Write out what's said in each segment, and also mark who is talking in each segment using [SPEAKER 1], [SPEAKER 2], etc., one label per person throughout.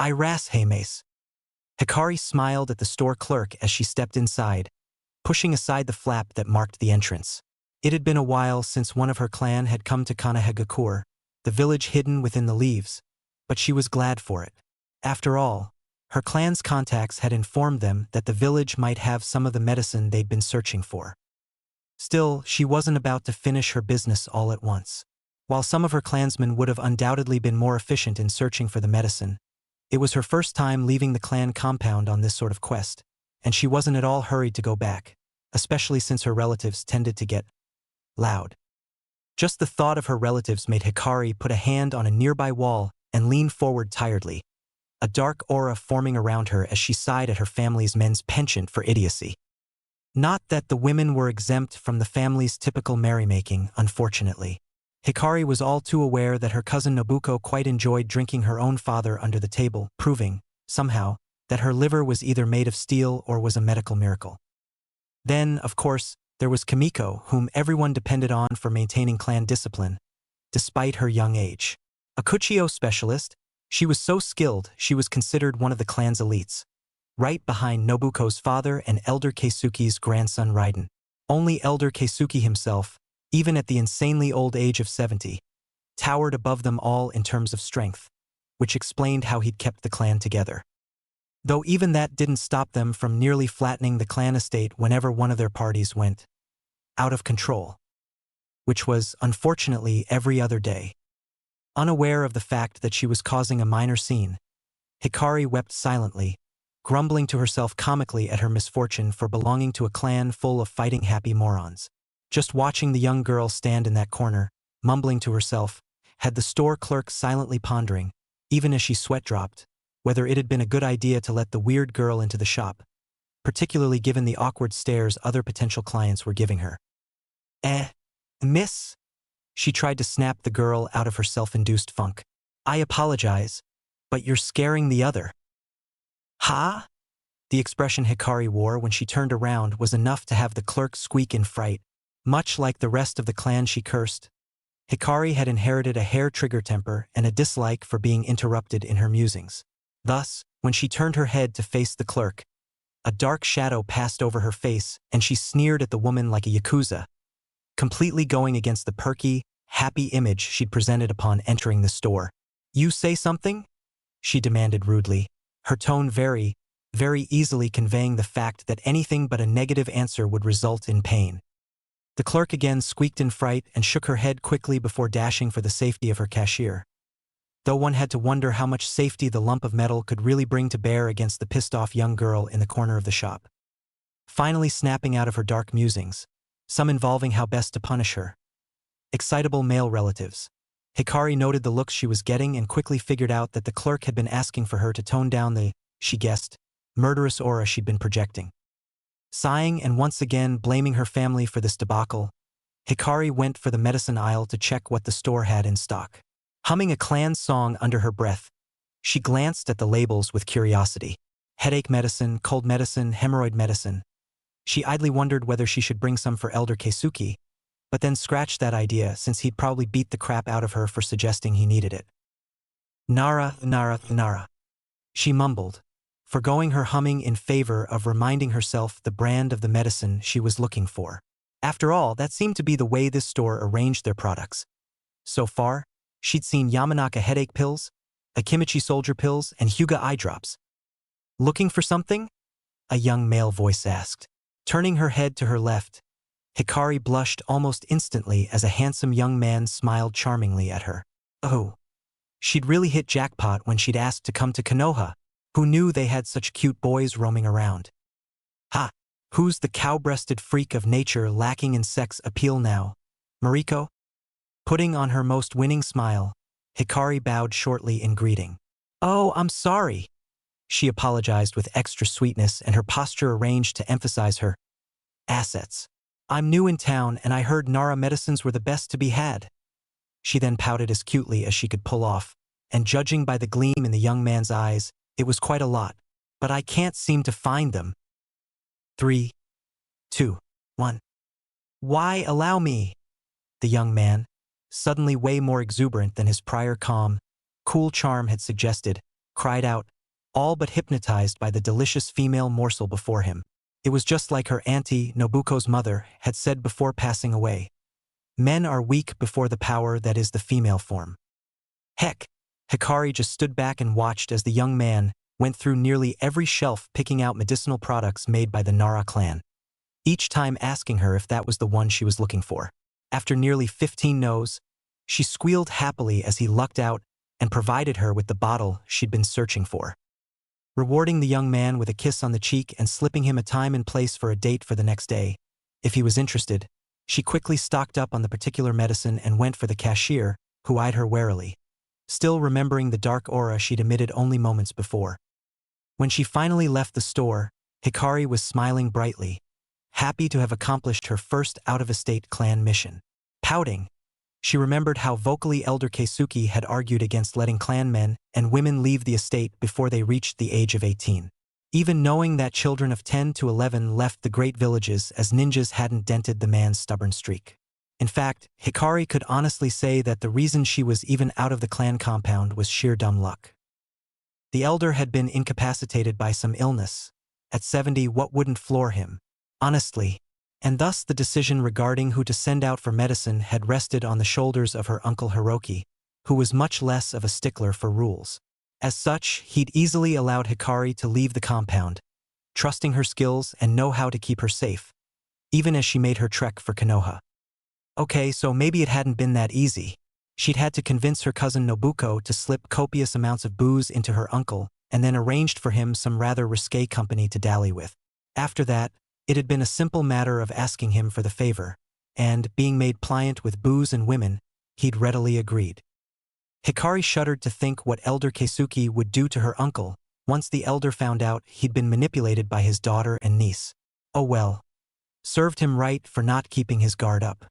[SPEAKER 1] Hey Mace. Hikari smiled at the store clerk as she stepped inside, pushing aside the flap that marked the entrance. It had been a while since one of her clan had come to Kanahegakure, the village hidden within the leaves, but she was glad for it. After all, her clan's contacts had informed them that the village might have some of the medicine they'd been searching for. Still, she wasn't about to finish her business all at once. While some of her clansmen would have undoubtedly been more efficient in searching for the medicine, it was her first time leaving the clan compound on this sort of quest, and she wasn't at all hurried to go back, especially since her relatives tended to get loud. Just the thought of her relatives made Hikari put a hand on a nearby wall and lean forward tiredly, a dark aura forming around her as she sighed at her family's men's penchant for idiocy. Not that the women were exempt from the family's typical merrymaking, unfortunately. Hikari was all too aware that her cousin Nobuko quite enjoyed drinking her own father under the table, proving, somehow, that her liver was either made of steel or was a medical miracle. Then, of course, there was Kimiko, whom everyone depended on for maintaining clan discipline, despite her young age. A Kuchio specialist, she was so skilled she was considered one of the clan's elites, right behind Nobuko's father and Elder Keisuke's grandson Raiden. Only Elder Keisuke himself, even at the insanely old age of 70, towered above them all in terms of strength, which explained how he'd kept the clan together. Though even that didn't stop them from nearly flattening the clan estate whenever one of their parties went out of control, which was, unfortunately, every other day. Unaware of the fact that she was causing a minor scene, Hikari wept silently, grumbling to herself comically at her misfortune for belonging to a clan full of fighting-happy morons. Just watching the young girl stand in that corner, mumbling to herself, had the store clerk silently pondering, even as she sweat-dropped, whether it had been a good idea to let the weird girl into the shop, particularly given the awkward stares other potential clients were giving her. Miss? She tried to snap the girl out of her self-induced funk. I apologize, but you're scaring the other. Ha? The expression Hikari wore when she turned around was enough to have the clerk squeak in fright. Much like the rest of the clan she cursed, Hikari had inherited a hair-trigger temper and a dislike for being interrupted in her musings. Thus, when she turned her head to face the clerk, a dark shadow passed over her face and she sneered at the woman like a yakuza, completely going against the perky, happy image she'd presented upon entering the store. You say something? She demanded rudely, her tone very, very easily conveying the fact that anything but a negative answer would result in pain. The clerk again squeaked in fright and shook her head quickly before dashing for the safety of her cashier. Though one had to wonder how much safety the lump of metal could really bring to bear against the pissed-off young girl in the corner of the shop. Finally snapping out of her dark musings, some involving how best to punish her. Excitable male relatives. Hikari noted the looks she was getting and quickly figured out that the clerk had been asking for her to tone down the, she guessed, murderous aura she'd been projecting. Sighing and once again blaming her family for this debacle, Hikari went for the medicine aisle to check what the store had in stock. Humming a clan song under her breath, she glanced at the labels with curiosity. Headache medicine, cold medicine, hemorrhoid medicine. She idly wondered whether she should bring some for Elder Keisuke, but then scratched that idea since he'd probably beat the crap out of her for suggesting he needed it. Nara, Nara, Nara. She mumbled, forgoing her humming in favor of reminding herself the brand of the medicine she was looking for. After all, that seemed to be the way this store arranged their products. So far, she'd seen Yamanaka headache pills, Akimichi soldier pills, and Hyuga eye drops. Looking for something? A young male voice asked. Turning her head to her left, Hikari blushed almost instantly as a handsome young man smiled charmingly at her. Oh. She'd really hit jackpot when she'd asked to come to Konoha. Who knew they had such cute boys roaming around? Ha! Who's the cow-breasted freak of nature lacking in sex appeal now? Mariko? Putting on her most winning smile, Hikari bowed shortly in greeting. Oh, I'm sorry. She apologized with extra sweetness and her posture arranged to emphasize her assets. I'm new in town and I heard Nara medicines were the best to be had. She then pouted as cutely as she could pull off, and judging by the gleam in the young man's eyes, it was quite a lot, but I can't seem to find them. 3, 2, 1. Why allow me? The young man, suddenly way more exuberant than his prior calm, cool charm had suggested, cried out, all but hypnotized by the delicious female morsel before him. It was just like her auntie, Nobuko's mother, had said before passing away. Men are weak before the power that is the female form. Heck, Hikari just stood back and watched as the young man went through nearly every shelf picking out medicinal products made by the Nara clan, each time asking her if that was the one she was looking for. After nearly 15 no's, she squealed happily as he lucked out and provided her with the bottle she'd been searching for. Rewarding the young man with a kiss on the cheek and slipping him a time and place for a date for the next day, if he was interested, she quickly stocked up on the particular medicine and went for the cashier, who eyed her warily, still remembering the dark aura she'd emitted only moments before. When she finally left the store, Hikari was smiling brightly, happy to have accomplished her first out-of-estate clan mission. Pouting, she remembered how vocally Elder Keisuke had argued against letting clan men and women leave the estate before they reached the age of 18. Even knowing that children of 10 to 11 left the great villages as ninjas hadn't dented the man's stubborn streak. In fact, Hikari could honestly say that the reason she was even out of the clan compound was sheer dumb luck. The elder had been incapacitated by some illness. At 70, what wouldn't floor him? Honestly. And thus the decision regarding who to send out for medicine had rested on the shoulders of her uncle Hiroki, who was much less of a stickler for rules. As such, he'd easily allowed Hikari to leave the compound, trusting her skills and know-how to keep her safe, even as she made her trek for Konoha. Okay, so maybe it hadn't been that easy. She'd had to convince her cousin Nobuko to slip copious amounts of booze into her uncle and then arranged for him some rather risque company to dally with. After that, it had been a simple matter of asking him for the favor, and, being made pliant with booze and women, he'd readily agreed. Hikari shuddered to think what Elder Keisuke would do to her uncle once the elder found out he'd been manipulated by his daughter and niece. Oh well. Served him right for not keeping his guard up.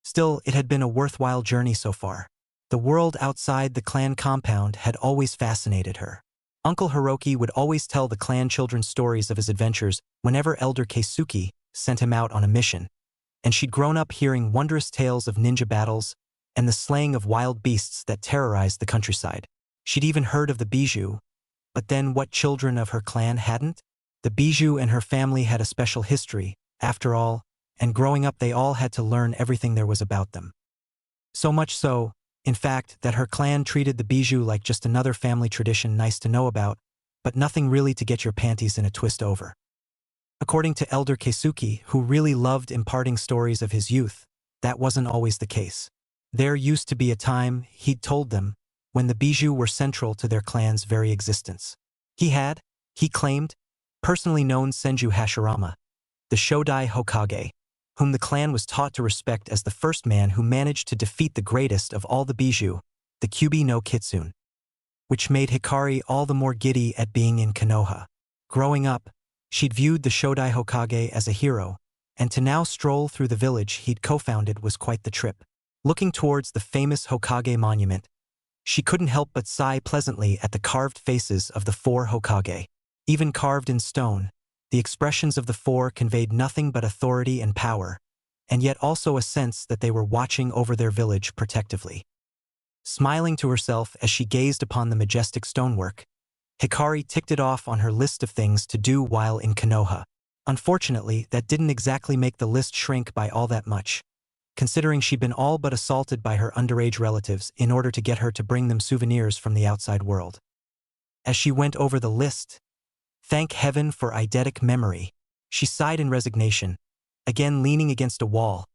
[SPEAKER 1] Still, it had been a worthwhile journey so far. The world outside the clan compound had always fascinated her. Uncle Hiroki would always tell the clan children stories of his adventures whenever Elder Keisuke sent him out on a mission, and she'd grown up hearing wondrous tales of ninja battles and the slaying of wild beasts that terrorized the countryside. She'd even heard of the Bijou, but then what children of her clan hadn't? The Bijou and her family had a special history, after all, and growing up they all had to learn everything there was about them. So much so, in fact, that her clan treated the Bijou like just another family tradition nice to know about, but nothing really to get your panties in a twist over. According to Elder Keisuke, who really loved imparting stories of his youth, that wasn't always the case. There used to be a time, he'd told them, when the Bijou were central to their clan's very existence. He claimed, personally known Senju Hashirama, the Shodai Hokage, whom the clan was taught to respect as the first man who managed to defeat the greatest of all the Bijou, the Kyubi no Kitsune, which made Hikari all the more giddy at being in Konoha. Growing up, she'd viewed the Shodai Hokage as a hero, and to now stroll through the village he'd co-founded was quite the trip. Looking towards the famous Hokage monument, she couldn't help but sigh pleasantly at the carved faces of the 4 Hokage. Even carved in stone, the expressions of the 4 conveyed nothing but authority and power, and yet also a sense that they were watching over their village protectively. Smiling to herself as she gazed upon the majestic stonework, Hikari ticked it off on her list of things to do while in Konoha. Unfortunately, that didn't exactly make the list shrink by all that much, considering she'd been all but assaulted by her underage relatives in order to get her to bring them souvenirs from the outside world. As she went over the list, thank heaven for eidetic memory, she sighed in resignation, again leaning against a wall,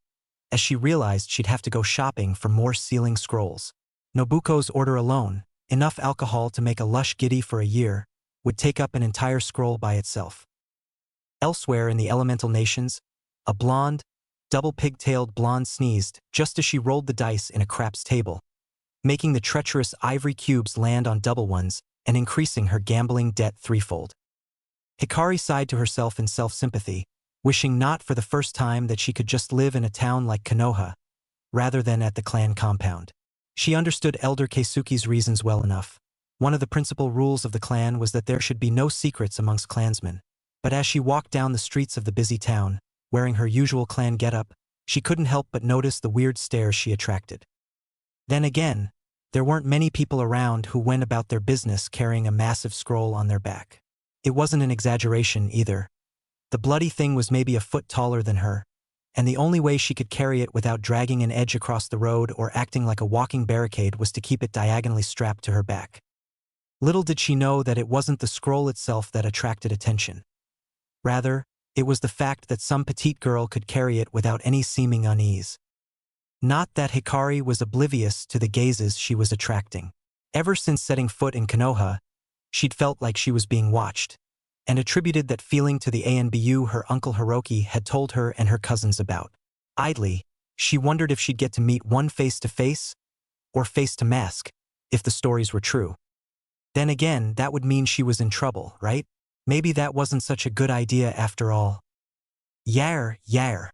[SPEAKER 1] as she realized she'd have to go shopping for more sealing scrolls. Nobuko's order alone, enough alcohol to make a lush giddy for a year, would take up an entire scroll by itself. Elsewhere in the elemental nations, a blonde, double-pigtailed blonde sneezed just as she rolled the dice in a craps table, making the treacherous ivory cubes land on double ones and increasing her gambling debt threefold. Hikari sighed to herself in self-sympathy, wishing not for the first time that she could just live in a town like Konoha, rather than at the clan compound. She understood Elder Keisuke's reasons well enough. One of the principal rules of the clan was that there should be no secrets amongst clansmen, but as she walked down the streets of the busy town, wearing her usual clan getup, she couldn't help but notice the weird stares she attracted. Then again, There weren't many people around who went about their business carrying a massive scroll on their back. It wasn't an exaggeration either. The bloody thing was maybe a foot taller than her, and the only way she could carry it without dragging an edge across the road or acting like a walking barricade was to keep it diagonally strapped to her back. Little did she know that it wasn't the scroll itself that attracted attention. Rather, it was the fact that some petite girl could carry it without any seeming unease. Not that Hikari was oblivious to the gazes she was attracting. Ever since setting foot in Konoha, she'd felt like she was being watched, and attributed that feeling to the ANBU her uncle Hiroki had told her and her cousins about. Idly, she wondered if she'd get to meet one face-to-face, or face-to-mask, if the stories were true. Then again, that would mean she was in trouble, right? Maybe that wasn't such a good idea after all. Yar, yar.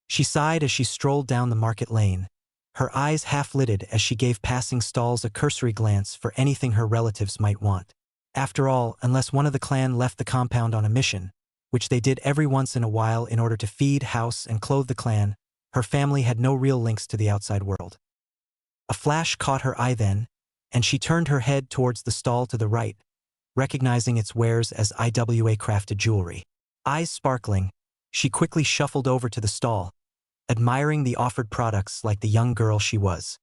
[SPEAKER 1] She sighed as she strolled down the market lane, her eyes half-lidded as she gave passing stalls a cursory glance for anything her relatives might want. After all, unless one of the clan left the compound on a mission, which they did every once in a while in order to feed, house, and clothe the clan, her family had no real links to the outside world. A flash caught her eye then, and she turned her head towards the stall to the right, recognizing its wares as IWA-crafted jewelry. Eyes sparkling, she quickly shuffled over to the stall, admiring the offered products like the young girl she was.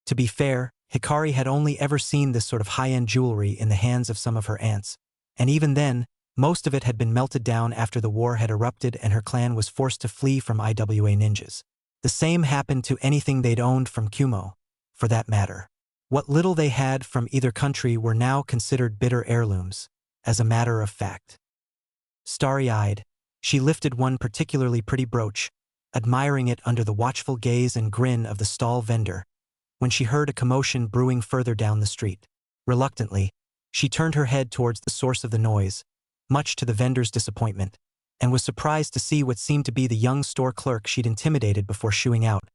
[SPEAKER 1] To be fair, Hikari had only ever seen this sort of high-end jewelry in the hands of some of her aunts, and even then, most of it had been melted down after the war had erupted and her clan was forced to flee from IWA ninjas. The same happened to anything they'd owned from Kumo, for that matter. What little they had from either country were now considered bitter heirlooms, as a matter of fact. Starry-eyed, she lifted one particularly pretty brooch, admiring it under the watchful gaze and grin of the stall vendor, when she heard a commotion brewing further down the street. Reluctantly, she turned her head towards the source of the noise, much to the vendor's disappointment, and was surprised to see what seemed to be the young store clerk she'd intimidated before shooing out.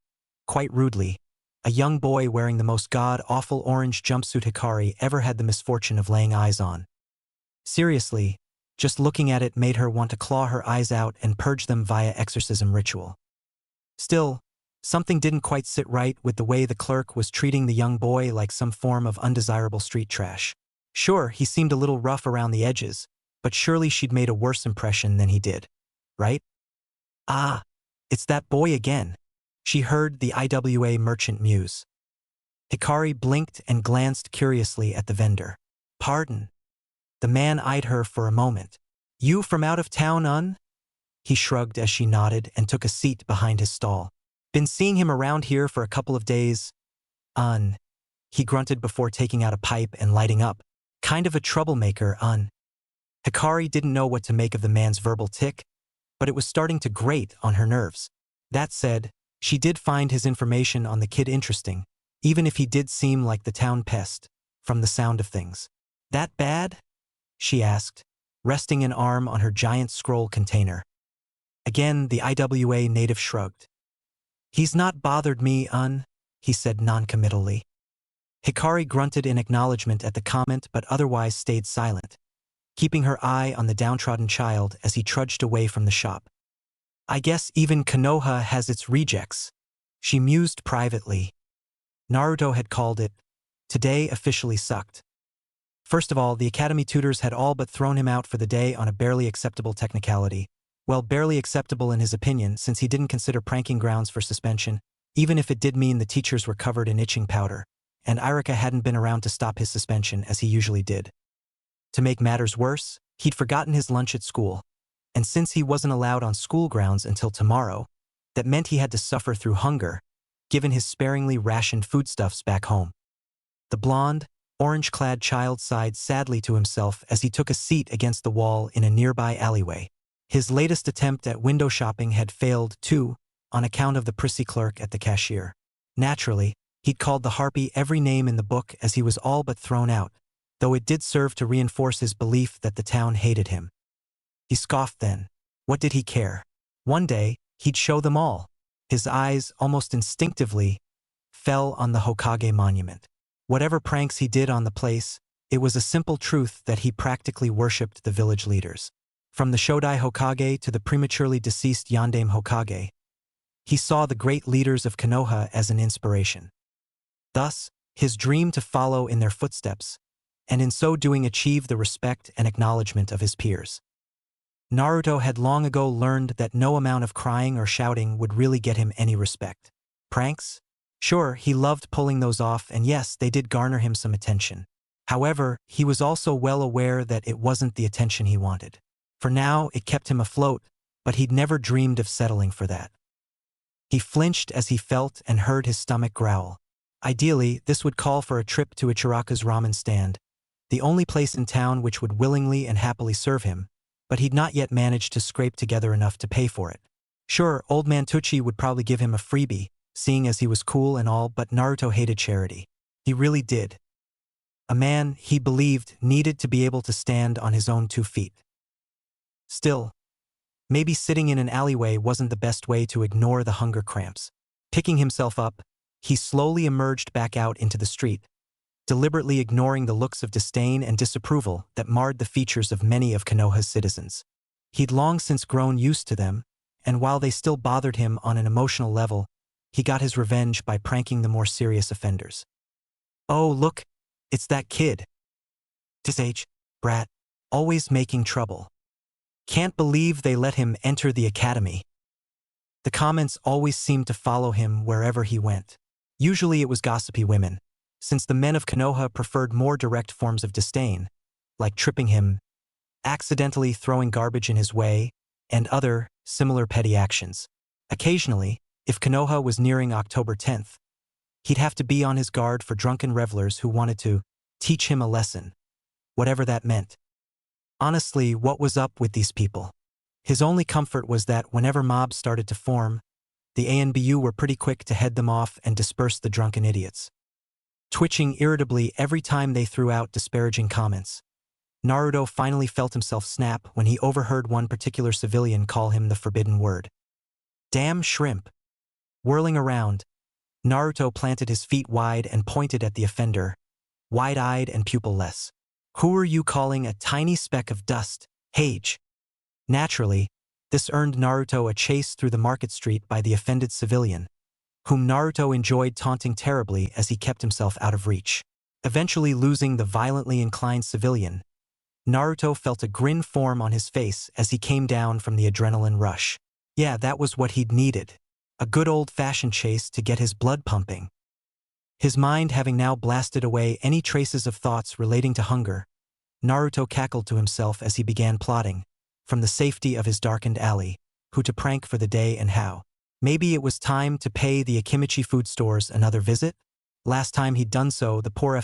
[SPEAKER 1] Quite rudely, a young boy wearing the most god-awful orange jumpsuit Hikari ever had the misfortune of laying eyes on. Seriously, just looking at it made her want to claw her eyes out and purge them via exorcism ritual. Still, something didn't quite sit right with the way the clerk was treating the young boy like some form of undesirable street trash. Sure, he seemed a little rough around the edges, but surely she'd made a worse impression than he did, right? Ah, it's that boy again, she heard the IWA merchant muse. Hikari blinked and glanced curiously at the vendor. Pardon. The man eyed her for a moment. You from out of town, He shrugged as she nodded and took a seat behind his stall. Been seeing him around here for a couple of days. He grunted before taking out a pipe and lighting up. Kind of a troublemaker, Hikari didn't know what to make of the man's verbal tick, but it was starting to grate on her nerves. That said, she did find his information on the kid interesting, even if he did seem like the town pest, from the sound of things. That bad? She asked, resting an arm on her giant scroll container. Again, the IWA native shrugged. He's not bothered me, he said noncommittally. Hikari grunted in acknowledgement at the comment but otherwise stayed silent, keeping her eye on the downtrodden child as he trudged away from the shop. I guess even Konoha has its rejects, she mused privately. Naruto had called it, today officially sucked. First of all, the academy tutors had all but thrown him out for the day on a barely acceptable technicality. Well, barely acceptable in his opinion, since he didn't consider pranking grounds for suspension, even if it did mean the teachers were covered in itching powder, and Irika hadn't been around to stop his suspension as he usually did. To make matters worse, he'd forgotten his lunch at school, and since he wasn't allowed on school grounds until tomorrow, that meant he had to suffer through hunger, given his sparingly rationed foodstuffs back home. The blonde, orange-clad child sighed sadly to himself as he took a seat against the wall in a nearby alleyway. His latest attempt at window shopping had failed, too, on account of the prissy clerk at the cashier. Naturally, he'd called the harpy every name in the book as he was all but thrown out, though it did serve to reinforce his belief that the town hated him. He scoffed then. What did he care? One day, he'd show them all. His eyes, almost instinctively, fell on the Hokage monument. Whatever pranks he did on the place, it was a simple truth that he practically worshipped the village leaders. From the Shodai Hokage to the prematurely deceased Yondaime Hokage, he saw the great leaders of Konoha as an inspiration. Thus, his dream to follow in their footsteps, and in so doing achieve the respect and acknowledgement of his peers. Naruto had long ago learned that no amount of crying or shouting would really get him any respect. Pranks? Sure, he loved pulling those off, and yes, they did garner him some attention. However, he was also well aware that it wasn't the attention he wanted. For now, it kept him afloat, but he'd never dreamed of settling for that. He flinched as he felt and heard his stomach growl. Ideally, this would call for a trip to Ichiraka's ramen stand, the only place in town which would willingly and happily serve him, but he'd not yet managed to scrape together enough to pay for it. Sure, old man Tucci would probably give him a freebie, seeing as he was cool and all, but Naruto hated charity. He really did. A man, he believed, needed to be able to stand on his own 2 feet. Still, maybe sitting in an alleyway wasn't the best way to ignore the hunger cramps. Picking himself up, he slowly emerged back out into the street, deliberately ignoring the looks of disdain and disapproval that marred the features of many of Konoha's citizens. He'd long since grown used to them, and while they still bothered him on an emotional level, he got his revenge by pranking the more serious offenders. Oh, look, it's that kid. This age, brat, always making trouble. Can't believe they let him enter the academy. The comments always seemed to follow him wherever he went. Usually it was gossipy women, since the men of Konoha preferred more direct forms of disdain, like tripping him, accidentally throwing garbage in his way, and other, similar petty actions. Occasionally, if Konoha was nearing October 10th, he'd have to be on his guard for drunken revelers who wanted to teach him a lesson, whatever that meant. Honestly, what was up with these people? His only comfort was that whenever mobs started to form, the ANBU were pretty quick to head them off and disperse the drunken idiots. Twitching irritably every time they threw out disparaging comments, Naruto finally felt himself snap when he overheard one particular civilian call him the forbidden word. Damn shrimp. Whirling around, Naruto planted his feet wide and pointed at the offender, wide-eyed and pupil-less. Who are you calling a tiny speck of dust, Hage? Naturally, this earned Naruto a chase through the market street by the offended civilian, whom Naruto enjoyed taunting terribly as he kept himself out of reach. Eventually losing the violently inclined civilian, Naruto felt a grin form on his face as he came down from the adrenaline rush. Yeah, that was what he'd needed. A good old-fashioned chase to get his blood pumping. His mind having now blasted away any traces of thoughts relating to hunger, Naruto cackled to himself as he began plotting, from the safety of his darkened alley, who to prank for the day and how. Maybe it was time to pay the Akimichi food stores another visit? Last time he'd done so, the poor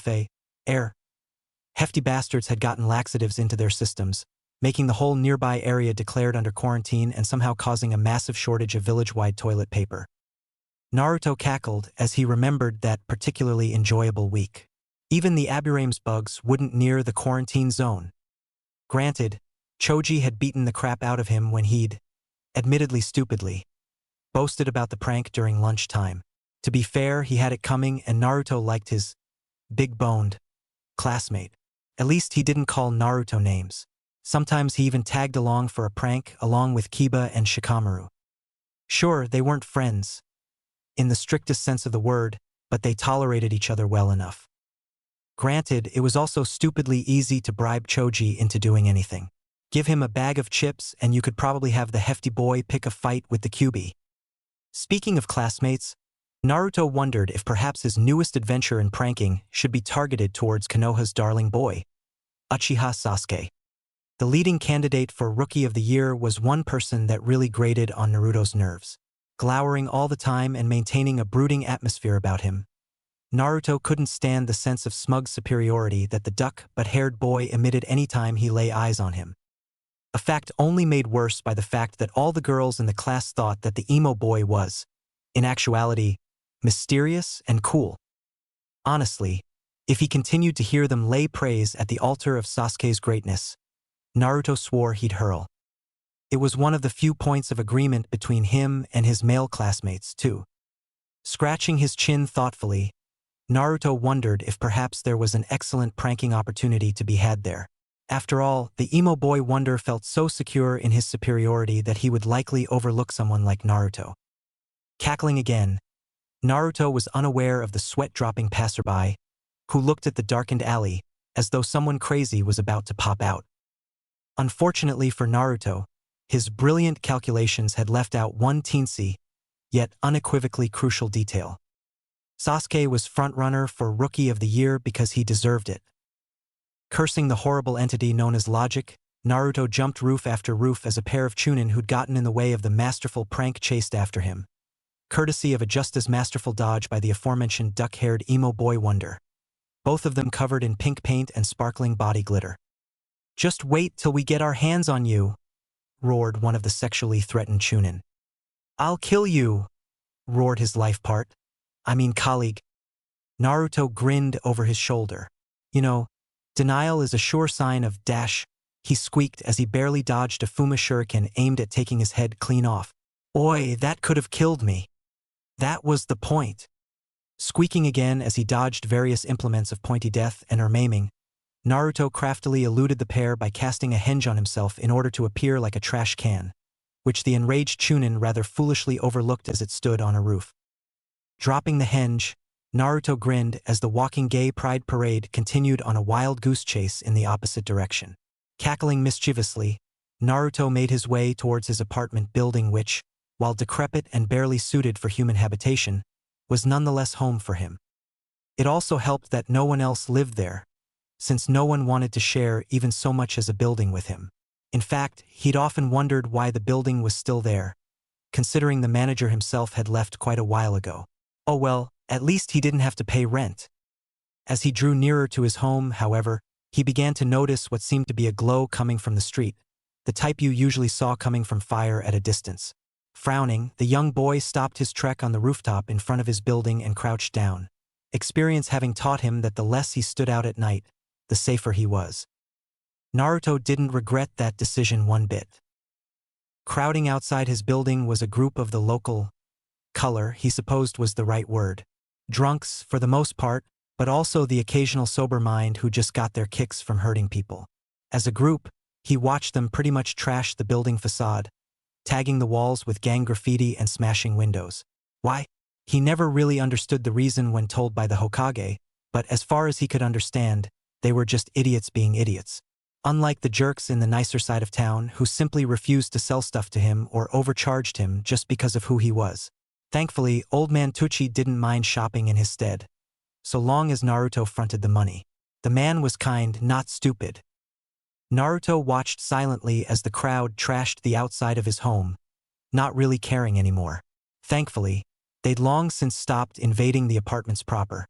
[SPEAKER 1] hefty bastards had gotten laxatives into their systems, making the whole nearby area declared under quarantine and somehow causing a massive shortage of village-wide toilet paper. Naruto cackled as he remembered that particularly enjoyable week. Even the Aburame's bugs wouldn't near the quarantine zone. Granted, Choji had beaten the crap out of him when he'd, admittedly stupidly, boasted about the prank during lunchtime. To be fair, he had it coming, and Naruto liked his big-boned classmate. At least he didn't call Naruto names. Sometimes he even tagged along for a prank along with Kiba and Shikamaru. Sure, they weren't friends, in the strictest sense of the word, but they tolerated each other well enough. Granted, it was also stupidly easy to bribe Choji into doing anything. Give him a bag of chips and you could probably have the hefty boy pick a fight with the Kyuubi. Speaking of classmates, Naruto wondered if perhaps his newest adventure in pranking should be targeted towards Konoha's darling boy, Uchiha Sasuke. The leading candidate for Rookie of the Year was one person that really grated on Naruto's nerves. Glowering all the time and maintaining a brooding atmosphere about him, Naruto couldn't stand the sense of smug superiority that the duck-but-haired boy emitted anytime he lay eyes on him. A fact only made worse by the fact that all the girls in the class thought that the emo boy was, in actuality, mysterious and cool. Honestly, if he continued to hear them lay praise at the altar of Sasuke's greatness, Naruto swore he'd hurl. It was one of the few points of agreement between him and his male classmates, too. Scratching his chin thoughtfully, Naruto wondered if perhaps there was an excellent pranking opportunity to be had there. After all, the emo boy wonder felt so secure in his superiority that he would likely overlook someone like Naruto. Cackling again, Naruto was unaware of the sweat-dropping passerby who looked at the darkened alley as though someone crazy was about to pop out. Unfortunately for Naruto, his brilliant calculations had left out one teensy, yet unequivocally crucial detail. Sasuke was frontrunner for Rookie of the Year because he deserved it. Cursing the horrible entity known as logic, Naruto jumped roof after roof as a pair of Chunin who'd gotten in the way of the masterful prank chased after him, courtesy of a just as masterful dodge by the aforementioned duck-haired emo boy wonder, both of them covered in pink paint and sparkling body glitter. "Just wait till we get our hands on you," roared one of the sexually threatened Chunin. "I'll kill you," roared his colleague. Naruto grinned over his shoulder. Denial is a sure sign of dash, he squeaked as he barely dodged a Fuma shuriken aimed at taking his head clean off. "Oi, that could have killed me. That was the point." Squeaking again as he dodged various implements of pointy death and maiming, Naruto craftily eluded the pair by casting a henge on himself in order to appear like a trash can, which the enraged Chunin rather foolishly overlooked as it stood on a roof. Dropping the henge, Naruto grinned as the walking gay pride parade continued on a wild goose chase in the opposite direction. Cackling mischievously, Naruto made his way towards his apartment building which, while decrepit and barely suited for human habitation, was nonetheless home for him. It also helped that no one else lived there, since no one wanted to share even so much as a building with him. In fact, he'd often wondered why the building was still there, considering the manager himself had left quite a while ago. Oh well, at least he didn't have to pay rent. As he drew nearer to his home, however, he began to notice what seemed to be a glow coming from the street, the type you usually saw coming from fire at a distance. Frowning, the young boy stopped his trek on the rooftop in front of his building and crouched down, experience having taught him that the less he stood out at night, the safer he was. Naruto didn't regret that decision one bit. Crowding outside his building was a group of the local color he supposed was the right word. Drunks, for the most part, but also the occasional sober mind who just got their kicks from hurting people. As a group, he watched them pretty much trash the building facade, tagging the walls with gang graffiti and smashing windows. Why? He never really understood the reason when told by the Hokage, but as far as he could understand, they were just idiots being idiots. Unlike the jerks in the nicer side of town who simply refused to sell stuff to him or overcharged him just because of who he was. Thankfully, Old Man Tucci didn't mind shopping in his stead, so long as Naruto fronted the money. The man was kind, not stupid. Naruto watched silently as the crowd trashed the outside of his home, not really caring anymore. Thankfully, they'd long since stopped invading the apartments proper,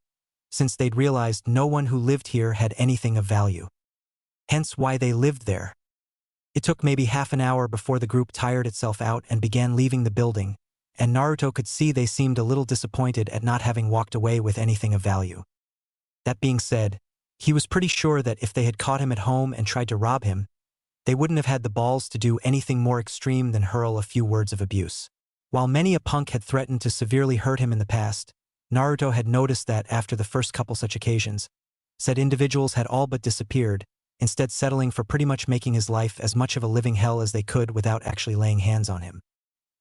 [SPEAKER 1] since they'd realized no one who lived here had anything of value. Hence why they lived there. It took maybe half an hour before the group tired itself out and began leaving the building, and Naruto could see they seemed a little disappointed at not having walked away with anything of value. That being said, he was pretty sure that if they had caught him at home and tried to rob him, they wouldn't have had the balls to do anything more extreme than hurl a few words of abuse. While many a punk had threatened to severely hurt him in the past, Naruto had noticed that after the first couple such occasions, said individuals had all but disappeared, instead settling for pretty much making his life as much of a living hell as they could without actually laying hands on him.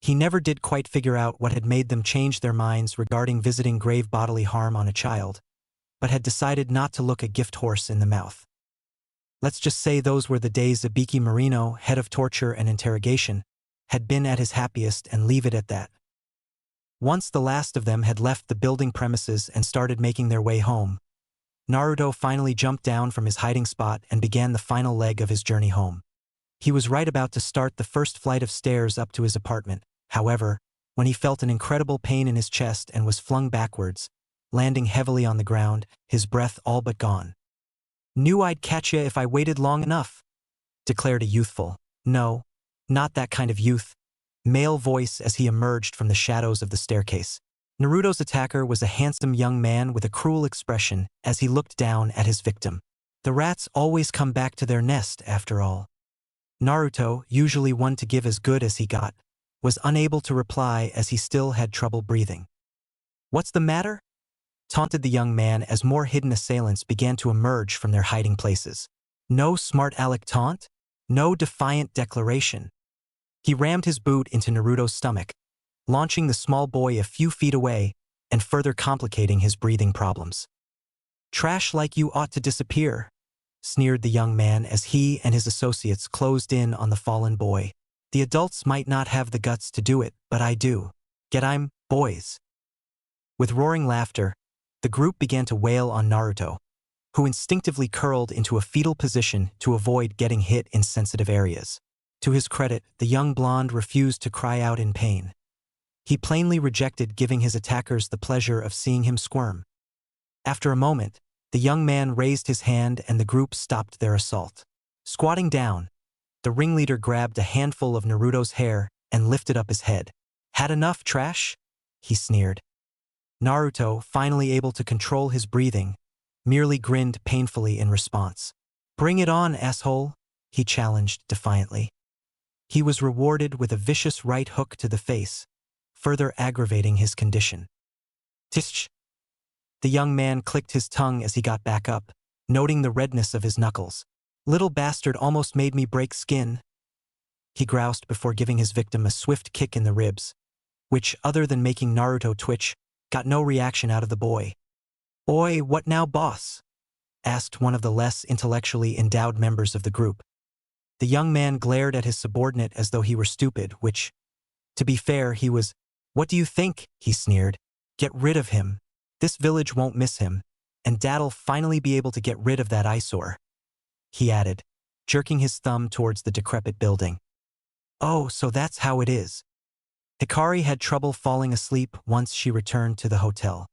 [SPEAKER 1] He never did quite figure out what had made them change their minds regarding visiting grave bodily harm on a child, but had decided not to look a gift horse in the mouth. Let's just say those were the days Ibiki Marino, head of torture and interrogation, had been at his happiest and leave it at that. Once the last of them had left the building premises and started making their way home, Naruto finally jumped down from his hiding spot and began the final leg of his journey home. He was right about to start the first flight of stairs up to his apartment, however, when he felt an incredible pain in his chest and was flung backwards, landing heavily on the ground, his breath all but gone. "Knew I'd catch ya if I waited long enough," declared a youthful, no, not that kind of youth, male voice as he emerged from the shadows of the staircase. Naruto's attacker was a handsome young man with a cruel expression as he looked down at his victim. The rats always come back to their nest, after all. Naruto, usually one to give as good as he got, was unable to reply as he still had trouble breathing. "What's the matter?" taunted the young man as more hidden assailants began to emerge from their hiding places. No smart aleck taunt? No defiant declaration. He rammed his boot into Naruto's stomach, launching the small boy a few feet away and further complicating his breathing problems. Trash like you ought to disappear, sneered the young man as he and his associates closed in on the fallen boy. The adults might not have the guts to do it, but I do. Get I'm, boys. With roaring laughter, the group began to wail on Naruto, who instinctively curled into a fetal position to avoid getting hit in sensitive areas. To his credit, the young blonde refused to cry out in pain. He plainly rejected giving his attackers the pleasure of seeing him squirm. After a moment, the young man raised his hand and the group stopped their assault. Squatting down, the ringleader grabbed a handful of Naruto's hair and lifted up his head. Had enough, trash? He sneered. Naruto, finally able to control his breathing, merely grinned painfully in response. Bring it on, asshole, he challenged defiantly. He was rewarded with a vicious right hook to the face, further aggravating his condition. Tsh! The young man clicked his tongue as he got back up, noting the redness of his knuckles. Little bastard almost made me break skin. He groused before giving his victim a swift kick in the ribs, which, other than making Naruto twitch, got no reaction out of the boy. Oi, what now, boss? Asked one of the less intellectually endowed members of the group. The young man glared at his subordinate as though he were stupid, which, to be fair, he was. What do you think? He sneered. Get rid of him. This village won't miss him, and Dad'll finally be able to get rid of that eyesore. He added, jerking his thumb towards the decrepit building. Oh, so that's how it is. Hikari had trouble falling asleep once she returned to the hotel.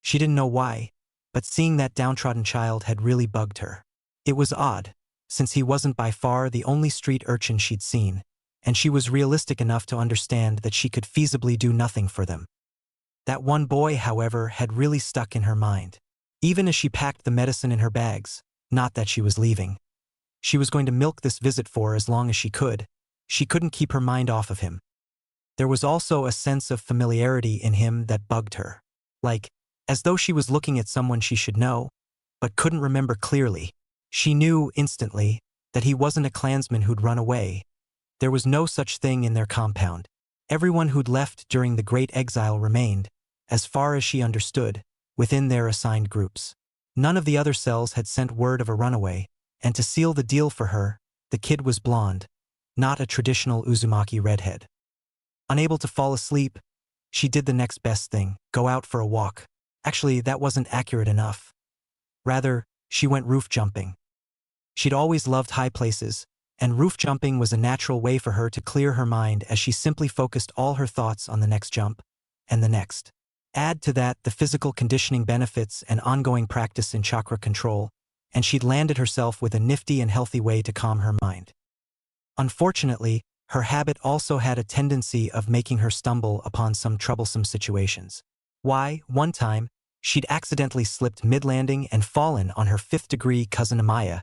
[SPEAKER 1] She didn't know why, but seeing that downtrodden child had really bugged her. It was odd, since he wasn't by far the only street urchin she'd seen, and she was realistic enough to understand that she could feasibly do nothing for them. That one boy, however, had really stuck in her mind. Even as she packed the medicine in her bags, not that she was leaving. She was going to milk this visit for as long as she could. She couldn't keep her mind off of him. There was also a sense of familiarity in him that bugged her. Like, as though she was looking at someone she should know, but couldn't remember clearly. She knew instantly that he wasn't a clansman who'd run away. There was no such thing in their compound. Everyone who'd left during the Great Exile remained, as far as she understood, within their assigned groups. None of the other cells had sent word of a runaway, and to seal the deal for her, the kid was blonde, not a traditional Uzumaki redhead. Unable to fall asleep, she did the next best thing, go out for a walk. Actually, that wasn't accurate enough. Rather, she went roof jumping. She'd always loved high places, and roof jumping was a natural way for her to clear her mind as she simply focused all her thoughts on the next jump, and the next. Add to that the physical conditioning benefits and ongoing practice in chakra control, and she'd landed herself with a nifty and healthy way to calm her mind. Unfortunately, her habit also had a tendency of making her stumble upon some troublesome situations. Why, one time, she'd accidentally slipped mid-landing and fallen on her fifth-degree cousin Amaya,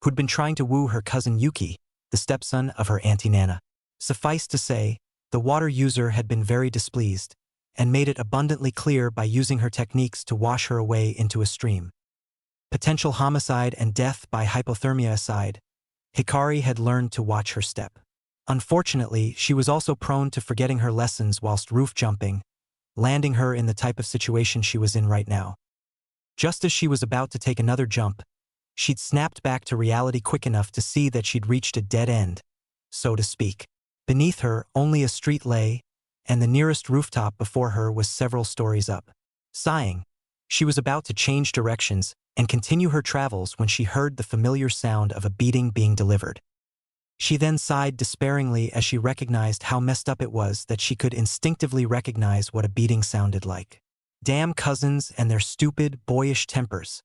[SPEAKER 1] who'd been trying to woo her cousin Yuki, the stepson of her auntie Nana. Suffice to say, the water user had been very displeased, and made it abundantly clear by using her techniques to wash her away into a stream. Potential homicide and death by hypothermia aside, Hikari had learned to watch her step. Unfortunately, she was also prone to forgetting her lessons whilst roof jumping, landing her in the type of situation she was in right now. Just as she was about to take another jump, she'd snapped back to reality quick enough to see that she'd reached a dead end, so to speak. Beneath her, only a street lay, and the nearest rooftop before her was several stories up. Sighing, she was about to change directions and continue her travels when she heard the familiar sound of a beating being delivered. She then sighed despairingly as she recognized how messed up it was that she could instinctively recognize what a beating sounded like. Damn cousins and their stupid, boyish tempers.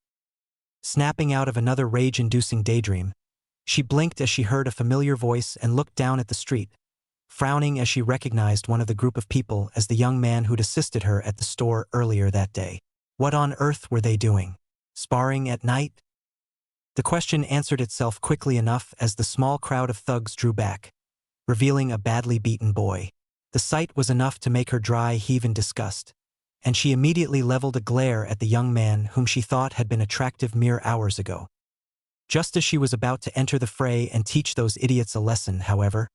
[SPEAKER 1] Snapping out of another rage-inducing daydream, she blinked as she heard a familiar voice and looked down at the street, frowning as she recognized one of the group of people as the young man who'd assisted her at the store earlier that day. What on earth were they doing? Sparring at night? The question answered itself quickly enough as the small crowd of thugs drew back, revealing a badly beaten boy. The sight was enough to make her dry heave in disgust, and she immediately leveled a glare at the young man whom she thought had been attractive mere hours ago. Just as she was about to enter the fray and teach those idiots a lesson, however,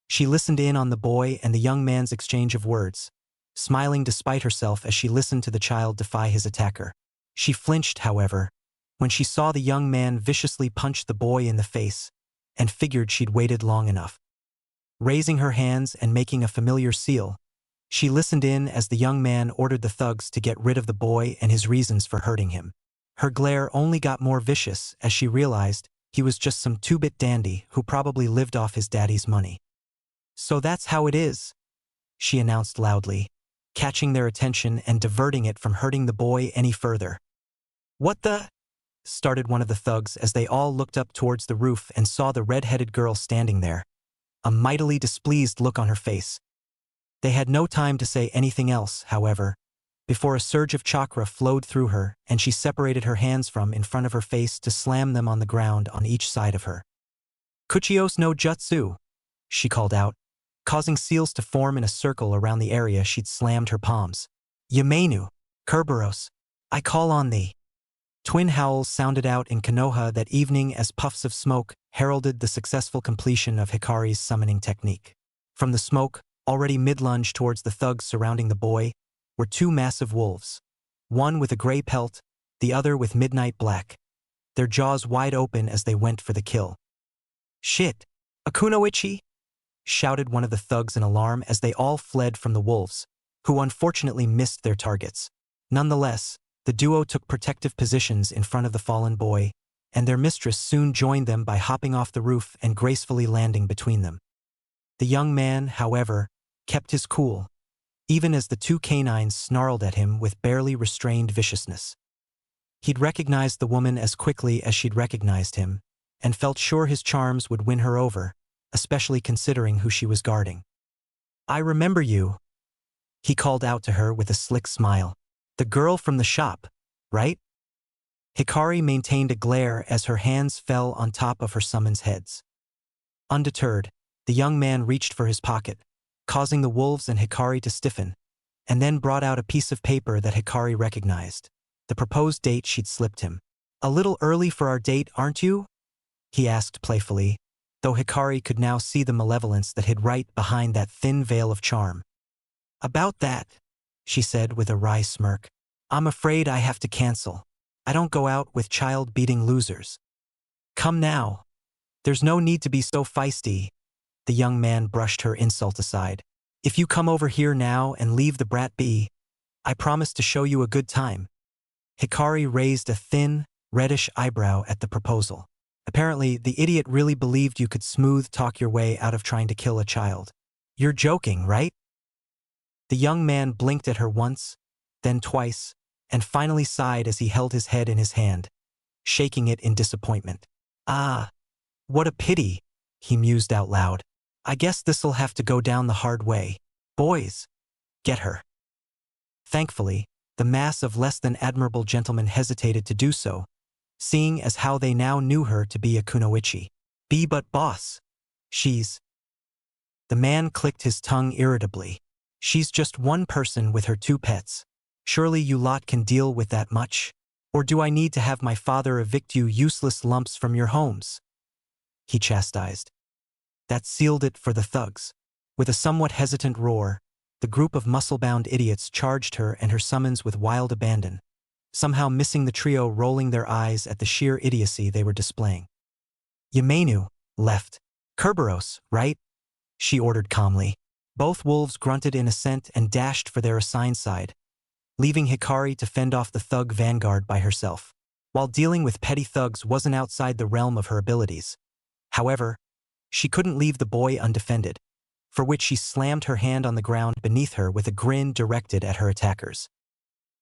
[SPEAKER 1] she listened in on the boy and the young man's exchange of words, smiling despite herself as she listened to the child defy his attacker. She flinched, however, when she saw the young man viciously punch the boy in the face, and figured she'd waited long enough. Raising her hands and making a familiar seal, she listened in as the young man ordered the thugs to get rid of the boy and his reasons for hurting him. Her glare only got more vicious as she realized he was just some two-bit dandy who probably lived off his daddy's money. "So that's how it is," she announced loudly, catching their attention and diverting it from hurting the boy any further. "What the?" started one of the thugs as they all looked up towards the roof and saw the red-headed girl standing there, a mightily displeased look on her face. They had no time to say anything else, however, before a surge of chakra flowed through her and she separated her hands from in front of her face to slam them on the ground on each side of her. "Kuchios no jutsu," she called out, causing seals to form in a circle around the area she'd slammed her palms. "Yamenu, Kerberos, I call on thee." Twin howls sounded out in Konoha that evening as puffs of smoke heralded the successful completion of Hikari's summoning technique. From the smoke, already mid-lunge towards the thugs surrounding the boy, were two massive wolves, one with a gray pelt, the other with midnight black, their jaws wide open as they went for the kill. "Shit! A kunoichi!" shouted one of the thugs in alarm as they all fled from the wolves, who unfortunately missed their targets. Nonetheless, the duo took protective positions in front of the fallen boy, and their mistress soon joined them by hopping off the roof and gracefully landing between them. The young man, however, kept his cool, even as the two canines snarled at him with barely restrained viciousness. He'd recognized the woman as quickly as she'd recognized him, and felt sure his charms would win her over, especially considering who she was guarding. "I remember you," he called out to her with a slick smile. "The girl from the shop, right?" Hikari maintained a glare as her hands fell on top of her summons heads. Undeterred, the young man reached for his pocket, causing the wolves and Hikari to stiffen, and then brought out a piece of paper that Hikari recognized, the proposed date she'd slipped him. "A little early for our date, aren't you?" he asked playfully, though Hikari could now see the malevolence that hid right behind that thin veil of charm. "About that," she said with a wry smirk, "I'm afraid I have to cancel. I don't go out with child-beating losers." "Come now. There's no need to be so feisty." The young man brushed her insult aside. "If you come over here now and leave the brat be, I promise to show you a good time." Hikari raised a thin, reddish eyebrow at the proposal. Apparently, the idiot really believed you could smooth talk your way out of trying to kill a child. "You're joking, right?" The young man blinked at her once, then twice, and finally sighed as he held his head in his hand, shaking it in disappointment. "Ah, what a pity," he mused out loud. "I guess this'll have to go down the hard way. Boys, get her." Thankfully, the mass of less than admirable gentlemen hesitated to do so, seeing as how they now knew her to be a kunoichi. "Be but boss. She's—" The man clicked his tongue irritably. "She's just one person with her two pets. Surely you lot can deal with that much? Or do I need to have my father evict you useless lumps from your homes?" he chastised. That sealed it for the thugs. With a somewhat hesitant roar, the group of muscle-bound idiots charged her and her summons with wild abandon, somehow missing the trio rolling their eyes at the sheer idiocy they were displaying. "Yamenu, left. Kerberos, right?" she ordered calmly. Both wolves grunted in assent and dashed for their assigned side, leaving Hikari to fend off the thug vanguard by herself. While dealing with petty thugs wasn't outside the realm of her abilities, however, she couldn't leave the boy undefended, for which she slammed her hand on the ground beneath her with a grin directed at her attackers.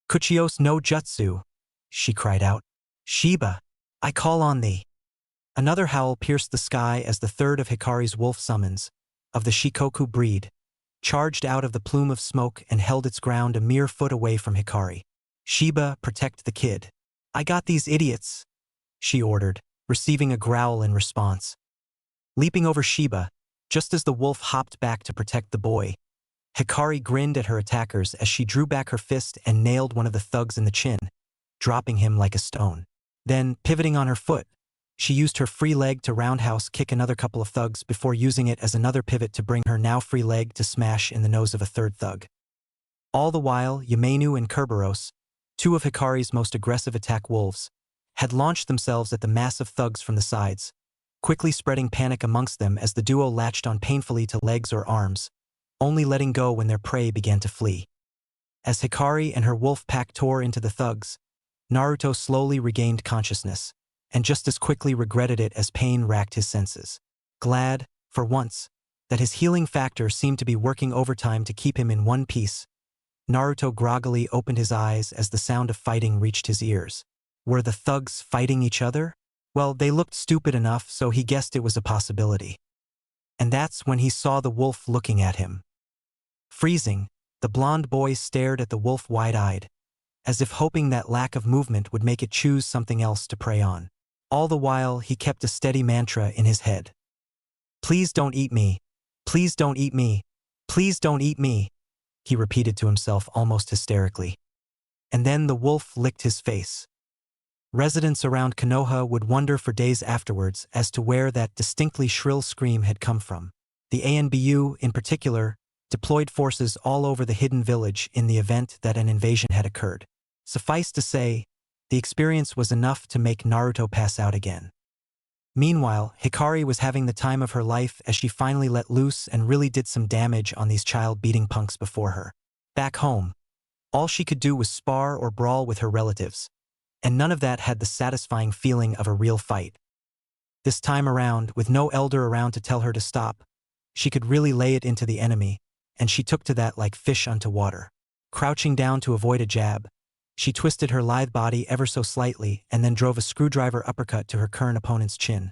[SPEAKER 1] "Kuchios no jutsu," she cried out. "Shiba, I call on thee." Another howl pierced the sky as the third of Hikari's wolf summons, of the Shikoku breed, charged out of the plume of smoke and held its ground a mere foot away from Hikari. "Shiba, protect the kid." "I got these idiots," she ordered, receiving a growl in response. Leaping over Shiba, just as the wolf hopped back to protect the boy, Hikari grinned at her attackers as she drew back her fist and nailed one of the thugs in the chin, dropping him like a stone. Then, pivoting on her foot, she used her free leg to roundhouse kick another couple of thugs before using it as another pivot to bring her now free leg to smash in the nose of a third thug. All the while, Yamenu and Kerberos, Two of Hikari's most aggressive attack wolves had launched themselves at the massive thugs from the sides, quickly spreading panic amongst them as the duo latched on painfully to legs or arms, only letting go when their prey began to flee. As Hikari and her wolf pack tore into the thugs, Naruto slowly regained consciousness, and just as quickly regretted it as pain racked his senses. Glad, for once, that his healing factor seemed to be working overtime to keep him in one piece, Naruto groggily opened his eyes as the sound of fighting reached his ears. Were the thugs fighting each other? Well, they looked stupid enough, so he guessed it was a possibility. And that's when he saw the wolf looking at him. Freezing, the blonde boy stared at the wolf wide-eyed, as if hoping that lack of movement would make it choose something else to prey on. All the while, he kept a steady mantra in his head. "Please don't eat me. Please don't eat me. Please don't eat me," he repeated to himself almost hysterically. And then the wolf licked his face. Residents around Konoha would wonder for days afterwards as to where that distinctly shrill scream had come from. The ANBU, in particular, deployed forces all over the hidden village in the event that an invasion had occurred. Suffice to say, the experience was enough to make Naruto pass out again. Meanwhile, Hikari was having the time of her life as she finally let loose and really did some damage on these child-beating punks before her. Back home, all she could do was spar or brawl with her relatives, and none of that had the satisfying feeling of a real fight. This time around, with no elder around to tell her to stop, she could really lay it into the enemy, and she took to that like fish unto water. Crouching down to avoid a jab, she twisted her lithe body ever so slightly and then drove a screwdriver uppercut to her current opponent's chin,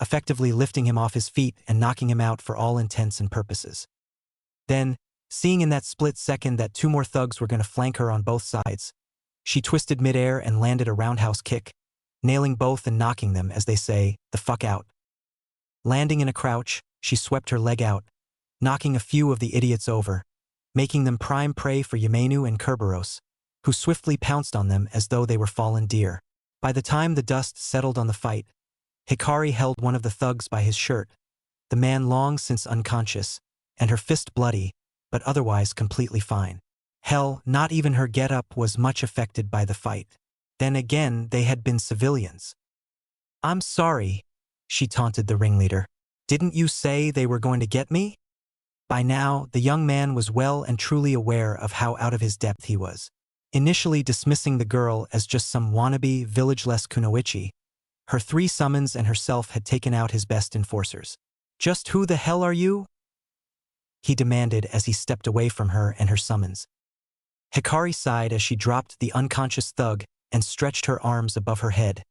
[SPEAKER 1] effectively lifting him off his feet and knocking him out for all intents and purposes. Then, seeing in that split second that two more thugs were going to flank her on both sides, she twisted midair and landed a roundhouse kick, nailing both and knocking them, as they say, the fuck out. Landing in a crouch, she swept her leg out, knocking a few of the idiots over, making them prime prey for Yamenu and Kerberos, who swiftly pounced on them as though they were fallen deer. By the time the dust settled on the fight, Hikari held one of the thugs by his shirt, the man long since unconscious, and her fist bloody, but otherwise completely fine. Hell, not even her get-up was much affected by the fight. Then again, they had been civilians. "I'm sorry," she taunted the ringleader. "Didn't you say they were going to get me?" By now, the young man was well and truly aware of how out of his depth he was. Initially dismissing the girl as just some wannabe, village-less kunoichi, her three summons and herself had taken out his best enforcers. "Just who the hell are you?" he demanded as he stepped away from her and her summons. Hikari sighed as she dropped the unconscious thug and stretched her arms above her head,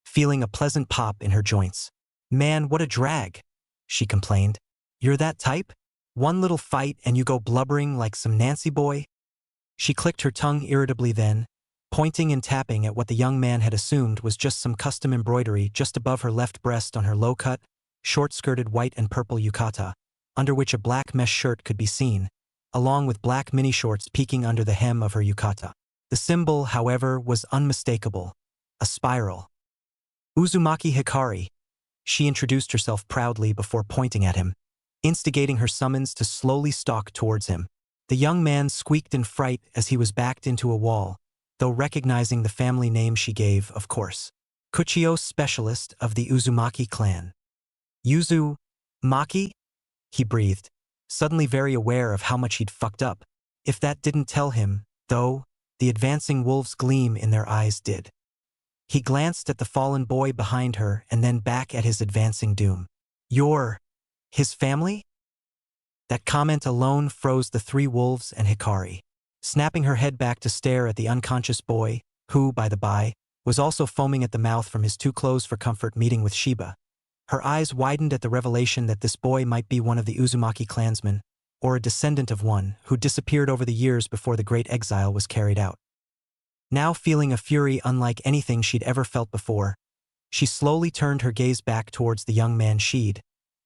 [SPEAKER 1] feeling a pleasant pop in her joints. "Man, what a drag," she complained. "You're that type? One little fight and you go blubbering like some Nancy boy?" She clicked her tongue irritably then, pointing and tapping at what the young man had assumed was just some custom embroidery just above her left breast on her low-cut, short-skirted white and purple yukata, under which a black mesh shirt could be seen, along with black mini-shorts peeking under the hem of her yukata. The symbol, however, was unmistakable, a spiral. "Uzumaki Hikari," she introduced herself proudly before pointing at him, instigating her summons to slowly stalk towards him. The young man squeaked in fright as he was backed into a wall, though recognizing the family name she gave, of course. Kuchio, specialist of the Uzumaki clan. "Uzumaki?" he breathed, suddenly very aware of how much he'd fucked up. If that didn't tell him, though, the advancing wolves' gleam in their eyes did. He glanced at the fallen boy behind her and then back at his advancing doom. "You're his family?" That comment alone froze the three wolves and Hikari. Snapping her head back to stare at the unconscious boy, who, by the by, was also foaming at the mouth from his too close for comfort meeting with Shiba, her eyes widened at the revelation that this boy might be one of the Uzumaki clansmen, or a descendant of one who disappeared over the years before the Great Exile was carried out. Now feeling a fury unlike anything she'd ever felt before, she slowly turned her gaze back towards the young man she'd,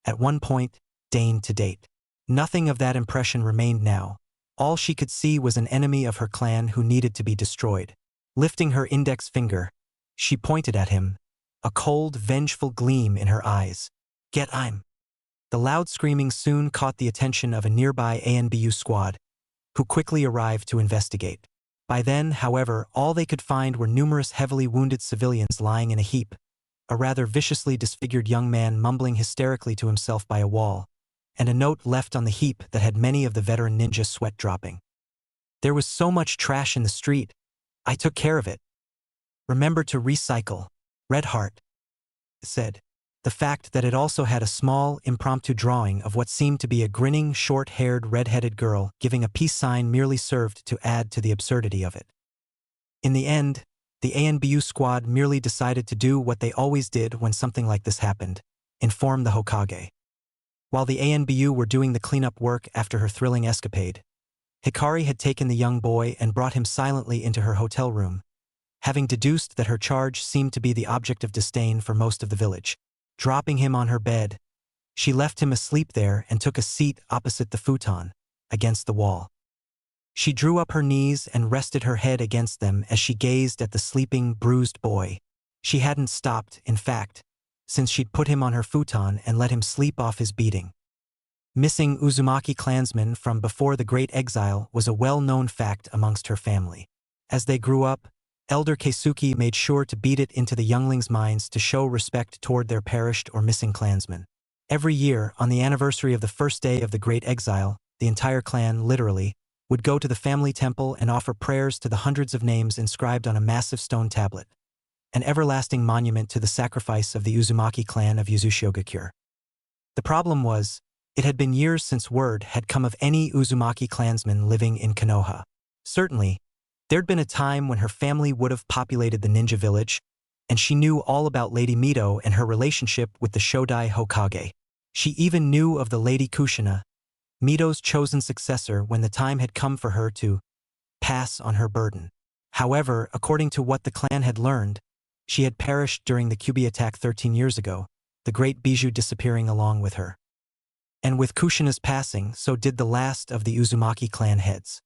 [SPEAKER 1] at one point, deigned to date. Nothing of that impression remained now. All she could see was an enemy of her clan who needed to be destroyed. Lifting her index finger, she pointed at him, a cold, vengeful gleam in her eyes. "Get I'm." The loud screaming soon caught the attention of a nearby ANBU squad, who quickly arrived to investigate. By then, however, all they could find were numerous heavily wounded civilians lying in a heap, a rather viciously disfigured young man mumbling hysterically to himself by a wall, and a note left on the heap that had many of the veteran ninjas sweat dropping. There was so much trash in the street. I took care of it. Remember to recycle. Red Heart said. The fact that it also had a small, impromptu drawing of what seemed to be a grinning, short-haired, red-headed girl giving a peace sign merely served to add to the absurdity of it. In the end, the ANBU squad merely decided to do what they always did when something like this happened: inform the Hokage. While the ANBU were doing the cleanup work after her thrilling escapade, Hikari had taken the young boy and brought him silently into her hotel room, having deduced that her charge seemed to be the object of disdain for most of the village. Dropping him on her bed, she left him asleep there and took a seat opposite the futon, against the wall. She drew up her knees and rested her head against them as she gazed at the sleeping, bruised boy. She hadn't stopped, in fact, since she'd put him on her futon and let him sleep off his beating. Missing Uzumaki clansmen from before the Great Exile was a well-known fact amongst her family. As they grew up, Elder Keisuke made sure to beat it into the younglings' minds to show respect toward their perished or missing clansmen. Every year, on the anniversary of the first day of the Great Exile, the entire clan, literally, would go to the family temple and offer prayers to the hundreds of names inscribed on a massive stone tablet, an everlasting monument to the sacrifice of the Uzumaki clan of Yuzushiogakure. The problem was, it had been years since word had come of any Uzumaki clansmen living in Konoha. Certainly, there'd been a time when her family would have populated the ninja village, and she knew all about Lady Mito and her relationship with the Shodai Hokage. She even knew of the Lady Kushina, Mito's chosen successor, when the time had come for her to pass on her burden. However, according to what the clan had learned, she had perished during the Kyubi attack 13 years ago, the great Bijou disappearing along with her. And with Kushina's passing, so did the last of the Uzumaki clan heads.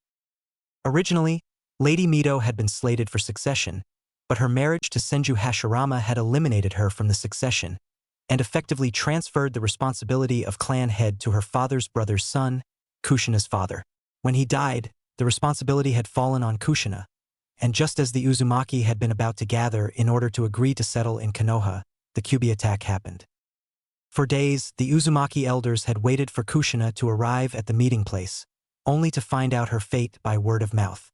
[SPEAKER 1] Originally, Lady Mito had been slated for succession, but her marriage to Senju Hashirama had eliminated her from the succession and effectively transferred the responsibility of clan head to her father's brother's son, Kushina's father. When he died, the responsibility had fallen on Kushina, and just as the Uzumaki had been about to gather in order to agree to settle in Konoha, the Kyubi attack happened. For days, the Uzumaki elders had waited for Kushina to arrive at the meeting place, only to find out her fate by word of mouth.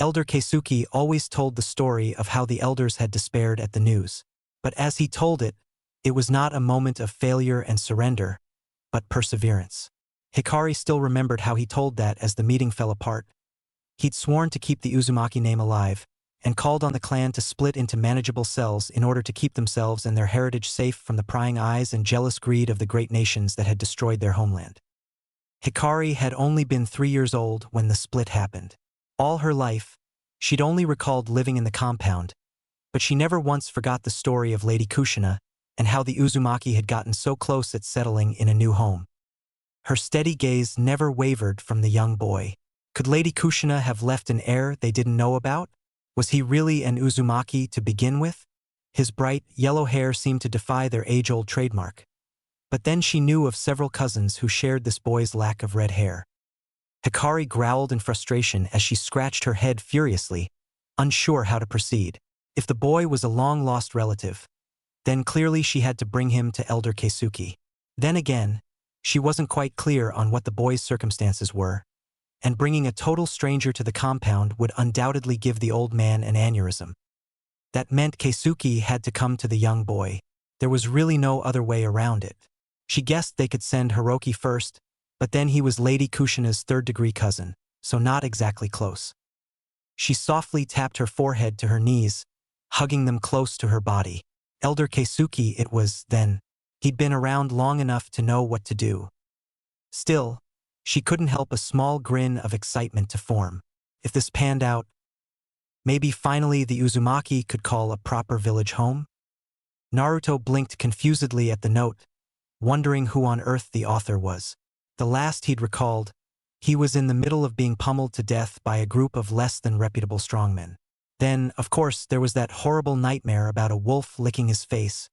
[SPEAKER 1] Elder Keisuke always told the story of how the elders had despaired at the news, but as he told it, it was not a moment of failure and surrender, but perseverance. Hikari still remembered how he told that as the meeting fell apart. He'd sworn to keep the Uzumaki name alive, and called on the clan to split into manageable cells in order to keep themselves and their heritage safe from the prying eyes and jealous greed of the great nations that had destroyed their homeland. Hikari had only been 3 years old when the split happened. All her life, she'd only recalled living in the compound, but she never once forgot the story of Lady Kushina and how the Uzumaki had gotten so close at settling in a new home. Her steady gaze never wavered from the young boy. Could Lady Kushina have left an heir they didn't know about? Was he really an Uzumaki to begin with? His bright, yellow hair seemed to defy their age-old trademark. But then she knew of several cousins who shared this boy's lack of red hair. Hikari growled in frustration as she scratched her head furiously, unsure how to proceed. If the boy was a long-lost relative, then clearly she had to bring him to Elder Keisuke. Then again, she wasn't quite clear on what the boy's circumstances were, and bringing a total stranger to the compound would undoubtedly give the old man an aneurysm. That meant Keisuke had to come to the young boy. There was really no other way around it. She guessed they could send Hiroki first, but then he was Lady Kushina's third-degree cousin, so not exactly close. She softly tapped her forehead to her knees, hugging them close to her body. Elder Keisuke it was, then. He'd been around long enough to know what to do. Still, she couldn't help a small grin of excitement to form. If this panned out, maybe finally the Uzumaki could call a proper village home? Naruto blinked confusedly at the note, wondering who on earth the author was. The last he'd recalled, he was in the middle of being pummeled to death by a group of less than reputable strongmen. Then, of course, there was that horrible nightmare about a wolf licking his face.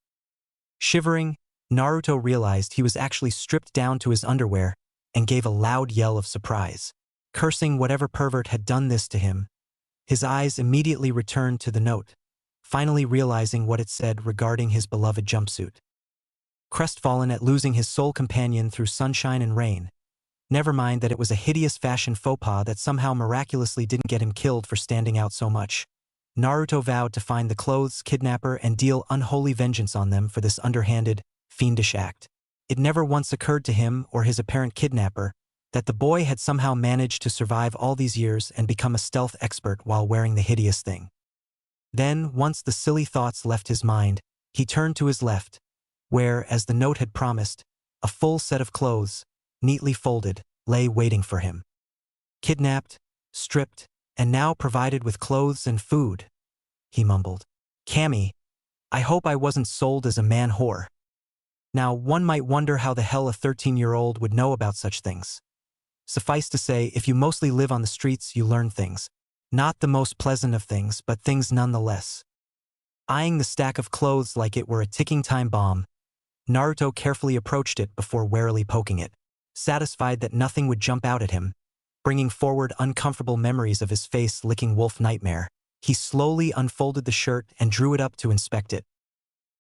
[SPEAKER 1] Shivering, Naruto realized he was actually stripped down to his underwear and gave a loud yell of surprise. Cursing whatever pervert had done this to him, His eyes immediately returned to the note, finally realizing what it said regarding his beloved jumpsuit. Crestfallen at losing his sole companion through sunshine and rain, never mind that it was a hideous fashion faux pas that somehow miraculously didn't get him killed for standing out so much, Naruto vowed to find the clothes' kidnapper and deal unholy vengeance on them for this underhanded, fiendish act. It never once occurred to him or his apparent kidnapper that the boy had somehow managed to survive all these years and become a stealth expert while wearing the hideous thing. Then, once the silly thoughts left his mind, he turned to his left, where, as the note had promised, a full set of clothes, neatly folded, lay waiting for him. Kidnapped, stripped, and now provided with clothes and food, he mumbled. Cammy, I hope I wasn't sold as a man whore. Now, one might wonder how the hell a 13-year-old would know about such things. Suffice to say, if you mostly live on the streets, you learn things. Not the most pleasant of things, but things nonetheless. Eyeing the stack of clothes like it were a ticking time bomb, Naruto carefully approached it before warily poking it, satisfied that nothing would jump out at him. Bringing forward uncomfortable memories of his face-licking wolf nightmare, he slowly unfolded the shirt and drew it up to inspect it.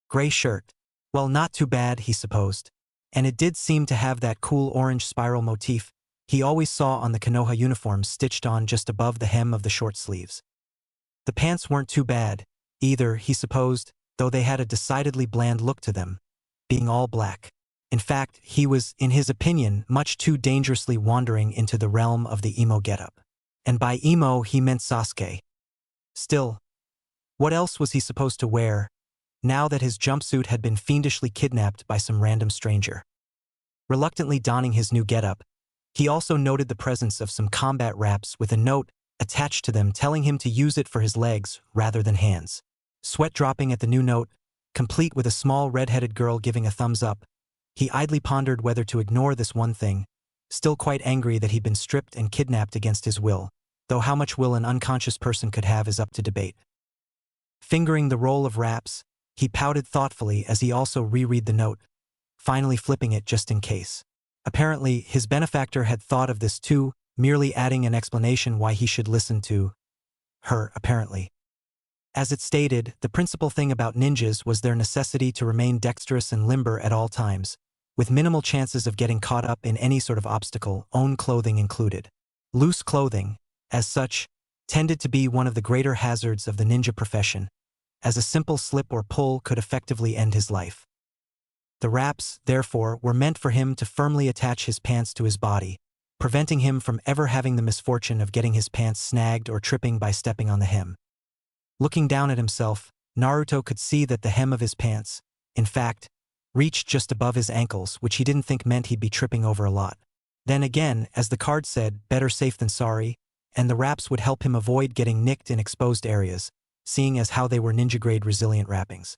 [SPEAKER 1] Gray shirt. Well, not too bad, he supposed. And it did seem to have that cool orange spiral motif he always saw on the Konoha uniforms stitched on just above the hem of the short sleeves. The pants weren't too bad, either, he supposed, though they had a decidedly bland look to them, being all black. In fact, he was, in his opinion, much too dangerously wandering into the realm of the emo getup. And by emo he meant Sasuke. Still, what else was he supposed to wear, now that his jumpsuit had been fiendishly kidnapped by some random stranger? Reluctantly donning his new getup, he also noted the presence of some combat wraps with a note attached to them telling him to use it for his legs rather than hands. Sweat dropping at the new note, complete with a small red-headed girl giving a thumbs up, he idly pondered whether to ignore this one thing, still quite angry that he'd been stripped and kidnapped against his will, though how much will an unconscious person could have is up to debate. Fingering the roll of wraps, he pouted thoughtfully as he also reread the note, finally flipping it just in case. Apparently, his benefactor had thought of this too, merely adding an explanation why he should listen to her, apparently. As it stated, the principal thing about ninjas was their necessity to remain dexterous and limber at all times, with minimal chances of getting caught up in any sort of obstacle, own clothing included. Loose clothing, as such, tended to be one of the greater hazards of the ninja profession, as a simple slip or pull could effectively end his life. The wraps, therefore, were meant for him to firmly attach his pants to his body, preventing him from ever having the misfortune of getting his pants snagged or tripping by stepping on the hem. Looking down at himself, Naruto could see that the hem of his pants, in fact, reached just above his ankles, which he didn't think meant he'd be tripping over a lot. Then again, as the card said, better safe than sorry, and the wraps would help him avoid getting nicked in exposed areas, seeing as how they were ninja-grade resilient wrappings.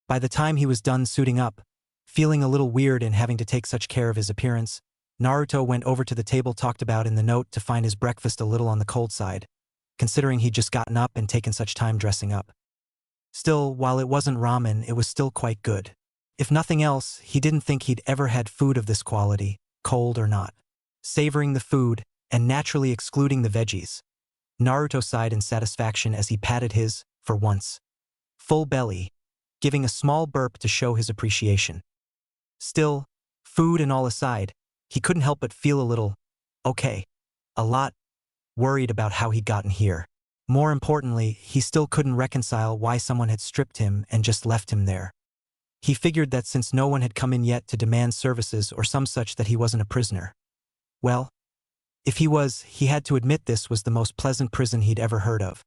[SPEAKER 1] By the time he was done suiting up, feeling a little weird in having to take such care of his appearance, Naruto went over to the table talked about in the note to find his breakfast a little on the cold side, considering he'd just gotten up and taken such time dressing up. Still, while it wasn't ramen, it was still quite good. If nothing else, he didn't think he'd ever had food of this quality, cold or not. Savoring the food, and naturally excluding the veggies, Naruto sighed in satisfaction as he patted his, for once, full belly, giving a small burp to show his appreciation. Still, food and all aside, he couldn't help but feel a little, a lot, worried about how he'd gotten here. More importantly, he still couldn't reconcile why someone had stripped him and just left him there. He figured that since no one had come in yet to demand services or some such that he wasn't a prisoner. Well, if he was, he had to admit this was the most pleasant prison he'd ever heard of.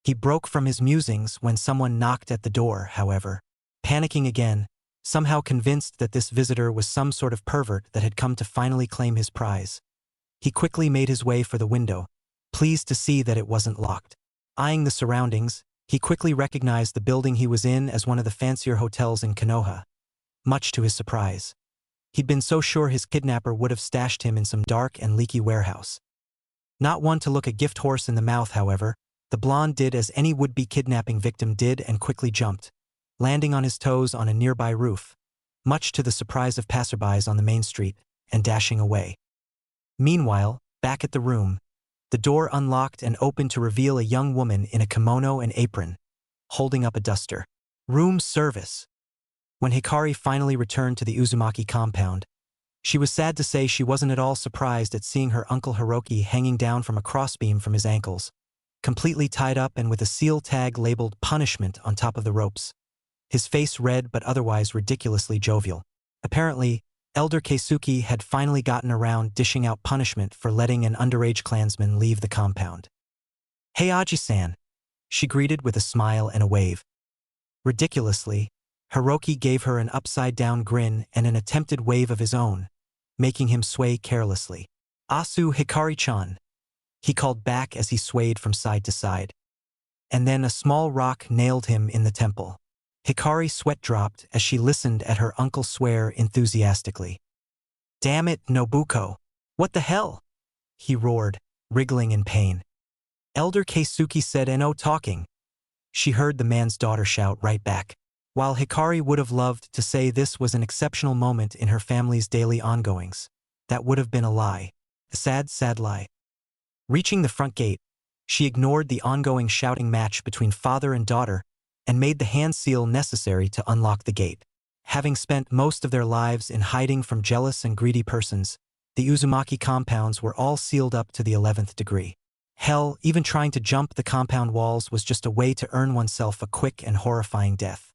[SPEAKER 1] He broke from his musings when someone knocked at the door, however, panicking again, somehow convinced that this visitor was some sort of pervert that had come to finally claim his prize. He quickly made his way for the window, pleased to see that it wasn't locked. Eyeing the surroundings, he quickly recognized the building he was in as one of the fancier hotels in Konoha, much to his surprise. He'd been so sure his kidnapper would have stashed him in some dark and leaky warehouse. Not one to look a gift horse in the mouth, however, the blonde did as any would-be kidnapping victim did and quickly jumped, landing on his toes on a nearby roof, much to the surprise of passerbys on the main street, and dashing away. Meanwhile, back at the room, The door unlocked and opened to reveal a young woman in a kimono and apron, holding up a duster. Room service. When Hikari finally returned to the Uzumaki compound, she was sad to say she wasn't at all surprised at seeing her uncle Hiroki hanging down from a crossbeam from his ankles, completely tied up and with a seal tag labeled punishment on top of the ropes. His face red but otherwise ridiculously jovial. Apparently, Elder Keisuke had finally gotten around dishing out punishment for letting an underage clansman leave the compound. "Hey Aji-san," she greeted with a smile and a wave. Ridiculously, Hiroki gave her an upside-down grin and an attempted wave of his own, making him sway carelessly. "Asu Hikari-chan," he called back as he swayed from side to side. And then a small rock nailed him in the temple. Hikari sweat dropped as she listened at her uncle swear enthusiastically. "Damn it, Nobuko. What the hell?" he roared, wriggling in pain. Elder Keisuke said no talking. She heard the man's daughter shout right back. While Hikari would have loved to say this was an exceptional moment in her family's daily ongoings, that would have been a lie. A sad, sad lie. Reaching the front gate, she ignored the ongoing shouting match between father and daughter and made the hand seal necessary to unlock the gate. Having spent most of their lives in hiding from jealous and greedy persons, the Uzumaki compounds were all sealed up to the 11th degree. Hell, even trying to jump the compound walls was just a way to earn oneself a quick and horrifying death.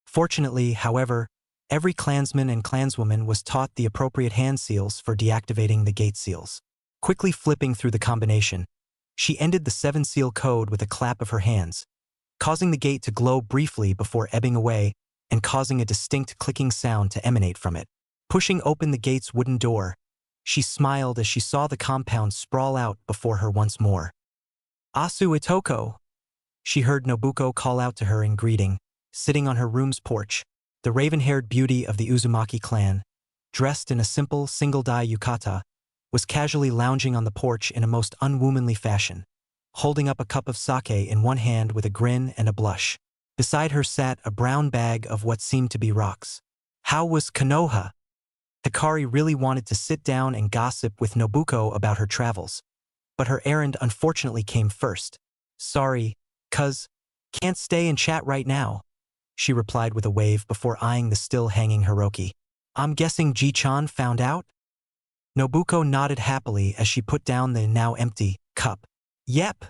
[SPEAKER 1] Fortunately, however, every clansman and clanswoman was taught the appropriate hand seals for deactivating the gate seals. Quickly flipping through the combination, she ended the 7-seal code with a clap of her hands, causing the gate to glow briefly before ebbing away and causing a distinct clicking sound to emanate from it. Pushing open the gate's wooden door, she smiled as she saw the compound sprawl out before her once more. "Asu Itoko," she heard Nobuko call out to her in greeting, sitting on her room's porch, the raven-haired beauty of the Uzumaki clan, dressed in a simple single-dye yukata, was casually lounging on the porch in a most unwomanly fashion, holding up a cup of sake in one hand with a grin and a blush. Beside her sat a brown bag of what seemed to be rocks. How was Konoha? Hikari really wanted to sit down and gossip with Nobuko about her travels, but her errand unfortunately came first. "Sorry, cuz, can't stay and chat right now," she replied with a wave before eyeing the still-hanging Hiroki. "I'm guessing Ji-chan found out?" Nobuko nodded happily as she put down the now empty cup. "Yep,"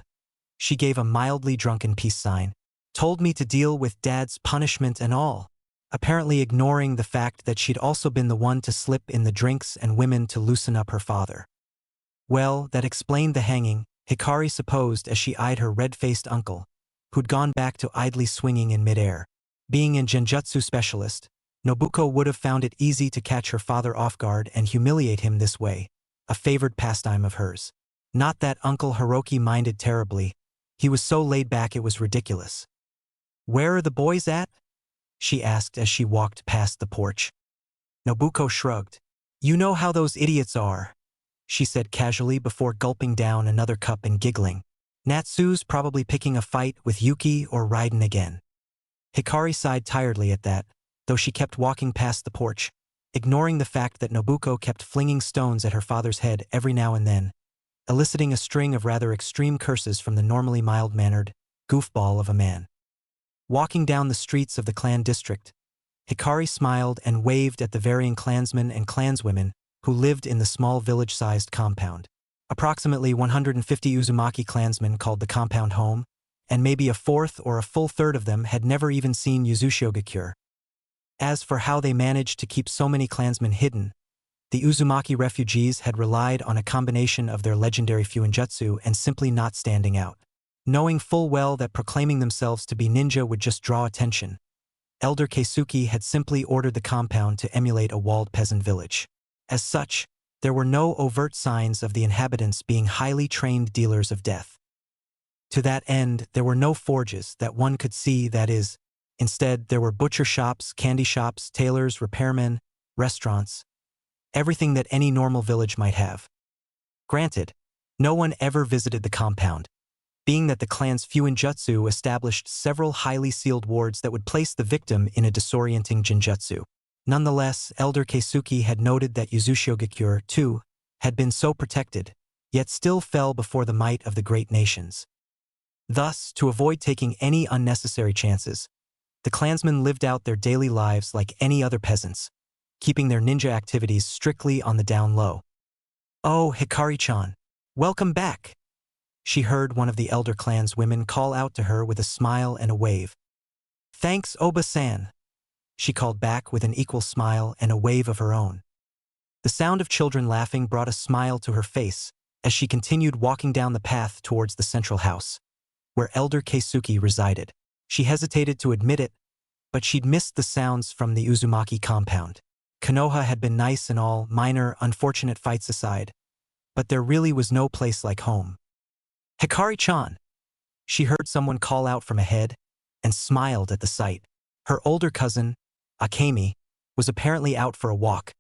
[SPEAKER 1] she gave a mildly drunken peace sign. "Told me to deal with Dad's punishment and all," apparently ignoring the fact that she'd also been the one to slip in the drinks and women to loosen up her father. Well, that explained the hanging, Hikari supposed as she eyed her red-faced uncle, who'd gone back to idly swinging in midair. Being a genjutsu specialist, Nobuko would have found it easy to catch her father off guard and humiliate him this way, a favored pastime of hers. Not that Uncle Hiroki minded terribly, he was so laid back it was ridiculous. "Where are the boys at?" she asked as she walked past the porch. Nobuko shrugged. "You know how those idiots are," she said casually before gulping down another cup and giggling. "Natsu's probably picking a fight with Yuki or Raiden again." Hikari sighed tiredly at that, though she kept walking past the porch, ignoring the fact that Nobuko kept flinging stones at her father's head every now and then, eliciting a string of rather extreme curses from the normally mild-mannered goofball of a man. Walking down the streets of the clan district, Hikari smiled and waved at the varying clansmen and clanswomen who lived in the small village-sized compound. Approximately 150 Uzumaki clansmen called the compound home, and maybe a fourth or a full third of them had never even seen Yuzushigakure. As for how they managed to keep so many clansmen hidden, the Uzumaki refugees had relied on a combination of their legendary fuinjutsu and simply not standing out. Knowing full well that proclaiming themselves to be ninja would just draw attention, Elder Keisuke had simply ordered the compound to emulate a walled peasant village. As such, there were no overt signs of the inhabitants being highly trained dealers of death. To that end, there were no forges that one could see, that is. Instead, there were butcher shops, candy shops, tailors, repairmen, restaurants, everything that any normal village might have. Granted, no one ever visited the compound, being that the clan's fuinjutsu established several highly sealed wards that would place the victim in a disorienting genjutsu. Nonetheless, Elder Keisuke had noted that Yuzushigakure, too, had been so protected, yet still fell before the might of the great nations. Thus, to avoid taking any unnecessary chances, the clansmen lived out their daily lives like any other peasants, keeping their ninja activities strictly on the down low. "Oh, Hikari-chan, welcome back," she heard one of the elder clan's women call out to her with a smile and a wave. "Thanks, Oba-san," she called back with an equal smile and a wave of her own. The sound of children laughing brought a smile to her face as she continued walking down the path towards the central house, where Elder Keisuke resided. She hesitated to admit it, but she'd missed the sounds from the Uzumaki compound. Konoha had been nice and all, minor, unfortunate fights aside, but there really was no place like home. "Hikari-chan!" She heard someone call out from ahead and smiled at the sight. Her older cousin, Akemi, was apparently out for a walk,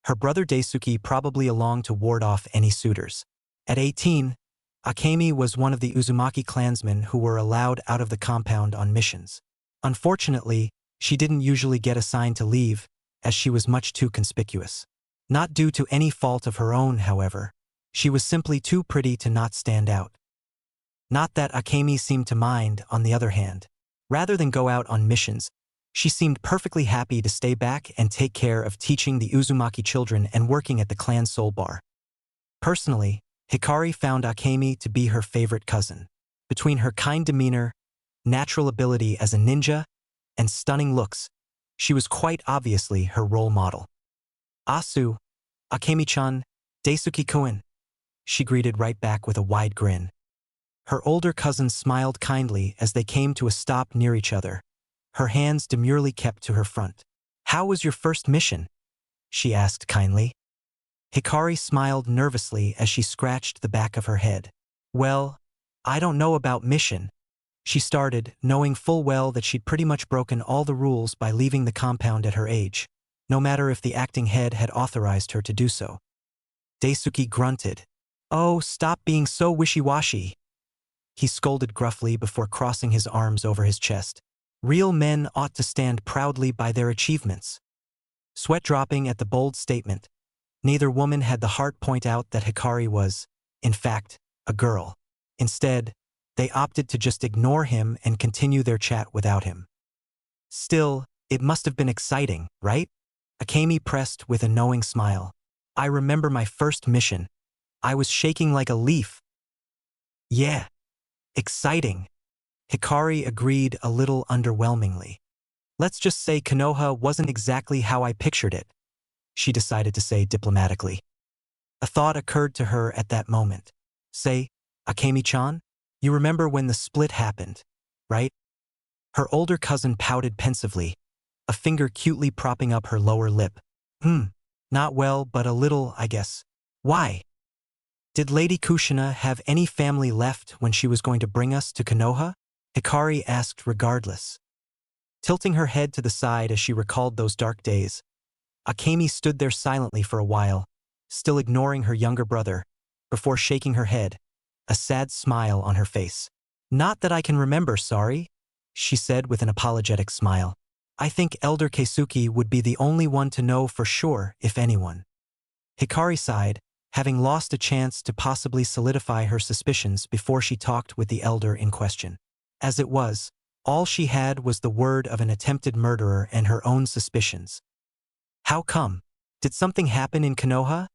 [SPEAKER 1] her brother Daisuke probably along to ward off any suitors. At 18, Akemi was one of the Uzumaki clansmen who were allowed out of the compound on missions. Unfortunately, she didn't usually get assigned to leave, as she was much too conspicuous. Not due to any fault of her own, however. She was simply too pretty to not stand out. Not that Akemi seemed to mind, on the other hand. Rather than go out on missions, she seemed perfectly happy to stay back and take care of teaching the Uzumaki children and working at the clan soul bar. Personally, Hikari found Akemi to be her favorite cousin. Between her kind demeanor, natural ability as a ninja, and stunning looks, she was quite obviously her role model. "Asu, Akemi-chan, Daisuke-kun," she greeted right back with a wide grin. Her older cousin smiled kindly as they came to a stop near each other, her hands demurely kept to her front. "How was your first mission?" she asked kindly. Hikari smiled nervously as she scratched the back of her head. "Well, I don't know about mission," she started, knowing full well that she'd pretty much broken all the rules by leaving the compound at her age, no matter if the acting head had authorized her to do so. Daisuke grunted. "Oh, stop being so wishy-washy," he scolded gruffly before crossing his arms over his chest. "Real men ought to stand proudly by their achievements." Sweat dropping at the bold statement, neither woman had the heart point out that Hikari was, in fact, a girl. Instead, they opted to just ignore him and continue their chat without him. "Still, it must have been exciting, right?" Akemi pressed with a knowing smile. "I remember my first mission. I was shaking like a leaf." "Yeah, exciting," Hikari agreed a little underwhelmingly. "Let's just say Konoha wasn't exactly how I pictured it," she decided to say diplomatically. A thought occurred to her at that moment. "Say, Akemi-chan, you remember when the split happened, right?" Her older cousin pouted pensively, a finger cutely propping up her lower lip. Not well, but a little, I guess." "Why? Did Lady Kushina have any family left when she was going to bring us to Konoha?" Hikari asked regardless. Tilting her head to the side as she recalled those dark days, Akemi stood there silently for a while, still ignoring her younger brother, before shaking her head, a sad smile on her face. "Not that I can remember, sorry," she said with an apologetic smile. "I think Elder Keisuke would be the only one to know for sure, if anyone." Hikari sighed, having lost a chance to possibly solidify her suspicions before she talked with the elder in question. As it was, all she had was the word of an attempted murderer and her own suspicions. "How come? Did something happen in Konoha?"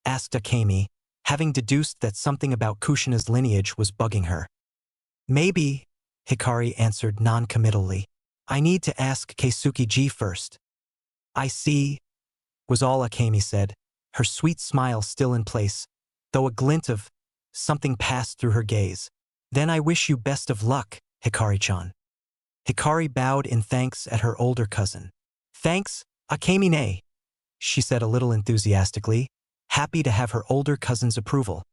[SPEAKER 1] asked Akemi, having deduced that something about Kushina's lineage was bugging her. "Maybe," Hikari answered non-committally. "I need to ask Keisuke-ji first." "I see," was all Akemi said, her sweet smile still in place, though a glint of something passed through her gaze. "Then I wish you best of luck, Hikari-chan." Hikari bowed in thanks at her older cousin. "Thanks, Akemi-ne," she said a little enthusiastically, happy to have her older cousin's approval.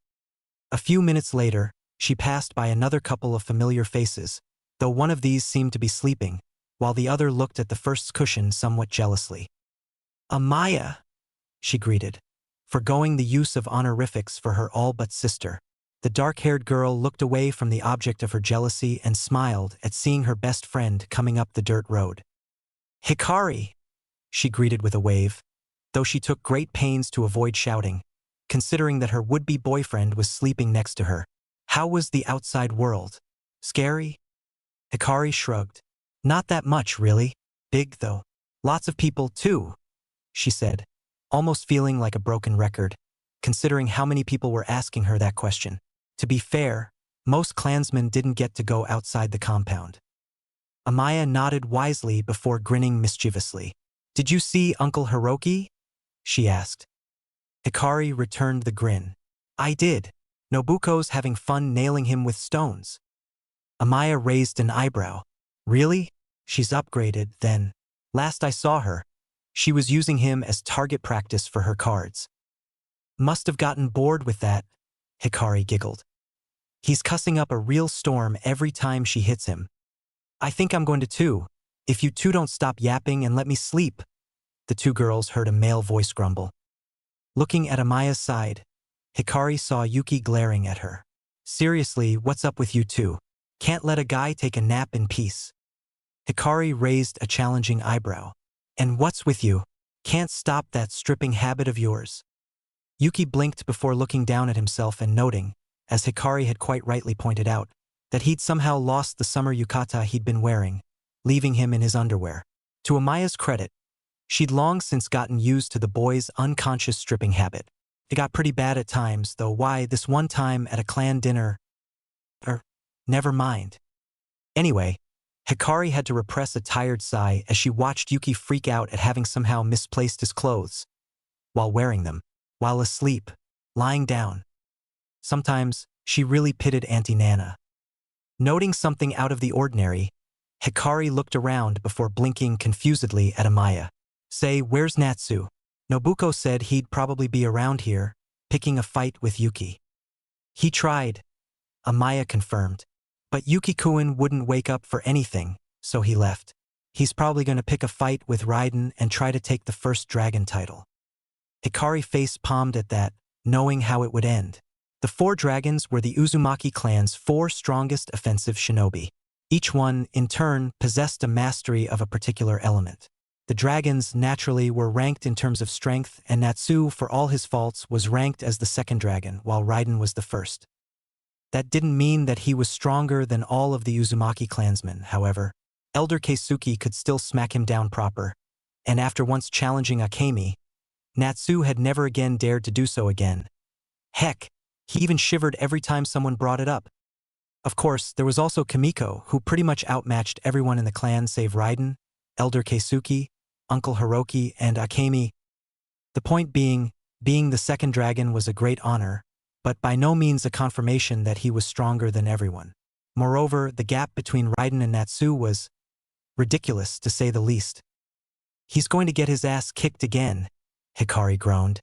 [SPEAKER 1] A few minutes later, she passed by another couple of familiar faces, though one of these seemed to be sleeping, while the other looked at the first cushion somewhat jealously. "Amaya," she greeted, forgoing the use of honorifics for her all-but-sister. The dark-haired girl looked away from the object of her jealousy and smiled at seeing her best friend coming up the dirt road. "Hikari," she greeted with a wave, though she took great pains to avoid shouting. considering that her would-be boyfriend was sleeping next to her. How was the outside world? Scary? Hikari shrugged. Not that much, really. Big, though. Lots of people, too, she said, almost feeling like a broken record, considering how many people were asking her that question. To be fair, most clansmen didn't get to go outside the compound. Amaya nodded wisely before grinning mischievously. Did you see Uncle Hiroki? She asked. Hikari returned the grin. I did. Nobuko's having fun nailing him with stones. Amaya raised an eyebrow. Really? She's upgraded, then. Last I saw her, she was using him as target practice for her cards. Must have gotten bored with that, Hikari giggled. He's cussing up a real storm every time she hits him. I think I'm going to too, if you two don't stop yapping and let me sleep. The two girls heard a male voice grumble. Looking at Amaya's side, Hikari saw Yuki glaring at her. Seriously, what's up with you two? Can't let a guy take a nap in peace. Hikari raised a challenging eyebrow. And what's with you? Can't stop that stripping habit of yours. Yuki blinked before looking down at himself and noting, as Hikari had quite rightly pointed out, that he'd somehow lost the summer yukata he'd been wearing, leaving him in his underwear. To Amaya's credit, she'd long since gotten used to the boy's unconscious stripping habit. It got pretty bad at times, though. Why, this one time at a clan dinner… never mind. Anyway, Hikari had to repress a tired sigh as she watched Yuki freak out at having somehow misplaced his clothes while wearing them, while asleep, lying down. Sometimes, she really pitied Auntie Nana. Noting something out of the ordinary, Hikari looked around before blinking confusedly at Amaya. Say, where's Natsu? Nobuko said he'd probably be around here, picking a fight with Yuki. He tried, Amaya confirmed. But Yuki-kun wouldn't wake up for anything, so he left. He's probably going to pick a fight with Raiden and try to take the first dragon title. Hikari face-palmed at that, knowing how it would end. The 4 dragons were the Uzumaki clan's 4 strongest offensive shinobi. Each one, in turn, possessed a mastery of a particular element. The dragons, naturally, were ranked in terms of strength, and Natsu, for all his faults, was ranked as the second dragon, while Raiden was the first. That didn't mean that he was stronger than all of the Uzumaki clansmen, however. Elder Keisuke could still smack him down proper, and after once challenging Akemi, Natsu had never again dared to do so again. Heck, he even shivered every time someone brought it up. Of course, there was also Kimiko, who pretty much outmatched everyone in the clan save Raiden, Elder Keisuke, Uncle Hiroki, and Akemi. The point being the second dragon was a great honor, but by no means a confirmation that he was stronger than everyone. Moreover, the gap between Raiden and Natsu was ridiculous, to say the least. He's going to get his ass kicked again, Hikari groaned.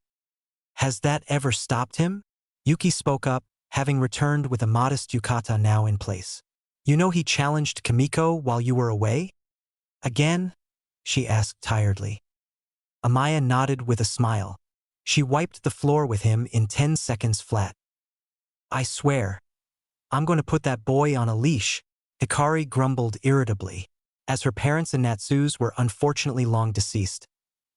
[SPEAKER 1] Has that ever stopped him? Yuki spoke up, having returned with a modest yukata now in place. You know he challenged Kimiko while you were away? Again? She asked tiredly. Amaya nodded with a smile. She wiped the floor with him in 10 seconds flat. I swear, I'm going to put that boy on a leash, Hikari grumbled irritably. As her parents and Natsu's were unfortunately long deceased,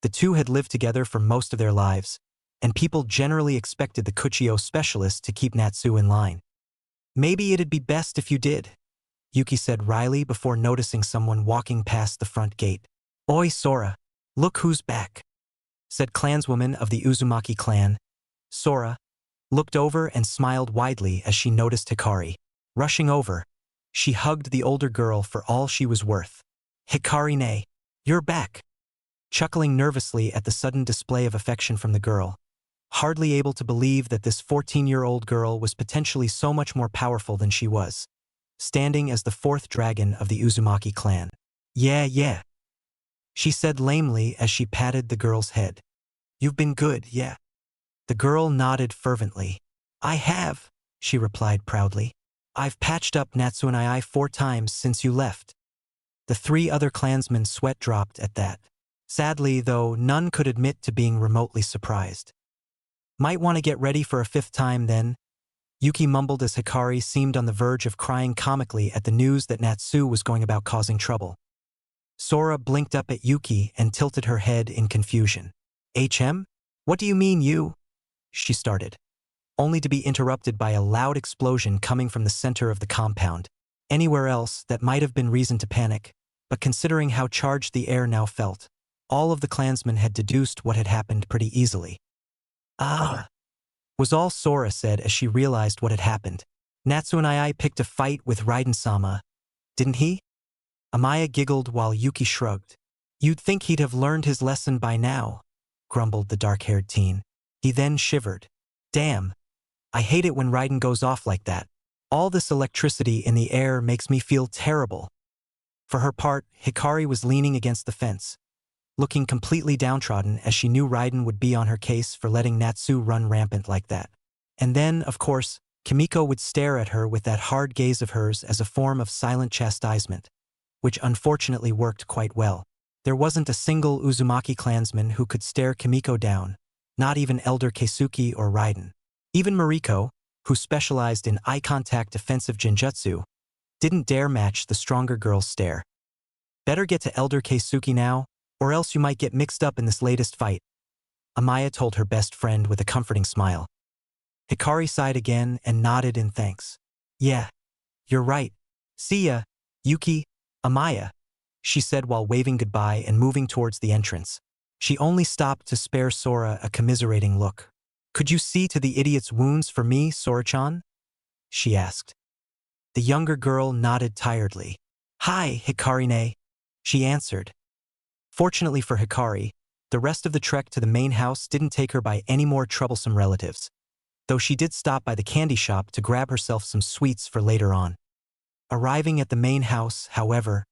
[SPEAKER 1] the two had lived together for most of their lives, and people generally expected the Kuchio specialist to keep Natsu in line. Maybe it'd be best if you did, Yuki said wryly before noticing someone walking past the front gate. Oi, Sora, look who's back, said clanswoman of the Uzumaki clan. Sora looked over and smiled widely as she noticed Hikari. Rushing over, she hugged the older girl for all she was worth. Hikari-ne, you're back. Chuckling nervously at the sudden display of affection from the girl, hardly able to believe that this 14-year-old girl was potentially so much more powerful than she was, standing as the 4th dragon of the Uzumaki clan. Yeah, she said lamely as she patted the girl's head. You've been good, yeah. The girl nodded fervently. I have, she replied proudly. I've patched up Natsu and I 4 times since you left. The 3 other clansmen sweat dropped at that. Sadly, though, none could admit to being remotely surprised. Might want to get ready for a 5th time then, Yuki mumbled as Hikari seemed on the verge of crying comically at the news that Natsu was going about causing trouble. Sora blinked up at Yuki and tilted her head in confusion. HM? What do you mean you? she started, only to be interrupted by a loud explosion coming from the center of the compound. Anywhere else, that might have been reason to panic, but considering how charged the air now felt, all of the clansmen had deduced what had happened pretty easily. Ah, was all Sora said as she realized what had happened. Natsu and I picked a fight with Raiden-sama, didn't he? Amaya giggled while Yuki shrugged. You'd think he'd have learned his lesson by now, grumbled the dark-haired teen. He then shivered. Damn, I hate it when Raiden goes off like that. All this electricity in the air makes me feel terrible. For her part, Hikari was leaning against the fence, looking completely downtrodden as she knew Raiden would be on her case for letting Natsu run rampant like that. And then, of course, Kimiko would stare at her with that hard gaze of hers as a form of silent chastisement, which unfortunately worked quite well. There wasn't a single Uzumaki clansman who could stare Kimiko down, not even Elder Keisuke or Raiden. Even Mariko, who specialized in eye-contact defensive genjutsu, didn't dare match the stronger girl's stare. Better get to Elder Keisuke now, or else you might get mixed up in this latest fight, Amaya told her best friend with a comforting smile. Hikari sighed again and nodded in thanks. Yeah, you're right. See ya, Yuki, Amaya, she said while waving goodbye and moving towards the entrance. She only stopped to spare Sora a commiserating look. Could you see to the idiot's wounds for me, Sora-chan? She asked. The younger girl nodded tiredly. Hi, Hikari-ne, she answered. Fortunately for Hikari, the rest of the trek to the main house didn't take her by any more troublesome relatives, though she did stop by the candy shop to grab herself some sweets for later on. Arriving at the main house, however,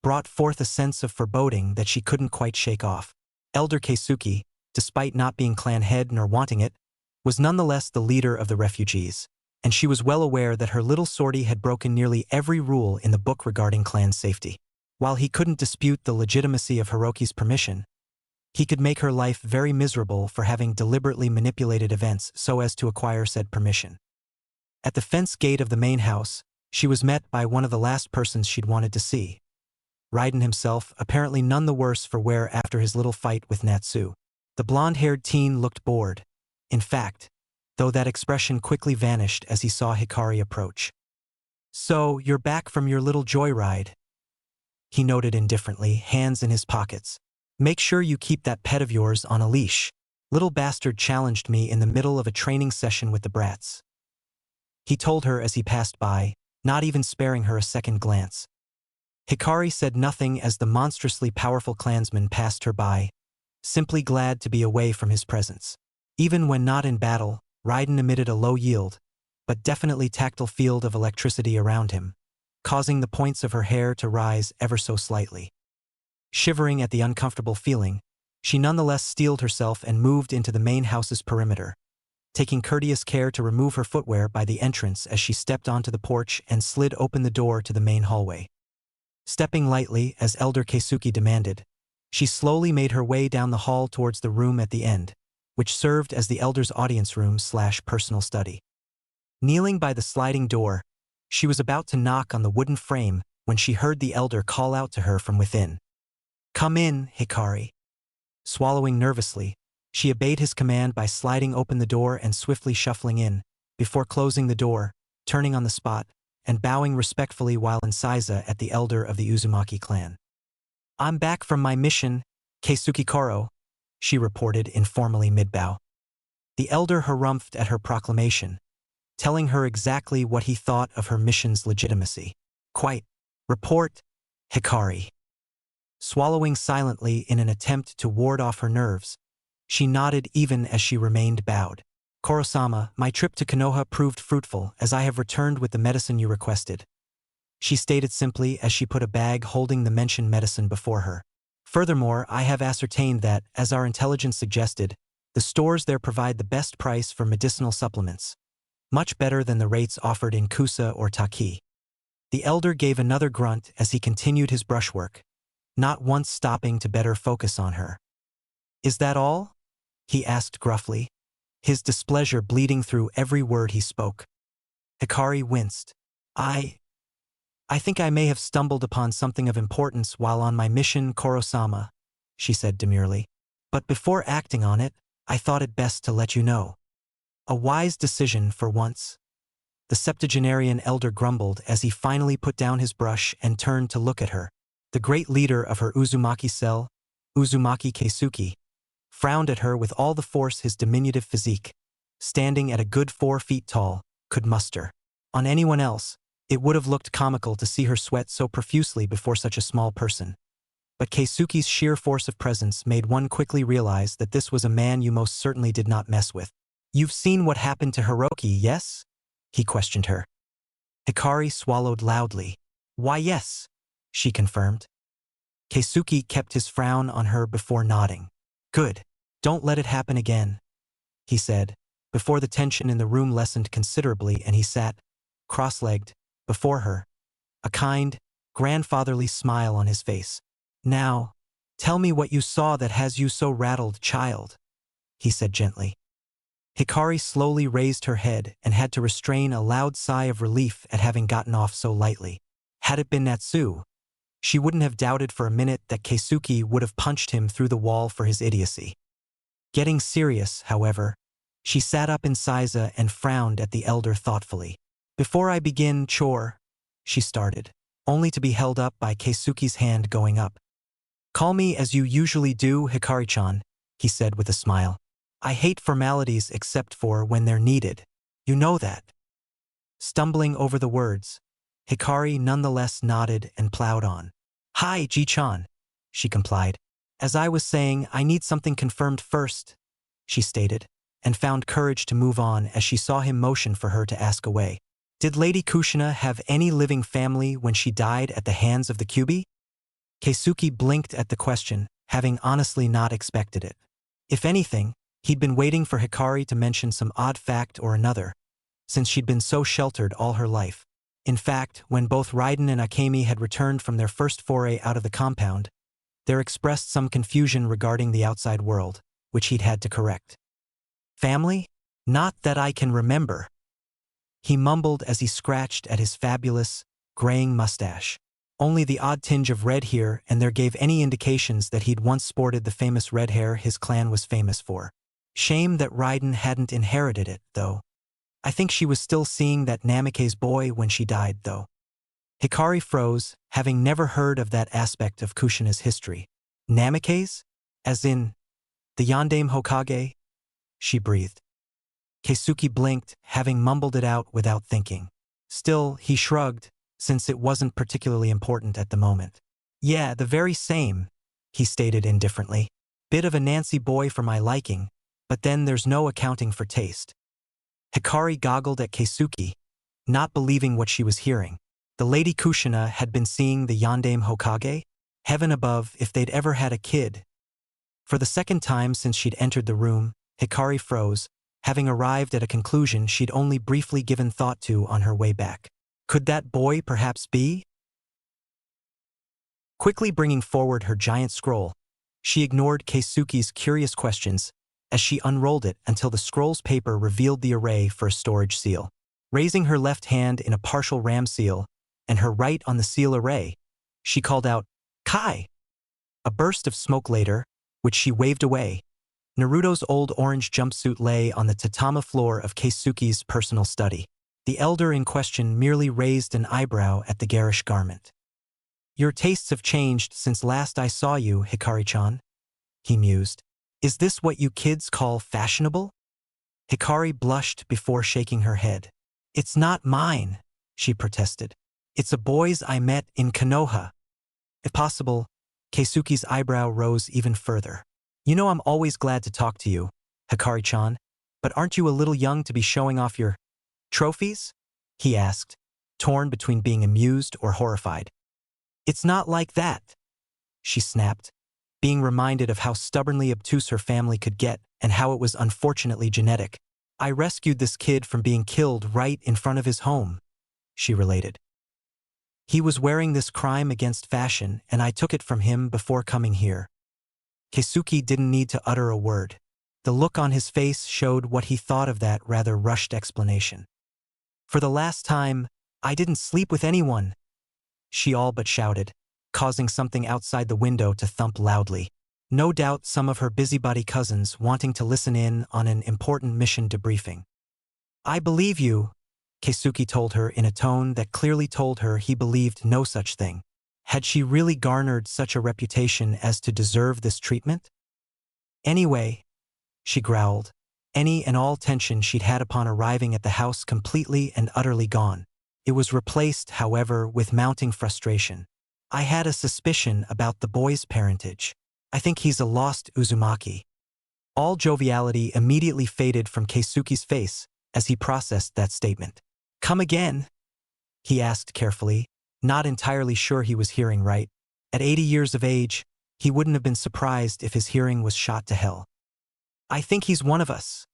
[SPEAKER 1] brought forth a sense of foreboding that she couldn't quite shake off. Elder Keisuke, despite not being clan head nor wanting it, was nonetheless the leader of the refugees, and she was well aware that her little sortie had broken nearly every rule in the book regarding clan safety. While he couldn't dispute the legitimacy of Hiroki's permission, he could make her life very miserable for having deliberately manipulated events so as to acquire said permission. At the fence gate of the main house, she was met by one of the last persons she'd wanted to see. Raiden himself, apparently none the worse for wear after his little fight with Natsu. The blonde-haired teen looked bored. In fact, though that expression quickly vanished as he saw Hikari approach. So, you're back from your little joyride, he noted indifferently, hands in his pockets. Make sure you keep that pet of yours on a leash. Little bastard challenged me in the middle of a training session with the brats, he told her as he passed by, not even sparing her a second glance. Hikari said nothing as the monstrously powerful clansman passed her by, simply glad to be away from his presence. Even when not in battle, Raiden emitted a low yield, but definitely tactile field of electricity around him, causing the points of her hair to rise ever so slightly. Shivering at the uncomfortable feeling, she nonetheless steeled herself and moved into the main house's perimeter, taking courteous care to remove her footwear by the entrance as she stepped onto the porch and slid open the door to the main hallway. Stepping lightly, as Elder Keisuke demanded, she slowly made her way down the hall towards the room at the end, which served as the Elder's audience room/personal study. Kneeling by the sliding door, she was about to knock on the wooden frame when she heard the Elder call out to her from within. Come in, Hikari. Swallowing nervously, she obeyed his command by sliding open the door and swiftly shuffling in, before closing the door, turning on the spot, and bowing respectfully while in seiza at the Elder of the Uzumaki clan. I'm back from my mission, Keisuke Koro, she reported informally mid-bow. The Elder harumphed at her proclamation, telling her exactly what he thought of her mission's legitimacy. Quite. Report, Hikari. Swallowing silently in an attempt to ward off her nerves, she nodded even as she remained bowed. Koro-sama, my trip to Konoha proved fruitful as I have returned with the medicine you requested, she stated simply as she put a bag holding the mentioned medicine before her. Furthermore, I have ascertained that, as our intelligence suggested, the stores there provide the best price for medicinal supplements, much better than the rates offered in Kusa or Taki. The Elder gave another grunt as he continued his brushwork, not once stopping to better focus on her. Is that all? He asked gruffly, his displeasure bleeding through every word he spoke. Hikari winced. I think I may have stumbled upon something of importance while on my mission, Koro-sama, she said demurely. But before acting on it, I thought it best to let you know. A wise decision for once. The septuagenarian elder grumbled as he finally put down his brush and turned to look at her. The great leader of her Uzumaki cell, Uzumaki Keisuke, frowned at her with all the force his diminutive physique, standing at a good 4 feet tall, could muster. On anyone else, it would have looked comical to see her sweat so profusely before such a small person. But Keisuke's sheer force of presence made one quickly realize that this was a man you most certainly did not mess with. "You've seen what happened to Hiroki, yes?" he questioned her. Hikari swallowed loudly. "Why, yes," she confirmed. Keisuke kept his frown on her before nodding. "Good. Don't let it happen again," he said, before the tension in the room lessened considerably and he sat, cross-legged, before her, a kind, grandfatherly smile on his face. "Now, tell me what you saw that has you so rattled, child," he said gently. Hikari slowly raised her head and had to restrain a loud sigh of relief at having gotten off so lightly. Had it been Natsu, she wouldn't have doubted for a minute that Keisuke would have punched him through the wall for his idiocy. Getting serious, however, she sat up in Seiza and frowned at the elder thoughtfully. "Before I begin, chore," she started, only to be held up by Keisuke's hand going up. "Call me as you usually do, Hikari-chan," he said with a smile. "I hate formalities except for when they're needed. You know that." Stumbling over the words, Hikari nonetheless nodded and plowed on. "Hi, Ji-chan," she complied. "As I was saying, I need something confirmed first," she stated, and found courage to move on as she saw him motion for her to ask away. "Did Lady Kushina have any living family when she died at the hands of the Kyubi?" Keisuke blinked at the question, having honestly not expected it. If anything, he'd been waiting for Hikari to mention some odd fact or another, since she'd been so sheltered all her life. In fact, when both Raiden and Akemi had returned from their first foray out of the compound, there expressed some confusion regarding the outside world, which he'd had to correct. "Family? Not that I can remember," he mumbled as he scratched at his fabulous, graying mustache. Only the odd tinge of red here and there gave any indications that he'd once sported the famous red hair his clan was famous for. Shame that Raiden hadn't inherited it, though. I think she was still seeing that Namikaze's boy when she died, though. Hikari froze, having never heard of that aspect of Kushina's history. "Namikaze? As in, the Yondaime Hokage?" she breathed. Keisuke blinked, having mumbled it out without thinking. Still, he shrugged, since it wasn't particularly important at the moment. "Yeah, the very same," he stated indifferently. "Bit of a Nancy boy for my liking, but then there's no accounting for taste." Hikari goggled at Keisuke, not believing what she was hearing. The Lady Kushina had been seeing the Yondaime Hokage? Heaven above, if they'd ever had a kid. For the second time since she'd entered the room, Hikari froze, having arrived at a conclusion she'd only briefly given thought to on her way back. Could that boy perhaps be? Quickly bringing forward her giant scroll, she ignored Keisuke's curious questions as she unrolled it until the scroll's paper revealed the array for a storage seal. Raising her left hand in a partial ram seal and her right on the seal array, she called out, "Kai!" A burst of smoke later, which she waved away. Naruto's old orange jumpsuit lay on the tatama floor of Keisuke's personal study. The elder in question merely raised an eyebrow at the garish garment. "Your tastes have changed since last I saw you, Hikari-chan," he mused. "Is this what you kids call fashionable?" Hikari blushed before shaking her head. "It's not mine," she protested. "It's a boy's I met in Konoha." If possible, Keisuke's eyebrow rose even further. "You know I'm always glad to talk to you, Hikari-chan, but aren't you a little young to be showing off your trophies?" he asked, torn between being amused or horrified. "It's not like that," she snapped, being reminded of how stubbornly obtuse her family could get and how it was unfortunately genetic. "I rescued this kid from being killed right in front of his home," she related. "He was wearing this crime against fashion and I took it from him before coming here." Keisuke didn't need to utter a word. The look on his face showed what he thought of that rather rushed explanation. "For the last time, I didn't sleep with anyone," she all but shouted, causing something outside the window to thump loudly. No doubt some of her busybody cousins wanting to listen in on an important mission debriefing. I believe you, Keisuke told her in a tone that clearly told her he believed no such thing. Had she really garnered such a reputation as to deserve this treatment? Anyway, she growled, any and all tension she'd had upon arriving at the house completely and utterly gone. It was replaced, however, with mounting frustration. I had a suspicion about the boy's parentage. I think he's a lost Uzumaki. All joviality immediately faded from Keisuke's face as he processed that statement. Come again? He asked carefully, not entirely sure he was hearing right. At 80 years of age, he wouldn't have been surprised if his hearing was shot to hell. I think he's one of us,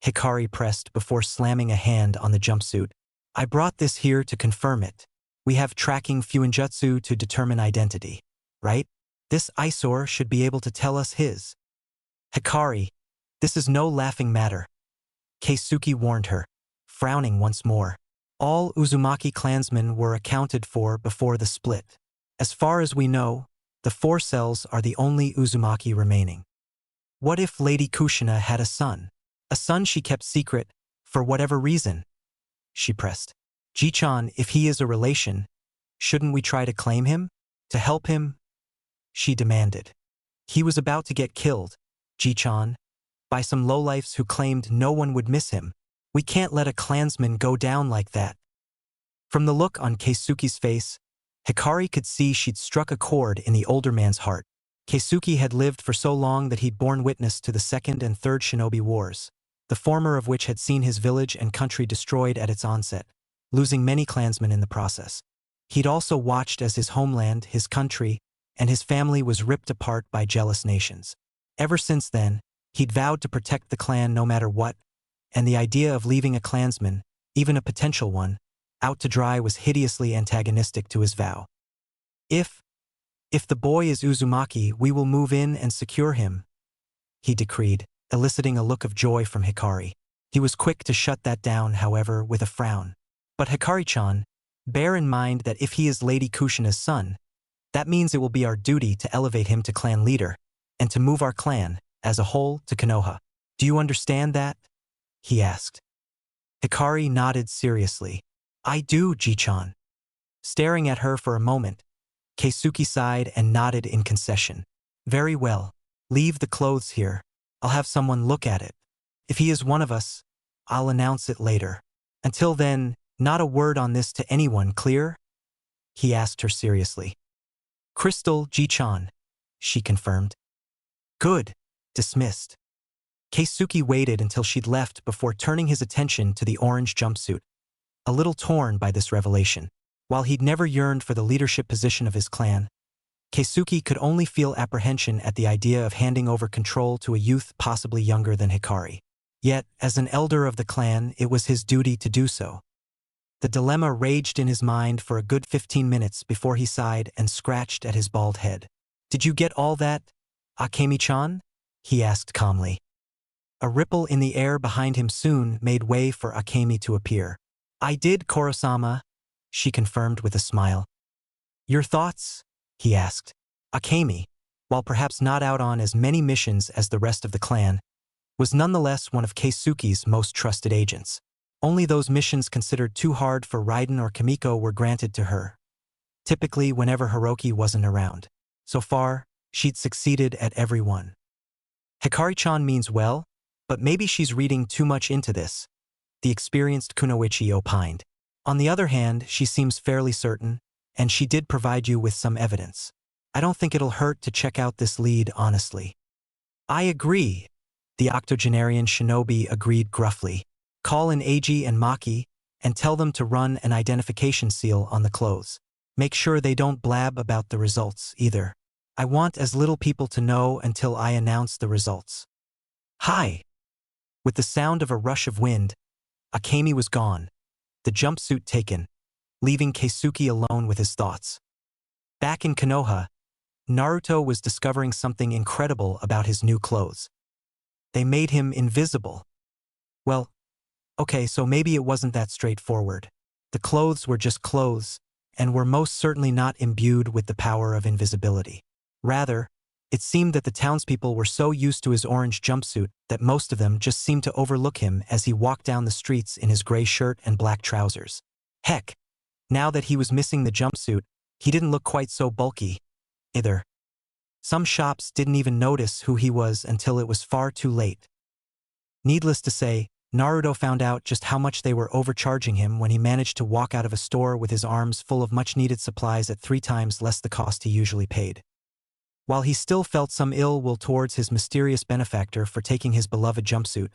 [SPEAKER 1] Hikari pressed before slamming a hand on the jumpsuit. I brought this here to confirm it. We have tracking fuinjutsu to determine identity, right? This eyesore should be able to tell us his. Hikari, this is no laughing matter, Keisuke warned her, frowning once more. All Uzumaki clansmen were accounted for before the split. As far as we know, the 4 cells are the only Uzumaki remaining. What if Lady Kushina had a son? A son she kept secret, for whatever reason? She pressed. Ji-chan, if he is a relation, shouldn't we try to claim him? To help him? She demanded. He was about to get killed, Ji-chan, by some lowlifes who claimed no one would miss him. We can't let a clansman go down like that. From the look on Keisuke's face, Hikari could see she'd struck a chord in the older man's heart. Keisuke had lived for so long that he'd borne witness to the Second and Third Shinobi Wars, the former of which had seen his village and country destroyed at its onset, losing many clansmen in the process. He'd also watched as his homeland, his country, and his family was ripped apart by jealous nations. Ever since then, he'd vowed to protect the clan no matter what, and the idea of leaving a clansman, even a potential one, out to dry was hideously antagonistic to his vow. If the boy is Uzumaki, we will move in and secure him, he decreed, eliciting a look of joy from Hikari. He was quick to shut that down, however, with a frown. But Hikari-chan, bear in mind that if he is Lady Kushina's son, that means it will be our duty to elevate him to clan leader, and to move our clan, as a whole, to Konoha. Do you understand that? He asked. Hikari nodded seriously. I do, Ji-chan. Staring at her for a moment, Keisuke sighed and nodded in concession. Very well. Leave the clothes here. I'll have someone look at it. If he is one of us, I'll announce it later. Until then, not a word on this to anyone, clear? He asked her seriously. Crystal, Ji-chan, she confirmed. Good. Dismissed. Keisuke waited until she'd left before turning his attention to the orange jumpsuit, a little torn by this revelation. While he'd never yearned for the leadership position of his clan, Keisuke could only feel apprehension at the idea of handing over control to a youth possibly younger than Hikari. Yet, as an elder of the clan, it was his duty to do so. The dilemma raged in his mind for a good 15 minutes before he sighed and scratched at his bald head. Did you get all that, Akemi-chan? He asked calmly. A ripple in the air behind him soon made way for Akemi to appear. I did, Koro-sama, she confirmed with a smile. Your thoughts? He asked. Akemi, while perhaps not out on as many missions as the rest of the clan, was nonetheless one of Keisuke's most trusted agents. Only those missions considered too hard for Raiden or Kamiko were granted to her, typically whenever Hiroki wasn't around. So far, she'd succeeded at every one. Hikari-chan means well, but maybe she's reading too much into this, the experienced Kunoichi opined. On the other hand, she seems fairly certain, and she did provide you with some evidence. I don't think it'll hurt to check out this lead honestly. I agree, the octogenarian shinobi agreed gruffly. Call in Eiji and Maki, and tell them to run an identification seal on the clothes. Make sure they don't blab about the results, either. I want as little people to know until I announce the results. Hi! With the sound of a rush of wind, Akemi was gone, the jumpsuit taken, leaving Keisuke alone with his thoughts. Back in Konoha, Naruto was discovering something incredible about his new clothes. They made him invisible. Well, okay, so maybe it wasn't that straightforward. The clothes were just clothes, and were most certainly not imbued with the power of invisibility. Rather, It seemed that the townspeople were so used to his orange jumpsuit that most of them just seemed to overlook him as he walked down the streets in his gray shirt and black trousers. Heck, now that he was missing the jumpsuit, he didn't look quite so bulky either. Some shops didn't even notice who he was until it was far too late. Needless to say, Naruto found out just how much they were overcharging him when he managed to walk out of a store with his arms full of much-needed supplies at 3 times less the cost he usually paid. While he still felt some ill will towards his mysterious benefactor for taking his beloved jumpsuit,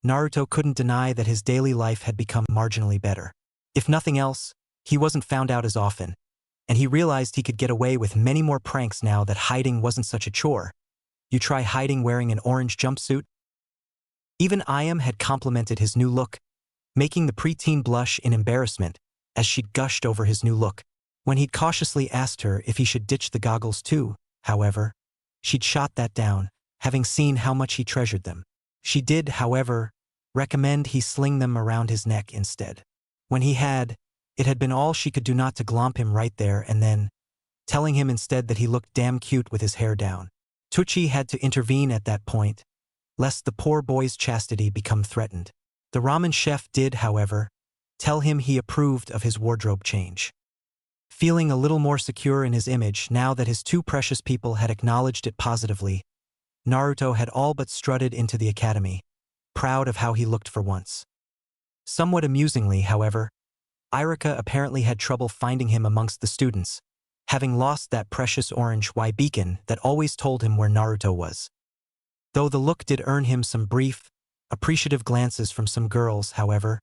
[SPEAKER 1] Naruto couldn't deny that his daily life had become marginally better. If nothing else, he wasn't found out as often, and he realized he could get away with many more pranks now that hiding wasn't such a chore. You try hiding wearing an orange jumpsuit? Even Ayam had complimented his new look, making the preteen blush in embarrassment as she'd gushed over his new look. When he'd cautiously asked her if he should ditch the goggles too, however, she'd shot that down, having seen how much he treasured them. She did, however, recommend he sling them around his neck instead. When he had, it had been all she could do not to glomp him right there and then, telling him instead that he looked damn cute with his hair down. Tucci had to intervene at that point, lest the poor boy's chastity become threatened. The ramen chef did, however, tell him he approved of his wardrobe change. Feeling a little more secure in his image now that his 2 precious people had acknowledged it positively, Naruto had all but strutted into the academy, proud of how he looked for once. Somewhat amusingly, however, Irika apparently had trouble finding him amongst the students, having lost that precious orange Y beacon that always told him where Naruto was. Though the look did earn him some brief, appreciative glances from some girls, however,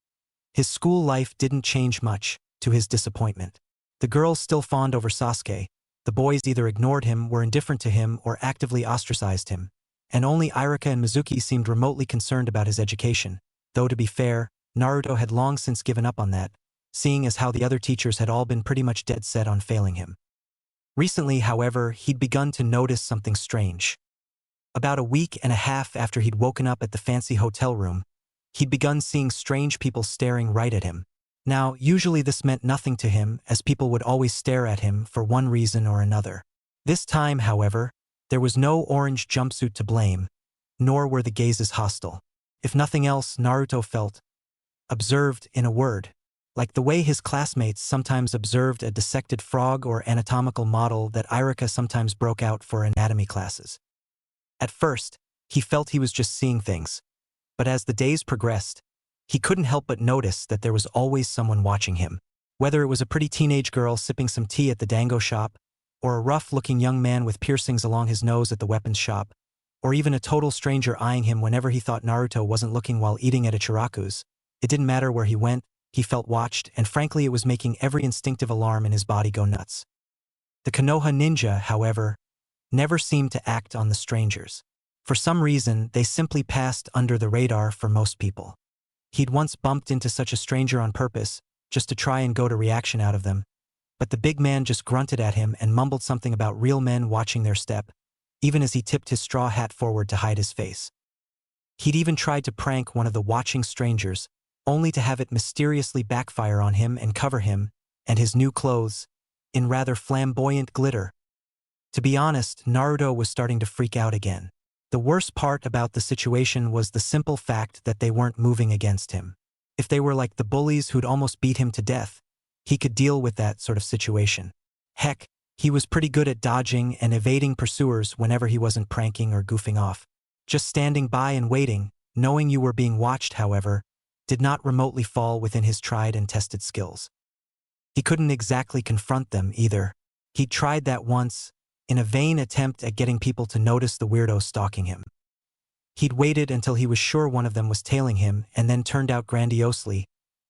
[SPEAKER 1] his school life didn't change much, to his disappointment. The girls still fawned over Sasuke, the boys either ignored him, were indifferent to him, or actively ostracized him, and only Irika and Mizuki seemed remotely concerned about his education, though to be fair, Naruto had long since given up on that, seeing as how the other teachers had all been pretty much dead set on failing him. Recently, however, he'd begun to notice something strange. About a week and a half after he'd woken up at the fancy hotel room, he'd begun seeing strange people staring right at him. Now, usually this meant nothing to him, as people would always stare at him for one reason or another. This time, however, there was no orange jumpsuit to blame, nor were the gazes hostile. If nothing else, Naruto felt observed, in a word, like the way his classmates sometimes observed a dissected frog or anatomical model that Irika sometimes broke out for anatomy classes. At first, he felt he was just seeing things, but as the days progressed, he couldn't help but notice that there was always someone watching him. Whether it was a pretty teenage girl sipping some tea at the dango shop, or a rough-looking young man with piercings along his nose at the weapons shop, or even a total stranger eyeing him whenever he thought Naruto wasn't looking while eating at a Chiraku's, it didn't matter where he went, he felt watched, and frankly it was making every instinctive alarm in his body go nuts. The Konoha ninja, however, never seemed to act on the strangers. For some reason, they simply passed under the radar for most people. He'd once bumped into such a stranger on purpose, just to try and goad a reaction out of them, but the big man just grunted at him and mumbled something about real men watching their step, even as he tipped his straw hat forward to hide his face. He'd even tried to prank one of the watching strangers, only to have it mysteriously backfire on him and cover him, and his new clothes, in rather flamboyant glitter. To be honest, Naruto was starting to freak out again. The worst part about the situation was the simple fact that they weren't moving against him. If they were like the bullies who'd almost beat him to death, he could deal with that sort of situation. Heck, he was pretty good at dodging and evading pursuers whenever he wasn't pranking or goofing off. Just standing by and waiting, knowing you were being watched, however, did not remotely fall within his tried and tested skills. He couldn't exactly confront them either. He'd tried that once, in a vain attempt at getting people to notice the weirdo stalking him. He'd waited until he was sure one of them was tailing him and then turned out grandiosely,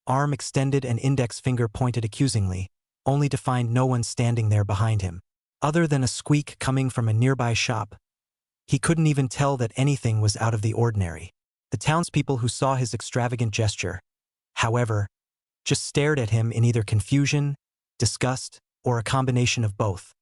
[SPEAKER 1] arm extended and index finger pointed accusingly, only to find no one standing there behind him. Other than a squeak coming from a nearby shop, he couldn't even tell that anything was out of the ordinary. The townspeople who saw his extravagant gesture, however, just stared at him in either confusion, disgust, or a combination of both.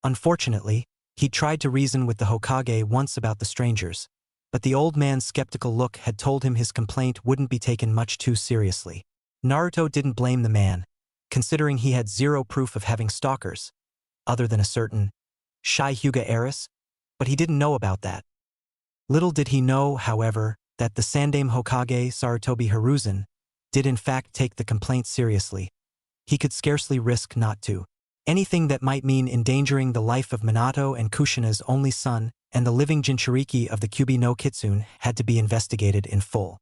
[SPEAKER 1] Unfortunately, he tried to reason with the Hokage once about the strangers, but the old man's skeptical look had told him his complaint wouldn't be taken much too seriously. Naruto didn't blame the man, considering he had zero proof of having stalkers, other than a certain shy Hyuga heiress but he didn't know about that. Little did he know, however, that the Sandaime Hokage Sarutobi Hiruzen did in fact take the complaint seriously. He could scarcely risk not to. Anything that might mean endangering the life of Minato and Kushina's only son and the living Jinchuriki of the Kyuubi no Kitsune had to be investigated in full.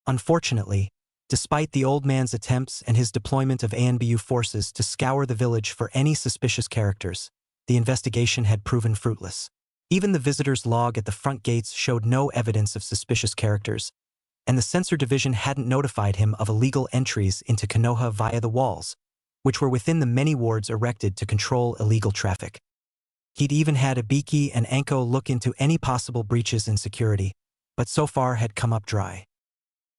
[SPEAKER 1] Unfortunately, despite the old man's attempts and his deployment of ANBU forces to scour the village for any suspicious characters, the investigation had proven fruitless. Even the visitor's log at the front gates showed no evidence of suspicious characters, and the censor division hadn't notified him of illegal entries into Konoha via the walls, which were within the many wards erected to control illegal traffic. He'd even had Ibiki and Anko look into any possible breaches in security, but so far had come up dry.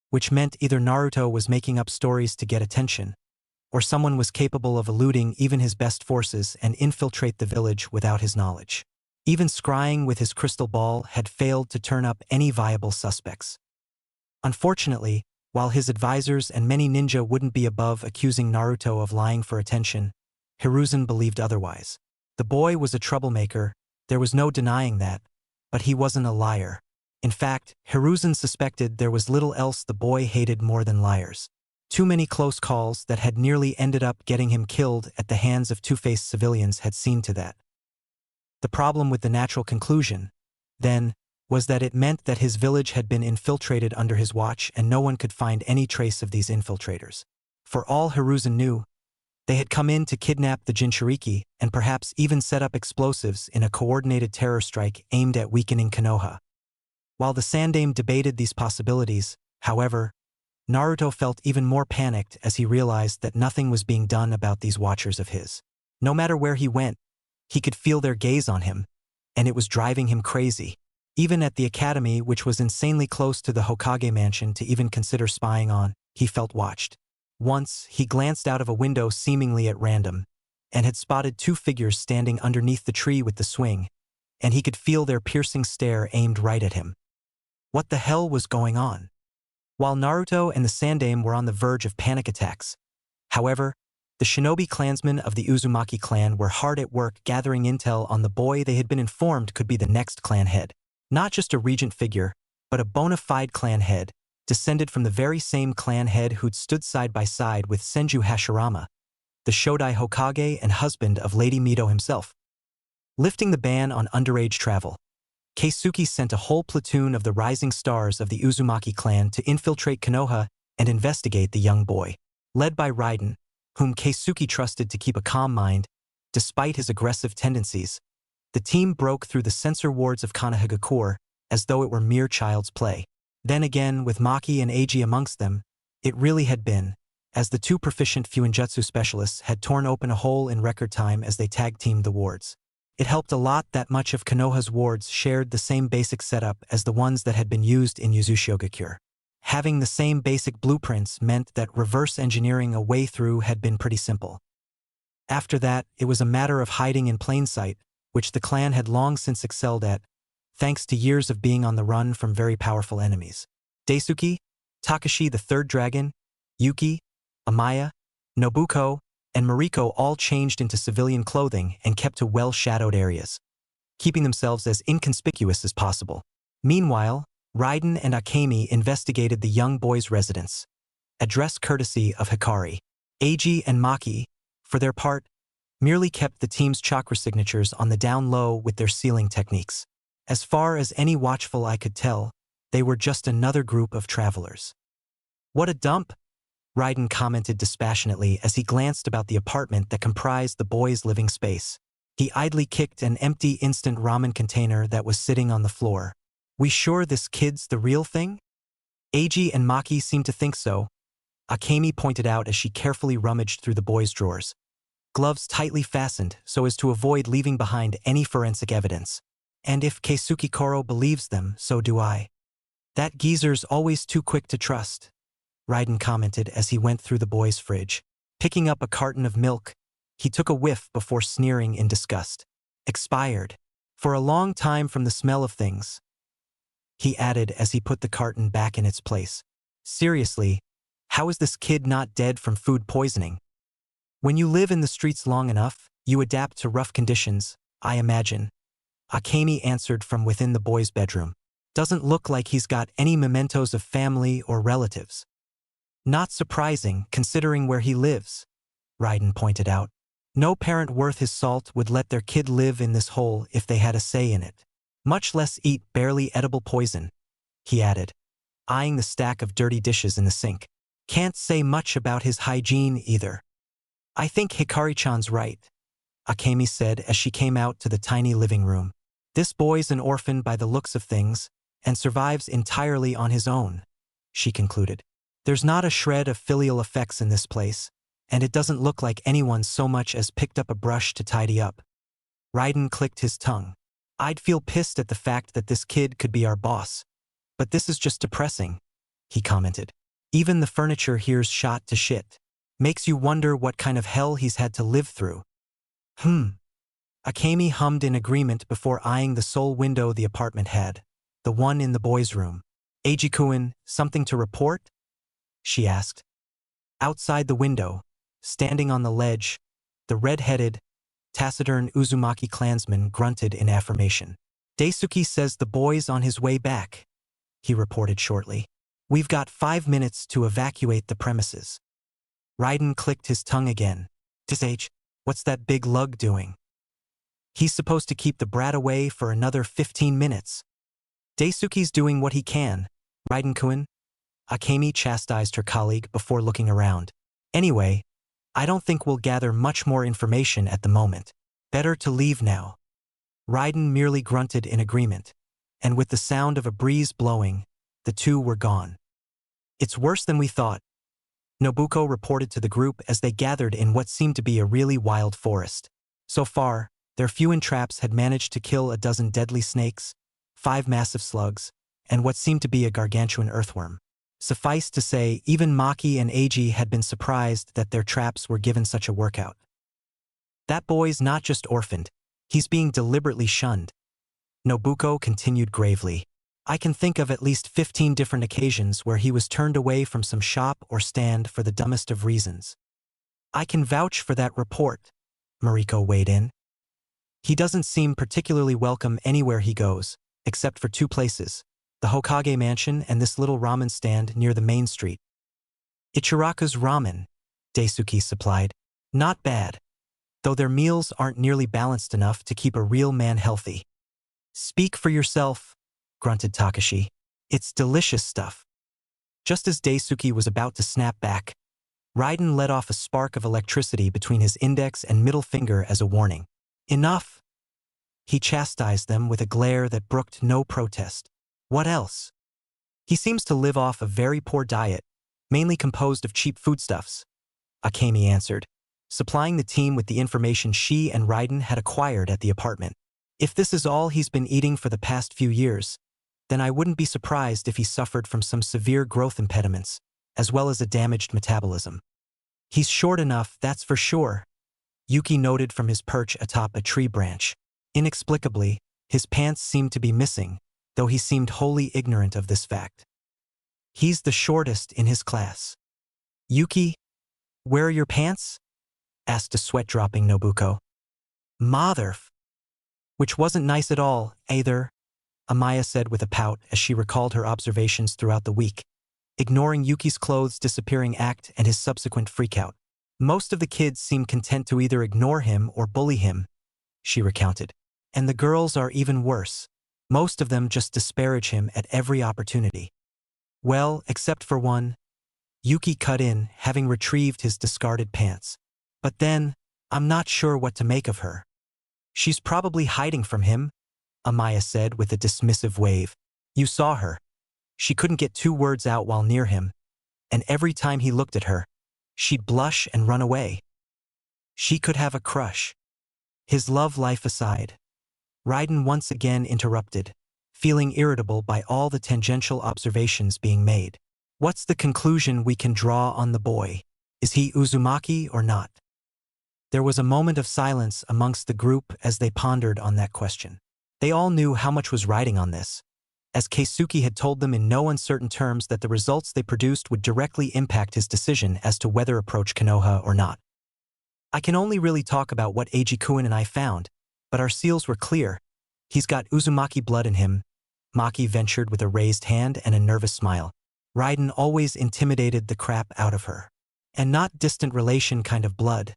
[SPEAKER 1] Which meant either Naruto was making up stories to get attention, or someone was capable of eluding even his best forces and infiltrate the village without his knowledge. Even scrying with his crystal ball had failed to turn up any viable suspects. Unfortunately, while his advisors and many ninja wouldn't be above accusing Naruto of lying for attention, Hiruzen believed otherwise. The boy was a troublemaker, there was no denying that, but he wasn't a liar. In fact, Hiruzen suspected there was little else the boy hated more than liars. Too many close calls that had nearly ended up getting him killed at the hands of two-faced civilians had seen to that. The problem with the natural conclusion, then, was that it meant that his village had been infiltrated under his watch and no one could find any trace of these infiltrators. For all Hiruzen knew, they had come in to kidnap the Jinchuriki and perhaps even set up explosives in a coordinated terror strike aimed at weakening Konoha. While the Sandaime debated these possibilities, however, Naruto felt even more panicked as he realized that nothing was being done about these watchers of his. No matter where he went, he could feel their gaze on him, and it was driving him crazy. Even at the academy, which was insanely close to the Hokage mansion to even consider spying on, he felt watched. Once, he glanced out of a window seemingly at random, and had spotted two figures standing underneath the tree with the swing, and he could feel their piercing stare aimed right at him. What the hell was going on? While Naruto and the Sandaime were on the verge of panic attacks, however, the shinobi clansmen of the Uzumaki clan were hard at work gathering intel on the boy they had been informed could be the next clan head. Not just a regent figure, but a bona fide clan head, descended from the very same clan head who'd stood side by side with Senju Hashirama, the Shodai Hokage and husband of Lady Mito himself. Lifting the ban on underage travel, Keisuke sent a whole platoon of the rising stars of the Uzumaki clan to infiltrate Konoha and investigate the young boy. Led by Raiden, whom Keisuke trusted to keep a calm mind, despite his aggressive tendencies, the team broke through the censor wards of Konohagakure as though it were mere child's play. Then again, with Maki and Eiji amongst them, it really had been, as the two proficient Fuinjutsu specialists had torn open a hole in record time as they tag-teamed the wards. It helped a lot that much of Konoha's wards shared the same basic setup as the ones that had been used in Yuzushigakure. Having the same basic blueprints meant that reverse engineering a way through had been pretty simple. After that, it was a matter of hiding in plain sight, which the clan had long since excelled at, thanks to years of being on the run from very powerful enemies. Daisuke, Takashi the Third Dragon, Yuki, Amaya, Nobuko, and Mariko all changed into civilian clothing and kept to well-shadowed areas, keeping themselves as inconspicuous as possible. Meanwhile, Raiden and Akemi investigated the young boy's residence, address courtesy of Hikari. Eiji and Maki, for their part, merely kept the team's chakra signatures on the down low with their sealing techniques. As far as any watchful eye could tell, they were just another group of travelers. What a dump! Raiden commented dispassionately as he glanced about the apartment that comprised the boy's living space. He idly kicked an empty instant ramen container that was sitting on the floor. We sure this kid's the real thing? Eiji and Maki seemed to think so, Akemi pointed out as she carefully rummaged through the boy's drawers. Gloves tightly fastened so as to avoid leaving behind any forensic evidence. And if Keisuke Koro believes them, so do I. That geezer's always too quick to trust, Raiden commented as he went through the boy's fridge. Picking up a carton of milk, he took a whiff before sneering in disgust. Expired. For a long time from the smell of things, he added as he put the carton back in its place. Seriously, how is this kid not dead from food poisoning? When you live in the streets long enough, you adapt to rough conditions, I imagine, Akemi answered from within the boy's bedroom. Doesn't look like he's got any mementos of family or relatives. Not surprising, considering where he lives, Raiden pointed out. No parent worth his salt would let their kid live in this hole if they had a say in it. Much less eat barely edible poison, he added, eyeing the stack of dirty dishes in the sink. Can't say much about his hygiene either. I think Hikari-chan's right, Akemi said as she came out to the tiny living room. This boy's an orphan by the looks of things, and survives entirely on his own, she concluded. There's not a shred of filial effects in this place, and it doesn't look like anyone so much as picked up a brush to tidy up. Raiden clicked his tongue. I'd feel pissed at the fact that this kid could be our boss. But this is just depressing, he commented. Even the furniture here's shot to shit. Makes you wonder what kind of hell he's had to live through. Akemi hummed in agreement before eyeing the sole window the apartment had, the one in the boys' room. Eiji-kun, something to report? She asked. Outside the window, standing on the ledge, the red-headed, taciturn Uzumaki clansman grunted in affirmation. Daisuke says the boy's on his way back, he reported shortly. We've got 5 minutes to evacuate the premises. Raiden clicked his tongue again. Age, what's that big lug doing? He's supposed to keep the brat away for another 15 minutes. Daisuke's doing what he can, Raiden-kun. Akemi chastised her colleague before looking around. Anyway, I don't think we'll gather much more information at the moment. Better to leave now. Raiden merely grunted in agreement, and with the sound of a breeze blowing, the two were gone. It's worse than we thought, Nobuko reported to the group as they gathered in what seemed to be a really wild forest. So far, their few entraps had managed to kill a dozen deadly snakes, 5 massive slugs, and what seemed to be a gargantuan earthworm. Suffice to say, even Maki and Eiji had been surprised that their traps were given such a workout. That boy's not just orphaned, he's being deliberately shunned. Nobuko continued gravely. I can think of at least 15 different occasions where he was turned away from some shop or stand for the dumbest of reasons. I can vouch for that report, Mariko weighed in. He doesn't seem particularly welcome anywhere he goes, except for 2 places, the Hokage mansion and this little ramen stand near the main street. Ichiraku's ramen, Daisuke supplied. Not bad, though their meals aren't nearly balanced enough to keep a real man healthy. Speak for yourself, grunted Takashi. It's delicious stuff. Just as Daisuke was about to snap back, Raiden let off a spark of electricity between his index and middle finger as a warning. Enough! He chastised them with a glare that brooked no protest. What else? He seems to live off a very poor diet, mainly composed of cheap foodstuffs, Akemi answered, supplying the team with the information she and Raiden had acquired at the apartment. If this is all he's been eating for the past few years, then I wouldn't be surprised if he suffered from some severe growth impediments, as well as a damaged metabolism. He's short enough, that's for sure, Yuki noted from his perch atop a tree branch. Inexplicably, his pants seemed to be missing, though he seemed wholly ignorant of this fact. He's the shortest in his class. Yuki, where are your pants? Asked a sweat-dropping Nobuko. Motherf. Which wasn't nice at all, either, Amaya said with a pout as she recalled her observations throughout the week, ignoring Yuki's clothes disappearing act and his subsequent freakout. Most of the kids seem content to either ignore him or bully him, she recounted. And the girls are even worse. Most of them just disparage him at every opportunity. Well, except for one, Yuki cut in, having retrieved his discarded pants. But then, I'm not sure what to make of her. She's probably hiding from him, Amaya said with a dismissive wave. You saw her. She couldn't get 2 words out while near him, and every time he looked at her, she'd blush and run away. She could have a crush. His love life aside, Raiden once again interrupted, feeling irritable by all the tangential observations being made. What's the conclusion we can draw on the boy? Is he Uzumaki or not? There was a moment of silence amongst the group as they pondered on that question. They all knew how much was riding on this, as Keisuke had told them in no uncertain terms that the results they produced would directly impact his decision as to whether approach Konoha or not. I can only really talk about what Eiji-kun and I found, but our seals were clear, He's got Uzumaki blood in him, Maki ventured with a raised hand and a nervous smile. Raiden always intimidated the crap out of her. And not distant relation kind of blood.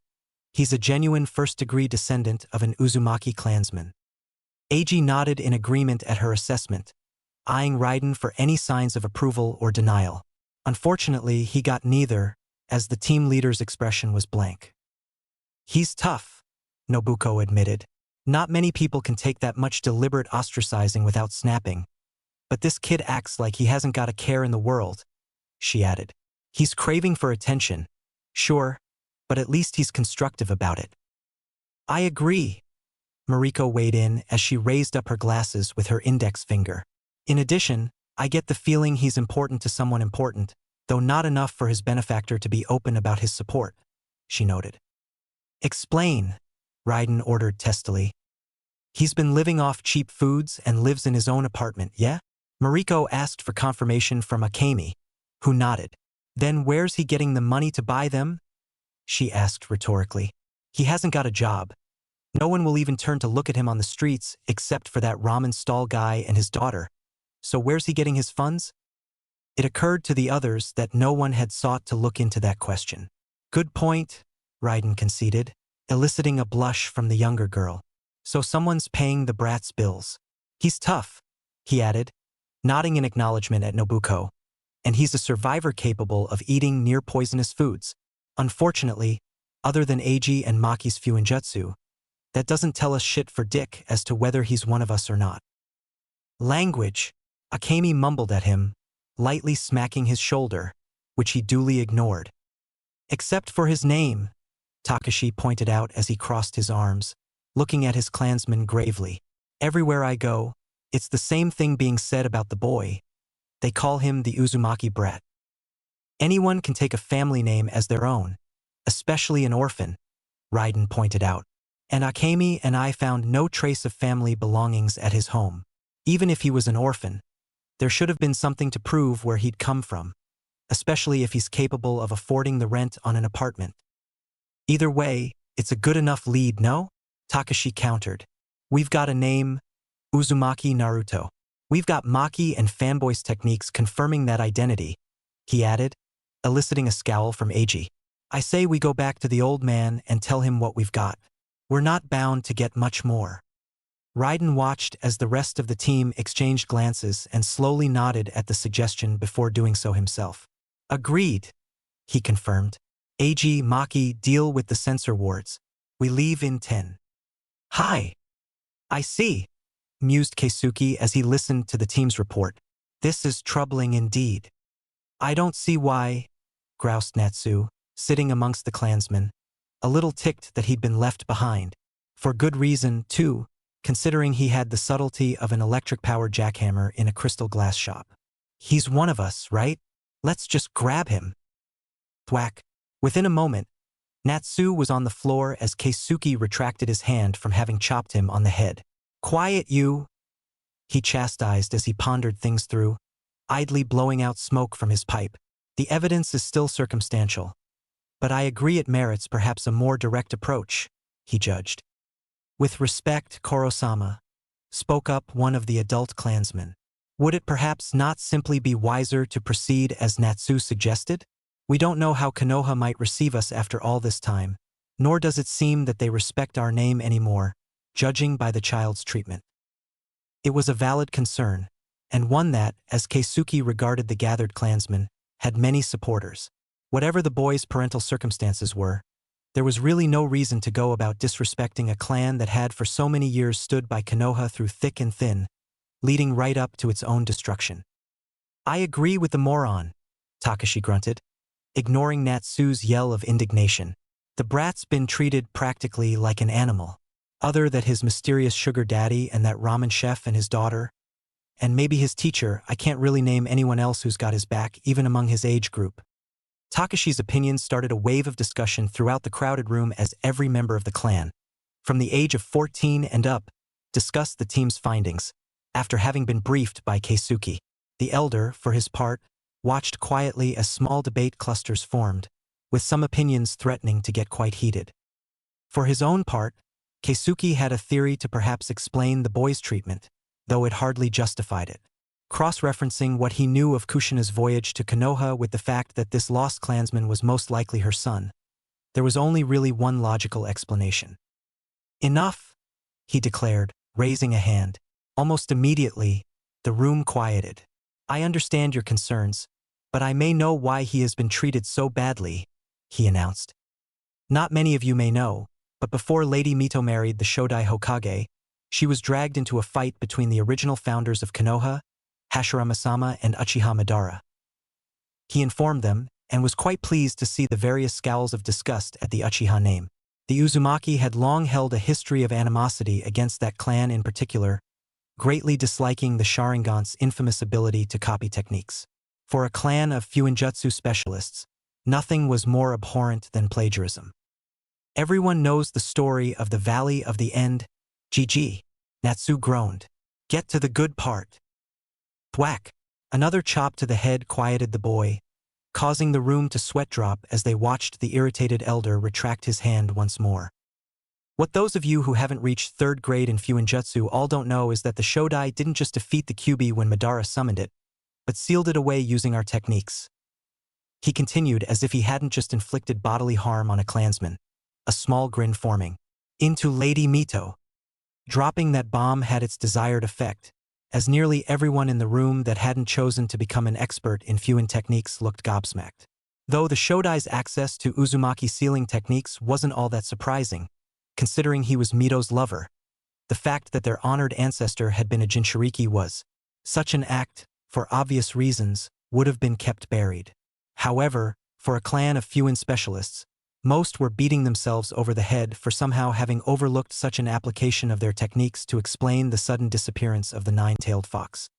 [SPEAKER 1] He's a genuine first-degree descendant of an Uzumaki clansman. Eiji nodded in agreement at her assessment, eyeing Raiden for any signs of approval or denial. Unfortunately, he got neither, as the team leader's expression was blank. He's tough, Nobuko admitted. Not many people can take that much deliberate ostracizing without snapping. But this kid acts like he hasn't got a care in the world, she added. He's craving for attention, sure, but at least he's constructive about it. I agree. Mariko weighed in as she raised up her glasses with her index finger. In addition, I get the feeling he's important to someone important, though not enough for his benefactor to be open about his support, she noted. Explain, Raiden ordered testily. He's been living off cheap foods and lives in his own apartment, yeah? Mariko asked for confirmation from Akemi, who nodded. Then where's he getting the money to buy them? She asked rhetorically. He hasn't got a job. No one will even turn to look at him on the streets except for that ramen stall guy and his daughter. So where's he getting his funds? It occurred to the others that no one had sought to look into that question. Good point, Raiden conceded, eliciting a blush from the younger girl. So someone's paying the brat's bills. He's tough, he added, nodding in acknowledgement at Nobuko. And he's a survivor capable of eating near-poisonous foods. Unfortunately, other than Eiji and Maki's fuinjutsu, that doesn't tell us shit for dick as to whether he's one of us or not. Language, Akemi mumbled at him, lightly smacking his shoulder, which he duly ignored. Except for his name, Takashi pointed out as he crossed his arms, looking at his clansmen gravely. Everywhere I go, it's the same thing being said about the boy. They call him the Uzumaki brat. Anyone can take a family name as their own, especially an orphan, Raiden pointed out. And Akemi and I found no trace of family belongings at his home. Even if he was an orphan, there should have been something to prove where he'd come from, especially if he's capable of affording the rent on an apartment. Either way, it's a good enough lead, no? Takashi countered. We've got a name, Uzumaki Naruto. We've got Maki and fanboys techniques confirming that identity, he added, eliciting a scowl from Eiji. I say we go back to the old man and tell him what we've got. We're not bound to get much more. Raiden watched as the rest of the team exchanged glances and slowly nodded at the suggestion before doing so himself. Agreed, he confirmed. Eiji, Maki, deal with the censor wards. We leave in 10. Hi. I see, mused Keisuke as he listened to the team's report. This is troubling indeed. I don't see why, groused Natsu, sitting amongst the clansmen, a little ticked that he'd been left behind. For good reason, too, considering he had the subtlety of an electric-powered jackhammer in a crystal glass shop. He's one of us, right? Let's just grab him. Thwack. Within a moment, Natsu was on the floor as Keisuke retracted his hand from having chopped him on the head. Quiet, you, he chastised as he pondered things through, idly blowing out smoke from his pipe. The evidence is still circumstantial, but I agree it merits perhaps a more direct approach, he judged. With respect, Koro-sama, spoke up one of the adult clansmen. Would it perhaps not simply be wiser to proceed as Natsu suggested? We don't know how Konoha might receive us after all this time, nor does it seem that they respect our name anymore, judging by the child's treatment. It was a valid concern, and one that, as Keisuke regarded the gathered clansmen, had many supporters. Whatever the boy's parental circumstances were, there was really no reason to go about disrespecting a clan that had for so many years stood by Konoha through thick and thin, leading right up to its own destruction. I agree with the moron, Takashi grunted, ignoring Natsu's yell of indignation. The brat's been treated practically like an animal. Other than his mysterious sugar daddy and that ramen chef and his daughter, and maybe his teacher, I can't really name anyone else who's got his back, even among his age group. Takashi's opinions started a wave of discussion throughout the crowded room as every member of the clan, from the age of 14 and up, discussed the team's findings, after having been briefed by Keisuke. The elder, for his part, watched quietly as small debate clusters formed, with some opinions threatening to get quite heated. For his own part, Keisuke had a theory to perhaps explain the boy's treatment, though it hardly justified it. Cross-referencing what he knew of Kushina's voyage to Konoha with the fact that this lost clansman was most likely her son, there was only really one logical explanation. "Enough," he declared, raising a hand. Almost immediately, the room quieted. "I understand your concerns, but I may know why he has been treated so badly," he announced. "Not many of you may know, but before Lady Mito married the Shodai Hokage, she was dragged into a fight between the original founders of Konoha, Hashirama-sama and Uchiha Madara." He informed them, and was quite pleased to see the various scowls of disgust at the Uchiha name. The Uzumaki had long held a history of animosity against that clan in particular, greatly disliking the Sharingan's infamous ability to copy techniques. For a clan of Fuinjutsu specialists, nothing was more abhorrent than plagiarism. "Everyone knows the story of the Valley of the End, GG," Natsu groaned. "Get to the good part." Thwack! Another chop to the head quieted the boy, causing the room to sweat drop as they watched the irritated elder retract his hand once more. What those of you who haven't reached 3rd grade in Fuinjutsu all don't know is that the Shodai didn't just defeat the Kyuubi when Madara summoned it, but sealed it away using our techniques. He continued as if he hadn't just inflicted bodily harm on a clansman, a small grin forming. "Into Lady Mito." Dropping that bomb had its desired effect, as nearly everyone in the room that hadn't chosen to become an expert in Fuin techniques looked gobsmacked. Though the Shodai's access to Uzumaki sealing techniques wasn't all that surprising, considering he was Mito's lover, the fact that their honored ancestor had been a Jinchuriki was, such an act, for obvious reasons, would have been kept buried. However, for a clan of Fuin specialists, most were beating themselves over the head for somehow having overlooked such an application of their techniques to explain the sudden disappearance of the nine-tailed fox.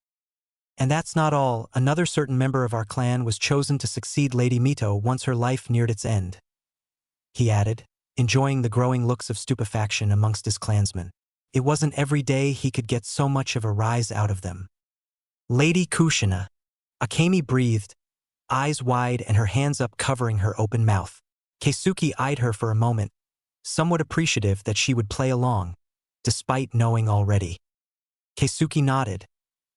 [SPEAKER 1] "And that's not all. Another certain member of our clan was chosen to succeed Lady Mito once her life neared its end," he added, enjoying the growing looks of stupefaction amongst his clansmen. It wasn't every day he could get so much of a rise out of them. "Lady Kushina." Akemi breathed, eyes wide and her hands up covering her open mouth. Keisuke eyed her for a moment, somewhat appreciative that she would play along, despite knowing already. Keisuke nodded,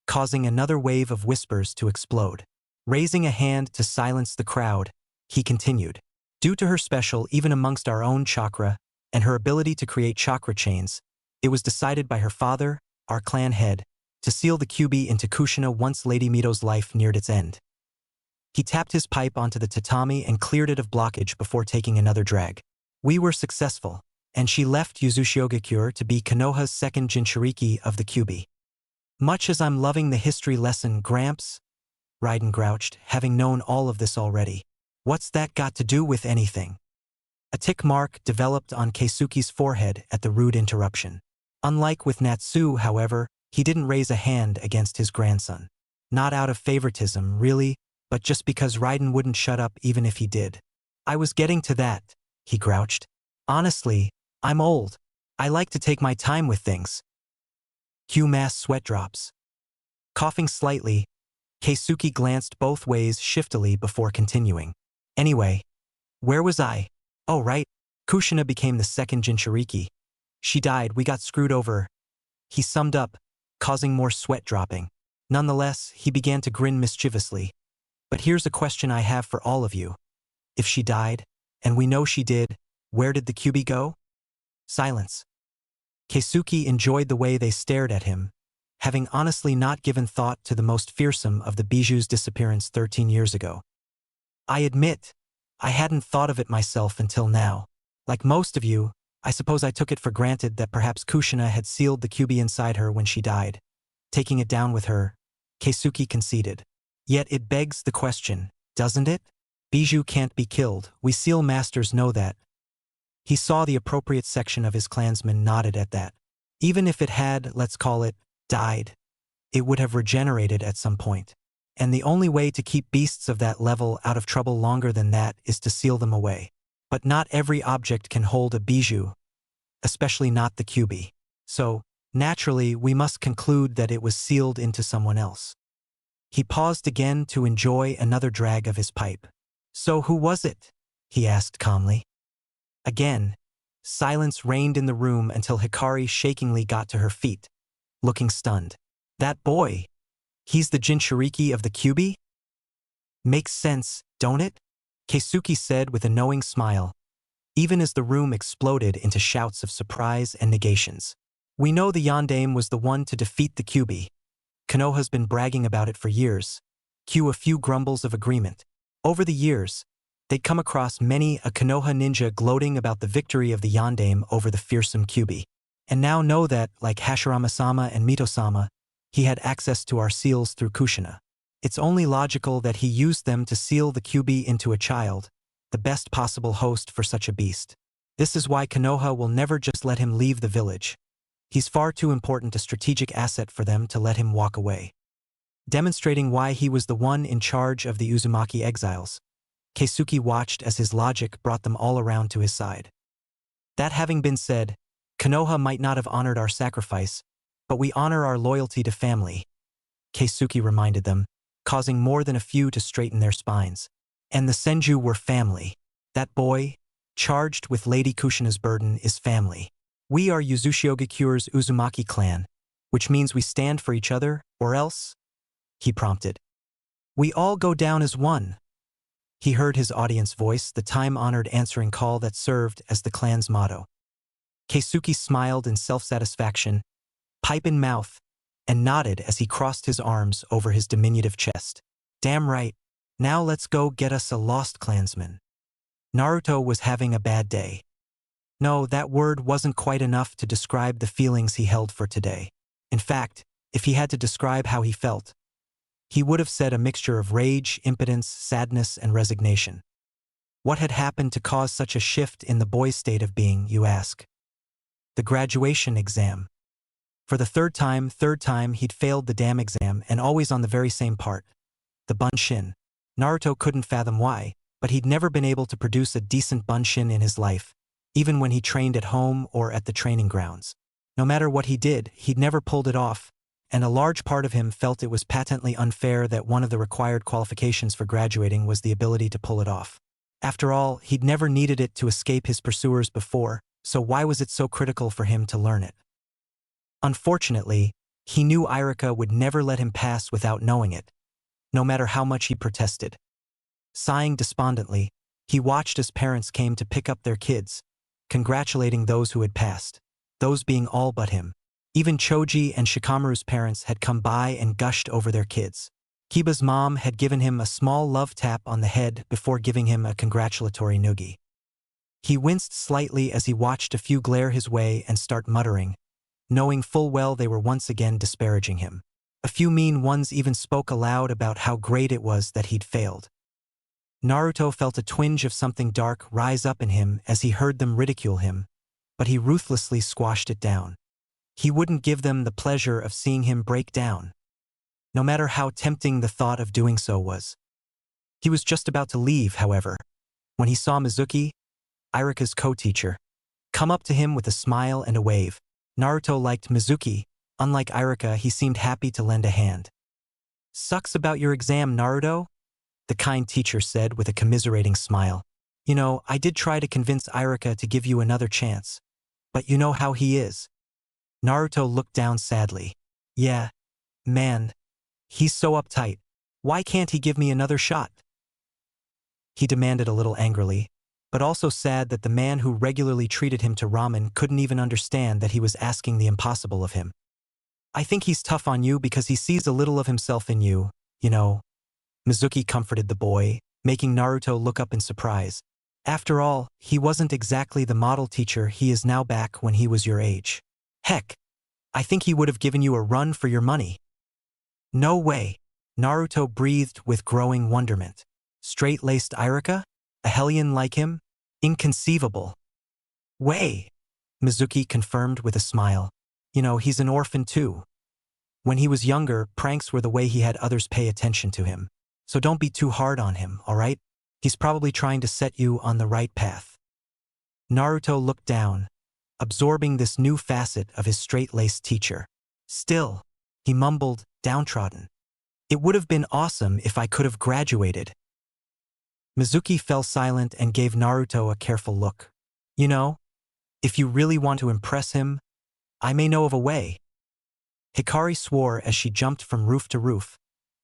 [SPEAKER 1] causing another wave of whispers to explode. Raising a hand to silence the crowd, he continued. "Due to her special even amongst our own chakra, and her ability to create chakra chains, it was decided by her father, our clan head, to seal the Kyuubi into Kushina once Lady Mito's life neared its end." He tapped his pipe onto the tatami and cleared it of blockage before taking another drag. "We were successful, and she left Yuzushiogakure to be Konoha's 2nd Jinchuriki of the Kyuubi." "Much as I'm loving the history lesson, Gramps," Raiden grouched, having known all of this already. "What's that got to do with anything?" A tick mark developed on Keisuke's forehead at the rude interruption. Unlike with Natsu, however, he didn't raise a hand against his grandson. Not out of favoritism, really, but just because Raiden wouldn't shut up even if he did. "I was getting to that," he grouched. "Honestly, I'm old. I like to take my time with things." Cue mass sweat drops. Coughing slightly, Keisuke glanced both ways shiftily before continuing. "Anyway, where was I? Oh right, Kushina became the 2nd Jinchuriki. She died, we got screwed over," he summed up, causing more sweat dropping. Nonetheless, he began to grin mischievously. "But here's a question I have for all of you. If she died, and we know she did, where did the Kyuubi go?" Silence. Keisuke enjoyed the way they stared at him, having honestly not given thought to the most fearsome of the Bijuu's disappearance 13 years ago. "I admit, I hadn't thought of it myself until now. Like most of you, I suppose I took it for granted that perhaps Kushina had sealed the Kyuubi inside her when she died, taking it down with her," Keisuke conceded. "Yet it begs the question, doesn't it? Bijuu can't be killed, we seal masters know that." He saw the appropriate section of his clansmen nodded at that. "Even if it had, let's call it, died, it would have regenerated at some point. And the only way to keep beasts of that level out of trouble longer than that is to seal them away. But not every object can hold a Bijuu, especially not the Kyuubi. So, naturally, we must conclude that it was sealed into someone else." He paused again to enjoy another drag of his pipe. "So who was it?" he asked calmly. Again, Silence reigned in the room until Hikari shakingly got to her feet, looking stunned. That boy, he's the Jinchuriki of the Kyuubi? Makes sense, don't it? Keisuke said with a knowing smile, even as the room exploded into shouts of surprise and negations. We know the Yondaime was the one to defeat the Kyuubi. Konoha's been bragging about it for years. Cue a few grumbles of agreement. Over the years, they'd come across many a Konoha ninja gloating about the victory of the Yondaime over the fearsome Kyuubi. And now know that, like Hashirama-sama and Mito-sama, he had access to our seals through Kushina. It's only logical that he used them to seal the Kyuubi into a child, the best possible host for such a beast. This is why Konoha will never just let him leave the village. He's far too important a strategic asset for them to let him walk away. Demonstrating why he was the one in charge of the Uzumaki exiles, Keisuke watched as his logic brought them all around to his side. That having been said, Konoha might not have honored our sacrifice, but we honor our loyalty to family, Keisuke reminded them, causing more than a few to straighten their spines. And the Senju were family. That boy, charged with Lady Kushina's burden, is family. We are Yuzushiogekure's Uzumaki clan, which means we stand for each other, or else? He prompted. We all go down as one. He heard his audience voice the time-honored answering call that served as the clan's motto. Keisuke smiled in self-satisfaction, pipe in mouth, and nodded as he crossed his arms over his diminutive chest. Damn right. Now let's go get us a lost clansman. Naruto was having a bad day. No, that word wasn't quite enough to describe the feelings he held for today. In fact, if he had to describe how he felt, he would have said a mixture of rage, impotence, sadness, and resignation. What had happened to cause such a shift in the boy's state of being, you ask? The graduation exam. For the third time he'd failed the damn exam, and always on the very same part. The bunshin. Naruto couldn't fathom why, but he'd never been able to produce a decent bunshin in his life, even when he trained at home or at the training grounds. No matter what he did, he'd never pulled it off, and a large part of him felt it was patently unfair that one of the required qualifications for graduating was the ability to pull it off. After all, he'd never needed it to escape his pursuers before, so why was it so critical for him to learn it? Unfortunately, he knew Irika would never let him pass without knowing it, no matter how much he protested. Sighing despondently, he watched as parents came to pick up their kids, congratulating those who had passed, those being all but him. Even Choji and Shikamaru's parents had come by and gushed over their kids. Kiba's mom had given him a small love tap on the head before giving him a congratulatory noogie. He winced slightly as he watched a few glare his way and start muttering, knowing full well they were once again disparaging him. A few mean ones even spoke aloud about how great it was that he'd failed. Naruto felt a twinge of something dark rise up in him as he heard them ridicule him, but he ruthlessly squashed it down. He wouldn't give them the pleasure of seeing him break down, no matter how tempting the thought of doing so was. He was just about to leave, however, when he saw Mizuki, Irika's co-teacher, come up to him with a smile and a wave. Naruto liked Mizuki. Unlike Irika, he seemed happy to lend a hand. Sucks about your exam, Naruto? The kind teacher said with a commiserating smile. You know, I did try to convince Irika to give you another chance, but you know how he is. Naruto looked down sadly. Yeah, man, he's so uptight. Why can't he give me another shot? He demanded a little angrily, but also sad that the man who regularly treated him to ramen couldn't even understand that he was asking the impossible of him. I think he's tough on you because he sees a little of himself in you, you know. Mizuki comforted the boy, making Naruto look up in surprise. After all, he wasn't exactly the model teacher he is now back when he was your age. Heck, I think he would have given you a run for your money. No way, Naruto breathed with growing wonderment. Straight-laced Irika? A hellion like him? Inconceivable. Way, Mizuki confirmed with a smile. You know, he's an orphan too. When he was younger, pranks were the way he had others pay attention to him. So don't be too hard on him, all right? He's probably trying to set you on the right path. Naruto looked down, absorbing this new facet of his straight-laced teacher. Still, he mumbled, downtrodden. It would have been awesome if I could have graduated. Mizuki fell silent and gave Naruto a careful look. You know, If you really want to impress him, I may know of a way. Hikari swore as she jumped from roof to roof,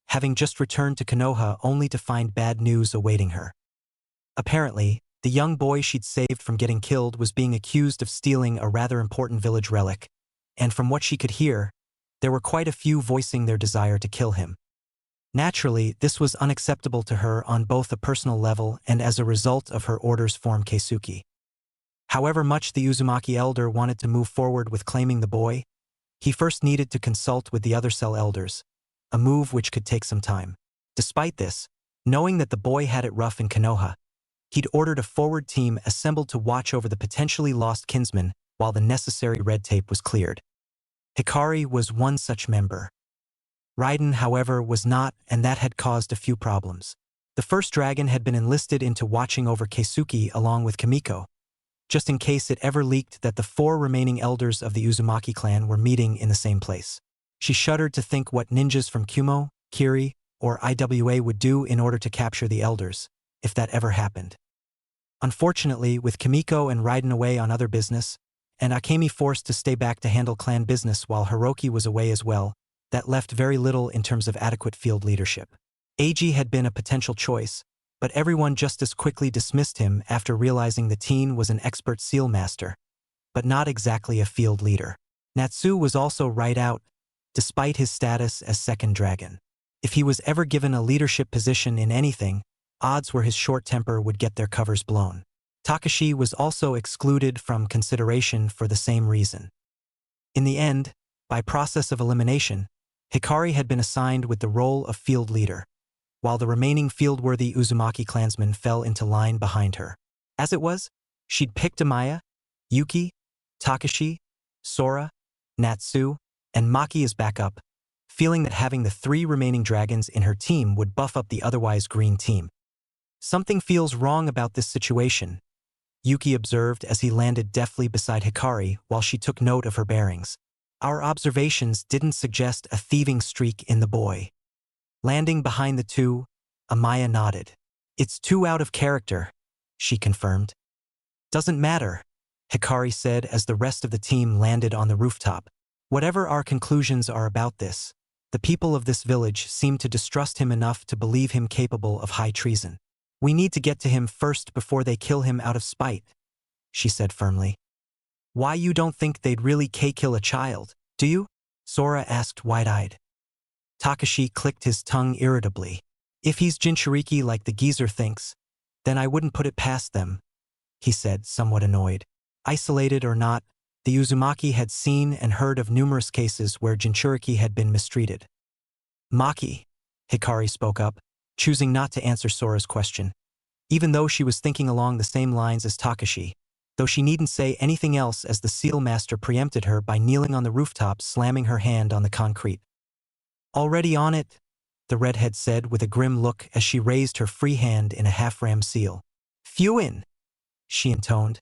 [SPEAKER 1] having just returned to Konoha only to find bad news awaiting her. Apparently, the young boy she'd saved from getting killed was being accused of stealing a rather important village relic, and from what she could hear, there were quite a few voicing their desire to kill him. Naturally, this was unacceptable to her on both a personal level and as a result of her orders from Keisuke. However much the Uzumaki elder wanted to move forward with claiming the boy, he first needed to consult with the other cell elders, a move which could take some time. Despite this, knowing that the boy had it rough in Konoha, he'd ordered a forward team assembled to watch over the potentially lost kinsman while the necessary red tape was cleared. Hikari was one such member. Raiden, however, was not, and that had caused a few problems. The first dragon had been enlisted into watching over Keisuke along with Kimiko, just in case it ever leaked that the 4 remaining elders of the Uzumaki clan were meeting in the same place. She shuddered to think what ninjas from Kumo, Kiri, or IWA would do in order to capture the elders, if that ever happened. Unfortunately, with Kimiko and Raiden away on other business, and Akemi forced to stay back to handle clan business while Hiroki was away as well, that left very little in terms of adequate field leadership. Eiji had been a potential choice, but everyone just as quickly dismissed him after realizing the teen was an expert seal master, but not exactly a field leader. Natsu was also right out, despite his status as second dragon. If he was ever given a leadership position in anything, odds were his short temper would get their covers blown. Takashi was also excluded from consideration for the same reason. In the end, by process of elimination, Hikari had been assigned with the role of field leader, while the remaining field-worthy Uzumaki clansmen fell into line behind her. As it was, she'd picked Amaya, Yuki, Takashi, Sora, Natsu, and Maki as backup, feeling that having the 3 remaining dragons in her team would buff up the otherwise green team. Something feels wrong about this situation, Yuki observed as he landed deftly beside Hikari while she took note of her bearings. Our observations didn't suggest a thieving streak in the boy. Landing behind the 2, Amaya nodded. It's too out of character, she confirmed. Doesn't matter, Hikari said as the rest of the team landed on the rooftop. Whatever our conclusions are about this, the people of this village seem to distrust him enough to believe him capable of high treason. We need to get to him first before they kill him out of spite, she said firmly. Why you don't think they'd really kill a child, do you? Sora asked wide-eyed. Takashi clicked his tongue irritably. If he's Jinchuriki like the geezer thinks, then I wouldn't put it past them, he said, somewhat annoyed. Isolated or not, the Uzumaki had seen and heard of numerous cases where Jinchuriki had been mistreated. Maki, Hikari spoke up, choosing not to answer Sora's question, even though she was thinking along the same lines as Takashi, though she needn't say anything else as the seal master preempted her by kneeling on the rooftop, slamming her hand on the concrete. Already on it, the redhead said with a grim look as she raised her free hand in a half-ram seal. Fuin, she intoned,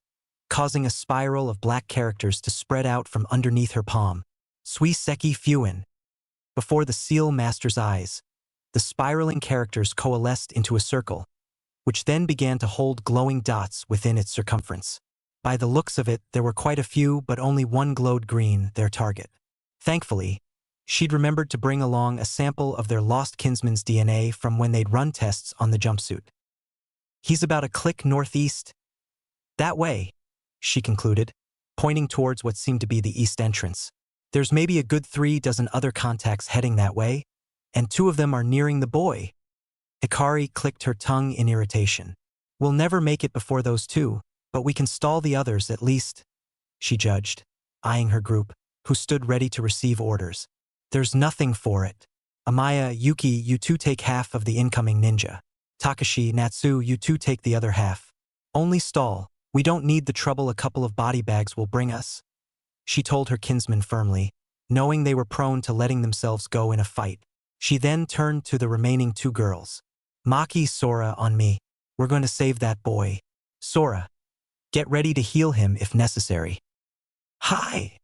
[SPEAKER 1] causing a spiral of black characters to spread out from underneath her palm. Suiseki Fuin. Before the seal master's eyes, the spiraling characters coalesced into a circle, which then began to hold glowing dots within its circumference. By the looks of it, there were quite a few, but only one glowed green, their target. Thankfully, she'd remembered to bring along a sample of their lost kinsman's DNA from when they'd run tests on the jumpsuit. He's about a click northeast. That way, she concluded, pointing towards what seemed to be the east entrance. There's maybe a good 3 dozen other contacts heading that way, and 2 of them are nearing the boy. Hikari clicked her tongue in irritation. We'll never make it before those 2, but we can stall the others at least, she judged, eyeing her group, who stood ready to receive orders. There's nothing for it. Amaya, Yuki, you 2 take half of the incoming ninja. Takashi, Natsu, you 2 take the other half. Only stall. We don't need the trouble a couple of body bags will bring us, she told her kinsmen firmly, knowing they were prone to letting themselves go in a fight. She then turned to the remaining 2 girls. Maki, Sora, on me. We're going to save that boy. Sora, get ready to heal him if necessary. Hi!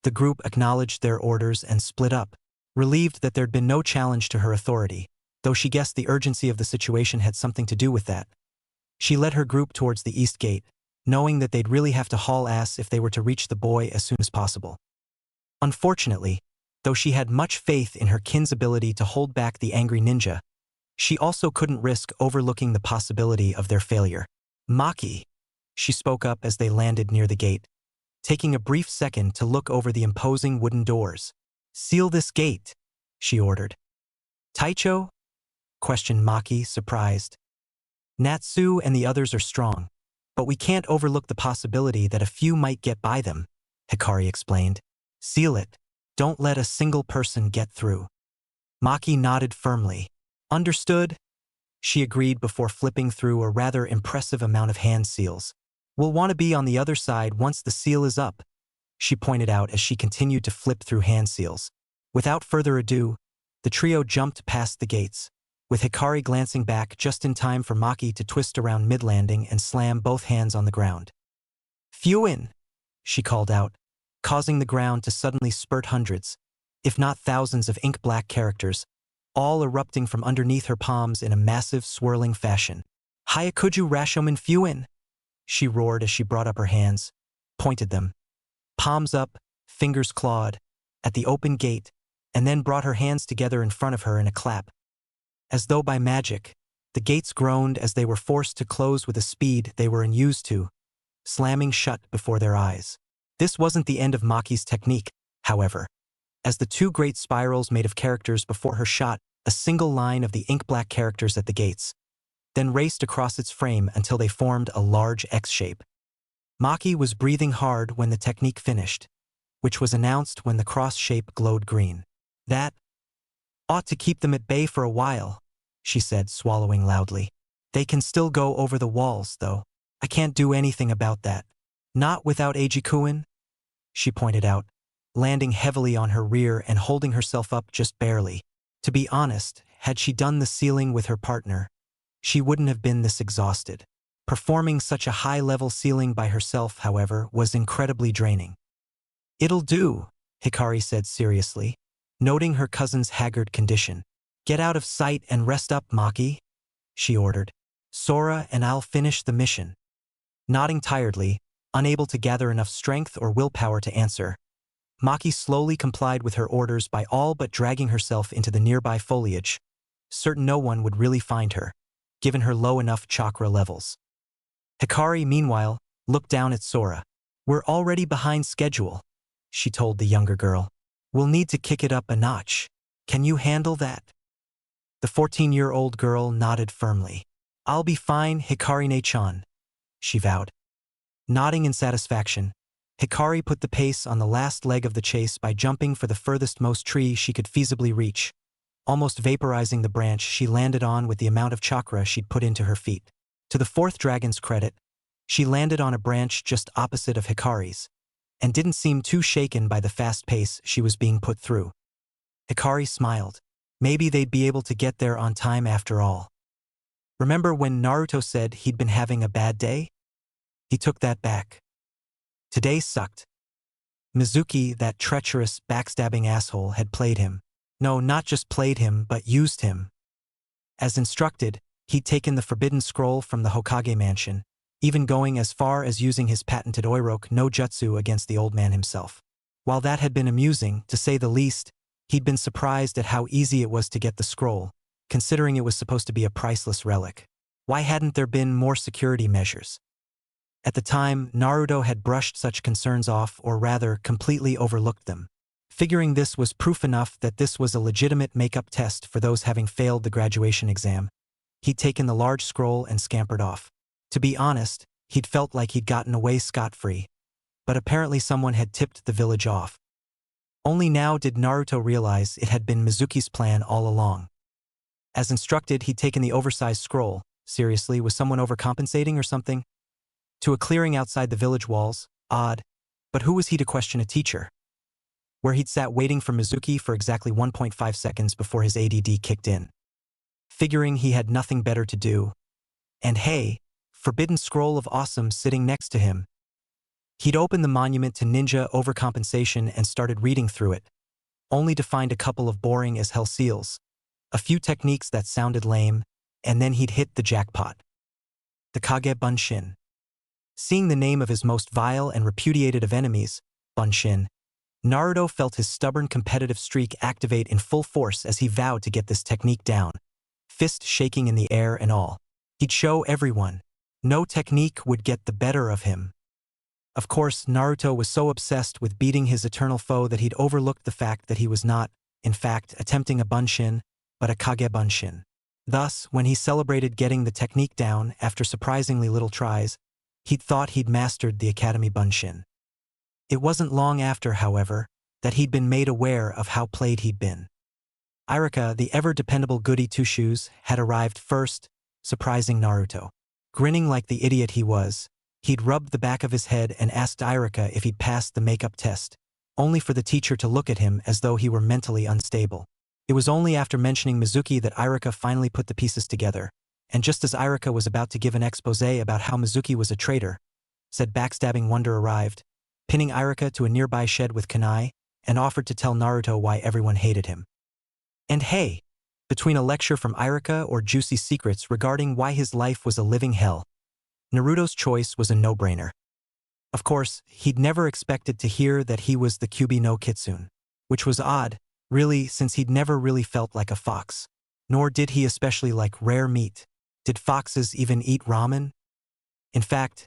[SPEAKER 1] The group acknowledged their orders and split up, relieved that there'd been no challenge to her authority, though she guessed the urgency of the situation had something to do with that. She led her group towards the east gate, knowing that they'd really have to haul ass if they were to reach the boy as soon as possible. Unfortunately, though she had much faith in her kin's ability to hold back the angry ninja, she also couldn't risk overlooking the possibility of their failure. Maki, she spoke up as they landed near the gate, taking a brief second to look over the imposing wooden doors. Seal this gate, she ordered. Taicho? Questioned Maki, surprised. Natsu and the others are strong, but we can't overlook the possibility that a few might get by them, Hikari explained. Seal it. Don't let a single person get through. Maki nodded firmly. Understood? She agreed before flipping through a rather impressive amount of hand seals. We'll want to be on the other side once the seal is up, she pointed out as she continued to flip through hand seals. Without further ado, the trio jumped past the gates, with Hikari glancing back just in time for Maki to twist around mid-landing and slam both hands on the ground. Fuin, she called out, causing the ground to suddenly spurt hundreds, if not thousands of ink-black characters, all erupting from underneath her palms in a massive, swirling fashion. Hayakuju Rashomen Fuin, she roared as she brought up her hands, pointed them, palms up, fingers clawed, at the open gate, and then brought her hands together in front of her in a clap. As though by magic, the gates groaned as they were forced to close with a speed they were unused to, slamming shut before their eyes. This wasn't the end of Maki's technique, however, as the two great spirals made of characters before her shot a single line of the ink-black characters at the gates, then raced across its frame until they formed a large X shape. Maki was breathing hard when the technique finished, which was announced when the cross shape glowed green. That ought to keep them at bay for a while, she said, swallowing loudly. They can still go over the walls, though. I can't do anything about that. Not without Eiji-kun, she pointed out, landing heavily on her rear and holding herself up just barely. To be honest, had she done the sealing with her partner, she wouldn't have been this exhausted. Performing such a high-level sealing by herself, however, was incredibly draining. It'll do, Hikari said seriously, noting her cousin's haggard condition. Get out of sight and rest up, Maki, she ordered. Sora and I'll finish the mission. Nodding tiredly, unable to gather enough strength or willpower to answer, Maki slowly complied with her orders by all but dragging herself into the nearby foliage, certain no one would really find her, given her low enough chakra levels. Hikari, meanwhile, looked down at Sora. We're already behind schedule, she told the younger girl. We'll need to kick it up a notch. Can you handle that? The 14-year-old girl nodded firmly. I'll be fine, Hikari-ne-chan, she vowed. Nodding in satisfaction, Hikari put the pace on the last leg of the chase by jumping for the furthest-most tree she could feasibly reach, almost vaporizing the branch she landed on with the amount of chakra she'd put into her feet. To the fourth dragon's credit, she landed on a branch just opposite of Hikari's, and didn't seem too shaken by the fast pace she was being put through. Hikari smiled. Maybe they'd be able to get there on time after all. Remember when Naruto said he'd been having a bad day? He took that back. Today sucked. Mizuki, that treacherous, backstabbing asshole, had played him. No, not just played him, but used him. As instructed, he'd taken the forbidden scroll from the Hokage mansion, even going as far as using his patented Oiroke no Jutsu against the old man himself. While that had been amusing, to say the least, he'd been surprised at how easy it was to get the scroll, considering it was supposed to be a priceless relic. Why hadn't there been more security measures? At the time, Naruto had brushed such concerns off, or rather, completely overlooked them. Figuring this was proof enough that this was a legitimate make-up test for those having failed the graduation exam, he'd taken the large scroll and scampered off. To be honest, he'd felt like he'd gotten away scot-free, but apparently someone had tipped the village off. Only now did Naruto realize it had been Mizuki's plan all along. As instructed, he'd taken the oversized scroll. Seriously, was someone overcompensating or something? To a clearing outside the village walls. Odd. But who was he to question a teacher? Where he'd sat waiting for Mizuki for exactly 1.5 seconds before his ADD kicked in. Figuring he had nothing better to do. And hey, Forbidden Scroll of Awesome sitting next to him. He'd opened the monument to ninja overcompensation and started reading through it, only to find a couple of boring as hell seals, a few techniques that sounded lame, and then he'd hit the jackpot. The Kage Bunshin. Seeing the name of his most vile and repudiated of enemies, Bunshin, Naruto felt his stubborn competitive streak activate in full force as he vowed to get this technique down, fist shaking in the air and all. He'd show everyone. No technique would get the better of him. Of course, Naruto was so obsessed with beating his eternal foe that he'd overlooked the fact that he was not, in fact, attempting a Bunshin, but a Kage Bunshin. Thus, when he celebrated getting the technique down after surprisingly little tries, he'd thought he'd mastered the Academy Bunshin. It wasn't long after, however, that he'd been made aware of how played he'd been. Iruka, the ever-dependable goody two-shoes, had arrived first, surprising Naruto. Grinning like the idiot he was, he'd rubbed the back of his head and asked Iruka if he'd passed the makeup test, only for the teacher to look at him as though he were mentally unstable. It was only after mentioning Mizuki that Iruka finally put the pieces together, and just as Iruka was about to give an exposé about how Mizuki was a traitor, said backstabbing Wonder arrived, pinning Iruka to a nearby shed with kunai, and offered to tell Naruto why everyone hated him. And hey, between a lecture from Iruka or juicy secrets regarding why his life was a living hell, Naruto's choice was a no-brainer. Of course, he'd never expected to hear that he was the Kyuubi no Kitsune, which was odd, really, since he'd never really felt like a fox. Nor did he especially like rare meat. Did foxes even eat ramen? In fact,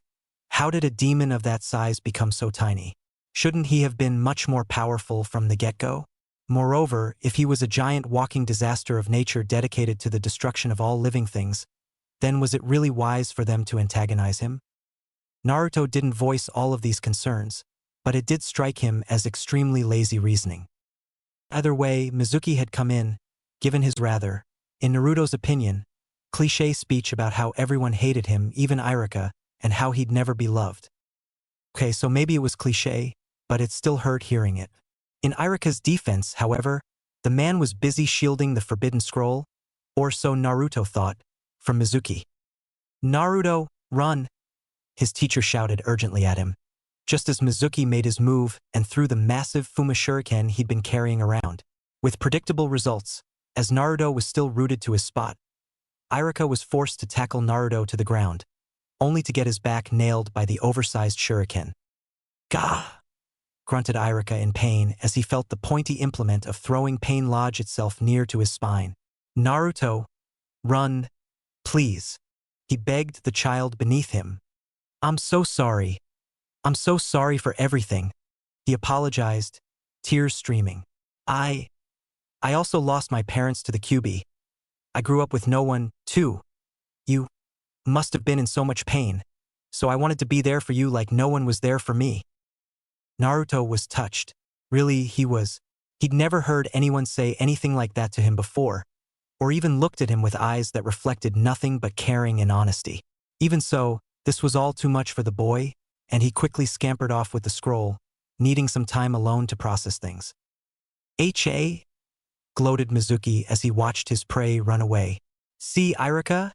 [SPEAKER 1] how did a demon of that size become so tiny? Shouldn't he have been much more powerful from the get-go? Moreover, if he was a giant walking disaster of nature dedicated to the destruction of all living things, then was it really wise for them to antagonize him? Naruto didn't voice all of these concerns, but it did strike him as extremely lazy reasoning. Either way, Mizuki had come in, given his rather, in Naruto's opinion, cliché speech about how everyone hated him, even Iruka, and how he'd never be loved. Okay, so maybe it was cliché, but it still hurt hearing it. In Iruka's defense, however, the man was busy shielding the Forbidden Scroll, or so Naruto thought, from Mizuki. "Naruto, run!" his teacher shouted urgently at him, just as Mizuki made his move and threw the massive Fuma Shuriken he'd been carrying around. With predictable results, as Naruto was still rooted to his spot, Iruka was forced to tackle Naruto to the ground, only to get his back nailed by the oversized shuriken. "Gah!" grunted Iruka in pain as he felt the pointy implement of throwing pain lodge itself near to his spine. "Naruto, run, please," he begged the child beneath him. "I'm so sorry. I'm so sorry for everything," he apologized, tears streaming. I also lost my parents to the Kyuubi. I grew up with no one, too. You must have been in so much pain, so I wanted to be there for you like no one was there for me." Naruto was touched. Really, he was. He'd never heard anyone say anything like that to him before, or even looked at him with eyes that reflected nothing but caring and honesty. Even so, this was all too much for the boy, and he quickly scampered off with the scroll, needing some time alone to process things. "Ha?" gloated Mizuki as he watched his prey run away. "See, Iruka?"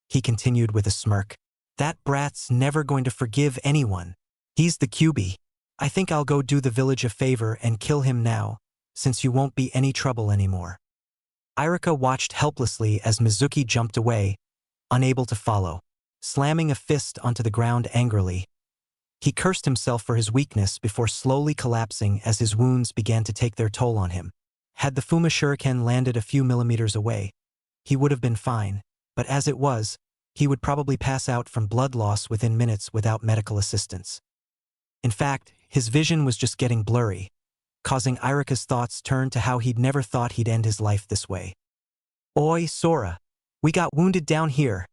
[SPEAKER 1] he continued with a smirk. "That brat's never going to forgive anyone. He's the Kyuubi. I think I'll go do the village a favor and kill him now, since you won't be any trouble anymore." Iruka watched helplessly as Mizuki jumped away, unable to follow. Slamming a fist onto the ground angrily, he cursed himself for his weakness before slowly collapsing as his wounds began to take their toll on him. Had the Fuma Shuriken landed a few millimeters away, he would have been fine, but as it was, he would probably pass out from blood loss within minutes without medical assistance. In fact, his vision was just getting blurry, causing Iruka's thoughts turn to how he'd never thought he'd end his life this way. "Oi, Sora, we got wounded down here,"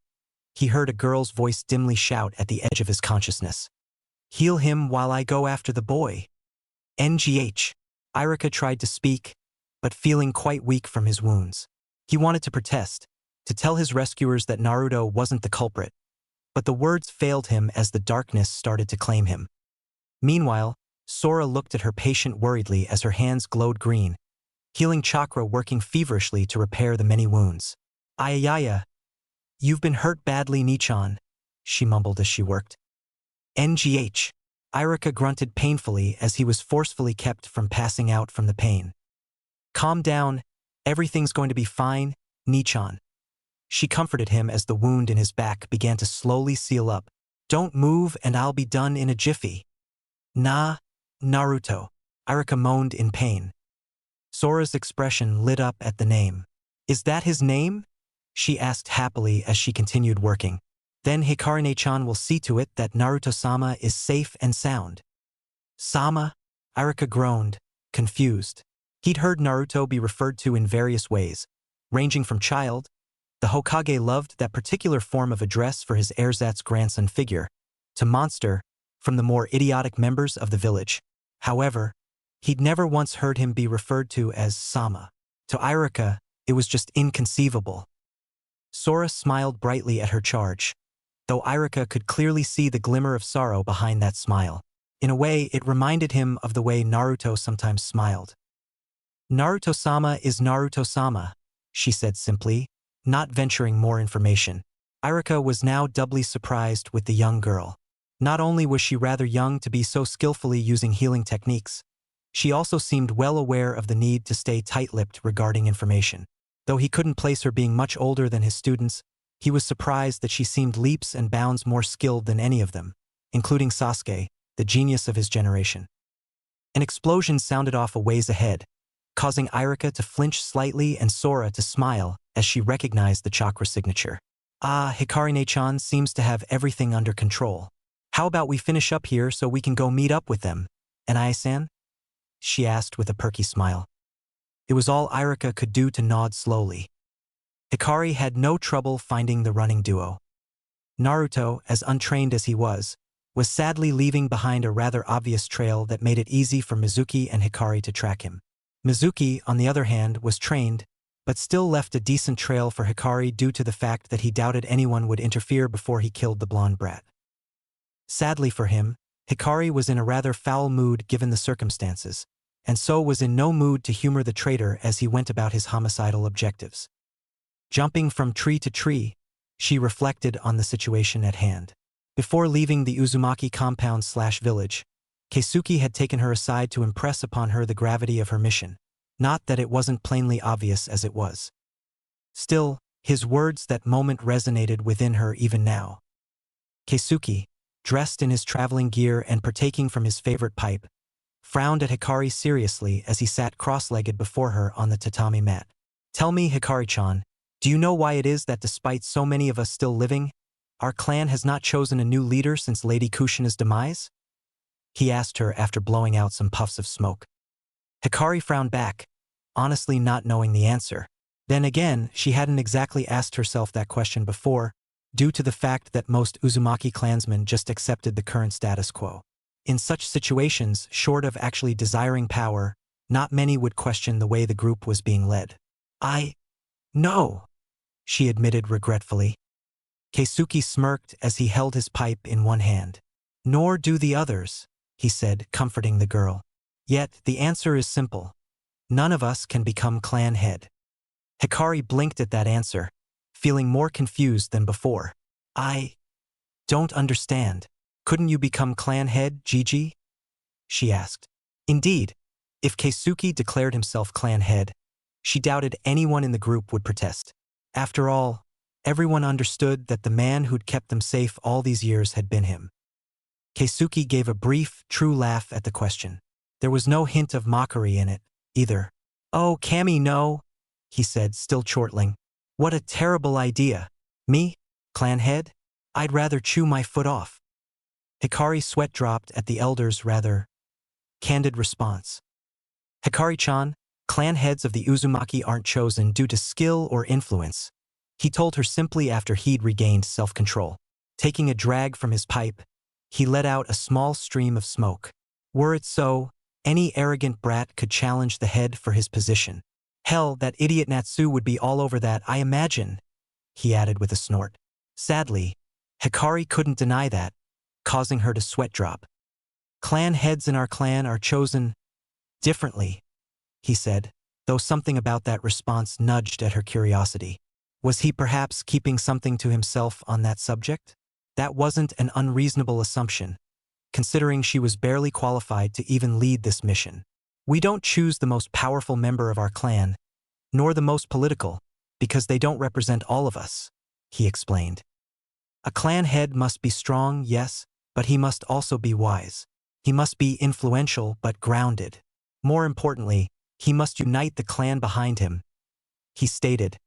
[SPEAKER 1] he heard a girl's voice dimly shout at the edge of his consciousness. "Heal him while I go after the boy." "NGH. Iruka tried to speak, but feeling quite weak from his wounds. He wanted to protest, to tell his rescuers that Naruto wasn't the culprit, but the words failed him as the darkness started to claim him. Meanwhile, Sora looked at her patient worriedly as her hands glowed green, healing chakra working feverishly to repair the many wounds. "Ayaya, you've been hurt badly, Nichan," she mumbled as she worked. "NGH. Iruka grunted painfully as he was forcefully kept from passing out from the pain. "Calm down, everything's going to be fine, Nichan." She comforted him as the wound in his back began to slowly seal up, Don't move and I'll be done in a jiffy. Nah, Naruto. Irika moaned in pain. Sora's expression lit up at the name. Is that his name? She asked happily as she continued working. Then Hikaru-chan will see to it that Naruto-sama is safe and sound. Sama? Irika groaned, confused. He'd heard Naruto be referred to in various ways, ranging from child. The Hokage loved that particular form of address for his ersatz grandson figure, to monster, from the more idiotic members of the village. However, he'd never once heard him be referred to as Sama. To Irika, it was just inconceivable. Sora smiled brightly at her charge, though Irika could clearly see the glimmer of sorrow behind that smile. In a way, it reminded him of the way Naruto sometimes smiled. Naruto-sama is Naruto-sama, she said simply, not venturing more information. Irika was now doubly surprised with the young girl. Not only was she rather young to be so skillfully using healing techniques, she also seemed well aware of the need to stay tight-lipped regarding information. Though he couldn't place her being much older than his students, he was surprised that she seemed leaps and bounds more skilled than any of them, including Sasuke, the genius of his generation. An explosion sounded off a ways ahead, causing Irika to flinch slightly and Sora to smile as she recognized the chakra signature. Ah, Hikaru-chan seems to have everything under control. How about we finish up here so we can go meet up with them, Anai-san? She asked with a perky smile. It was all Irika could do to nod slowly. Hikari had no trouble finding the running duo. Naruto, as untrained as he was sadly leaving behind a rather obvious trail that made it easy for Mizuki and Hikari to track him. Mizuki, on the other hand, was trained, but still left a decent trail for Hikari due to the fact that he doubted anyone would interfere before he killed the blonde brat. Sadly for him, Hikari was in a rather foul mood given the circumstances, and so was in no mood to humor the traitor as he went about his homicidal objectives. Jumping from tree to tree, she reflected on the situation at hand. Before leaving the Uzumaki compound/village, Keisuke had taken her aside to impress upon her the gravity of her mission. Not that it wasn't plainly obvious as it was. Still, his words that moment resonated within her even now. Keisuke, dressed in his traveling gear and partaking from his favorite pipe, frowned at Hikari seriously as he sat cross-legged before her on the tatami mat. Tell me, Hikari-chan, do you know why it is that despite so many of us still living, our clan has not chosen a new leader since Lady Kushina's demise? He asked her after blowing out some puffs of smoke. Hikari frowned back, honestly not knowing the answer. Then again, she hadn't exactly asked herself that question before, due to the fact that most Uzumaki clansmen just accepted the current status quo. In such situations, short of actually desiring power, not many would question the way the group was being led. No, she admitted regretfully. Keisuke smirked as he held his pipe in one hand. Nor do the others, he said, comforting the girl. Yet, the answer is simple. None of us can become clan head. Hikari blinked at that answer, feeling more confused than before. I don't understand. Couldn't you become clan head, Gigi? She asked. Indeed, if Keisuke declared himself clan head, she doubted anyone in the group would protest. After all, everyone understood that the man who'd kept them safe all these years had been him. Keisuke gave a brief, true laugh at the question. There was no hint of mockery in it, either. Oh, Kami, no, he said, still chortling. What a terrible idea. Me? Clan head? I'd rather chew my foot off. Hikari's sweat dropped at the elder's rather candid response. Hikari-chan, clan heads of the Uzumaki aren't chosen due to skill or influence, he told her simply after he'd regained self-control. Taking a drag from his pipe, he let out a small stream of smoke. Were it so, any arrogant brat could challenge the head for his position. Hell, that idiot Natsu would be all over that, I imagine, he added with a snort. Sadly, Hikari couldn't deny that, causing her to sweat drop. Clan heads in our clan are chosen differently, he said, though something about that response nudged at her curiosity. Was he perhaps keeping something to himself on that subject? That wasn't an unreasonable assumption, considering she was barely qualified to even lead this mission. We don't choose the most powerful member of our clan, nor the most political, because they don't represent all of us, he explained. A clan head must be strong, yes, but he must also be wise. He must be influential but grounded. More importantly, he must unite the clan behind him, he stated,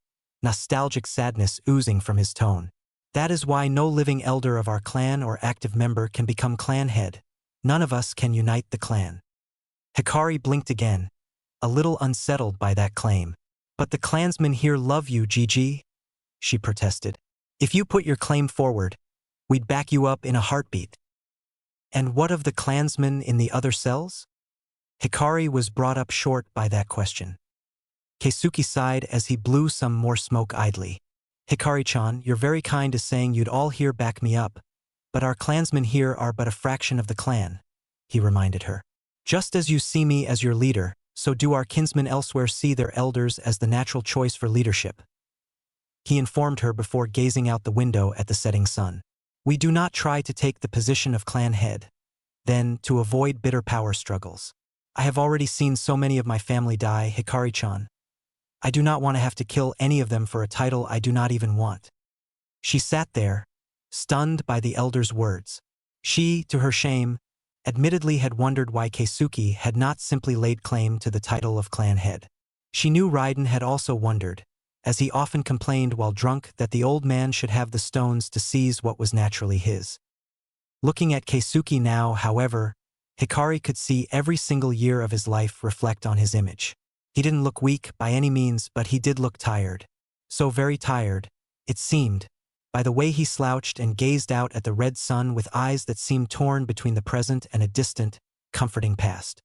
[SPEAKER 1] nostalgic sadness oozing from his tone. That is why no living elder of our clan or active member can become clan head. None of us can unite the clan. Hikari blinked again, a little unsettled by that claim. But the clansmen here love you, Gigi, she protested. If you put your claim forward, we'd back you up in a heartbeat. And what of the clansmen in the other cells? Hikari was brought up short by that question. Keisuke sighed as he blew some more smoke idly. Hikari-chan, you're very kind as saying you'd all here back me up, but our clansmen here are but a fraction of the clan, he reminded her. Just as you see me as your leader, so do our kinsmen elsewhere see their elders as the natural choice for leadership, he informed her before gazing out the window at the setting sun. We do not try to take the position of clan head, then to avoid bitter power struggles. I have already seen so many of my family die, Hikari-chan. I do not want to have to kill any of them for a title I do not even want. She sat there, stunned by the elder's words. She, to her shame, admittedly had wondered why Keisuke had not simply laid claim to the title of clan head. She knew Raiden had also wondered, as he often complained while drunk, that the old man should have the stones to seize what was naturally his. Looking at Keisuke now, however, Hikari could see every single year of his life reflect on his image. He didn't look weak by any means, but he did look tired. So very tired, it seemed, by the way he slouched and gazed out at the red sun with eyes that seemed torn between the present and a distant, comforting past.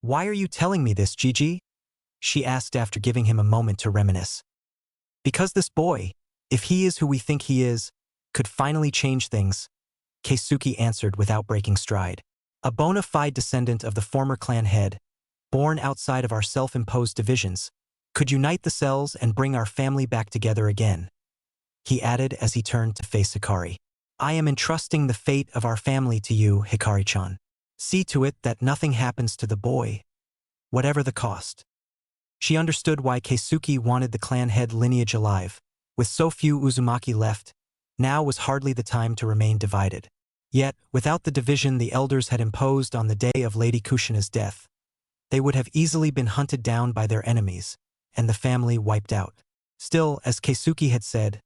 [SPEAKER 1] Why are you telling me this, Gigi? She asked after giving him a moment to reminisce. Because this boy, if he is who we think he is, could finally change things, Keisuke answered without breaking stride. A bona fide descendant of the former clan head, born outside of our self-imposed divisions, could unite the cells and bring our family back together again, he added as he turned to face Hikari. I am entrusting the fate of our family to you, Hikari-chan. See to it that nothing happens to the boy, whatever the cost. She understood why Keisuke wanted the clan head lineage alive. With so few Uzumaki left, now was hardly the time to remain divided. Yet, without the division the elders had imposed on the day of Lady Kushina's death, they would have easily been hunted down by their enemies, and the family wiped out. Still, as Keisuke had said,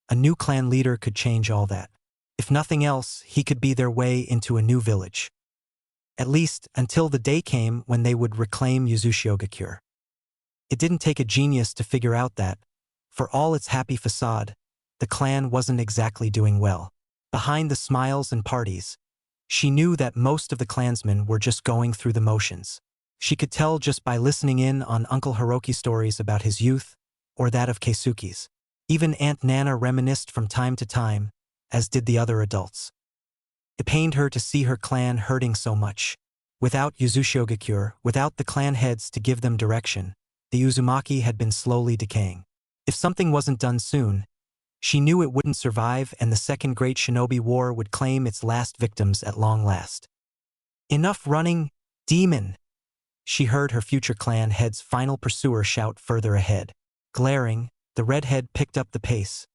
[SPEAKER 1] a new clan leader could change all that. If nothing else, he could be their way into a new village. At least, until the day came when they would reclaim Uzushigakure. It didn't take a genius to figure out that, for all its happy facade, the clan wasn't exactly doing well. Behind the smiles and parties, she knew that most of the clansmen were just going through the motions. She could tell just by listening in on Uncle Hiroki's stories about his youth, or that of Keisuke's. Even Aunt Nana reminisced from time to time, as did the other adults. It pained her to see her clan hurting so much. Without Uzushigakure, without the clan heads to give them direction, the Uzumaki had been slowly decaying. If something wasn't done soon, she knew it wouldn't survive and the Second Great Shinobi War would claim its last victims at long last. Enough running, demon! She heard her future clan head's final pursuer shout further ahead. Glaring, the redhead picked up the pace,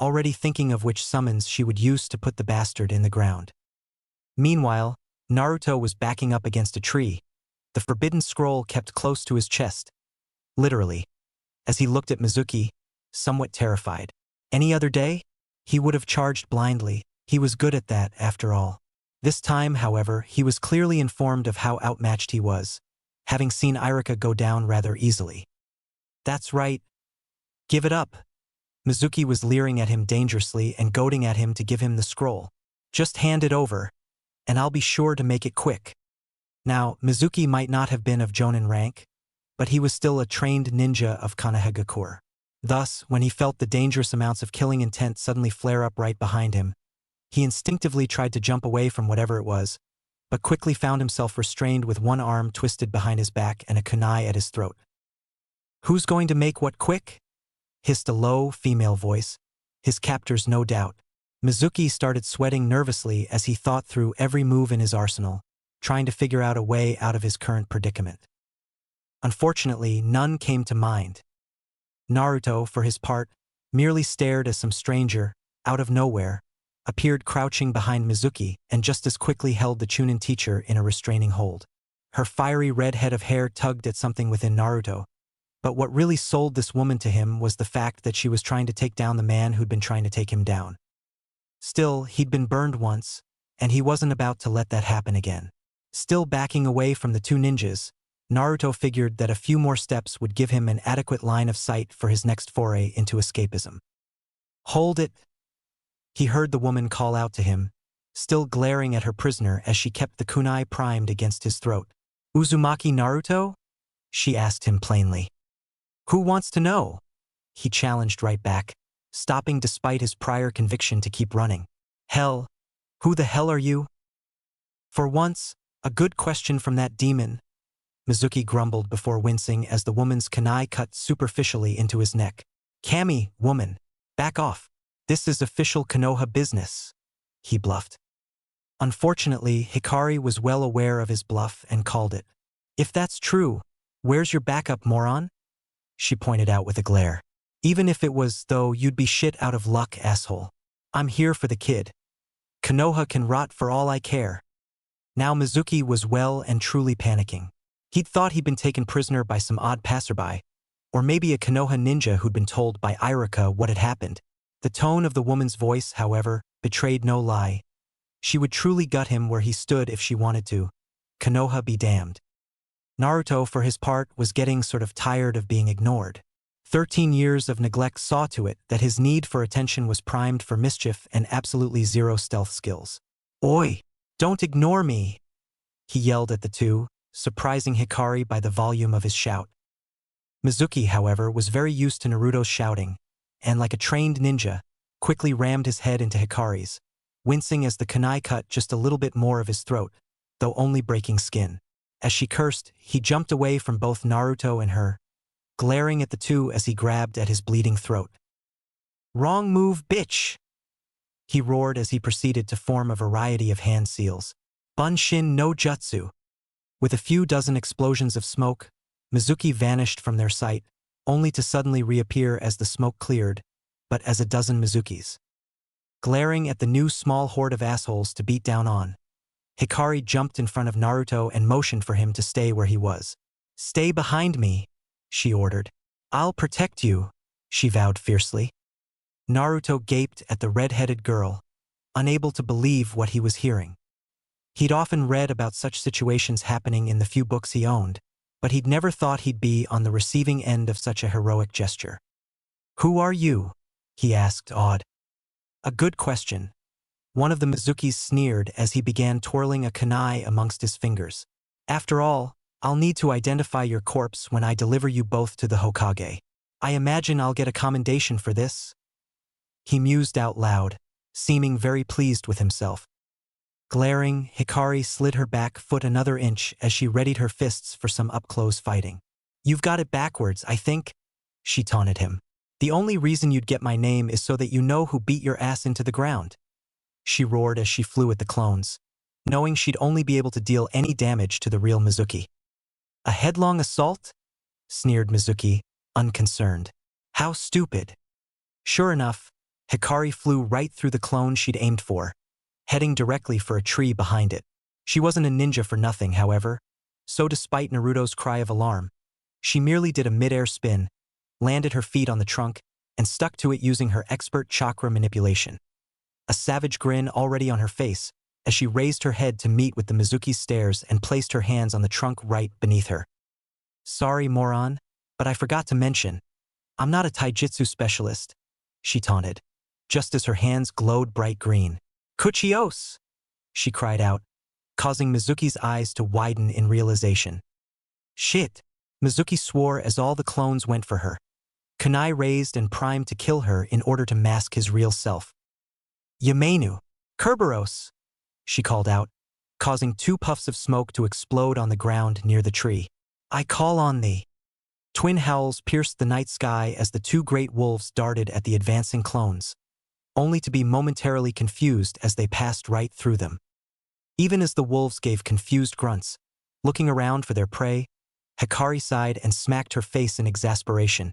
[SPEAKER 1] already thinking of which summons she would use to put the bastard in the ground. Meanwhile, Naruto was backing up against a tree, the forbidden scroll kept close to his chest, literally, as he looked at Mizuki, somewhat terrified. Any other day, he would have charged blindly. He was good at that, after all. This time, however, he was clearly informed of how outmatched he was, having seen Irika go down rather easily. That's right. Give it up. Mizuki was leering at him dangerously and goading at him to give him the scroll. Just hand it over, and I'll be sure to make it quick. Now, Mizuki might not have been of Jonin rank, but he was still a trained ninja of Konohagakure. Thus, when he felt the dangerous amounts of killing intent suddenly flare up right behind him, he instinctively tried to jump away from whatever it was, but quickly found himself restrained with one arm twisted behind his back and a kunai at his throat. Who's going to make what quick? Hissed a low, female voice, his captors no doubt. Mizuki started sweating nervously as he thought through every move in his arsenal, trying to figure out a way out of his current predicament. Unfortunately, none came to mind. Naruto, for his part, merely stared as some stranger, out of nowhere, appeared crouching behind Mizuki and just as quickly held the Chunin teacher in a restraining hold. Her fiery red head of hair tugged at something within Naruto, but what really sold this woman to him was the fact that she was trying to take down the man who'd been trying to take him down. Still, he'd been burned once, and he wasn't about to let that happen again. Still backing away from the two ninjas, Naruto figured that a few more steps would give him an adequate line of sight for his next foray into escapism. "Hold it!" He heard the woman call out to him, still glaring at her prisoner as she kept the kunai primed against his throat. "Uzumaki Naruto?" she asked him plainly. "Who wants to know?" he challenged right back, stopping despite his prior conviction to keep running. "Hell, who the hell are you?" "For once, a good question from that demon," Mizuki grumbled before wincing as the woman's kunai cut superficially into his neck. "Kami, woman, back off. This is official Konoha business," he bluffed. Unfortunately, Hikari was well aware of his bluff and called it. "If that's true, where's your backup, moron?" she pointed out with a glare. "Even if it was, though, you'd be shit out of luck, asshole. I'm here for the kid. Konoha can rot for all I care." Now Mizuki was well and truly panicking. He'd thought he'd been taken prisoner by some odd passerby, or maybe a Konoha ninja who'd been told by Iruka what had happened. The tone of the woman's voice, however, betrayed no lie. She would truly gut him where he stood if she wanted to. Konoha be damned. Naruto, for his part, was getting sort of tired of being ignored. 13 years of neglect saw to it that his need for attention was primed for mischief and absolutely zero stealth skills. "Oi! Don't ignore me!" he yelled at the two, surprising Hikari by the volume of his shout. Mizuki, however, was very used to Naruto's shouting, and like a trained ninja, quickly rammed his head into Hikari's, wincing as the kunai cut just a little bit more of his throat, though only breaking skin. As she cursed, he jumped away from both Naruto and her, glaring at the two as he grabbed at his bleeding throat. "Wrong move, bitch!" he roared as he proceeded to form a variety of hand seals. "Bunshin no jutsu." With a few dozen explosions of smoke, Mizuki vanished from their sight, only to suddenly reappear as the smoke cleared, but as a dozen Mizukis. Glaring at the new small horde of assholes to beat down on, Hikari jumped in front of Naruto and motioned for him to stay where he was. "Stay behind me," she ordered. "I'll protect you," she vowed fiercely. Naruto gaped at the red-headed girl, unable to believe what he was hearing. He'd often read about such situations happening in the few books he owned, but he'd never thought he'd be on the receiving end of such a heroic gesture. "Who are you?" he asked, awed. "A good question." One of the Mizukis sneered as he began twirling a kunai amongst his fingers. "After all, I'll need to identify your corpse when I deliver you both to the Hokage. I imagine I'll get a commendation for this." He mused out loud, seeming very pleased with himself. Glaring, Hikari slid her back foot another inch as she readied her fists for some up-close fighting. "You've got it backwards, I think," she taunted him. "The only reason you'd get my name is so that you know who beat your ass into the ground," she roared as she flew at the clones, knowing she'd only be able to deal any damage to the real Mizuki. "A headlong assault?" sneered Mizuki, unconcerned. "How stupid." Sure enough, Hikari flew right through the clone she'd aimed for, heading directly for a tree behind it. She wasn't a ninja for nothing, however, so despite Naruto's cry of alarm, she merely did a mid-air spin, landed her feet on the trunk, and stuck to it using her expert chakra manipulation. A savage grin already on her face as she raised her head to meet with the Mizuki's stares and placed her hands on the trunk right beneath her. "Sorry, moron, but I forgot to mention, I'm not a taijutsu specialist," she taunted, just as her hands glowed bright green. "Kuchios!" she cried out, causing Mizuki's eyes to widen in realization. "Shit!" Mizuki swore as all the clones went for her, kunai raised and primed to kill her in order to mask his real self. "Yamenu! Kerberos!" she called out, causing 2 puffs of smoke to explode on the ground near the tree. "I call on thee!" Twin howls pierced the night sky as the 2 great wolves darted at the advancing clones, only to be momentarily confused as they passed right through them. Even as the wolves gave confused grunts, looking around for their prey, Hikari sighed and smacked her face in exasperation,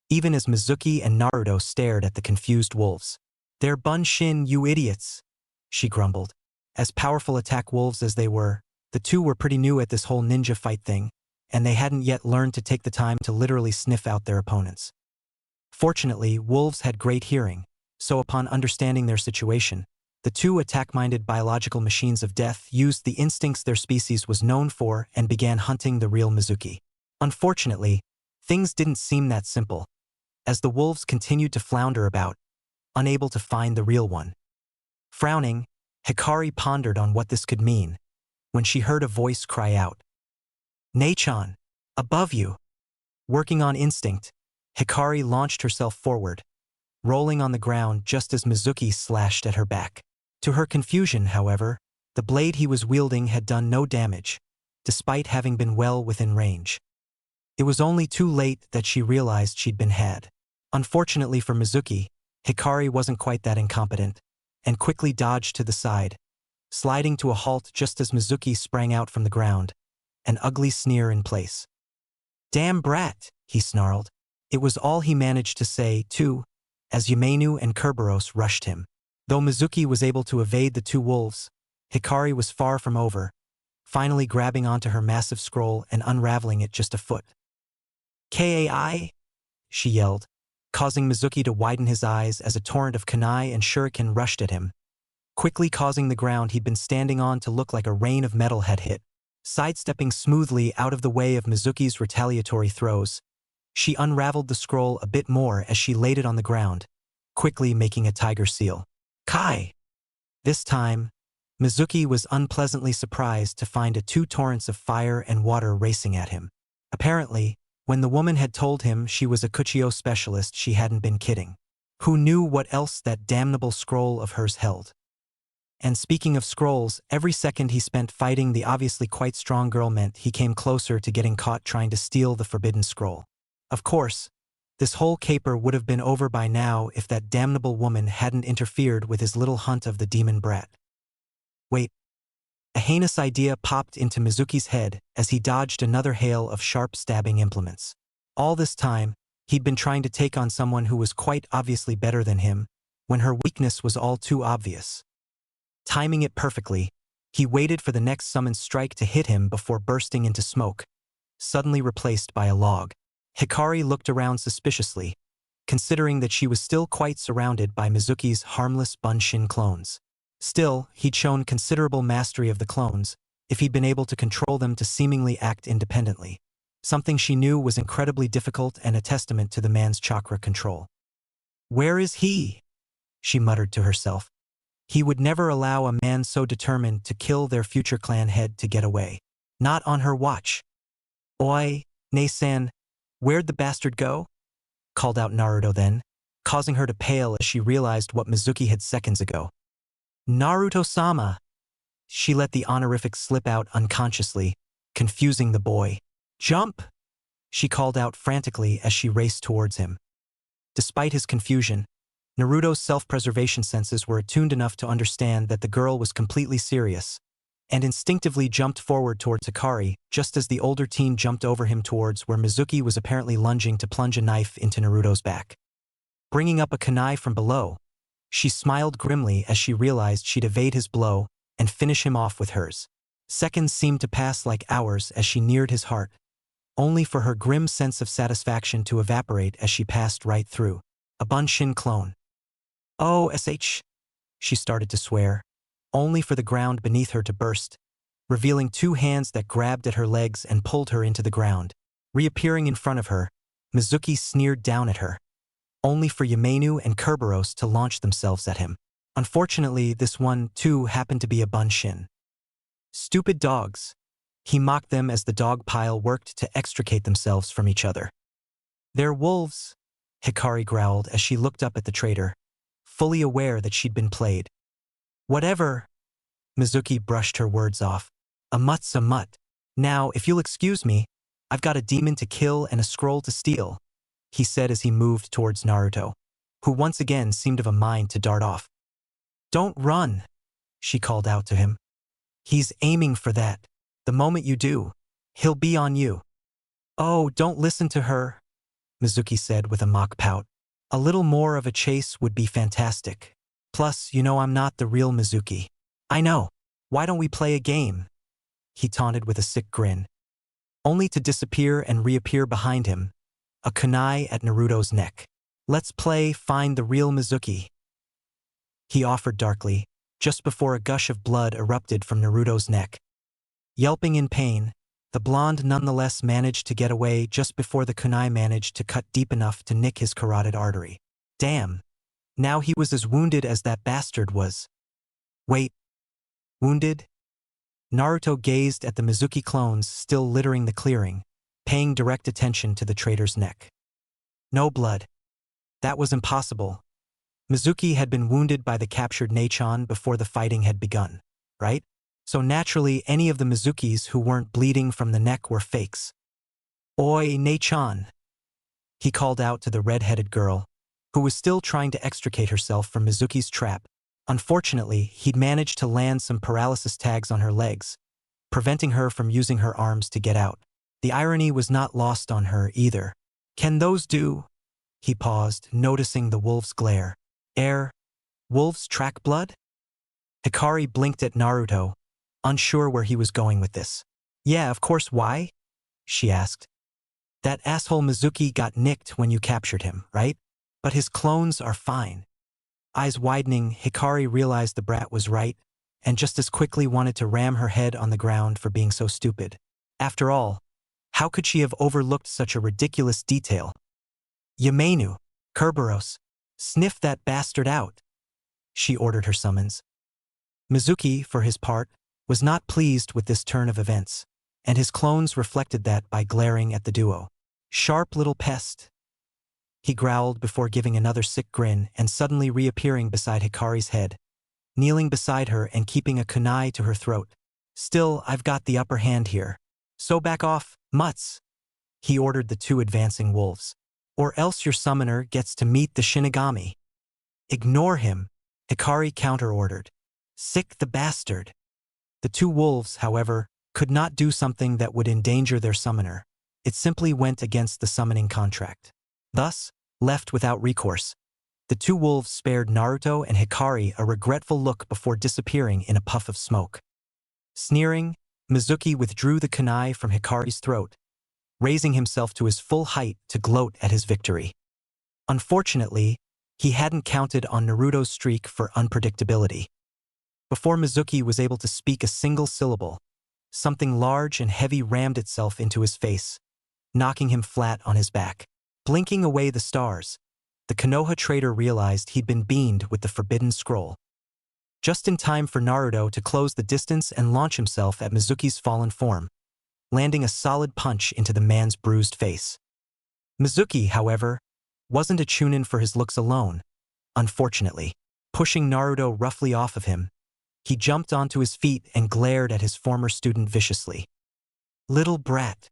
[SPEAKER 1] even as Mizuki and Naruto stared at the confused wolves. "They're Bunshin, you idiots," she grumbled. As powerful attack wolves as they were, the two were pretty new at this whole ninja fight thing, and they hadn't yet learned to take the time to literally sniff out their opponents. Fortunately, wolves had great hearing, so upon understanding their situation, the two attack-minded biological machines of death used the instincts their species was known for and began hunting the real Mizuki. Unfortunately, things didn't seem that simple, as the wolves continued to flounder about, unable to find the real one. Frowning, Hikari pondered on what this could mean, when she heard a voice cry out, "Nei-chan, above you!" Working on instinct, Hikari launched herself forward, rolling on the ground just as Mizuki slashed at her back. To her confusion, however, the blade he was wielding had done no damage, despite having been well within range. It was only too late that she realized she'd been had. Unfortunately for Mizuki, Hikari wasn't quite that incompetent, and quickly dodged to the side, sliding to a halt just as Mizuki sprang out from the ground, an ugly sneer in place. "Damn brat," he snarled. It was all he managed to say, too, as Yamenu and Kerberos rushed him. Though Mizuki was able to evade the two wolves, Hikari was far from over, finally grabbing onto her massive scroll and unraveling it just a foot. "Kai!" she yelled, causing Mizuki to widen his eyes as a torrent of kunai and shuriken rushed at him, quickly causing the ground he'd been standing on to look like a rain of metal had hit. Sidestepping smoothly out of the way of Mizuki's retaliatory throws, she unraveled the scroll a bit more as she laid it on the ground, quickly making a tiger seal. "Kai!" This time, Mizuki was unpleasantly surprised to find two torrents of fire and water racing at him. Apparently, when the woman had told him she was a Kuchio specialist, she hadn't been kidding. Who knew what else that damnable scroll of hers held? And speaking of scrolls, every second he spent fighting the obviously quite strong girl meant he came closer to getting caught trying to steal the forbidden scroll. Of course, this whole caper would have been over by now if that damnable woman hadn't interfered with his little hunt of the demon brat. Wait. A heinous idea popped into Mizuki's head as he dodged another hail of sharp stabbing implements. All this time, he'd been trying to take on someone who was quite obviously better than him, when her weakness was all too obvious. Timing it perfectly, he waited for the next summoned strike to hit him before bursting into smoke, suddenly replaced by a log. Hikari looked around suspiciously, considering that she was still quite surrounded by Mizuki's harmless Bunshin clones. Still, he'd shown considerable mastery of the clones, if he'd been able to control them to seemingly act independently, something she knew was incredibly difficult and a testament to the man's chakra control. "Where is he?" she muttered to herself. He would never allow a man so determined to kill their future clan head to get away. Not on her watch. "Oi, Nei-san, where'd the bastard go?" called out Naruto then, causing her to pale as she realized what Mizuki had seconds ago. "Naruto-sama!" She let the honorific slip out unconsciously, confusing the boy. "Jump!" she called out frantically as she raced towards him. Despite his confusion, Naruto's self-preservation senses were attuned enough to understand that the girl was completely serious, and instinctively jumped forward towards Hikari just as the older teen jumped over him towards where Mizuki was apparently lunging to plunge a knife into Naruto's back. Bringing up a kunai from below, she smiled grimly as she realized she'd evade his blow and finish him off with hers. Seconds seemed to pass like hours as she neared his heart, only for her grim sense of satisfaction to evaporate as she passed right through. A Bunshin clone. "Oh, she started to swear, only for the ground beneath her to burst, revealing two hands that grabbed at her legs and pulled her into the ground. Reappearing in front of her, Mizuki sneered down at her, only for Yamenu and Kerberos to launch themselves at him. Unfortunately, this one, too, happened to be a Bunshin. "Stupid dogs," he mocked them as the dog pile worked to extricate themselves from each other. "They're wolves," Hikari growled as she looked up at the traitor, fully aware that she'd been played. "Whatever." Mizuki brushed her words off. "A mutt's a mutt. Now, if you'll excuse me, I've got a demon to kill and a scroll to steal," he said as he moved towards Naruto, who once again seemed of a mind to dart off. "Don't run," she called out to him. "He's aiming for that. The moment you do, he'll be on you." "Oh, don't listen to her," Mizuki said with a mock pout. "A little more of a chase would be fantastic." Plus, you know I'm not the real Mizuki. I know. Why don't we play a game? He taunted with a sick grin, only to disappear and reappear behind him, a kunai at Naruto's neck. Let's play Find the Real Mizuki, he offered darkly, just before a gush of blood erupted from Naruto's neck. Yelping in pain, the blonde nonetheless managed to get away just before the kunai managed to cut deep enough to nick his carotid artery. Damn. Now he was as wounded as that bastard was. Wait. Wounded? Naruto gazed at the Mizuki clones still littering the clearing, paying direct attention to the traitor's neck. No blood. That was impossible. Mizuki had been wounded by the captured Neichan before the fighting had begun, right? So naturally any of the Mizukis who weren't bleeding from the neck were fakes. Oi, Neichan, he called out to the red-headed girl, who was still trying to extricate herself from Mizuki's trap. Unfortunately, he'd managed to land some paralysis tags on her legs, preventing her from using her arms to get out. The irony was not lost on her either. Can those do? He paused, noticing the wolf's glare. Wolves track blood? Hikari blinked at Naruto, unsure where he was going with this. Yeah, of course, why? She asked. That asshole Mizuki got nicked when you captured him, right? But his clones are fine. Eyes widening, Hikari realized the brat was right, and just as quickly wanted to ram her head on the ground for being so stupid. After all, how could she have overlooked such a ridiculous detail? Yamenu, Kerberos, sniff that bastard out, she ordered her summons. Mizuki, for his part, was not pleased with this turn of events, and his clones reflected that by glaring at the duo. Sharp little pest, he growled before giving another sick grin and suddenly reappearing beside Hikari's head, kneeling beside her and keeping a kunai to her throat. Still, I've got the upper hand here. So back off, mutts, he ordered the two advancing wolves. Or else your summoner gets to meet the Shinigami. Ignore him, Hikari counter-ordered. Sick the bastard. The two wolves, however, could not do something that would endanger their summoner. It simply went against the summoning contract. Thus, left without recourse, the two wolves spared Naruto and Hikari a regretful look before disappearing in a puff of smoke. Sneering, Mizuki withdrew the kunai from Hikari's throat, raising himself to his full height to gloat at his victory. Unfortunately, he hadn't counted on Naruto's streak for unpredictability. Before Mizuki was able to speak a single syllable, something large and heavy rammed itself into his face, knocking him flat on his back. Blinking away the stars, the Konoha traitor realized he'd been beamed with the forbidden scroll. Just in time for Naruto to close the distance and launch himself at Mizuki's fallen form, landing a solid punch into the man's bruised face. Mizuki, however, wasn't a chunin for his looks alone. Unfortunately, pushing Naruto roughly off of him, he jumped onto his feet and glared at his former student viciously. Little brat.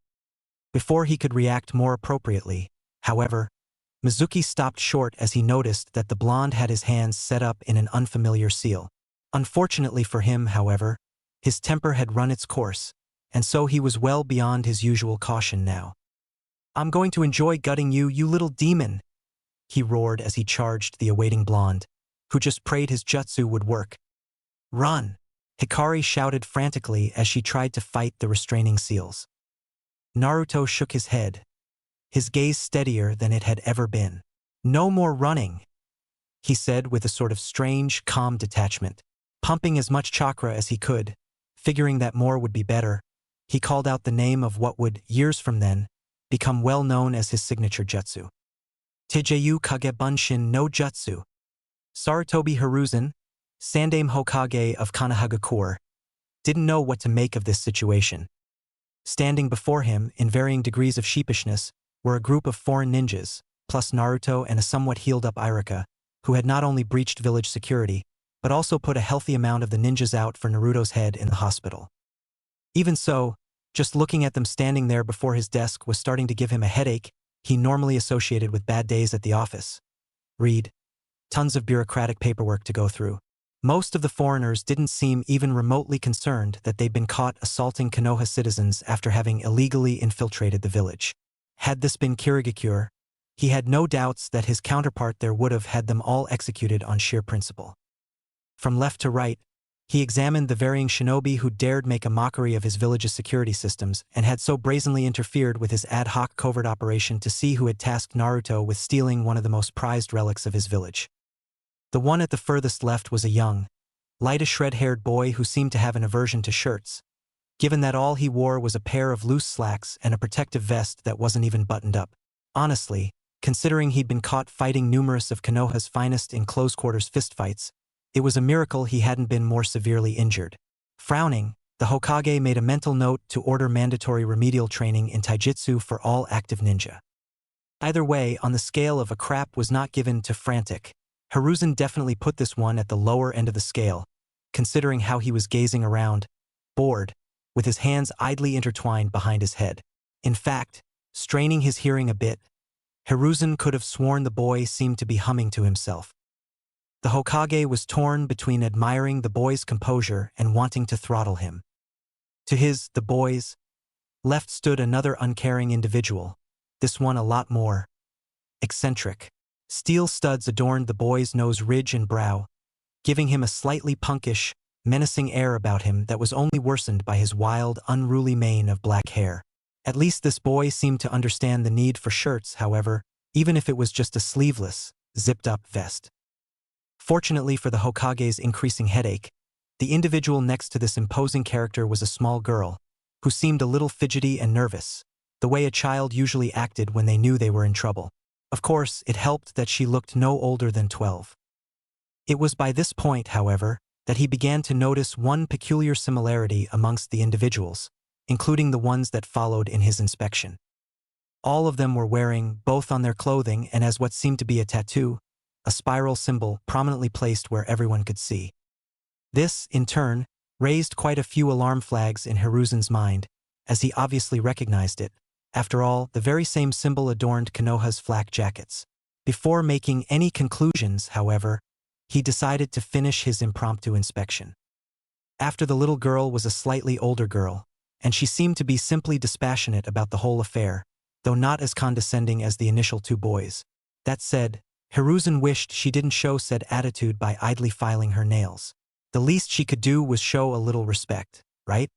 [SPEAKER 1] Before he could react more appropriately, however, Mizuki stopped short as he noticed that the blonde had his hands set up in an unfamiliar seal. Unfortunately for him, however, his temper had run its course, and so he was well beyond his usual caution now. I'm going to enjoy gutting you, you little demon, he roared as he charged the awaiting blonde, who just prayed his jutsu would work. Run! Hikari shouted frantically as she tried to fight the restraining seals. Naruto shook his head, his gaze steadier than it had ever been. No more running, he said with a sort of strange, calm detachment. Pumping as much chakra as he could, figuring that more would be better, he called out the name of what would, years from then, become well known as his signature jutsu. Teijeyu Kage Bunshin no Jutsu. Sarutobi Hiruzen, Sandaime Hokage of Kanahagakure, didn't know what to make of this situation. Standing before him, in varying degrees of sheepishness, were a group of foreign ninjas, plus Naruto and a somewhat healed-up Irika, who had not only breached village security, but also put a healthy amount of the ninjas out for Naruto's head in the hospital. Even so, just looking at them standing there before his desk was starting to give him a headache he normally associated with bad days at the office. Read. Tons of bureaucratic paperwork to go through. Most of the foreigners didn't seem even remotely concerned that they'd been caught assaulting Konoha citizens after having illegally infiltrated the village. Had this been Kirigakure, he had no doubts that his counterpart there would have had them all executed on sheer principle. From left to right, he examined the varying shinobi who dared make a mockery of his village's security systems and had so brazenly interfered with his ad hoc covert operation to see who had tasked Naruto with stealing one of the most prized relics of his village. The one at the furthest left was a young, lightish red-haired boy who seemed to have an aversion to shirts, given that all he wore was a pair of loose slacks and a protective vest that wasn't even buttoned up. Honestly, considering he'd been caught fighting numerous of Konoha's finest in close-quarters fistfights, it was a miracle he hadn't been more severely injured. Frowning, the Hokage made a mental note to order mandatory remedial training in taijutsu for all active ninja. Either way, on the scale of a crap was not given to frantic, Hiruzen definitely put this one at the lower end of the scale, considering how he was gazing around, bored, with his hands idly intertwined behind his head. In fact, straining his hearing a bit, Hiruzen could have sworn the boy seemed to be humming to himself. The Hokage was torn between admiring the boy's composure and wanting to throttle him. To the boy's, left stood another uncaring individual, this one a lot more eccentric. Steel studs adorned the boy's nose ridge and brow, giving him a slightly punkish, menacing air about him that was only worsened by his wild, unruly mane of black hair. At least this boy seemed to understand the need for shirts, however, even if it was just a sleeveless, zipped-up vest. Fortunately for the Hokage's increasing headache, the individual next to this imposing character was a small girl, who seemed a little fidgety and nervous, the way a child usually acted when they knew they were in trouble. Of course, it helped that she looked no older than 12. It was by this point, however, that he began to notice one peculiar similarity amongst the individuals, including the ones that followed in his inspection. All of them were wearing, both on their clothing and as what seemed to be a tattoo, a spiral symbol prominently placed where everyone could see. This, in turn, raised quite a few alarm flags in Hiruzen's mind, as he obviously recognized it. After all, the very same symbol adorned Konoha's flak jackets. Before making any conclusions, however, he decided to finish his impromptu inspection. After the little girl was a slightly older girl, and she seemed to be simply dispassionate about the whole affair, though not as condescending as the initial two boys. That said, Hiruzen wished she didn't show said attitude by idly filing her nails. The least she could do was show a little respect, right?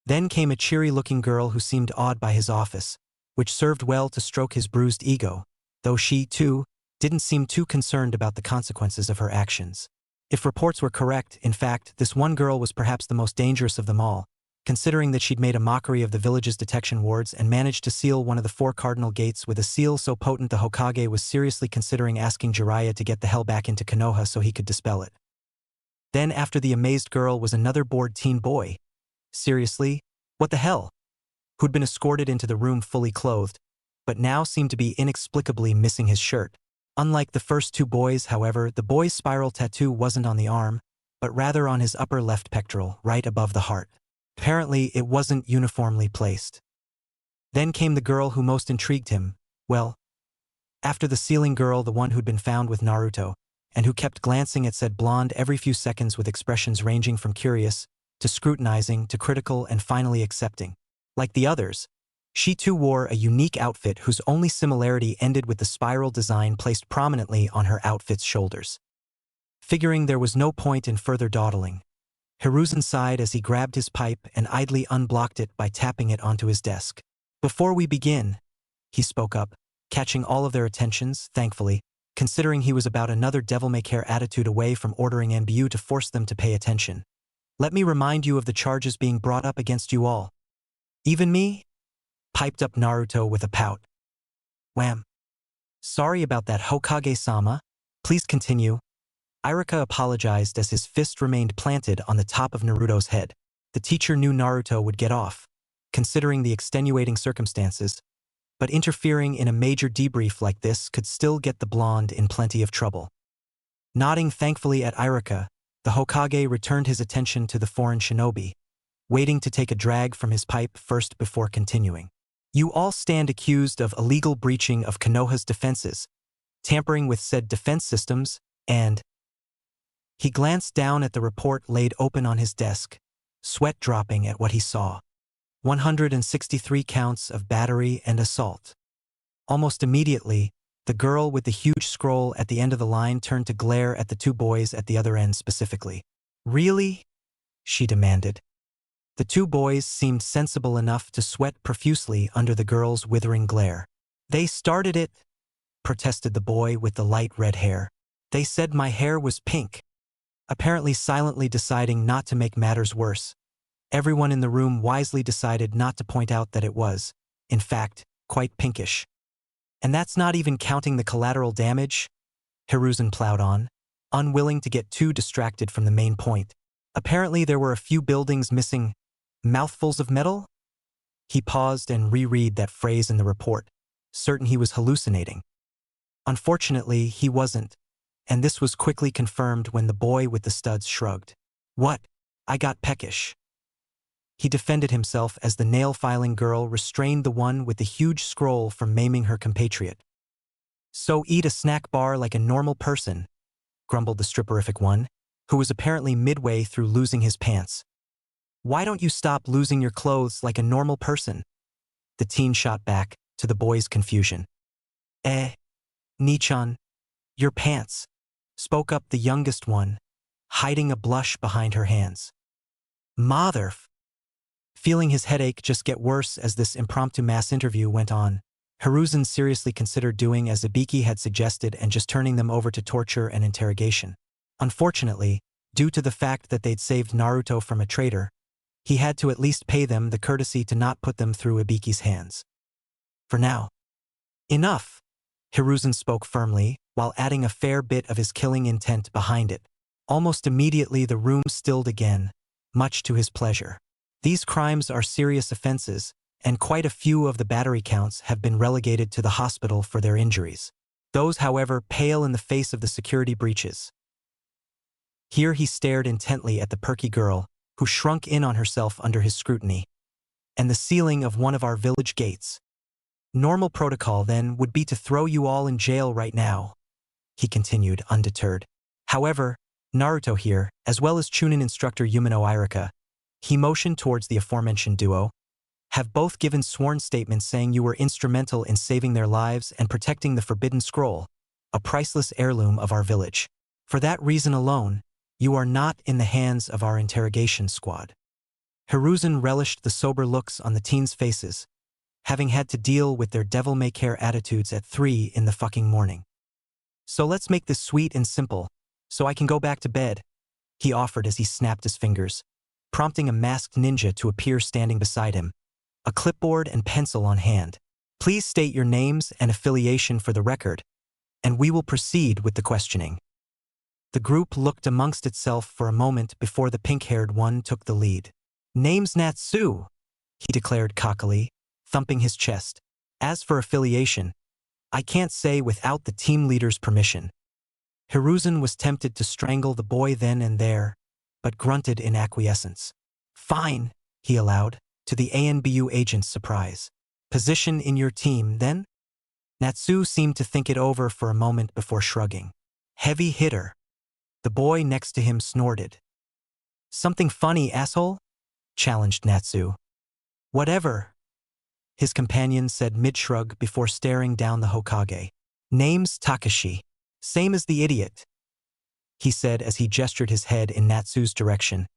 [SPEAKER 1] Then came a cheery-looking girl who seemed awed by his office, which served well to stroke his bruised ego, though she, too, didn't seem too concerned about the consequences of her actions. If reports were correct, in fact, this one girl was perhaps the most dangerous of them all, considering that she'd made a mockery of the village's detection wards and managed to seal one of the 4 cardinal gates with a seal so potent the Hokage was seriously considering asking Jiraiya to get the hell back into Konoha so he could dispel it. Then after the amazed girl was another bored teen boy. Seriously? What the hell? Who'd been escorted into the room fully clothed, but now seemed to be inexplicably missing his shirt. Unlike the first 2 boys, however, the boy's spiral tattoo wasn't on the arm, but rather on his upper left pectoral, right above the heart. Apparently, it wasn't uniformly placed. Then came the girl who most intrigued him, well, after the sealing girl, the one who'd been found with Naruto, and who kept glancing at said blonde every few seconds with expressions ranging from curious, to scrutinizing, to critical, and finally accepting. Like the others, she too wore a unique outfit whose only similarity ended with the spiral design placed prominently on her outfit's shoulders. Figuring there was no point in further dawdling, Hiruzen sighed as he grabbed his pipe and idly unblocked it by tapping it onto his desk. "Before we begin," he spoke up, catching all of their attentions, thankfully, considering he was about another devil-may-care attitude away from ordering MBU to force them to pay attention. "Let me remind you of the charges being brought up against you all." "Even me?" piped up Naruto with a pout. "Wham. Sorry about that, Hokage-sama. Please continue." Irika apologized as his fist remained planted on the top of Naruto's head. The teacher knew Naruto would get off, considering the extenuating circumstances, but interfering in a major debrief like this could still get the blonde in plenty of trouble. Nodding thankfully at Irika, the Hokage returned his attention to the foreign shinobi, waiting to take a drag from his pipe first before continuing. "You all stand accused of illegal breaching of Konoha's defenses, tampering with said defense systems, and..." He glanced down at the report laid open on his desk, sweat dropping at what he saw. 163 counts of battery and assault. Almost immediately, The girl with the huge scroll at the end of the line turned to glare at the two boys at the other end specifically. Really? She demanded. The two boys seemed sensible enough to sweat profusely under the girl's withering glare. They started it, protested the boy with the light red hair. They said my hair was pink. Apparently silently deciding not to make matters worse. Everyone in the room wisely decided not to point out that it was, in fact, quite pinkish. And that's not even counting the collateral damage, Hiruzen plowed on, unwilling to get too distracted from the main point. Apparently there were a few buildings missing. Mouthfuls of metal? He paused and reread that phrase in the report, certain he was hallucinating. Unfortunately, he wasn't, and this was quickly confirmed when the boy with the studs shrugged. What? I got peckish. He defended himself as the nail-filing girl restrained the one with the huge scroll from maiming her compatriot. So eat a snack bar like a normal person, grumbled the stripperific one, who was apparently midway through losing his pants. Why don't you stop losing your clothes like a normal person? The teen shot back, to the boy's confusion. Nichan, your pants, spoke up the youngest one, hiding a blush behind her hands. Mother. Feeling his headache just get worse as this impromptu mass interview went on, Hiruzen seriously considered doing as Ibiki had suggested and just turning them over to torture and interrogation. Unfortunately, due to the fact that they'd saved Naruto from a traitor, he had to at least pay them the courtesy to not put them through Ibiki's hands. For now. Enough, Hiruzen spoke firmly, while adding a fair bit of his killing intent behind it. Almost immediately the room stilled again, much to his pleasure. These crimes are serious offenses, and quite a few of the battery counts have been relegated to the hospital for their injuries. Those, however, pale in the face of the security breaches. Here he stared intently at the perky girl, who shrunk in on herself under his scrutiny, and the ceiling of one of our village gates. Normal protocol, then, would be to throw you all in jail right now, he continued, undeterred. However, Naruto here, as well as Chunin instructor Yumino Irika, he motioned towards the aforementioned duo, have both given sworn statements saying you were instrumental in saving their lives and protecting the Forbidden Scroll, a priceless heirloom of our village. For that reason alone, you are not in the hands of our interrogation squad. Hiruzen relished the sober looks on the teens' faces, having had to deal with their devil-may-care attitudes at 3 in the fucking morning. So let's make this sweet and simple, so I can go back to bed, he offered as he snapped his fingers, prompting a masked ninja to appear standing beside him, a clipboard and pencil on hand. Please state your names and affiliation for the record, and we will proceed with the questioning. The group looked amongst itself for a moment before the pink-haired one took the lead. Name's Natsu, he declared cockily, thumping his chest. As for affiliation, I can't say without the team leader's permission. Hiruzen was tempted to strangle the boy then and there, but grunted in acquiescence. Fine, he allowed, to the ANBU agent's surprise. Position in your team, then? Natsu seemed to think it over for a moment before shrugging. Heavy hitter. The boy next to him snorted. Something funny, asshole? Challenged Natsu. Whatever, his companion said mid-shrug before staring down the Hokage. Name's Takashi. Same as the idiot, he said as he gestured his head in Natsu's direction,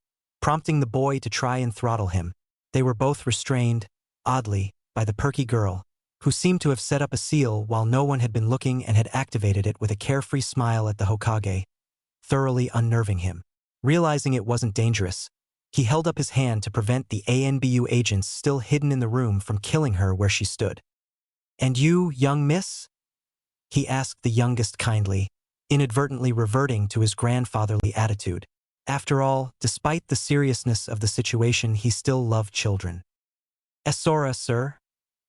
[SPEAKER 1] prompting the boy to try and throttle him. They were both restrained, oddly, by the perky girl, who seemed to have set up a seal while no one had been looking and had activated it with a carefree smile at the Hokage, thoroughly unnerving him. Realizing it wasn't dangerous, he held up his hand to prevent the ANBU agents still hidden in the room from killing her where she stood. And you, young miss? He asked the youngest kindly, inadvertently reverting to his grandfatherly attitude. After all, despite the seriousness of the situation, he still loved children. Esora, sir,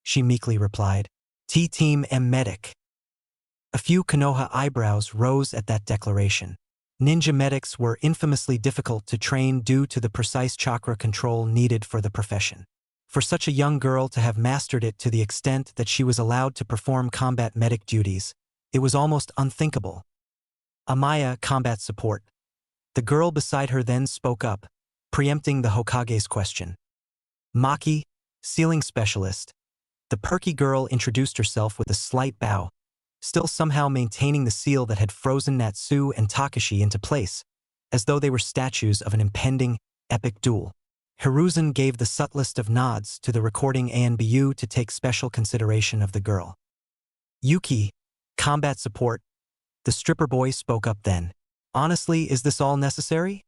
[SPEAKER 1] she meekly replied. T-Team M Medic. A few Konoha eyebrows rose at that declaration. Ninja medics were infamously difficult to train due to the precise chakra control needed for the profession. For such a young girl to have mastered it to the extent that she was allowed to perform combat medic duties, it was almost unthinkable. Amaya, combat support. The girl beside her then spoke up, preempting the Hokage's question. Maki, sealing specialist. The perky girl introduced herself with a slight bow, still somehow maintaining the seal that had frozen Natsu and Takashi into place, as though they were statues of an impending, epic duel. Hiruzen gave the subtlest of nods to the recording ANBU to take special consideration of the girl. Yuki, combat support, the stripper boy spoke up then. Honestly, is this all necessary?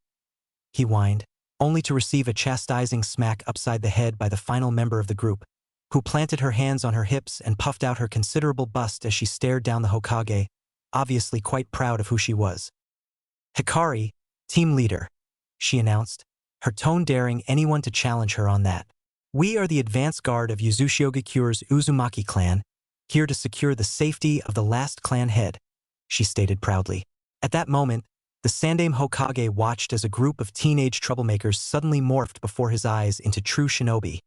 [SPEAKER 1] He whined, only to receive a chastising smack upside the head by the final member of the group, who planted her hands on her hips and puffed out her considerable bust as she stared down the Hokage, obviously quite proud of who she was. Hikari, team leader, she announced, her tone daring anyone to challenge her on that. We are the advance guard of Uzumaki-Kyure's Uzumaki clan, here to secure the safety of the last clan head, she stated proudly. At that moment, the Sandaime Hokage watched as a group of teenage troublemakers suddenly morphed before his eyes into true shinobi,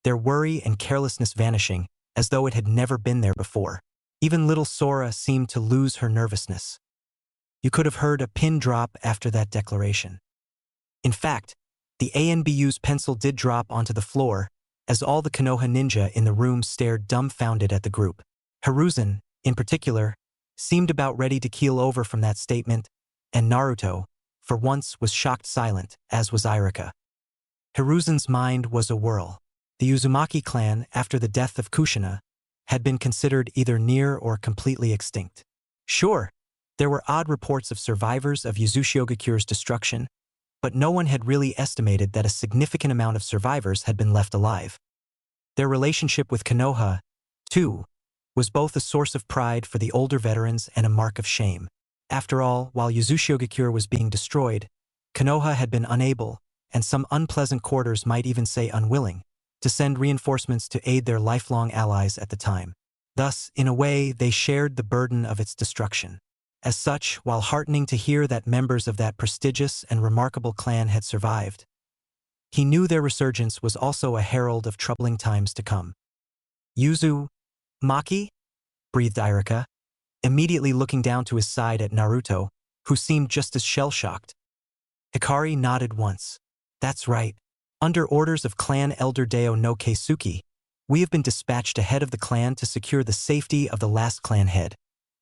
[SPEAKER 1] their worry and carelessness vanishing as though it had never been there before. Even little Sora seemed to lose her nervousness. You could have heard a pin drop after that declaration. In fact, the ANBU's pencil did drop onto the floor as all the Konoha ninja in the room stared dumbfounded at the group. Hiruzen, in particular, seemed about ready to keel over from that statement, and Naruto, for once, was shocked silent, as was Irika. Hiruzen's mind was a whirl. The Uzumaki clan, after the death of Kushina, had been considered either near or completely extinct. Sure, there were odd reports of survivors of Uzumaki-Kyure's destruction, but no one had really estimated that a significant amount of survivors had been left alive. Their relationship with Konoha, too, was both a source of pride for the older veterans and a mark of shame. After all, while Uzumaki-Kyure was being destroyed, Konoha had been unable, and some unpleasant quarters might even say unwilling, to send reinforcements to aid their lifelong allies at the time. Thus, in a way, they shared the burden of its destruction. As such, while heartening to hear that members of that prestigious and remarkable clan had survived, he knew their resurgence was also a herald of troubling times to come. Uzumaki? Breathed Irika, immediately looking down to his side at Naruto, who seemed just as shell-shocked. Hikari nodded once. That's right. Under orders of Clan Elder Deo no Keisuke, we have been dispatched ahead of the clan to secure the safety of the last clan head.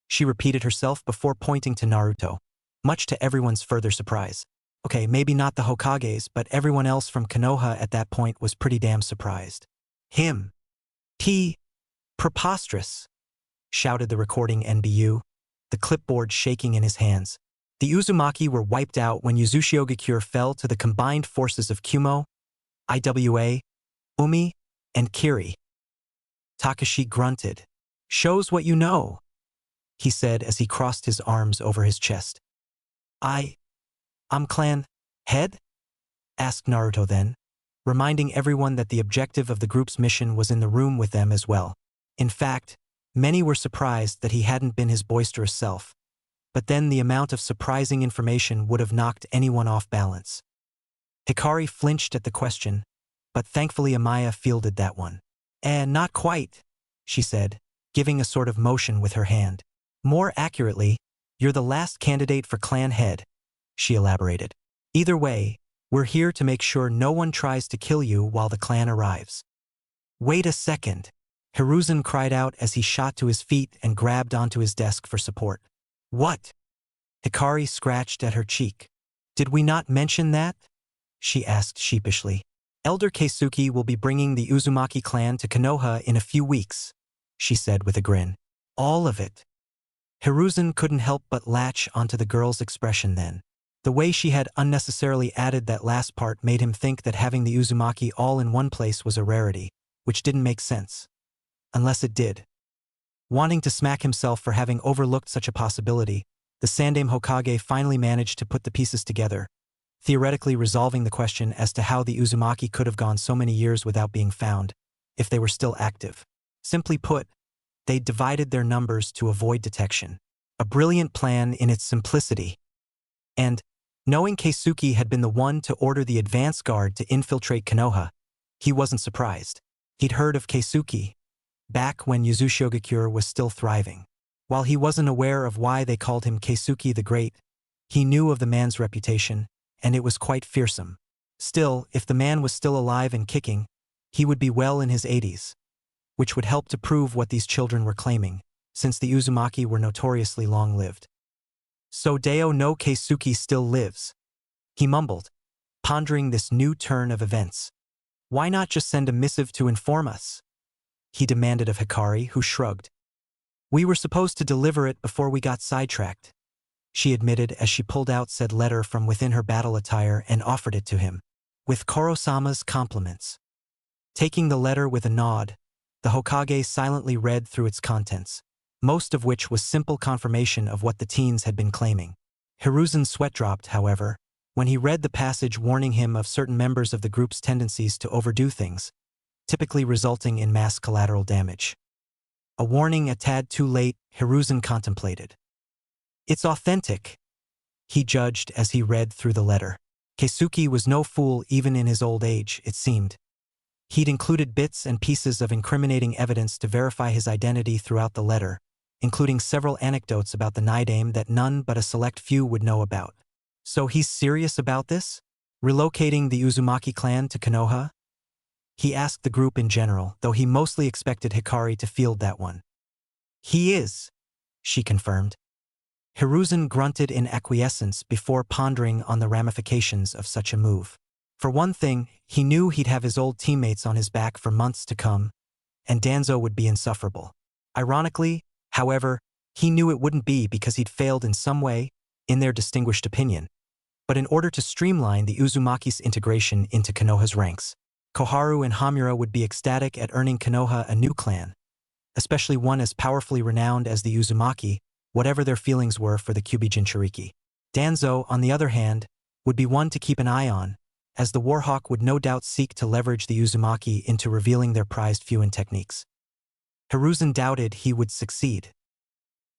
[SPEAKER 1] She repeated herself before pointing to Naruto, much to everyone's further surprise. Okay, maybe not the Hokages, but everyone else from Konoha at that point was pretty damn surprised. Him. Preposterous, shouted the recording NBU, the clipboard shaking in his hands. The Uzumaki were wiped out when Uzumaki-Kyure fell to the combined forces of Kumo, Iwa, Umi, and Kiri. Takashi grunted. Shows what you know, he said as he crossed his arms over his chest. I'm clan head? Asked Naruto then, reminding everyone that the objective of the group's mission was in the room with them as well. In fact, many were surprised that he hadn't been his boisterous self, but then the amount of surprising information would have knocked anyone off balance. Hikari flinched at the question, but thankfully Amaya fielded that one. Not quite, she said, giving a sort of motion with her hand. More accurately, you're the last candidate for clan head, she elaborated. Either way, we're here to make sure no one tries to kill you while the clan arrives. Wait a second, Hiruzen cried out as he shot to his feet and grabbed onto his desk for support. What? Hikari scratched at her cheek. Did we not mention that? She asked sheepishly. Elder Keisuke will be bringing the Uzumaki clan to Konoha in a few weeks, she said with a grin. All of it. Hiruzen couldn't help but latch onto the girl's expression then. The way she had unnecessarily added that last part made him think that having the Uzumaki all in one place was a rarity, which didn't make sense. Unless it did. Wanting to smack himself for having overlooked such a possibility, the Sandaime Hokage finally managed to put the pieces together, theoretically resolving the question as to how the Uzumaki could have gone so many years without being found, if they were still active. Simply put, they divided their numbers to avoid detection. A brilliant plan in its simplicity. And, knowing Keisuke had been the one to order the advance guard to infiltrate Konoha, he wasn't surprised. He'd heard of Keisuke back when Uzumaki-Kyure was still thriving. While he wasn't aware of why they called him Keisuke the Great, he knew of the man's reputation, and it was quite fearsome. Still, if the man was still alive and kicking, he would be well in his 80s, which would help to prove what these children were claiming. since the Uzumaki were notoriously long-lived. So Deo no Keisuke still lives, he mumbled, pondering this new turn of events. Why not just send a missive to inform us? He demanded of Hikari, who shrugged. We were supposed to deliver it before we got sidetracked, she admitted as she pulled out said letter from within her battle attire and offered it to him. With Koro-sama's compliments. Taking the letter with a nod, the Hokage silently read through its contents, most of which was simple confirmation of what the teens had been claiming. Hiruzen's sweat dropped, however, when he read the passage warning him of certain members of the group's tendencies to overdo things, typically resulting in mass collateral damage. A warning a tad too late, Hiruzen contemplated. It's authentic, he judged as he read through the letter. Keisuke was no fool even in his old age, it seemed. He'd included bits and pieces of incriminating evidence to verify his identity throughout the letter, including several anecdotes about the Nidaime that none but a select few would know about. So he's serious about this? Relocating the Uzumaki clan to Konoha? He asked the group in general, though he mostly expected Hikari to field that one. He is, she confirmed. Hiruzen grunted in acquiescence before pondering on the ramifications of such a move. For one thing, he knew he'd have his old teammates on his back for months to come, and Danzo would be insufferable. Ironically, however, he knew it wouldn't be because he'd failed in some way, in their distinguished opinion. But in order to streamline the Uzumaki's integration into Konoha's ranks, Koharu and Hamura would be ecstatic at earning Konoha a new clan, especially one as powerfully renowned as the Uzumaki, whatever their feelings were for the Kyubi Jinchuriki. Danzo, on the other hand, would be one to keep an eye on, as the Warhawk would no doubt seek to leverage the Uzumaki into revealing their prized Fuin techniques. Hiruzen doubted he would succeed.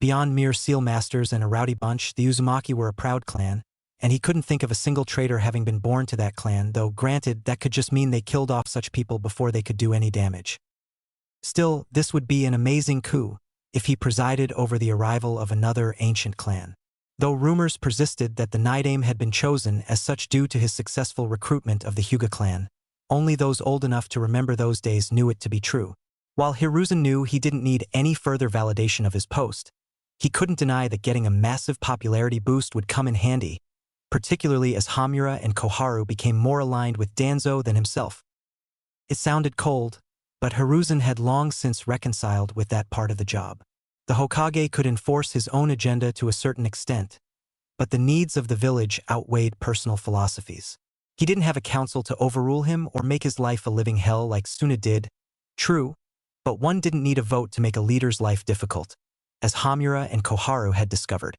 [SPEAKER 1] Beyond mere seal masters and a rowdy bunch, the Uzumaki were a proud clan, and he couldn't think of a single traitor having been born to that clan, though granted that could just mean they killed off such people before they could do any damage. Still, this would be an amazing coup if he presided over the arrival of another ancient clan. Though rumors persisted that the Nidaime had been chosen as such due to his successful recruitment of the Hyuga clan, only those old enough to remember those days knew it to be true. While Hiruzen knew he didn't need any further validation of his post, he couldn't deny that getting a massive popularity boost would come in handy, particularly as Hamura and Koharu became more aligned with Danzo than himself. It sounded cold, but Hiruzen had long since reconciled with that part of the job. The Hokage could enforce his own agenda to a certain extent, but the needs of the village outweighed personal philosophies. He didn't have a council to overrule him or make his life a living hell like Suna did. True, but one didn't need a vote to make a leader's life difficult, as Hamura and Koharu had discovered.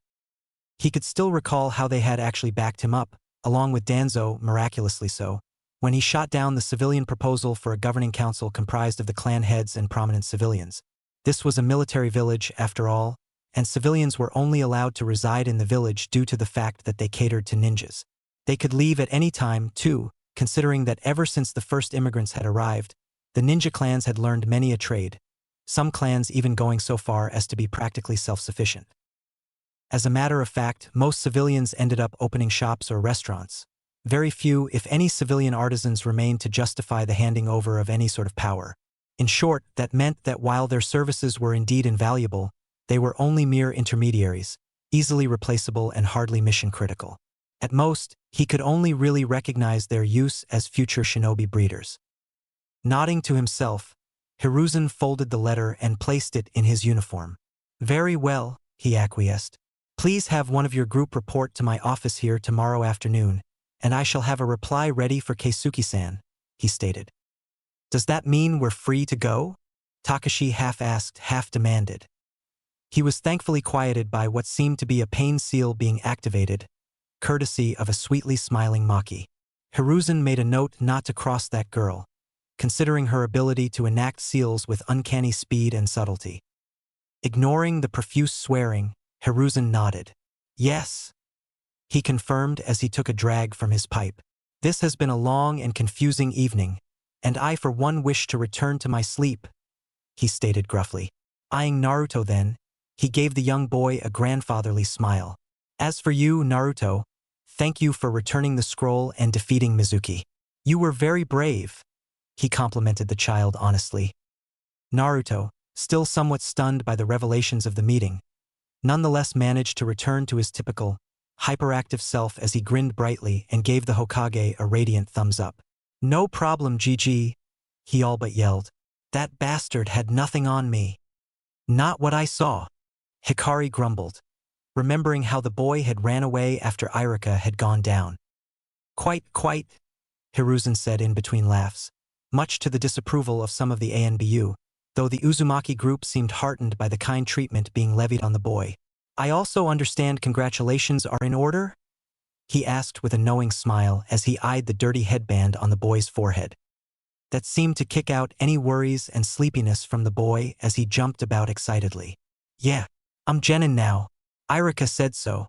[SPEAKER 1] He could still recall how they had actually backed him up, along with Danzo, miraculously so, when he shot down the civilian proposal for a governing council comprised of the clan heads and prominent civilians. This was a military village, after all, and civilians were only allowed to reside in the village due to the fact that they catered to ninjas. They could leave at any time, too, considering that ever since the first immigrants had arrived, the ninja clans had learned many a trade, some clans even going so far as to be practically self-sufficient. As a matter of fact, most civilians ended up opening shops or restaurants. Very few, if any, civilian artisans remained to justify the handing over of any sort of power. In short, that meant that while their services were indeed invaluable, they were only mere intermediaries, easily replaceable and hardly mission-critical. At most, he could only really recognize their use as future shinobi breeders. Nodding to himself, Hiruzen folded the letter and placed it in his uniform. Very well, he acquiesced. Please have one of your group report to my office here tomorrow afternoon, and I shall have a reply ready for Keisuke-san, he stated. Does that mean we're free to go? Takashi half-asked, half-demanded. He was thankfully quieted by what seemed to be a pain seal being activated, courtesy of a sweetly smiling Maki. Hiruzen made a note not to cross that girl, considering her ability to enact seals with uncanny speed and subtlety. Ignoring the profuse swearing, Hiruzen nodded. Yes, he confirmed as he took a drag from his pipe. This has been a long and confusing evening, and I for one wish to return to my sleep, he stated gruffly. Eyeing Naruto then, he gave the young boy a grandfatherly smile. As for you, Naruto, thank you for returning the scroll and defeating Mizuki. You were very brave, he complimented the child honestly. Naruto, still somewhat stunned by the revelations of the meeting, nonetheless managed to return to his typical, hyperactive self as he grinned brightly and gave the Hokage a radiant thumbs up. "No problem, GG," he all but yelled. "That bastard had nothing on me." "Not what I saw," Hikari grumbled, remembering how the boy had ran away after Irika had gone down. Quite, Hiruzen said in between laughs, much to the disapproval of some of the ANBU, though the Uzumaki group seemed heartened by the kind treatment being levied on the boy. "I also understand congratulations are in order?" he asked with a knowing smile as he eyed the dirty headband on the boy's forehead. That seemed to kick out any worries and sleepiness from the boy as he jumped about excitedly. "Yeah, I'm Genin now. Irika said so."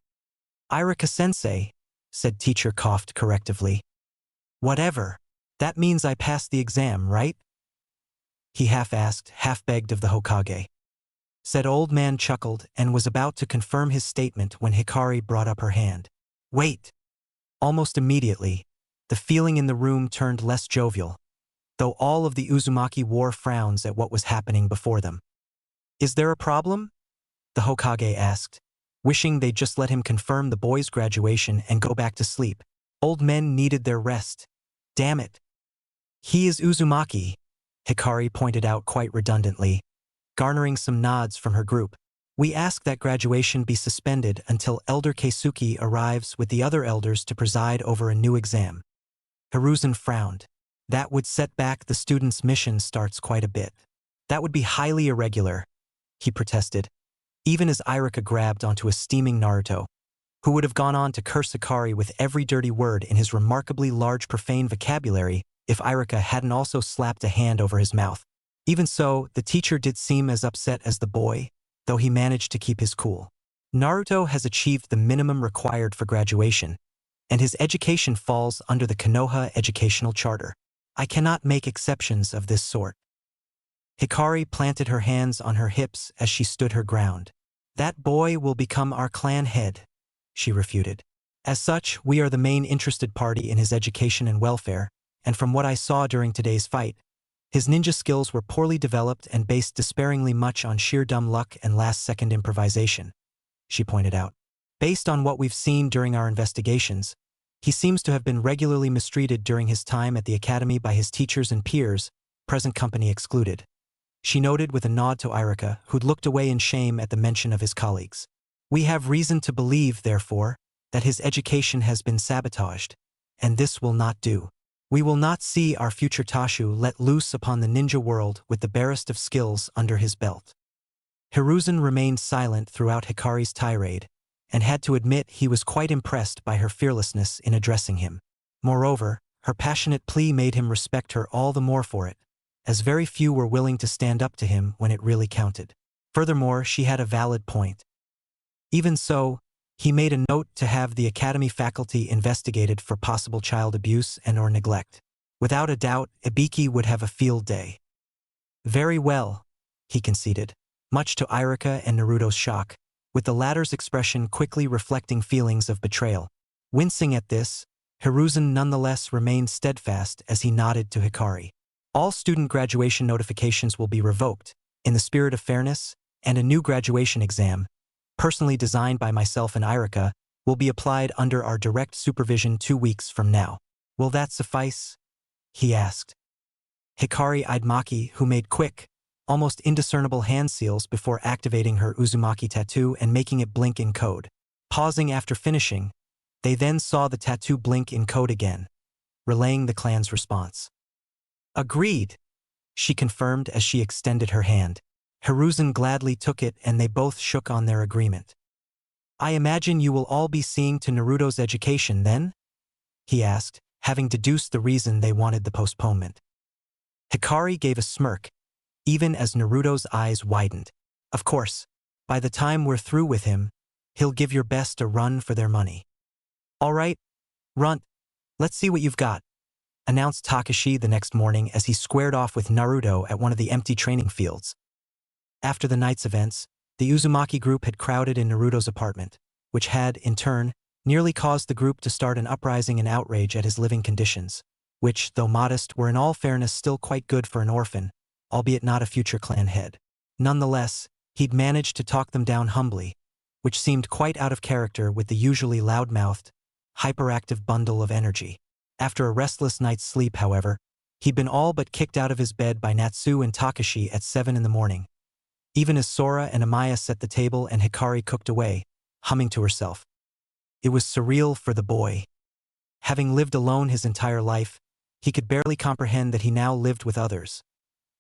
[SPEAKER 1] "Irika-sensei," said teacher coughed correctively. "Whatever. That means I passed the exam, right?" he half-asked, half-begged of the Hokage. Said old man chuckled and was about to confirm his statement when Hikari brought up her hand. "Wait." Almost immediately, the feeling in the room turned less jovial, though all of the Uzumaki wore frowns at what was happening before them. "Is there a problem?" the Hokage asked, wishing they'd just let him confirm the boy's graduation and go back to sleep. Old men needed their rest. Damn it. "He is Uzumaki," Hikari pointed out quite redundantly, garnering some nods from her group. "We ask that graduation be suspended until Elder Keisuke arrives with the other elders to preside over a new exam." Hiruzen frowned. "That would set back the students' mission starts quite a bit. That would be highly irregular," he protested, even as Irika grabbed onto a steaming Naruto, who would have gone on to curse Hikari with every dirty word in his remarkably large profane vocabulary if Irika hadn't also slapped a hand over his mouth. Even so, the teacher did seem as upset as the boy, though he managed to keep his cool. "Naruto has achieved the minimum required for graduation, and his education falls under the Konoha Educational Charter. I cannot make exceptions of this sort." Hikari planted her hands on her hips as she stood her ground. "That boy will become our clan head," she refuted. "As such, we are the main interested party in his education and welfare, and from what I saw during today's fight, his ninja skills were poorly developed and based despairingly much on sheer dumb luck and last-second improvisation," she pointed out. "Based on what we've seen during our investigations, he seems to have been regularly mistreated during his time at the academy by his teachers and peers, present company excluded," she noted with a nod to Irika, who'd looked away in shame at the mention of his colleagues. "We have reason to believe, therefore, that his education has been sabotaged, and this will not do. We will not see our future Tashu let loose upon the ninja world with the barest of skills under his belt." Hiruzen remained silent throughout Hikari's tirade, and had to admit he was quite impressed by her fearlessness in addressing him. Moreover, her passionate plea made him respect her all the more for it, as very few were willing to stand up to him when it really counted. Furthermore, she had a valid point. Even so, he made a note to have the academy faculty investigated for possible child abuse and/or neglect. Without a doubt, Ibiki would have a field day. "Very well," he conceded, much to Irika and Naruto's shock, with the latter's expression quickly reflecting feelings of betrayal. Wincing at this, Hiruzen nonetheless remained steadfast as he nodded to Hikari. "All student graduation notifications will be revoked, in the spirit of fairness, and a new graduation exam, personally designed by myself and Irika, will be applied under our direct supervision 2 weeks from now. Will that suffice?" he asked. Hikari eyed Maki, who made quick, almost indiscernible hand seals before activating her Uzumaki tattoo and making it blink in code. Pausing after finishing, they then saw the tattoo blink in code again, relaying the clan's response. "Agreed," she confirmed as she extended her hand. Hiruzen gladly took it and they both shook on their agreement. "I imagine you will all be seeing to Naruto's education then?" he asked, having deduced the reason they wanted the postponement. Hikari gave a smirk, even as Naruto's eyes widened. "Of course, by the time we're through with him, he'll give your best a run for their money." "All right, Runt, let's see what you've got," announced Takashi the next morning as he squared off with Naruto at one of the empty training fields. After the night's events, the Uzumaki group had crowded in Naruto's apartment, which had, in turn, nearly caused the group to start an uprising and outrage at his living conditions, which, though modest, were in all fairness still quite good for an orphan, albeit not a future clan head. Nonetheless, he'd managed to talk them down humbly, which seemed quite out of character with the usually loud-mouthed, hyperactive bundle of energy. After a restless night's sleep, however, he'd been all but kicked out of his bed by Natsu and Takashi at 7 in the morning. Even as Sora and Amaya set the table and Hikari cooked away, humming to herself. It was surreal for the boy. Having lived alone his entire life, he could barely comprehend that he now lived with others,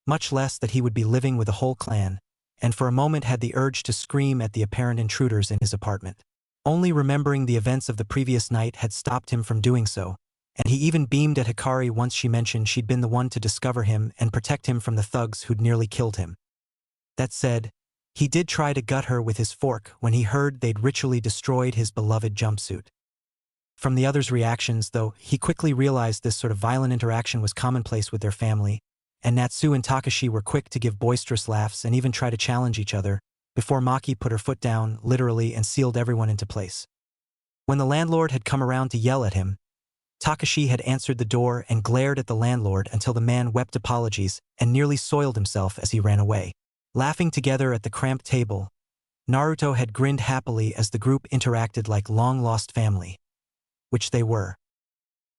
[SPEAKER 1] much less that he would be living with a whole clan, and for a moment had the urge to scream at the apparent intruders in his apartment. Only remembering the events of the previous night had stopped him from doing so, and he even beamed at Hikari once she mentioned she'd been the one to discover him and protect him from the thugs who'd nearly killed him. That said, he did try to gut her with his fork when he heard they'd ritually destroyed his beloved jumpsuit. From the others' reactions, though, he quickly realized this sort of violent interaction was commonplace with their family, and Natsu and Takashi were quick to give boisterous laughs and even try to challenge each other, before Maki put her foot down, literally, and sealed everyone into place. When the landlord had come around to yell at him, Takashi had answered the door and glared at the landlord until the man wept apologies and nearly soiled himself as he ran away. Laughing together at the cramped table, Naruto had grinned happily as the group interacted like long-lost family, which they were.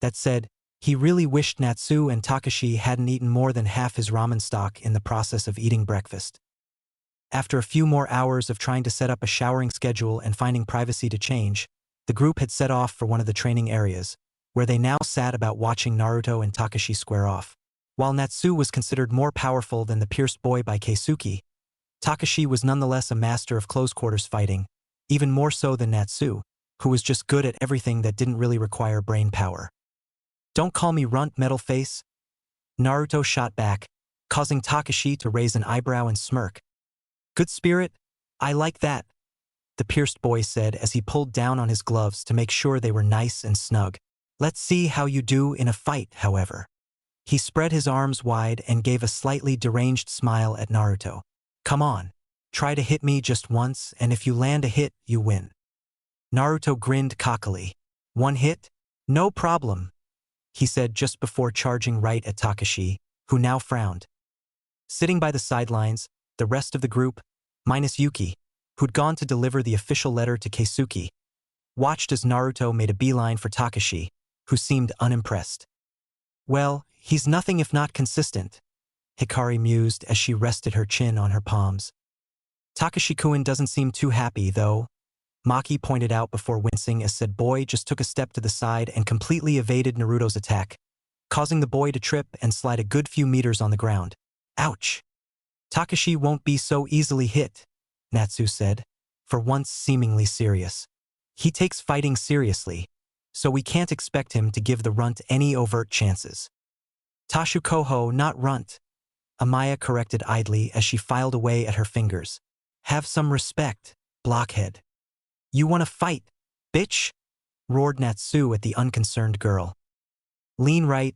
[SPEAKER 1] That said, he really wished Natsu and Takashi hadn't eaten more than half his ramen stock in the process of eating breakfast. After a few more hours of trying to set up a showering schedule and finding privacy to change, the group had set off for one of the training areas, where they now sat about watching Naruto and Takashi square off. While Natsu was considered more powerful than the pierced boy by Keisuke, Takashi was nonetheless a master of close-quarters fighting, even more so than Natsu, who was just good at everything that didn't really require brain power. "Don't call me runt, metal face," Naruto shot back, causing Takashi to raise an eyebrow and smirk. "Good spirit, I like that," the pierced boy said as he pulled down on his gloves to make sure they were nice and snug. "Let's see how you do in a fight, however." He spread his arms wide and gave a slightly deranged smile at Naruto. "Come on, try to hit me just once, and if you land a hit, you win." Naruto grinned cockily. "One hit? No problem," he said just before charging right at Takashi, who now frowned. Sitting by the sidelines, the rest of the group, minus Yuki, who'd gone to deliver the official letter to Keisuke, watched as Naruto made a beeline for Takashi, who seemed unimpressed. "Well, he's nothing if not consistent," Hikari mused as she rested her chin on her palms. "Takashi-kun doesn't seem too happy, though," Maki pointed out before wincing as said boy just took a step to the side and completely evaded Naruto's attack, causing the boy to trip and slide a good few meters on the ground. "Ouch! Takashi won't be so easily hit," Natsu said, for once seemingly serious. "He takes fighting seriously, so we can't expect him to give the runt any overt chances." "Tashu Koho, not runt," Amaya corrected idly as she filed away at her fingers. "Have some respect, blockhead." "You want to fight, bitch?" roared Natsu at the unconcerned girl. "Lean right,"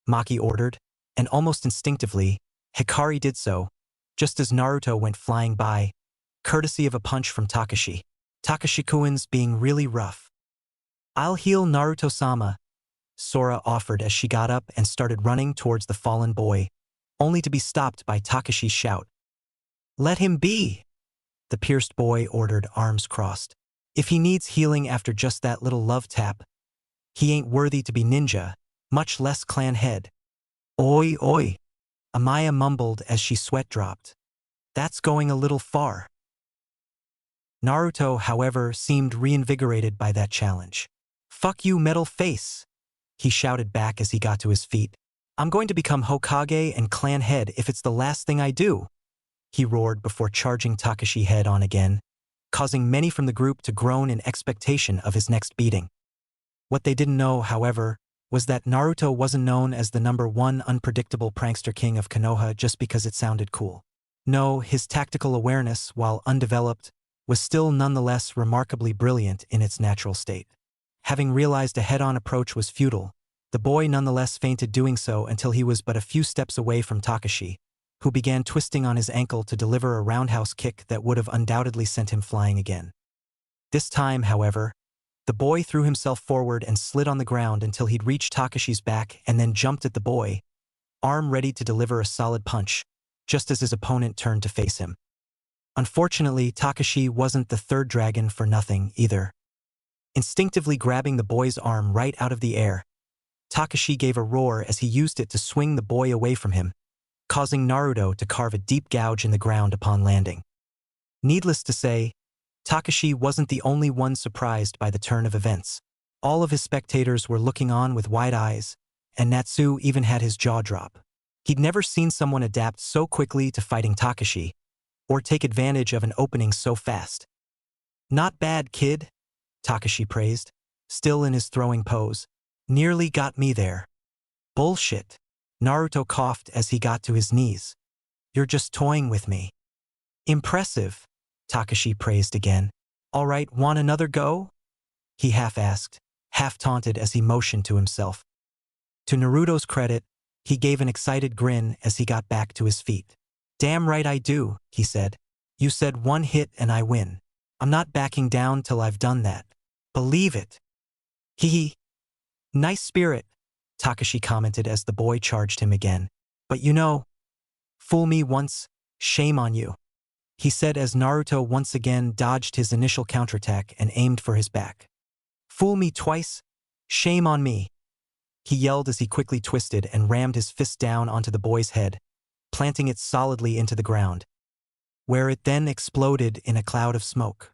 [SPEAKER 1] Maki ordered, and almost instinctively, Hikari did so, just as Naruto went flying by, courtesy of a punch from Takashi. "Takashi-kun's being really rough." "I'll heal Naruto-sama," Sora offered as she got up and started running towards the fallen boy, only to be stopped by Takashi's shout. "Let him be," the pierced boy ordered, arms crossed. "If he needs healing after just that little love tap, he ain't worthy to be ninja, much less clan head." "Oi, oi," Amaya mumbled as she sweat dropped. "That's going a little far." Naruto, however, seemed reinvigorated by that challenge. "Fuck you, metal face," he shouted back as he got to his feet. "I'm going to become Hokage and clan head if it's the last thing I do," he roared before charging Takashi head on again, causing many from the group to groan in expectation of his next beating. What they didn't know, however, was that Naruto wasn't known as the #1 unpredictable prankster king of Konoha just because it sounded cool. No, his tactical awareness, while undeveloped, was still nonetheless remarkably brilliant in its natural state. Having realized a head-on approach was futile, the boy nonetheless feinted doing so until he was but a few steps away from Takashi, who began twisting on his ankle to deliver a roundhouse kick that would have undoubtedly sent him flying again. This time, however, the boy threw himself forward and slid on the ground until he'd reached Takashi's back and then jumped at the boy, arm ready to deliver a solid punch, just as his opponent turned to face him. Unfortunately, Takashi wasn't the third dragon for nothing either. Instinctively grabbing the boy's arm right out of the air, Takashi gave a roar as he used it to swing the boy away from him, causing Naruto to carve a deep gouge in the ground upon landing. Needless to say, Takashi wasn't the only one surprised by the turn of events. All of his spectators were looking on with wide eyes, and Natsu even had his jaw drop. He'd never seen someone adapt so quickly to fighting Takashi, or take advantage of an opening so fast. "Not bad, kid," Takashi praised, still in his throwing pose. "Nearly got me there." "Bullshit," Naruto coughed as he got to his knees. "You're just toying with me." "Impressive," Takashi praised again. "All right, want another go?" he half-asked, half-taunted as he motioned to himself. To Naruto's credit, he gave an excited grin as he got back to his feet. "Damn right I do," he said. "You said one hit and I win. I'm not backing down till I've done that. Believe it." "Hee. Nice spirit," Takashi commented as the boy charged him again. "But you know, fool me once, shame on you," he said as Naruto once again dodged his initial counterattack and aimed for his back. "Fool me twice, shame on me," he yelled as he quickly twisted and rammed his fist down onto the boy's head, planting it solidly into the ground, where it then exploded in a cloud of smoke.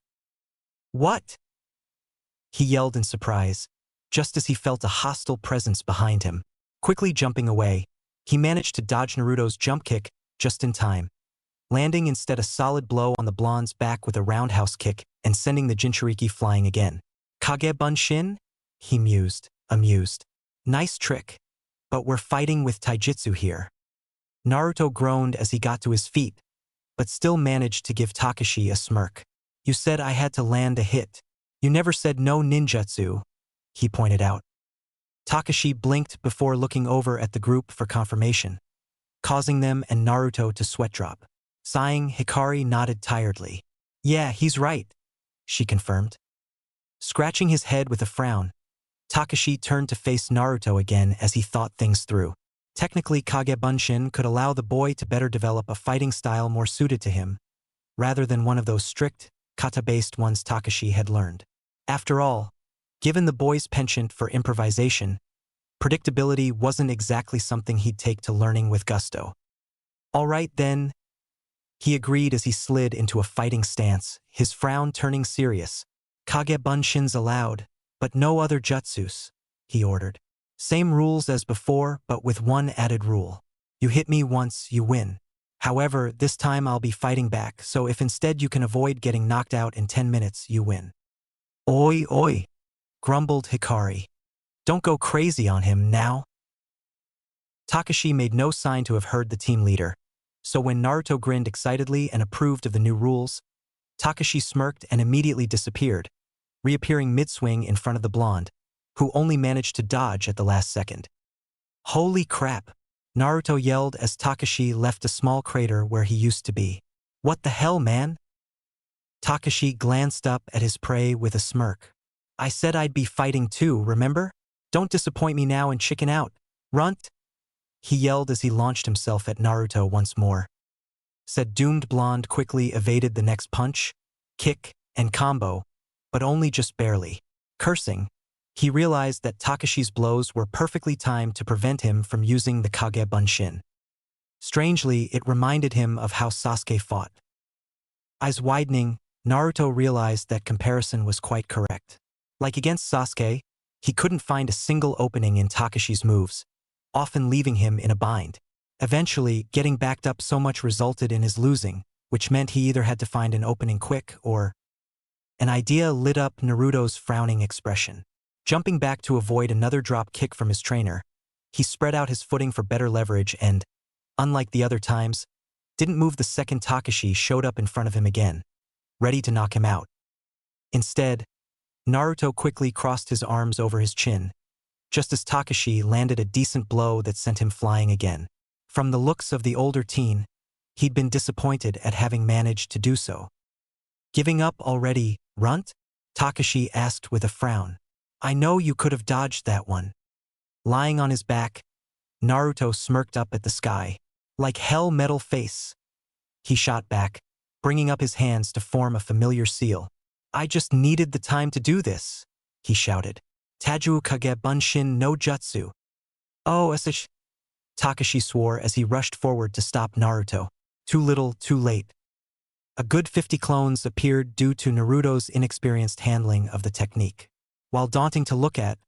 [SPEAKER 1] "What?" he yelled in surprise, just as he felt a hostile presence behind him. Quickly jumping away, he managed to dodge Naruto's jump kick just in time, landing instead a solid blow on the blonde's back with a roundhouse kick and sending the Jinchuriki flying again. "Kage Bunshin?" he mused, amused. "Nice trick, but we're fighting with taijutsu here." Naruto groaned as he got to his feet, but still managed to give Takashi a smirk. "You said I had to land a hit. You never said no ninjutsu," he pointed out. Takashi blinked before looking over at the group for confirmation, causing them and Naruto to sweat drop. Sighing, Hikari nodded tiredly. "Yeah, he's right," she confirmed. Scratching his head with a frown, Takashi turned to face Naruto again as he thought things through. Technically, Kage Bunshin could allow the boy to better develop a fighting style more suited to him, rather than one of those strict, kata-based ones Takashi had learned. After all, given the boy's penchant for improvisation, predictability wasn't exactly something he'd take to learning with gusto. "All right then," he agreed as he slid into a fighting stance, his frown turning serious. "Kage Bunshin's allowed, but no other jutsus," he ordered. "Same rules as before, but with one added rule. You hit me once, you win. However, this time I'll be fighting back, so if instead you can avoid getting knocked out in 10 minutes, you win." "Oi, oi," grumbled Hikari. "Don't go crazy on him now." Takashi made no sign to have heard the team leader, so when Naruto grinned excitedly and approved of the new rules, Takashi smirked and immediately disappeared, reappearing mid-swing in front of the blonde, who only managed to dodge at the last second. "Holy crap," Naruto yelled as Takashi left a small crater where he used to be. "What the hell, man?" Takashi glanced up at his prey with a smirk. "I said I'd be fighting too, remember? Don't disappoint me now and chicken out, runt," he yelled as he launched himself at Naruto once more. Said doomed blonde quickly evaded the next punch, kick, and combo, but only just barely. Cursing, he realized that Takashi's blows were perfectly timed to prevent him from using the Kage Bunshin. Strangely, it reminded him of how Sasuke fought. Eyes widening, Naruto realized that comparison was quite correct. Like against Sasuke, he couldn't find a single opening in Takashi's moves, often leaving him in a bind. Eventually, getting backed up so much resulted in his losing, which meant he either had to find an opening quick or... An idea lit up Naruto's frowning expression. Jumping back to avoid another drop kick from his trainer, he spread out his footing for better leverage and, unlike the other times, didn't move the second Takashi showed up in front of him again, ready to knock him out. Instead, Naruto quickly crossed his arms over his chin, just as Takashi landed a decent blow that sent him flying again. From the looks of the older teen, he'd been disappointed at having managed to do so. "Giving up already, runt?" Takashi asked with a frown. "I know you could have dodged that one." Lying on his back, Naruto smirked up at the sky, Like hell metal face. He shot back, bringing up his hands to form a familiar seal. I just needed the time to do this, he shouted. Taju kage bunshin no jutsu. Oh, Asish. Takashi swore as he rushed forward to stop Naruto. Too little, too late. A good 50 clones appeared due to Naruto's inexperienced handling of the technique. While daunting to look at,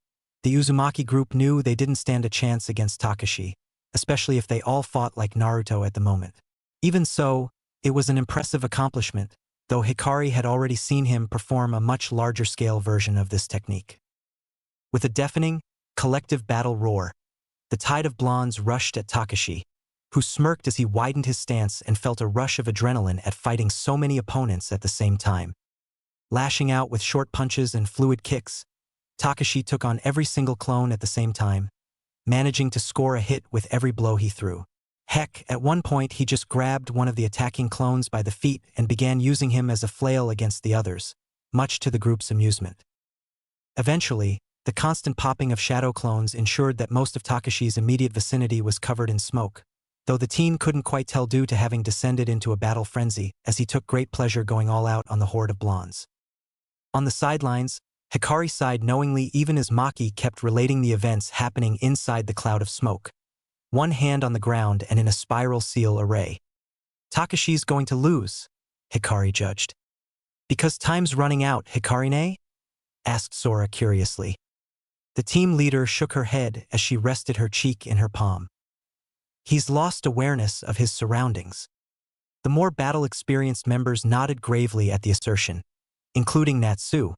[SPEAKER 1] the Uzumaki group knew they didn't stand a chance against Takashi, especially if they all fought like Naruto at the moment. Even so, it was an impressive accomplishment, though Hikari had already seen him perform a much larger-scale version of this technique. With a deafening, collective battle roar, the tide of blondes rushed at Takashi, who smirked as he widened his stance and felt a rush of adrenaline at fighting so many opponents at the same time. Lashing out with short punches and fluid kicks, Takashi took on every single clone at the same time, managing to score a hit with every blow he threw. Heck, at one point he just grabbed one of the attacking clones by the feet and began using him as a flail against the others, much to the group's amusement. Eventually, the constant popping of shadow clones ensured that most of Takashi's immediate vicinity was covered in smoke, though the teen couldn't quite tell due to having descended into a battle frenzy, as he took great pleasure going all out on the horde of blondes. On the sidelines, Hikari sighed knowingly even as Maki kept relating the events happening inside the cloud of smoke, one hand on the ground and in a spiral seal array. Takashi's going to lose, Hikari judged. Because time's running out, Hikari-ne? Asked Sora curiously. The team leader shook her head as she rested her cheek in her palm. He's lost awareness of his surroundings. The more battle-experienced members nodded gravely at the assertion, including Natsu,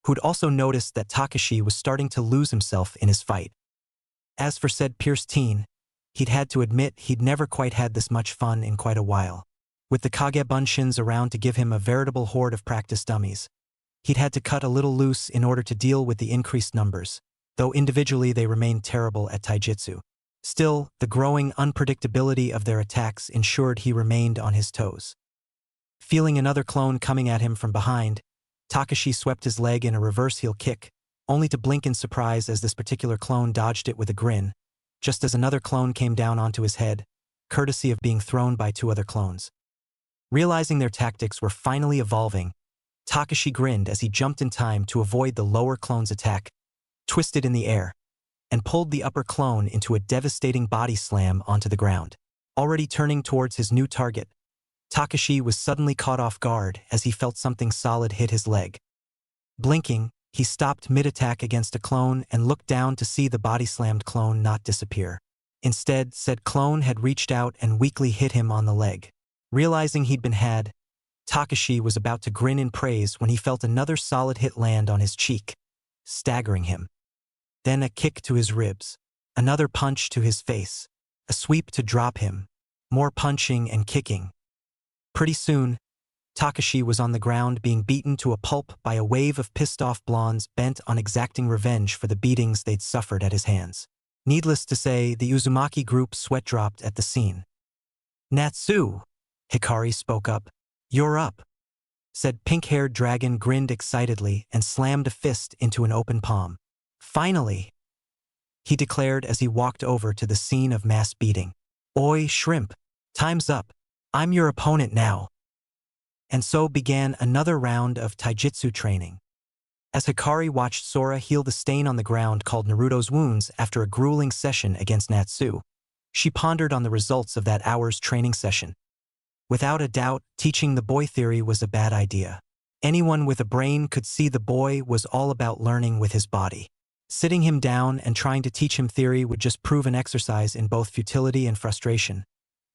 [SPEAKER 1] who'd also noticed that Takashi was starting to lose himself in his fight. As for said Pierce teen, he'd had to admit he'd never quite had this much fun in quite a while. With the Kage Bunshins around to give him a veritable horde of practice dummies, he'd had to cut a little loose in order to deal with the increased numbers, though individually they remained terrible at taijutsu. Still, the growing unpredictability of their attacks ensured he remained on his toes. Feeling another clone coming at him from behind, Takashi swept his leg in a reverse heel kick, only to blink in surprise as this particular clone dodged it with a grin, just as another clone came down onto his head, courtesy of being thrown by two other clones. Realizing their tactics were finally evolving, Takashi grinned as he jumped in time to avoid the lower clone's attack, twisted in the air, and pulled the upper clone into a devastating body slam onto the ground. Already turning towards his new target, Takashi was suddenly caught off guard as he felt something solid hit his leg. Blinking, he stopped mid-attack against a clone and looked down to see the body-slammed clone not disappear. Instead, said clone had reached out and weakly hit him on the leg. Realizing he'd been had, Takashi was about to grin in praise when he felt another solid hit land on his cheek, staggering him. Then a kick to his ribs, another punch to his face, a sweep to drop him, more punching and kicking. Pretty soon, Takashi was on the ground being beaten to a pulp by a wave of pissed-off blondes bent on exacting revenge for the beatings they'd suffered at his hands. Needless to say, the Uzumaki group sweat-dropped at the scene. Natsu, Hikari spoke up. You're up, said pink-haired dragon grinned excitedly and slammed a fist into an open palm. Finally, he declared as he walked over to the scene of mass beating. Oi, shrimp, time's up. I'm your opponent now. And so began another round of taijutsu training. As Hikari watched Sora heal the stain on the ground called Naruto's wounds after a grueling session against Natsu, she pondered on the results of that hour's training session. Without a doubt, teaching the boy theory was a bad idea. Anyone with a brain could see the boy was all about learning with his body. Sitting him down and trying to teach him theory would just prove an exercise in both futility and frustration,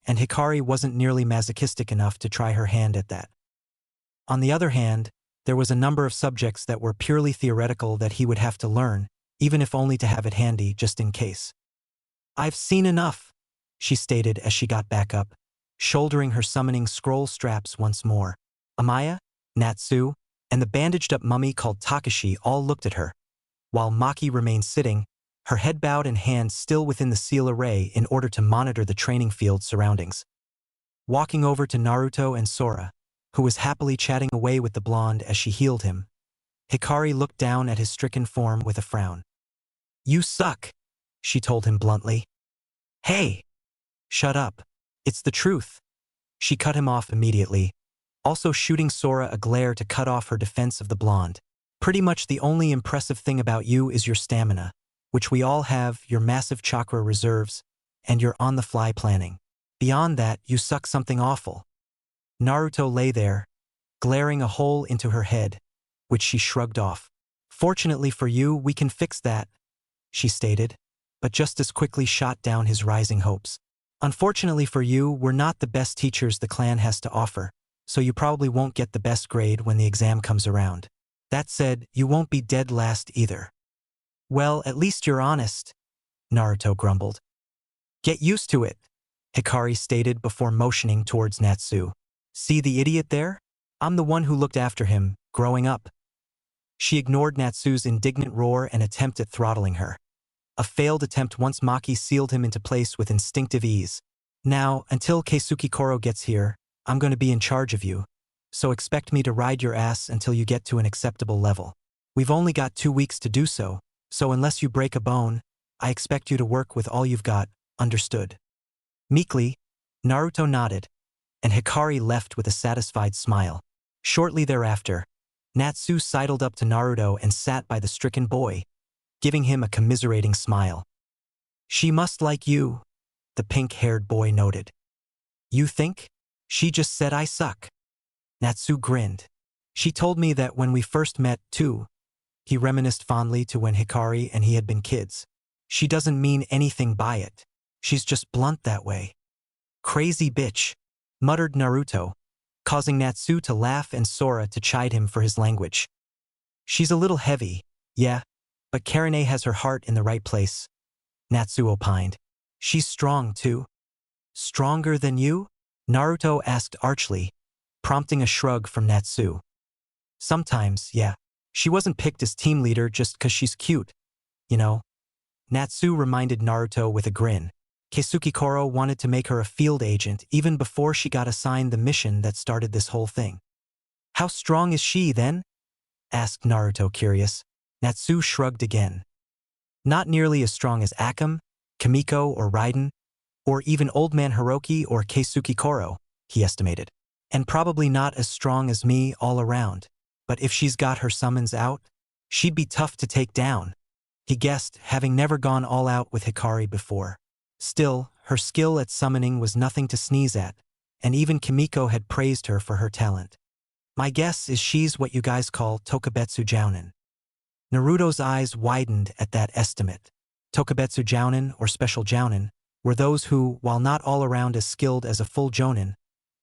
[SPEAKER 1] and Hikari wasn't nearly masochistic enough to try her hand at that. On the other hand, there was a number of subjects that were purely theoretical that he would have to learn, even if only to have it handy just in case. I've seen enough, she stated as she got back up, shouldering her summoning scroll straps once more. Amaya, Natsu, and the bandaged-up mummy called Takashi all looked at her, while Maki remained sitting, her head bowed and hands still within the seal array in order to monitor the training field surroundings. Walking over to Naruto and Sora, who was happily chatting away with the blonde as she healed him, Hikari looked down at his stricken form with a frown. You suck, she told him bluntly. Hey! Shut up. It's the truth. She cut him off immediately, also shooting Sora a glare to cut off her defense of the blonde. Pretty much the only impressive thing about you is your stamina, which we all have, your massive chakra reserves, and your on-the-fly planning. Beyond that, you suck something awful. Naruto lay there, glaring a hole into her head, which she shrugged off. Fortunately for you, we can fix that, she stated, but just as quickly shot down his rising hopes. Unfortunately for you, we're not the best teachers the clan has to offer, so you probably won't get the best grade when the exam comes around. That said, you won't be dead last either. Well, at least you're honest, Naruto grumbled. Get used to it, Hikari stated before motioning towards Natsu. See the idiot there? I'm the one who looked after him, growing up. She ignored Natsu's indignant roar and attempt at throttling her. A failed attempt once Maki sealed him into place with instinctive ease. Now, until Keisuke Koro gets here, I'm going to be in charge of you, so expect me to ride your ass until you get to an acceptable level. We've only got 2 weeks to do so, so unless you break a bone, I expect you to work with all you've got, understood? Meekly, Naruto nodded, and Hikari left with a satisfied smile. Shortly thereafter, Natsu sidled up to Naruto and sat by the stricken boy, giving him a commiserating smile. She must like you, the pink-haired boy noted. You think? She just said I suck. Natsu grinned. She told me that when we first met, too. He reminisced fondly to when Hikari and he had been kids. She doesn't mean anything by it. She's just blunt that way. Crazy bitch, muttered Naruto, causing Natsu to laugh and Sora to chide him for his language. She's a little heavy, yeah, but Karine has her heart in the right place, Natsu opined. She's strong, too. Stronger than you? Naruto asked archly, prompting a shrug from Natsu. Sometimes, yeah. She wasn't picked as team leader just 'cause she's cute, you know. Natsu reminded Naruto with a grin. Keisuke Koro wanted to make her a field agent even before she got assigned the mission that started this whole thing. How strong is she, then? Asked Naruto, curious. Natsu shrugged again. Not nearly as strong as Akam, Kimiko, or Raiden, or even Old Man Hiroki or Keisuke Koro, he estimated. And probably not as strong as me all around. But if she's got her summons out, she'd be tough to take down, he guessed, having never gone all out with Hikari before. Still, her skill at summoning was nothing to sneeze at, and even Kimiko had praised her for her talent. My guess is she's what you guys call Tokubetsu Jounin. Naruto's eyes widened at that estimate. Tokubetsu Jounin, or Special Jounin, were those who, while not all around as skilled as a full Jounin,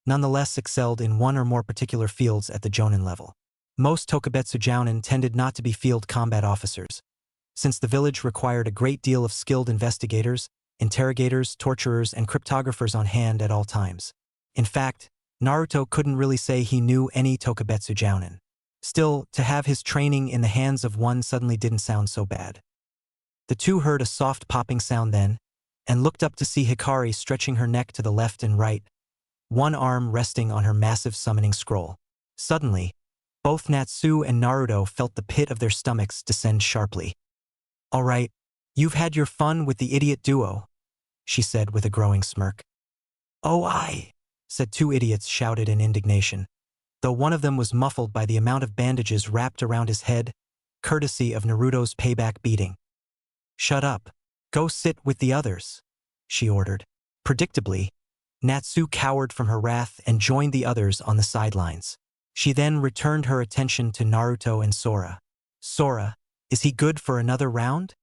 [SPEAKER 1] nonetheless excelled in one or more particular fields at the Jounin level. Most Tokubetsu Jounin tended not to be field combat officers, since the village required a great deal of skilled investigators, interrogators, torturers, and cryptographers on hand at all times. In fact, Naruto couldn't really say he knew any Tokubetsu Jounin. Still, to have his training in the hands of one suddenly didn't sound so bad. The two heard a soft popping sound then, and looked up to see Hikari stretching her neck to the left and right, one arm resting on her massive summoning scroll. Suddenly, both Natsu and Naruto felt the pit of their stomachs descend sharply. All right, you've had your fun with the idiot duo, she said with a growing smirk. Oh, said two idiots shouted in indignation, though one of them was muffled by the amount of bandages wrapped around his head, courtesy of Naruto's payback beating. Shut up. Go sit with the others, she ordered. Predictably, Natsu cowered from her wrath and joined the others on the sidelines. She then returned her attention to Naruto and Sora. Sora, is he good for another round?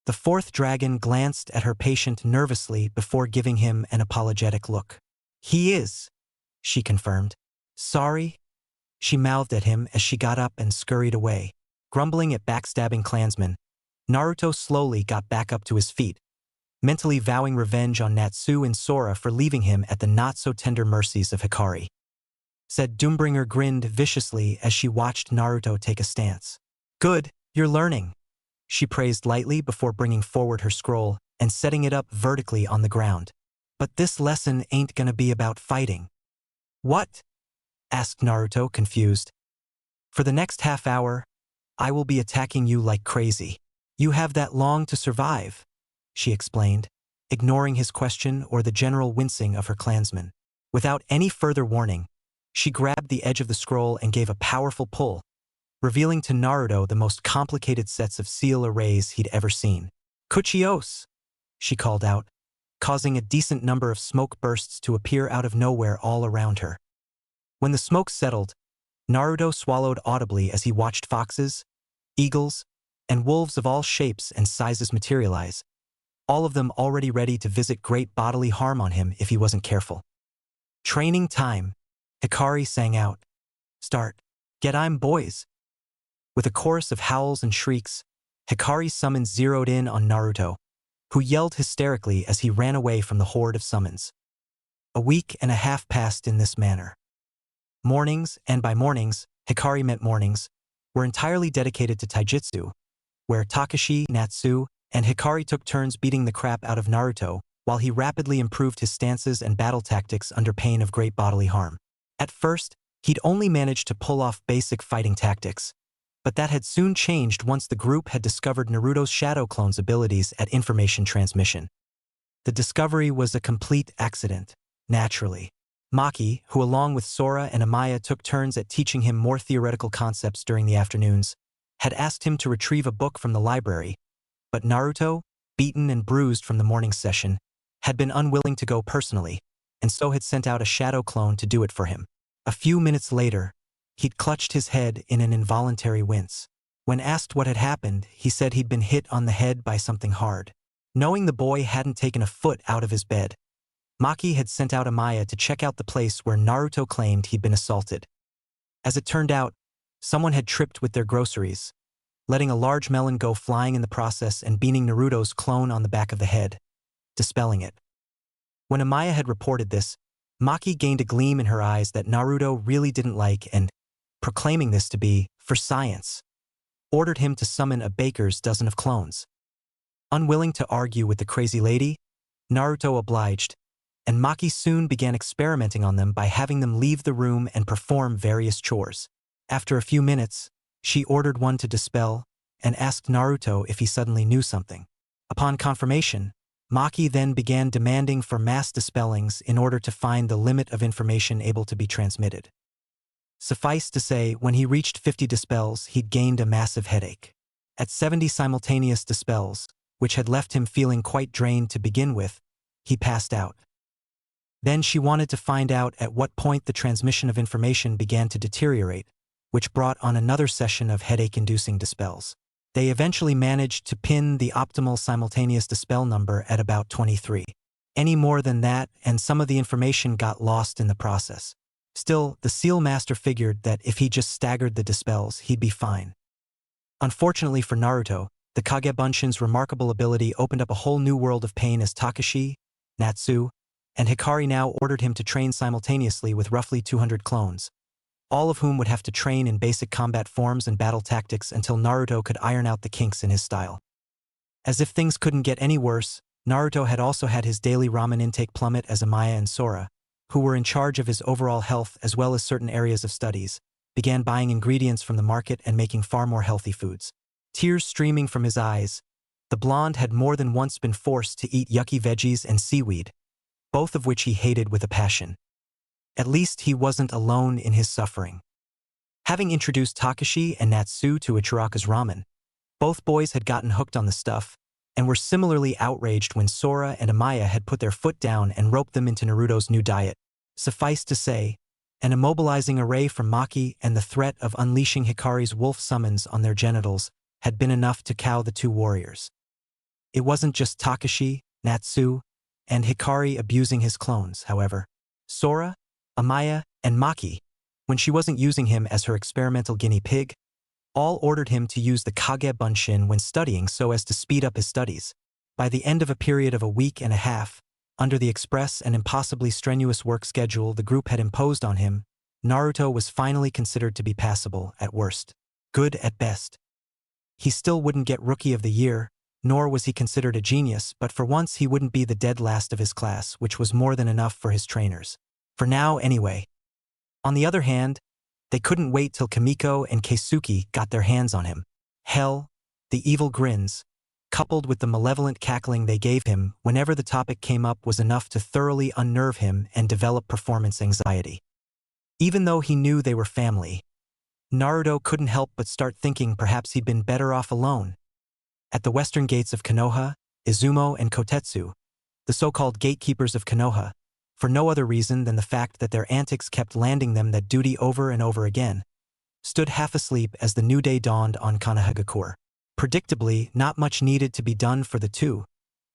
[SPEAKER 1] The fourth dragon glanced at her patient nervously before giving him an apologetic look. He is, she confirmed. Sorry, she mouthed at him as she got up and scurried away. Grumbling at backstabbing clansmen, Naruto slowly got back up to his feet, mentally vowing revenge on Natsu and Sora for leaving him at the not-so-tender mercies of Hikari. Said Doombringer grinned viciously as she watched Naruto take a stance. Good, you're learning, she praised lightly before bringing forward her scroll and setting it up vertically on the ground. But this lesson ain't gonna be about fighting. What? Asked Naruto, confused. For the next half hour, I will be attacking you like crazy. You have that long to survive, she explained. ignoring his question or the general wincing of her clansmen. Without any further warning, she grabbed the edge of the scroll and gave a powerful pull, revealing to Naruto the most complicated sets of seal arrays he'd ever seen. "Kuchios!" she called out, causing a decent number of smoke bursts to appear out of nowhere all around her. When the smoke settled, Naruto swallowed audibly as he watched foxes, eagles, and wolves of all shapes and sizes materialize, all of them already ready to visit great bodily harm on him if he wasn't careful. "Training time," Hikari sang out. "Start. Get I'm boys." With a chorus of howls and shrieks, Hikari's summons zeroed in on Naruto, who yelled hysterically as he ran away from the horde of summons. A week and a half passed in this manner. Mornings, and by mornings, Hikari meant mornings, were entirely dedicated to taijutsu, where Takashi, Natsu, and Hikari took turns beating the crap out of Naruto, while he rapidly improved his stances and battle tactics under pain of great bodily harm. At first, he'd only managed to pull off basic fighting tactics, but that had soon changed once the group had discovered Naruto's Shadow Clone's abilities at information transmission. The discovery was a complete accident, naturally. Maki, who along with Sora and Amaya took turns at teaching him more theoretical concepts during the afternoons, had asked him to retrieve a book from the library, but Naruto, beaten and bruised from the morning session, had been unwilling to go personally, and so had sent out a Shadow Clone to do it for him. A few minutes later, he'd clutched his head in an involuntary wince. When asked what had happened, he said he'd been hit on the head by something hard. Knowing the boy hadn't taken a foot out of his bed, Maki had sent out Amaya to check out the place where Naruto claimed he'd been assaulted. As it turned out, someone had tripped with their groceries, letting a large melon go flying in the process and beating Naruto's clone on the back of the head, dispelling it. When Amaya had reported this, Maki gained a gleam in her eyes that Naruto really didn't like and, proclaiming this to be, for science, ordered him to summon a baker's dozen of clones. Unwilling to argue with the crazy lady, Naruto obliged, and Maki soon began experimenting on them by having them leave the room and perform various chores. After a few minutes, she ordered one to dispel and asked Naruto if he suddenly knew something. Upon confirmation, Maki then began demanding for mass dispellings in order to find the limit of information able to be transmitted. Suffice to say, when he reached 50 dispels, he'd gained a massive headache. At 70 simultaneous dispels, which had left him feeling quite drained to begin with, he passed out. Then she wanted to find out at what point the transmission of information began to deteriorate, which brought on another session of headache-inducing dispels. They eventually managed to pin the optimal simultaneous dispel number at about 23. Any more than that, and some of the information got lost in the process. Still, the Seal Master figured that if he just staggered the dispels, he'd be fine. Unfortunately for Naruto, the Kagebunshin's remarkable ability opened up a whole new world of pain as Takashi, Natsu, and Hikari now ordered him to train simultaneously with roughly 200 clones, all of whom would have to train in basic combat forms and battle tactics until Naruto could iron out the kinks in his style. As if things couldn't get any worse, Naruto had also had his daily ramen intake plummet as Amaya and Sora, who were in charge of his overall health as well as certain areas of studies, began buying ingredients from the market and making far more healthy foods. Tears streaming from his eyes, the blonde had more than once been forced to eat yucky veggies and seaweed, both of which he hated with a passion. At least he wasn't alone in his suffering. Having introduced Takashi and Natsu to Ichiraka's ramen, both boys had gotten hooked on the stuff, and were similarly outraged when Sora and Amaya had put their foot down and roped them into Naruto's new diet. Suffice to say, an immobilizing array from Maki and the threat of unleashing Hikari's wolf summons on their genitals had been enough to cow the two warriors. It wasn't just Takashi, Natsu, and Hikari abusing his clones, however. Sora, Amaya, and Maki, when she wasn't using him as her experimental guinea pig, all ordered him to use the Kagebunshin when studying so as to speed up his studies. By the end of a period of a week and a half, under the express and impossibly strenuous work schedule the group had imposed on him, Naruto was finally considered to be passable at worst, good at best. He still wouldn't get Rookie of the Year, nor was he considered a genius, but for once he wouldn't be the dead last of his class, which was more than enough for his trainers. For now, anyway. On the other hand, they couldn't wait till Kamiko and Keisuke got their hands on him. Hell, the evil grins, coupled with the malevolent cackling they gave him whenever the topic came up, was enough to thoroughly unnerve him and develop performance anxiety. Even though he knew they were family, Naruto couldn't help but start thinking perhaps he'd been better off alone. At the western gates of Konoha, Izumo and Kotetsu, the so-called gatekeepers of Konoha, for no other reason than the fact that their antics kept landing them that duty over and over again, stood half asleep as the new day dawned on Konohagakure. Predictably, not much needed to be done for the two,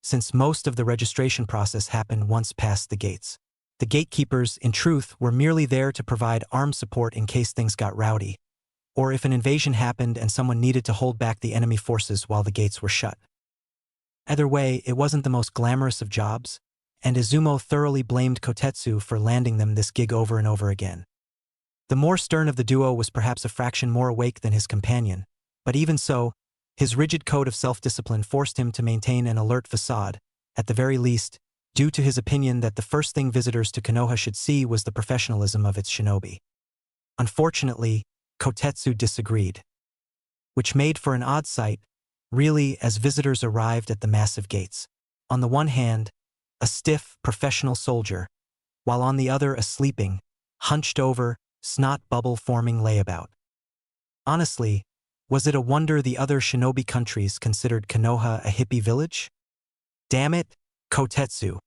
[SPEAKER 1] since most of the registration process happened once past the gates. The gatekeepers, in truth, were merely there to provide armed support in case things got rowdy, or if an invasion happened and someone needed to hold back the enemy forces while the gates were shut. Either way, it wasn't the most glamorous of jobs, and Izumo thoroughly blamed Kotetsu for landing them this gig over and over again. The more stern of the duo was perhaps a fraction more awake than his companion, but even so, his rigid code of self-discipline forced him to maintain an alert facade, at the very least, due to his opinion that the first thing visitors to Konoha should see was the professionalism of its shinobi. Unfortunately, Kotetsu disagreed, which made for an odd sight, really, as visitors arrived at the massive gates. On the one hand, a stiff, professional soldier, while on the other a sleeping, hunched-over, snot-bubble-forming layabout. Honestly, was it a wonder the other shinobi countries considered Konoha a hippie village? Damn it, Kotetsu!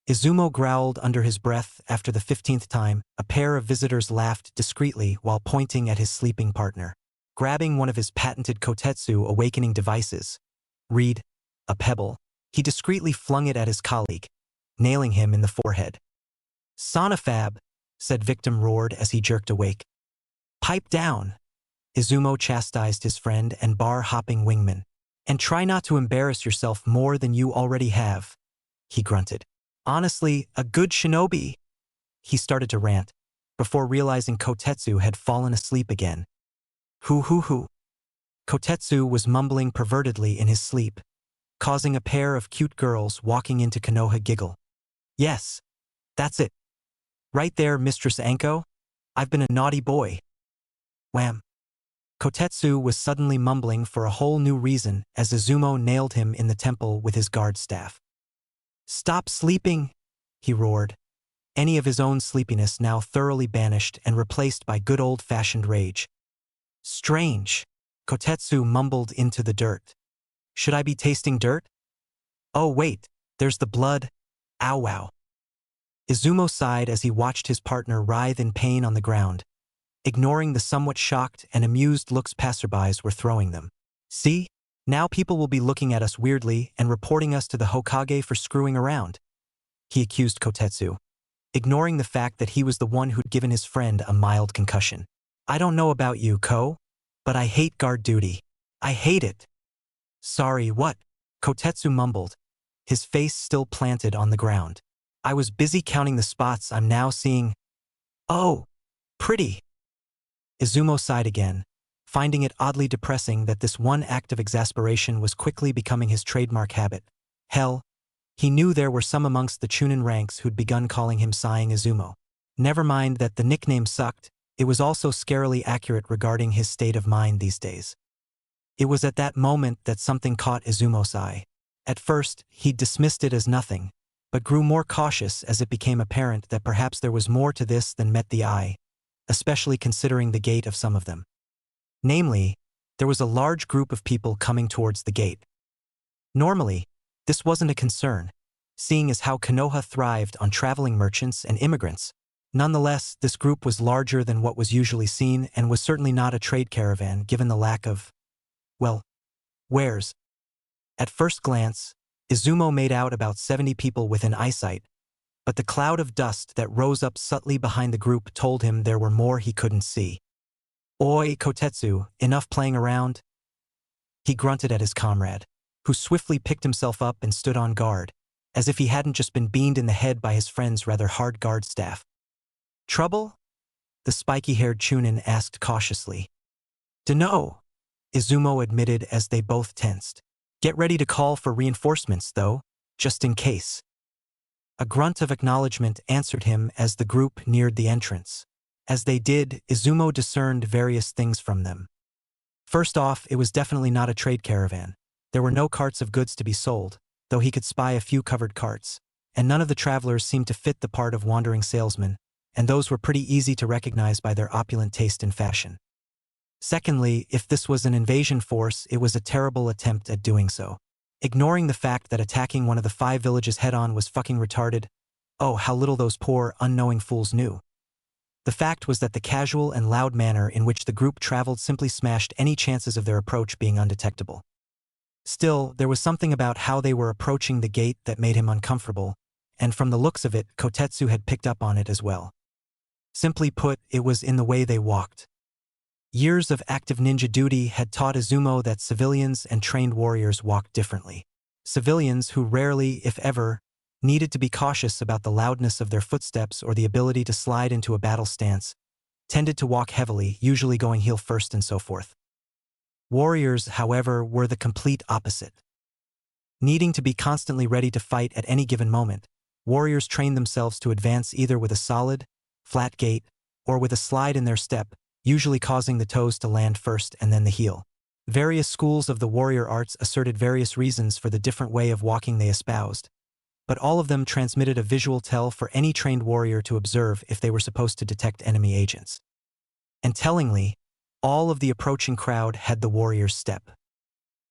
[SPEAKER 1] Izumo growled under his breath after the 15th time. A pair of visitors laughed discreetly while pointing at his sleeping partner. Grabbing one of his patented Kotetsu awakening devices, read, a pebble, he discreetly flung it at his colleague, nailing him in the forehead. "Sonafab," said Victim roared as he jerked awake. "Pipe down," Izumo chastised his friend and bar-hopping wingman. "And try not to embarrass yourself more than you already have," he grunted. "Honestly, a good shinobi," he started to rant, before realizing Kotetsu had fallen asleep again. Hoo. Kotetsu was mumbling pervertedly in his sleep, causing a pair of cute girls walking into Konoha giggle. "Yes, that's it. Right there, Mistress Anko. I've been a naughty boy." Wham! Kotetsu was suddenly mumbling for a whole new reason as Izumo nailed him in the temple with his guard staff. "Stop sleeping," he roared, any of his own sleepiness now thoroughly banished and replaced by good old-fashioned rage. "Strange," Kotetsu mumbled into the dirt. "Should I be tasting dirt? Oh wait, there's the blood. Ow wow." Izumo sighed as he watched his partner writhe in pain on the ground, ignoring the somewhat shocked and amused looks passerbys were throwing them. "See? Now people will be looking at us weirdly and reporting us to the Hokage for screwing around," he accused Kotetsu, ignoring the fact that he was the one who'd given his friend a mild concussion. "I don't know about you, Ko, but I hate guard duty. I hate it." "Sorry, what?" Kotetsu mumbled, his face still planted on the ground. "I was busy counting the spots I'm now seeing." "Oh, pretty." Izumo sighed again, finding it oddly depressing that this one act of exasperation was quickly becoming his trademark habit. Hell, he knew there were some amongst the Chunin ranks who'd begun calling him Sighing Izumo. Never mind that the nickname sucked, it was also scarily accurate regarding his state of mind these days. It was at that moment that something caught Izumo's eye. At first, he dismissed it as nothing, but grew more cautious as it became apparent that perhaps there was more to this than met the eye, especially considering the gait of some of them. Namely, there was a large group of people coming towards the gate. Normally, this wasn't a concern, seeing as how Konoha thrived on traveling merchants and immigrants. Nonetheless, this group was larger than what was usually seen and was certainly not a trade caravan given the lack of, well, wares. At first glance, Izumo made out about 70 people within eyesight, but the cloud of dust that rose up subtly behind the group told him there were more he couldn't see. "Oi, Kotetsu, enough playing around?" he grunted at his comrade, who swiftly picked himself up and stood on guard, as if he hadn't just been beamed in the head by his friend's rather hard guard staff. "Trouble?" the spiky-haired Chunin asked cautiously. "Dunno," Izumo admitted as they both tensed. "Get ready to call for reinforcements, though, just in case." A grunt of acknowledgement answered him as the group neared the entrance. As they did, Izumo discerned various things from them. First off, it was definitely not a trade caravan. There were no carts of goods to be sold, though he could spy a few covered carts, and none of the travelers seemed to fit the part of wandering salesmen, and those were pretty easy to recognize by their opulent taste in fashion. Secondly, if this was an invasion force, it was a terrible attempt at doing so. Ignoring the fact that attacking one of the 5 villages head-on was fucking retarded, oh, how little those poor, unknowing fools knew. The fact was that the casual and loud manner in which the group traveled simply smashed any chances of their approach being undetectable. Still, there was something about how they were approaching the gate that made him uncomfortable, and from the looks of it, Kotetsu had picked up on it as well. Simply put, it was in the way they walked. Years of active ninja duty had taught Izumo that civilians and trained warriors walked differently. Civilians who rarely, if ever, needed to be cautious about the loudness of their footsteps or the ability to slide into a battle stance, tended to walk heavily, usually going heel first and so forth. Warriors, however, were the complete opposite. Needing to be constantly ready to fight at any given moment, warriors trained themselves to advance either with a solid, flat gait, or with a slide in their step, usually causing the toes to land first and then the heel. Various schools of the warrior arts asserted various reasons for the different way of walking they espoused, but all of them transmitted a visual tell for any trained warrior to observe if they were supposed to detect enemy agents. And tellingly, all of the approaching crowd had the warrior's step.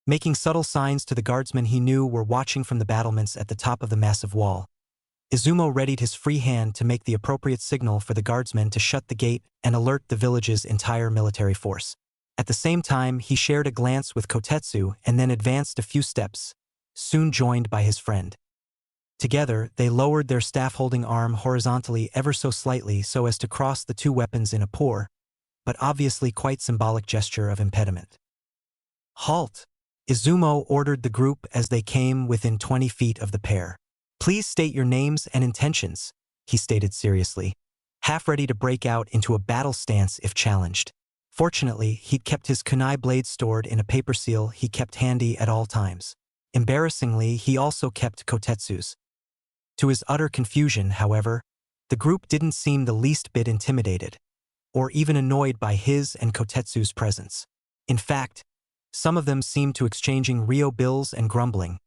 [SPEAKER 1] Making subtle signs to the guardsmen he knew were watching from the battlements at the top of the massive wall, Izumo readied his free hand to make the appropriate signal for the guardsmen to shut the gate and alert the village's entire military force. At the same time, he shared a glance with Kotetsu and then advanced a few steps, soon joined by his friend. Together, they lowered their staff-holding arm horizontally ever so slightly so as to cross the 2 weapons in a poor, but obviously quite symbolic gesture of impediment. "Halt!" Izumo ordered the group as they came within 20 feet of the pair. "Please state your names and intentions," he stated seriously, half ready to break out into a battle stance if challenged. Fortunately, he'd kept his kunai blade stored in a paper seal he kept handy at all times. Embarrassingly, he also kept Kotetsu's. To his utter confusion, however, the group didn't seem the least bit intimidated, or even annoyed by his and Kotetsu's presence. In fact, some of them seemed to exchanging Ryo bills and grumbling,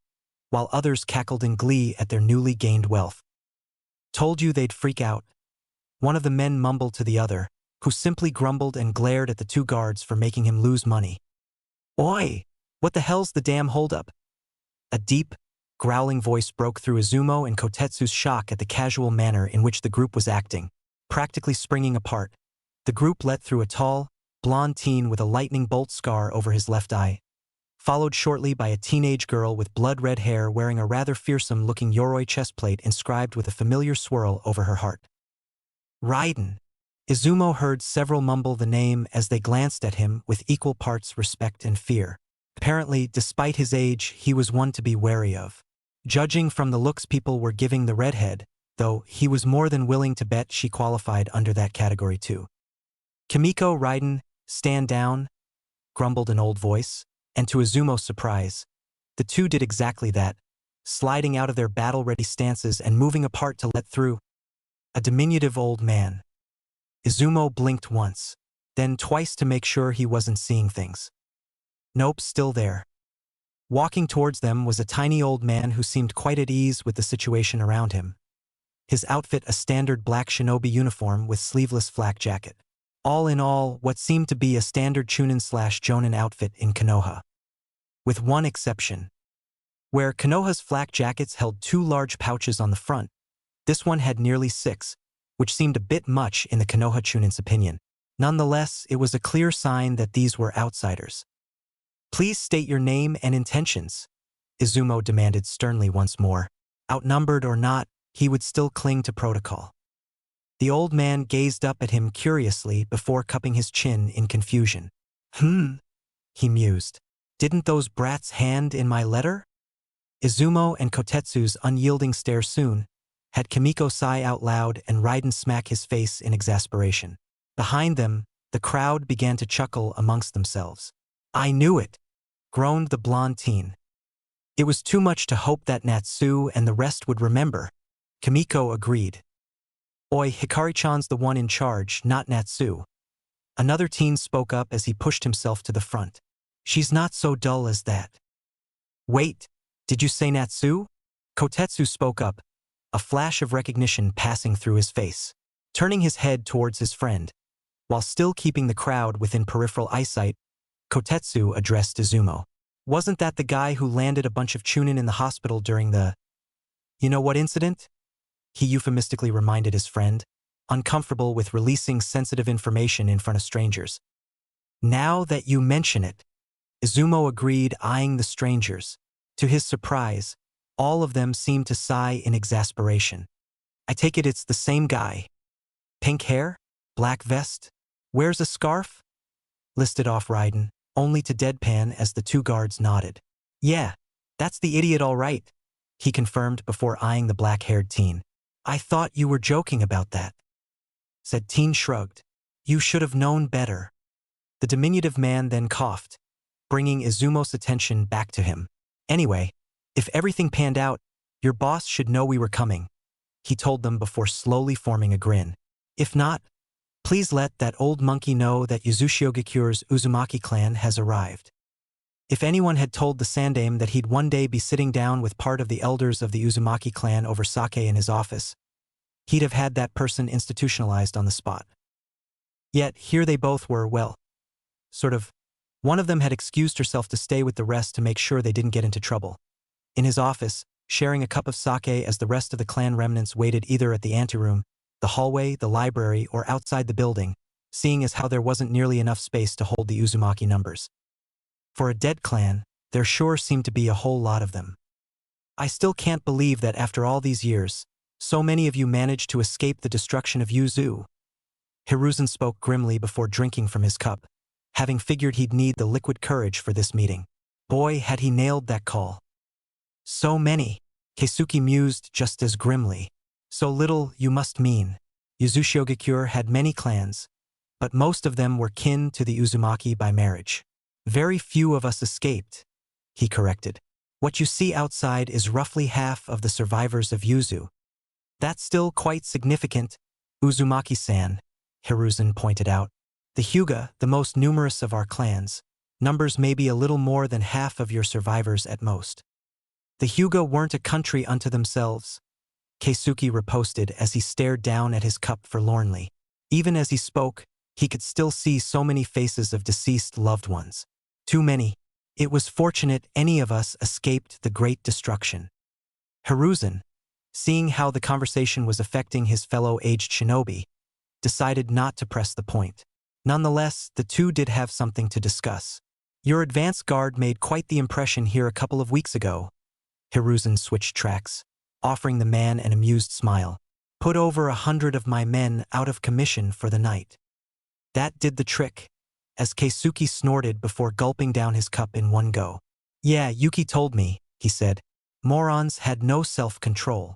[SPEAKER 1] while others cackled in glee at their newly gained wealth. "Told you they'd freak out," one of the men mumbled to the other, who simply grumbled and glared at the 2 guards for making him lose money. "Oi! What the hell's the damn holdup?" A deep, growling voice broke through Izumo and Kotetsu's shock at the casual manner in which the group was acting. Practically springing apart, the group let through a tall, blonde teen with a lightning bolt scar over his left eye, followed shortly by a teenage girl with blood-red hair wearing a rather fearsome-looking yoroi chestplate inscribed with a familiar swirl over her heart. "Raiden." Izumo heard several mumble the name as they glanced at him with equal parts respect and fear. Apparently, despite his age, he was one to be wary of. Judging from the looks people were giving the redhead, though, he was more than willing to bet she qualified under that category too. "Kimiko, Raiden, stand down," grumbled an old voice, and to Izumo's surprise, the 2 did exactly that, sliding out of their battle-ready stances and moving apart to let through a diminutive old man. Izumo blinked once, then twice to make sure he wasn't seeing things. Nope, still there. Walking towards them was a tiny old man who seemed quite at ease with the situation around him. His outfit a standard black shinobi uniform with sleeveless flak jacket. All in all, what seemed to be a standard Chunin/Jonin outfit in Konoha. With one exception. Where Konoha's flak jackets held 2 large pouches on the front, this one had nearly 6, which seemed a bit much in the Konoha Chunin's opinion. Nonetheless, it was a clear sign that these were outsiders. "Please state your name and intentions," Izumo demanded sternly once more. Outnumbered or not, he would still cling to protocol. The old man gazed up at him curiously before cupping his chin in confusion. He mused. "Didn't those brats hand in my letter?" Izumo and Kotetsu's unyielding stare soon had Kimiko sigh out loud and Raiden smack his face in exasperation. Behind them, the crowd began to chuckle amongst themselves. "I knew it," groaned the blonde teen. "It was too much to hope that Natsu and the rest would remember," Kimiko agreed. "Oi, Hikari-chan's the one in charge, not Natsu." Another teen spoke up as he pushed himself to the front. "She's not so dull as that." Wait, did you say Natsu? Kotetsu spoke up, a flash of recognition passing through his face. Turning his head towards his friend, while still keeping the crowd within peripheral eyesight, Kotetsu addressed Izumo. Wasn't that the guy who landed a bunch of chunin in the hospital during the you-know-what incident? He euphemistically reminded his friend, uncomfortable with releasing sensitive information in front of strangers. Now that you mention it, Izumo agreed, eyeing the strangers. To his surprise, all of them seemed to sigh in exasperation. I take it it's the same guy. Pink hair? Black vest? Wears a scarf? Listed off Raiden, only to deadpan as the two guards nodded. Yeah, that's the idiot all right, he confirmed before eyeing the black-haired teen. I thought you were joking about that. Said teen shrugged. You should have known better. The diminutive man then coughed, bringing Izumo's attention back to him. Anyway, if everything panned out, your boss should know we were coming, he told them before slowly forming a grin. If not, please let that old monkey know that Yuzushiogekure's Uzumaki clan has arrived. If anyone had told the Sandaime that he'd one day be sitting down with part of the elders of the Uzumaki clan over sake in his office, he'd have had that person institutionalized on the spot. Yet here they both were, well, sort of. One of them had excused herself to stay with the rest to make sure they didn't get into trouble. In his office, sharing a cup of sake as the rest of the clan remnants waited either at the anteroom, the hallway, the library, or outside the building, seeing as how there wasn't nearly enough space to hold the Uzumaki numbers. For a dead clan, there sure seemed to be a whole lot of them. I still can't believe that after all these years, so many of you managed to escape the destruction of Yuzu. Hiruzen spoke grimly before drinking from his cup, having figured he'd need the liquid courage for this meeting. Boy, had he nailed that call. So many, Keisuke mused just as grimly. So little, you must mean. Yuzushiogekure had many clans, but most of them were kin to the Uzumaki by marriage. Very few of us escaped, he corrected. What you see outside is roughly half of the survivors of Yuzu. That's still quite significant, Uzumaki-san, Hiruzen pointed out. The Hyuga, the most numerous of our clans, numbers maybe a little more than half of your survivors at most. The Hyuga weren't a country unto themselves, Keisuke riposted as he stared down at his cup forlornly. Even as he spoke, he could still see so many faces of deceased loved ones. Too many. It was fortunate any of us escaped the great destruction. Hiruzen, seeing how the conversation was affecting his fellow aged shinobi, decided not to press the point. Nonetheless, the two did have something to discuss. Your advance guard made quite the impression here a couple of weeks ago. Hiruzen switched tracks, offering the man an amused smile. Put over 100 of my men out of commission for the night. That did the trick, as Keisuke snorted before gulping down his cup in one go. Yeah, Yuki told me, he said. Morons had no self-control.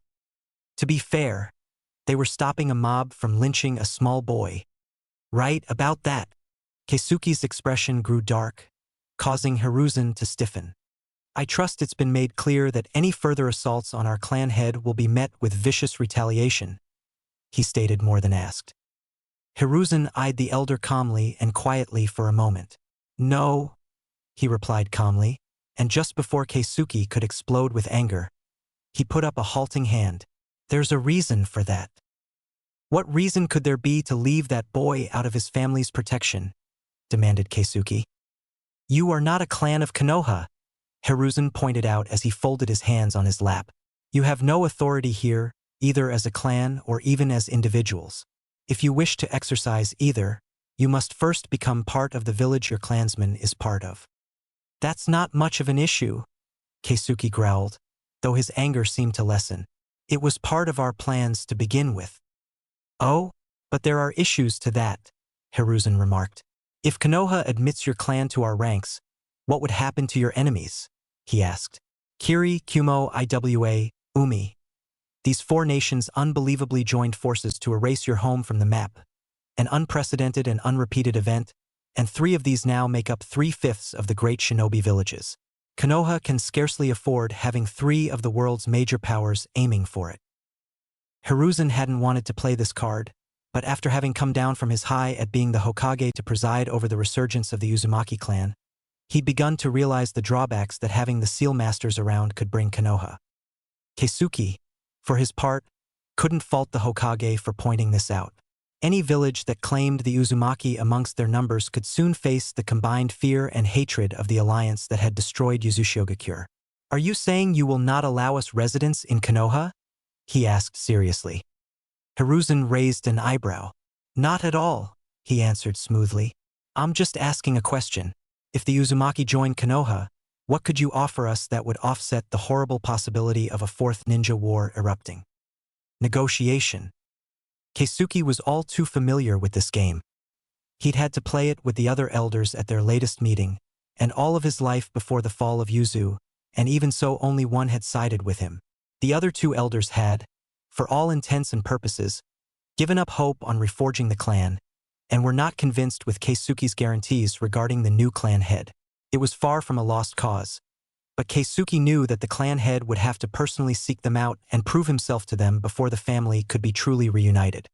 [SPEAKER 1] To be fair, they were stopping a mob from lynching a small boy. Right about that. Keisuke's expression grew dark, causing Hiruzen to stiffen. I trust it's been made clear that any further assaults on our clan head will be met with vicious retaliation, he stated more than asked. Hiruzen eyed the elder calmly and quietly for a moment. No, he replied calmly, and just before Keisuke could explode with anger, he put up a halting hand. There's a reason for that. What reason could there be to leave that boy out of his family's protection? Demanded Keisuke. You are not a clan of Konoha, Hiruzen pointed out as he folded his hands on his lap. You have no authority here, either as a clan or even as individuals. If you wish to exercise either, you must first become part of the village your clansman is part of. That's not much of an issue, Keisuke growled, though his anger seemed to lessen. It was part of our plans to begin with. Oh, but there are issues to that, Hiruzen remarked. If Konoha admits your clan to our ranks, what would happen to your enemies? He asked. Kiri, Kumo, Iwa, Umi. These four nations unbelievably joined forces to erase your home from the map. An unprecedented and unrepeated event, and 3 of these now make up 3/5 of the great shinobi villages. Konoha can scarcely afford having 3 of the world's major powers aiming for it. Hiruzen hadn't wanted to play this card, but after having come down from his high at being the Hokage to preside over the resurgence of the Uzumaki clan, He'd begun to realize the drawbacks that having the seal masters around could bring Konoha. Keisuke, for his part, couldn't fault the Hokage for pointing this out. Any village that claimed the Uzumaki amongst their numbers could soon face the combined fear and hatred of the alliance that had destroyed Yuzushiogakure. "Are you saying you will not allow us residence in Konoha?" he asked seriously. Hiruzen raised an eyebrow. "Not at all," he answered smoothly. "I'm just asking a question. If the Uzumaki joined Konoha, what could you offer us that would offset the horrible possibility of a fourth ninja war erupting?" Negotiation. Keisuke was all too familiar with this game. He'd had to play it with the other elders at their latest meeting, and all of his life before the fall of Yuzu, and even so only one had sided with him. The other two elders had, for all intents and purposes, given up hope on reforging the clan, and were not convinced with Keisuke's guarantees regarding the new clan head. It was far from a lost cause, but Keisuke knew that the clan head would have to personally seek them out and prove himself to them before the family could be truly reunited.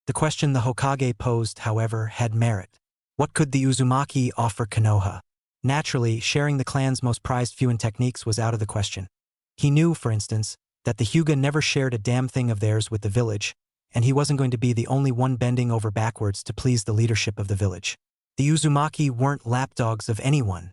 [SPEAKER 1] The question the Hokage posed, however, had merit. What could the Uzumaki offer Konoha? Naturally, sharing the clan's most prized Fuin techniques was out of the question. He knew, for instance, that the Hyuga never shared a damn thing of theirs with the village, and he wasn't going to be the only one bending over backwards to please the leadership of the village. The Uzumaki weren't lapdogs of anyone.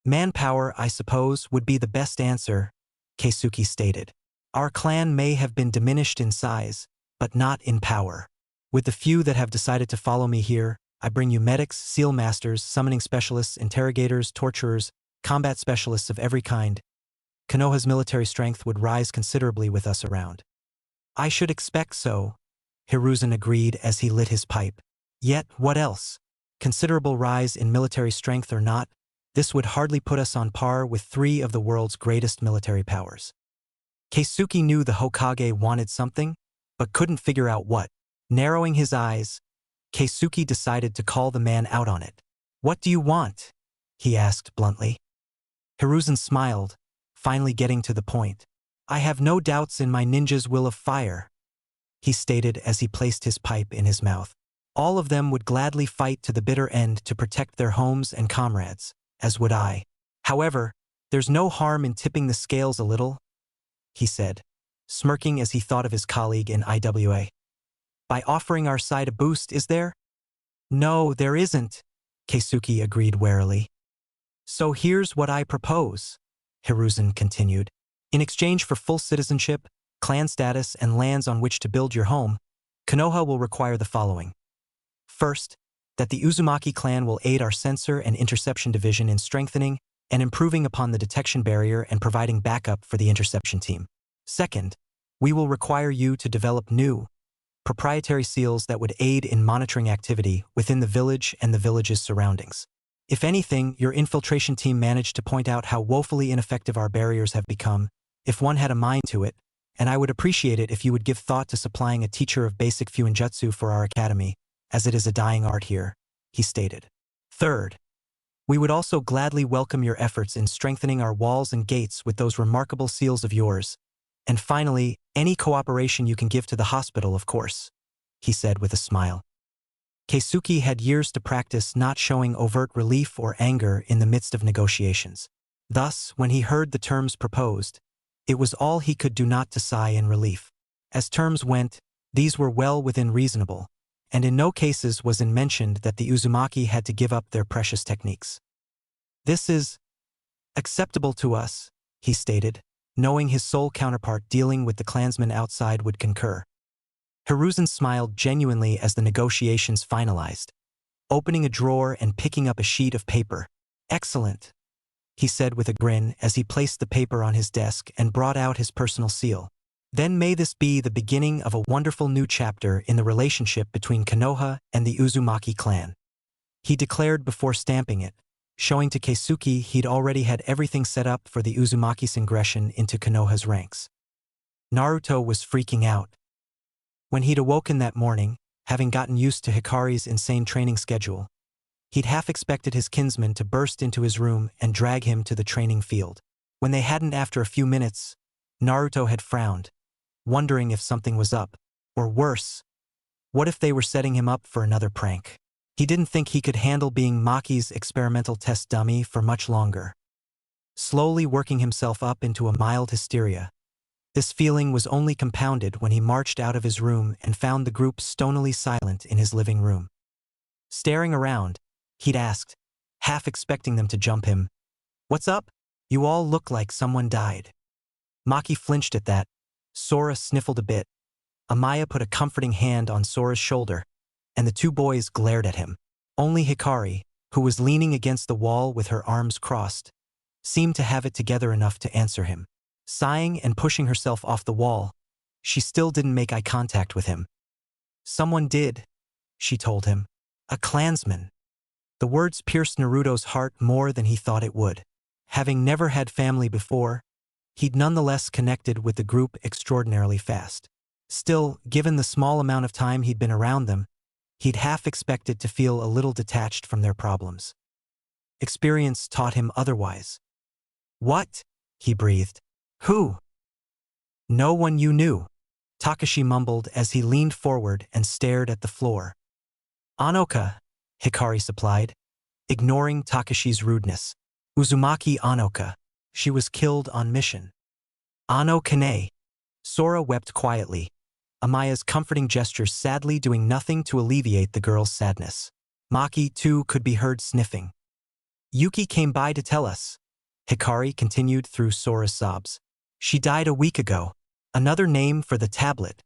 [SPEAKER 1] "Manpower, I suppose, would be the best answer," Keisuke stated. "Our clan may have been diminished in size, but not in power. With the few that have decided to follow me here, I bring you medics, seal masters, summoning specialists, interrogators, torturers, combat specialists of every kind. Konoha's military strength would rise considerably with us around." "I should expect so," Hiruzen agreed as he lit his pipe. "Yet, what else? Considerable rise in military strength or not, this would hardly put us on par with three of the world's greatest military powers." Keisuke knew the Hokage wanted something, but couldn't figure out what. Narrowing his eyes, Keisuke decided to call the man out on it. "What do you want?" he asked bluntly. Hiruzen smiled, finally getting to the point. "I have no doubts in my ninja's will of fire," he stated as he placed his pipe in his mouth. "All of them would gladly fight to the bitter end to protect their homes and comrades, as would I. However, there's no harm in tipping the scales a little," he said, smirking as he thought of his colleague in IWA. "By offering our side a boost, is there?" "No, there isn't," Keisuke agreed warily. "So here's what I propose," Hiruzen continued. "In exchange for full citizenship, clan status, and lands on which to build your home, Konoha will require the following. First, that the Uzumaki clan will aid our sensor and interception division in strengthening and improving upon the detection barrier and providing backup for the interception team. Second, we will require you to develop new, proprietary seals that would aid in monitoring activity within the village and the village's surroundings. If anything, your infiltration team managed to point out how woefully ineffective our barriers have become, if one had a mind to it, and I would appreciate it if you would give thought to supplying a teacher of basic Fuinjutsu for our academy, as it is a dying art here," he stated. "Third, we would also gladly welcome your efforts in strengthening our walls and gates with those remarkable seals of yours. And finally, any cooperation you can give to the hospital, of course," he said with a smile. Keisuke had years to practice not showing overt relief or anger in the midst of negotiations. Thus, when he heard the terms proposed, it was all he could do not to sigh in relief. As terms went, these were well within reasonable, and in no cases was it mentioned that the Uzumaki had to give up their precious techniques. "This is acceptable to us," he stated, knowing his sole counterpart dealing with the clansmen outside would concur. Hiruzen smiled genuinely as the negotiations finalized, opening a drawer and picking up a sheet of paper. "Excellent," he said with a grin as he placed the paper on his desk and brought out his personal seal. "Then may this be the beginning of a wonderful new chapter in the relationship between Konoha and the Uzumaki clan," he declared before stamping it, showing to Keisuke he'd already had everything set up for the Uzumaki's ingression into Konoha's ranks. Naruto was freaking out. When he'd awoken that morning, having gotten used to Hikari's insane training schedule, he'd half expected his kinsman to burst into his room and drag him to the training field. When they hadn't after a few minutes, Naruto had frowned, wondering if something was up, or worse, what if they were setting him up for another prank? He didn't think he could handle being Maki's experimental test dummy for much longer. Slowly working himself up into a mild hysteria, this feeling was only compounded when he marched out of his room and found the group stonily silent in his living room. Staring around, he'd asked, half expecting them to jump him, "What's up? You all look like someone died." Maki flinched at that. Sora sniffled a bit. Amaya put a comforting hand on Sora's shoulder, and the two boys glared at him. Only Hikari, who was leaning against the wall with her arms crossed, seemed to have it together enough to answer him. Sighing and pushing herself off the wall, she still didn't make eye contact with him. "Someone did," she told him. "A clansman." The words pierced Naruto's heart more than he thought it would. Having never had family before, he'd nonetheless connected with the group extraordinarily fast. Still, given the small amount of time he'd been around them, he'd half expected to feel a little detached from their problems. Experience taught him otherwise. "What?" he breathed. "Who?" "No one you knew," Takashi mumbled as he leaned forward and stared at the floor. "Anoka," Hikari supplied, ignoring Takashi's rudeness. "Uzumaki Anoka. She was killed on mission." "Ano Kane." Sora wept quietly, Amaya's comforting gestures sadly doing nothing to alleviate the girl's sadness. Maki, too, could be heard sniffing. "Yuki came by to tell us," Hikari continued through Sora's sobs. "She died a week ago. Another name for the tablet."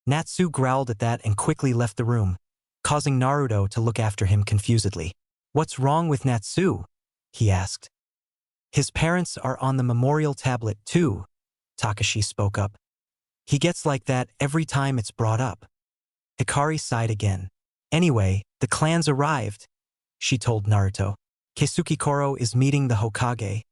[SPEAKER 1] Natsu growled at that and quickly left the room, causing Naruto to look after him confusedly. "What's wrong with Natsu?" he asked. "His parents are on the memorial tablet too," Takashi spoke up. "He gets like that every time it's brought up." Hikari sighed again. "Anyway, the clans arrived," she told Naruto. "Keisuke Koro is meeting the Hokage,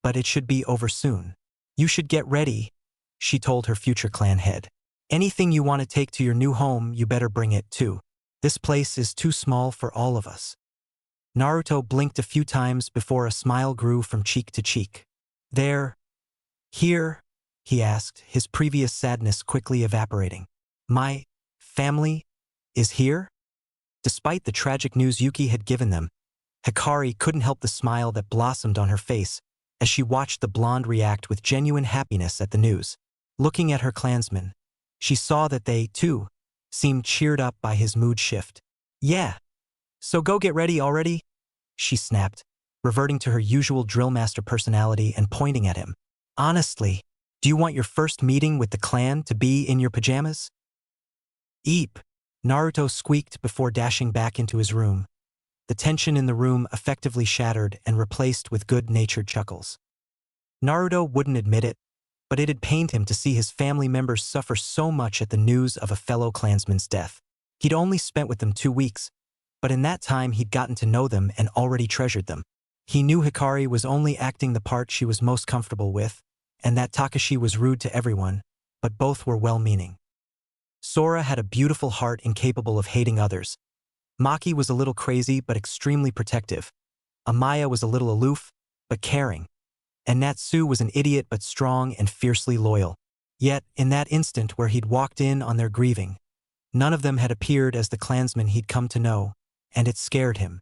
[SPEAKER 1] but it should be over soon. You should get ready," she told her future clan head. "Anything you want to take to your new home, you better bring it too. This place is too small for all of us." Naruto blinked a few times before a smile grew from cheek to cheek. "They're here?" he asked, his previous sadness quickly evaporating. "My family is here?" Despite the tragic news Yuki had given them, Hikari couldn't help the smile that blossomed on her face as she watched the blonde react with genuine happiness at the news. Looking at her clansmen, she saw that they, too, seemed cheered up by his mood shift. "Yeah. So go get ready already," she snapped, reverting to her usual drill master personality and pointing at him. "Honestly, do you want your first meeting with the clan to be in your pajamas?" "Eep," Naruto squeaked before dashing back into his room. The tension in the room effectively shattered and replaced with good-natured chuckles. Naruto wouldn't admit it, but it had pained him to see his family members suffer so much at the news of a fellow clansman's death. He'd only spent with them 2 weeks, but in that time he'd gotten to know them and already treasured them. He knew Hikari was only acting the part she was most comfortable with, and that Takashi was rude to everyone, but both were well-meaning. Sora had a beautiful heart incapable of hating others. Maki was a little crazy but extremely protective. Amaya was a little aloof, but caring. And Natsu was an idiot but strong and fiercely loyal. Yet, in that instant where he'd walked in on their grieving, none of them had appeared as the clansmen he'd come to know, and it scared him.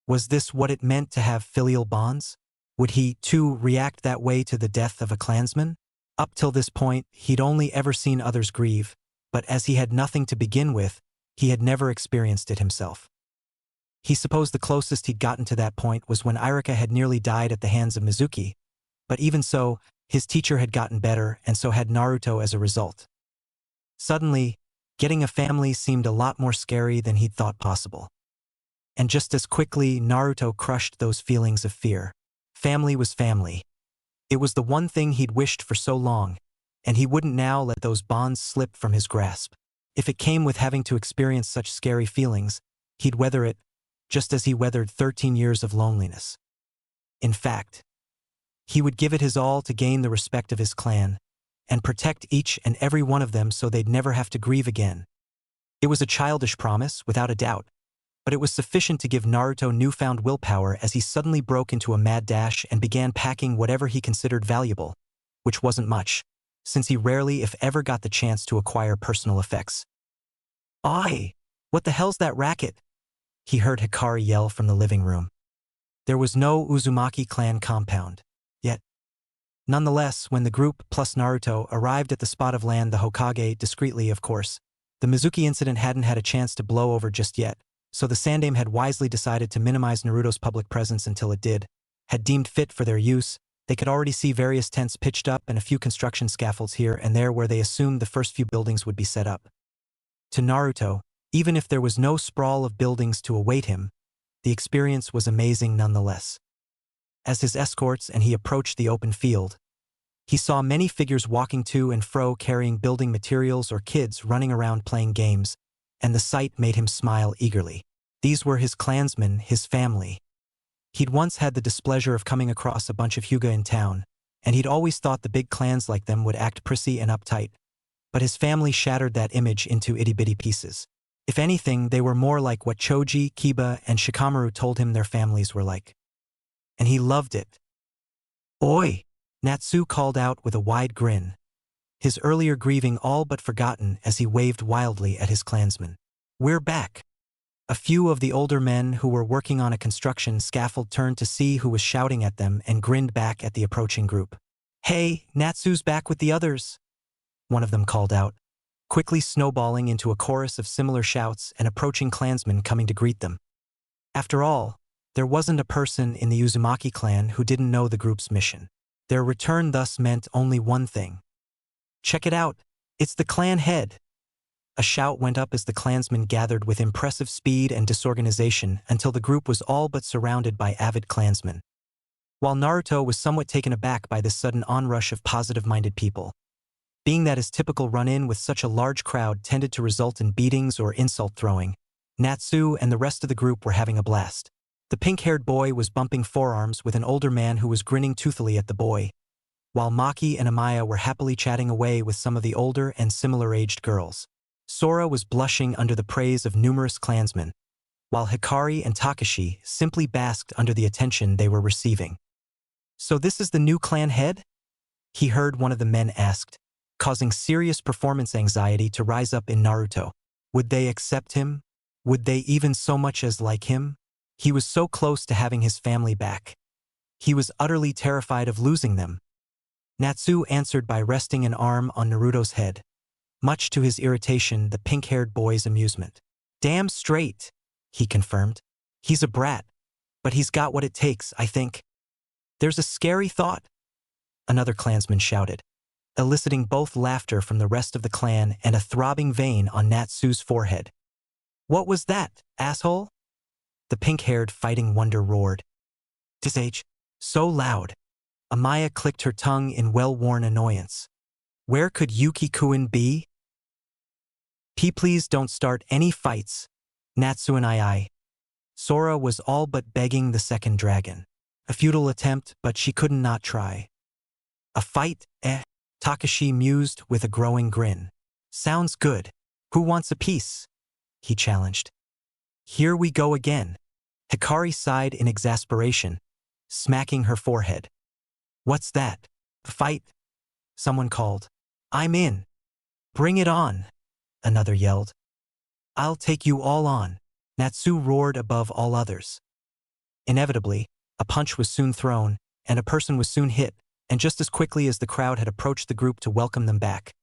[SPEAKER 1] Was this what it meant to have filial bonds? Would he, too, react that way to the death of a clansman? Up till this point, he'd only ever seen others grieve, but as he had nothing to begin with, he had never experienced it himself. He supposed the closest he'd gotten to that point was when Irika had nearly died at the hands of Mizuki, but even so, his teacher had gotten better and so had Naruto as a result. Suddenly, getting a family seemed a lot more scary than he'd thought possible. And just as quickly, Naruto crushed those feelings of fear. Family was family. It was the one thing he'd wished for so long, and he wouldn't now let those bonds slip from his grasp. If it came with having to experience such scary feelings, he'd weather it, just as he weathered 13 years of loneliness. In fact, he would give it his all to gain the respect of his clan, and protect each and every one of them so they'd never have to grieve again. It was a childish promise, without a doubt, but it was sufficient to give Naruto newfound willpower as he suddenly broke into a mad dash and began packing whatever he considered valuable, which wasn't much, since he rarely if ever got the chance to acquire personal effects. "Oi! What the hell's that racket?" he heard Hikari yell from the living room. There was no Uzumaki clan compound. Yet, nonetheless, when the group plus Naruto arrived at the spot of land, the Hokage, discreetly of course, the Mizuki incident hadn't had a chance to blow over just yet, so the Sandaime had wisely decided to minimize Naruto's public presence until it did. Had deemed fit for their use, they could already see various tents pitched up and a few construction scaffolds here and there where they assumed the first few buildings would be set up. To Naruto, even if there was no sprawl of buildings to await him, the experience was amazing nonetheless. As his escorts and he approached the open field, he saw many figures walking to and fro carrying building materials or kids running around playing games, and the sight made him smile eagerly. These were his clansmen, his family. He'd once had the displeasure of coming across a bunch of Hyuga in town, and he'd always thought the big clans like them would act prissy and uptight, but his family shattered that image into itty-bitty pieces. If anything, they were more like what Choji, Kiba, and Shikamaru told him their families were like. And he loved it. "Oi!" Natsu called out with a wide grin, his earlier grieving all but forgotten as he waved wildly at his clansmen. "We're back." A few of the older men who were working on a construction scaffold turned to see who was shouting at them and grinned back at the approaching group. "Hey, Natsu's back with the others," one of them called out, quickly snowballing into a chorus of similar shouts and approaching clansmen coming to greet them. After all, there wasn't a person in the Uzumaki clan who didn't know the group's mission. Their return thus meant only one thing. "Check it out, it's the clan head." A shout went up as the clansmen gathered with impressive speed and disorganization until the group was all but surrounded by avid clansmen. While Naruto was somewhat taken aback by this sudden onrush of positive-minded people, being that his typical run-in with such a large crowd tended to result in beatings or insult throwing, Natsu and the rest of the group were having a blast. The pink-haired boy was bumping forearms with an older man who was grinning toothily at the boy, while Maki and Amaya were happily chatting away with some of the older and similar-aged girls. Sora was blushing under the praise of numerous clansmen, while Hikari and Takashi simply basked under the attention they were receiving. "So this is the new clan head?" he heard one of the men asked, causing serious performance anxiety to rise up in Naruto. Would they accept him? Would they even so much as like him? He was so close to having his family back. He was utterly terrified of losing them. Natsu answered by resting an arm on Naruto's head, much to his irritation, the pink-haired boy's amusement. "Damn straight," he confirmed. "He's a brat, but he's got what it takes, I think." "There's a scary thought," another clansman shouted, eliciting both laughter from the rest of the clan and a throbbing vein on Natsu's forehead. "What was that, asshole?" the pink-haired fighting wonder roared. "Disage, so loud." Amaya clicked her tongue in well-worn annoyance. Where could Yuki-kun be? Please don't start any fights, Natsu and I. Sora was all but begging the second dragon. A futile attempt, but she couldn't not try. "A fight, eh?" Takashi mused with a growing grin. "Sounds good. Who wants a piece?" he challenged. "Here we go again." Hikari sighed in exasperation, smacking her forehead. "What's that? A fight?" someone called. "I'm in." "Bring it on," another yelled. "I'll take you all on," Natsu roared above all others. Inevitably, a punch was soon thrown, and a person was soon hit, and just as quickly as the crowd had approached the group to welcome them back,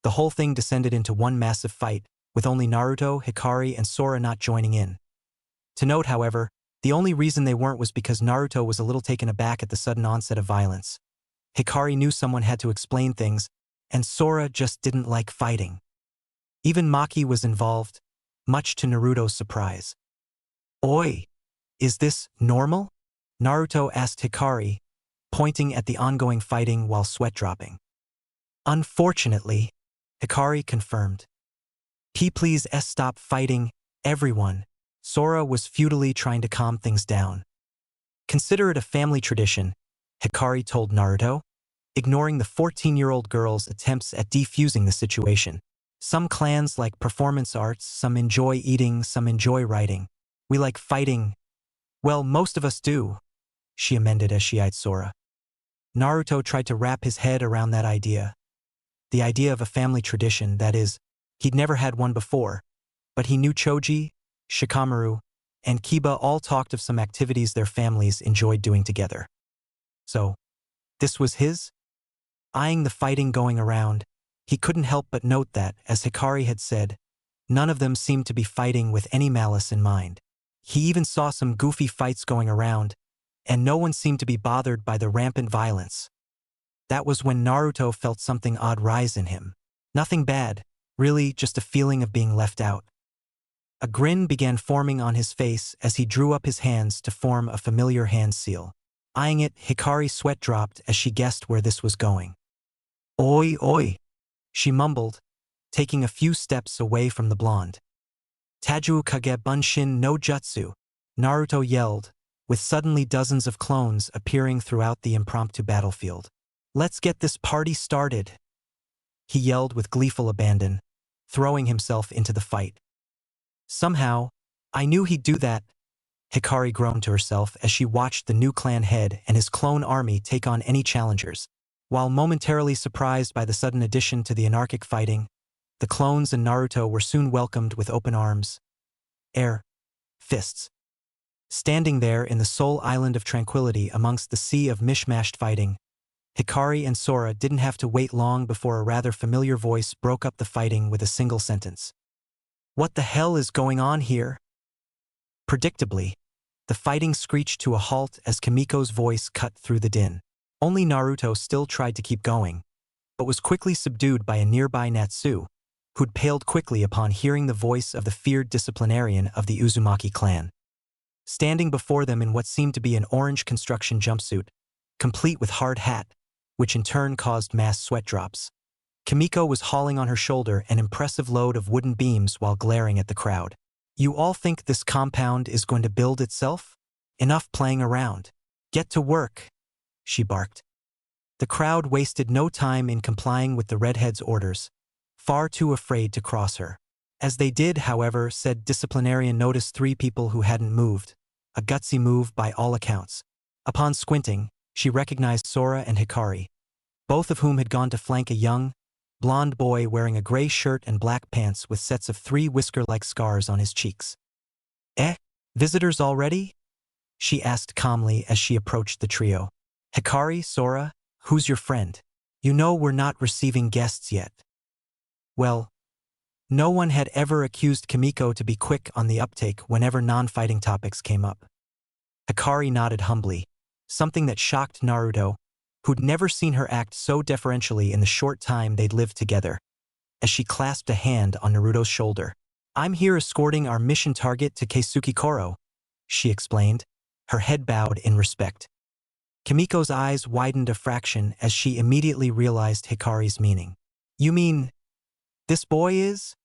[SPEAKER 1] the whole thing descended into one massive fight, with only Naruto, Hikari, and Sora not joining in. To note, however, the only reason they weren't was because Naruto was a little taken aback at the sudden onset of violence. Hikari knew someone had to explain things, and Sora just didn't like fighting. Even Maki was involved, much to Naruto's surprise. "Oi, is this normal?" Naruto asked Hikari, pointing at the ongoing fighting while sweat dropping. "Unfortunately," Hikari confirmed. Please stop fighting, everyone." Sora was futilely trying to calm things down. "Consider it a family tradition," Hikari told Naruto, ignoring the 14-year-old girl's attempts at defusing the situation. "Some clans like performance arts, some enjoy eating, some enjoy writing. We like fighting. Well, most of us do," she amended as she eyed Sora. Naruto tried to wrap his head around that idea. The idea of a family tradition, that is, he'd never had one before, but he knew Choji, Shikamaru, and Kiba all talked of some activities their families enjoyed doing together. So, this was his? Eyeing the fighting going around, he couldn't help but note that, as Hikari had said, none of them seemed to be fighting with any malice in mind. He even saw some goofy fights going around, and no one seemed to be bothered by the rampant violence. That was when Naruto felt something odd rise in him. Nothing bad, really just a feeling of being left out. A grin began forming on his face as he drew up his hands to form a familiar hand seal. Eyeing it, Hikari's sweat dropped as she guessed where this was going. "Oi, oi," she mumbled, taking a few steps away from the blonde. "Taju kage bunshin no jutsu," Naruto yelled, with suddenly dozens of clones appearing throughout the impromptu battlefield. "Let's get this party started," he yelled with gleeful abandon, throwing himself into the fight. "Somehow, I knew he'd do that," Hikari groaned to herself as she watched the new clan head and his clone army take on any challengers. While momentarily surprised by the sudden addition to the anarchic fighting, the clones and Naruto were soon welcomed with open arms, air, fists. Standing there in the sole island of tranquility amongst the sea of mishmashed fighting, Hikari and Sora didn't have to wait long before a rather familiar voice broke up the fighting with a single sentence. "What the hell is going on here?" Predictably, the fighting screeched to a halt as Kimiko's voice cut through the din. Only Naruto still tried to keep going, but was quickly subdued by a nearby Natsu, who'd paled quickly upon hearing the voice of the feared disciplinarian of the Uzumaki clan. Standing before them in what seemed to be an orange construction jumpsuit, complete with hard hat, which in turn caused mass sweat drops, Kimiko was hauling on her shoulder an impressive load of wooden beams while glaring at the crowd. "You all think this compound is going to build itself? Enough playing around. Get to work," she barked. The crowd wasted no time in complying with the redhead's orders, far too afraid to cross her. As they did, however, said disciplinarian noticed three people who hadn't moved, a gutsy move by all accounts. Upon squinting, she recognized Sora and Hikari, both of whom had gone to flank a young, blonde boy wearing a gray shirt and black pants with sets of 3 whisker-like scars on his cheeks. "Eh? Visitors already?" she asked calmly as she approached the trio. "Hikari, Sora, who's your friend? You know we're not receiving guests yet." Well, no one had ever accused Kimiko to be quick on the uptake whenever non-fighting topics came up. Hikari nodded humbly, something that shocked Naruto, who'd never seen her act so deferentially in the short time they'd lived together, as she clasped a hand on Naruto's shoulder. "I'm here escorting our mission target to Keisuke Koro," she explained, her head bowed in respect. Kimiko's eyes widened a fraction as she immediately realized Hikari's meaning. "You mean, this boy is?"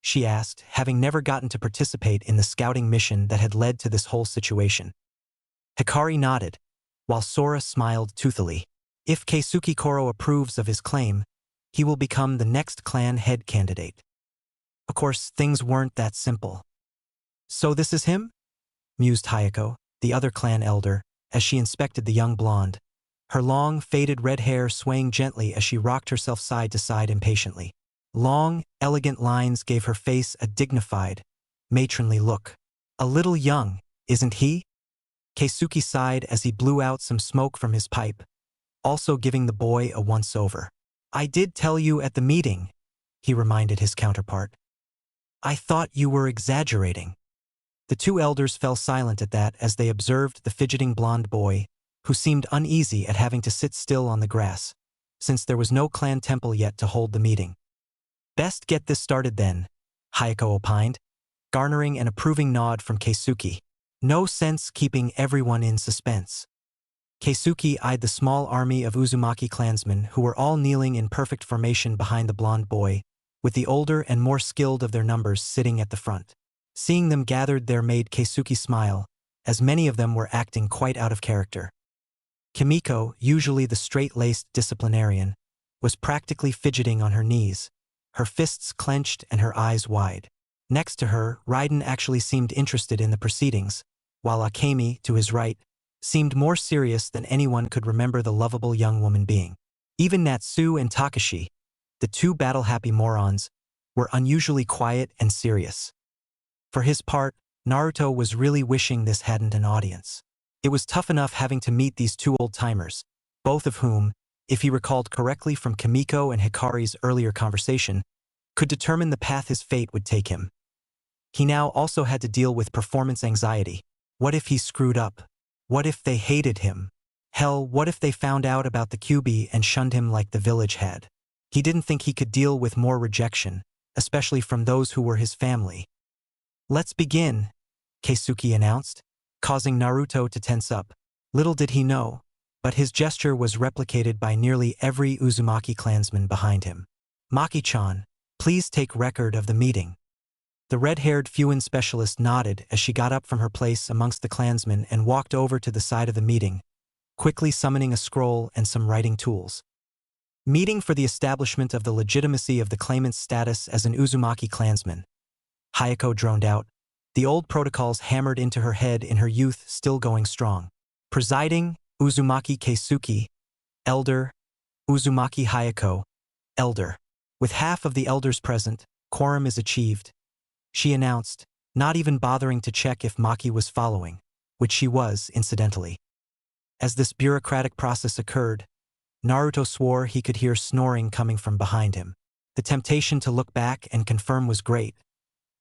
[SPEAKER 1] she asked, having never gotten to participate in the scouting mission that had led to this whole situation. Hikari nodded, while Sora smiled toothily. "If Keisuke Koro approves of his claim, he will become the next clan head candidate." Of course, things weren't that simple. "So this is him?" mused Hayako, the other clan elder, as she inspected the young blonde, her long, faded red hair swaying gently as she rocked herself side to side impatiently. Long, elegant lines gave her face a dignified, matronly look. "A little young, isn't he?" Keisuke sighed as he blew out some smoke from his pipe, also giving the boy a once-over. "I did tell you at the meeting," he reminded his counterpart. "I thought you were exaggerating." The two elders fell silent at that as they observed the fidgeting blonde boy, who seemed uneasy at having to sit still on the grass, since there was no clan temple yet to hold the meeting. "Best get this started then," Hayako opined, garnering an approving nod from Keisuke. "No sense keeping everyone in suspense." Keisuke eyed the small army of Uzumaki clansmen who were all kneeling in perfect formation behind the blonde boy, with the older and more skilled of their numbers sitting at the front. Seeing them gathered there made Keisuke smile, as many of them were acting quite out of character. Kimiko, usually the straight-laced disciplinarian, was practically fidgeting on her knees, her fists clenched and her eyes wide. Next to her, Raiden actually seemed interested in the proceedings, while Akemi, to his right, seemed more serious than anyone could remember the lovable young woman being. Even Natsu and Takashi, the two battle-happy morons, were unusually quiet and serious. For his part, Naruto was really wishing this hadn't an audience. It was tough enough having to meet these two old-timers, both of whom, if he recalled correctly from Kimiko and Hikari's earlier conversation, could determine the path his fate would take him. He now also had to deal with performance anxiety. What if he screwed up? What if they hated him? Hell, what if they found out about the QB and shunned him like the village had? He didn't think he could deal with more rejection, especially from those who were his family. "Let's begin," Keisuke announced, causing Naruto to tense up. Little did he know, but his gesture was replicated by nearly every Uzumaki clansman behind him. "Maki-chan, please take record of the meeting." The red-haired Fuin specialist nodded as she got up from her place amongst the clansmen and walked over to the side of the meeting, quickly summoning a scroll and some writing tools. "Meeting for the establishment of the legitimacy of the claimant's status as an Uzumaki clansman," Hayako droned out, the old protocols hammered into her head in her youth still going strong. "Presiding, Uzumaki Keisuke, Elder, Uzumaki Hayako, Elder. With half of the elders present, quorum is achieved," she announced, not even bothering to check if Maki was following, which she was, incidentally. As this bureaucratic process occurred, Naruto swore he could hear snoring coming from behind him. The temptation to look back and confirm was great,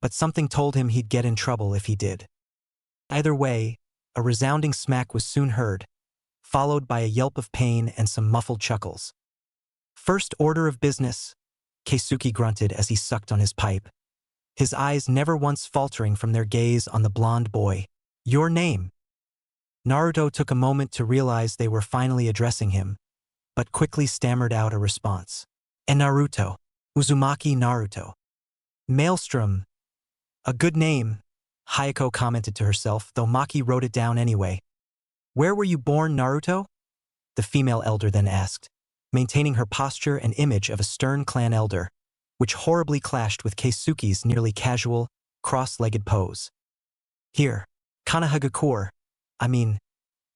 [SPEAKER 1] but something told him he'd get in trouble if he did. Either way, a resounding smack was soon heard, followed by a yelp of pain and some muffled chuckles. "First order of business," Keisuke grunted as he sucked on his pipe, his eyes never once faltering from their gaze on the blonde boy. "Your name?" Naruto took a moment to realize they were finally addressing him, but quickly stammered out a response. "Naruto. Uzumaki Naruto." "Maelstrom. A good name," Hayako commented to herself, though Maki wrote it down anyway. "Where were you born, Naruto?" the female elder then asked, maintaining her posture and image of a stern clan elder, which horribly clashed with Keisuke's nearly casual, cross-legged pose. "Here, Kanahagakure.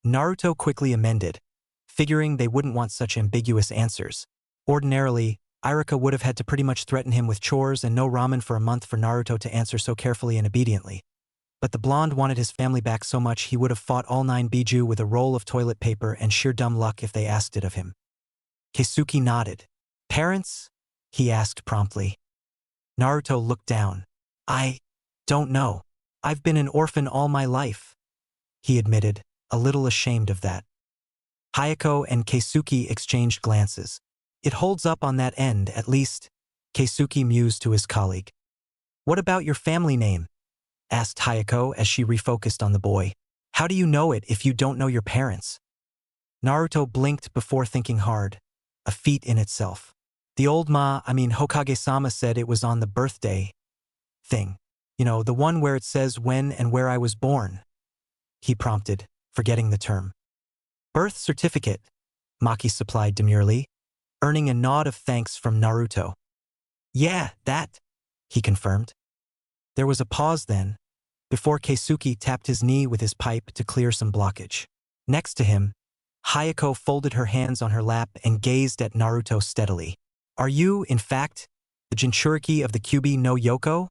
[SPEAKER 1] Naruto quickly amended, figuring they wouldn't want such ambiguous answers. Ordinarily, Irika would have had to pretty much threaten him with chores and no ramen for a month for Naruto to answer so carefully and obediently. But the blonde wanted his family back so much he would have fought all 9 Biju with a roll of toilet paper and sheer dumb luck if they asked it of him. Keisuke nodded. "Parents?" he asked promptly. Naruto looked down. "I don't know. I've been an orphan all my life," he admitted, a little ashamed of that. Hayako and Keisuke exchanged glances. "It holds up on that end, at least," Keisuke mused to his colleague. "What about your family name?" asked Hayako as she refocused on the boy. "How do you know it if you don't know your parents?" Naruto blinked before thinking hard, a feat in itself. "The old Hokage-sama said it was on the birthday thing. The one where it says when and where I was born," he prompted, forgetting the term. "Birth certificate," Maki supplied demurely, earning a nod of thanks from Naruto. "Yeah, that," he confirmed. There was a pause then, before Keisuke tapped his knee with his pipe to clear some blockage. Next to him, Hayako folded her hands on her lap and gazed at Naruto steadily. "Are you, in fact, the Jinchuriki of the Kyuubi no Yoko?"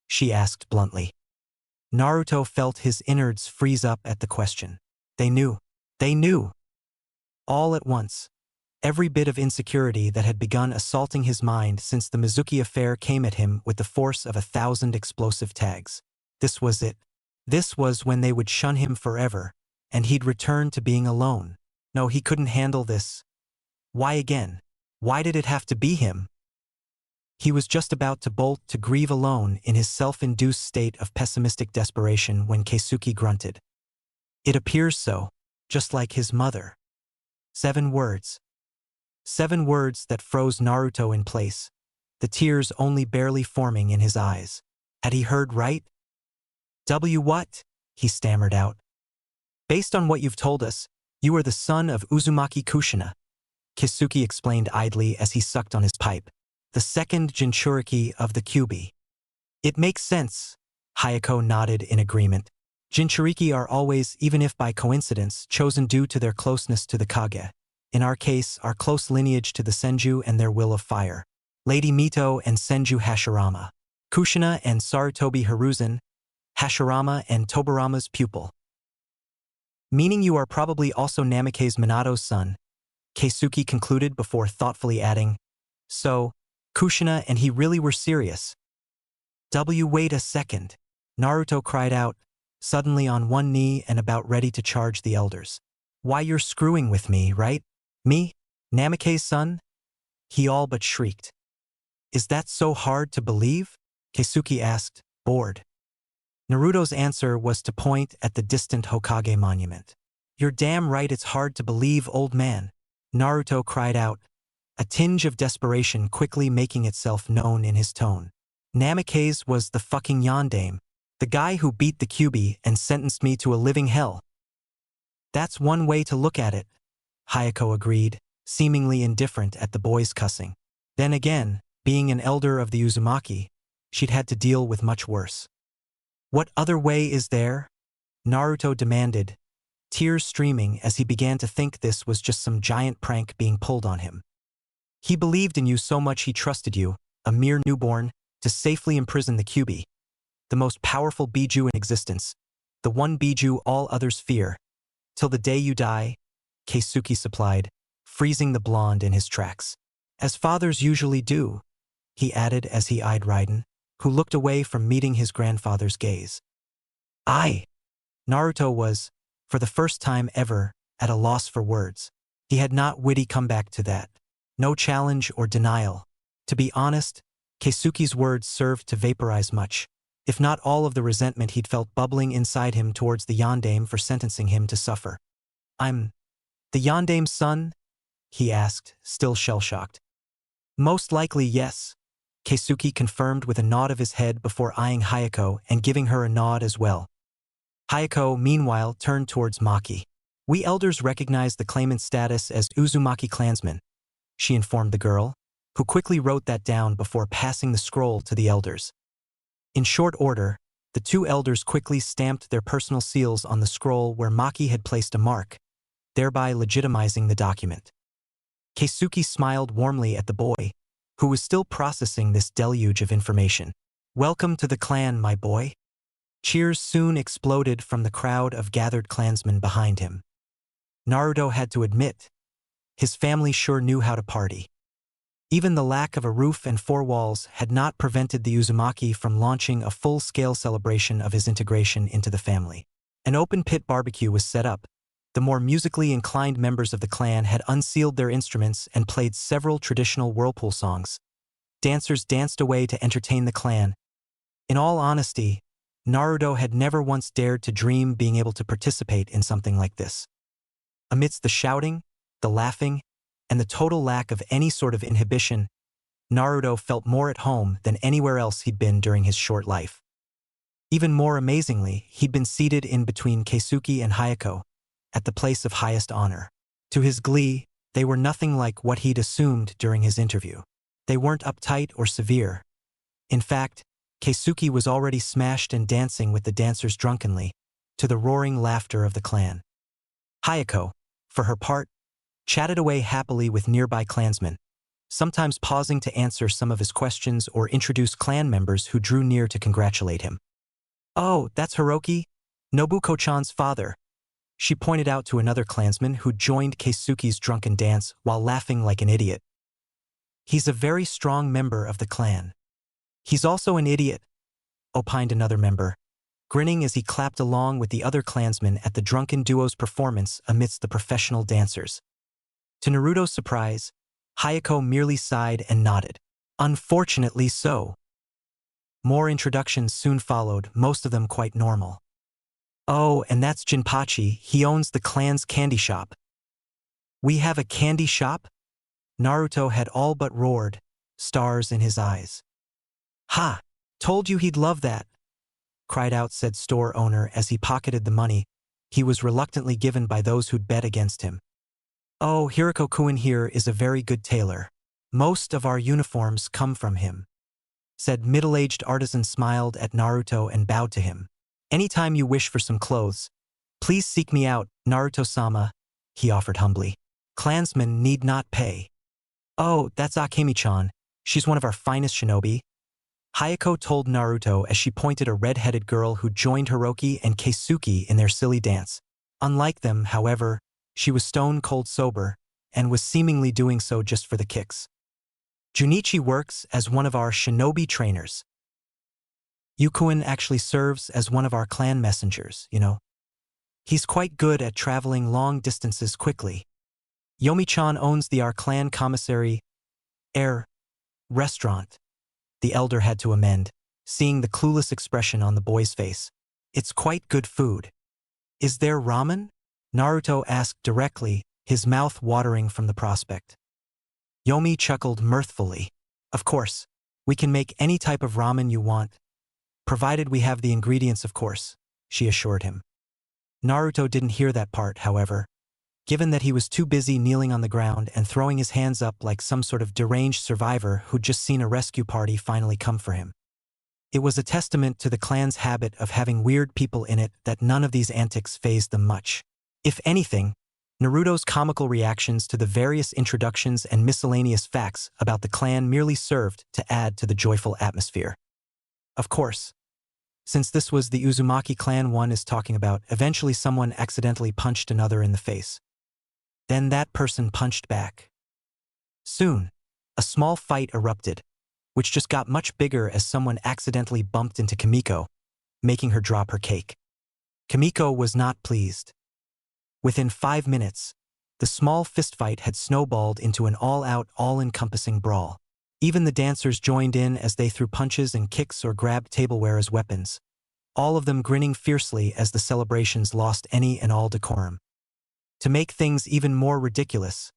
[SPEAKER 1] she asked bluntly. Naruto felt his innards freeze up at the question. They knew. They knew. All at once. Every bit of insecurity that had begun assaulting his mind since the Mizuki affair came at him with the force of 1,000 explosive tags. This was it. This was when they would shun him forever, and he'd return to being alone. No, he couldn't handle this. Why again? Why did it have to be him? He was just about to bolt to grieve alone in his self-induced state of pessimistic desperation when Keisuke grunted. "It appears so, just like his mother." 7 words. 7 words that froze Naruto in place, the tears only barely forming in his eyes. Had he heard right? What?" he stammered out. "Based on what you've told us, you are the son of Uzumaki Kushina," Keisuke explained idly as he sucked on his pipe. "The second Jinchuriki of the Kyuubi." "It makes sense," Hayako nodded in agreement. "Jinchuriki are always, even if by coincidence, chosen due to their closeness to the Kage. In our case, our close lineage to the Senju and their will of fire. Lady Mito and Senju Hashirama. Kushina and Sarutobi Hiruzen, Hashirama and Tobarama's pupil. Meaning you are probably also Namake's Minato's son, Keisuke concluded before thoughtfully adding, so, Kushina and he really were serious. Wait a second. Naruto cried out, suddenly on one knee and about ready to charge the elders. Why you're screwing with me, right? Me? Namake's son? He all but shrieked. Is that so hard to believe? Keisuke asked, bored. Naruto's answer was to point at the distant Hokage monument. You're damn right it's hard to believe, old man. Naruto cried out, a tinge of desperation quickly making itself known in his tone. Namake's was the fucking yondaime, the guy who beat the Kyuubi and sentenced me to a living hell. That's one way to look at it, Hayako agreed, seemingly indifferent at the boy's cussing. Then again, being an elder of the Uzumaki, she'd had to deal with much worse. What other way is there? Naruto demanded, tears streaming as he began to think this was just some giant prank being pulled on him. He believed in you so much he trusted you, a mere newborn, to safely imprison the Kyuubi, the most powerful Biju in existence, the one Biju all others fear, till the day you die, Keisuke supplied, freezing the blonde in his tracks. As fathers usually do, he added as he eyed Raiden, who looked away from meeting his grandfather's gaze. Naruto was, for the first time ever, at a loss for words. He had not witty comeback to that. No challenge or denial. To be honest, Keisuke's words served to vaporize much, if not all of the resentment he'd felt bubbling inside him towards the yondaime for sentencing him to suffer. I'm the yondaime's son? He asked, still shell-shocked. Most likely yes, Keisuke confirmed with a nod of his head before eyeing Hayako and giving her a nod as well. Hayako, meanwhile, turned towards Maki. We elders recognize the claimant's status as Uzumaki clansman, she informed the girl, who quickly wrote that down before passing the scroll to the elders. In short order, the two elders quickly stamped their personal seals on the scroll where Maki had placed a mark, thereby legitimizing the document. Keisuke smiled warmly at the boy, who was still processing this deluge of information. Welcome to the clan, my boy. Cheers soon exploded from the crowd of gathered clansmen behind him. Naruto had to admit, his family sure knew how to party. Even the lack of a roof and four walls had not prevented the Uzumaki from launching a full-scale celebration of his integration into the family. An open-pit barbecue was set up. The more musically inclined members of the clan had unsealed their instruments and played several traditional whirlpool songs. Dancers danced away to entertain the clan. In all honesty, Naruto had never once dared to dream being able to participate in something like this. Amidst the shouting, the laughing, and the total lack of any sort of inhibition, Naruto felt more at home than anywhere else he'd been during his short life. Even more amazingly, he'd been seated in between Keisuke and Hayako, at the place of highest honor. To his glee, they were nothing like what he'd assumed during his interview. They weren't uptight or severe. In fact, Keisuke was already smashed and dancing with the dancers drunkenly, to the roaring laughter of the clan. Hayako, for her part, chatted away happily with nearby clansmen, sometimes pausing to answer some of his questions or introduce clan members who drew near to congratulate him. Oh, that's Hiroki, Nobuko-chan's father, she pointed out to another clansman who joined Keisuke's drunken dance while laughing like an idiot. He's a very strong member of the clan. He's also an idiot, opined another member, grinning as he clapped along with the other clansmen at the drunken duo's performance amidst the professional dancers. To Naruto's surprise, Hayako merely sighed and nodded. Unfortunately so. More introductions soon followed, most of them quite normal. Oh, and that's Jinpachi, he owns the clan's candy shop. We have a candy shop? Naruto had all but roared, stars in his eyes. Ha! Told you he'd love that, cried out said store owner as he pocketed the money he was reluctantly given by those who'd bet against him. Oh, Hiroko-kun here is a very good tailor. Most of our uniforms come from him, said middle-aged artisan smiled at Naruto and bowed to him. Anytime you wish for some clothes, please seek me out, Naruto-sama, he offered humbly. Clansmen need not pay. Oh, that's Akemi-chan, she's one of our finest shinobi. Hayako told Naruto as she pointed a red-headed girl who joined Hiroki and Keisuke in their silly dance. Unlike them, however, she was stone-cold sober, and was seemingly doing so just for the kicks. Junichi works as one of our shinobi trainers. Yukuin actually serves as one of our clan messengers, you know. He's quite good at traveling long distances quickly. Yomi-chan owns our clan commissary restaurant. The elder had to amend, seeing the clueless expression on the boy's face. It's quite good food. Is there ramen? Naruto asked directly, his mouth watering from the prospect. Yomi chuckled mirthfully. Of course, we can make any type of ramen you want, provided we have the ingredients, of course, she assured him. Naruto didn't hear that part, however, given that he was too busy kneeling on the ground and throwing his hands up like some sort of deranged survivor who'd just seen a rescue party finally come for him. It was a testament to the clan's habit of having weird people in it that none of these antics fazed them much. If anything, Naruto's comical reactions to the various introductions and miscellaneous facts about the clan merely served to add to the joyful atmosphere. Of course, since this was the Uzumaki clan one is talking about, eventually someone accidentally punched another in the face. Then that person punched back. Soon, a small fight erupted, which just got much bigger as someone accidentally bumped into Kimiko, making her drop her cake. Kimiko was not pleased. Within 5 minutes, the small fistfight had snowballed into an all-out, all-encompassing brawl. Even the dancers joined in as they threw punches and kicks or grabbed tableware as weapons, all of them grinning fiercely as the celebrations lost any and all decorum. To make things even more ridiculous,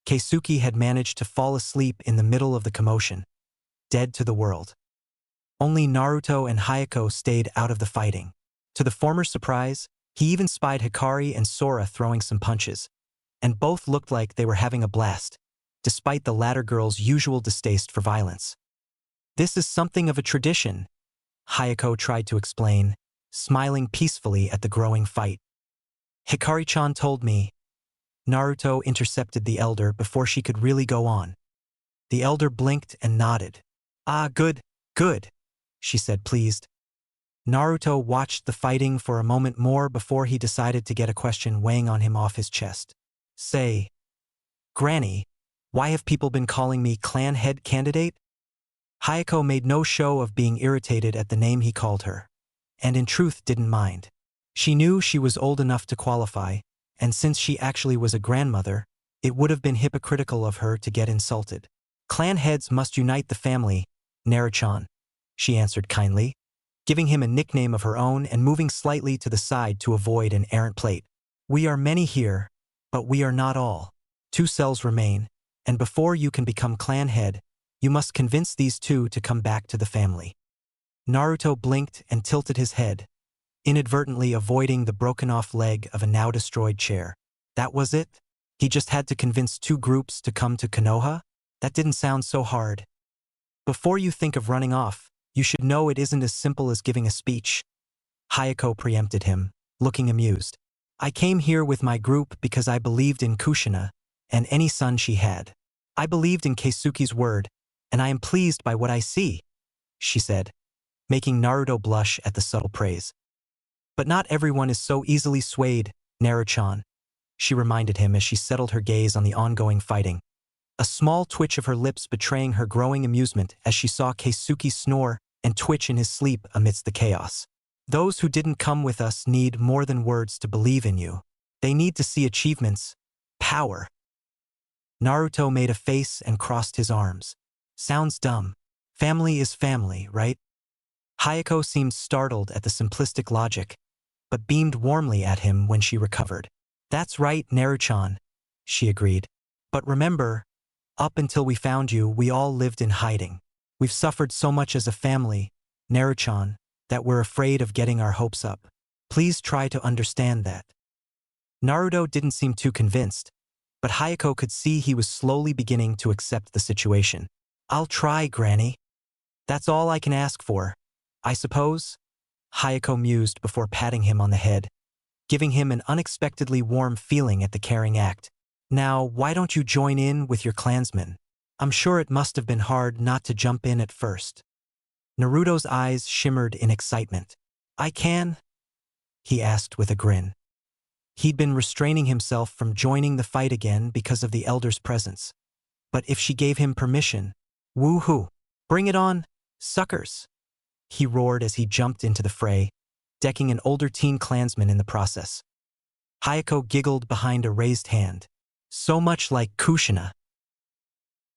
[SPEAKER 1] Keisuke had managed to fall asleep in the middle of the commotion, dead to the world. Only Naruto and Hayako stayed out of the fighting. To the former's surprise, he even spied Hikari and Sora throwing some punches, and both looked like they were having a blast, despite the latter girl's usual distaste for violence. This is something of a tradition, Hayako tried to explain, smiling peacefully at the growing fight. Hikari-chan told me. Naruto intercepted the elder before she could really go on. The elder blinked and nodded. Ah, good, she said, pleased. Naruto watched the fighting for a moment more before he decided to get a question weighing on him off his chest. Say, Granny, why have people been calling me clan head candidate? Hayako made no show of being irritated at the name he called her, and in truth didn't mind. She knew she was old enough to qualify, and since she actually was a grandmother, it would have been hypocritical of her to get insulted. Clan heads must unite the family, Naruto-chan, she answered kindly, giving him a nickname of her own and moving slightly to the side to avoid an errant plate. We are many here, but we are not all. 2 cells remain, and before you can become clan head, you must convince these 2 to come back to the family. Naruto blinked and tilted his head, inadvertently avoiding the broken-off leg of a now-destroyed chair. That was it? He just had to convince 2 groups to come to Konoha? That didn't sound so hard. Before you think of running off, you should know it isn't as simple as giving a speech. Hayako preempted him, looking amused. I came here with my group because I believed in Kushina and any son she had. I believed in Keisuke's word, and I am pleased by what I see, she said, making Naruto blush at the subtle praise. But not everyone is so easily swayed, Naruto-chan, she reminded him as she settled her gaze on the ongoing fighting, a small twitch of her lips betraying her growing amusement as she saw Keisuke snore and twitch in his sleep amidst the chaos. Those who didn't come with us need more than words to believe in you. They need to see achievements, power. Naruto made a face and crossed his arms. Sounds dumb. Family is family, right? Hayako seemed startled at the simplistic logic, but beamed warmly at him when she recovered. That's right, Naruto-chan, she agreed. But remember, up until we found you, we all lived in hiding. We've suffered so much as a family, Naruto-chan, that we're afraid of getting our hopes up. Please try to understand that. Naruto didn't seem too convinced, but Hayako could see he was slowly beginning to accept the situation. I'll try, Granny. That's all I can ask for, I suppose? Hayako mused before patting him on the head, giving him an unexpectedly warm feeling at the caring act. Now, why don't you join in with your clansmen? I'm sure it must have been hard not to jump in at first. Naruto's eyes shimmered in excitement. I can? He asked with a grin. He'd been restraining himself from joining the fight again because of the elder's presence. But if she gave him permission, woo-hoo, bring it on, suckers! He roared as he jumped into the fray, decking an older teen clansman in the process. Hayako giggled behind a raised hand. So much like Kushina.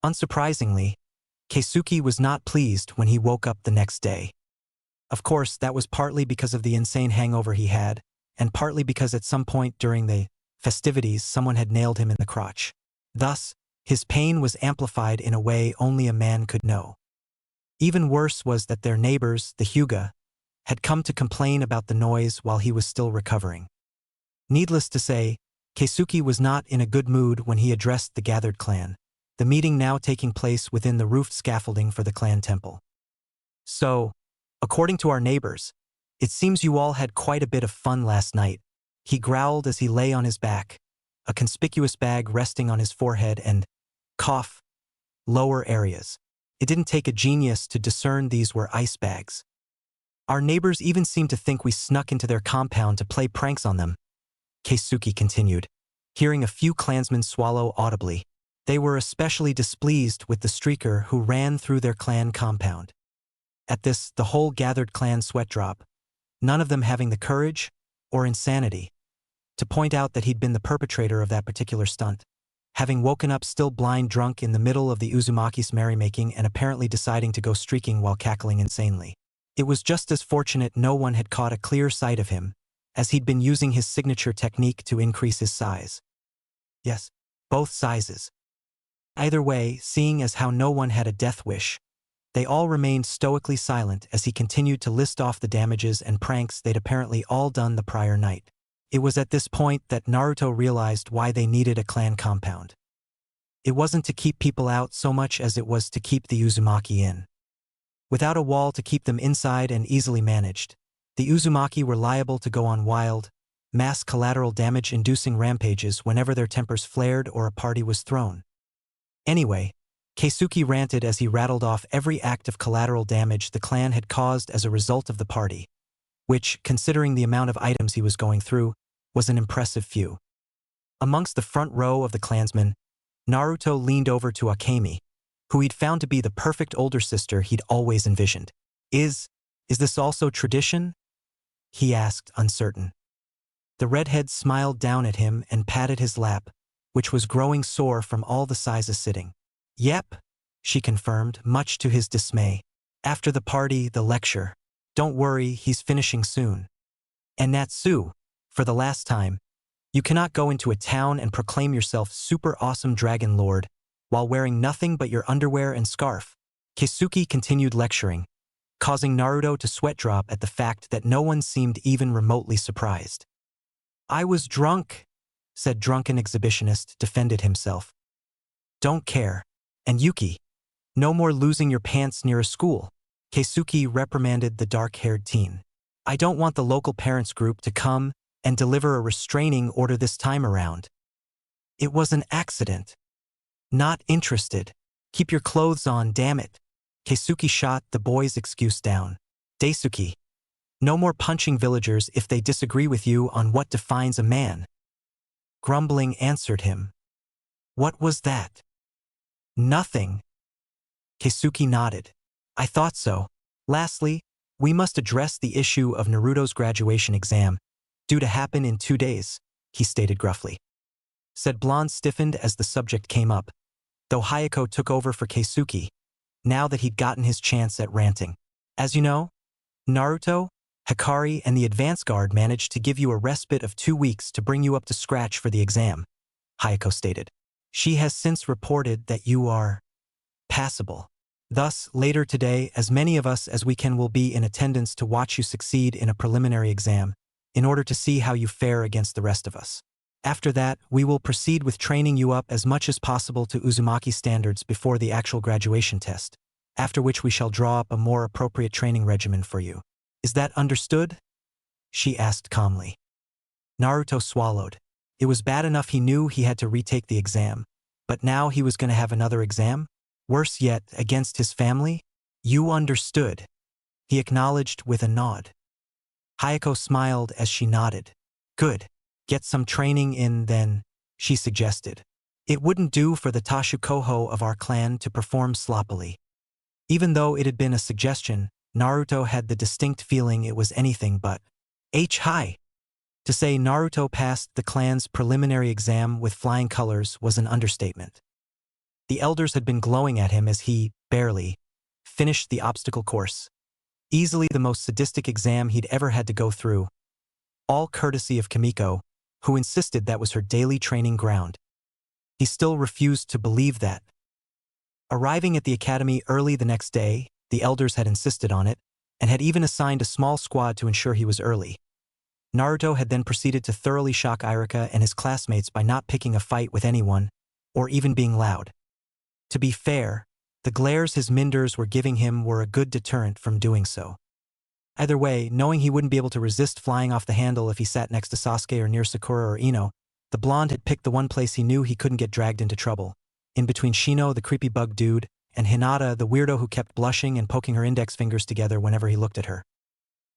[SPEAKER 1] Unsurprisingly, Keisuke was not pleased when he woke up the next day. Of course, that was partly because of the insane hangover he had, and partly because at some point during the festivities someone had nailed him in the crotch. Thus, his pain was amplified in a way only a man could know. Even worse was that their neighbors, the Hyuga, had come to complain about the noise while he was still recovering. Needless to say, Keisuke was not in a good mood when he addressed the gathered clan, the meeting now taking place within the roofed scaffolding for the clan temple. So, according to our neighbors, it seems you all had quite a bit of fun last night, he growled as he lay on his back, a conspicuous bag resting on his forehead and, cough, lower areas. It didn't take a genius to discern these were ice bags. Our neighbors even seemed to think we snuck into their compound to play pranks on them, Keisuke continued, hearing a few clansmen swallow audibly. They were especially displeased with the streaker who ran through their clan compound. At this, the whole gathered clan sweat drop, none of them having the courage, or insanity, to point out that he'd been the perpetrator of that particular stunt, having woken up still blind drunk in the middle of the Uzumaki's merrymaking and apparently deciding to go streaking while cackling insanely. It was just as fortunate no one had caught a clear sight of him, as he'd been using his signature technique to increase his size. Yes, both sizes. Either way, seeing as how no one had a death wish, they all remained stoically silent as he continued to list off the damages and pranks they'd apparently all done the prior night. It was at this point that Naruto realized why they needed a clan compound. It wasn't to keep people out so much as it was to keep the Uzumaki in. Without a wall to keep them inside and easily managed, the Uzumaki were liable to go on wild, mass collateral damage-inducing rampages whenever their tempers flared or a party was thrown. Anyway, Keisuke ranted as he rattled off every act of collateral damage the clan had caused as a result of the party, which, considering the amount of items he was going through, was an impressive few. Amongst the front row of the clansmen, Naruto leaned over to Akemi, who he'd found to be the perfect older sister he'd always envisioned. Is this also tradition? He asked, uncertain. The redhead smiled down at him and patted his lap, which was growing sore from all the sizes sitting. Yep, she confirmed, much to his dismay. After the party, the lecture. Don't worry, he's finishing soon. And Natsu, for the last time, you cannot go into a town and proclaim yourself super awesome dragon lord while wearing nothing but your underwear and scarf. Keisuke continued lecturing, causing Naruto to sweat drop at the fact that no one seemed even remotely surprised. I was drunk, said drunken exhibitionist, defended himself. Don't care. And Yuki, no more losing your pants near a school. Keisuke reprimanded the dark-haired teen. I don't want the local parents group to come and deliver a restraining order this time around. It was an accident. Not interested. Keep your clothes on, damn it. Keisuke shot the boy's excuse down. Daisuke, no more punching villagers if they disagree with you on what defines a man. Grumbling answered him. What was that? Nothing. Keisuke nodded. I thought so. Lastly, we must address the issue of Naruto's graduation exam, due to happen in 2 days, he stated gruffly. Said Blonde stiffened as the subject came up, though Hayako took over for Keisuke, now that he'd gotten his chance at ranting. As you know, Naruto, Hikari, and the advance guard managed to give you a respite of 2 weeks to bring you up to scratch for the exam, Hayako stated. She has since reported that you are passable. Thus, later today, as many of us as we can will be in attendance to watch you succeed in a preliminary exam, in order to see how you fare against the rest of us. After that, we will proceed with training you up as much as possible to Uzumaki standards before the actual graduation test, after which we shall draw up a more appropriate training regimen for you. Is that understood? She asked calmly. Naruto swallowed. It was bad enough he knew he had to retake the exam, but now he was going to have another exam? Worse yet, against his family? You understood. he acknowledged with a nod. Hayako smiled as she nodded. Good. Get some training in then, she suggested. It wouldn't do for the Tashukoho of our clan to perform sloppily. Even though it had been a suggestion, Naruto had the distinct feeling it was anything but high. To say Naruto passed the clan's preliminary exam with flying colors was an understatement. The elders had been glowing at him as he, barely, finished the obstacle course. Easily the most sadistic exam he'd ever had to go through. All courtesy of Kimiko, who insisted that was her daily training ground. He still refused to believe that. Arriving at the academy early the next day, the elders had insisted on it, and had even assigned a small squad to ensure he was early. Naruto had then proceeded to thoroughly shock Irika and his classmates by not picking a fight with anyone, or even being loud. To be fair, the glares his minders were giving him were a good deterrent from doing so. Either way, knowing he wouldn't be able to resist flying off the handle if he sat next to Sasuke or near Sakura or Ino, the blonde had picked the one place he knew he couldn't get dragged into trouble, in between Shino, the creepy bug dude, and Hinata, the weirdo who kept blushing and poking her index fingers together whenever he looked at her.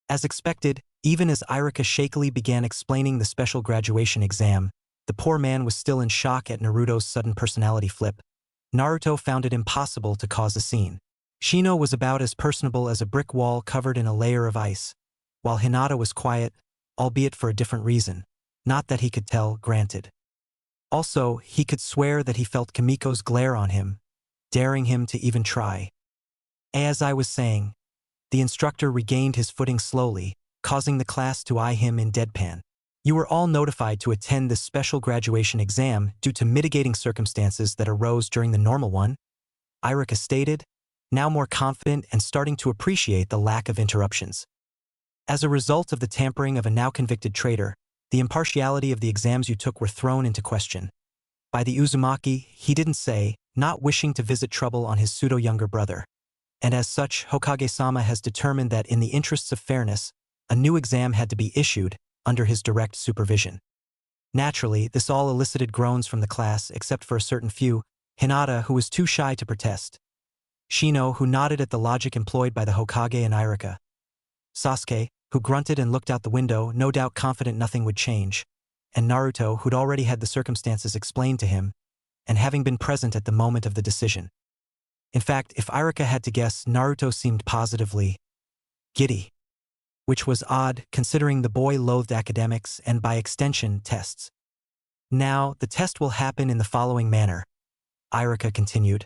[SPEAKER 1] As expected, even as Irika shakily began explaining the special graduation exam, the poor man was still in shock at Naruto's sudden personality flip. Naruto found it impossible to cause a scene. Shino was about as personable as a brick wall covered in a layer of ice, while Hinata was quiet, albeit for a different reason. Not that he could tell, granted. Also, he could swear that he felt Kimiko's glare on him, daring him to even try. As I was saying, the instructor regained his footing slowly, causing the class to eye him in deadpan. You were all notified to attend this special graduation exam due to mitigating circumstances that arose during the normal one, Irika stated, now more confident and starting to appreciate the lack of interruptions. As a result of the tampering of a now convicted traitor, the impartiality of the exams you took were thrown into question. By the Uzumaki, he didn't say, not wishing to visit trouble on his pseudo-younger brother. And as such, Hokage-sama has determined that in the interests of fairness, a new exam had to be issued under his direct supervision. Naturally, this all elicited groans from the class except for a certain few, Hinata, who was too shy to protest, Shino, who nodded at the logic employed by the Hokage and Irika, Sasuke, who grunted and looked out the window, no doubt confident nothing would change, and Naruto, who'd already had the circumstances explained to him, and having been present at the moment of the decision. In fact, if Irika had to guess, Naruto seemed positively giddy, which was odd considering the boy loathed academics and, by extension, tests. Now, the test will happen in the following manner, Irika continued,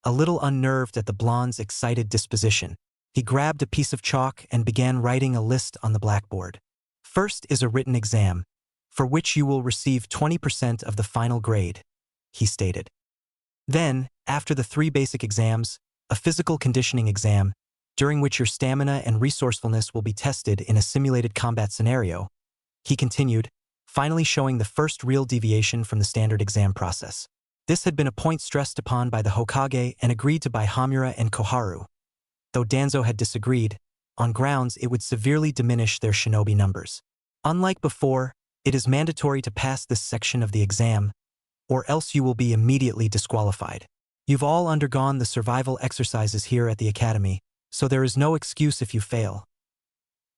[SPEAKER 1] a little unnerved at the blonde's excited disposition. He grabbed a piece of chalk and began writing a list on the blackboard. First is a written exam, for which you will receive 20% of the final grade, he stated. Then, after the 3 basic exams, a physical conditioning exam, during which your stamina and resourcefulness will be tested in a simulated combat scenario, he continued, finally showing the first real deviation from the standard exam process. This had been a point stressed upon by the Hokage and agreed to by Hamura and Koharu, though Danzo had disagreed, on grounds it would severely diminish their shinobi numbers. Unlike before, it is mandatory to pass this section of the exam, or else you will be immediately disqualified. You've all undergone the survival exercises here at the academy, so there is no excuse if you fail.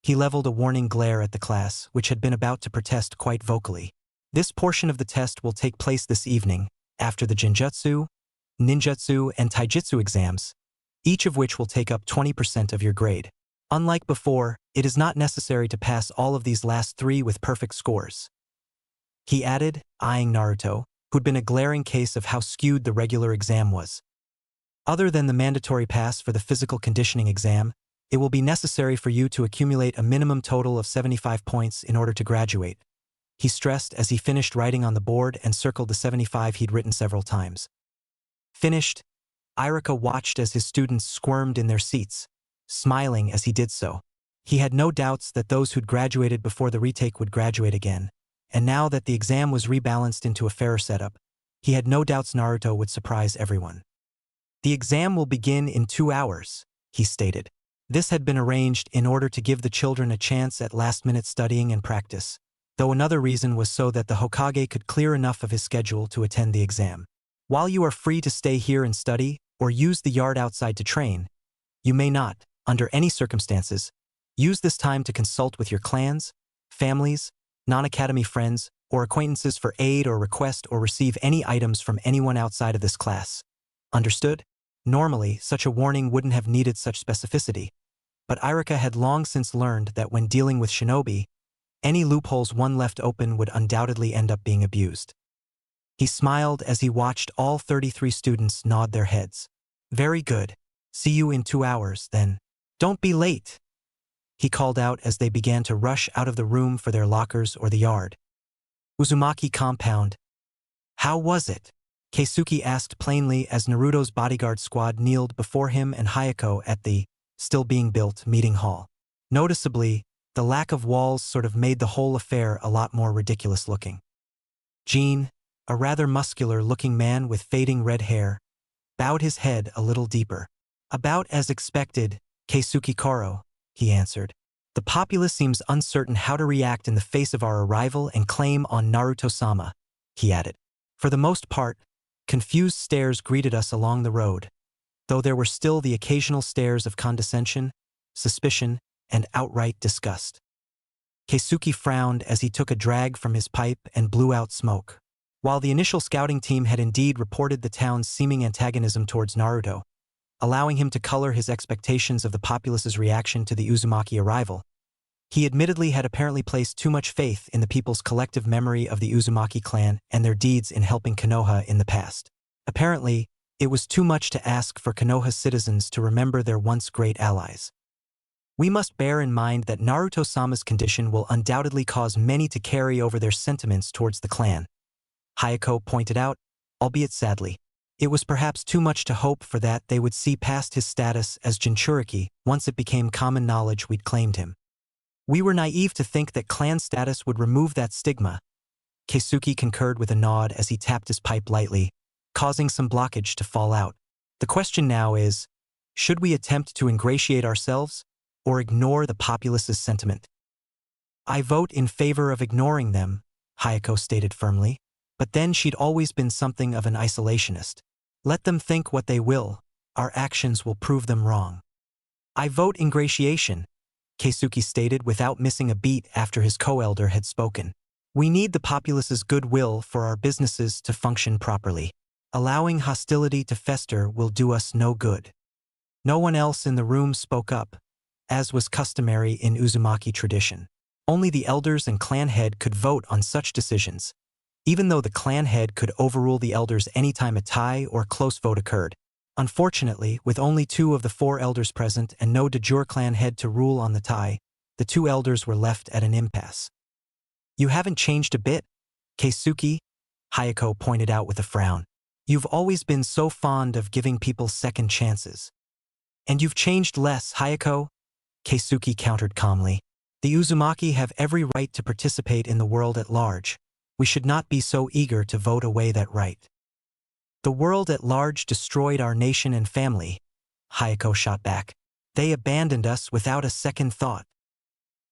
[SPEAKER 1] He leveled a warning glare at the class, which had been about to protest quite vocally. This portion of the test will take place this evening, after the Jinjutsu, Ninjutsu, and Taijutsu exams, each of which will take up 20% of your grade. Unlike before, it is not necessary to pass all of these last 3 with perfect scores. He added, eyeing Naruto, who'd been a glaring case of how skewed the regular exam was. Other than the mandatory pass for the physical conditioning exam, it will be necessary for you to accumulate a minimum total of 75 points in order to graduate, he stressed as he finished writing on the board and circled the 75 he'd written several times. Finished, Irika watched as his students squirmed in their seats, smiling as he did so. He had no doubts that those who'd graduated before the retake would graduate again, and now that the exam was rebalanced into a fairer setup, he had no doubts Naruto would surprise everyone. The exam will begin in 2 hours, he stated. This had been arranged in order to give the children a chance at last-minute studying and practice, though another reason was so that the Hokage could clear enough of his schedule to attend the exam. While you are free to stay here and study, or use the yard outside to train, you may not, Under any circumstances, use this time to consult with your clans, families, non-academy friends, or acquaintances for aid or request or receive any items from anyone outside of this class. Understood? Normally, such a warning wouldn't have needed such specificity, but Irika had long since learned that when dealing with shinobi, any loopholes one left open would undoubtedly end up being abused. He smiled as he watched all 33 students nod their heads. Very good. See you in 2 hours, then. Don't be late, he called out as they began to rush out of the room for their lockers or the yard. Uzumaki compound. How was it? Keisuke asked plainly as Naruto's bodyguard squad kneeled before him and Hayako at the still-being-built meeting hall. Noticeably, the lack of walls sort of made the whole affair a lot more ridiculous-looking. Jean, a rather muscular-looking man with fading red hair, bowed his head a little deeper. About as expected, Keisuke Koro, he answered. The populace seems uncertain how to react in the face of our arrival and claim on Naruto-sama, he added. For the most part, confused stares greeted us along the road, though there were still the occasional stares of condescension, suspicion, and outright disgust. Keisuke frowned as he took a drag from his pipe and blew out smoke. While the initial scouting team had indeed reported the town's seeming antagonism towards Naruto, allowing him to color his expectations of the populace's reaction to the Uzumaki arrival, he admittedly had apparently placed too much faith in the people's collective memory of the Uzumaki clan and their deeds in helping Konoha in the past. Apparently, it was too much to ask for Konoha's citizens to remember their once great allies. We must bear in mind that Naruto-sama's condition will undoubtedly cause many to carry over their sentiments towards the clan, Hayako pointed out, albeit sadly. It was perhaps too much to hope for that they would see past his status as Jinchuriki once it became common knowledge we'd claimed him. We were naive to think that clan status would remove that stigma. Keisuke concurred with a nod as he tapped his pipe lightly, causing some blockage to fall out. The question now is, should we attempt to ingratiate ourselves or ignore the populace's sentiment? I vote in favor of ignoring them, Hayako stated firmly, but then she'd always been something of an isolationist. Let them think what they will, our actions will prove them wrong. I vote ingratiation, Keisuke stated without missing a beat after his co-elder had spoken. We need the populace's goodwill for our businesses to function properly. Allowing hostility to fester will do us no good. No one else in the room spoke up, as was customary in Uzumaki tradition. Only the elders and clan head could vote on such decisions, even though the clan head could overrule the elders anytime a tie or close vote occurred. Unfortunately, with only 2 of the 4 elders present and no de jure clan head to rule on the tie, the 2 elders were left at an impasse. You haven't changed a bit, Keisuke, Hayako pointed out with a frown. You've always been so fond of giving people second chances. And you've changed less, Hayako, Keisuke countered calmly. The Uzumaki have every right to participate in the world at large. We should not be so eager to vote away that right. The world at large destroyed our nation and family, Hayako shot back. They abandoned us without a second thought.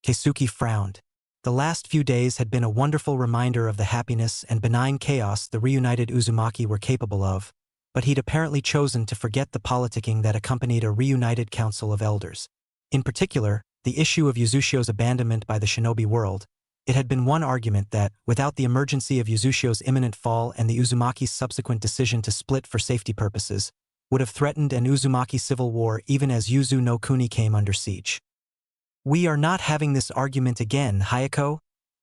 [SPEAKER 1] Keisuke frowned. The last few days had been a wonderful reminder of the happiness and benign chaos the reunited Uzumaki were capable of, but he'd apparently chosen to forget the politicking that accompanied a reunited council of elders. In particular, the issue of Uzushio's abandonment by the shinobi world. It had been one argument that, without the emergency of Uzushio's imminent fall and the Uzumaki's subsequent decision to split for safety purposes, would have threatened an Uzumaki civil war even as Yuzu no Kuni came under siege. We are not having this argument again, Hayako,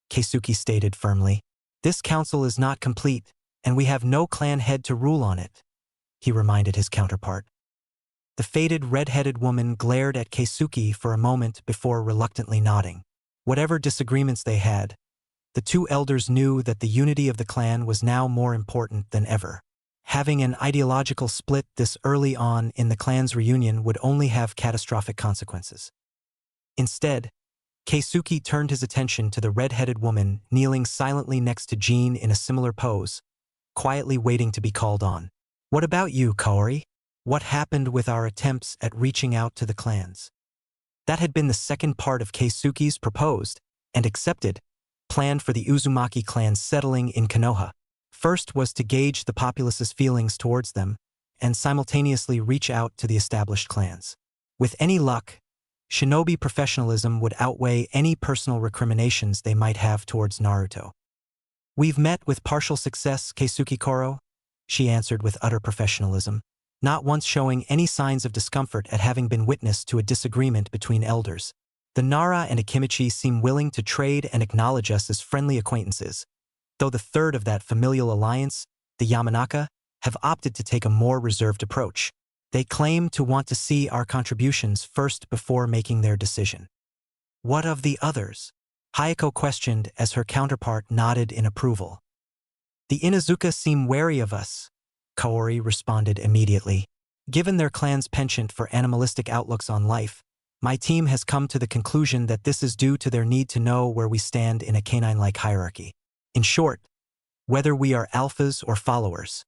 [SPEAKER 1] Keisuke stated firmly. This council is not complete, and we have no clan head to rule on it, he reminded his counterpart. The faded red-headed woman glared at Keisuke for a moment before reluctantly nodding. Whatever disagreements they had, the 2 elders knew that the unity of the clan was now more important than ever. Having an ideological split this early on in the clan's reunion would only have catastrophic consequences. Instead, Keisuke turned his attention to the red-headed woman kneeling silently next to Jean in a similar pose, quietly waiting to be called on. What about you, Kaori? What happened with our attempts at reaching out to the clans? That had been the second part of Keisuke's proposed, and accepted, plan for the Uzumaki clan settling in Konoha. First was to gauge the populace's feelings towards them, and simultaneously reach out to the established clans. With any luck, shinobi professionalism would outweigh any personal recriminations they might have towards Naruto. "We've met with partial success, Keisuke Koro," she answered with utter professionalism, not once showing any signs of discomfort at having been witness to a disagreement between elders. "The Nara and Akimichi seem willing to trade and acknowledge us as friendly acquaintances, though the third of that familial alliance, the Yamanaka, have opted to take a more reserved approach. They claim to want to see our contributions first before making their decision." "What of the others?" Hayako questioned as her counterpart nodded in approval. "The Inuzuka seem wary of us," Kaori responded immediately. "Given their clan's penchant for animalistic outlooks on life, my team has come to the conclusion that this is due to their need to know where we stand in a canine-like hierarchy. In short, whether we are alphas or followers."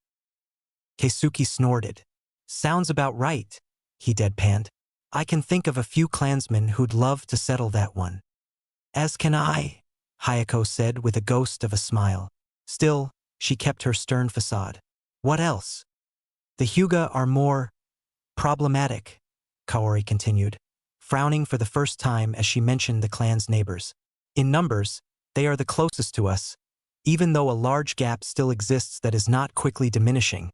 [SPEAKER 1] Keisuke snorted. "Sounds about right," he deadpanned. "I can think of a few clansmen who'd love to settle that one." "As can I," Hayako said with a ghost of a smile. Still, she kept her stern facade. "What else?" "The Hyuga are more problematic," Kaori continued, frowning for the first time as she mentioned the clan's neighbors. "In numbers, they are the closest to us, even though a large gap still exists that is not quickly diminishing,"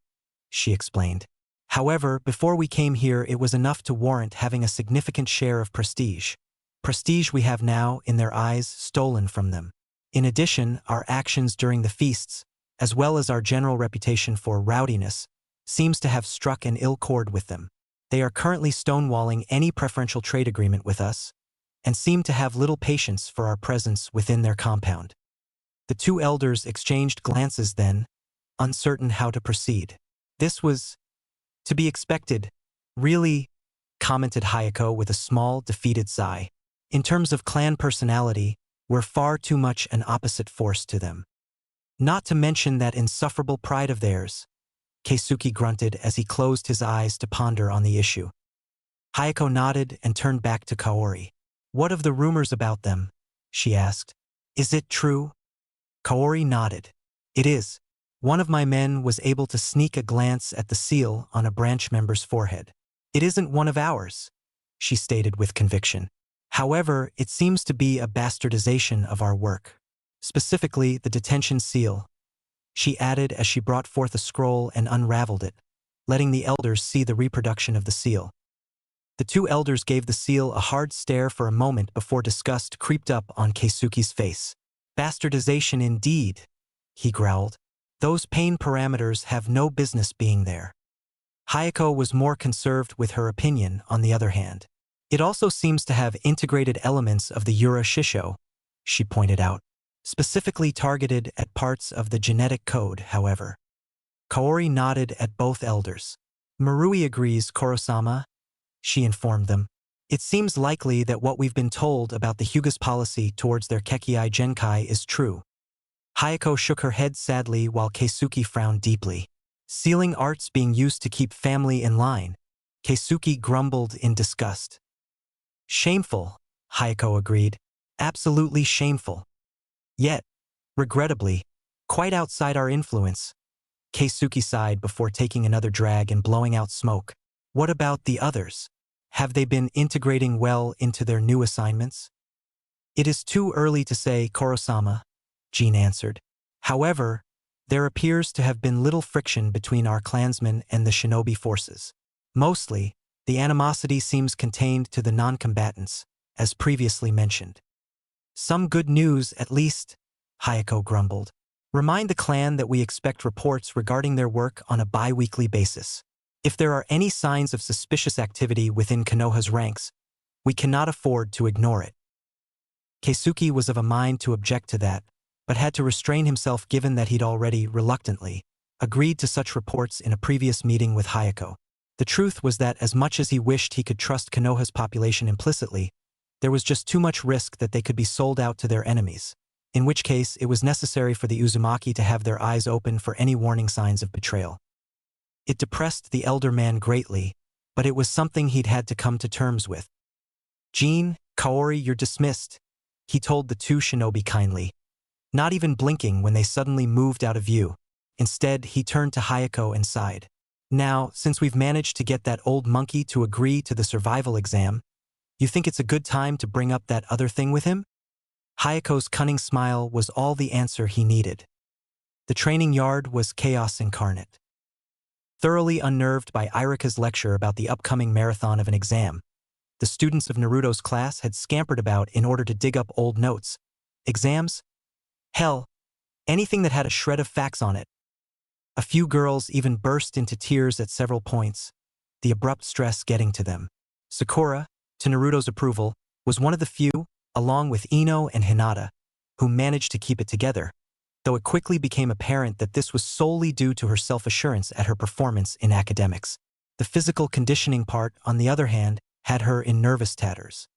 [SPEAKER 1] she explained. "However, before we came here it was enough to warrant having a significant share of prestige. Prestige we have now, in their eyes, stolen from them. In addition, our actions during the feasts, as well as our general reputation for rowdiness, seems to have struck an ill chord with them. They are currently stonewalling any preferential trade agreement with us, and seem to have little patience for our presence within their compound." The two elders exchanged glances then, uncertain how to proceed. "This was to be expected, really," commented Hayako with a small, defeated sigh. "In terms of clan personality, we're far too much an opposite force to them. Not to mention that insufferable pride of theirs," Keisuke grunted as he closed his eyes to ponder on the issue. Hayako nodded and turned back to Kaori. "What of the rumors about them?" she asked. "Is it true?" Kaori nodded. "It is. One of my men was able to sneak a glance at the seal on a branch member's forehead. It isn't one of ours," she stated with conviction. "However, it seems to be a bastardization of our work. Specifically, the detention seal," she added as she brought forth a scroll and unraveled it, letting the elders see the reproduction of the seal. The two elders gave the seal a hard stare for a moment before disgust creeped up on Keisuke's face. "Bastardization indeed," he growled. "Those pain parameters have no business being there." Hayako was more conserved with her opinion, on the other hand. "It also seems to have integrated elements of the Yura Shisho," she pointed out, "specifically targeted at parts of the genetic code, however." Kaori nodded at both elders. "Marui agrees, Korosama," she informed them. "It seems likely that what we've been told about the Hyuga's policy towards their Kekkei Genkai is true." Hayako shook her head sadly while Keisuke frowned deeply. "Sealing arts being used to keep family in line," Keisuke grumbled in disgust. "Shameful," Hayako agreed. "Absolutely shameful. Yet, regrettably, quite outside our influence." Keisuke sighed before taking another drag and blowing out smoke. "What about the others? Have they been integrating well into their new assignments?" "It is too early to say, Korosama," Jean answered. "However, there appears to have been little friction between our clansmen and the shinobi forces. Mostly, the animosity seems contained to the non-combatants, as previously mentioned." "Some good news, at least," Hayako grumbled. "Remind the clan that we expect reports regarding their work on a bi-weekly basis. If there are any signs of suspicious activity within Konoha's ranks, we cannot afford to ignore it." Keisuke was of a mind to object to that, but had to restrain himself given that he'd already, reluctantly, agreed to such reports in a previous meeting with Hayako. The truth was that as much as he wished he could trust Konoha's population implicitly, there was just too much risk that they could be sold out to their enemies, in which case it was necessary for the Uzumaki to have their eyes open for any warning signs of betrayal. It depressed the elder man greatly, but it was something he'd had to come to terms with. "Jean, Kaori, you're dismissed," he told the two shinobi kindly, not even blinking when they suddenly moved out of view. Instead, he turned to Hayako and sighed. "Now, since we've managed to get that old monkey to agree to the survival exam, You think it's a good time to bring up that other thing with him? Hayako's cunning smile was all the answer he needed. The training yard was chaos incarnate. Thoroughly unnerved by Irika's lecture about the upcoming marathon of an exam, the students of Naruto's class had scampered about in order to dig up old notes. Exams? Hell, anything that had a shred of facts on it. A few girls even burst into tears at several points, the abrupt stress getting to them. Sakura, to Naruto's approval, was one of the few, along with Ino and Hinata, who managed to keep it together, though it quickly became apparent that this was solely due to her self-assurance at her performance in academics. The physical conditioning part, on the other hand, had her in nervous tatters.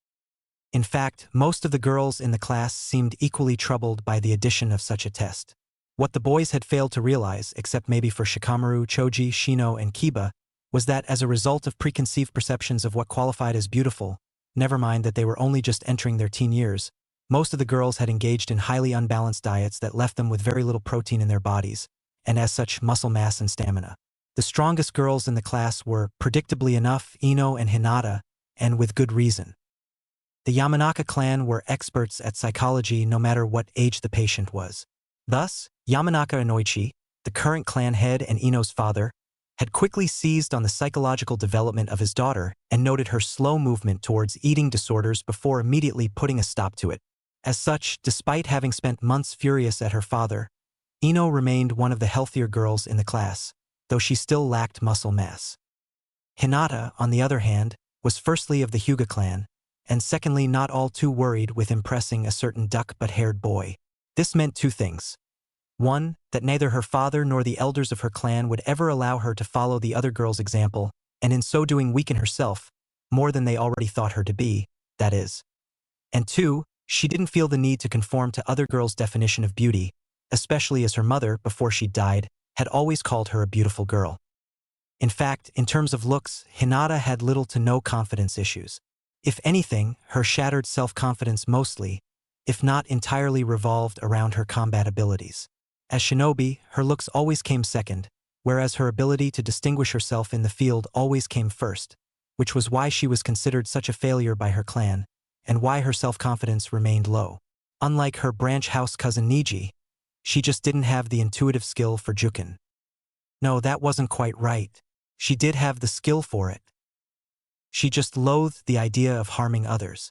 [SPEAKER 1] In fact, most of the girls in the class seemed equally troubled by the addition of such a test. What the boys had failed to realize, except maybe for Shikamaru, Choji, Shino, and Kiba, was that as a result of preconceived perceptions of what qualified as beautiful, never mind that they were only just entering their teen years, most of the girls had engaged in highly unbalanced diets that left them with very little protein in their bodies, and as such muscle mass and stamina. The strongest girls in the class were, predictably enough, Ino and Hinata, and with good reason. The Yamanaka clan were experts at psychology no matter what age the patient was. Thus, Yamanaka Inoichi, the current clan head and Ino's father, had quickly seized on the psychological development of his daughter and noted her slow movement towards eating disorders before immediately putting a stop to it. As such, despite having spent months furious at her father, Ino remained one of the healthier girls in the class, though she still lacked muscle mass. Hinata, on the other hand, was firstly of the Hyuga clan, and secondly not all too worried with impressing a certain duck-but-haired boy. This meant two things. One, that neither her father nor the elders of her clan would ever allow her to follow the other girl's example, and in so doing weaken herself, more than they already thought her to be, that is. And two, she didn't feel the need to conform to other girls' definition of beauty, especially as her mother, before she died, had always called her a beautiful girl. In fact, in terms of looks, Hinata had little to no confidence issues. If anything, her shattered self-confidence mostly, if not entirely, revolved around her combat abilities. As shinobi, her looks always came second, whereas her ability to distinguish herself in the field always came first, which was why she was considered such a failure by her clan, and why her self-confidence remained low. Unlike her branch house cousin Niji, she just didn't have the intuitive skill for juken. No, that wasn't quite right. She did have the skill for it. She just loathed the idea of harming others.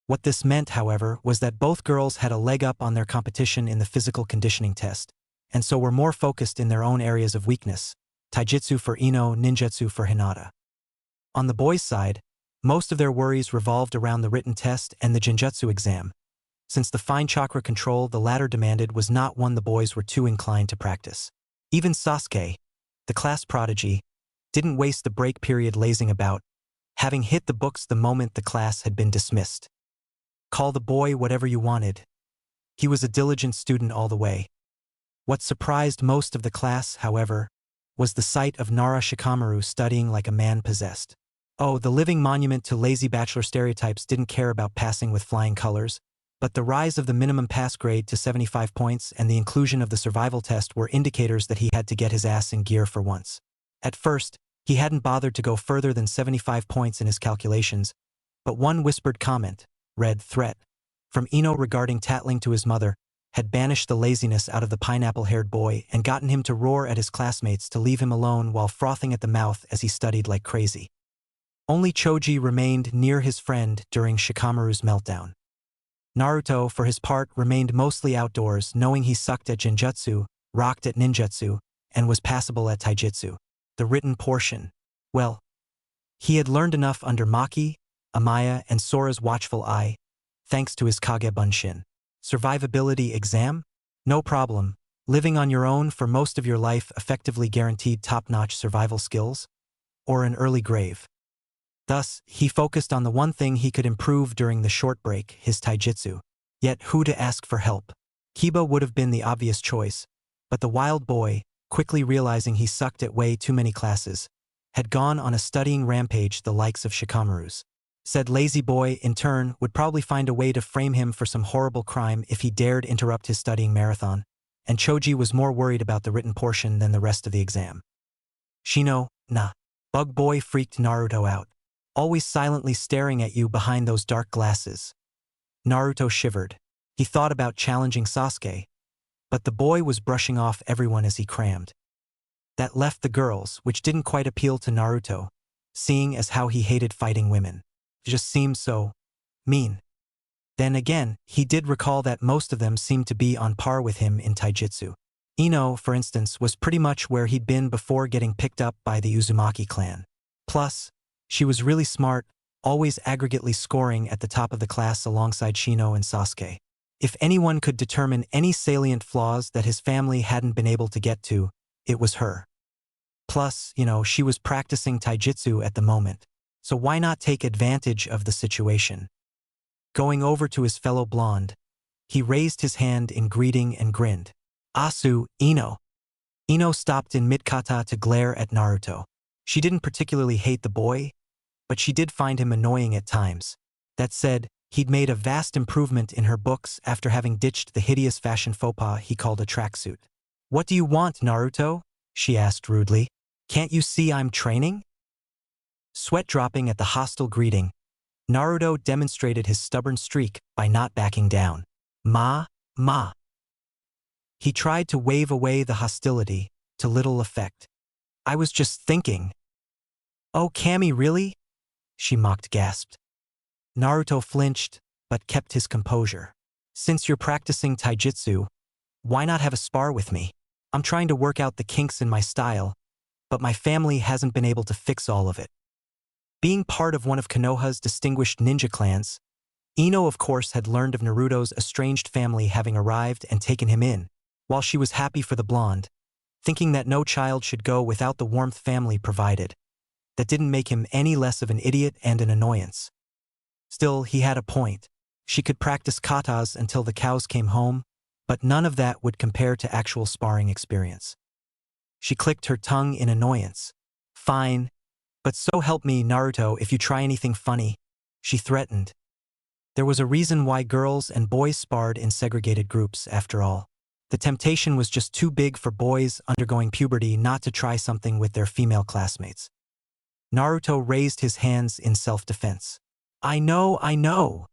[SPEAKER 1] What this meant, however, was that both girls had a leg up on their competition in the physical conditioning test, and so were more focused in their own areas of weakness, taijutsu for Ino, ninjutsu for Hinata. On the boys' side, most of their worries revolved around the written test and the genjutsu exam, since the fine chakra control the latter demanded was not one the boys were too inclined to practice. Even Sasuke, the class prodigy, didn't waste the break period lazing about, having hit the books the moment the class had been dismissed. Call the boy whatever you wanted. He was a diligent student all the way. What surprised most of the class, however, was the sight of Nara Shikamaru studying like a man possessed. Oh, the living monument to lazy bachelor stereotypes didn't care about passing with flying colors, but the rise of the minimum pass grade to 75 points and the inclusion of the survival test were indicators that he had to get his ass in gear for once. At first, he hadn't bothered to go further than 75 points in his calculations, but one whispered comment, read threat, from Ino regarding tattling to his mother, had banished the laziness out of the pineapple-haired boy and gotten him to roar at his classmates to leave him alone while frothing at the mouth as he studied like crazy. Only Choji remained near his friend during Shikamaru's meltdown. Naruto, for his part, remained mostly outdoors, knowing he sucked at genjutsu, rocked at ninjutsu, and was passable at taijutsu. The written portion. Well, he had learned enough under Maki, Amaya, and Sora's watchful eye, thanks to his Kage Bunshin. Survivability exam? No problem. Living on your own for most of your life effectively guaranteed top-notch survival skills? Or an early grave. Thus, he focused on the one thing he could improve during the short break, his taijutsu. Yet who to ask for help? Kiba would have been the obvious choice, but the wild boy, quickly realizing he sucked at way too many classes, had gone on a studying rampage the likes of Shikamaru's. Said lazy boy, in turn, would probably find a way to frame him for some horrible crime if he dared interrupt his studying marathon, and Choji was more worried about the written portion than the rest of the exam. Shino, nah. Bug boy freaked Naruto out. always silently staring at you behind those dark glasses. Naruto shivered. He thought about challenging Sasuke, but the boy was brushing off everyone as he crammed. That left the girls, which didn't quite appeal to Naruto, seeing as how he hated fighting women. It just seemed so mean. Then again, he did recall that most of them seemed to be on par with him in taijutsu. Ino, for instance, was pretty much where he'd been before getting picked up by the Uzumaki clan. Plus, she was really smart, always aggregately scoring at the top of the class alongside Shino and Sasuke. If anyone could determine any salient flaws that his family hadn't been able to get to, it was her. Plus, she was practicing taijutsu at the moment, so why not take advantage of the situation? Going over to his fellow blonde, he raised his hand in greeting and grinned. Asu, Ino. Ino stopped in mid-kata to glare at Naruto. She didn't particularly hate the boy, but she did find him annoying at times. That said, he'd made a vast improvement in her books after having ditched the hideous fashion faux pas he called a tracksuit. What do you want, Naruto? She asked rudely. Can't you see I'm training? Sweat dropping at the hostile greeting, Naruto demonstrated his stubborn streak by not backing down. Ma. He tried to wave away the hostility, to little effect. I was just thinking. Oh, Kami, really? She mocked gasped. Naruto flinched, but kept his composure. Since you're practicing taijutsu, why not have a spar with me? I'm trying to work out the kinks in my style, but my family hasn't been able to fix all of it. Being part of one of Konoha's distinguished ninja clans, Ino of course had learned of Naruto's estranged family having arrived and taken him in, while she was happy for the blonde, thinking that no child should go without the warmth family provided. That didn't make him any less of an idiot and an annoyance. Still, he had a point. She could practice katas until the cows came home, but none of that would compare to actual sparring experience. She clicked her tongue in annoyance. Fine, but so help me, Naruto, if you try anything funny, she threatened. There was a reason why girls and boys sparred in segregated groups, after all. The temptation was just too big for boys undergoing puberty not to try something with their female classmates. Naruto raised his hands in self-defense. I know,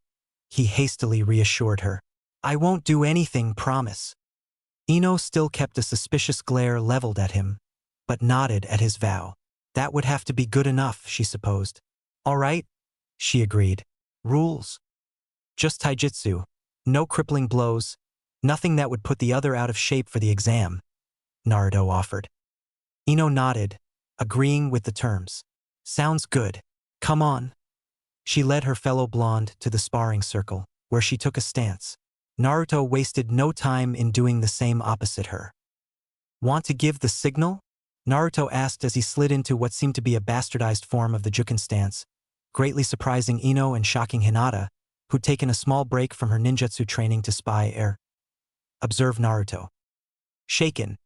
[SPEAKER 1] he hastily reassured her. I won't do anything, promise. Ino still kept a suspicious glare leveled at him, but nodded at his vow. That would have to be good enough, she supposed. All right, she agreed. Rules. Just taijutsu. No crippling blows. Nothing that would put the other out of shape for the exam, Naruto offered. Ino nodded, agreeing with the terms. Sounds good. Come on. She led her fellow blonde to the sparring circle, where she took a stance. Naruto wasted no time in doing the same opposite her. Want to give the signal? Naruto asked as he slid into what seemed to be a bastardized form of the Juken stance, greatly surprising Ino and shocking Hinata, who'd taken a small break from her ninjutsu training to spy observe Naruto. Shaken,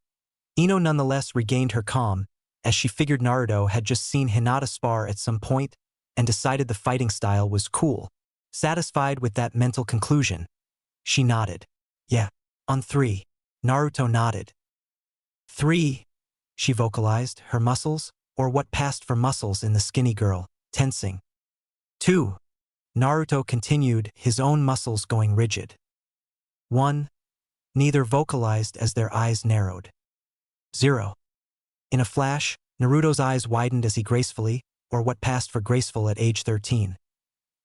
[SPEAKER 1] Ino nonetheless regained her calm, as she figured Naruto had just seen Hinata spar at some point and decided the fighting style was cool. Satisfied with that mental conclusion, she nodded. Yeah, on 3. Naruto nodded. 3, she vocalized, her muscles, or what passed for muscles in the skinny girl, tensing. 2. Naruto continued, his own muscles going rigid. 1. Neither vocalized as their eyes narrowed. 0. In a flash, Naruto's eyes widened as he gracefully, or what passed for graceful at age 13,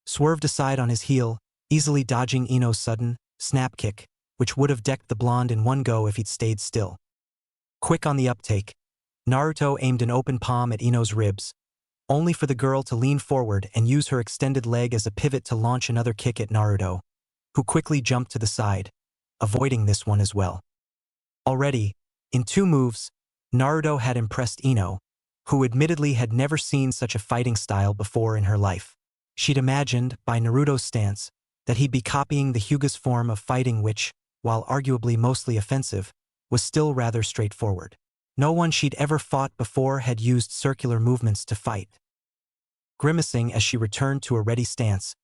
[SPEAKER 1] swerved aside on his heel, easily dodging Ino's sudden snap kick, which would have decked the blonde in one go if he'd stayed still. Quick on the uptake, Naruto aimed an open palm at Ino's ribs, only for the girl to lean forward and use her extended leg as a pivot to launch another kick at Naruto, who quickly jumped to the side, avoiding this one as well. Already, in 2 moves, Naruto had impressed Ino, who admittedly had never seen such a fighting style before in her life. She'd imagined, by Naruto's stance, that he'd be copying the Hyuga's form of fighting which, while arguably mostly offensive, was still rather straightforward. No one she'd ever fought before had used circular movements to fight. Grimacing as she returned to a ready stance,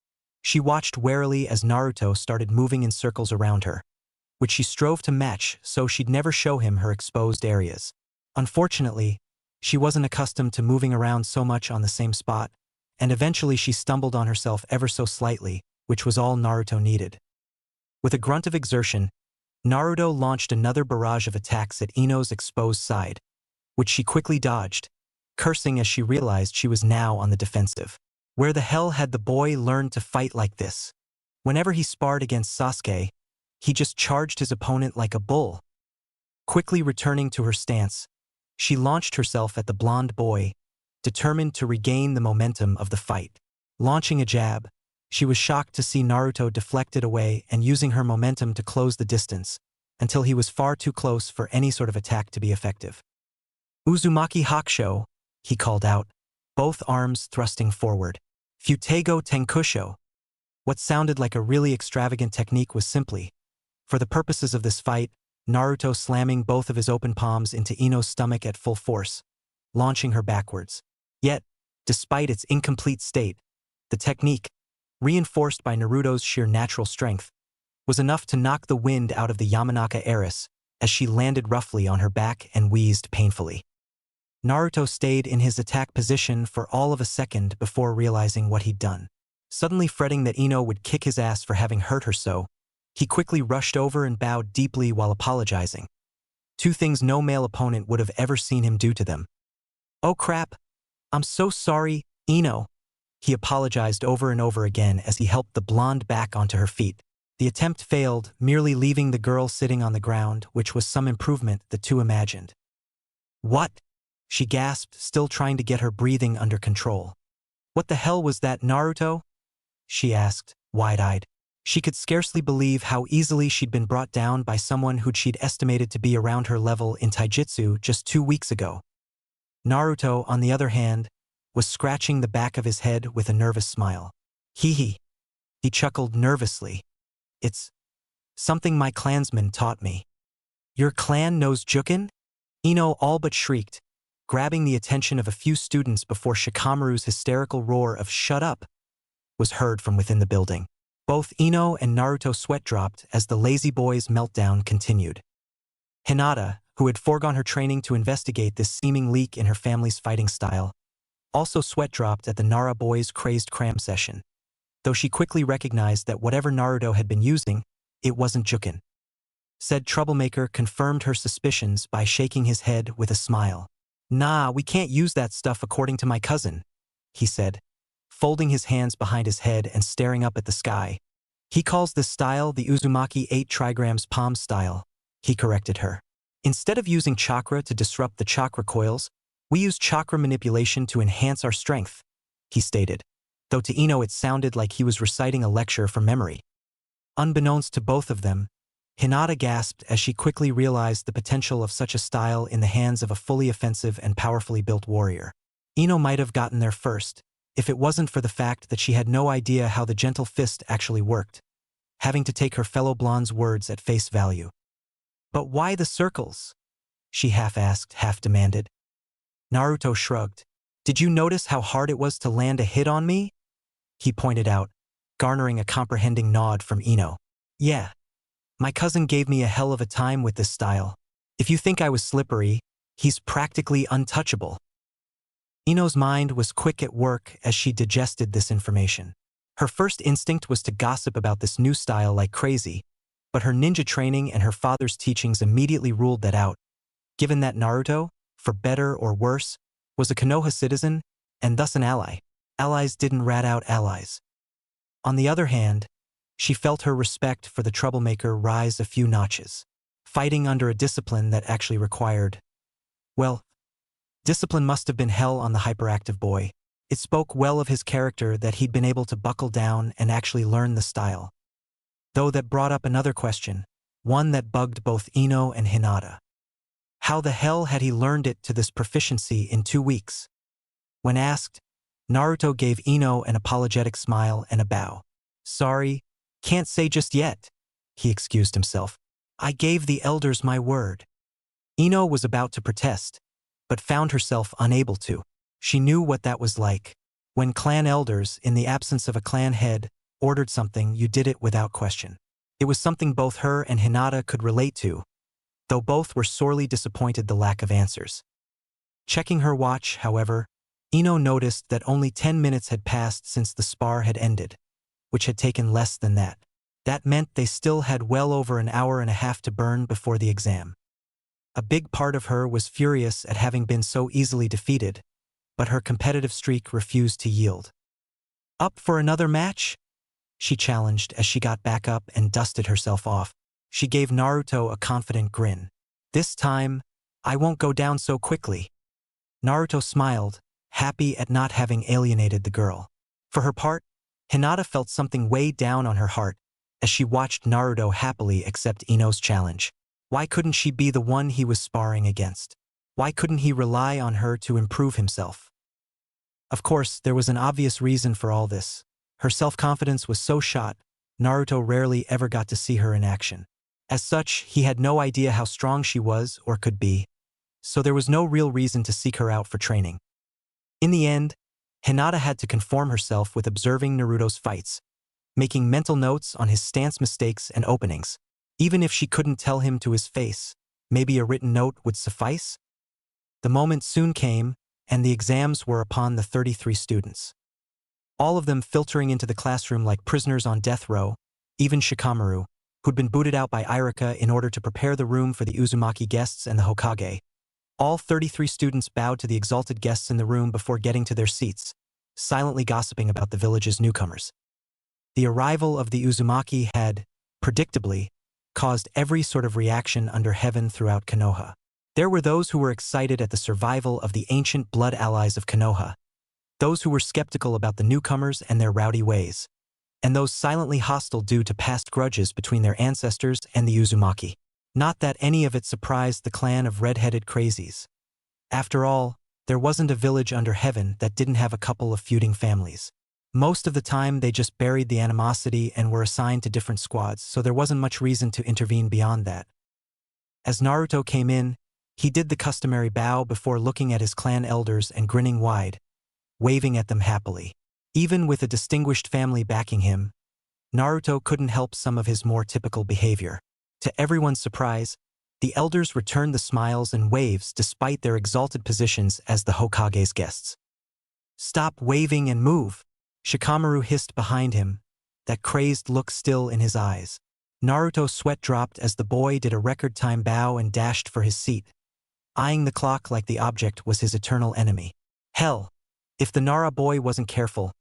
[SPEAKER 1] she watched warily as Naruto started moving in circles around her, which she strove to match so she'd never show him her exposed areas. Unfortunately, she wasn't accustomed to moving around so much on the same spot, and eventually she stumbled on herself ever so slightly, which was all Naruto needed. With a grunt of exertion, Naruto launched another barrage of attacks at Ino's exposed side, which she quickly dodged, cursing as she realized she was now on the defensive. Where the hell had the boy learned to fight like this? Whenever he sparred against Sasuke, he just charged his opponent like a bull. Quickly returning to her stance, she launched herself at the blonde boy, determined to regain the momentum of the fight. Launching a jab, she was shocked to see Naruto deflected away and using her momentum to close the distance, until he was far too close for any sort of attack to be effective. Uzumaki Hakusho, he called out, both arms thrusting forward. Futego Tenkusho. What sounded like a really extravagant technique was simply, for the purposes of this fight, Naruto slamming both of his open palms into Ino's stomach at full force, launching her backwards. Yet, despite its incomplete state, the technique, reinforced by Naruto's sheer natural strength, was enough to knock the wind out of the Yamanaka heiress as she landed roughly on her back and wheezed painfully. Naruto stayed in his attack position for all of a second before realizing what he'd done. Suddenly fretting that Ino would kick his ass for having hurt her so, he quickly rushed over and bowed deeply while apologizing. Two things no male opponent would have ever seen him do to them. "Oh crap, I'm so sorry, Ino." He apologized over and over again as he helped the blonde back onto her feet. The attempt failed, merely leaving the girl sitting on the ground, which was some improvement the two imagined. "What?" she gasped, still trying to get her breathing under control. "What the hell was that, Naruto?" she asked, wide-eyed. She could scarcely believe how easily she'd been brought down by someone who'd she'd estimated to be around her level in taijutsu just 2 weeks ago. Naruto, on the other hand, was scratching the back of his head with a nervous smile. Hee. He chuckled nervously. "It's something my clansman taught me." "Your clan knows Jukin?" Ino all but shrieked, grabbing the attention of a few students before Shikamaru's hysterical roar of "shut up" was heard from within the building. Both Ino and Naruto sweat dropped as the lazy boy's meltdown continued. Hinata, who had foregone her training to investigate this seeming leak in her family's fighting style, also sweat dropped at the Nara boy's crazed cram session, though she quickly recognized that whatever Naruto had been using, it wasn't Jukin. Said troublemaker confirmed her suspicions by shaking his head with a smile. "Nah, we can't use that stuff according to my cousin," he said, folding his hands behind his head and staring up at the sky. "He calls this style the Uzumaki 8 trigrams palm style," he corrected her. "Instead of using chakra to disrupt the chakra coils, we use chakra manipulation to enhance our strength," he stated, though to Ino it sounded like he was reciting a lecture from memory. Unbeknownst to both of them, Hinata gasped as she quickly realized the potential of such a style in the hands of a fully offensive and powerfully built warrior. Ino might have gotten there first, if it wasn't for the fact that she had no idea how the gentle fist actually worked, having to take her fellow blonde's words at face value. "But why the circles?" she half-asked, half-demanded. Naruto shrugged. "Did you notice how hard it was to land a hit on me?" he pointed out, garnering a comprehending nod from Ino. "Yeah. My cousin gave me a hell of a time with this style. If you think I was slippery, he's practically untouchable." Ino's mind was quick at work as she digested this information. Her first instinct was to gossip about this new style like crazy, but her ninja training and her father's teachings immediately ruled that out, given that Naruto, for better or worse, was a Konoha citizen and thus an ally. Allies didn't rat out allies. On the other hand, she felt her respect for the troublemaker rise a few notches. Fighting under a discipline that actually required, well, discipline must have been hell on the hyperactive boy. It spoke well of his character that he'd been able to buckle down and actually learn the style. Though that brought up another question, one that bugged both Ino and Hinata. How the hell had he learned it to this proficiency in 2 weeks? When asked, Naruto gave Ino an apologetic smile and a bow. "Sorry, can't say just yet," he excused himself. "I gave the elders my word." Ino was about to protest, but found herself unable to. She knew what that was like. When clan elders, in the absence of a clan head, ordered something, you did it without question. It was something both her and Hinata could relate to, though both were sorely disappointed the lack of answers. Checking her watch, however, Ino noticed that only 10 minutes had passed since the spar had ended, which had taken less than that. That meant they still had well over an hour and a half to burn before the exam. A big part of her was furious at having been so easily defeated, but her competitive streak refused to yield. "Up for another match?" she challenged as she got back up and dusted herself off. She gave Naruto a confident grin. "This time, I won't go down so quickly." Naruto smiled, happy at not having alienated the girl. For her part, Hinata felt something weigh down on her heart as she watched Naruto happily accept Ino's challenge. Why couldn't she be the one he was sparring against? Why couldn't he rely on her to improve himself? Of course, there was an obvious reason for all this. Her self-confidence was so shot, Naruto rarely ever got to see her in action. As such, he had no idea how strong she was or could be, so there was no real reason to seek her out for training. In the end, Hinata had to conform herself with observing Naruto's fights, making mental notes on his stance mistakes and openings. Even if she couldn't tell him to his face, maybe a written note would suffice? The moment soon came, and the exams were upon the 33 students. All of them filtering into the classroom like prisoners on death row, even Shikamaru, who'd been booted out by Irika in order to prepare the room for the Uzumaki guests and the Hokage. All 33 students bowed to the exalted guests in the room before getting to their seats, silently gossiping about the village's newcomers. The arrival of the Uzumaki had, predictably, caused every sort of reaction under heaven throughout Konoha. There were those who were excited at the survival of the ancient blood allies of Konoha, those who were skeptical about the newcomers and their rowdy ways, and those silently hostile due to past grudges between their ancestors and the Uzumaki. Not that any of it surprised the clan of red-headed crazies. After all, there wasn't a village under heaven that didn't have a couple of feuding families. Most of the time they just buried the animosity and were assigned to different squads, so there wasn't much reason to intervene beyond that. As Naruto came in, he did the customary bow before looking at his clan elders and grinning wide, waving at them happily. Even with a distinguished family backing him, Naruto couldn't help some of his more typical behavior. To everyone's surprise, the elders returned the smiles and waves despite their exalted positions as the Hokage's guests. "Stop waving and move," Shikamaru hissed behind him, that crazed look still in his eyes. Naruto's sweat dropped as the boy did a record-time bow and dashed for his seat, eyeing the clock like the object was his eternal enemy. Hell, if the Nara boy wasn't careful,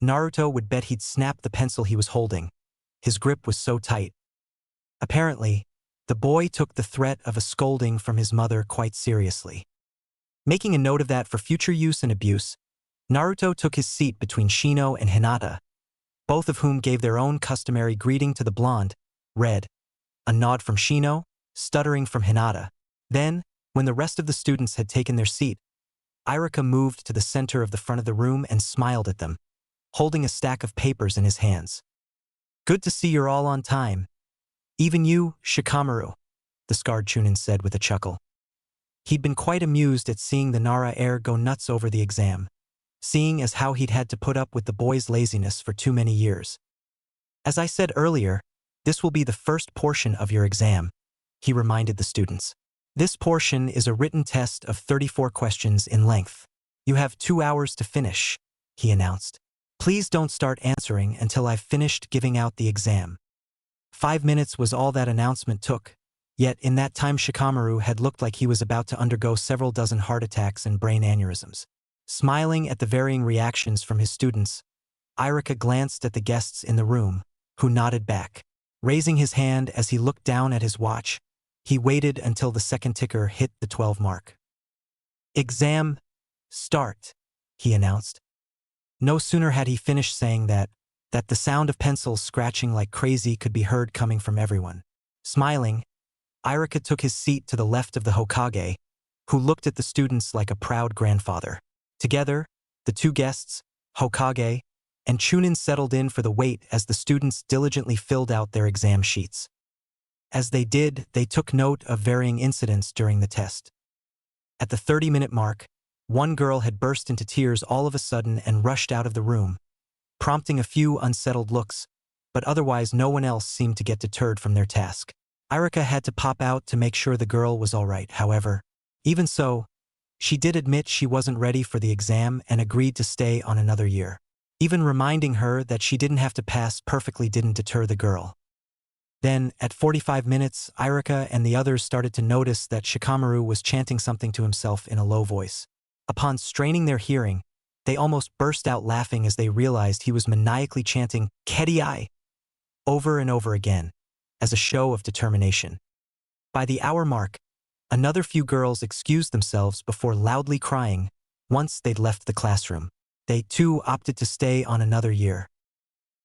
[SPEAKER 1] Naruto would bet he'd snap the pencil he was holding. His grip was so tight. Apparently, the boy took the threat of a scolding from his mother quite seriously. Making a note of that for future use and abuse, Naruto took his seat between Shino and Hinata, both of whom gave their own customary greeting to the blonde, red, a nod from Shino, stuttering from Hinata. Then, when the rest of the students had taken their seat, Irika moved to the center of the front of the room and smiled at them, holding a stack of papers in his hands. "Good to see you're all on time. Even you, Shikamaru," the scarred Chunin said with a chuckle. He'd been quite amused at seeing the Nara heir go nuts over the exam, seeing as how he'd had to put up with the boy's laziness for too many years. "As I said earlier, this will be the first portion of your exam," he reminded the students. "This portion is a written test of 34 questions in length. You have 2 hours to finish," he announced. "Please don't start answering until I've finished giving out the exam." 5 minutes was all that announcement took, yet in that time Shikamaru had looked like he was about to undergo several dozen heart attacks and brain aneurysms. Smiling at the varying reactions from his students, Irika glanced at the guests in the room, who nodded back. Raising his hand as he looked down at his watch, he waited until the second ticker hit the 12 mark. "Exam, start," he announced. No sooner had he finished saying that the sound of pencils scratching like crazy could be heard coming from everyone. Smiling, Irika took his seat to the left of the Hokage, who looked at the students like a proud grandfather. Together, the two guests, Hokage, and Chunin settled in for the wait as the students diligently filled out their exam sheets. As they did, they took note of varying incidents during the test. At the 30-minute mark, one girl had burst into tears all of a sudden and rushed out of the room, prompting a few unsettled looks, but otherwise no one else seemed to get deterred from their task. Irika had to pop out to make sure the girl was all right, however. Even so, She did admit she wasn't ready for the exam and agreed to stay on another year. Even reminding her that she didn't have to pass perfectly didn't deter the girl. Then, at 45 minutes, Irika and the others started to notice that Shikamaru was chanting something to himself in a low voice. Upon straining their hearing, they almost burst out laughing as they realized he was maniacally chanting "Kedi-ai" over and over again, as a show of determination. By the hour mark, another few girls excused themselves before loudly crying. Once they'd left the classroom, they too opted to stay on another year.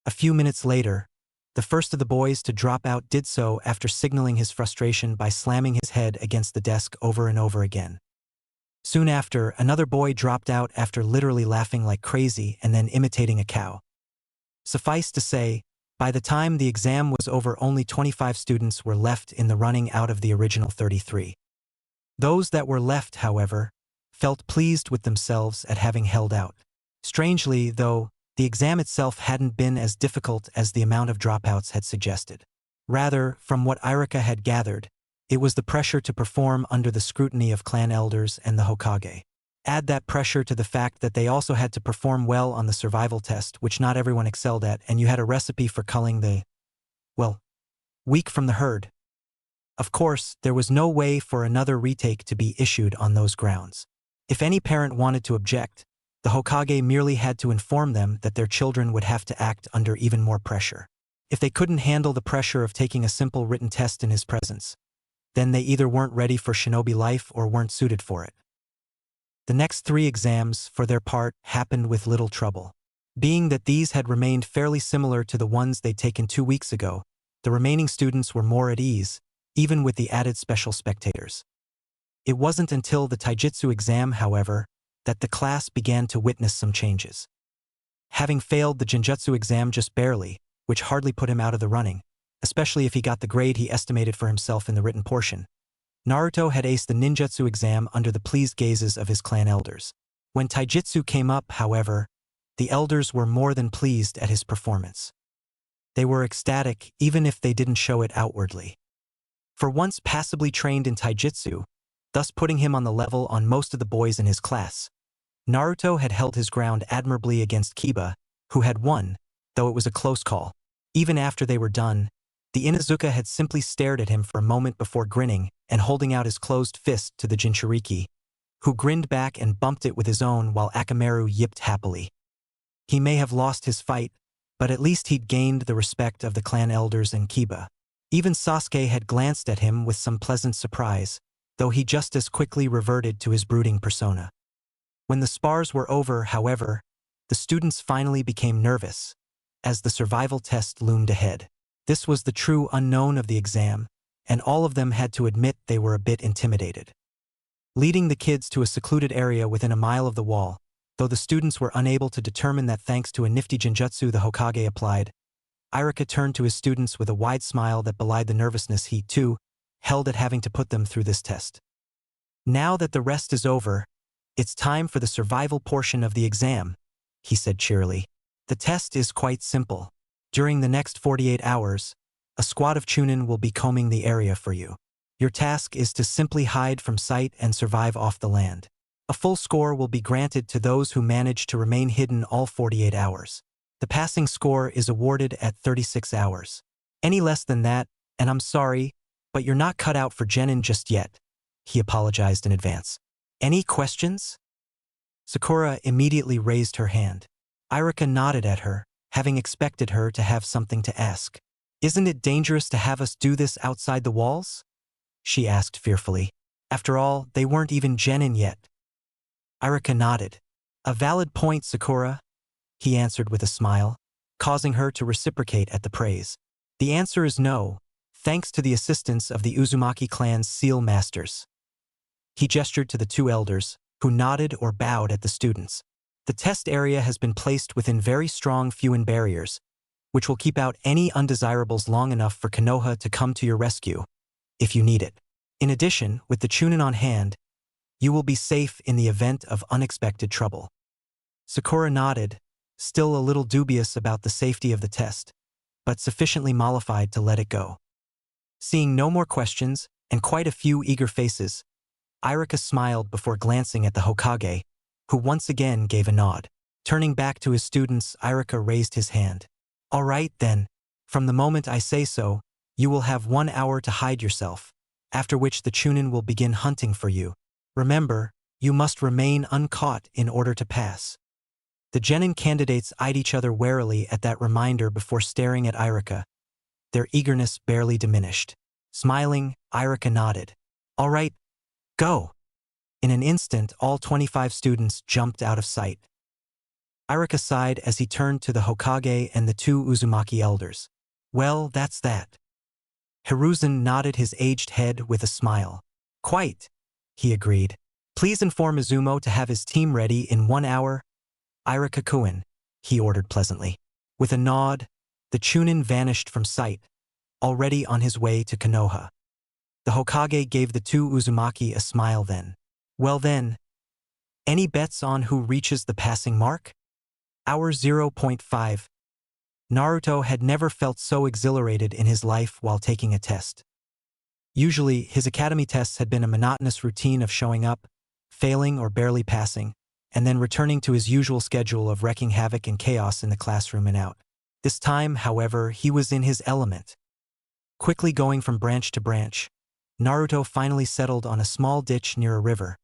[SPEAKER 1] A few minutes later, the first of the boys to drop out did so after signaling his frustration by slamming his head against the desk over and over again. Soon after, another boy dropped out after literally laughing like crazy and then imitating a cow. Suffice to say, by the time the exam was over, only 25 students were left in the running out of the original 33. Those that were left, however, felt pleased with themselves at having held out. Strangely, though, the exam itself hadn't been as difficult as the amount of dropouts had suggested. Rather, from what Irika had gathered, it was the pressure to perform under the scrutiny of clan elders and the Hokage. Add that pressure to the fact that they also had to perform well on the survival test, which not everyone excelled at, and you had a recipe for culling the, well, weak from the herd. Of course, there was no way for another retake to be issued on those grounds. If any parent wanted to object, the Hokage merely had to inform them that their children would have to act under even more pressure. If they couldn't handle the pressure of taking a simple written test in his presence, then they either weren't ready for shinobi life or weren't suited for it. The next 3 exams, for their part, happened with little trouble. Being that these had remained fairly similar to the ones they'd taken 2 weeks ago, the remaining students were more at ease, even with the added special spectators. It wasn't until the taijutsu exam, however, that the class began to witness some changes. Having failed the genjutsu exam just barely, which hardly put him out of the running, especially if he got the grade he estimated for himself in the written portion, Naruto had aced the ninjutsu exam under the pleased gazes of his clan elders. When taijutsu came up, however, the elders were more than pleased at his performance. They were ecstatic even if they didn't show it outwardly. For once passably trained in taijutsu, thus putting him on the level on most of the boys in his class, Naruto had held his ground admirably against Kiba, who had won, though it was a close call. Even after they were done, the Inuzuka had simply stared at him for a moment before grinning and holding out his closed fist to the Jinchuriki, who grinned back and bumped it with his own while Akamaru yipped happily. He may have lost his fight, but at least he'd gained the respect of the clan elders and Kiba. Even Sasuke had glanced at him with some pleasant surprise, though he just as quickly reverted to his brooding persona. When the spars were over, however, the students finally became nervous, as the survival test loomed ahead. This was the true unknown of the exam, and all of them had to admit they were a bit intimidated. Leading the kids to a secluded area within a mile of the wall, though the students were unable to determine that thanks to a nifty genjutsu the Hokage applied, Irika turned to his students with a wide smile that belied the nervousness he, too, held at having to put them through this test. Now that the rest is over, it's time for the survival portion of the exam, he said cheerily. The test is quite simple. During the next 48 hours, a squad of Chunin will be combing the area for you. Your task is to simply hide from sight and survive off the land. A full score will be granted to those who manage to remain hidden all 48 hours. The passing score is awarded at 36 hours. Any less than that, and I'm sorry, but you're not cut out for Genin just yet, he apologized in advance. Any questions? Sakura immediately raised her hand. Irika nodded at her, having expected her to have something to ask. Isn't it dangerous to have us do this outside the walls? She asked fearfully. After all, they weren't even Genin yet. Irika nodded. A valid point, Sakura, he answered with a smile, causing her to reciprocate at the praise. The answer is no, thanks to the assistance of the Uzumaki clan's seal masters. He gestured to the 2 elders, who nodded or bowed at the students. The test area has been placed within very strong Fuin barriers, which will keep out any undesirables long enough for Konoha to come to your rescue, if you need it. In addition, with the Chunin on hand, you will be safe in the event of unexpected trouble. Sakura nodded, still a little dubious about the safety of the test, but sufficiently mollified to let it go. Seeing no more questions and quite a few eager faces, Irika smiled before glancing at the Hokage, who once again gave a nod. Turning back to his students, Irika raised his hand. All right, then. From the moment I say so, you will have 1 hour to hide yourself, after which the Chunin will begin hunting for you. Remember, you must remain uncaught in order to pass. The genin candidates eyed each other warily at that reminder before staring at Irika. Their eagerness barely diminished. Smiling, Irika nodded. All right, go. In an instant, all 25 students jumped out of sight. Irika sighed as he turned to the Hokage and the 2 Uzumaki elders. Well, that's that. Hiruzen nodded his aged head with a smile. Quite, he agreed. Please inform Izumo to have his team ready in 1 hour. Irika-kun, he ordered pleasantly. With a nod, the Chunin vanished from sight, already on his way to Konoha. The Hokage gave the 2 Uzumaki a smile then. Well then, any bets on who reaches the passing mark? Hour 0.5. Naruto had never felt so exhilarated in his life while taking a test. Usually, his academy tests had been a monotonous routine of showing up, failing or barely passing, and then returning to his usual schedule of wreaking havoc and chaos in the classroom and out. This time, however, he was in his element. Quickly going from branch to branch, Naruto finally settled on a small ditch near a river,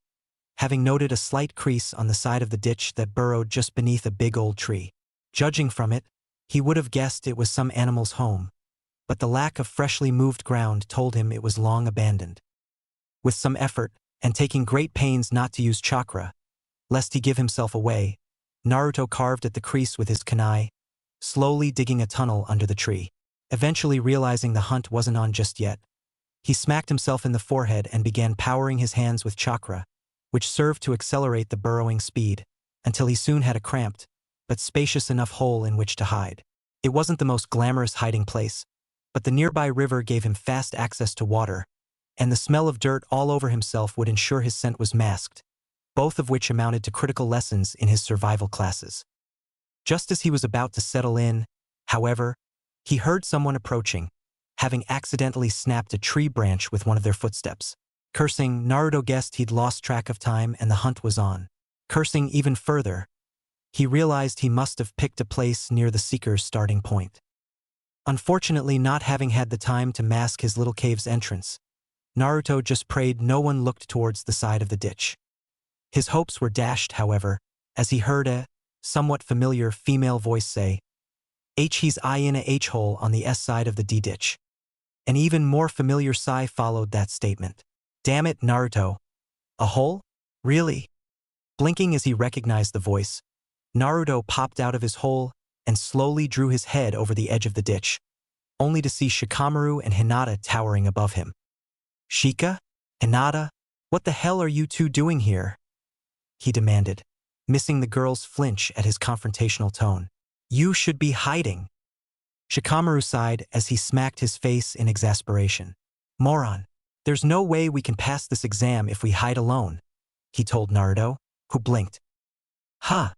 [SPEAKER 1] having noted a slight crease on the side of the ditch that burrowed just beneath a big old tree. Judging from it, he would have guessed it was some animal's home, but the lack of freshly moved ground told him it was long abandoned. With some effort, and taking great pains not to use chakra, lest he give himself away, Naruto carved at the crease with his kunai, slowly digging a tunnel under the tree. Eventually realizing the hunt wasn't on just yet, he smacked himself in the forehead and began powering his hands with chakra, which served to accelerate the burrowing speed, until he soon had a cramped, but spacious enough hole in which to hide. It wasn't the most glamorous hiding place, but the nearby river gave him fast access to water, and the smell of dirt all over himself would ensure his scent was masked, both of which amounted to critical lessons in his survival classes. Just as he was about to settle in, however, he heard someone approaching, having accidentally snapped a tree branch with one of their footsteps. Cursing, Naruto guessed he'd lost track of time and the hunt was on. Cursing even further, he realized he must have picked a place near the seeker's starting point. Unfortunately, not having had the time to mask his little cave's entrance, Naruto just prayed no one looked towards the side of the ditch. His hopes were dashed, however, as he heard a somewhat familiar female voice say, He's in a H-hole on the S side of the D-ditch. An even more familiar sigh followed that statement. Damn it, Naruto. A hole? Really? Blinking as he recognized the voice, Naruto popped out of his hole and slowly drew his head over the edge of the ditch, only to see Shikamaru and Hinata towering above him. Shika? Hinata? What the hell are you two doing here? He demanded, missing the girl's flinch at his confrontational tone. You should be hiding. Shikamaru sighed as he smacked his face in exasperation. Moron, there's no way we can pass this exam if we hide alone, he told Naruto, who blinked. Huh.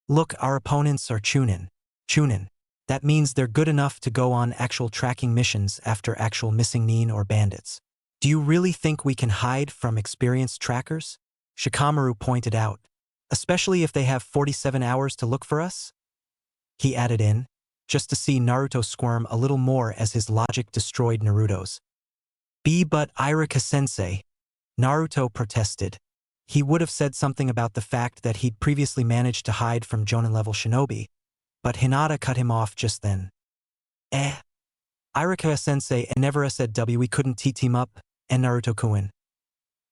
[SPEAKER 1] Look, our opponents are Chunin. Chunin. That means they're good enough to go on actual tracking missions after actual missing nin or bandits. Do you really think we can hide from experienced trackers? Shikamaru pointed out. Especially if they have 47 hours to look for us? He added in, just to see Naruto squirm a little more as his logic destroyed Naruto's. But Irika-sensei, Naruto protested. He would have said something about the fact that he'd previously managed to hide from Jonin-level shinobi, but Hinata cut him off just then. Irika-sensei never said we couldn't team up, and Naruto-kun.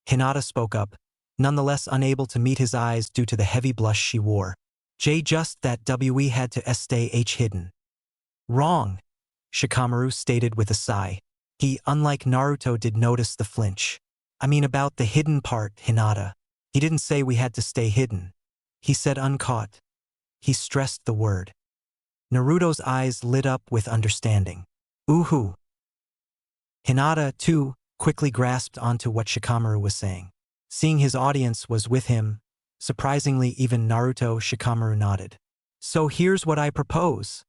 [SPEAKER 1] Hinata spoke up, nonetheless unable to meet his eyes due to the heavy blush she wore. Just that we had to stay hidden. Wrong, Shikamaru stated with a sigh. He, unlike Naruto, did notice the flinch. I mean about the hidden part, Hinata. He didn't say we had to stay hidden. He said uncaught. He stressed the word. Naruto's eyes lit up with understanding. Ooh. Hinata, too, quickly grasped onto what Shikamaru was saying. Seeing his audience was with him, surprisingly even Naruto, Shikamaru nodded. So here's what I propose,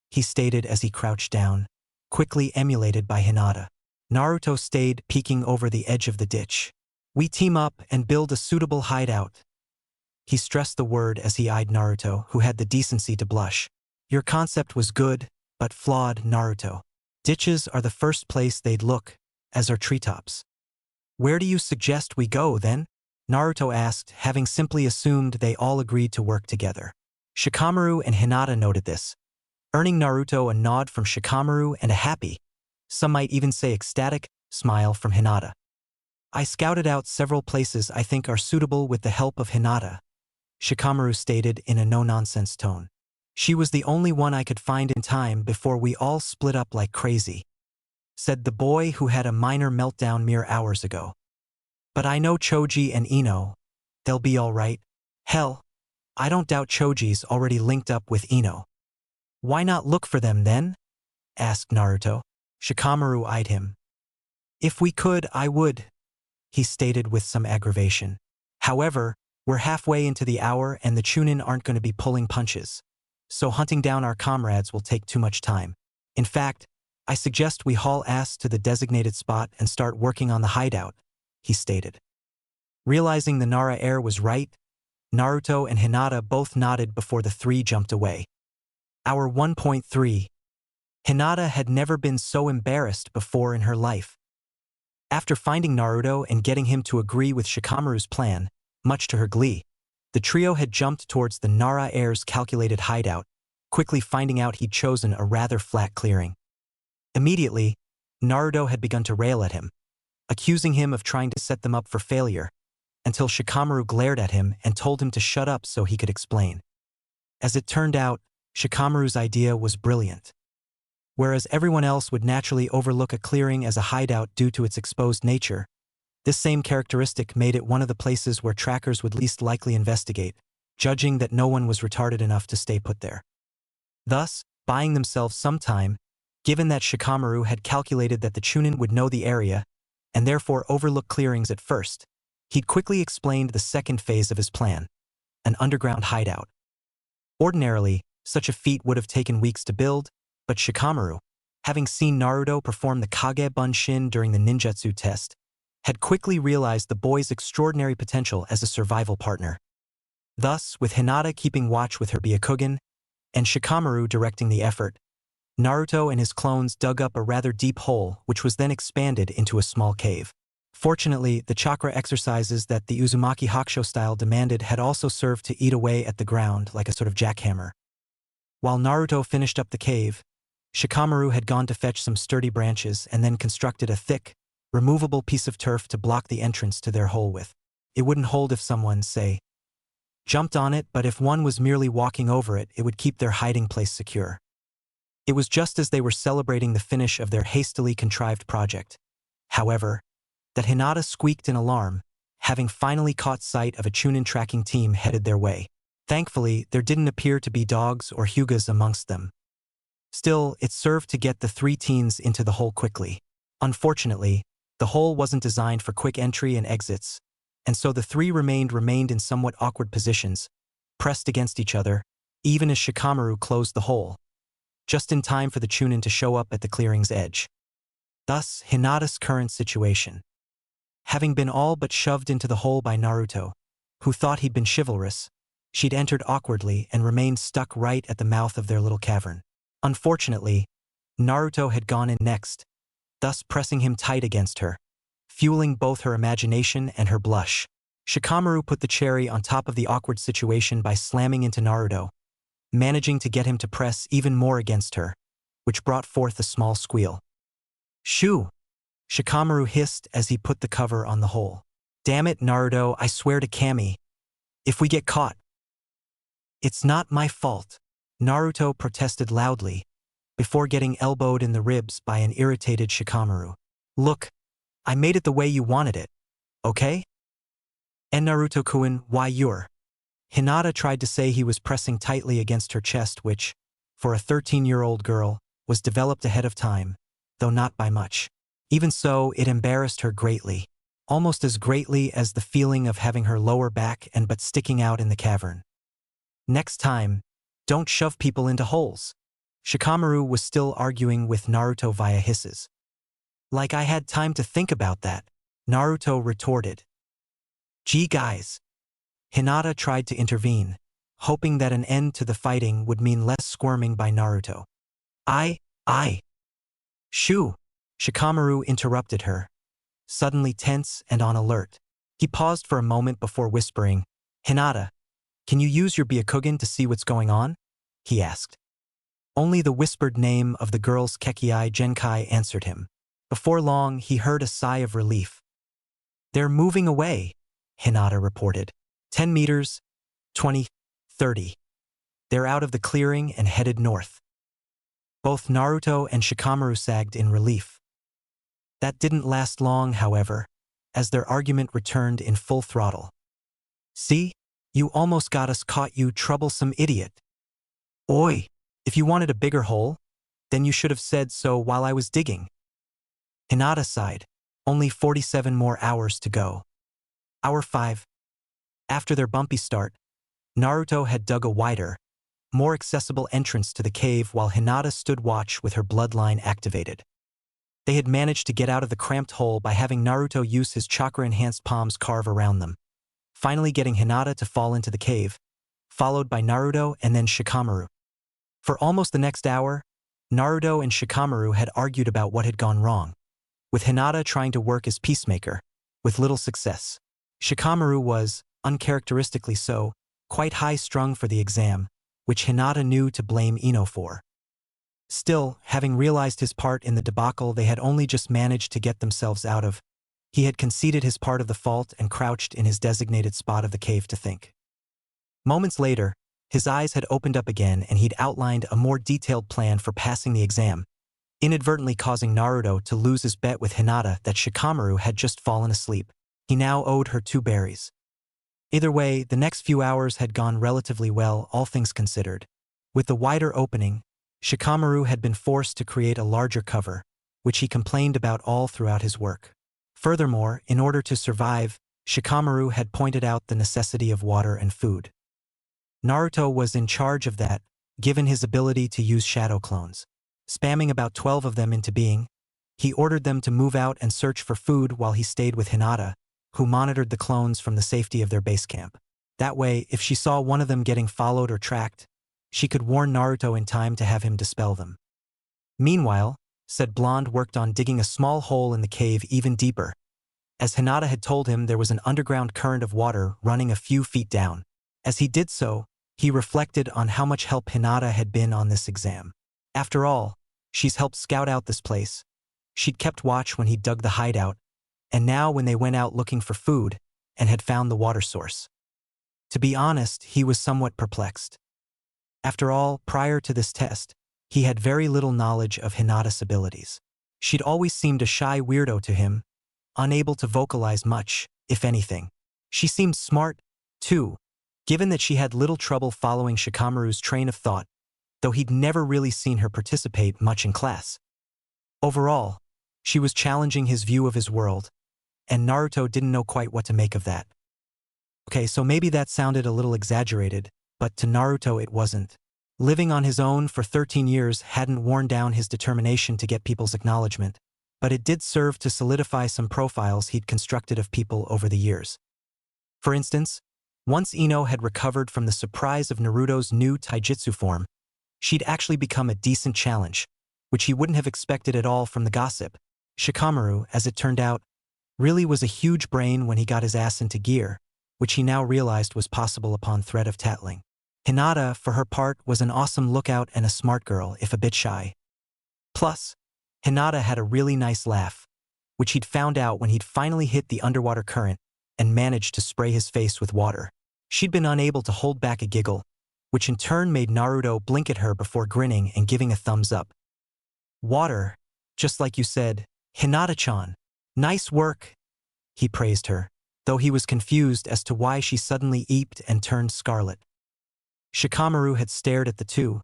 [SPEAKER 1] he stated as he crouched down, quickly emulated by Hinata. Naruto stayed peeking over the edge of the ditch. We team up and build a suitable hideout. He stressed the word as he eyed Naruto, who had the decency to blush. Your concept was good, but flawed, Naruto. Ditches are the first place they'd look, as are treetops. Where do you suggest we go, then? Naruto asked, having simply assumed they all agreed to work together. Shikamaru and Hinata noted this, earning Naruto a nod from Shikamaru and a happy, some might even say ecstatic, smile from Hinata. I scouted out several places I think are suitable with the help of Hinata, Shikamaru stated in a no-nonsense tone. She was the only one I could find in time before we all split up like crazy, said the boy who had a minor meltdown mere hours ago. But I know Choji and Ino. They'll be all right. Hell, I don't doubt Choji's already linked up with Ino. Why not look for them then? Asked Naruto. Shikamaru eyed him. If we could, I would, he stated with some aggravation. However, we're halfway into the hour and the Chunin aren't going to be pulling punches. So hunting down our comrades will take too much time. In fact, I suggest we haul ass to the designated spot and start working on the hideout, he stated. Realizing the Nara heir was right, Naruto and Hinata both nodded before the three jumped away. Hour 1.3. Hinata had never been so embarrassed before in her life. After finding Naruto and getting him to agree with Shikamaru's plan, much to her glee, the trio had jumped towards the Nara heir's calculated hideout, quickly finding out he'd chosen a rather flat clearing. Immediately, Naruto had begun to rail at him, accusing him of trying to set them up for failure, until Shikamaru glared at him and told him to shut up so he could explain. As it turned out, Shikamaru's idea was brilliant. Whereas everyone else would naturally overlook a clearing as a hideout due to its exposed nature, this same characteristic made it one of the places where trackers would least likely investigate, judging that no one was retarded enough to stay put there. Thus, buying themselves some time, given that Shikamaru had calculated that the Chunin would know the area, and therefore overlook clearings at first, he'd quickly explained the second phase of his plan, an underground hideout. Ordinarily, such a feat would have taken weeks to build, but Shikamaru, having seen Naruto perform the Kage Bunshin during the ninjutsu test, had quickly realized the boy's extraordinary potential as a survival partner. Thus, with Hinata keeping watch with her Byakugan, and Shikamaru directing the effort, Naruto and his clones dug up a rather deep hole which was then expanded into a small cave. Fortunately, the chakra exercises that the Uzumaki Hakusho style demanded had also served to eat away at the ground like a sort of jackhammer. While Naruto finished up the cave, Shikamaru had gone to fetch some sturdy branches and then constructed a thick, removable piece of turf to block the entrance to their hole with. It wouldn't hold if someone, say, jumped on it, but if one was merely walking over it, it would keep their hiding place secure. It was just as they were celebrating the finish of their hastily contrived project, however, that Hinata squeaked in alarm, having finally caught sight of a Chunin tracking team headed their way. Thankfully, there didn't appear to be dogs or Hyugas amongst them. Still, it served to get the three teens into the hole quickly. Unfortunately, the hole wasn't designed for quick entry and exits, and so the three remained in somewhat awkward positions, pressed against each other, even as Shikamaru closed the hole, just in time for the Chunin to show up at the clearing's edge. Thus, Hinata's current situation. Having been all but shoved into the hole by Naruto, who thought he'd been chivalrous, she'd entered awkwardly and remained stuck right at the mouth of their little cavern. Unfortunately, Naruto had gone in next, thus pressing him tight against her, fueling both her imagination and her blush. Shikamaru put the cherry on top of the awkward situation by slamming into Naruto, managing to get him to press even more against her, which brought forth a small squeal. Shoo! Shikamaru hissed as he put the cover on the hole. Damn it, Naruto, I swear to Kami. If we get caught. It's not my fault, Naruto protested loudly, before getting elbowed in the ribs by an irritated Shikamaru. Look, I made it the way you wanted it, okay? And Naruto-kun, why you're... Hinata tried to say he was pressing tightly against her chest which, for a 13-year-old girl, was developed ahead of time, though not by much. Even so, it embarrassed her greatly, almost as greatly as the feeling of having her lower back and butt sticking out in the cavern. Next time, don't shove people into holes. Shikamaru was still arguing with Naruto via hisses. Like I had time to think about that, Naruto retorted, Gee guys. Hinata tried to intervene, hoping that an end to the fighting would mean less squirming by Naruto. I. Shoo! Shikamaru interrupted her, suddenly tense and on alert. He paused for a moment before whispering, Hinata, can you use your Byakugan to see what's going on? He asked. Only the whispered name of the girl's Kekiai Genkai answered him. Before long, he heard a sigh of relief. They're moving away, Hinata reported. 10 meters, 20, 30. They're out of the clearing and headed north. Both Naruto and Shikamaru sagged in relief. That didn't last long, however, as their argument returned in full throttle. See? You almost got us caught, you troublesome idiot. Oi! If you wanted a bigger hole, then you should have said so while I was digging. Hinata sighed. Only 47 more hours to go. Hour 5. After their bumpy start, Naruto had dug a wider, more accessible entrance to the cave while Hinata stood watch with her bloodline activated. They had managed to get out of the cramped hole by having Naruto use his chakra-enhanced palms carve around them, finally getting Hinata to fall into the cave, followed by Naruto and then Shikamaru. For almost the next hour, Naruto and Shikamaru had argued about what had gone wrong, with Hinata trying to work as peacemaker, with little success. Shikamaru was, uncharacteristically so, quite high-strung for the exam, which Hinata knew to blame Ino for. Still, having realized his part in the debacle they had only just managed to get themselves out of, he had conceded his part of the fault and crouched in his designated spot of the cave to think. Moments later, his eyes had opened up again and he'd outlined a more detailed plan for passing the exam, inadvertently causing Naruto to lose his bet with Hinata that Shikamaru had just fallen asleep. He now owed her 2 berries. Either way, the next few hours had gone relatively well, all things considered. With the wider opening, Shikamaru had been forced to create a larger cover, which he complained about all throughout his work. Furthermore, in order to survive, Shikamaru had pointed out the necessity of water and food. Naruto was in charge of that, given his ability to use shadow clones. Spamming about 12 of them into being, he ordered them to move out and search for food while he stayed with Hinata, who monitored the clones from the safety of their base camp. That way, if she saw one of them getting followed or tracked, she could warn Naruto in time to have him dispel them. Meanwhile, said Blonde worked on digging a small hole in the cave even deeper. As Hinata had told him, there was an underground current of water running a few feet down. As he did so, he reflected on how much help Hinata had been on this exam. After all, she's helped scout out this place. She'd kept watch when he dug the hideout, and now when they went out looking for food and had found the water source. To be honest, he was somewhat perplexed. After all, prior to this test, he had very little knowledge of Hinata's abilities. She'd always seemed a shy weirdo to him, unable to vocalize much, if anything. She seemed smart, too, given that she had little trouble following Shikamaru's train of thought, though he'd never really seen her participate much in class. Overall, she was challenging his view of his world, and Naruto didn't know quite what to make of that. Okay, so maybe that sounded a little exaggerated, but to Naruto it wasn't. Living on his own for 13 years hadn't worn down his determination to get people's acknowledgement, but it did serve to solidify some profiles he'd constructed of people over the years. For instance, once Ino had recovered from the surprise of Naruto's new taijutsu form, she'd actually become a decent challenge, which he wouldn't have expected at all from the gossip. Shikamaru, as it turned out, really was a huge brain when he got his ass into gear, which he now realized was possible upon threat of tattling. Hinata, for her part, was an awesome lookout and a smart girl, if a bit shy. Plus, Hinata had a really nice laugh, which he'd found out when he'd finally hit the underwater current and managed to spray his face with water. She'd been unable to hold back a giggle, which in turn made Naruto blink at her before grinning and giving a thumbs up. Water, just like you said, Hinata-chan. Nice work, he praised her, though he was confused as to why she suddenly eeped and turned scarlet. Shikamaru had stared at the two,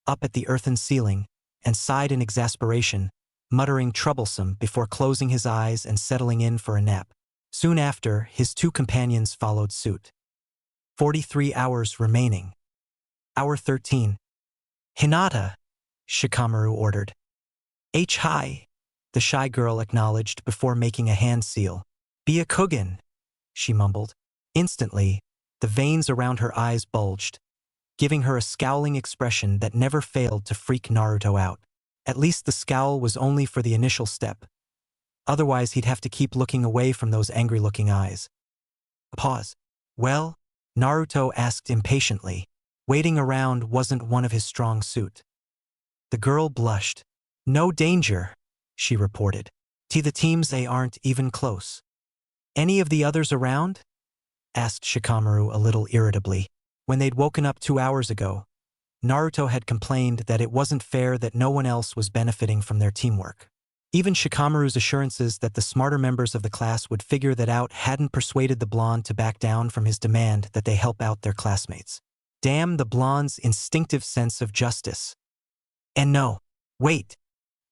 [SPEAKER 1] up at the earthen ceiling, and sighed in exasperation, muttering troublesome before closing his eyes and settling in for a nap. Soon after, his 2 companions followed suit. 43 hours remaining. Hour 13. Hinata, Shikamaru ordered. Hi, the shy girl acknowledged before making a hand seal. Byakugan, she mumbled. Instantly, the veins around her eyes bulged, giving her a scowling expression that never failed to freak Naruto out. At least the scowl was only for the initial step. Otherwise, he'd have to keep looking away from those angry-looking eyes. A pause. Well? Naruto asked impatiently. Waiting around wasn't one of his strong suit. The girl blushed. No danger, she reported. The teams they aren't even close. Any of the others around? Asked Shikamaru a little irritably. When they'd woken up 2 hours ago, Naruto had complained that it wasn't fair that no one else was benefiting from their teamwork. Even Shikamaru's assurances that the smarter members of the class would figure that out hadn't persuaded the blonde to back down from his demand that they help out their classmates. Damn the blonde's instinctive sense of justice. And no, wait.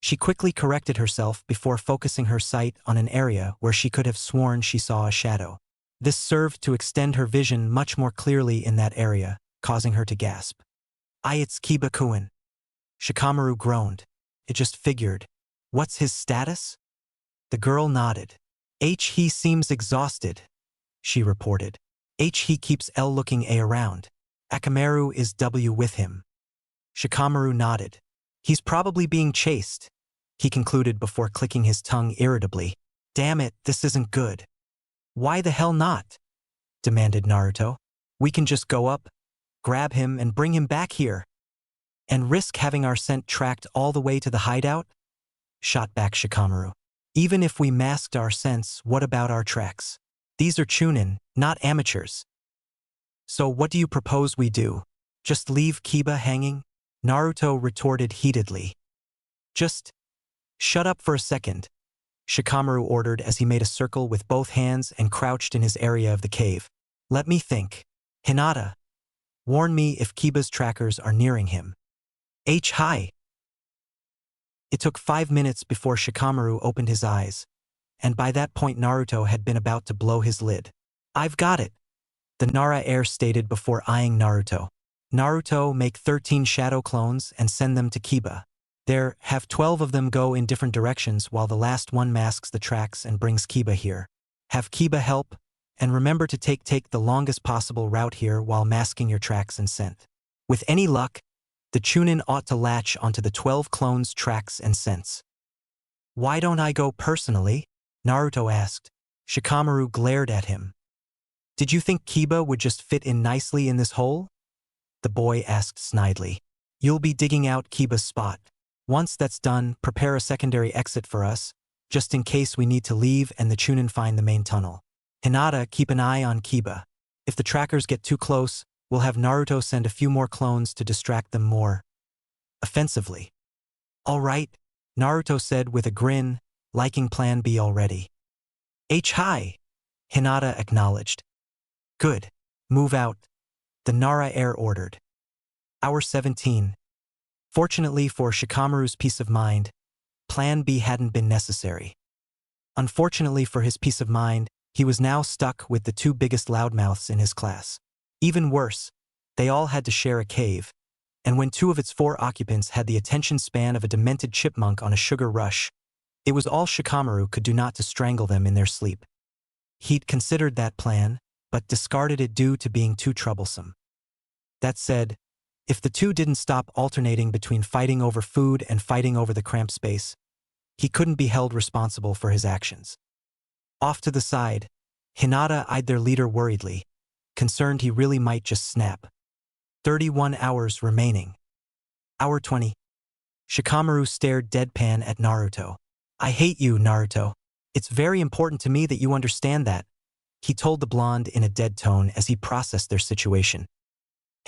[SPEAKER 1] She quickly corrected herself before focusing her sight on an area where she could have sworn she saw a shadow. This served to extend her vision much more clearly in that area, causing her to gasp. It's Kiba-kun. Shikamaru groaned. It just figured. What's his status? The girl nodded. He seems exhausted, she reported. He keeps L looking A around. Akamaru is W with him. Shikamaru nodded. He's probably being chased, he concluded before clicking his tongue irritably. Damn it, this isn't good. Why the hell not? Demanded Naruto. We can just go up, grab him and bring him back here. And risk having our scent tracked all the way to the hideout? Shot back Shikamaru. Even if we masked our scents, what about our tracks? These are chunin, not amateurs. So what do you propose we do? Just leave Kiba hanging? Naruto retorted heatedly. Just shut up for a second, Shikamaru ordered as he made a circle with both hands and crouched in his area of the cave. Let me think. Hinata, warn me if Kiba's trackers are nearing him. Hi. It took 5 minutes before Shikamaru opened his eyes, and by that point Naruto had been about to blow his lid. I've got it, the Nara heir stated before eyeing Naruto. Naruto, make 13 shadow clones and send them to Kiba. Have 12 of them go in different directions while the last one masks the tracks and brings Kiba here. Have Kiba help, and remember to take the longest possible route here while masking your tracks and scent. With any luck, the Chunin ought to latch onto the 12 clones' tracks and scents. Why don't I go personally? Naruto asked. Shikamaru glared at him. Did you think Kiba would just fit in nicely in this hole? The boy asked snidely. You'll be digging out Kiba's spot. Once that's done, prepare a secondary exit for us, just in case we need to leave and the Chunin find the main tunnel. Hinata, keep an eye on Kiba. If the trackers get too close, we'll have Naruto send a few more clones to distract them more offensively. All right, Naruto said with a grin, liking Plan B already. Hi, Hinata acknowledged. Good. Move out, the Nara heir ordered. Hour 17. Fortunately for Shikamaru's peace of mind, Plan B hadn't been necessary. Unfortunately for his peace of mind, he was now stuck with the 2 biggest loudmouths in his class. Even worse, they all had to share a cave, and when 2 of its 4 occupants had the attention span of a demented chipmunk on a sugar rush, it was all Shikamaru could do not to strangle them in their sleep. He'd considered that plan, but discarded it due to being too troublesome. That said, if the 2 didn't stop alternating between fighting over food and fighting over the cramped space, he couldn't be held responsible for his actions. Off to the side, Hinata eyed their leader worriedly, concerned he really might just snap. 31 hours remaining. Hour 20. Shikamaru stared deadpan at Naruto. I hate you, Naruto. It's very important to me that you understand that, he told the blonde in a dead tone as he processed their situation.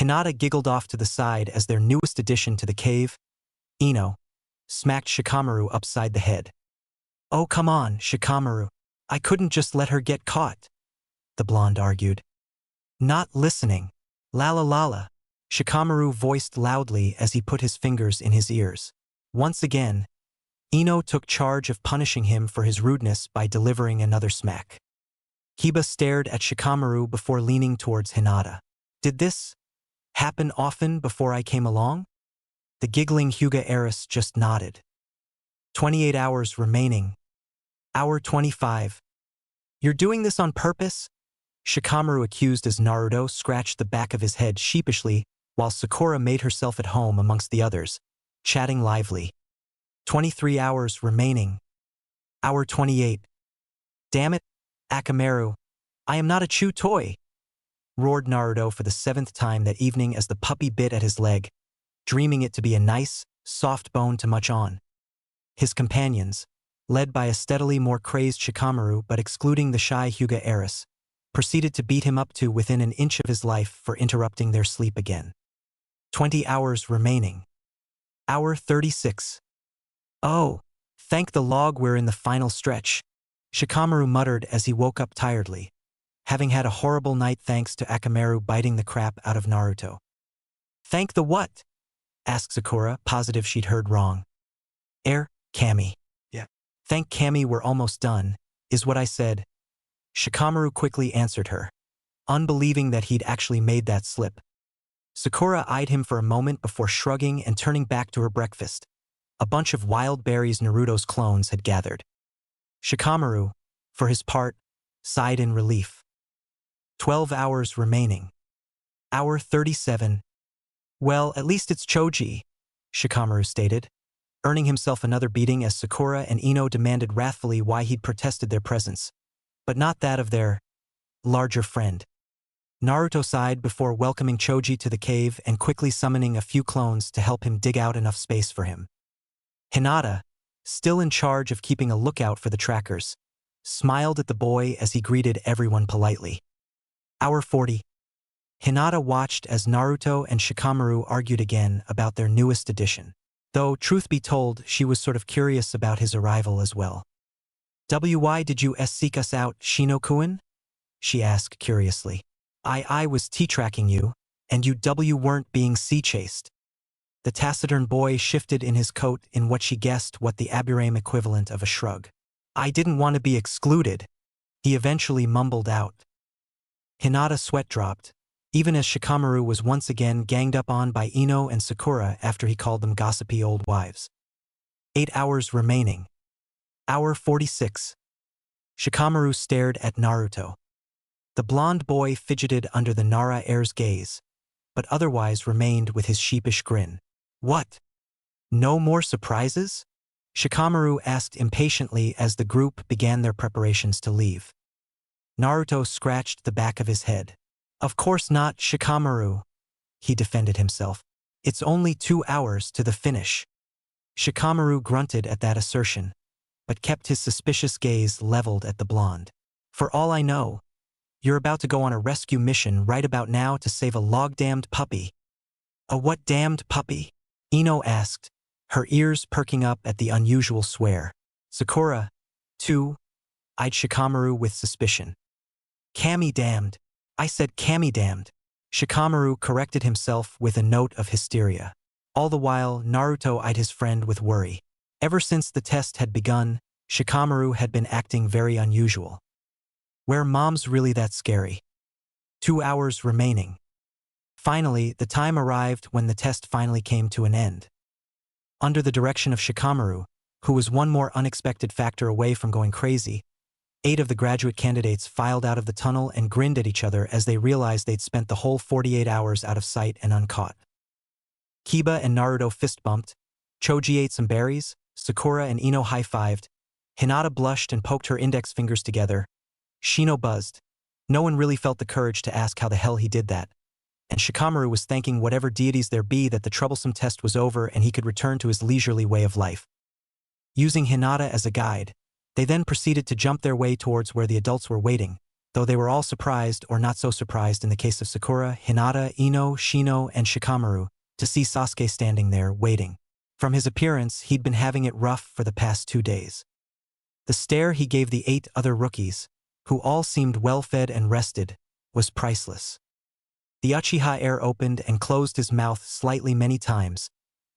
[SPEAKER 1] Hinata giggled off to the side as their newest addition to the cave, Ino, smacked Shikamaru upside the head. Oh, come on, Shikamaru. I couldn't just let her get caught, the blonde argued. Not listening. La la la la, Shikamaru voiced loudly as he put his fingers in his ears. Once again, Ino took charge of punishing him for his rudeness by delivering another smack. Kiba stared at Shikamaru before leaning towards Hinata. Did this happen often before I came along? The giggling Hyuga heiress just nodded. 28 hours remaining. Hour 25. You're doing this on purpose? Shikamaru accused as Naruto scratched the back of his head sheepishly while Sakura made herself at home amongst the others, chatting lively. 23 hours remaining. Hour 28. Damn it, Akamaru. I am not a chew toy, roared Naruto for the 7th time that evening as the puppy bit at his leg, dreaming it to be a nice, soft bone to munch on. His companions, led by a steadily more crazed Shikamaru but excluding the shy Hyuga heiress, proceeded to beat him up to within an inch of his life for interrupting their sleep again. 20 hours remaining. Hour 36. Oh, thank the log we're in the final stretch, Shikamaru muttered as he woke up tiredly, having had a horrible night thanks to Akamaru biting the crap out of Naruto. Thank the what? Asked Sakura, positive she'd heard wrong. Kami.
[SPEAKER 2] Yeah.
[SPEAKER 1] Thank Kami we're almost done, is what I said. Shikamaru quickly answered her, unbelieving that he'd actually made that slip. Sakura eyed him for a moment before shrugging and turning back to her breakfast. A bunch of wild berries Naruto's clones had gathered. Shikamaru, for his part, sighed in relief. 12 hours remaining. Hour 37. Well, at least it's Choji, Shikamaru stated, earning himself another beating as Sakura and Ino demanded wrathfully why he'd protested their presence, but not that of their larger friend. Naruto sighed before welcoming Choji to the cave and quickly summoning a few clones to help him dig out enough space for him. Hinata, still in charge of keeping a lookout for the trackers, smiled at the boy as he greeted everyone politely. Hour 40. Hinata watched as Naruto and Shikamaru argued again about their newest addition, though, truth be told, she was sort of curious about his arrival as well. Why did you seek us out, Shino-kun? She asked curiously. I was T-tracking you, and you weren't being sea-chased. The taciturn boy shifted in his coat in what she guessed what the Aburame equivalent of a shrug. I didn't want to be excluded, he eventually mumbled out. Hinata's sweat dropped, even as Shikamaru was once again ganged up on by Ino and Sakura after he called them gossipy old wives. 8 hours remaining. Hour 46. Shikamaru stared at Naruto. The blonde boy fidgeted under the Nara heir's gaze, but otherwise remained with his sheepish grin. What? No more surprises? Shikamaru asked impatiently as the group began their preparations to leave. Naruto scratched the back of his head. Of course not, Shikamaru, he defended himself. It's only 2 hours to the finish. Shikamaru grunted at that assertion, but kept his suspicious gaze leveled at the blonde. For all I know, you're about to go on a rescue mission right about now to save a log-damned puppy. A what damned puppy? Ino asked, her ears perking up at the unusual swear. Sakura, too, eyed Shikamaru with suspicion. Kami damned. I said Kami damned. Shikamaru corrected himself with a note of hysteria. All the while, Naruto eyed his friend with worry. Ever since the test had begun, Shikamaru had been acting very unusual. Were mom's really that scary? 2 hours remaining. Finally, the time arrived when the test finally came to an end. Under the direction of Shikamaru, who was one more unexpected factor away from going crazy, 8 of the graduate candidates filed out of the tunnel and grinned at each other as they realized they'd spent the whole 48 hours out of sight and uncaught. Kiba and Naruto fist-bumped, Choji ate some berries, Sakura and Ino high-fived, Hinata blushed and poked her index fingers together, Shino buzzed. No one really felt the courage to ask how the hell he did that, and Shikamaru was thanking whatever deities there be that the troublesome test was over and he could return to his leisurely way of life. Using Hinata as a guide, they then proceeded to jump their way towards where the adults were waiting, though they were all surprised or not so surprised in the case of Sakura, Hinata, Ino, Shino, and Shikamaru, to see Sasuke standing there, waiting. From his appearance, he'd been having it rough for the past 2 days. The stare he gave the 8 other rookies, who all seemed well-fed and rested, was priceless. The Uchiha heir opened and closed his mouth slightly many times,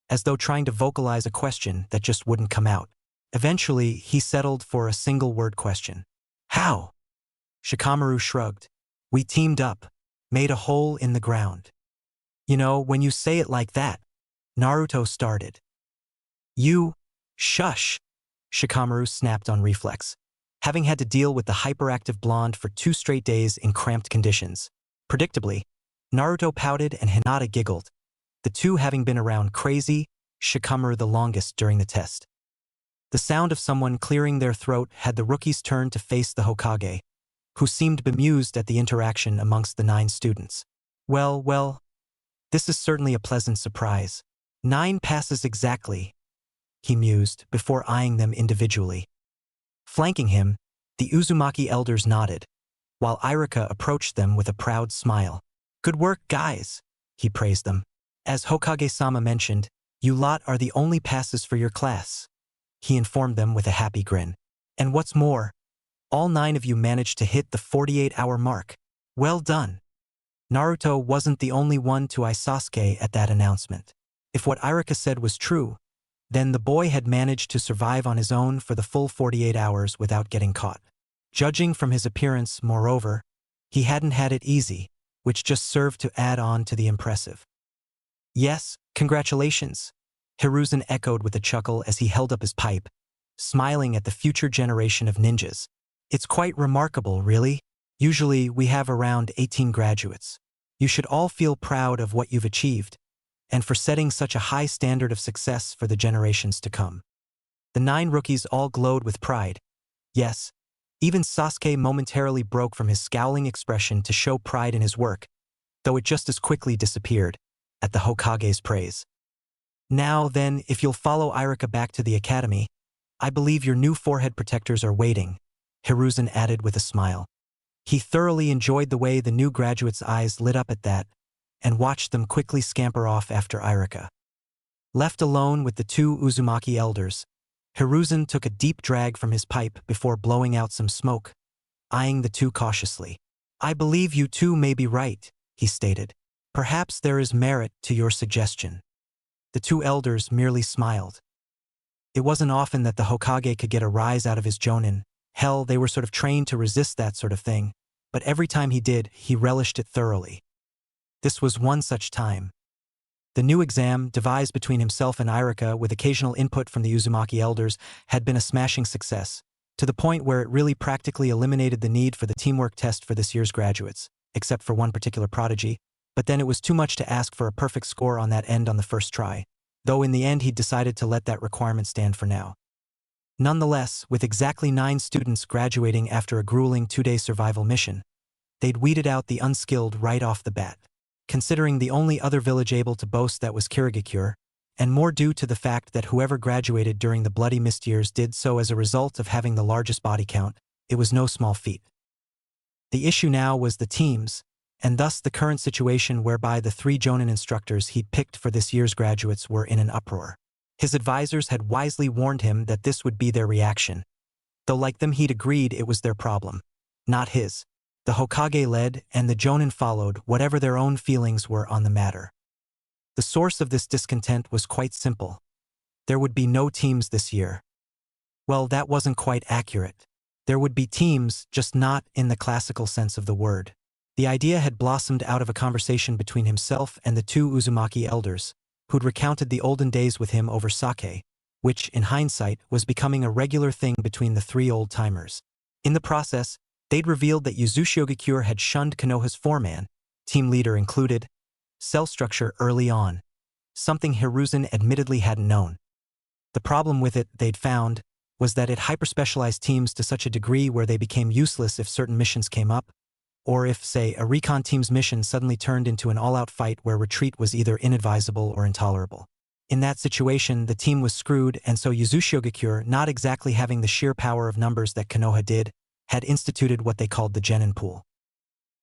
[SPEAKER 1] as though trying to vocalize a question that just wouldn't come out. Eventually, he settled for a single-word question. How? Shikamaru shrugged. We teamed up, made a hole in the ground. You know, when you say it like that, Naruto started. You, shush, Shikamaru snapped on reflex. having had to deal with the hyperactive blonde for 2 straight days in cramped conditions. Predictably, Naruto pouted and Hinata giggled, the two having been around crazy Shikamaru the longest during the test. The sound of someone clearing their throat had the rookies turn to face the Hokage, who seemed bemused at the interaction amongst the 9 students. Well, this is certainly a pleasant surprise. 9 passes exactly, he mused before eyeing them individually. Flanking him, the Uzumaki elders nodded, while Irika approached them with a proud smile. Good work, guys, he praised them. As Hokage-sama mentioned, you lot are the only passes for your class, he informed them with a happy grin. And what's more, all 9 of you managed to hit the 48-hour mark. Well done. Naruto wasn't the only one to eye Sasuke at that announcement. If what Irika said was true, then the boy had managed to survive on his own for the full 48 hours without getting caught. Judging from his appearance, moreover, he hadn't had it easy, which just served to add on to the impressive. Yes, congratulations, Hiruzen echoed with a chuckle as he held up his pipe, smiling at the future generation of ninjas. It's quite remarkable, really. Usually we have around 18 graduates. You should all feel proud of what you've achieved, and for setting such a high standard of success for the generations to come. The 9 rookies all glowed with pride. Yes, even Sasuke momentarily broke from his scowling expression to show pride in his work, though it just as quickly disappeared at the Hokage's praise. Now then, if you'll follow Irika back to the academy, I believe your new forehead protectors are waiting, Hiruzen added with a smile. He thoroughly enjoyed the way the new graduates' eyes lit up at that, and watched them quickly scamper off after Irika. Left alone with the 2 Uzumaki elders, Hiruzen took a deep drag from his pipe before blowing out some smoke, eyeing the 2 cautiously. I believe you 2 may be right, he stated. Perhaps there is merit to your suggestion. The 2 elders merely smiled. It wasn't often that the Hokage could get a rise out of his jonin. Hell, they were sort of trained to resist that sort of thing, but every time he did, he relished it thoroughly. This was one such time. The new exam, devised between himself and Irika with occasional input from the Uzumaki elders, had been a smashing success, to the point where it really practically eliminated the need for the teamwork test for this year's graduates, except for one particular prodigy, but then it was too much to ask for a perfect score on that end on the first try, though in the end he'd decided to let that requirement stand for now. Nonetheless, with exactly 9 students graduating after a grueling 2-day survival mission, they'd weeded out the unskilled right off the bat. Considering the only other village able to boast that was Kirigakure, and more due to the fact that whoever graduated during the Bloody Mist years did so as a result of having the largest body count, it was no small feat. The issue now was the teams, and thus the current situation whereby the 3 jonin instructors he'd picked for this year's graduates were in an uproar. His advisors had wisely warned him that this would be their reaction, though like them he'd agreed it was their problem, not his. The Hokage led, and the jonin followed, whatever their own feelings were on the matter. The source of this discontent was quite simple. There would be no teams this year. Well, that wasn't quite accurate. There would be teams, just not in the classical sense of the word. The idea had blossomed out of a conversation between himself and the 2 Uzumaki elders, who'd recounted the olden days with him over sake, which, in hindsight, was becoming a regular thing between the 3 old-timers. In the process, they'd revealed that Uzumaki had shunned Konoha's foreman, team leader included, cell structure early on, something Hiruzen admittedly hadn't known. The problem with it, they'd found, was that it hyperspecialized teams to such a degree where they became useless if certain missions came up, or if, say, a recon team's mission suddenly turned into an all-out fight where retreat was either inadvisable or intolerable. In that situation, the team was screwed, and so Uzumaki, not exactly having the sheer power of numbers that Konoha did, had instituted what they called the Genin pool.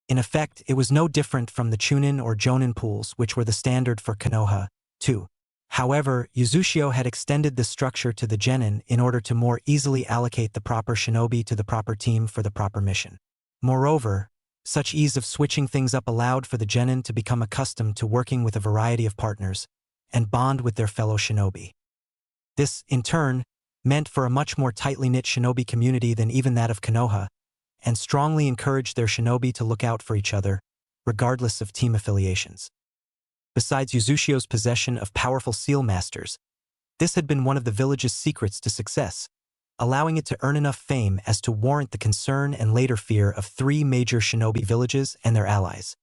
[SPEAKER 1] In effect, it was no different from the Chunin or Jonin pools, which were the standard for Konoha, too. However, Uzumaki had extended this structure to the Genin in order to more easily allocate the proper shinobi to the proper team for the proper mission. Moreover, such ease of switching things up allowed for the Genin to become accustomed to working with a variety of partners and bond with their fellow shinobi. This, in turn, meant for a much more tightly knit shinobi community than even that of Konoha, and strongly encouraged their shinobi to look out for each other, regardless of team affiliations. Besides Uzumio's possession of powerful seal masters, this had been one of the village's secrets to success, allowing it to earn enough fame as to warrant the concern and later fear of 3 major shinobi villages and their allies.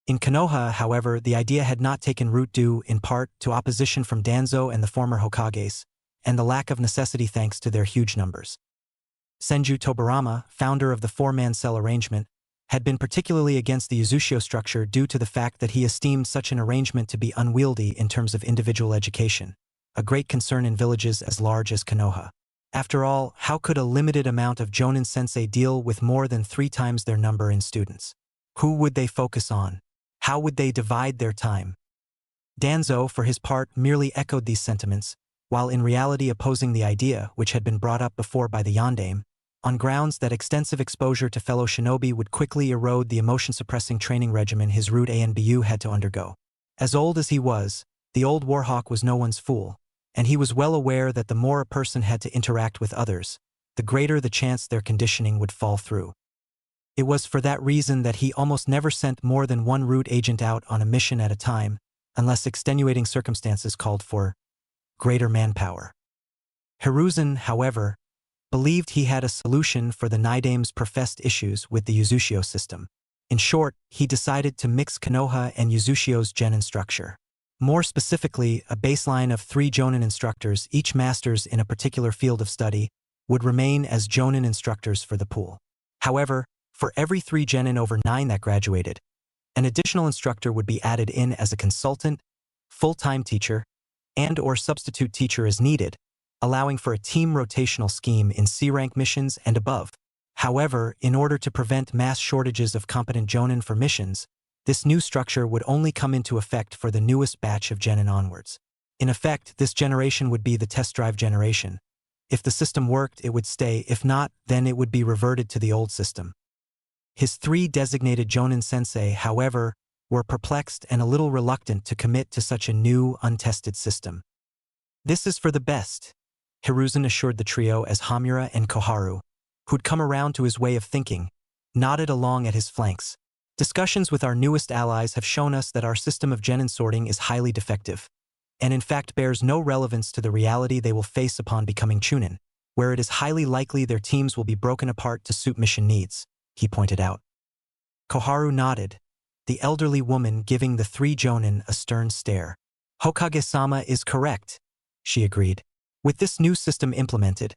[SPEAKER 1] In Konoha, however, the idea had not taken root due, in part, to opposition from Danzo and the former Hokages, and the lack of necessity thanks to their huge numbers. Senju Tobarama, founder of the 4-man cell arrangement, had been particularly against the Uzushio structure due to the fact that he esteemed such an arrangement to be unwieldy in terms of individual education, a great concern in villages as large as Konoha. After all, how could a limited amount of Jonin sensei deal with more than 3 times their number in students? Who would they focus on? How would they divide their time? Danzo, for his part, merely echoed these sentiments, while in reality opposing the idea, which had been brought up before by the yondaime, on grounds that extensive exposure to fellow shinobi would quickly erode the emotion-suppressing training regimen his root ANBU had to undergo. As old as he was, the old warhawk was no one's fool, and he was well aware that the more a person had to interact with others, the greater the chance their conditioning would fall through. It was for that reason that he almost never sent more than one root agent out on a mission at a time, unless extenuating circumstances called for greater manpower. Hiruzen, however, believed he had a solution for the Nidaime's professed issues with the Uzushio system. In short, he decided to mix Konoha and Uzushio's Genin structure. More specifically, a baseline of 3 Jonin instructors, each masters in a particular field of study, would remain as Jonin instructors for the pool. However, for every 3 Genin over 9 that graduated, an additional instructor would be added in as a consultant, full-time teacher, and/or substitute teacher as needed, allowing for a team rotational scheme in C-rank missions and above. However, in order to prevent mass shortages of competent Jonin for missions, this new structure would only come into effect for the newest batch of Genin onwards. In effect, this generation would be the test drive generation. If the system worked, it would stay; if not, then it would be reverted to the old system. His 3 designated Jonin sensei, however, were perplexed and a little reluctant to commit to such a new, untested system. "This is for the best," Hiruzen assured the trio as Hamura and Koharu, who'd come around to his way of thinking, nodded along at his flanks. "Discussions with our newest allies have shown us that our system of Genin sorting is highly defective, and in fact bears no relevance to the reality they will face upon becoming Chunin, where it is highly likely their teams will be broken apart to suit mission needs," he pointed out. Koharu nodded, the elderly woman giving the 3 Jonin a stern stare. "Hokage-sama is correct," she agreed. "With this new system implemented,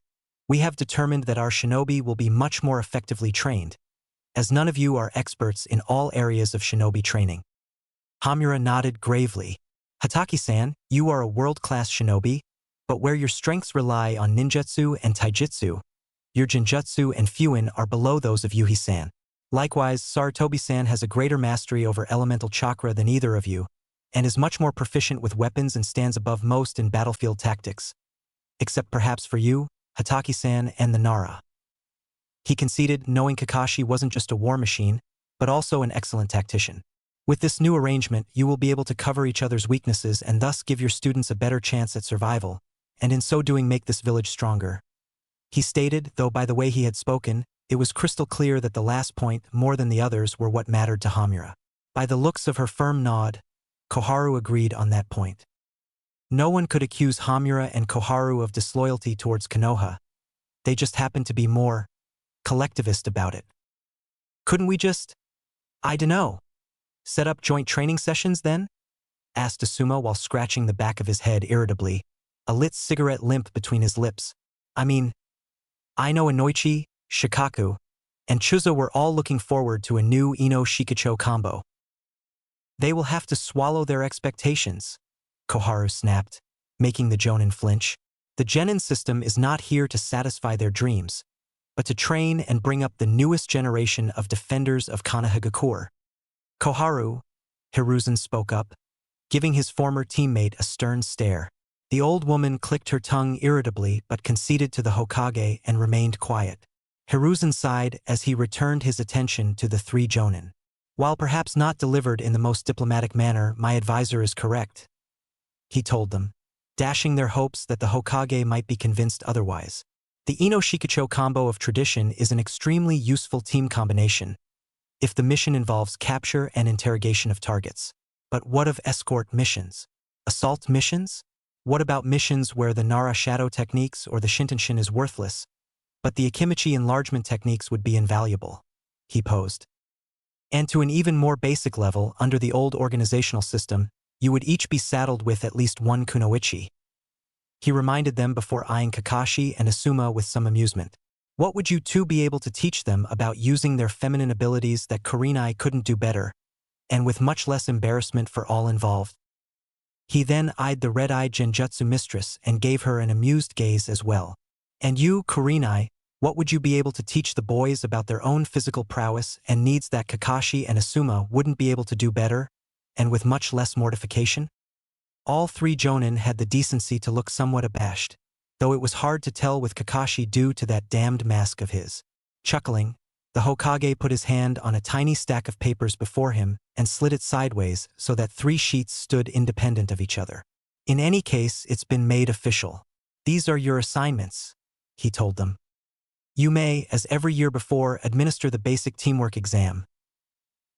[SPEAKER 1] we have determined that our shinobi will be much more effectively trained, as none of you are experts in all areas of shinobi training." Hamura nodded gravely. "Hataki-san, you are a world-class shinobi, but where your strengths rely on ninjutsu and taijutsu, your jinjutsu and fuin are below those of Yuhi-san. Likewise, Sarutobi-san has a greater mastery over elemental chakra than either of you, and is much more proficient with weapons and stands above most in battlefield tactics. Except perhaps for you, Hataki-san and the Nara." He conceded, knowing Kakashi wasn't just a war machine, but also an excellent tactician. "With this new arrangement, you will be able to cover each other's weaknesses and thus give your students a better chance at survival, and in so doing make this village stronger," he stated, though by the way he had spoken, it was crystal clear that the last point, more than the others, were what mattered to Hamura. By the looks of her firm nod, Koharu agreed on that point. No one could accuse Hamura and Koharu of disloyalty towards Konoha. They just happened to be more collectivist about it. "Couldn't we just, I dunno, set up joint training sessions then?" asked Asuma while scratching the back of his head irritably, a lit cigarette limp between his lips. "I mean, I know Inoichi, Shikaku, and Chuzo were all looking forward to a new Ino-Shikacho combo." "They will have to swallow their expectations," Koharu snapped, making the Jonin flinch. "The Genin system is not here to satisfy their dreams, but to train and bring up the newest generation of defenders of Konohagakure." "Koharu," Hiruzen spoke up, giving his former teammate a stern stare. The old woman clicked her tongue irritably but conceded to the Hokage and remained quiet. Hiruzen sighed as he returned his attention to the 3 Jonin. "While perhaps not delivered in the most diplomatic manner, my advisor is correct," he told them, dashing their hopes that the Hokage might be convinced otherwise. "The Ino-Shikacho combo of tradition is an extremely useful team combination, if the mission involves capture and interrogation of targets. But what of escort missions? Assault missions? What about missions where the Nara shadow techniques or the Shintenshin is worthless, but the Akimichi enlargement techniques would be invaluable? He posed. And to an even more basic level, under the old organizational system, you would each be saddled with at least one kunoichi. He reminded them before eyeing Kakashi and Asuma with some amusement. What would you two be able to teach them about using their feminine abilities that Kurenai couldn't do better, and with much less embarrassment for all involved? He then eyed the red-eyed genjutsu mistress and gave her an amused gaze as well. And you, Kurenai, what would you be able to teach the boys about their own physical prowess and needs that Kakashi and Asuma wouldn't be able to do better, and with much less mortification? All three jonin had the decency to look somewhat abashed, though it was hard to tell with Kakashi due to that damned mask of his. Chuckling, the Hokage put his hand on a tiny stack of papers before him and slid it sideways so that 3 sheets stood independent of each other. In any case, it's been made official. These are your assignments, he told them. You may, as every year before, administer the basic teamwork exam,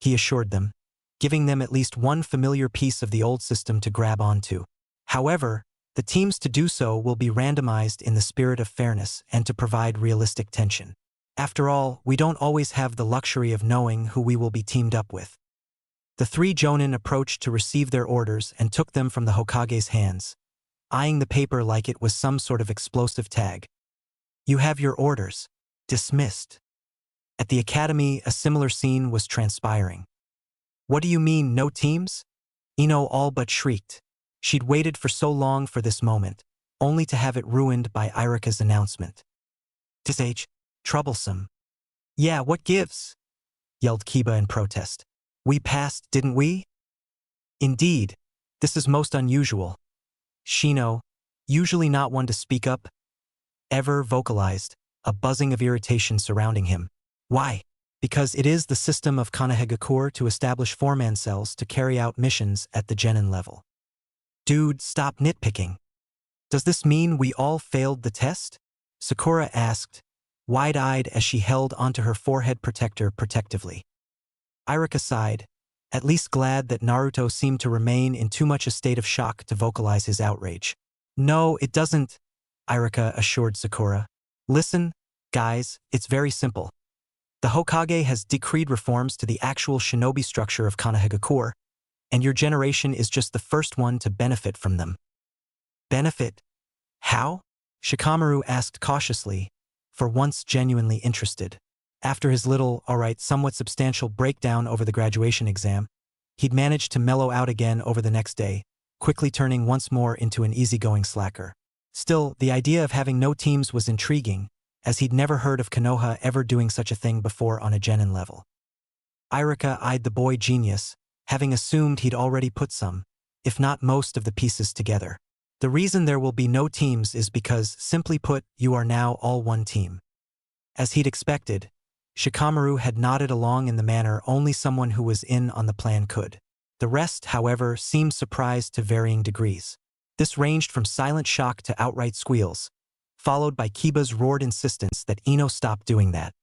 [SPEAKER 1] he assured them, giving them at least one familiar piece of the old system to grab onto. However, the teams to do so will be randomized in the spirit of fairness and to provide realistic tension. After all, we don't always have the luxury of knowing who we will be teamed up with. The 3 jonin approached to receive their orders and took them from the Hokage's hands, eyeing the paper like it was some sort of explosive tag. You have your orders. Dismissed. At the academy, a similar scene was transpiring. What do you mean, no teams? Ino all but shrieked. She'd waited for so long for this moment, only to have it ruined by Irika's announcement. This troublesome. Yeah, what gives? Yelled Kiba in protest. We passed, didn't we? Indeed, this is most unusual. Shino, usually not one to speak up, ever vocalized, a buzzing of irritation surrounding him. Why? Because it is the system of Kanehagakure to establish 4-man cells to carry out missions at the genin level. Dude, stop nitpicking. Does this mean we all failed the test? Sakura asked, wide-eyed as she held onto her forehead protector protectively. Irika sighed, at least glad that Naruto seemed to remain in too much a state of shock to vocalize his outrage. No, it doesn't, Irika assured Sakura. Listen, guys, it's very simple. The Hokage has decreed reforms to the actual shinobi structure of Kanehagakure, and your generation is just the first one to benefit from them. Benefit? How? Shikamaru asked cautiously, for once genuinely interested. After his little, alright, somewhat substantial breakdown over the graduation exam, he'd managed to mellow out again over the next day, quickly turning once more into an easygoing slacker. Still, the idea of having no teams was intriguing, as he'd never heard of Konoha ever doing such a thing before on a genin level. Irika eyed the boy genius, having assumed he'd already put some, if not most of the pieces together. The reason there will be no teams is because, simply put, you are now all one team. As he'd expected, Shikamaru had nodded along in the manner only someone who was in on the plan could. The rest, however, seemed surprised to varying degrees. This ranged from silent shock to outright squeals, followed by Kiba's roared insistence that Ino stop doing that.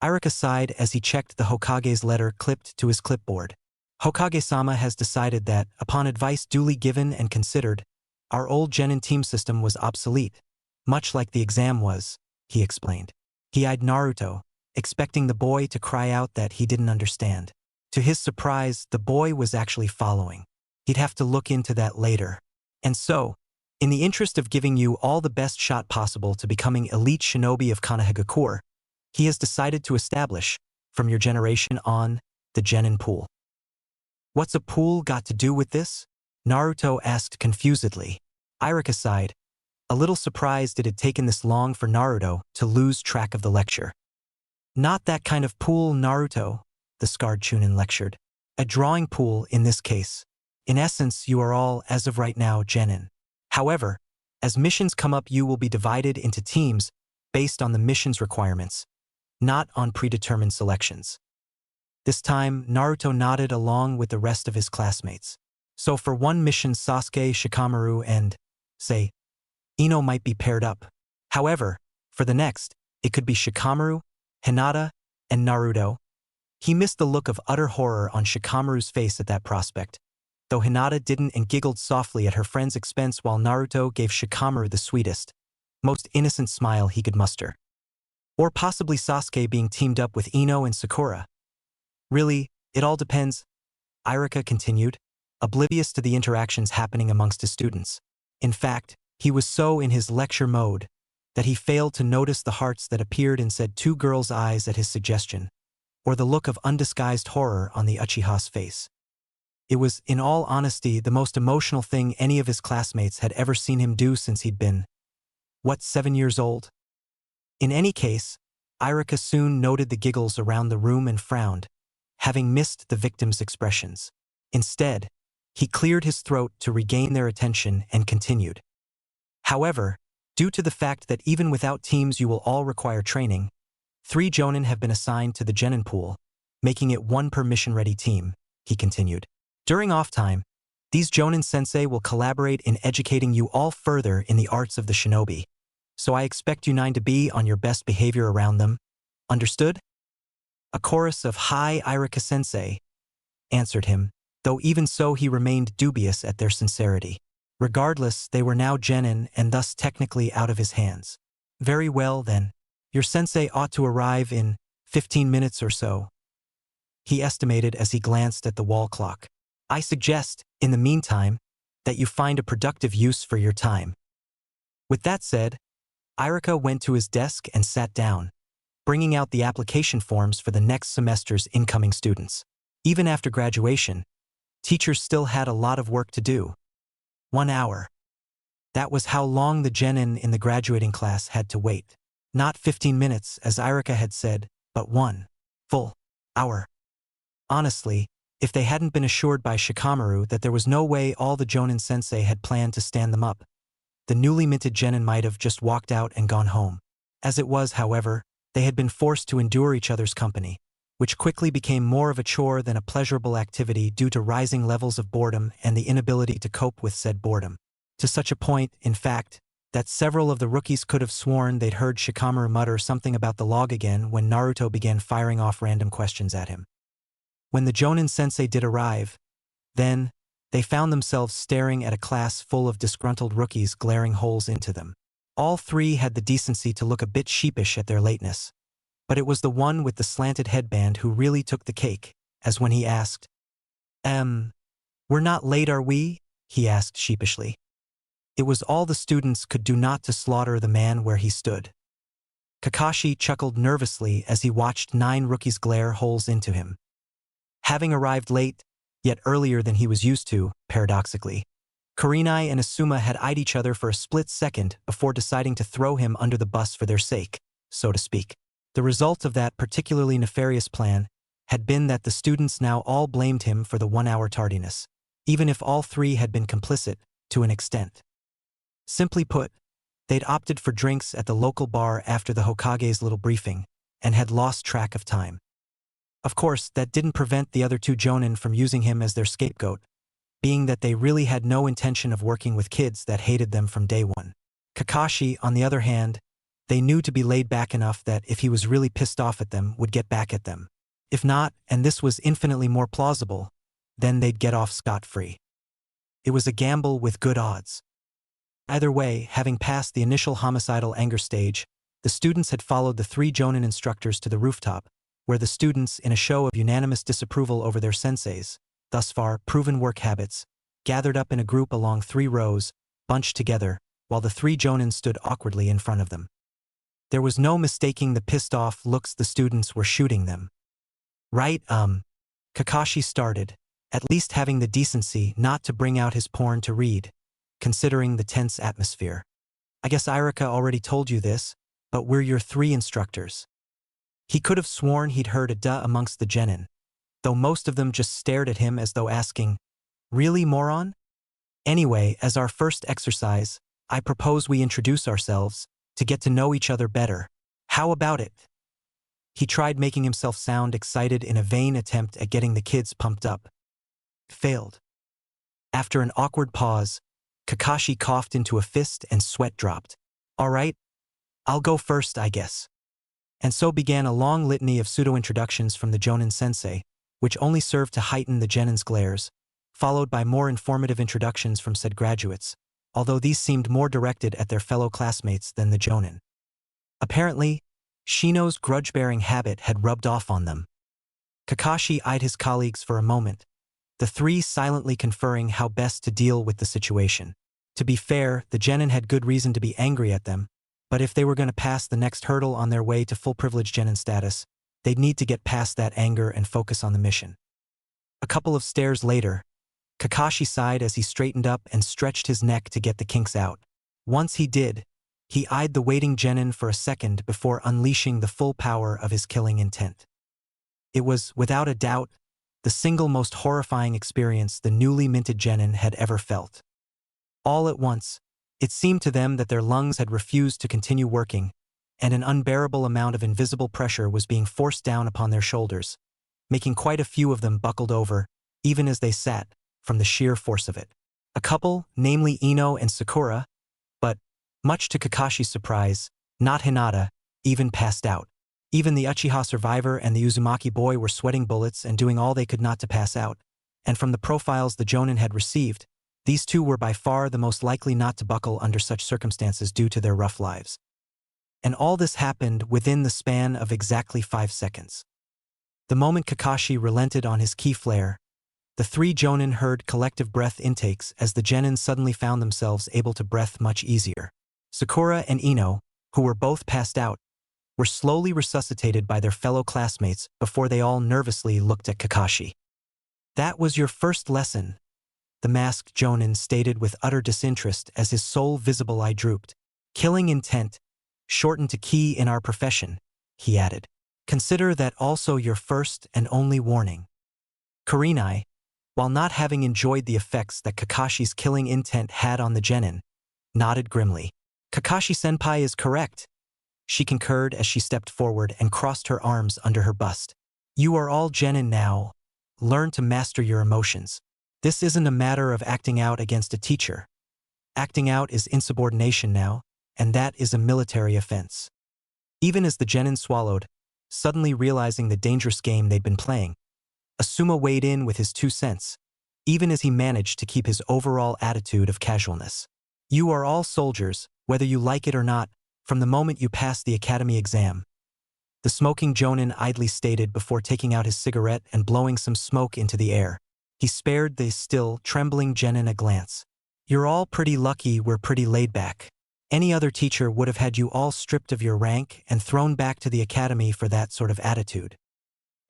[SPEAKER 1] Irika sighed as he checked the Hokage's letter clipped to his clipboard. Hokage-sama has decided that, upon advice duly given and considered, our old genin team system was obsolete, much like the exam was, he explained. He eyed Naruto, expecting the boy to cry out that he didn't understand. To his surprise, the boy was actually following. He'd have to look into that later. And so, in the interest of giving you all the best shot possible to becoming elite shinobi of Kanehagakure, he has decided to establish, from your generation on, the genin pool. What's a pool got to do with this? Naruto asked confusedly. Irika sighed, a little surprised it had taken this long for Naruto to lose track of the lecture. Not that kind of pool, Naruto, the scarred Chunin lectured. A drawing pool in this case. In essence, you are all, as of right now, genin. However, as missions come up, you will be divided into teams based on the mission's requirements, not on predetermined selections. This time, Naruto nodded along with the rest of his classmates. So for one mission, Sasuke, Shikamaru, and, say, Ino might be paired up. However, for the next, it could be Shikamaru, Hinata, and Naruto. He missed the look of utter horror on Shikamaru's face at that prospect, though Hinata didn't and giggled softly at her friend's expense while Naruto gave Shikamaru the sweetest, most innocent smile he could muster. Or possibly Sasuke being teamed up with Ino and Sakura. Really, it all depends, Irika continued, oblivious to the interactions happening amongst his students. In fact, he was so in his lecture mode that he failed to notice the hearts that appeared in said two girls' eyes at his suggestion, or the look of undisguised horror on the Uchiha's face. It was, in all honesty, the most emotional thing any of his classmates had ever seen him do since he'd been, 7 years old? In any case, Irika soon noted the giggles around the room and frowned, having missed the victim's expressions. Instead, he cleared his throat to regain their attention and continued. However, due to the fact that even without teams you will all require training, 3 Jonin have been assigned to the Genin pool, making it 1 per mission-ready team, he continued. During off-time, these Jonin sensei will collaborate in educating you all further in the arts of the shinobi, so I expect you 9 to be on your best behavior around them. Understood? A chorus of "Hi, Irika-sensei," answered him, though even so he remained dubious at their sincerity. Regardless, they were now Genin and thus technically out of his hands. Very well then, your sensei ought to arrive in 15 minutes or so, he estimated as he glanced at the wall clock. I suggest, in the meantime, that you find a productive use for your time. With that said, Irika went to his desk and sat down, bringing out the application forms for the next semester's incoming students. Even after graduation, teachers still had a lot of work to do. 1 hour. That was how long the Genin in the graduating class had to wait. Not 15 minutes, as Irika had said, but 1 full hour. Honestly, if they hadn't been assured by Shikamaru that there was no way all the Jonin sensei had planned to stand them up, the newly minted Genin might have just walked out and gone home. As it was, however, they had been forced to endure each other's company, which quickly became more of a chore than a pleasurable activity due to rising levels of boredom and the inability to cope with said boredom. To such a point, in fact, that several of the rookies could have sworn they'd heard Shikamaru mutter something about the log again when Naruto began firing off random questions at him. When the Jonin sensei did arrive, then, they found themselves staring at a class full of disgruntled rookies glaring holes into them. All 3 had the decency to look a bit sheepish at their lateness, but it was the one with the slanted headband who really took the cake, as when he asked, we're not late, are we? He asked sheepishly. It was all the students could do not to slaughter the man where he stood. Kakashi chuckled nervously as he watched 9 rookies glare holes into him. Having arrived late, yet earlier than he was used to, paradoxically, Kurenai and Asuma had eyed each other for a split second before deciding to throw him under the bus for their sake, so to speak. The result of that particularly nefarious plan had been that the students now all blamed him for the 1-hour tardiness, even if all 3 had been complicit, to an extent. Simply put, they'd opted for drinks at the local bar after the Hokage's little briefing, and had lost track of time. Of course, that didn't prevent the other 2 Jonin from using him as their scapegoat, being that they really had no intention of working with kids that hated them from day one. Kakashi, on the other hand, they knew to be laid back enough that if he was really pissed off at them, would get back at them. If not, and this was infinitely more plausible, then they'd get off scot-free. It was a gamble with good odds. Either way, having passed the initial homicidal anger stage, the students had followed the 3 Jonin instructors to the rooftop, where the students, in a show of unanimous disapproval over their sensei's, thus far proven work habits, gathered up in a group along 3 rows, bunched together, while the 3 Jonin stood awkwardly in front of them. There was no mistaking the pissed-off looks the students were shooting them. Right, Kakashi started, at least having the decency not to bring out his porn to read, considering the tense atmosphere. I guess Irika already told you this, but we're your 3 instructors. He could have sworn he'd heard a duh amongst the Genin, though most of them just stared at him as though asking, "Really, moron?" Anyway, as our first exercise, I propose we introduce ourselves, to get to know each other better. How about it? He tried making himself sound excited in a vain attempt at getting the kids pumped up. Failed. After an awkward pause, Kakashi coughed into a fist and sweat dropped. All right, I'll go first, I guess. And so began a long litany of pseudo-introductions from the Jonin sensei, which only served to heighten the Genin's glares, followed by more informative introductions from said graduates, although these seemed more directed at their fellow classmates than the Jonin. Apparently, Shino's grudge-bearing habit had rubbed off on them. Kakashi eyed his colleagues for a moment, the three silently conferring how best to deal with the situation. To be fair, the Genin had good reason to be angry at them, but if they were going to pass the next hurdle on their way to full privileged Genin status, they'd need to get past that anger and focus on the mission. A couple of stairs later, Kakashi sighed as he straightened up and stretched his neck to get the kinks out. Once he did, he eyed the waiting Genin for a second before unleashing the full power of his killing intent. It was, without a doubt, the single most horrifying experience the newly minted Genin had ever felt. All at once, it seemed to them that their lungs had refused to continue working, and an unbearable amount of invisible pressure was being forced down upon their shoulders, making quite a few of them buckled over, even as they sat, from the sheer force of it. A couple, namely Ino and Sakura, but, much to Kakashi's surprise, not Hinata, even passed out. Even the Uchiha survivor and the Uzumaki boy were sweating bullets and doing all they could not to pass out, and from the profiles the Jonin had received, these two were by far the most likely not to buckle under such circumstances due to their rough lives. And all this happened within the span of exactly 5 seconds. The moment Kakashi relented on his ki flare, the three Jonin heard collective breath intakes as the Genin suddenly found themselves able to breath much easier. Sakura and Ino, who were both passed out, were slowly resuscitated by their fellow classmates before they all nervously looked at Kakashi. "That was your first lesson," the masked Jonin stated with utter disinterest as his sole visible eye drooped. "Killing intent, shortened to ki in our profession," he added. "Consider that also your first and only warning." Kurenai, while not having enjoyed the effects that Kakashi's killing intent had on the Genin, nodded grimly. "Kakashi-senpai is correct," she concurred as she stepped forward and crossed her arms under her bust. "You are all Genin now. Learn to master your emotions. This isn't a matter of acting out against a teacher. Acting out is insubordination now, and that is a military offense." Even as the Genin swallowed, suddenly realizing the dangerous game they'd been playing, Asuma weighed in with his 2 cents, even as he managed to keep his overall attitude of casualness. "You are all soldiers, whether you like it or not, from the moment you pass the academy exam," the smoking Jonin idly stated before taking out his cigarette and blowing some smoke into the air. He spared the still trembling Genin a glance. "You're all pretty lucky we're pretty laid back. Any other teacher would have had you all stripped of your rank and thrown back to the academy for that sort of attitude."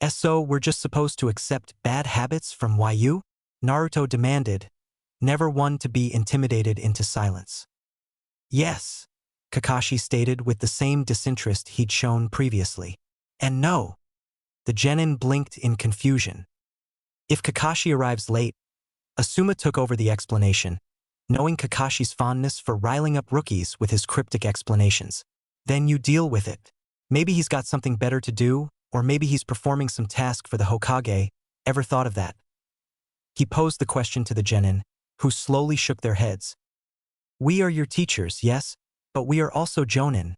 [SPEAKER 1] "So we're just supposed to accept bad habits from YU?" Naruto demanded, never one to be intimidated into silence. "Yes," Kakashi stated with the same disinterest he'd shown previously. "And no." The Genin blinked in confusion. If Kakashi arrives late, Asuma took over the explanation, knowing Kakashi's fondness for riling up rookies with his cryptic explanations. "Then you deal with it. Maybe he's got something better to do, or maybe he's performing some task for the Hokage. Ever thought of that?" He posed the question to the Genin, who slowly shook their heads. "We are your teachers, yes, but we are also Jonin,"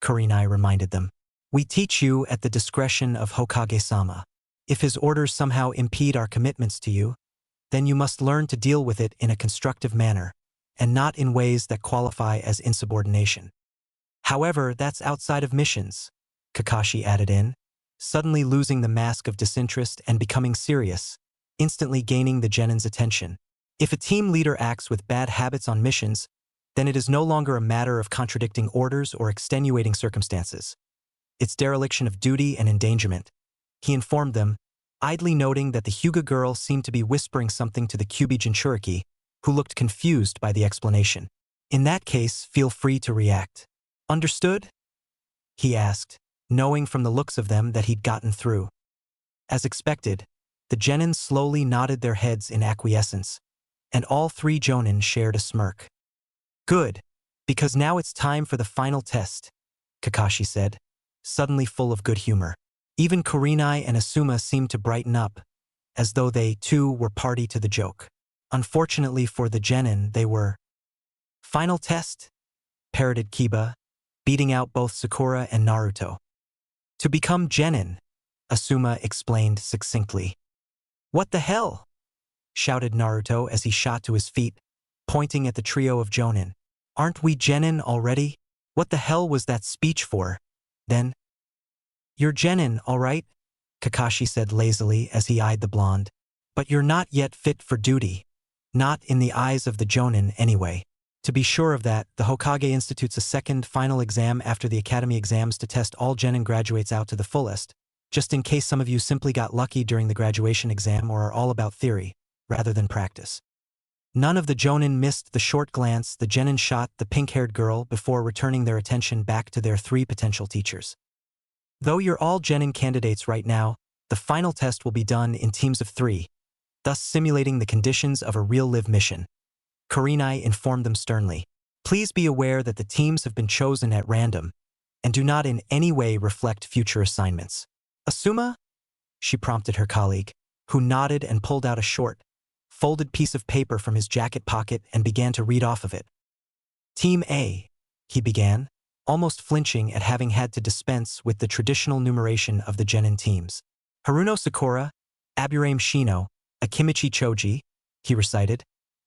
[SPEAKER 1] Kurenai reminded them. "We teach you at the discretion of Hokage-sama. If his orders somehow impede our commitments to you, then you must learn to deal with it in a constructive manner, and not in ways that qualify as insubordination. However, that's outside of missions," Kakashi added in, suddenly losing the mask of disinterest and becoming serious, instantly gaining the Genin's attention. "If a team leader acts with bad habits on missions, then it is no longer a matter of contradicting orders or extenuating circumstances. It's dereliction of duty and endangerment," he informed them, idly noting that the Hyuga girl seemed to be whispering something to the Kyuubi Jinchuriki, who looked confused by the explanation. "In that case, feel free to react." "Understood?" he asked, knowing from the looks of them that he'd gotten through. As expected, the Genin slowly nodded their heads in acquiescence, and all 3 Jonin shared a smirk. "Good, because now it's time for the final test," Kakashi said, suddenly full of good humor. Even Kurenai and Asuma seemed to brighten up, as though they, too, were party to the joke. Unfortunately for the Genin, they were. "Final test?" parroted Kiba, beating out both Sakura and Naruto. "To become Genin," Asuma explained succinctly. "What the hell?" shouted Naruto as he shot to his feet, pointing at the trio of Jonin. Aren't we genin already? What the hell was that speech for? Then, you're genin, all right? Kakashi said lazily as he eyed the blonde. But you're not yet fit for duty. Not in the eyes of the Jonin, anyway. To be sure of that, the Hokage institutes a second, final exam after the academy exams to test all genin graduates out to the fullest, just in case some of you simply got lucky during the graduation exam or are all about theory, rather than practice. None of the Jonin missed the short glance the genin shot the pink-haired girl before returning their attention back to their three potential teachers. Though you're all genin candidates right now, the final test will be done in teams of 3, thus simulating the conditions of a real-live mission. Kurenai informed them sternly. Please be aware that the teams have been chosen at random and do not in any way reflect future assignments. Asuma? She prompted her colleague, who nodded and pulled out a short, folded piece of paper from his jacket pocket and began to read off of it. Team A, he began, almost flinching at having had to dispense with the traditional numeration of the genin teams. Haruno Sakura, Aburame Shino, Akimichi Choji, he recited,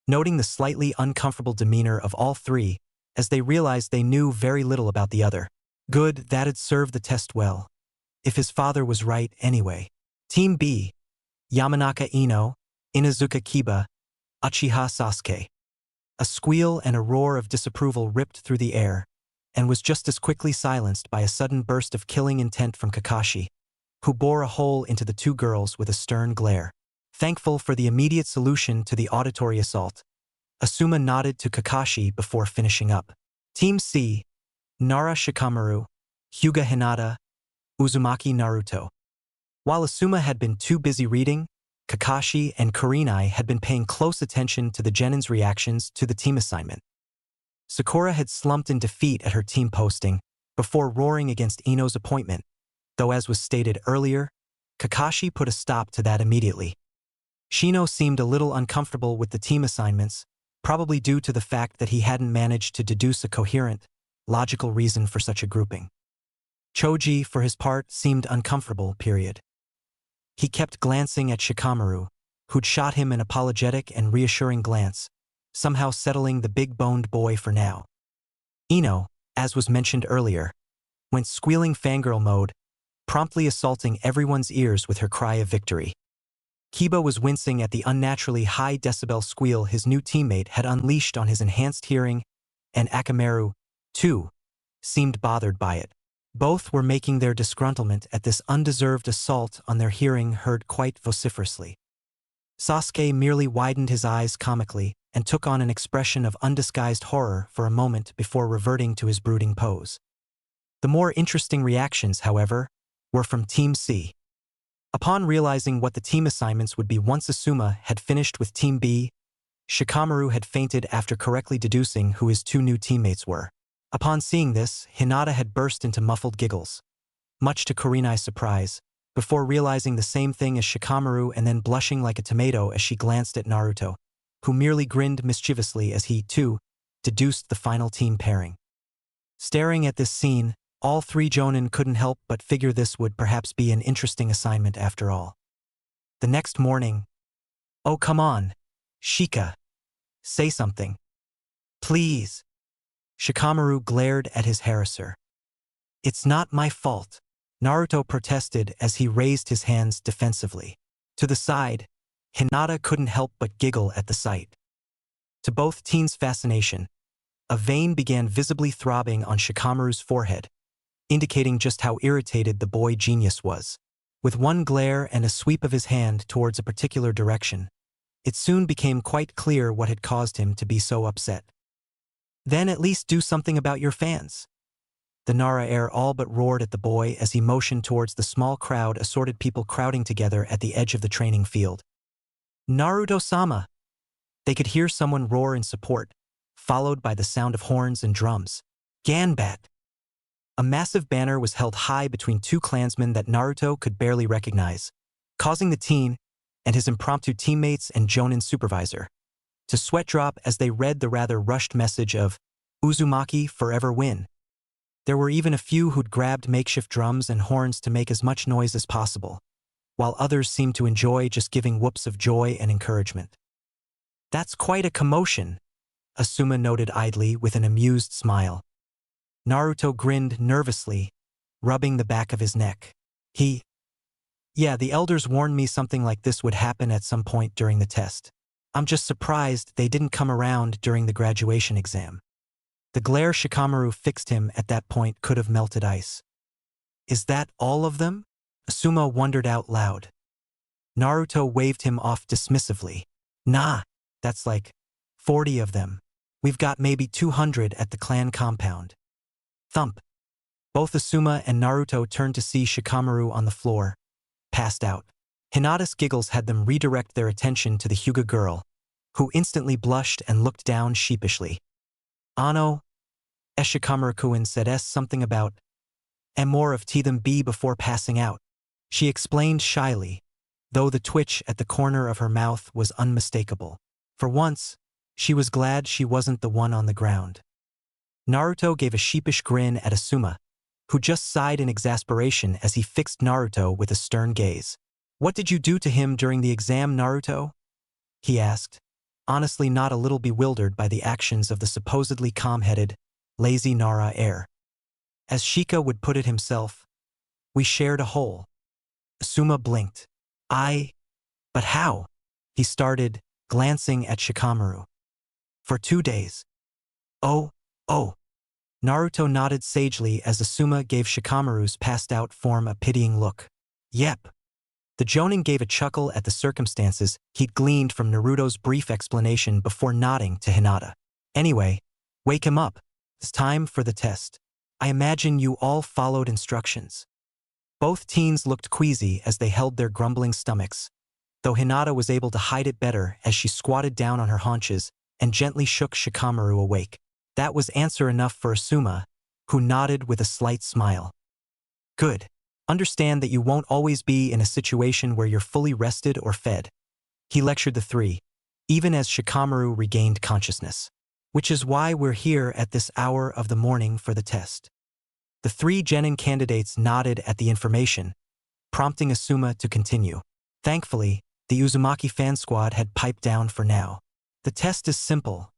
[SPEAKER 1] noting the slightly uncomfortable demeanor of all three as they realized they knew very little about the other. Good, that'd serve the test well. If his father was right anyway. Team B, Yamanaka Ino, Inazuka Kiba, Uchiha Sasuke. A squeal and a roar of disapproval ripped through the air, and was just as quickly silenced by a sudden burst of killing intent from Kakashi, who bore a hole into the two girls with a stern glare. Thankful for the immediate solution to the auditory assault, Asuma nodded to Kakashi before finishing up. Team C, Nara Shikamaru, Hyuga Hinata, Uzumaki Naruto. While Asuma had been too busy reading, Kakashi and Kurenai had been paying close attention to the genin's reactions to the team assignment. Sakura had slumped in defeat at her team posting before roaring against Ino's appointment, though as was stated earlier, Kakashi put a stop to that immediately. Shino seemed a little uncomfortable with the team assignments, probably due to the fact that he hadn't managed to deduce a coherent, logical reason for such a grouping. Choji, for his part, seemed uncomfortable, period. He kept glancing at Shikamaru, who'd shot him an apologetic and reassuring glance, somehow settling the big-boned boy for now. Ino, as was mentioned earlier, went squealing fangirl mode, promptly assaulting everyone's ears with her cry of victory. Kiba was wincing at the unnaturally high decibel squeal his new teammate had unleashed on his enhanced hearing, and Akamaru, too, seemed bothered by it. Both were making their disgruntlement at this undeserved assault on their hearing heard quite vociferously. Sasuke merely widened his eyes comically and took on an expression of undisguised horror for a moment before reverting to his brooding pose. The more interesting reactions, however, were from Team C. Upon realizing what the team assignments would be once Asuma had finished with Team B, Shikamaru had fainted after correctly deducing who his two new teammates were. Upon seeing this, Hinata had burst into muffled giggles, much to Kurenai's surprise, before realizing the same thing as Shikamaru and then blushing like a tomato as she glanced at Naruto, who merely grinned mischievously as he, too, deduced the final team pairing. Staring at this scene, all three Jonin couldn't help but figure this would perhaps be an interesting assignment after all. The next morning, "Oh, come on, Shika. Say something. Please." Shikamaru glared at his harasser. "It's not my fault," Naruto protested as he raised his hands defensively. To the side, Hinata couldn't help but giggle at the sight. To both teens' fascination, a vein began visibly throbbing on Shikamaru's forehead, indicating just how irritated the boy genius was. With one glare and a sweep of his hand towards a particular direction, it soon became quite clear what had caused him to be so upset. "Then at least do something about your fans." The Nara heir all but roared at the boy as he motioned towards the small crowd assorted people crowding together at the edge of the training field. "Naruto-sama!" They could hear someone roar in support, followed by the sound of horns and drums. "Ganbat!" A massive banner was held high between two clansmen that Naruto could barely recognize, causing the teen and his impromptu teammates and Jonin supervisor to sweat drop as they read the rather rushed message of "Uzumaki forever win." There were even a few who'd grabbed makeshift drums and horns to make as much noise as possible, while others seemed to enjoy just giving whoops of joy and encouragement. That's quite a commotion, Asuma noted idly with an amused smile. Naruto grinned nervously, rubbing the back of his neck. Yeah, the elders warned me something like this would happen at some point during the test. I'm just surprised they didn't come around during the graduation exam. The glare Shikamaru fixed him at that point could have melted ice. Is that all of them? Asuma wondered out loud. Naruto waved him off dismissively. Nah, that's like 40 of them. We've got maybe 200 at the clan compound. Thump. Both Asuma and Naruto turned to see Shikamaru on the floor, passed out. Hinata's giggles had them redirect their attention to the Hyuga girl, who instantly blushed and looked down sheepishly. Ano, Shikamaru-kun said something about and more of them be before passing out. She explained shyly, though the twitch at the corner of her mouth was unmistakable. For once, she was glad she wasn't the one on the ground. Naruto gave a sheepish grin at Asuma, who just sighed in exasperation as he fixed Naruto with a stern gaze. What did you do to him during the exam, Naruto? He asked, honestly not a little bewildered by the actions of the supposedly calm-headed, lazy Nara heir. As Shika would put it himself, we shared a hole. Asuma blinked. But how? He started, glancing at Shikamaru. For 2 days. Oh. Naruto nodded sagely as Asuma gave Shikamaru's passed-out form a pitying look. Yep. The Jonin gave a chuckle at the circumstances he'd gleaned from Naruto's brief explanation before nodding to Hinata. Anyway, wake him up. It's time for the test. I imagine you all followed instructions. Both teens looked queasy as they held their grumbling stomachs, though Hinata was able to hide it better as she squatted down on her haunches and gently shook Shikamaru awake. That was answer enough for Asuma, who nodded with a slight smile. Good. Understand that you won't always be in a situation where you're fully rested or fed. He lectured the three, even as Shikamaru regained consciousness. Which is why we're here at this hour of the morning for the test. The 3 genin candidates nodded at the information, prompting Asuma to continue. Thankfully, the Uzumaki fan squad had piped down for now. The test is simple,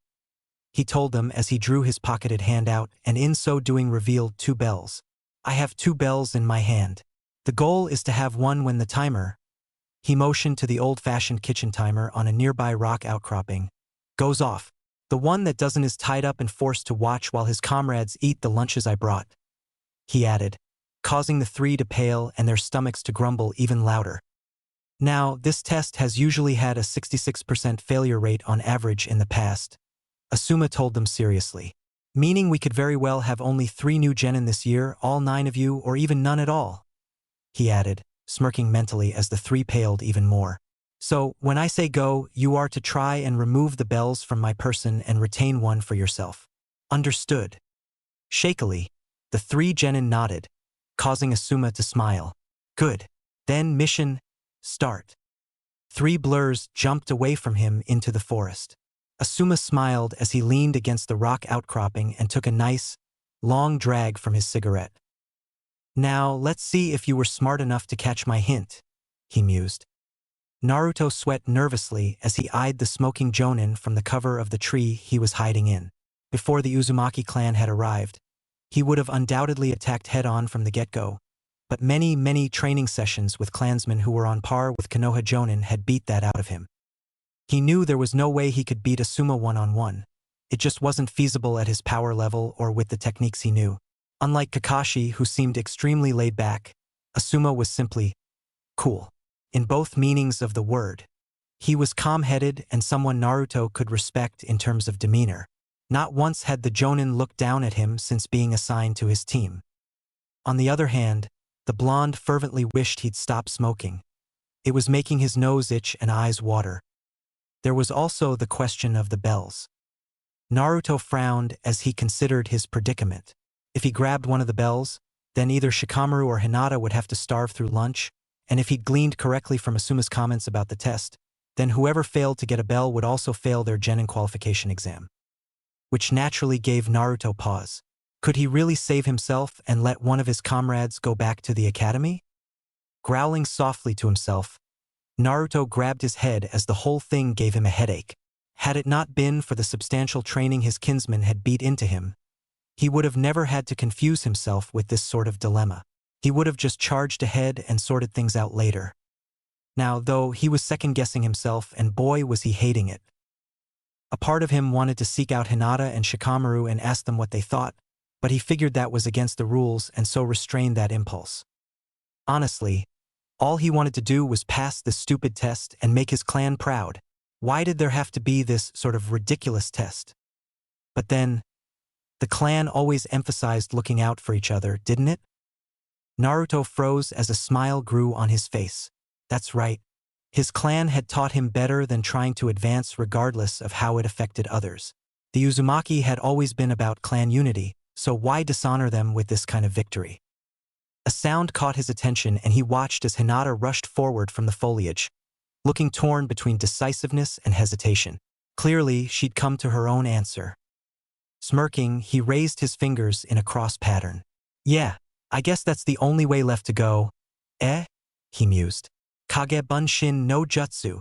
[SPEAKER 1] he told them as he drew his pocketed hand out and in so doing revealed 2 bells. I have 2 bells in my hand. The goal is to have one when the timer, he motioned to the old-fashioned kitchen timer on a nearby rock outcropping, goes off. The one that doesn't is tied up and forced to watch while his comrades eat the lunches I brought, he added, causing the 3 to pale and their stomachs to grumble even louder. Now, this test has usually had a 66% failure rate on average in the past, Asuma told them seriously. Meaning we could very well have only 3 new genin this year, all 9 of you, or even none at all, he added, smirking mentally as the 3 paled even more. So, when I say go, you are to try and remove the bells from my person and retain one for yourself. Understood. Shakily, the 3 genin nodded, causing Asuma to smile. Good. Then mission, start. 3 blurs jumped away from him into the forest. Asuma smiled as he leaned against the rock outcropping and took a nice, long drag from his cigarette. Now, let's see if you were smart enough to catch my hint, he mused. Naruto sweat nervously as he eyed the smoking Jonin from the cover of the tree he was hiding in. Before the Uzumaki clan had arrived, he would have undoubtedly attacked head-on from the get-go, but many training sessions with clansmen who were on par with Konoha Jonin had beat that out of him. He knew there was no way he could beat Asuma one-on-one. It just wasn't feasible at his power level or with the techniques he knew. Unlike Kakashi, who seemed extremely laid back, Asuma was simply cool. In both meanings of the word. He was calm-headed and someone Naruto could respect in terms of demeanor. Not once had the Jonin looked down at him since being assigned to his team. On the other hand, the blonde fervently wished he'd stop smoking. It was making his nose itch and eyes water. There was also the question of the bells. Naruto frowned as he considered his predicament. If he grabbed one of the bells, then either Shikamaru or Hinata would have to starve through lunch, and if he'd gleaned correctly from Asuma's comments about the test, then whoever failed to get a bell would also fail their genin qualification exam. Which naturally gave Naruto pause. Could he really save himself and let one of his comrades go back to the academy? Growling softly to himself, Naruto grabbed his head as the whole thing gave him a headache. Had it not been for the substantial training his kinsman had beat into him, he would have never had to confuse himself with this sort of dilemma. He would have just charged ahead and sorted things out later. Now, though, he was second-guessing himself, and boy was he hating it. A part of him wanted to seek out Hinata and Shikamaru and ask them what they thought, but he figured that was against the rules and so restrained that impulse. Honestly, all he wanted to do was pass this stupid test and make his clan proud. Why did there have to be this sort of ridiculous test? But then, the clan always emphasized looking out for each other, didn't it? Naruto froze as a smile grew on his face. That's right. His clan had taught him better than trying to advance regardless of how it affected others. The Uzumaki had always been about clan unity, so why dishonor them with this kind of victory? A sound caught his attention and he watched as Hinata rushed forward from the foliage, looking torn between decisiveness and hesitation. Clearly, she'd come to her own answer. Smirking, he raised his fingers in a cross pattern. Yeah, I guess that's the only way left to go. He mused. Kage Bunshin no Jutsu.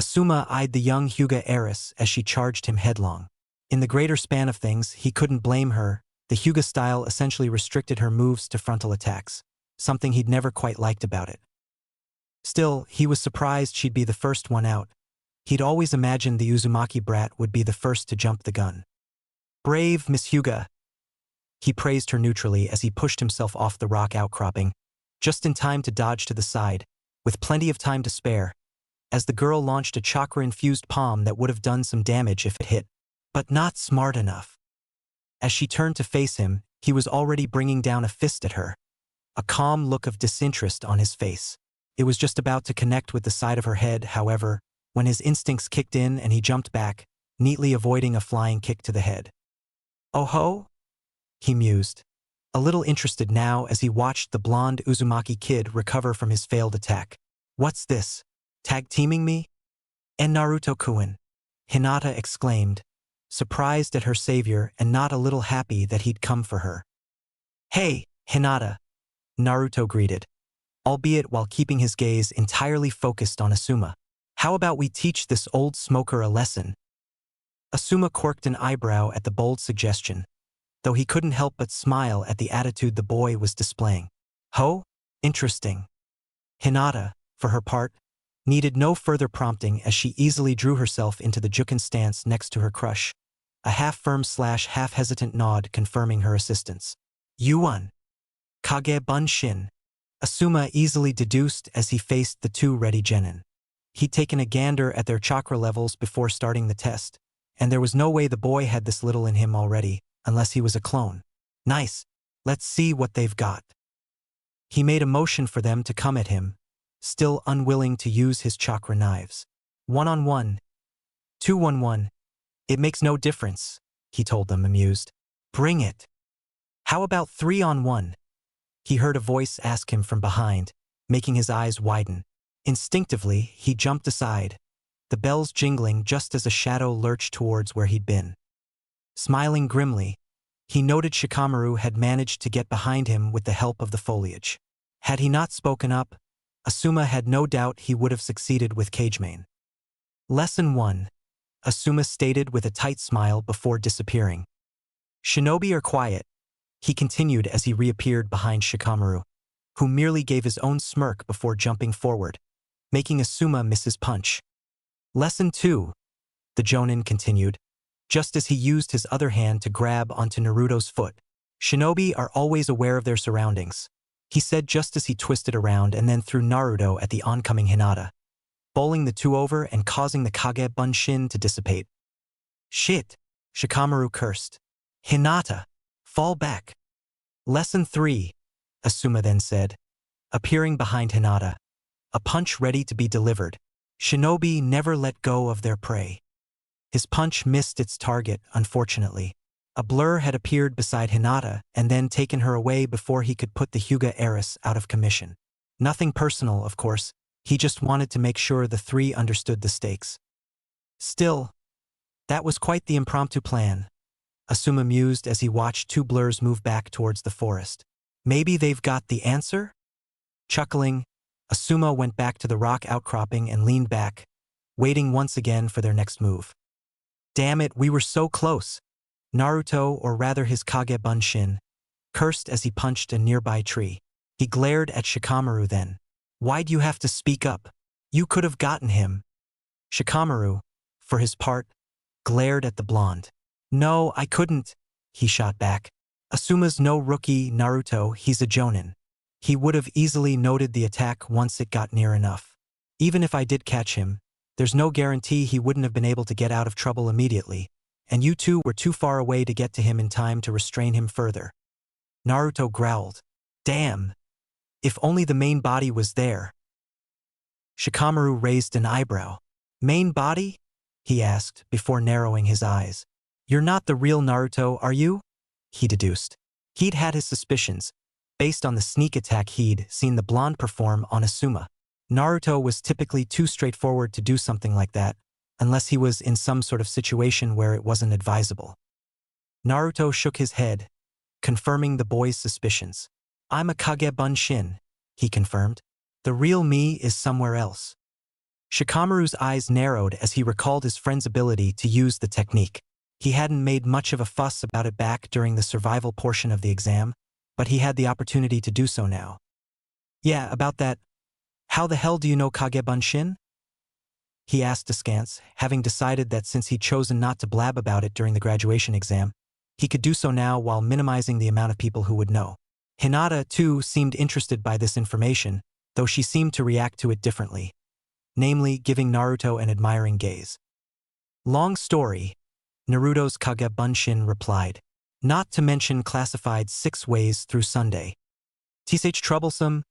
[SPEAKER 1] Asuma eyed the young Hyuga heiress as she charged him headlong. In the greater span of things, he couldn't blame her. The Hyuga style essentially restricted her moves to frontal attacks, something he'd never quite liked about it. Still, he was surprised she'd be the first one out. He'd always imagined the Uzumaki brat would be the first to jump the gun. Brave Miss Hyuga. He praised her neutrally as he pushed himself off the rock outcropping, just in time to dodge to the side, with plenty of time to spare, as the girl launched a chakra-infused palm that would have done some damage if it hit, but not smart enough. As she turned to face him, he was already bringing down a fist at her, a calm look of disinterest on his face. It was just about to connect with the side of her head, however, when his instincts kicked in and he jumped back, neatly avoiding a flying kick to the head. "Oh ho?" he mused, a little interested now as he watched the blonde Uzumaki kid recover from his failed attack. "What's this? Tag-teaming me?" "And Naruto-kun," Hinata exclaimed, surprised at her savior and not a little happy that he'd come for her. "Hey, Hinata," Naruto greeted, albeit while keeping his gaze entirely focused on Asuma. "How about we teach this old smoker a lesson?" Asuma quirked an eyebrow at the bold suggestion, though he couldn't help but smile at the attitude the boy was displaying. "Ho? Interesting." Hinata, for her part, needed no further prompting as she easily drew herself into the juken stance next to her crush, a half-firm/half-hesitant nod confirming her assistance. "You won." Kage Bunshin, Asuma easily deduced as he faced the two ready genin. He'd taken a gander at their chakra levels before starting the test, and there was no way the boy had this little in him already, unless he was a clone. "Nice. Let's see what they've got." He made a motion for them to come at him, still unwilling to use his chakra knives. "1-on-1. 2-1-1. It makes no difference," he told them, amused. "Bring it." "How about 3-on-1? He heard a voice ask him from behind, making his eyes widen. Instinctively, he jumped aside, the bells jingling just as a shadow lurched towards where he'd been. Smiling grimly, he noted Shikamaru had managed to get behind him with the help of the foliage. Had he not spoken up, Asuma had no doubt he would have succeeded with Cagemane. "Lesson 1, Asuma stated with a tight smile before disappearing. "Shinobi are quiet," he continued as he reappeared behind Shikamaru, who merely gave his own smirk before jumping forward, making Asuma miss his punch. "Lesson 2, the Jonin continued, just as he used his other hand to grab onto Naruto's foot. "Shinobi are always aware of their surroundings," he said just as he twisted around and then threw Naruto at the oncoming Hinata, bowling the two over and causing the Kage Bunshin to dissipate. "Shit," Shikamaru cursed. "Hinata, fall back." "Lesson 3, Asuma then said, appearing behind Hinata, a punch ready to be delivered. "Shinobi never let go of their prey." His punch missed its target, unfortunately. A blur had appeared beside Hinata and then taken her away before he could put the Hyuga heiress out of commission. Nothing personal, of course. He just wanted to make sure the three understood the stakes. Still, that was quite the impromptu plan, Asuma mused as he watched two blurs move back towards the forest. "Maybe they've got the answer?" Chuckling, Asuma went back to the rock outcropping and leaned back, waiting once again for their next move. Damn it, we were so close. Naruto, or rather his Kage Bunshin, cursed as he punched a nearby tree. He glared at Shikamaru then. Why'd you have to speak up? You could have gotten him. Shikamaru, for his part, glared at the blonde. No, I couldn't, he shot back. Asuma's no rookie, Naruto, he's a jonin. He would have easily noted the attack once it got near enough. Even if I did catch him, there's no guarantee he wouldn't have been able to get out of trouble immediately, and you two were too far away to get to him in time to restrain him further. Naruto growled. Damn. If only the main body was there. Shikamaru raised an eyebrow. Main body? He asked, before narrowing his eyes. You're not the real Naruto, are you? He deduced. He'd had his suspicions, based on the sneak attack he'd seen the blonde perform on Asuma. Naruto was typically too straightforward to do something like that, unless he was in some sort of situation where it wasn't advisable. Naruto shook his head, confirming the boy's suspicions. I'm a Kage Bunshin, he confirmed. The real me is somewhere else. Shikamaru's eyes narrowed as he recalled his friend's ability to use the technique. He hadn't made much of a fuss about it back during the survival portion of the exam, but he had the opportunity to do so now. Yeah, about that. How the hell do you know Kage Bunshin? He asked askance, having decided that since he'd chosen not to blab about it during the graduation exam, he could do so now while minimizing the amount of people who would know. Hinata, too, seemed interested by this information, though she seemed to react to it differently, namely giving Naruto an admiring gaze. Long story, Naruto's Kage Bunshin replied. Not to mention classified 6 ways through Sunday. "Th troublesome,"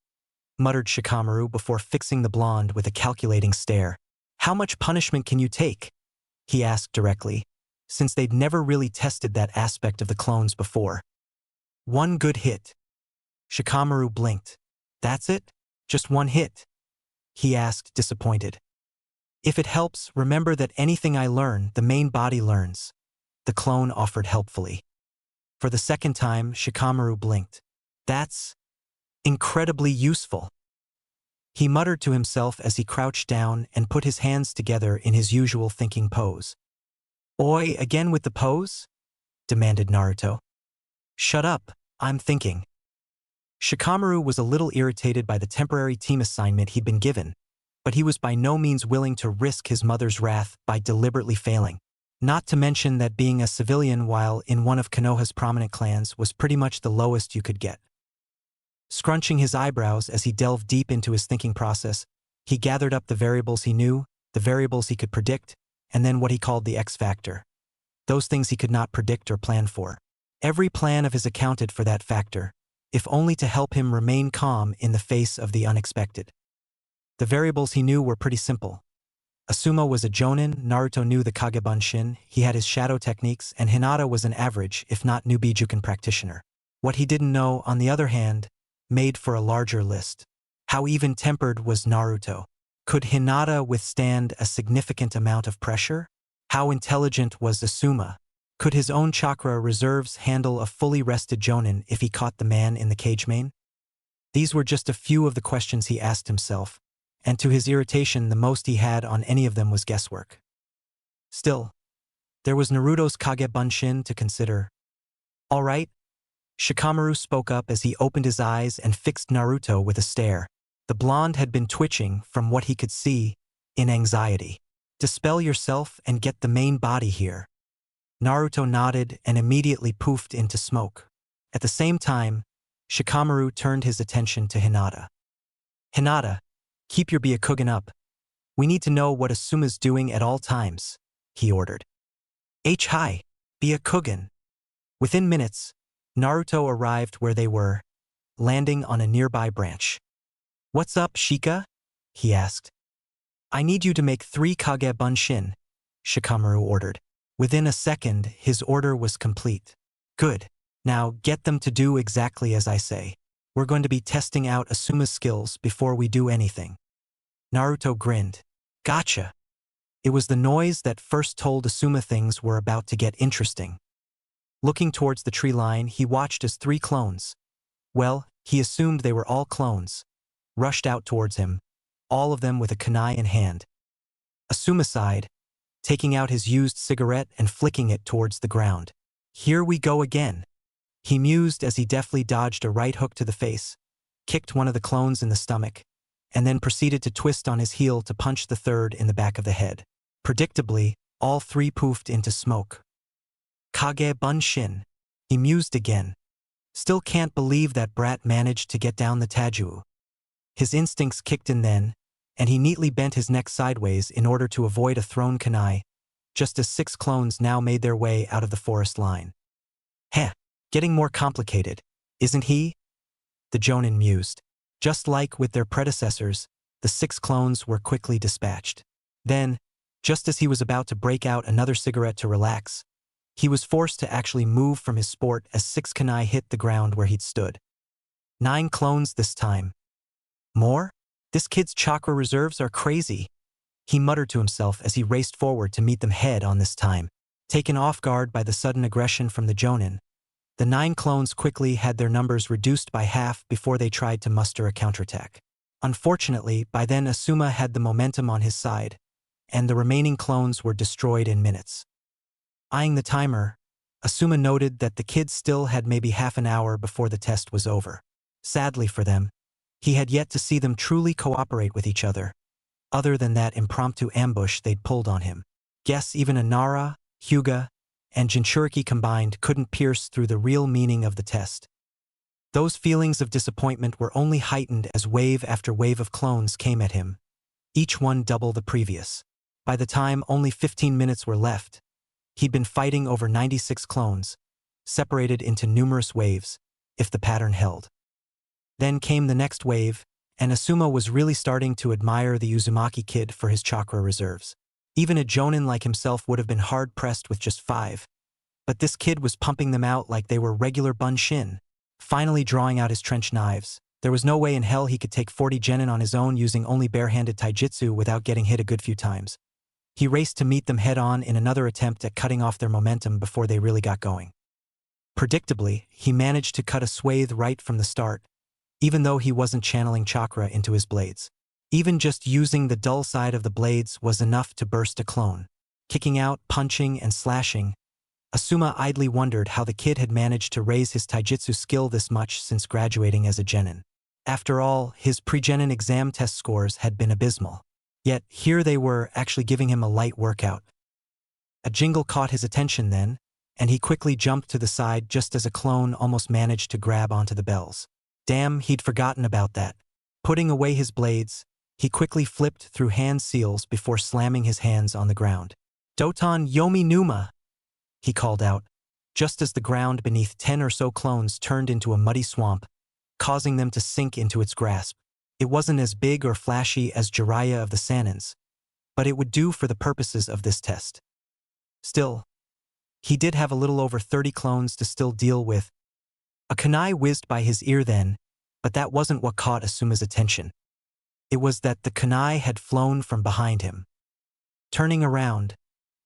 [SPEAKER 1] muttered Shikamaru before fixing the blonde with a calculating stare. How much punishment can you take? He asked directly, since they'd never really tested that aspect of the clones before. 1 good hit. Shikamaru blinked. That's it? Just 1 hit? He asked, disappointed. If it helps, remember that anything I learn, the main body learns. The clone offered helpfully. For the second time, Shikamaru blinked. That's incredibly useful. He muttered to himself as he crouched down and put his hands together in his usual thinking pose. Oi, again with the pose? Demanded Naruto. Shut up, I'm thinking. Shikamaru was a little irritated by the temporary team assignment he'd been given, but he was by no means willing to risk his mother's wrath by deliberately failing. Not to mention that being a civilian while in one of Konoha's prominent clans was pretty much the lowest you could get. Scrunching his eyebrows as he delved deep into his thinking process, he gathered up the variables he knew, the variables he could predict, and then what he called the X factor. Those things he could not predict or plan for. Every plan of his accounted for that factor, if only to help him remain calm in the face of the unexpected. The variables he knew were pretty simple. Asuma was a jonin, Naruto knew the Kage Bunshin, he had his shadow techniques, and Hinata was an average, if not newbie Juken practitioner. What he didn't know, on the other hand, made for a larger list. How even-tempered was Naruto? Could Hinata withstand a significant amount of pressure? How intelligent was Asuma? Could his own chakra reserves handle a fully rested jonin if he caught the man in the cage main? These were just a few of the questions he asked himself, and to his irritation the most he had on any of them was guesswork. Still, there was Naruto's Kage Bunshin to consider. All right, Shikamaru spoke up as he opened his eyes and fixed Naruto with a stare. The blonde had been twitching, from what he could see, in anxiety. Dispel yourself and get the main body here. Naruto nodded and immediately poofed into smoke. At the same time, Shikamaru turned his attention to Hinata. Hinata, keep your Byakugan up. We need to know what Asuma's doing at all times, he ordered. Hi, Byakugan. Within minutes, Naruto arrived where they were, landing on a nearby branch. What's up, Shika? He asked. I need you to make 3 Kage Bunshin, Shikamaru ordered. Within a second, his order was complete. Good. Now get them to do exactly as I say. We're going to be testing out Asuma's skills before we do anything. Naruto grinned. Gotcha. It was the noise that first told Asuma things were about to get interesting. Looking towards the tree line, he watched as 3 clones. Well, he assumed they were all clones. rushed out towards him, all of them with a kunai in hand. Asuma sighed, taking out his used cigarette and flicking it towards the ground. Here we go again. He mused as he deftly dodged a right hook to the face, kicked one of the clones in the stomach, and then proceeded to twist on his heel to punch the third in the back of the head. Predictably, all three poofed into smoke. Kage Bunshin, he mused again. Still can't believe that brat managed to get down the Taju. His instincts kicked in then, and he neatly bent his neck sideways in order to avoid a thrown kunai, just as 6 clones now made their way out of the forest line. Heh, getting more complicated, isn't he? The Jonin mused. Just like with their predecessors, the 6 clones were quickly dispatched. Then, just as he was about to break out another cigarette to relax, he was forced to actually move from his sport as 6 kunai hit the ground where he'd stood. 9 clones this time. More? This kid's chakra reserves are crazy, he muttered to himself as he raced forward to meet them head on this time. Taken off guard by the sudden aggression from the Jonin, the 9 clones quickly had their numbers reduced by half before they tried to muster a counterattack. Unfortunately, by then Asuma had the momentum on his side, and the remaining clones were destroyed in minutes. Eyeing the timer, Asuma noted that the kids still had maybe half an hour before the test was over. Sadly for them, he had yet to see them truly cooperate with each other, other than that impromptu ambush they'd pulled on him. Guess even Inara, Hyuga, and Jinchuriki combined couldn't pierce through the real meaning of the test. Those feelings of disappointment were only heightened as wave after wave of clones came at him, each one double the previous. By the time only 15 minutes were left, he'd been fighting over 96 clones, separated into numerous waves, if the pattern held. Then came the next wave, and Asuma was really starting to admire the Uzumaki kid for his chakra reserves. Even a Jonin like himself would have been hard-pressed with just 5, but this kid was pumping them out like they were regular bunshin. Finally drawing out his trench knives, there was no way in hell he could take 40 genin on his own using only bare-handed taijutsu without getting hit a good few times. He raced to meet them head-on in another attempt at cutting off their momentum before they really got going. Predictably, he managed to cut a swathe right from the start, even though he wasn't channeling chakra into his blades. Even just using the dull side of the blades was enough to burst a clone. Kicking out, punching, and slashing, Asuma idly wondered how the kid had managed to raise his taijutsu skill this much since graduating as a genin. After all, his pre-genin exam test scores had been abysmal. Yet here they were actually giving him a light workout. A jingle caught his attention then, and he quickly jumped to the side just as a clone almost managed to grab onto the bells. Damn, he'd forgotten about that. Putting away his blades, he quickly flipped through hand seals before slamming his hands on the ground. Doton Yomi Numa, he called out, just as the ground beneath 10 or so clones turned into a muddy swamp, causing them to sink into its grasp. It wasn't as big or flashy as Jiraiya of the Sanins, but it would do for the purposes of this test. Still, he did have a little over 30 clones to still deal with. A kunai whizzed by his ear then, but that wasn't what caught Asuma's attention. It was that the kunai had flown from behind him. Turning around,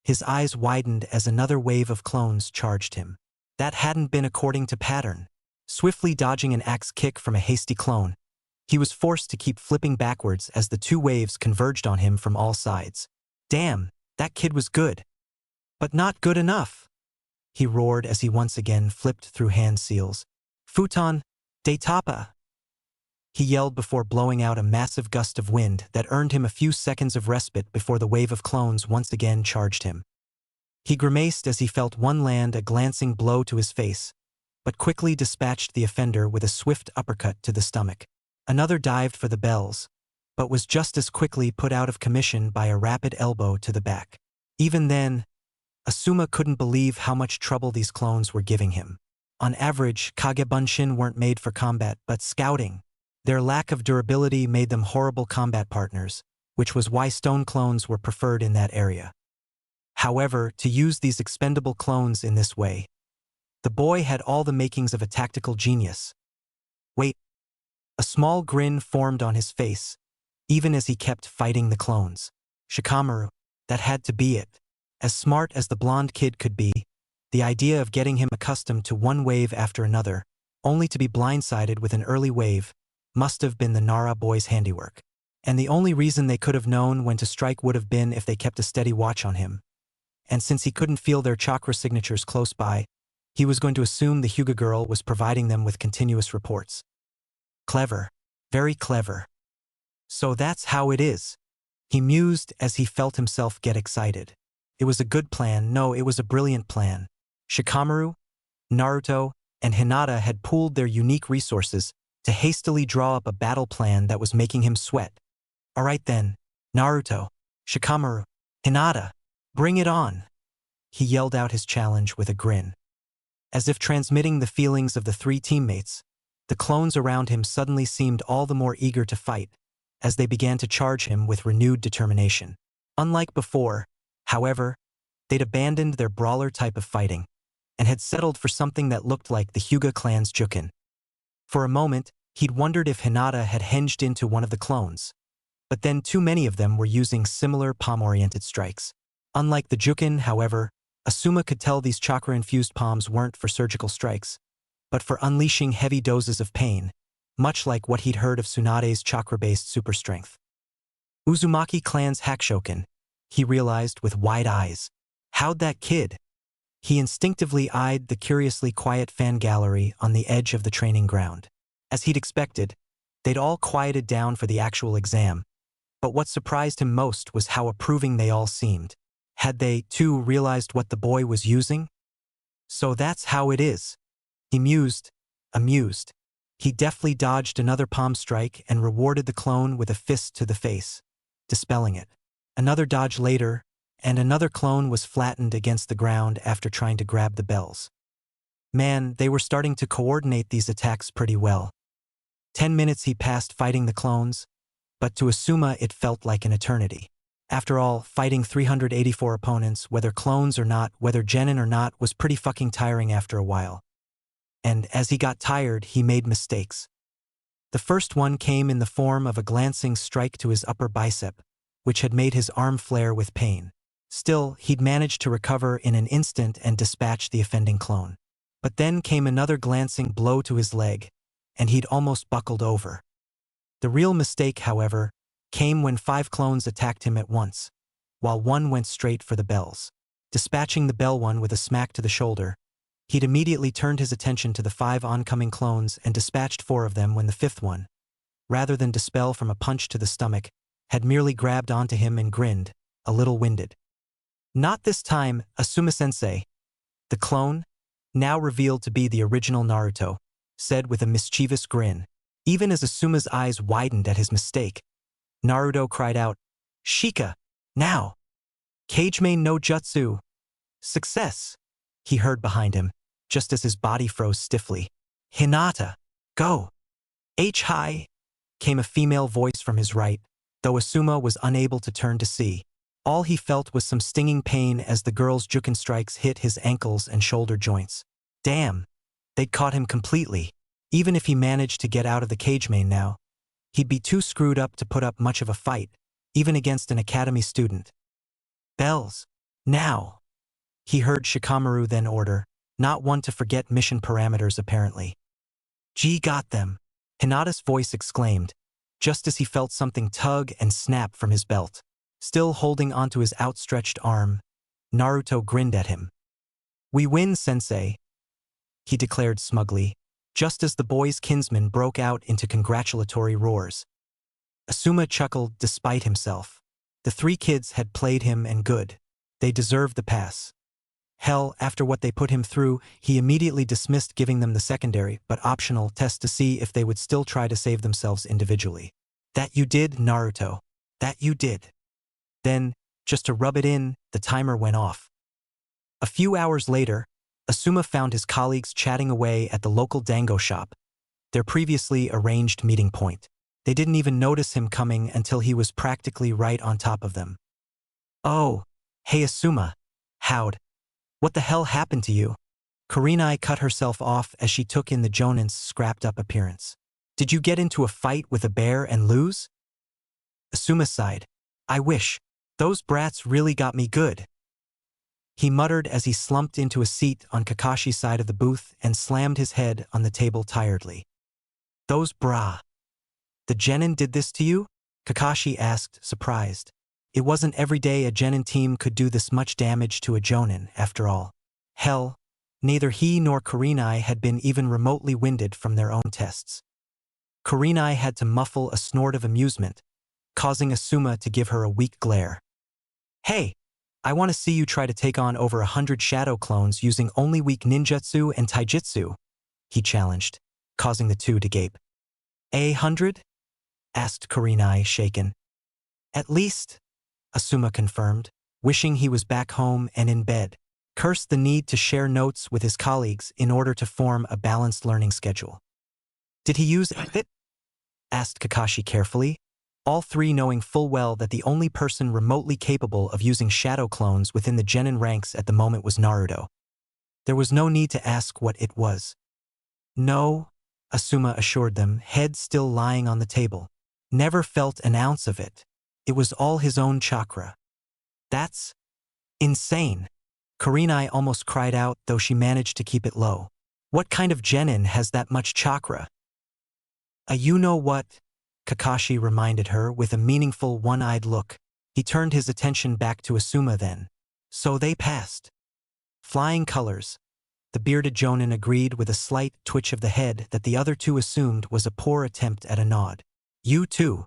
[SPEAKER 1] his eyes widened as another wave of clones charged him. That hadn't been according to pattern. Swiftly dodging an axe kick from a hasty clone, he was forced to keep flipping backwards as the 2 waves converged on him from all sides. Damn, that kid was good. But not good enough, he roared as he once again flipped through hand seals. Futon, de tapa, he yelled before blowing out a massive gust of wind that earned him a few seconds of respite before the wave of clones once again charged him. He grimaced as he felt one land a glancing blow to his face, but quickly dispatched the offender with a swift uppercut to the stomach. Another dived for the bells, but was just as quickly put out of commission by a rapid elbow to the back. Even then, Asuma couldn't believe how much trouble these clones were giving him. On average, Kage Bunshin weren't made for combat but scouting. Their lack of durability made them horrible combat partners, which was why stone clones were preferred in that area. However, to use these expendable clones in this way, the boy had all the makings of a tactical genius. Wait. A small grin formed on his face, even as he kept fighting the clones. Shikamaru, that had to be it. As smart as the blonde kid could be, the idea of getting him accustomed to one wave after another, only to be blindsided with an early wave, must have been the Nara boys' handiwork. And the only reason they could have known when to strike would have been if they kept a steady watch on him. And since he couldn't feel their chakra signatures close by, he was going to assume the Hyuga girl was providing them with continuous reports. Clever. Very clever. So that's how it is. He mused as he felt himself get excited. It was a good plan. No, it was a brilliant plan. Shikamaru, Naruto, and Hinata had pooled their unique resources to hastily draw up a battle plan that was making him sweat. All right then, Naruto, Shikamaru, Hinata, bring it on. He yelled out his challenge with a grin. As if transmitting the feelings of the three teammates, the clones around him suddenly seemed all the more eager to fight, as they began to charge him with renewed determination. Unlike before, however, they'd abandoned their brawler type of fighting, and had settled for something that looked like the Hyuga clan's Jukin. For a moment, he'd wondered if Hinata had hinged into one of the clones. But then too many of them were using similar palm-oriented strikes. Unlike the Jukin, however, Asuma could tell these chakra-infused palms weren't for surgical strikes, but for unleashing heavy doses of pain, much like what he'd heard of Tsunade's chakra-based super strength. Uzumaki clan's Hakushoken, he realized with wide eyes. How'd that kid? He instinctively eyed the curiously quiet fan gallery on the edge of the training ground. As he'd expected, they'd all quieted down for the actual exam, but what surprised him most was how approving they all seemed. Had they, too, realized what the boy was using? So that's how it is. He mused, amused. He deftly dodged another palm strike and rewarded the clone with a fist to the face, dispelling it. Another dodge later, and another clone was flattened against the ground after trying to grab the bells. Man, they were starting to coordinate these attacks pretty well. 10 minutes he passed fighting the clones, but to Asuma it felt like an eternity. After all, fighting 384 opponents, whether clones or not, whether genin or not, was pretty fucking tiring after a while. And as he got tired, he made mistakes. The first one came in the form of a glancing strike to his upper bicep, which had made his arm flare with pain. Still, he'd managed to recover in an instant and dispatch the offending clone. But then came another glancing blow to his leg, and he'd almost buckled over. The real mistake, however, came when 5 clones attacked him at once, while one went straight for the bells. Dispatching the bell one with a smack to the shoulder, he'd immediately turned his attention to the 5 oncoming clones and dispatched 4 of them when the 5th one, rather than dispel from a punch to the stomach, had merely grabbed onto him and grinned, a little winded. Not this time, Asuma-sensei. The clone, now revealed to be the original Naruto, said with a mischievous grin. Even as Asuma's eyes widened at his mistake, Naruto cried out, "Shika! Now! Kagemain no Jutsu! Success!" He heard behind him, just as his body froze stiffly. "Hinata! Go!" "H-high!" came a female voice from his right, though Asuma was unable to turn to see. All he felt was some stinging pain as the girl's Jukin strikes hit his ankles and shoulder joints. Damn! They'd caught him completely. Even if he managed to get out of the Kagemain now, he'd be too screwed up to put up much of a fight, even against an academy student. "Bells! Now!" he heard Shikamaru then order, not one to forget mission parameters apparently. "Gee, got them!" Hinata's voice exclaimed, just as he felt something tug and snap from his belt. Still holding onto his outstretched arm, Naruto grinned at him. "We win, sensei," he declared smugly, just as the boy's kinsmen broke out into congratulatory roars. Asuma chuckled despite himself. The 3 kids had played him and good. They deserved the pass. Hell, after what they put him through, he immediately dismissed giving them the secondary, but optional, test to see if they would still try to save themselves individually. "That you did, Naruto. That you did." Then, just to rub it in, the timer went off. A few hours later, Asuma found his colleagues chatting away at the local dango shop, their previously arranged meeting point. They didn't even notice him coming until he was practically right on top of them. "Oh, hey Asuma. What the hell happened to you?" Kurenai cut herself off as she took in the Jonin's scrapped-up appearance. "Did you get into a fight with a bear and lose?" Asuma sighed. "I wish. Those brats really got me good." He muttered as he slumped into a seat on Kakashi's side of the booth and slammed his head on the table tiredly. "Those brah. The genin did this to you? Kakashi asked, surprised. It wasn't every day a genin team could do this much damage to a jonin, after all. Hell, neither he nor Kurenai had been even remotely winded from their own tests. Kurenai had to muffle a snort of amusement, causing Asuma to give her a weak glare. Hey, I want to see you try to take on over 100 shadow clones using only weak ninjutsu and taijutsu, he challenged, causing the two to gape. 100? Asked Kurenai, shaken. At least, Asuma confirmed, wishing he was back home and in bed. Cursed the need to share notes with his colleagues in order to form a balanced learning schedule. Did he use it? Asked Kakashi carefully, all three knowing full well that the only person remotely capable of using shadow clones within the genin ranks at the moment was Naruto. There was no need to ask what it was. No, Asuma assured them, head still lying on the table. Never felt an ounce of it. It was all his own chakra. That's insane. Kurenai almost cried out, though she managed to keep it low. What kind of genin has that much chakra? A you-know-what, Kakashi reminded her with a meaningful one-eyed look. He turned his attention back to Asuma then. So they passed. Flying colors. The bearded jonin agreed with a slight twitch of the head that the other two assumed was a poor attempt at a nod. You too.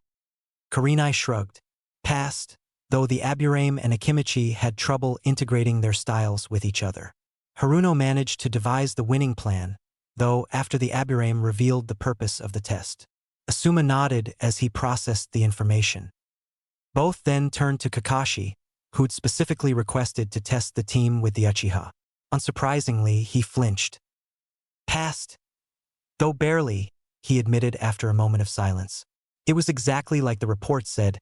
[SPEAKER 1] Kurenai shrugged. Passed, though the Aburame and Akimichi had trouble integrating their styles with each other. Haruno managed to devise the winning plan, though after the Aburame revealed the purpose of the test. Asuma nodded as he processed the information. Both then turned to Kakashi, who'd specifically requested to test the team with the Uchiha. Unsurprisingly, he flinched. Passed. Though barely, he admitted after a moment of silence. It was exactly like the report said.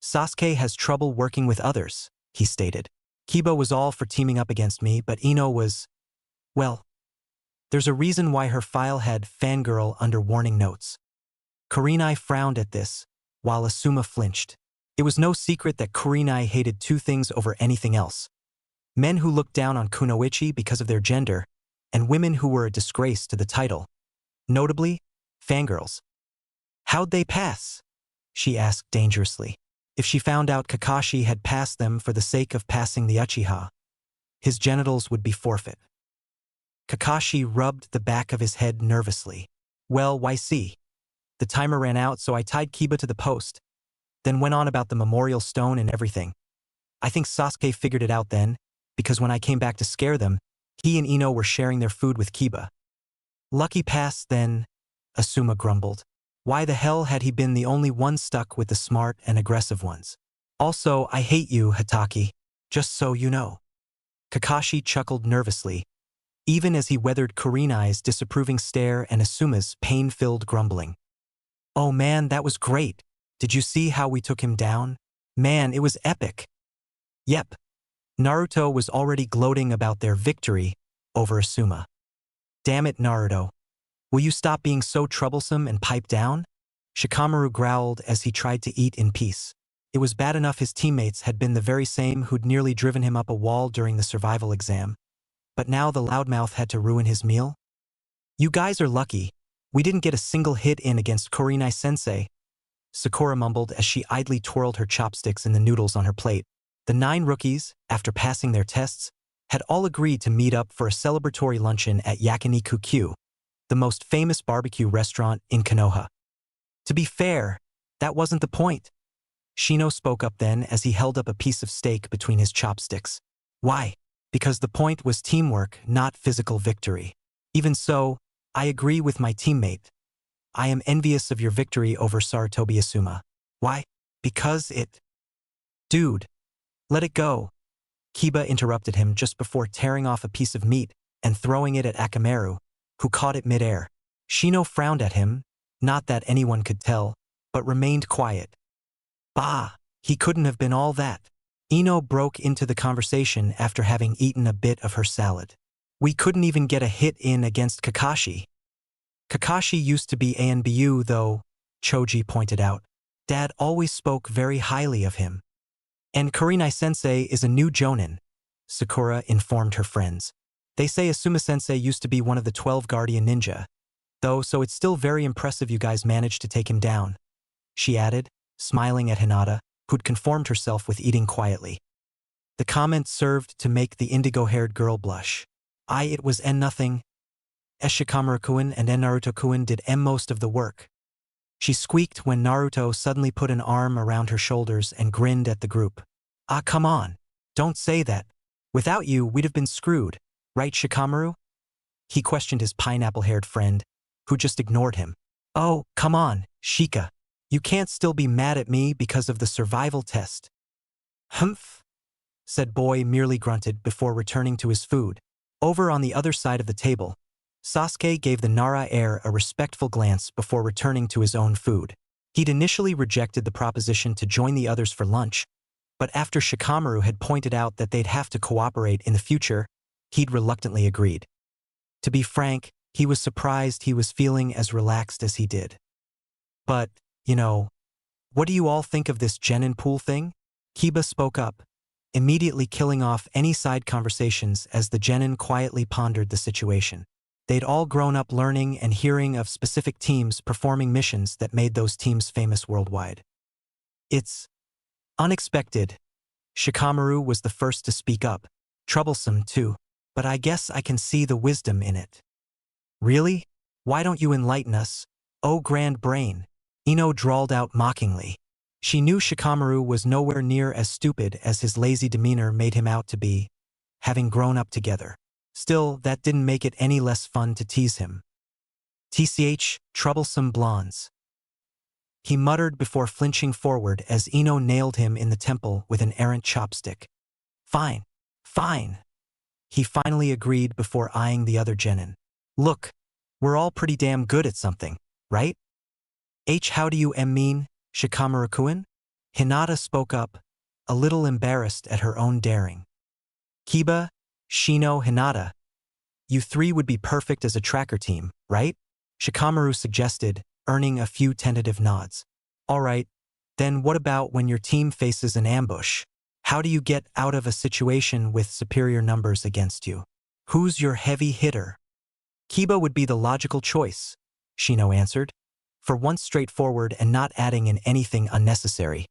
[SPEAKER 1] Sasuke has trouble working with others, he stated. Kiba was all for teaming up against me, but Ino was… well, there's a reason why her file had fangirl under warning notes. Kurenai frowned at this, while Asuma flinched. It was no secret that Kurenai hated two things over anything else. Men who looked down on kunoichi because of their gender, and women who were a disgrace to the title. Notably, fangirls. How'd they pass? She asked dangerously. If she found out Kakashi had passed them for the sake of passing the Uchiha, his genitals would be forfeit. Kakashi rubbed the back of his head nervously. Well, why see? The timer ran out, so I tied Kiba to the post, then went on about the memorial stone and everything. I think Sasuke figured it out then, because when I came back to scare them, he and Ino were sharing their food with Kiba. Lucky pass then, Asuma grumbled. Why the hell had he been the only one stuck with the smart and aggressive ones? Also, I hate you, Hatake, just so you know. Kakashi chuckled nervously, even as he weathered Kurenai's disapproving stare and Asuma's pain-filled grumbling. Oh man, that was great. Did you see how we took him down? Man, it was epic. Yep. Naruto was already gloating about their victory over Asuma. Damn it, Naruto. Will you stop being so troublesome and pipe down? Shikamaru growled as he tried to eat in peace. It was bad enough his teammates had been the very same who'd nearly driven him up a wall during the survival exam. But now the loudmouth had to ruin his meal? You guys are lucky. We didn't get a single hit in against Kurenai-sensei, Sakura mumbled as she idly twirled her chopsticks in the noodles on her plate. The 9 rookies, after passing their tests, had all agreed to meet up for a celebratory luncheon at Yakiniku-Q, the most famous barbecue restaurant in Konoha. To be fair, that wasn't the point. Shino spoke up then as he held up a piece of steak between his chopsticks. Why? Because the point was teamwork, not physical victory. Even so, I agree with my teammate. I am envious of your victory over Sarutobi Asuma. Why? Because it… Dude, let it go. Kiba interrupted him just before tearing off a piece of meat and throwing it at Akamaru, who caught it midair. Shino frowned at him, not that anyone could tell, but remained quiet. Bah, he couldn't have been all that. Ino broke into the conversation after having eaten a bit of her salad. We couldn't even get a hit in against Kakashi. Kakashi used to be ANBU though, Choji pointed out. Dad always spoke very highly of him. And Kurenai-sensei is a new jonin, Sakura informed her friends. They say Asuma-sensei used to be one of the 12 guardian ninja, though, so it's still very impressive you guys managed to take him down. she added, smiling at Hinata, who'd conformed herself with eating quietly. The comment served to make the indigo-haired girl blush. It was nothing. Shikamaru-kun and Naruto-kun did most of the work. She squeaked when Naruto suddenly put an arm around her shoulders and grinned at the group. Come on. Don't say that. Without you, we'd have been screwed, right, Shikamaru? He questioned his pineapple-haired friend, who just ignored him. Oh, come on, Shika. You can't still be mad at me because of the survival test. Humph, said Boy, merely grunted before returning to his food. Over on the other side of the table, Sasuke gave the Nara heir a respectful glance before returning to his own food. He'd initially rejected the proposition to join the others for lunch, but after Shikamaru had pointed out that they'd have to cooperate in the future, he'd reluctantly agreed. To be frank, he was surprised he was feeling as relaxed as he did. But, what do you all think of this Genin pool thing? Kiba spoke up, immediately killing off any side conversations as the Genin quietly pondered the situation. They'd all grown up learning and hearing of specific teams performing missions that made those teams famous worldwide. It's unexpected. Shikamaru was the first to speak up. Troublesome, too, but I guess I can see the wisdom in it. Really? Why don't you enlighten us? Oh, grand brain. Ino drawled out mockingly. She knew Shikamaru was nowhere near as stupid as his lazy demeanor made him out to be, having grown up together. Still, that didn't make it any less fun to tease him. TCH, troublesome blondes. He muttered before flinching forward as Ino nailed him in the temple with an errant chopstick. Fine, fine. He finally agreed before eyeing the other genin. Look, we're all pretty damn good at something, right? How do you mean, Shikamaru-kun? Hinata spoke up, a little embarrassed at her own daring. Kiba, Shino, Hinata. You three would be perfect as a tracker team, right? Shikamaru suggested, earning a few tentative nods. All right, then what about when your team faces an ambush? How do you get out of a situation with superior numbers against you? Who's your heavy hitter? Kiba would be the logical choice, Shino answered, for once straightforward and not adding in anything unnecessary.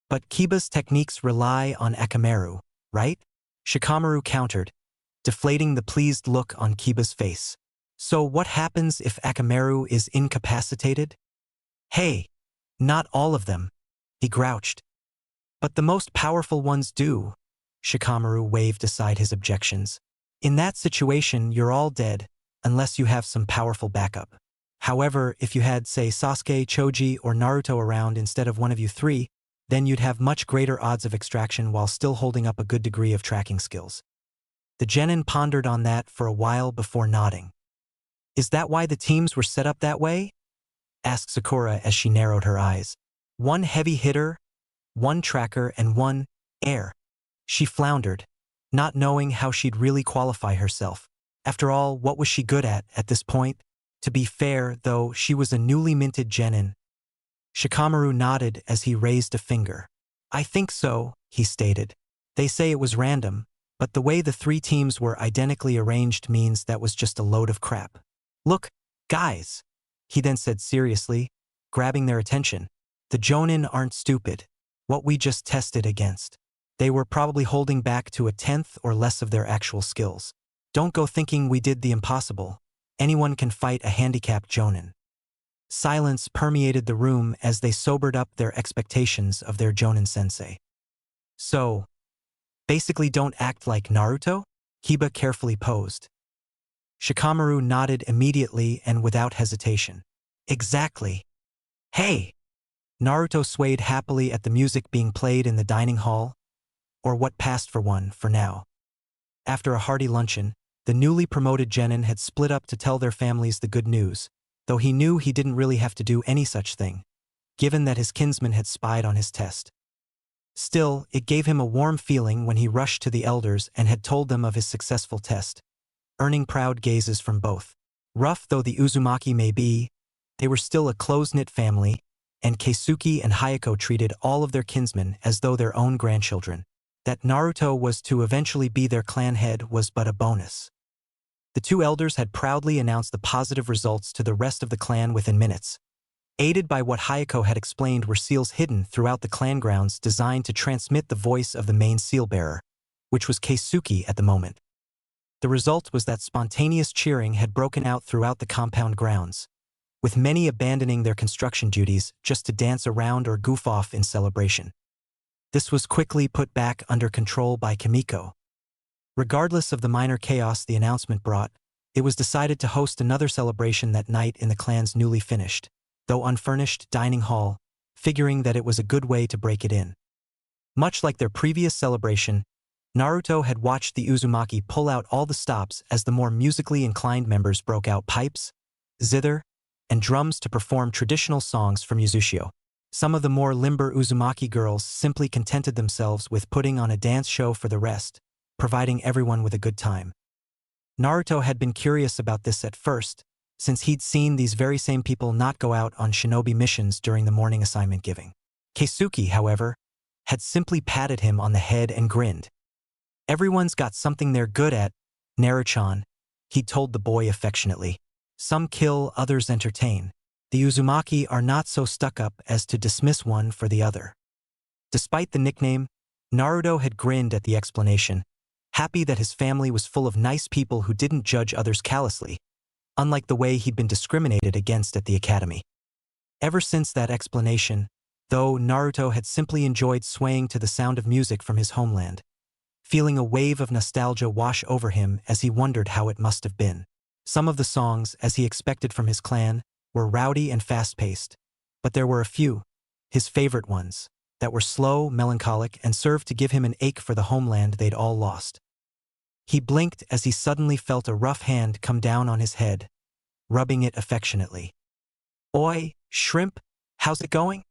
[SPEAKER 1] But Kiba's techniques rely on Akamaru, right? Shikamaru countered, deflating the pleased look on Kiba's face. So what happens if Akamaru is incapacitated? Hey, not all of them, he grouched. But the most powerful ones do, Shikamaru waved aside his objections. In that situation, you're all dead, unless you have some powerful backup. However, if you had, say, Sasuke, Choji, or Naruto around instead of one of you three, then you'd have much greater odds of extraction while still holding up a good degree of tracking skills. The genin pondered on that for a while before nodding. Is that why the teams were set up that way? Asked Sakura as she narrowed her eyes. One heavy hitter, one tracker, and one heir. She floundered, not knowing how she'd really qualify herself. After all, what was she good at this point? To be fair, though, she was a newly minted genin. Shikamaru nodded as he raised a finger. I think so, he stated. They say it was random, but the way the three teams were identically arranged means that was just a load of crap. Look, guys, he then said seriously, grabbing their attention. The Jonin aren't stupid. What we just tested against. They were probably holding back to a tenth or less of their actual skills. Don't go thinking we did the impossible. Anyone can fight a handicapped Jonin. Silence permeated the room as they sobered up their expectations of their Jonin sensei. So, basically don't act like Naruto? Kiba carefully posed. Shikamaru nodded immediately and without hesitation. Exactly. Hey! Naruto swayed happily at the music being played in the dining hall, or what passed for one for now. After a hearty luncheon, the newly promoted genin had split up to tell their families the good news, though he knew he didn't really have to do any such thing, given that his kinsman had spied on his test. Still, it gave him a warm feeling when he rushed to the elders and had told them of his successful test, earning proud gazes from both. Rough though the Uzumaki may be, they were still a close-knit family, and Keisuke and Hayako treated all of their kinsmen as though their own grandchildren. That Naruto was to eventually be their clan head was but a bonus. The two elders had proudly announced the positive results to the rest of the clan within minutes, Aided by what Hayako had explained were seals hidden throughout the clan grounds designed to transmit the voice of the main seal bearer, which was Keisuke at the moment. The result was that spontaneous cheering had broken out throughout the compound grounds, with many abandoning their construction duties just to dance around or goof off in celebration. This was quickly put back under control by Kimiko. Regardless of the minor chaos the announcement brought, it was decided to host another celebration that night in the clan's newly finished, though unfurnished, dining hall, figuring that it was a good way to break it in. Much like their previous celebration, Naruto had watched the Uzumaki pull out all the stops as the more musically inclined members broke out pipes, zither, and drums to perform traditional songs from Yuzushio. Some of the more limber Uzumaki girls simply contented themselves with putting on a dance show for the rest, providing everyone with a good time. Naruto had been curious about this at first, since he'd seen these very same people not go out on shinobi missions during the morning assignment giving. Keisuke, however, had simply patted him on the head and grinned. "Everyone's got something they're good at, Naruchan," he told the boy affectionately. "Some kill, others entertain. The Uzumaki are not so stuck up as to dismiss one for the other." Despite the nickname, Naruto had grinned at the explanation, happy that his family was full of nice people who didn't judge others callously, unlike the way he'd been discriminated against at the academy. Ever since that explanation, though, Naruto had simply enjoyed swaying to the sound of music from his homeland, feeling a wave of nostalgia wash over him as he wondered how it must have been. Some of the songs, as he expected from his clan, were rowdy and fast-paced, but there were a few, his favorite ones, that were slow, melancholic, and served to give him an ache for the homeland they'd all lost. He blinked as he suddenly felt a rough hand come down on his head, rubbing it affectionately. "Oi, shrimp, how's it going?"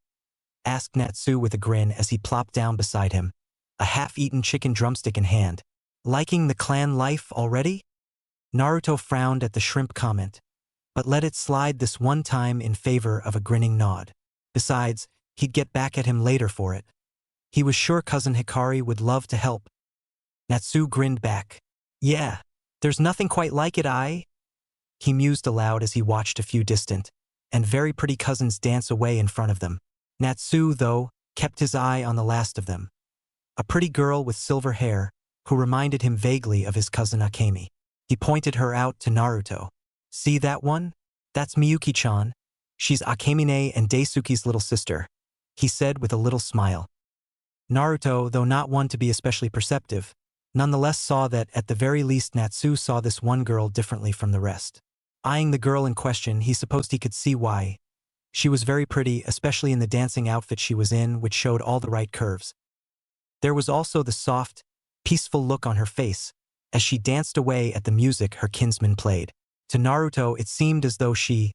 [SPEAKER 1] asked Natsu with a grin as he plopped down beside him, a half-eaten chicken drumstick in hand. "Liking the clan life already?" Naruto frowned at the shrimp comment, but let it slide this one time in favor of a grinning nod. Besides, he'd get back at him later for it. He was sure Cousin Hikari would love to help. Natsu grinned back. "Yeah, there's nothing quite like it, he mused aloud as he watched a few distant and very pretty cousins dance away in front of them. Natsu, though, kept his eye on the last of them, a pretty girl with silver hair who reminded him vaguely of his cousin Akemi. He pointed her out to Naruto. "See that one? That's Miyuki-chan. She's Akemine and Daisuke's little sister," he said with a little smile. Naruto, though not one to be especially perceptive, nonetheless saw that at the very least Natsu saw this one girl differently from the rest. Eyeing the girl in question, he supposed he could see why. She was very pretty, especially in the dancing outfit she was in, which showed all the right curves. There was also the soft, peaceful look on her face as she danced away at the music her kinsman played. To Naruto, it seemed as though she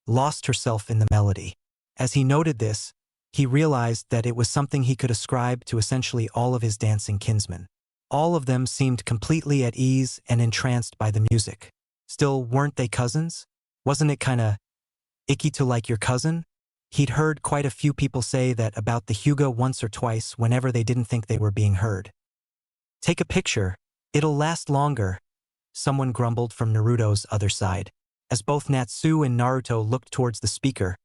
[SPEAKER 1] lost herself in the melody. As he noted this, he realized that it was something he could ascribe to essentially all of his dancing kinsmen. All of them seemed completely at ease and entranced by the music. Still, weren't they cousins? Wasn't it kinda icky to like your cousin? He'd heard quite a few people say that about the Hyuga once or twice whenever they didn't think they were being heard. "Take a picture, it'll last longer," someone grumbled from Naruto's other side. As both Natsu and Naruto looked towards the speaker,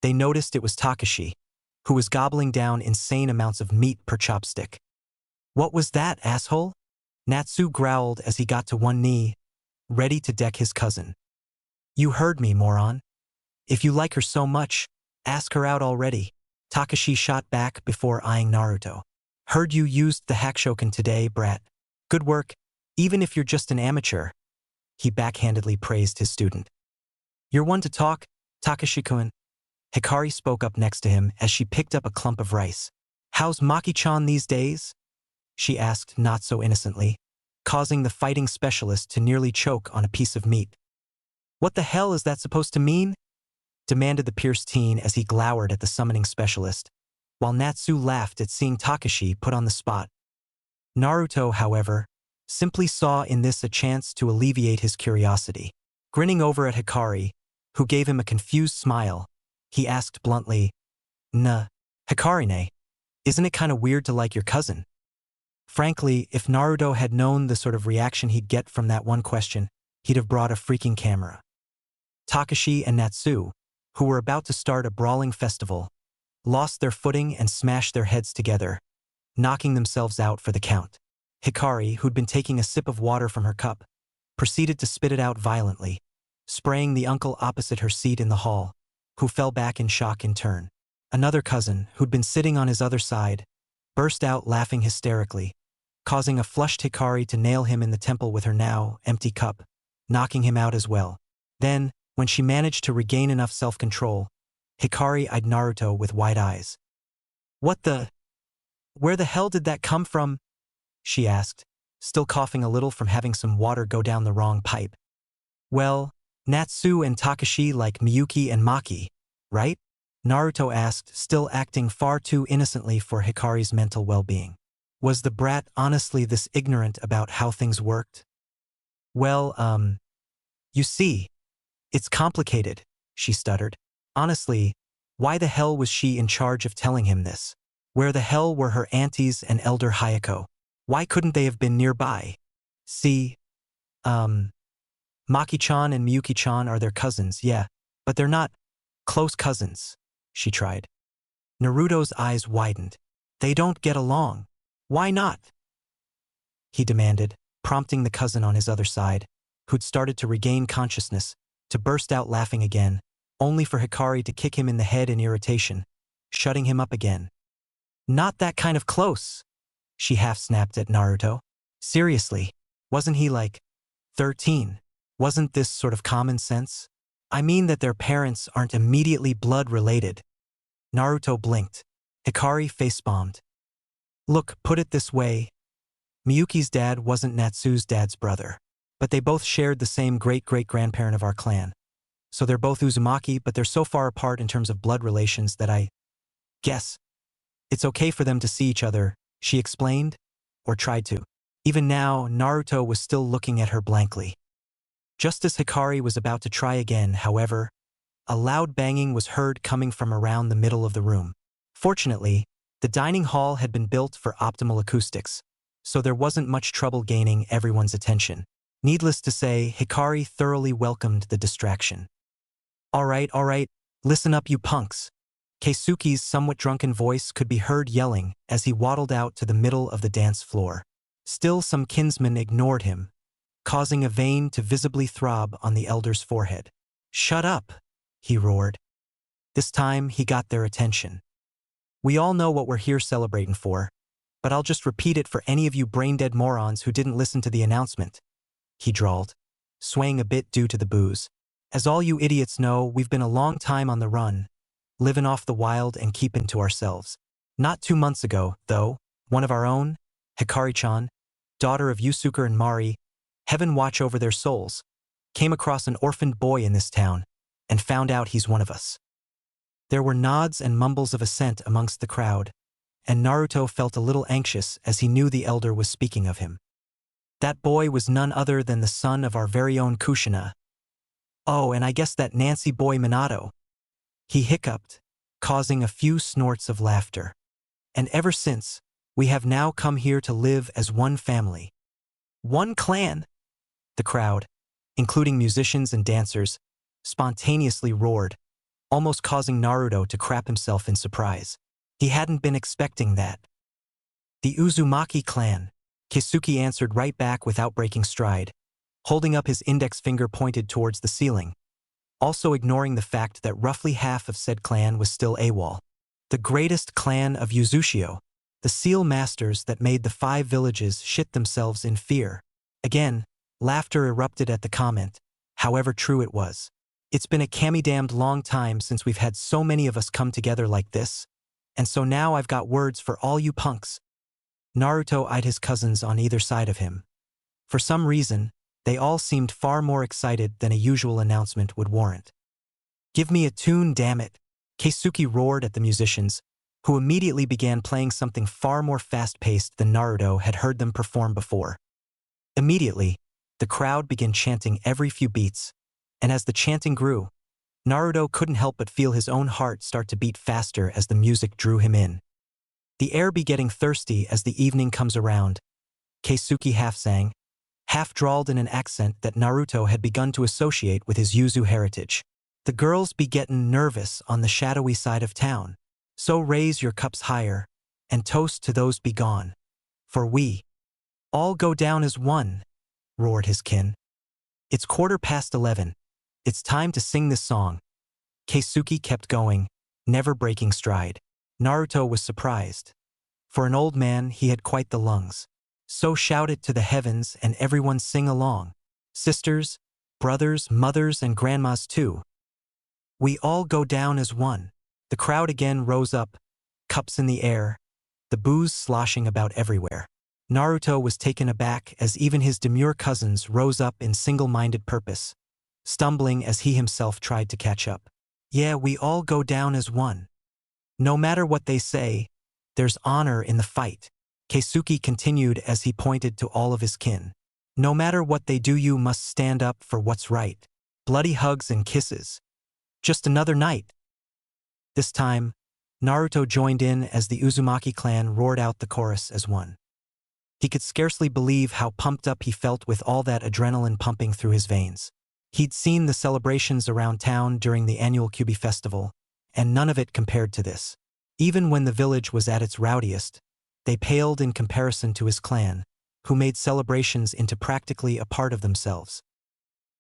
[SPEAKER 1] they noticed it was Takashi, who was gobbling down insane amounts of meat per chopstick. "What was that, asshole?" Natsu growled as he got to one knee, ready to deck his cousin. "You heard me, moron. If you like her so much, ask her out already," Takashi shot back before eyeing Naruto. "Heard you used the Hakushoken today, brat. Good work, even if you're just an amateur," he backhandedly praised his student. "You're one to talk, Takashi-kun." Hikari spoke up next to him as she picked up a clump of rice. "How's Maki-chan these days?" she asked not so innocently, causing the fighting specialist to nearly choke on a piece of meat. "What the hell is that supposed to mean?" demanded the pierced teen as he glowered at the summoning specialist, while Natsu laughed at seeing Takashi put on the spot. Naruto, however, simply saw in this a chance to alleviate his curiosity. Grinning over at Hikari, who gave him a confused smile, he asked bluntly, Hikarine, isn't it kinda weird to like your cousin?" Frankly, if Naruto had known the sort of reaction he'd get from that one question, he'd have brought a freaking camera. Takashi and Natsu, who were about to start a brawling festival, lost their footing and smashed their heads together, knocking themselves out for the count. Hikari, who'd been taking a sip of water from her cup, proceeded to spit it out violently, spraying the uncle opposite her seat in the hall, who fell back in shock in turn. Another cousin, who'd been sitting on his other side, burst out laughing hysterically, causing a flushed Hikari to nail him in the temple with her now empty cup, knocking him out as well. Then, when she managed to regain enough self-control, Hikari eyed Naruto with wide eyes. "What the? Where the hell did that come from?" she asked, still coughing a little from having some water go down the wrong pipe. "Well, Natsu and Takashi like Miyuki and Maki, right?" Naruto asked, still acting far too innocently for Hikari's mental well-being. Was the brat honestly this ignorant about how things worked? "Well, you see, it's complicated," she stuttered. Honestly, why the hell was she in charge of telling him this? Where the hell were her aunties and elder Hayako? Why couldn't they have been nearby? See, Maki-chan and Miyuki-chan are their cousins, yeah, but they're not close cousins, she tried. Naruto's eyes widened. They don't get along. Why not? He demanded, prompting the cousin on his other side, who'd started to regain consciousness, to burst out laughing again, only for Hikari to kick him in the head in irritation, shutting him up again. "Not that kind of close," she half-snapped at Naruto. "Seriously, wasn't he like 13? Wasn't this sort of common sense? I mean that their parents aren't immediately blood-related." Naruto blinked. Hikari face-bombed. "Look, put it this way. Miyuki's dad wasn't Natsu's dad's brother, but they both shared the same great-great-grandparent of our clan. So they're both Uzumaki, but they're so far apart in terms of blood relations that I guess it's okay for them to see each other," she explained, or tried to. Even now, Naruto was still looking at her blankly. Just as Hikari was about to try again, however, a loud banging was heard coming from around the middle of the room. Fortunately, the dining hall had been built for optimal acoustics, so there wasn't much trouble gaining everyone's attention. Needless to say, Hikari thoroughly welcomed the distraction. All right, listen up you punks." Keisuke's somewhat drunken voice could be heard yelling as he waddled out to the middle of the dance floor. Still, some kinsmen ignored him, causing a vein to visibly throb on the elder's forehead. "Shut up," he roared. This time, he got their attention. "We all know what we're here celebrating for, but I'll just repeat it for any of you brain-dead morons who didn't listen to the announcement," he drawled, swaying a bit due to the booze. "As all you idiots know, we've been a long time on the run, living off the wild and keeping to ourselves. Not 2 months ago, though, one of our own, Hikari-chan, daughter of Yusuke and Mari, heaven watch over their souls, came across an orphaned boy in this town and found out he's one of us." There were nods and mumbles of assent amongst the crowd, and Naruto felt a little anxious as he knew the elder was speaking of him. "That boy was none other than the son of our very own Kushina. Oh, and I guess that Nancy boy Minato," he hiccuped, causing a few snorts of laughter. "And ever since, we have now come here to live as one family. One clan." The crowd, including musicians and dancers, spontaneously roared, almost causing Naruto to crap himself in surprise. He hadn't been expecting that. "The Uzumaki clan," Keisuke answered right back without breaking stride, holding up his index finger pointed towards the ceiling, also ignoring the fact that roughly half of said clan was still AWOL. "The greatest clan of Uzushio, the seal masters that made the 5 villages shit themselves in fear." Again, laughter erupted at the comment, however true it was. "It's been a cammy-damned long time since we've had so many of us come together like this, and so now I've got words for all you punks." Naruto eyed his cousins on either side of him. For some reason, they all seemed far more excited than a usual announcement would warrant. "Give me a tune, damn it," Keisuke roared at the musicians, who immediately began playing something far more fast-paced than Naruto had heard them perform before. Immediately, the crowd began chanting every few beats, and as the chanting grew, Naruto couldn't help but feel his own heart start to beat faster as the music drew him in. "The air be getting thirsty as the evening comes around," Keisuke half-sang, half-drawled in an accent that Naruto had begun to associate with his Yuzu heritage. The girls be gettin' nervous on the shadowy side of town. So raise your cups higher, and toast to those be gone. For we all go down as one, roared his kin. It's 11:15. It's time to sing this song. Keisuke kept going, never breaking stride. Naruto was surprised. For an old man, he had quite the lungs. So shout it to the heavens and everyone sing along. Sisters, brothers, mothers, and grandmas too. We all go down as one. The crowd again rose up, cups in the air, the booze sloshing about everywhere. Naruto was taken aback as even his demure cousins rose up in single-minded purpose, stumbling as he himself tried to catch up. Yeah, we all go down as one. No matter what they say, there's honor in the fight. Keisuke continued as he pointed to all of his kin. No matter what they do, you must stand up for what's right. Bloody hugs and kisses. Just another night. This time, Naruto joined in as the Uzumaki clan roared out the chorus as one. He could scarcely believe how pumped up he felt with all that adrenaline pumping through his veins. He'd seen the celebrations around town during the annual Kyubi festival, and none of it compared to this. Even when the village was at its rowdiest, they paled in comparison to his clan, who made celebrations into practically a part of themselves.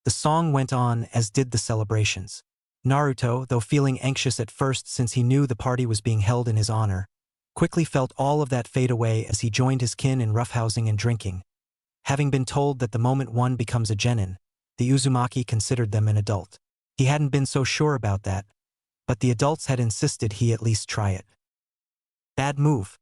[SPEAKER 1] The song went on, as did the celebrations. Naruto, though feeling anxious at first since he knew the party was being held in his honor, quickly felt all of that fade away as he joined his kin in roughhousing and drinking. Having been told that the moment one becomes a genin, the Uzumaki considered them an adult. He hadn't been so sure about that, but the adults had insisted he at least try it. Bad move.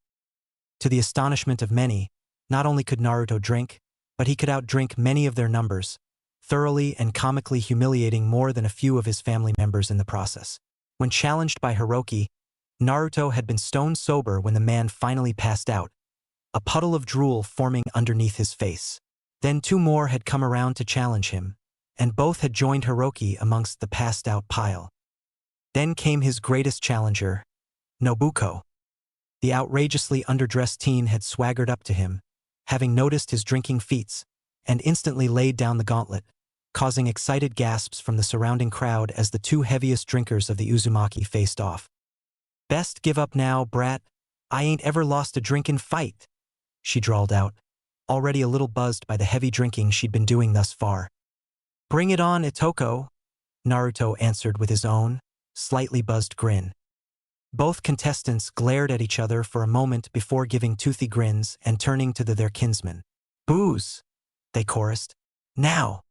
[SPEAKER 1] To the astonishment of many, not only could Naruto drink, but he could outdrink many of their numbers, thoroughly and comically humiliating more than a few of his family members in the process. When challenged by Hiroki, Naruto had been stone sober when the man finally passed out, a puddle of drool forming underneath his face. Then two more had come around to challenge him, and both had joined Hiroki amongst the passed-out pile. Then came his greatest challenger, Nobuko. The outrageously underdressed teen had swaggered up to him, having noticed his drinking feats, and instantly laid down the gauntlet, causing excited gasps from the surrounding crowd as the two heaviest drinkers of the Uzumaki faced off. Best give up now, brat. I ain't ever lost a drinkin' fight, she drawled out, already a little buzzed by the heavy drinking she'd been doing thus far. Bring it on, Itoko, Naruto answered with his own, slightly buzzed grin. Both contestants glared at each other for a moment before giving toothy grins and turning to their kinsmen. Booze, they chorused. Now!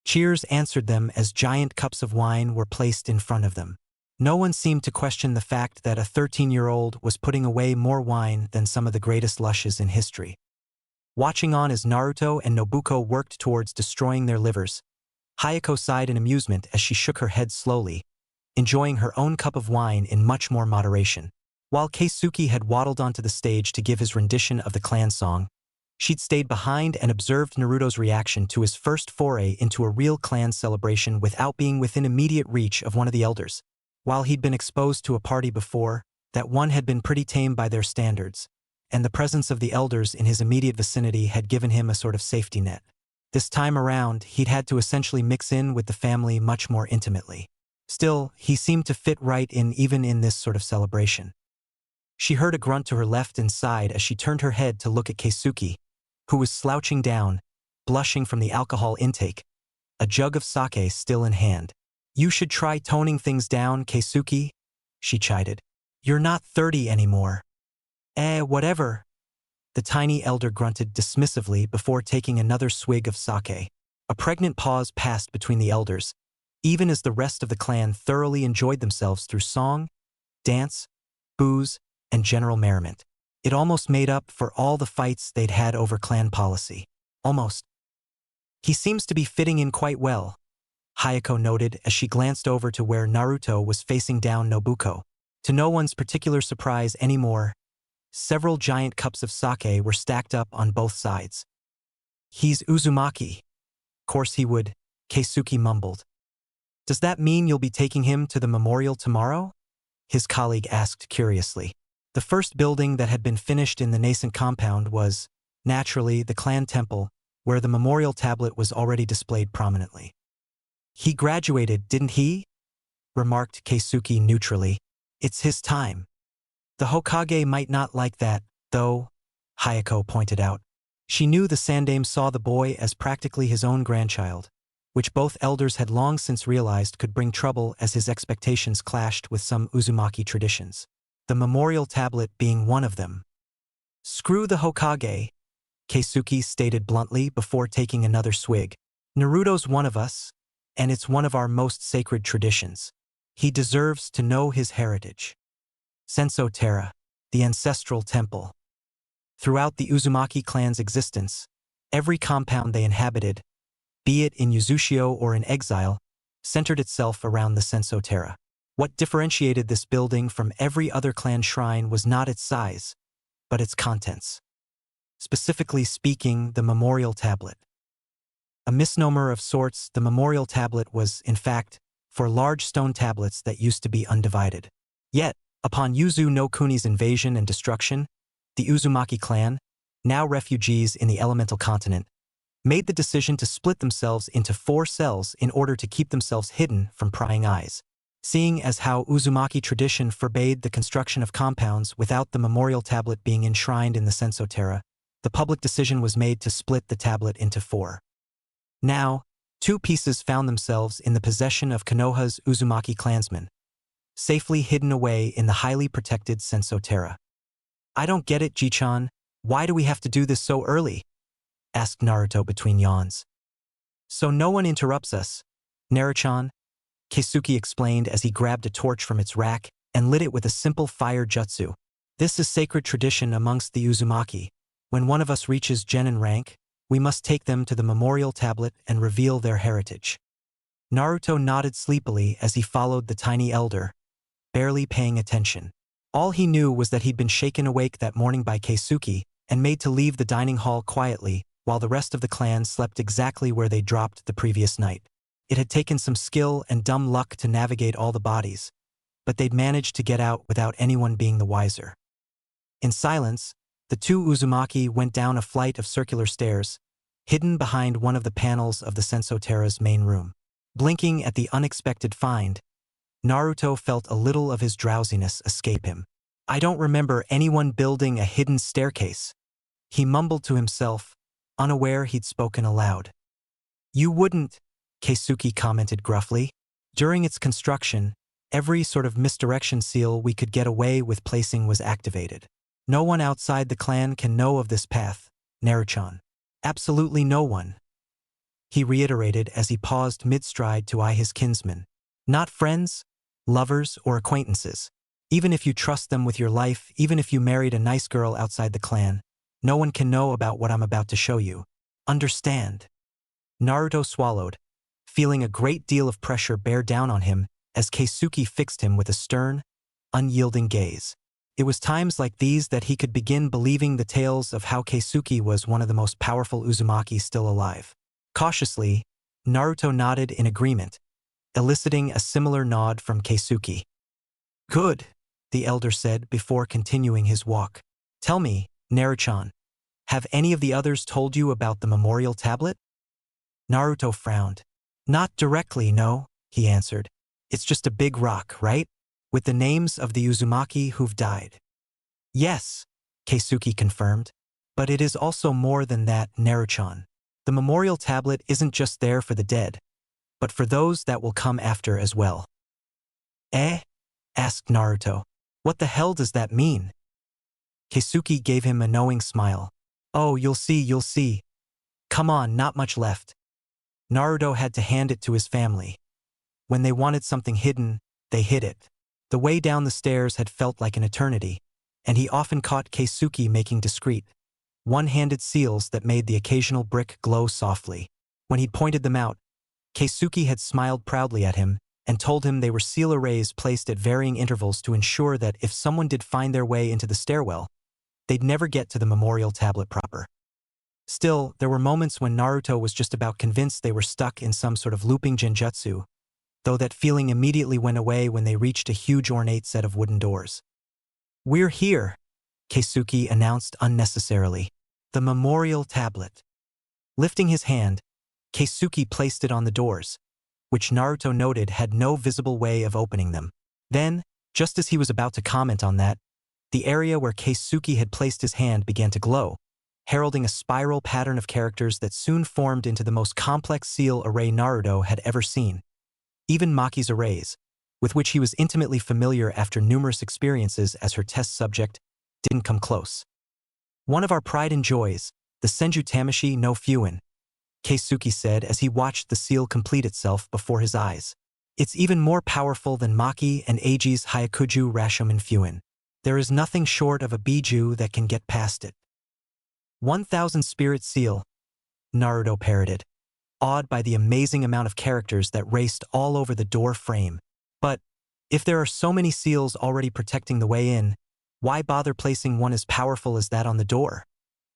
[SPEAKER 1] Cheers answered them as giant cups of wine were placed in front of them. No one seemed to question the fact that a 13-year-old was putting away more wine than some of the greatest lushes in history. Watching on as Naruto and Nobuko worked towards destroying their livers, Hayako sighed in amusement as she shook her head slowly, enjoying her own cup of wine in much more moderation. While Keisuke had waddled onto the stage to give his rendition of the clan song, she'd stayed behind and observed Naruto's reaction to his first foray into a real clan celebration without being within immediate reach of one of the elders. While he'd been exposed to a party before, that one had been pretty tame by their standards, and the presence of the elders in his immediate vicinity had given him a sort of safety net. This time around, he'd had to essentially mix in with the family much more intimately. Still, he seemed to fit right in even in this sort of celebration. She heard a grunt to her left and sighed as she turned her head to look at Keisuke, who was slouching down, blushing from the alcohol intake, a jug of sake still in hand. You should try toning things down, Keisuke, she chided. You're not 30 anymore. Whatever. The tiny elder grunted dismissively before taking another swig of sake. A pregnant pause passed between the elders, even as the rest of the clan thoroughly enjoyed themselves through song, dance, booze, and general merriment. It almost made up for all the fights they'd had over clan policy. Almost. He seems to be fitting in quite well, Hayako noted as she glanced over to where Naruto was facing down Nobuko. To no one's particular surprise anymore, several giant cups of sake were stacked up on both sides. He's Uzumaki. Course he would, Keisuke mumbled. Does that mean you'll be taking him to the memorial tomorrow? His colleague asked curiously. The first building that had been finished in the nascent compound was, naturally, the clan temple, where the memorial tablet was already displayed prominently. He graduated, didn't he? remarked Keisuke neutrally. It's his time. The Hokage might not like that, though, Hayako pointed out. She knew the Sandaime saw the boy as practically his own grandchild, which both elders had long since realized could bring trouble as his expectations clashed with some Uzumaki traditions. The memorial tablet being one of them. Screw the Hokage, Keisuke stated bluntly before taking another swig. Naruto's one of us, and it's one of our most sacred traditions. He deserves to know his heritage. Senso Terra, the ancestral temple. Throughout the Uzumaki clan's existence, every compound they inhabited, be it in Uzushio or in exile, centered itself around the Senso Terra. What differentiated this building from every other clan shrine was not its size, but its contents. Specifically speaking, the memorial tablet. A misnomer of sorts, the memorial tablet was, in fact, for large stone tablets that used to be undivided. Yet, upon Yuzu no Kuni's invasion and destruction, the Uzumaki clan, now refugees in the elemental continent, made the decision to split themselves into 4 cells in order to keep themselves hidden from prying eyes. Seeing as how Uzumaki tradition forbade the construction of compounds without the memorial tablet being enshrined in the Senso Terra, the public decision was made to split the tablet into 4. Now, 2 pieces found themselves in the possession of Konoha's Uzumaki clansmen, safely hidden away in the highly protected Senso Terra. I don't get it, Ji-chan. Why do we have to do this so early? Asked Naruto between yawns. So no one interrupts us, Naruto-chan, Keisuke explained as he grabbed a torch from its rack and lit it with a simple fire jutsu. This is sacred tradition amongst the Uzumaki. When one of us reaches genin rank, we must take them to the memorial tablet and reveal their heritage. Naruto nodded sleepily as he followed the tiny elder, barely paying attention. All he knew was that he'd been shaken awake that morning by Keisuke and made to leave the dining hall quietly while the rest of the clan slept exactly where they dropped the previous night. It had taken some skill and dumb luck to navigate all the bodies, but they'd managed to get out without anyone being the wiser. In silence, the 2 Uzumaki went down a flight of circular stairs, hidden behind one of the panels of the Senso Terra's main room. Blinking at the unexpected find, Naruto felt a little of his drowsiness escape him. I don't remember anyone building a hidden staircase, he mumbled to himself, unaware he'd spoken aloud. You wouldn't, Keisuke commented gruffly. During its construction, every sort of misdirection seal we could get away with placing was activated. No one outside the clan can know of this path, Naruto-chan. Absolutely no one. He reiterated as he paused mid-stride to eye his kinsmen. Not friends, lovers, or acquaintances. Even if you trust them with your life, even if you married a nice girl outside the clan, no one can know about what I'm about to show you. Understand? Naruto swallowed, feeling a great deal of pressure bear down on him as Keisuke fixed him with a stern, unyielding gaze. It was times like these that he could begin believing the tales of how Keisuke was one of the most powerful Uzumaki still alive. Cautiously, Naruto nodded in agreement, eliciting a similar nod from Keisuke. Good, the elder said before continuing his walk. Tell me, Naruto-chan, have any of the others told you about the memorial tablet? Naruto frowned. Not directly, no, he answered. It's just a big rock, right? With the names of the Uzumaki who've died. Yes, Keisuke confirmed. But it is also more than that, Naruto-chan. The memorial tablet isn't just there for the dead, but for those that will come after as well. Eh? Asked Naruto. What the hell does that mean? Keisuke gave him a knowing smile. Oh, you'll see. Come on, not much left. Naruto had to hand it to his family. When they wanted something hidden, they hid it. The way down the stairs had felt like an eternity, and he often caught Keisuke making discreet, one-handed seals that made the occasional brick glow softly. When he'd pointed them out, Keisuke had smiled proudly at him and told him they were seal arrays placed at varying intervals to ensure that if someone did find their way into the stairwell, they'd never get to the memorial tablet proper. Still, there were moments when Naruto was just about convinced they were stuck in some sort of looping genjutsu, though that feeling immediately went away when they reached a huge ornate set of wooden doors. We're here, Keisuke announced unnecessarily. The memorial tablet. Lifting his hand, Keisuke placed it on the doors, which Naruto noted had no visible way of opening them. Then, just as he was about to comment on that, the area where Keisuke had placed his hand began to glow, heralding a spiral pattern of characters that soon formed into the most complex seal array Naruto had ever seen. Even Maki's arrays, with which he was intimately familiar after numerous experiences as her test subject, didn't come close. One of our pride and joys, the Senju Tamashii no Fuin, Keisuke said as he watched the seal complete itself before his eyes. It's even more powerful than Maki and Eiji's Hyakuju Rashomon Fuin. There is nothing short of a Biju that can get past it. 1,000 Spirit Seal, Naruto parroted, awed by the amazing amount of characters that raced all over the door frame. But, if there are so many seals already protecting the way in, why bother placing one as powerful as that on the door?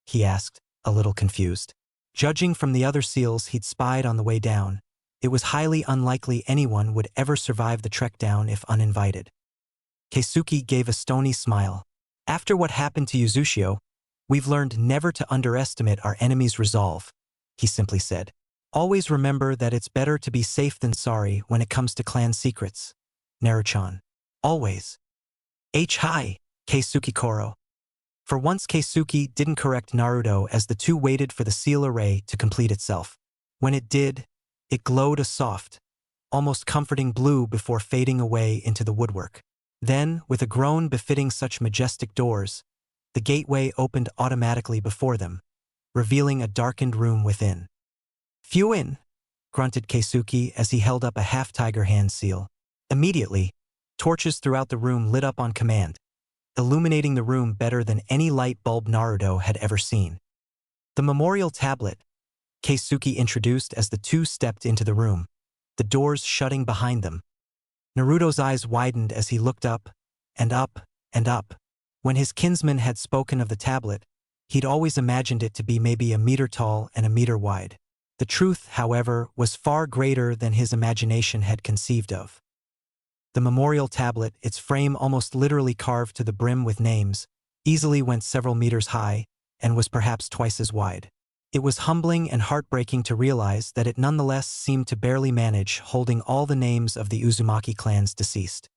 [SPEAKER 1] He asked, a little confused. Judging from the other seals he'd spied on the way down, it was highly unlikely anyone would ever survive the trek down if uninvited. Keisuke gave a stony smile. After what happened to Uzushio, we've learned never to underestimate our enemy's resolve, he simply said. Always remember that it's better to be safe than sorry when it comes to clan secrets. Naruchan. Always. Hi, Keisuke Koro. For once Keisuke didn't correct Naruto as the two waited for the seal array to complete itself. When it did, it glowed a soft, almost comforting blue before fading away into the woodwork. Then, with a groan befitting such majestic doors, the gateway opened automatically before them, revealing a darkened room within. Fuin, grunted Keisuke as he held up a half-tiger hand seal. Immediately, torches throughout the room lit up on command, illuminating the room better than any light bulb Naruto had ever seen. The memorial tablet, Keisuke introduced as the two stepped into the room, the doors shutting behind them. Naruto's eyes widened as he looked up, and up, and up. When his kinsman had spoken of the tablet, he'd always imagined it to be maybe a meter tall and a meter wide. The truth, however, was far greater than his imagination had conceived of. The memorial tablet, its frame almost literally carved to the brim with names, easily went several meters high and was perhaps twice as wide. It was humbling and heartbreaking to realize that it nonetheless seemed to barely manage holding all the names of the Uzumaki clan's deceased.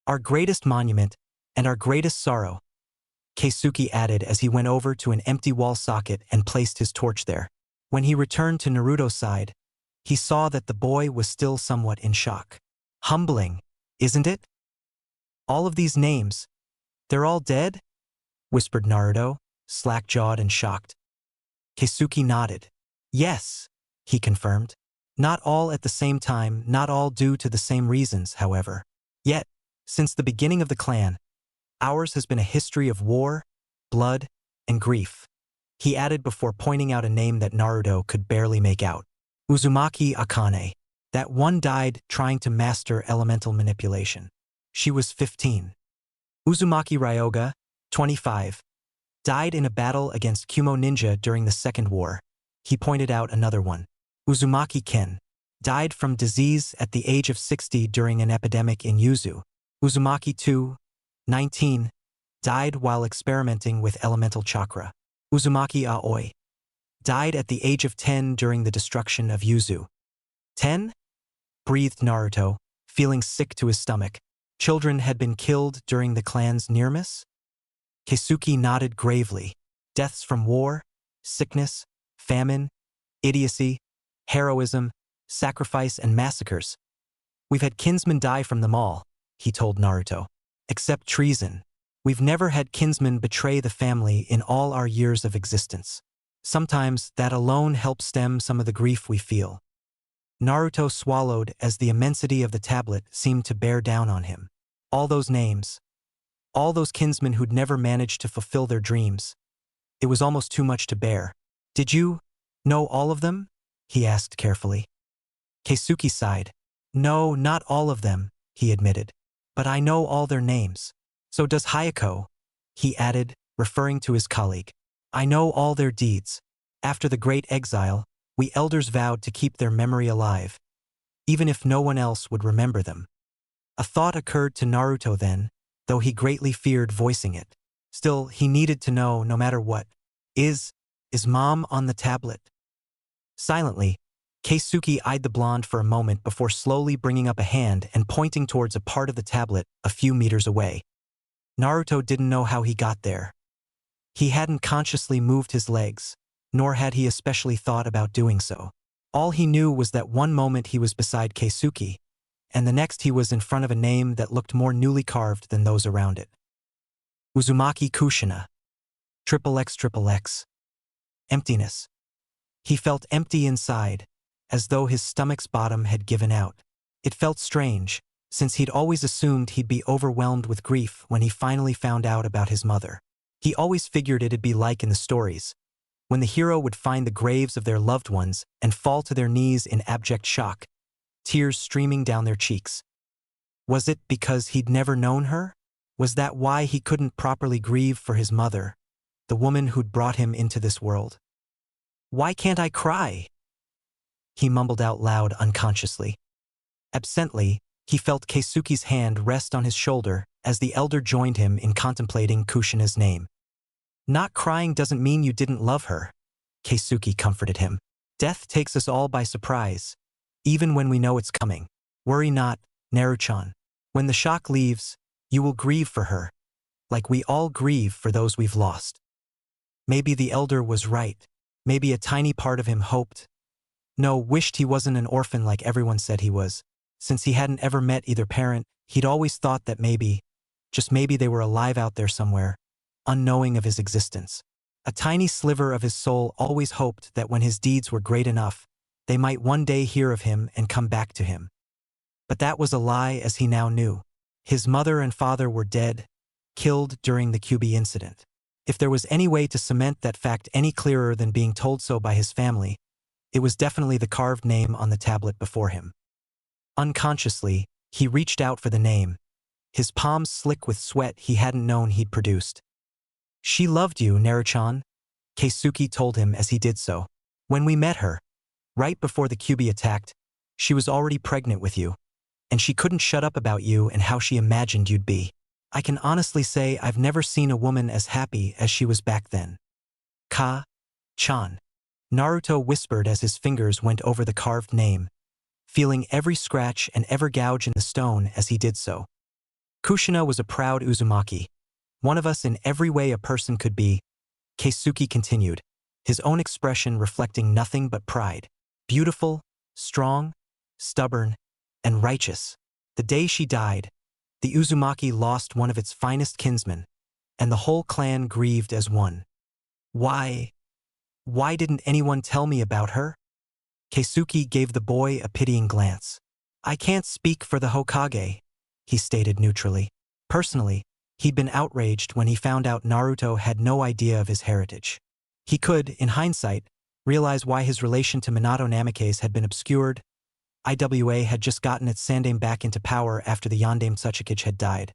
[SPEAKER 1] Our greatest monument and our greatest sorrow, Keisuke added as he went over to an empty wall socket and placed his torch there. When he returned to Naruto's side, he saw that the boy was still somewhat in shock. Humbling, isn't it? All of these names, they're all dead? Whispered Naruto, slack-jawed and shocked. Keisuke nodded. Yes, he confirmed. Not all at the same time, not all due to the same reasons, however. Yet, since the beginning of the clan, ours has been a history of war, blood, and grief. He added before pointing out a name that Naruto could barely make out. Uzumaki Akane. That one died trying to master elemental manipulation. She was 15. Uzumaki Ryoga, 25, died in a battle against Kumo Ninja during the Second War. He pointed out another one. Uzumaki Ken died from disease at the age of 60 during an epidemic in Yuzu. Uzumaki 2, 19, died while experimenting with elemental chakra. Uzumaki Aoi died at the age of 10 during the destruction of Yuzu. 10? Breathed Naruto, feeling sick to his stomach. Children had been killed during the clan's near-miss? Keisuke nodded gravely. Deaths from war, sickness, famine, idiocy, heroism, sacrifice, and massacres. We've had kinsmen die from them all, he told Naruto. Except treason. We've never had kinsmen betray the family in all our years of existence. Sometimes that alone helps stem some of the grief we feel. Naruto swallowed as the immensity of the tablet seemed to bear down on him. All those names. All those kinsmen who'd never managed to fulfill their dreams. It was almost too much to bear. Did you know all of them? He asked carefully. Keisuke sighed. No, not all of them, he admitted. But I know all their names. So does Hayako, he added, referring to his colleague. I know all their deeds. After the Great Exile, we elders vowed to keep their memory alive, even if no one else would remember them. A thought occurred to Naruto then, though he greatly feared voicing it. Still, he needed to know no matter what. Is Mom on the tablet? Silently, Keisuke eyed the blonde for a moment before slowly bringing up a hand and pointing towards a part of the tablet a few meters away. Naruto didn't know how he got there. He hadn't consciously moved his legs, nor had he especially thought about doing so. All he knew was that one moment he was beside Keisuke, and the next he was in front of a name that looked more newly carved than those around it. Uzumaki Kushina. XXX. Emptiness. He felt empty inside, as though his stomach's bottom had given out. It felt strange, since he'd always assumed he'd be overwhelmed with grief when he finally found out about his mother. He always figured it'd be like in the stories, when the hero would find the graves of their loved ones and fall to their knees in abject shock, tears streaming down their cheeks. Was it because he'd never known her? Was that why he couldn't properly grieve for his mother, the woman who'd brought him into this world? "Why can't I cry?" he mumbled out loud unconsciously. Absently, he felt Keisuke's hand rest on his shoulder as the elder joined him in contemplating Kushina's name. "Not crying doesn't mean you didn't love her," Keisuke comforted him. "Death takes us all by surprise, even when we know it's coming. Worry not, Naruto-chan. When the shock leaves, you will grieve for her, like we all grieve for those we've lost." Maybe the elder was right. Maybe a tiny part of him hoped, no, wished he wasn't an orphan like everyone said he was. Since he hadn't ever met either parent, he'd always thought that maybe, just maybe they were alive out there somewhere, unknowing of his existence. A tiny sliver of his soul always hoped that when his deeds were great enough, they might one day hear of him and come back to him. But that was a lie, as he now knew. His mother and father were dead, killed during the Kyuubi incident. If there was any way to cement that fact any clearer than being told so by his family, it was definitely the carved name on the tablet before him. Unconsciously, he reached out for the name, his palms slick with sweat he hadn't known he'd produced. "She loved you, Naruto-chan," Keisuke told him as he did so. "When we met her, right before the Kyuubi attacked, she was already pregnant with you, and she couldn't shut up about you and how she imagined you'd be. I can honestly say I've never seen a woman as happy as she was back then." "Ka-chan," Naruto whispered as his fingers went over the carved name, feeling every scratch and every gouge in the stone as he did so. "Kushina was a proud Uzumaki, one of us in every way a person could be," Keisuke continued, his own expression reflecting nothing but pride. "Beautiful, strong, stubborn, and righteous. The day she died, the Uzumaki lost one of its finest kinsmen, and the whole clan grieved as one. Why didn't anyone tell me about her?" Keisuke gave the boy a pitying glance. "I can't speak for the Hokage," he stated neutrally. Personally, he'd been outraged when he found out Naruto had no idea of his heritage. He could, in hindsight, realize why his relation to Minato Namikaze had been obscured. IWA had just gotten its Sandaime back into power after the Yondaime Tsuchikage had died,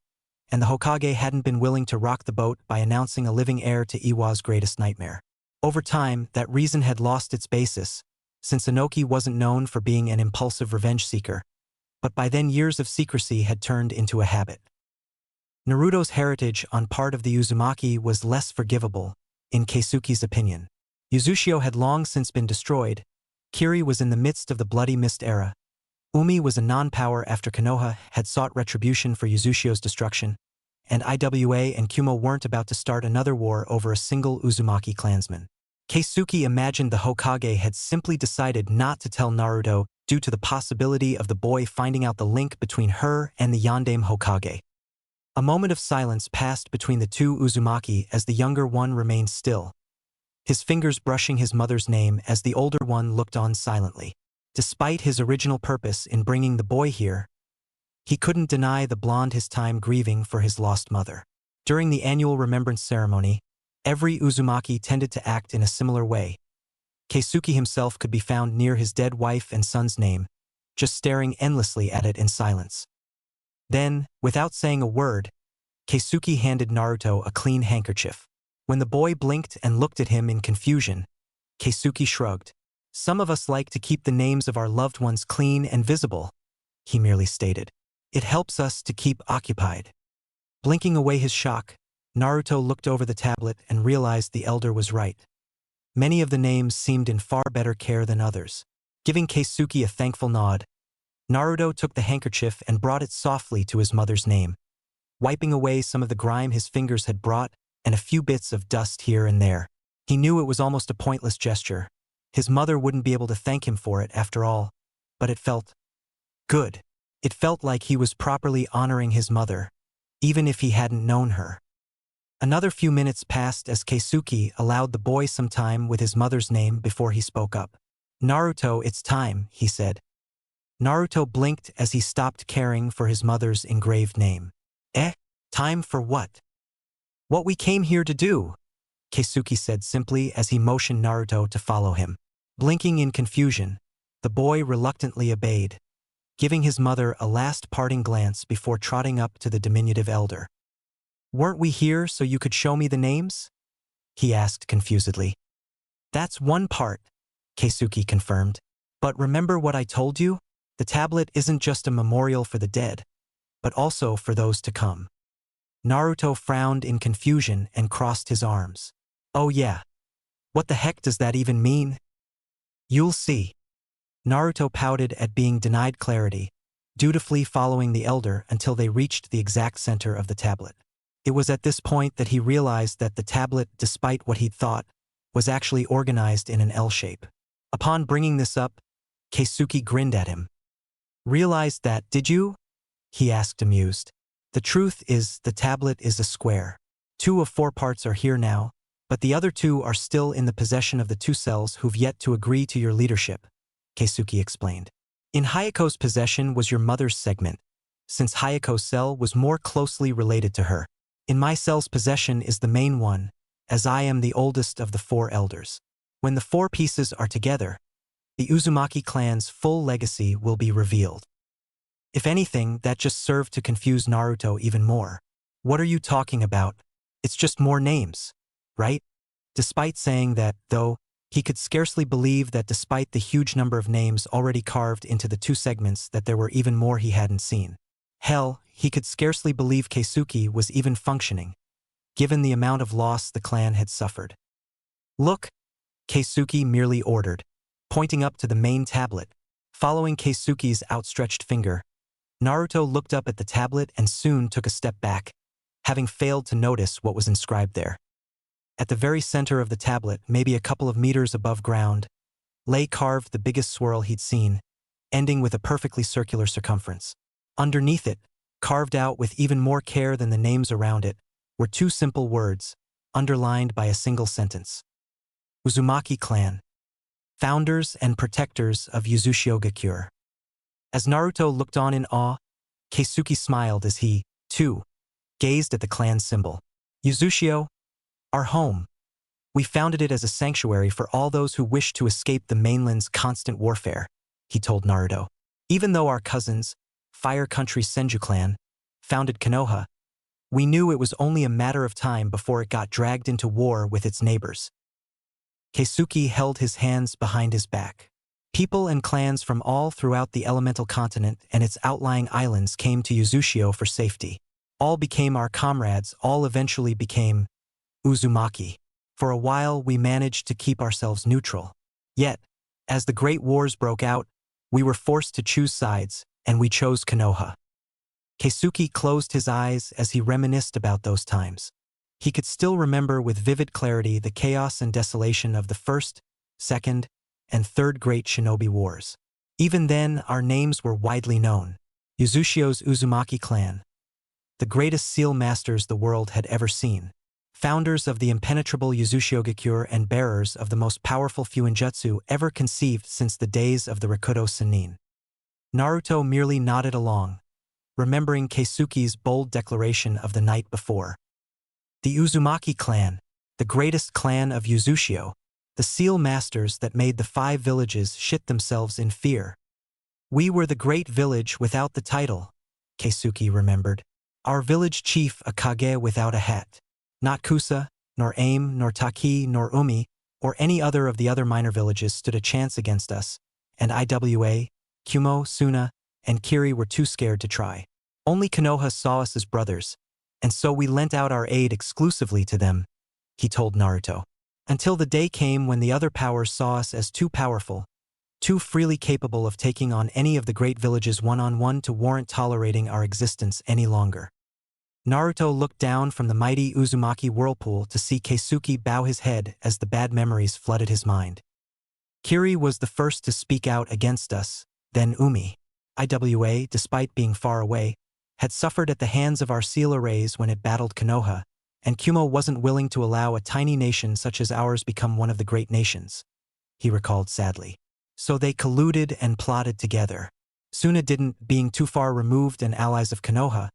[SPEAKER 1] and the Hokage hadn't been willing to rock the boat by announcing a living heir to Iwa's greatest nightmare. Over time, that reason had lost its basis, since Inoki wasn't known for being an impulsive revenge seeker, but by then years of secrecy had turned into a habit. Naruto's heritage on part of the Uzumaki was less forgivable, in Keisuke's opinion. Uzushio had long since been destroyed, Kiri was in the midst of the Bloody Mist era, Umi was a non-power after Konoha had sought retribution for Uzushio's destruction, and IWA and Kumo weren't about to start another war over a single Uzumaki clansman. Keisuke imagined the Hokage had simply decided not to tell Naruto due to the possibility of the boy finding out the link between her and the Yondaime Hokage. A moment of silence passed between the two Uzumaki as the younger one remained still, his fingers brushing his mother's name as the older one looked on silently. Despite his original purpose in bringing the boy here, he couldn't deny the blonde his time grieving for his lost mother. During the annual remembrance ceremony, every Uzumaki tended to act in a similar way. Keisuke himself could be found near his dead wife and son's name, just staring endlessly at it in silence. Then, without saying a word, Keisuke handed Naruto a clean handkerchief. When the boy blinked and looked at him in confusion, Keisuke shrugged. "Some of us like to keep the names of our loved ones clean and visible," he merely stated. "It helps us to keep occupied." Blinking away his shock, Naruto looked over the tablet and realized the elder was right. Many of the names seemed in far better care than others. Giving Keisuke a thankful nod, Naruto took the handkerchief and brought it softly to his mother's name, wiping away some of the grime his fingers had brought and a few bits of dust here and there. He knew it was almost a pointless gesture. His mother wouldn't be able to thank him for it after all, but it felt good. It felt like he was properly honoring his mother, even if he hadn't known her. Another few minutes passed as Keisuke allowed the boy some time with his mother's name before he spoke up. "Naruto, it's time," he said. Naruto blinked as he stopped caring for his mother's engraved name. "Eh? Time for what?" "What we came here to do," Keisuke said simply as he motioned Naruto to follow him. Blinking in confusion, the boy reluctantly obeyed, giving his mother a last parting glance before trotting up to the diminutive elder. "Weren't we here so you could show me the names?" he asked confusedly. "That's one part," Keisuke confirmed. "But remember what I told you? The tablet isn't just a memorial for the dead, but also for those to come." Naruto frowned in confusion and crossed his arms. "Oh yeah. What the heck does that even mean?" "You'll see." Naruto pouted at being denied clarity, dutifully following the elder until they reached the exact center of the tablet. It was at this point that he realized that the tablet, despite what he'd thought, was actually organized in an L shape. Upon bringing this up, Keisuke grinned at him. "Realized that, did you?" he asked amused. "The truth is, the tablet is a square. 2 of 4 parts are here now, but the other 2 are still in the possession of the 2 cells who've yet to agree to your leadership," Keisuke explained. "In Hayako's possession was your mother's segment, since Hayako's cell was more closely related to her. In my cell's possession is the main one, as I am the oldest of the 4 elders. When the 4 pieces are together, the Uzumaki clan's full legacy will be revealed." If anything, that just served to confuse Naruto even more. "What are you talking about? It's just more names, right?" Despite saying that, though, he could scarcely believe that despite the huge number of names already carved into the 2 segments that there were even more he hadn't seen. Hell, he could scarcely believe Keisuke was even functioning, given the amount of loss the clan had suffered. "Look," Keisuke merely ordered, pointing up to the main tablet. Following Keisuke's outstretched finger, Naruto looked up at the tablet and soon took a step back, having failed to notice what was inscribed there. At the very center of the tablet, maybe a couple of meters above ground, lay carved the biggest swirl he'd seen, ending with a perfectly circular circumference. Underneath it, carved out with even more care than the names around it, were 2 simple words, underlined by a single sentence. Uzumaki Clan, founders and protectors of Uzumaki. As Naruto looked on in awe, Keisuke smiled as he, too, gazed at the clan symbol. "Uzumaki, our home. We founded it as a sanctuary for all those who wish to escape the mainland's constant warfare," he told Naruto. "Even though our cousins, Fire Country Senju clan, founded Konoha, we knew it was only a matter of time before it got dragged into war with its neighbors." Keisuke held his hands behind his back. People and clans from all throughout the elemental continent and its outlying islands came to Uzumaki for safety. All became our comrades, all eventually became Uzumaki. For a while we managed to keep ourselves neutral. Yet, as the Great Wars broke out, we were forced to choose sides, and we chose Konoha. Keisuke closed his eyes as he reminisced about those times. He could still remember with vivid clarity the chaos and desolation of the First, Second, and Third Great Shinobi Wars. Even then, our names were widely known. Uzumashio's Uzumaki clan, the greatest seal masters the world had ever seen, founders of the impenetrable Uzumaki and bearers of the most powerful Fuinjutsu ever conceived since the days of the Rakuto Sennin. Naruto merely nodded along, remembering Keisuke's bold declaration of the night before. The Uzumaki clan, the greatest clan of Uzumaki, the seal masters that made the 5 villages shit themselves in fear. "We were the great village without the title," Keisuke remembered. "Our village chief a Kage without a hat. Not Kusa, nor Aim, nor Taki, nor Umi, or any other of the other minor villages stood a chance against us, and Iwa, Kumo, Suna, and Kiri were too scared to try. Only Konoha saw us as brothers, and so we lent out our aid exclusively to them," he told Naruto. "Until the day came when the other powers saw us as too powerful, too freely capable of taking on any of the great villages one-on-one to warrant tolerating our existence any longer. Naruto looked down from the mighty Uzumaki whirlpool to see Keisuke bow his head as the bad memories flooded his mind. Kiri was the first to speak out against us, then Umi. Iwa, despite being far away, had suffered at the hands of our seal arrays when it battled Konoha, and Kumo wasn't willing to allow a tiny nation such as ours become one of the great nations, he recalled sadly. So they colluded and plotted together. Suna didn't, being too far removed and allies of Konoha,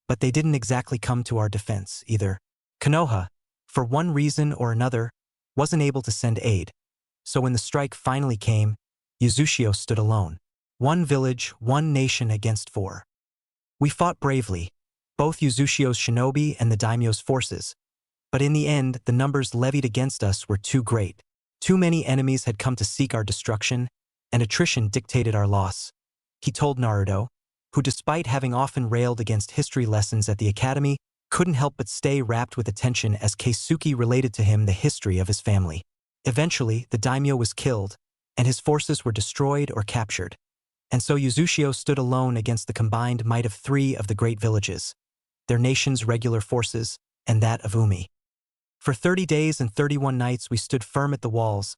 [SPEAKER 1] but they didn't exactly come to our defense either. Konoha, for one reason or another, wasn't able to send aid. So when the strike finally came, Uzushio stood alone. One village, one nation against 4. We fought bravely, both Uzushio's shinobi and the daimyo's forces, but in the end, the numbers levied against us were too great. Too many enemies had come to seek our destruction, and attrition dictated our loss, he told Naruto, who despite having often railed against history lessons at the academy, couldn't help but stay rapt with attention as Keisuke related to him the history of his family. Eventually, the daimyo was killed, and his forces were destroyed or captured, and so Uzushio stood alone against the combined might of 3 of the great villages, their nation's regular forces, and that of Umi. For 30 days and 31 nights we stood firm at the walls,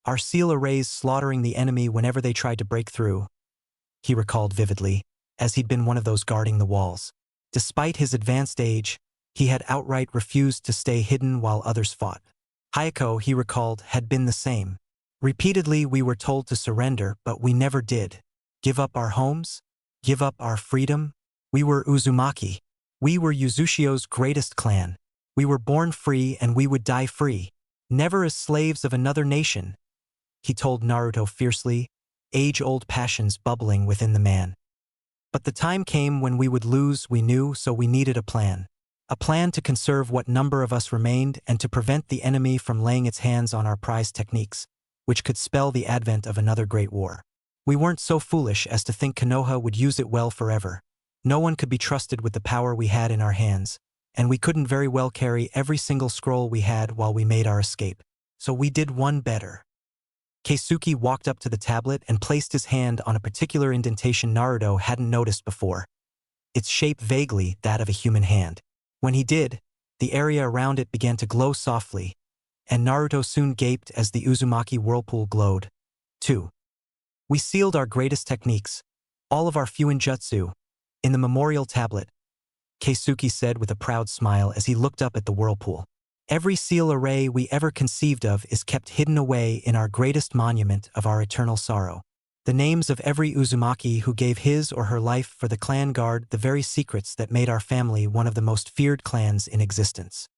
[SPEAKER 1] our seal arrays slaughtering the enemy whenever they tried to break through, he recalled vividly, as he'd been one of those guarding the walls. Despite his advanced age, he had outright refused to stay hidden while others fought. Hayako, he recalled, had been the same. Repeatedly we were told to surrender, but we never did. Give up our homes? Give up our freedom? We were Uzumaki. We were Uzushio's greatest clan. We were born free and we would die free, never as slaves of another nation, he told Naruto fiercely, age-old passions bubbling within the man. But the time came when we would lose, we knew, so we needed a plan. A plan to conserve what number of us remained and to prevent the enemy from laying its hands on our prized techniques, which could spell the advent of another great war. We weren't so foolish as to think Konoha would use it well forever. No one could be trusted with the power we had in our hands, and we couldn't very well carry every single scroll we had while we made our escape. So we did one better. Keisuke walked up to the tablet and placed his hand on a particular indentation Naruto hadn't noticed before. Its shape vaguely that of a human hand. When he did, the area around it began to glow softly, and Naruto soon gaped as the Uzumaki whirlpool glowed. 2. We sealed our greatest techniques, all of our Fuinjutsu, in the memorial tablet, Keisuke said with a proud smile as he looked up at the whirlpool. Every seal array we ever conceived of is kept hidden away in our greatest monument of our eternal sorrow. The names of every Uzumaki who gave his or her life for the clan guard the very secrets that made our family one of the most feared clans in existence.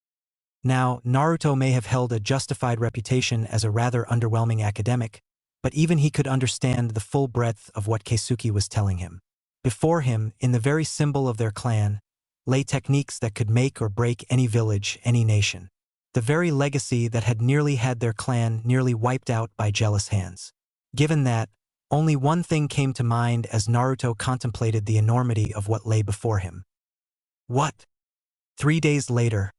[SPEAKER 1] Now, Naruto may have held a justified reputation as a rather underwhelming academic, but even he could understand the full breadth of what Keisuke was telling him. Before him, in the very symbol of their clan, lay techniques that could make or break any village, any nation. The very legacy that had nearly had their clan nearly wiped out by jealous hands. Given that, only one thing came to mind as Naruto contemplated the enormity of what lay before him. What? 3 days later,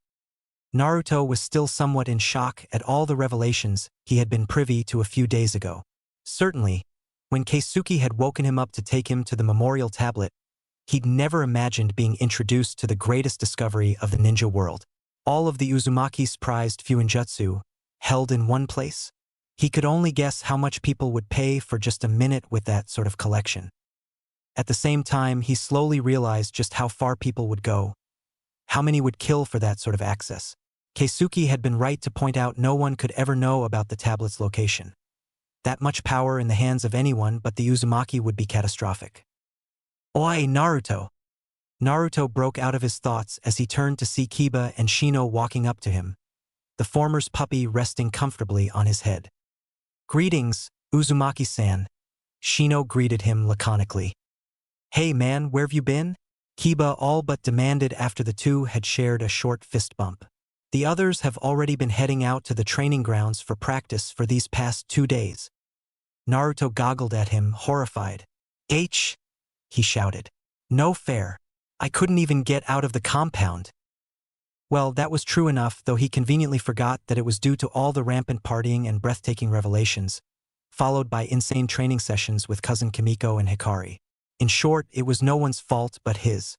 [SPEAKER 1] Naruto was still somewhat in shock at all the revelations he had been privy to a few days ago. Certainly, when Keisuke had woken him up to take him to the memorial tablet, he'd never imagined being introduced to the greatest discovery of the ninja world. All of the Uzumaki's prized Fuinjutsu, held in one place? He could only guess how much people would pay for just a minute with that sort of collection. At the same time, he slowly realized just how far people would go, how many would kill for that sort of access. Keisuke had been right to point out no one could ever know about the tablet's location. That much power in the hands of anyone but the Uzumaki would be catastrophic. Oi, Naruto! Naruto broke out of his thoughts as he turned to see Kiba and Shino walking up to him, the former's puppy resting comfortably on his head. Greetings, Uzumaki-san, Shino greeted him laconically. Hey man, where've you been? Kiba all but demanded after the two had shared a short fist bump. The others have already been heading out to the training grounds for practice for these past 2 days. Naruto goggled at him, horrified. H! He shouted. No fair. I couldn't even get out of the compound. Well, that was true enough, though he conveniently forgot that it was due to all the rampant partying and breathtaking revelations, followed by insane training sessions with cousin Kimiko and Hikari. In short, it was no one's fault but his.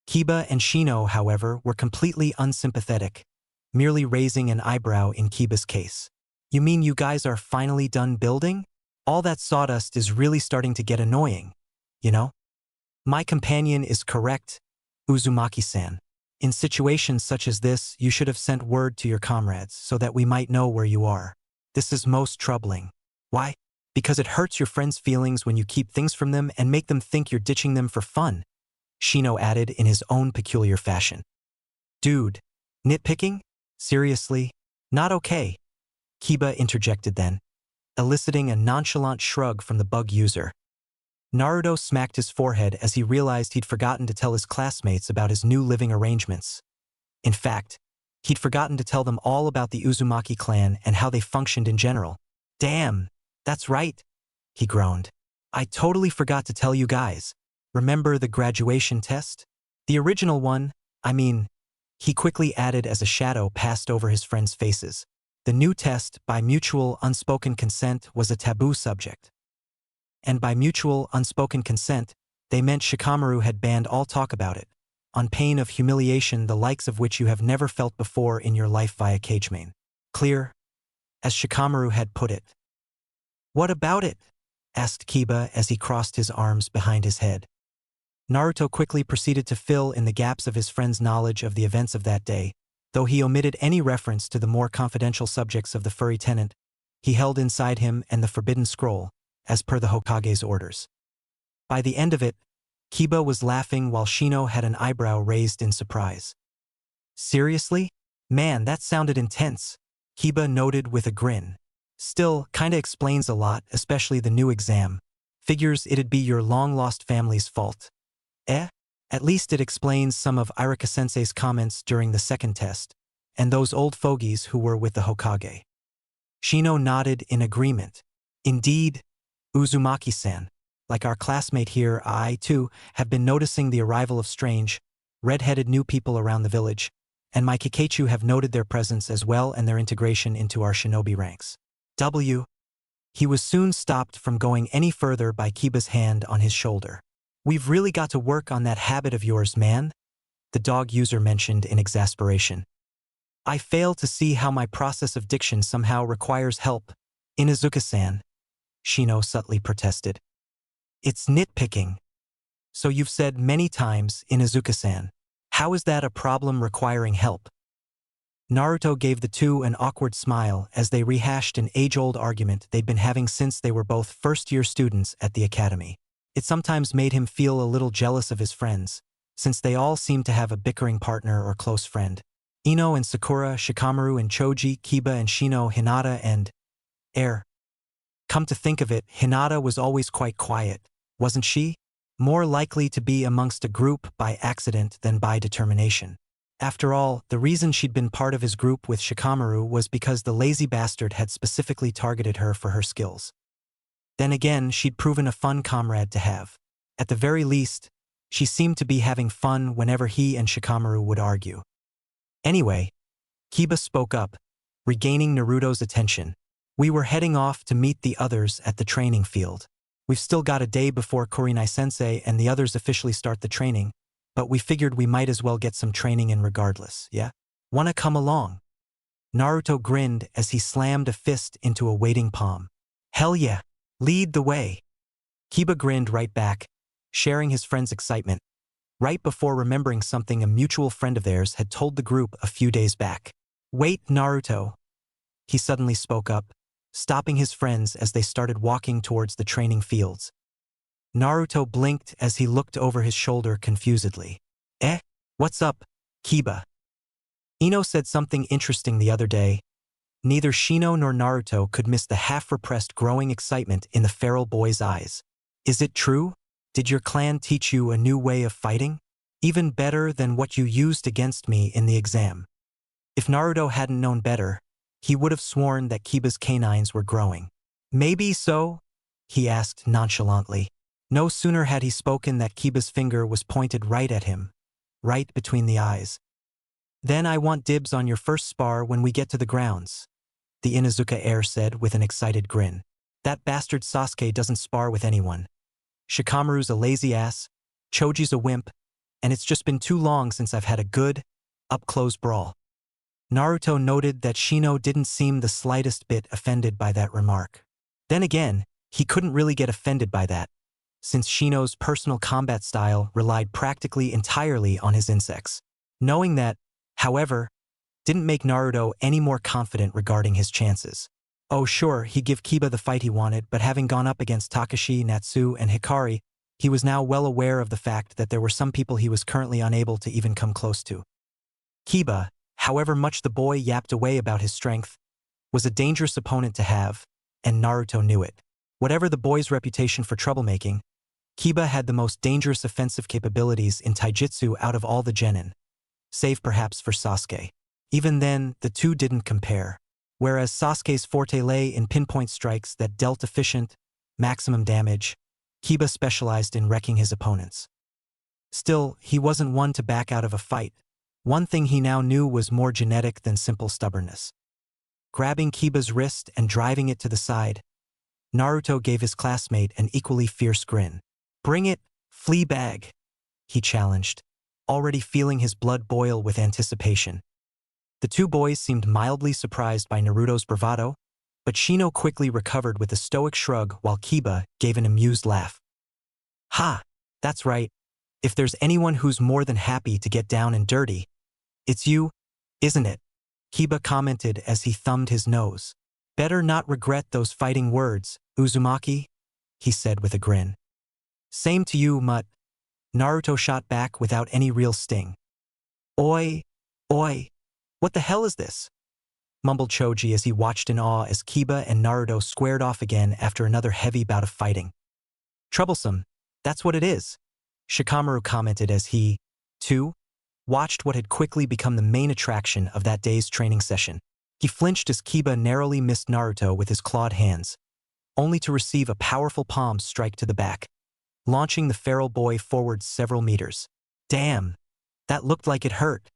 [SPEAKER 1] Kiba and Shino, however, were completely unsympathetic, merely raising an eyebrow in Kiba's case. You mean you guys are finally done building? All that sawdust is really starting to get annoying, you know? My companion is correct, Uzumaki-san. In situations such as this, you should have sent word to your comrades so that we might know where you are. This is most troubling. Why? Because it hurts your friends' feelings when you keep things from them and make them think you're ditching them for fun, Shino added in his own peculiar fashion. Dude, nitpicking? Seriously? Not okay. Kiba interjected then, eliciting a nonchalant shrug from the bug user. Naruto smacked his forehead as he realized he'd forgotten to tell his classmates about his new living arrangements. In fact, he'd forgotten to tell them all about the Uzumaki clan and how they functioned in general. Damn, that's right, he groaned. I totally forgot to tell you guys. Remember the graduation test? The original one, I mean, he quickly added as a shadow passed over his friends' faces. The new test, by mutual unspoken consent, was a taboo subject. And by mutual unspoken consent, they meant Shikamaru had banned all talk about it, on pain of humiliation the likes of which you have never felt before in your life via Kagemain. Clear? As Shikamaru had put it. What about it? Asked Kiba as he crossed his arms behind his head. Naruto quickly proceeded to fill in the gaps of his friend's knowledge of the events of that day, though he omitted any reference to the more confidential subjects of the furry tenant he held inside him and the forbidden scroll, as per the Hokage's orders. By the end of it, Kiba was laughing while Shino had an eyebrow raised in surprise. Seriously? Man, that sounded intense, Kiba noted with a grin. Still, kinda explains a lot, especially the new exam. Figures it'd be your long-lost family's fault. At least it explains some of Irika-sensei's comments during the second test, and those old fogies who were with the Hokage. Shino nodded in agreement. Indeed, Uzumaki-san, like our classmate here, I, too, have been noticing the arrival of strange, red-headed new people around the village, and my Kikeichu have noted their presence as well and their integration into our shinobi ranks. He was soon stopped from going any further by Kiba's hand on his shoulder. We've really got to work on that habit of yours, man, the dog user mentioned in exasperation. I fail to see how my process of diction somehow requires help, Inuzuka-san, Shino subtly protested. It's nitpicking. So you've said many times, Inuzuka-san. How is that a problem requiring help? Naruto gave the two an awkward smile as they rehashed an age-old argument they'd been having since they were both first-year students at the academy. It sometimes made him feel a little jealous of his friends, since they all seemed to have a bickering partner or close friend. Ino and Sakura, Shikamaru and Choji, Kiba and Shino, Hinata and Come to think of it, Hinata was always quite quiet, wasn't she? More likely to be amongst a group by accident than by determination. After all, the reason she'd been part of his group with Shikamaru was because the lazy bastard had specifically targeted her for her skills. Then again, she'd proven a fun comrade to have. At the very least, she seemed to be having fun whenever he and Shikamaru would argue. Anyway, Kiba spoke up, regaining Naruto's attention. We were heading off to meet the others at the training field. We've still got a day before Kurenai-sensei and the others officially start the training, but we figured we might as well get some training in regardless, yeah? Wanna come along? Naruto grinned as he slammed a fist into a waiting palm. Hell yeah! Lead the way. Kiba grinned right back, sharing his friend's excitement, right before remembering something a mutual friend of theirs had told the group a few days back. Wait, Naruto. He suddenly spoke up, stopping his friends as they started walking towards the training fields. Naruto blinked as he looked over his shoulder confusedly. What's up, Kiba? Ino said something interesting the other day. Neither Shino nor Naruto could miss the half-repressed growing excitement in the feral boy's eyes. Is it true? Did your clan teach you a new way of fighting? Even better than what you used against me in the exam. If Naruto hadn't known better, he would have sworn that Kiba's canines were growing. Maybe so? He asked nonchalantly. No sooner had he spoken that Kiba's finger was pointed right at him, right between the eyes. Then I want dibs on your first spar when we get to the grounds, the Inuzuka heir said with an excited grin. That bastard Sasuke doesn't spar with anyone. Shikamaru's a lazy ass, Choji's a wimp, and it's just been too long since I've had a good, up-close brawl. Naruto noted that Shino didn't seem the slightest bit offended by that remark. Then again, he couldn't really get offended by that, since Shino's personal combat style relied practically entirely on his insects. Knowing that, however, didn't make Naruto any more confident regarding his chances. Oh sure, he'd give Kiba the fight he wanted, but having gone up against Takashi, Natsu, and Hikari, he was now well aware of the fact that there were some people he was currently unable to even come close to. Kiba, however much the boy yapped away about his strength, was a dangerous opponent to have, and Naruto knew it. Whatever the boy's reputation for troublemaking, Kiba had the most dangerous offensive capabilities in taijutsu out of all the genin, save perhaps for Sasuke. Even then, the two didn't compare. Whereas Sasuke's forte lay in pinpoint strikes that dealt efficient, maximum damage, Kiba specialized in wrecking his opponents. Still, he wasn't one to back out of a fight. One thing he now knew was more genetic than simple stubbornness. Grabbing Kiba's wrist and driving it to the side, Naruto gave his classmate an equally fierce grin. "Bring it, flea bag," he challenged, already feeling his blood boil with anticipation. The two boys seemed mildly surprised by Naruto's bravado, but Shino quickly recovered with a stoic shrug while Kiba gave an amused laugh. "Ha, that's right. If there's anyone who's more than happy to get down and dirty, it's you, isn't it?" Kiba commented as he thumbed his nose. "Better not regret those fighting words, Uzumaki," he said with a grin. "Same to you, Mutt," Naruto shot back without any real sting. Oi, what the hell is this?" mumbled Choji as he watched in awe as Kiba and Naruto squared off again after another heavy bout of fighting. "Troublesome, that's what it is," Shikamaru commented as he, too, watched what had quickly become the main attraction of that day's training session. He flinched as Kiba narrowly missed Naruto with his clawed hands, only to receive a powerful palm strike to the back, launching the feral boy forward several meters. Damn, that looked like it hurt.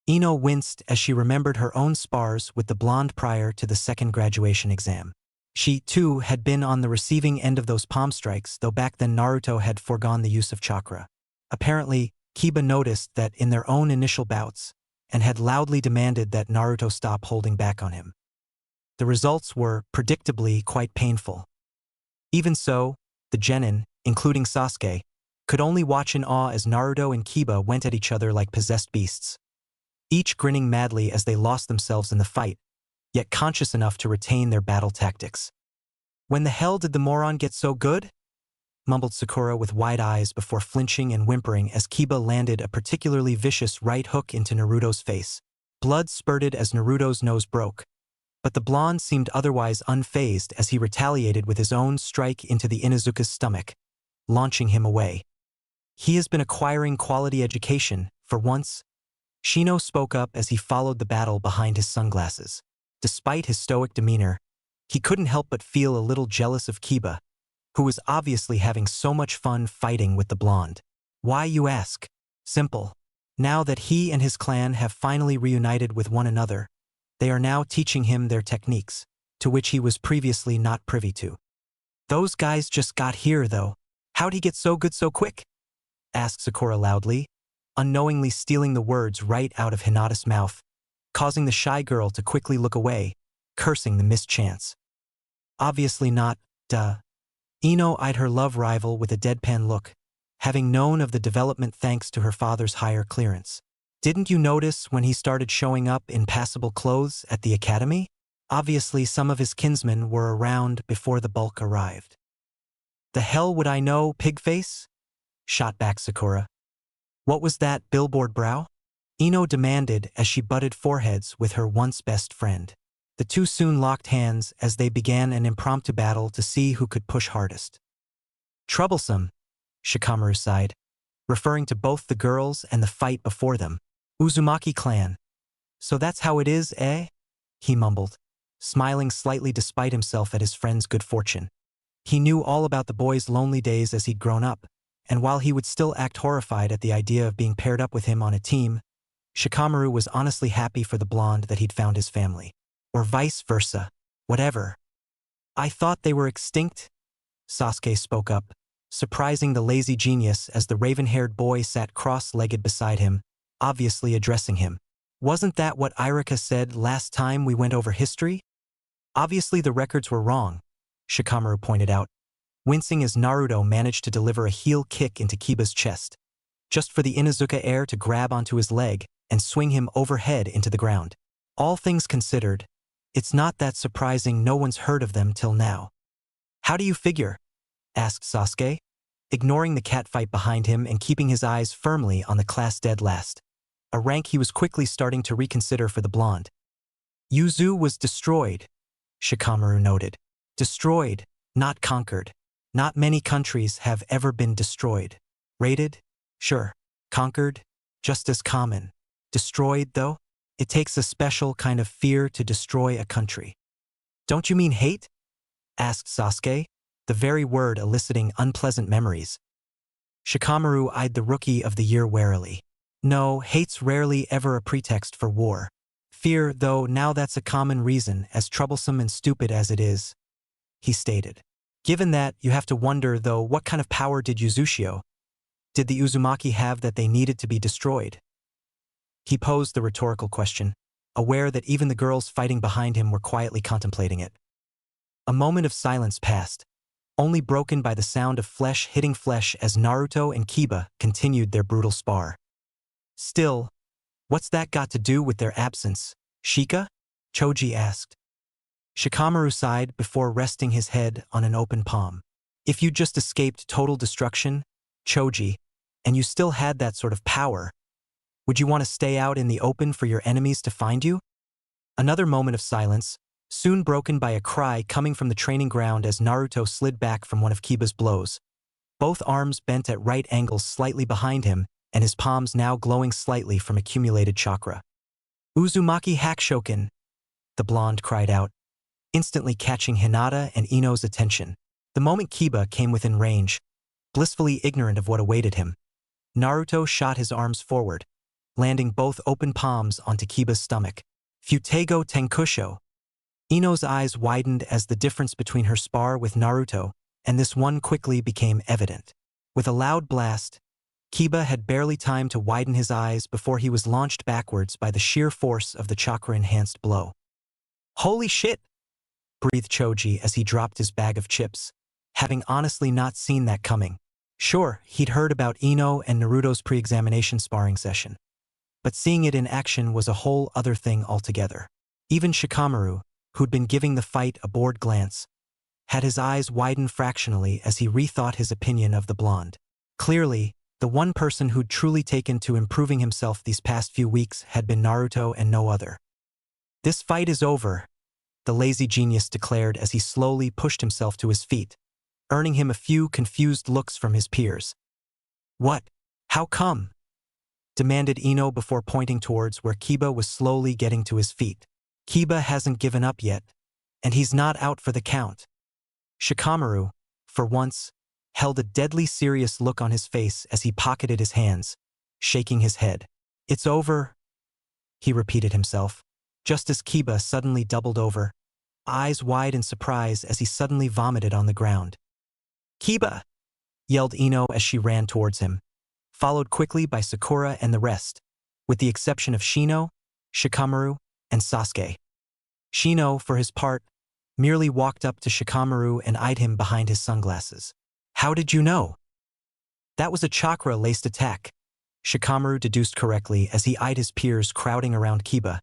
[SPEAKER 1] Ino winced as she remembered her own spars with the blonde prior to the second graduation exam. She, too, had been on the receiving end of those palm strikes, though back then Naruto had foregone the use of chakra. Apparently, Kiba noticed that in their own initial bouts, and had loudly demanded that Naruto stop holding back on him. The results were, predictably, quite painful. Even so, the genin, including Sasuke, could only watch in awe as Naruto and Kiba went at each other like possessed beasts, each grinning madly as they lost themselves in the fight, yet conscious enough to retain their battle tactics. "When the hell did the moron get so good?" mumbled Sakura with wide eyes before flinching and whimpering as Kiba landed a particularly vicious right hook into Naruto's face. Blood spurted as Naruto's nose broke, but the blonde seemed otherwise unfazed as he retaliated with his own strike into the Inuzuka's stomach, launching him away. "He has been acquiring quality education, for once," Shino spoke up as he followed the battle behind his sunglasses. Despite his stoic demeanor, he couldn't help but feel a little jealous of Kiba, who was obviously having so much fun fighting with the blonde. "Why, you ask? Simple. Now that he and his clan have finally reunited with one another, they are now teaching him their techniques, to which he was previously not privy to." "Those guys just got here, though. How'd he get so good so quick?" asked Sakura loudly, unknowingly stealing the words right out of Hinata's mouth, causing the shy girl to quickly look away, cursing the missed chance. "Obviously not, duh." Ino eyed her love rival with a deadpan look, having known of the development thanks to her father's higher clearance. "Didn't you notice when he started showing up in passable clothes at the academy? Obviously some of his kinsmen were around before the bulk arrived." "The hell would I know, pigface?" shot back Sakura. "What was that billboard brow?" Ino demanded as she butted foreheads with her once best friend. The two soon locked hands as they began an impromptu battle to see who could push hardest. "Troublesome," Shikamaru sighed, referring to both the girls and the fight before them. "Uzumaki clan. So that's how it is, eh?" he mumbled, smiling slightly despite himself at his friend's good fortune. He knew all about the boy's lonely days as he'd grown up, and while he would still act horrified at the idea of being paired up with him on a team, Shikamaru was honestly happy for the blonde that he'd found his family. Or vice versa. Whatever. I thought they were extinct? Sasuke spoke up, surprising the lazy genius as the raven-haired boy sat cross-legged beside him, obviously addressing him. Wasn't that what Irika said last time we went over history? Obviously the records were wrong, Shikamaru pointed out, wincing as Naruto managed to deliver a heel kick into Kiba's chest, just for the Inuzuka heir to grab onto his leg and swing him overhead into the ground. All things considered, it's not that surprising no one's heard of them till now. How do you figure? Asked Sasuke, ignoring the catfight behind him and keeping his eyes firmly on the class dead last, a rank he was quickly starting to reconsider for the blonde. Yuzu was destroyed, Shikamaru noted. Destroyed, not conquered. Not many countries have ever been destroyed. Raided? Sure. Conquered? Just as common. Destroyed, though? It takes a special kind of fear to destroy a country. Don't you mean hate? Asked Sasuke, the very word eliciting unpleasant memories. Shikamaru eyed the rookie of the year warily. No, hate's rarely ever a pretext for war. Fear, though, now that's a common reason, as troublesome and stupid as it is, he stated. Given that, you have to wonder, though, what kind of power did Uzushio? Did the Uzumaki have that they needed to be destroyed? He posed the rhetorical question, aware that even the girls fighting behind him were quietly contemplating it. A moment of silence passed, only broken by the sound of flesh hitting flesh as Naruto and Kiba continued their brutal spar. Still, what's that got to do with their absence, Shika? Choji asked. Shikamaru sighed before resting his head on an open palm. If you just escaped total destruction, Choji, and you still had that sort of power, would you want to stay out in the open for your enemies to find you? Another moment of silence, soon broken by a cry coming from the training ground as Naruto slid back from one of Kiba's blows, both arms bent at right angles slightly behind him and his palms now glowing slightly from accumulated chakra. Uzumaki Hakushoken, the blonde cried out, instantly catching Hinata and Ino's attention. The moment Kiba came within range, blissfully ignorant of what awaited him, Naruto shot his arms forward, landing both open palms onto Kiba's stomach. Futego Tenkusho. Ino's eyes widened as the difference between her spar with Naruto and this one quickly became evident. With a loud blast, Kiba had barely time to widen his eyes before he was launched backwards by the sheer force of the chakra-enhanced blow. Holy shit! Breathed Choji as he dropped his bag of chips, having honestly not seen that coming. Sure, he'd heard about Ino and Naruto's pre-examination sparring session, but seeing it in action was a whole other thing altogether. Even Shikamaru, who'd been giving the fight a bored glance, had his eyes widen fractionally as he rethought his opinion of the blonde. Clearly, the one person who'd truly taken to improving himself these past few weeks had been Naruto and no other. This fight is over, the lazy genius declared as he slowly pushed himself to his feet, earning him a few confused looks from his peers. What? How come? Demanded Ino before pointing towards where Kiba was slowly getting to his feet. Kiba hasn't given up yet, and he's not out for the count. Shikamaru, for once, held a deadly serious look on his face as he pocketed his hands, shaking his head. It's over, he repeated himself, just as Kiba suddenly doubled over, eyes wide in surprise as he suddenly vomited on the ground. Kiba! Yelled Ino as she ran towards him, followed quickly by Sakura and the rest, with the exception of Shino, Shikamaru, and Sasuke. Shino, for his part, merely walked up to Shikamaru and eyed him behind his sunglasses. How did you know? That was a chakra-laced attack, Shikamaru deduced correctly as he eyed his peers crowding around Kiba,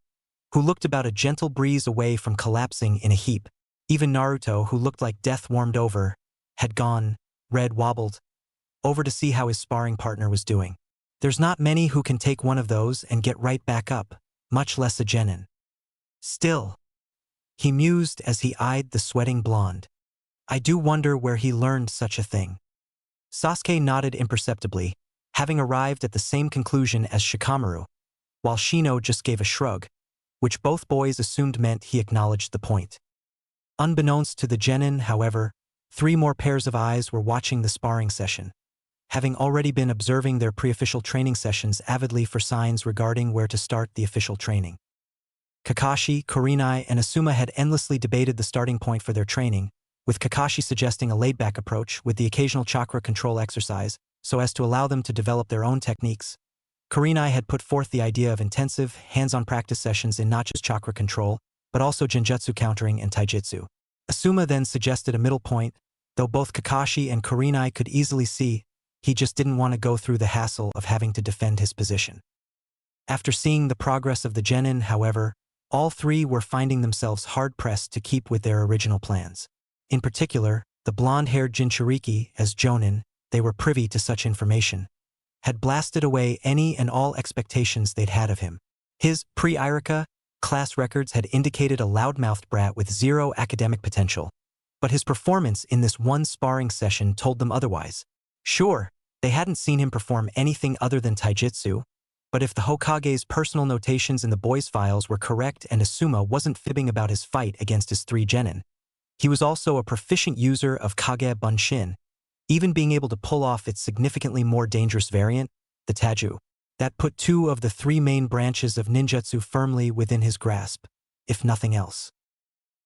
[SPEAKER 1] who looked about a gentle breeze away from collapsing in a heap. Even Naruto, who looked like death warmed over, had gone, red wobbled, over to see how his sparring partner was doing. There's not many who can take one of those and get right back up, much less a genin. Still, he mused as he eyed the sweating blonde. I do wonder where he learned such a thing. Sasuke nodded imperceptibly, having arrived at the same conclusion as Shikamaru, while Shino just gave a shrug, which both boys assumed meant he acknowledged the point. Unbeknownst to the genin, however, 3 more pairs of eyes were watching the sparring session, having already been observing their pre-official training sessions avidly for signs regarding where to start the official training. Kakashi, Kurenai, and Asuma had endlessly debated the starting point for their training, with Kakashi suggesting a laid-back approach with the occasional chakra control exercise so as to allow them to develop their own techniques. Kurenai had put forth the idea of intensive, hands-on practice sessions in not just chakra control, but also genjutsu countering and taijutsu. Asuma then suggested a middle point, though both Kakashi and Kurenai could easily see he just didn't want to go through the hassle of having to defend his position. After seeing the progress of the genin, however, all three were finding themselves hard-pressed to keep with their original plans. In particular, the blonde-haired Jinchuriki, as Jonin, they were privy to such information, had blasted away any and all expectations they'd had of him. His pre-Irika class records had indicated a loudmouthed brat with zero academic potential, but his performance in this one sparring session told them otherwise. Sure, they hadn't seen him perform anything other than taijutsu, but if the Hokage's personal notations in the boys' files were correct and Asuma wasn't fibbing about his fight against his three genin, he was also a proficient user of Kage Bunshin, even being able to pull off its significantly more dangerous variant, the Taju. That put two of the three main branches of ninjutsu firmly within his grasp, if nothing else.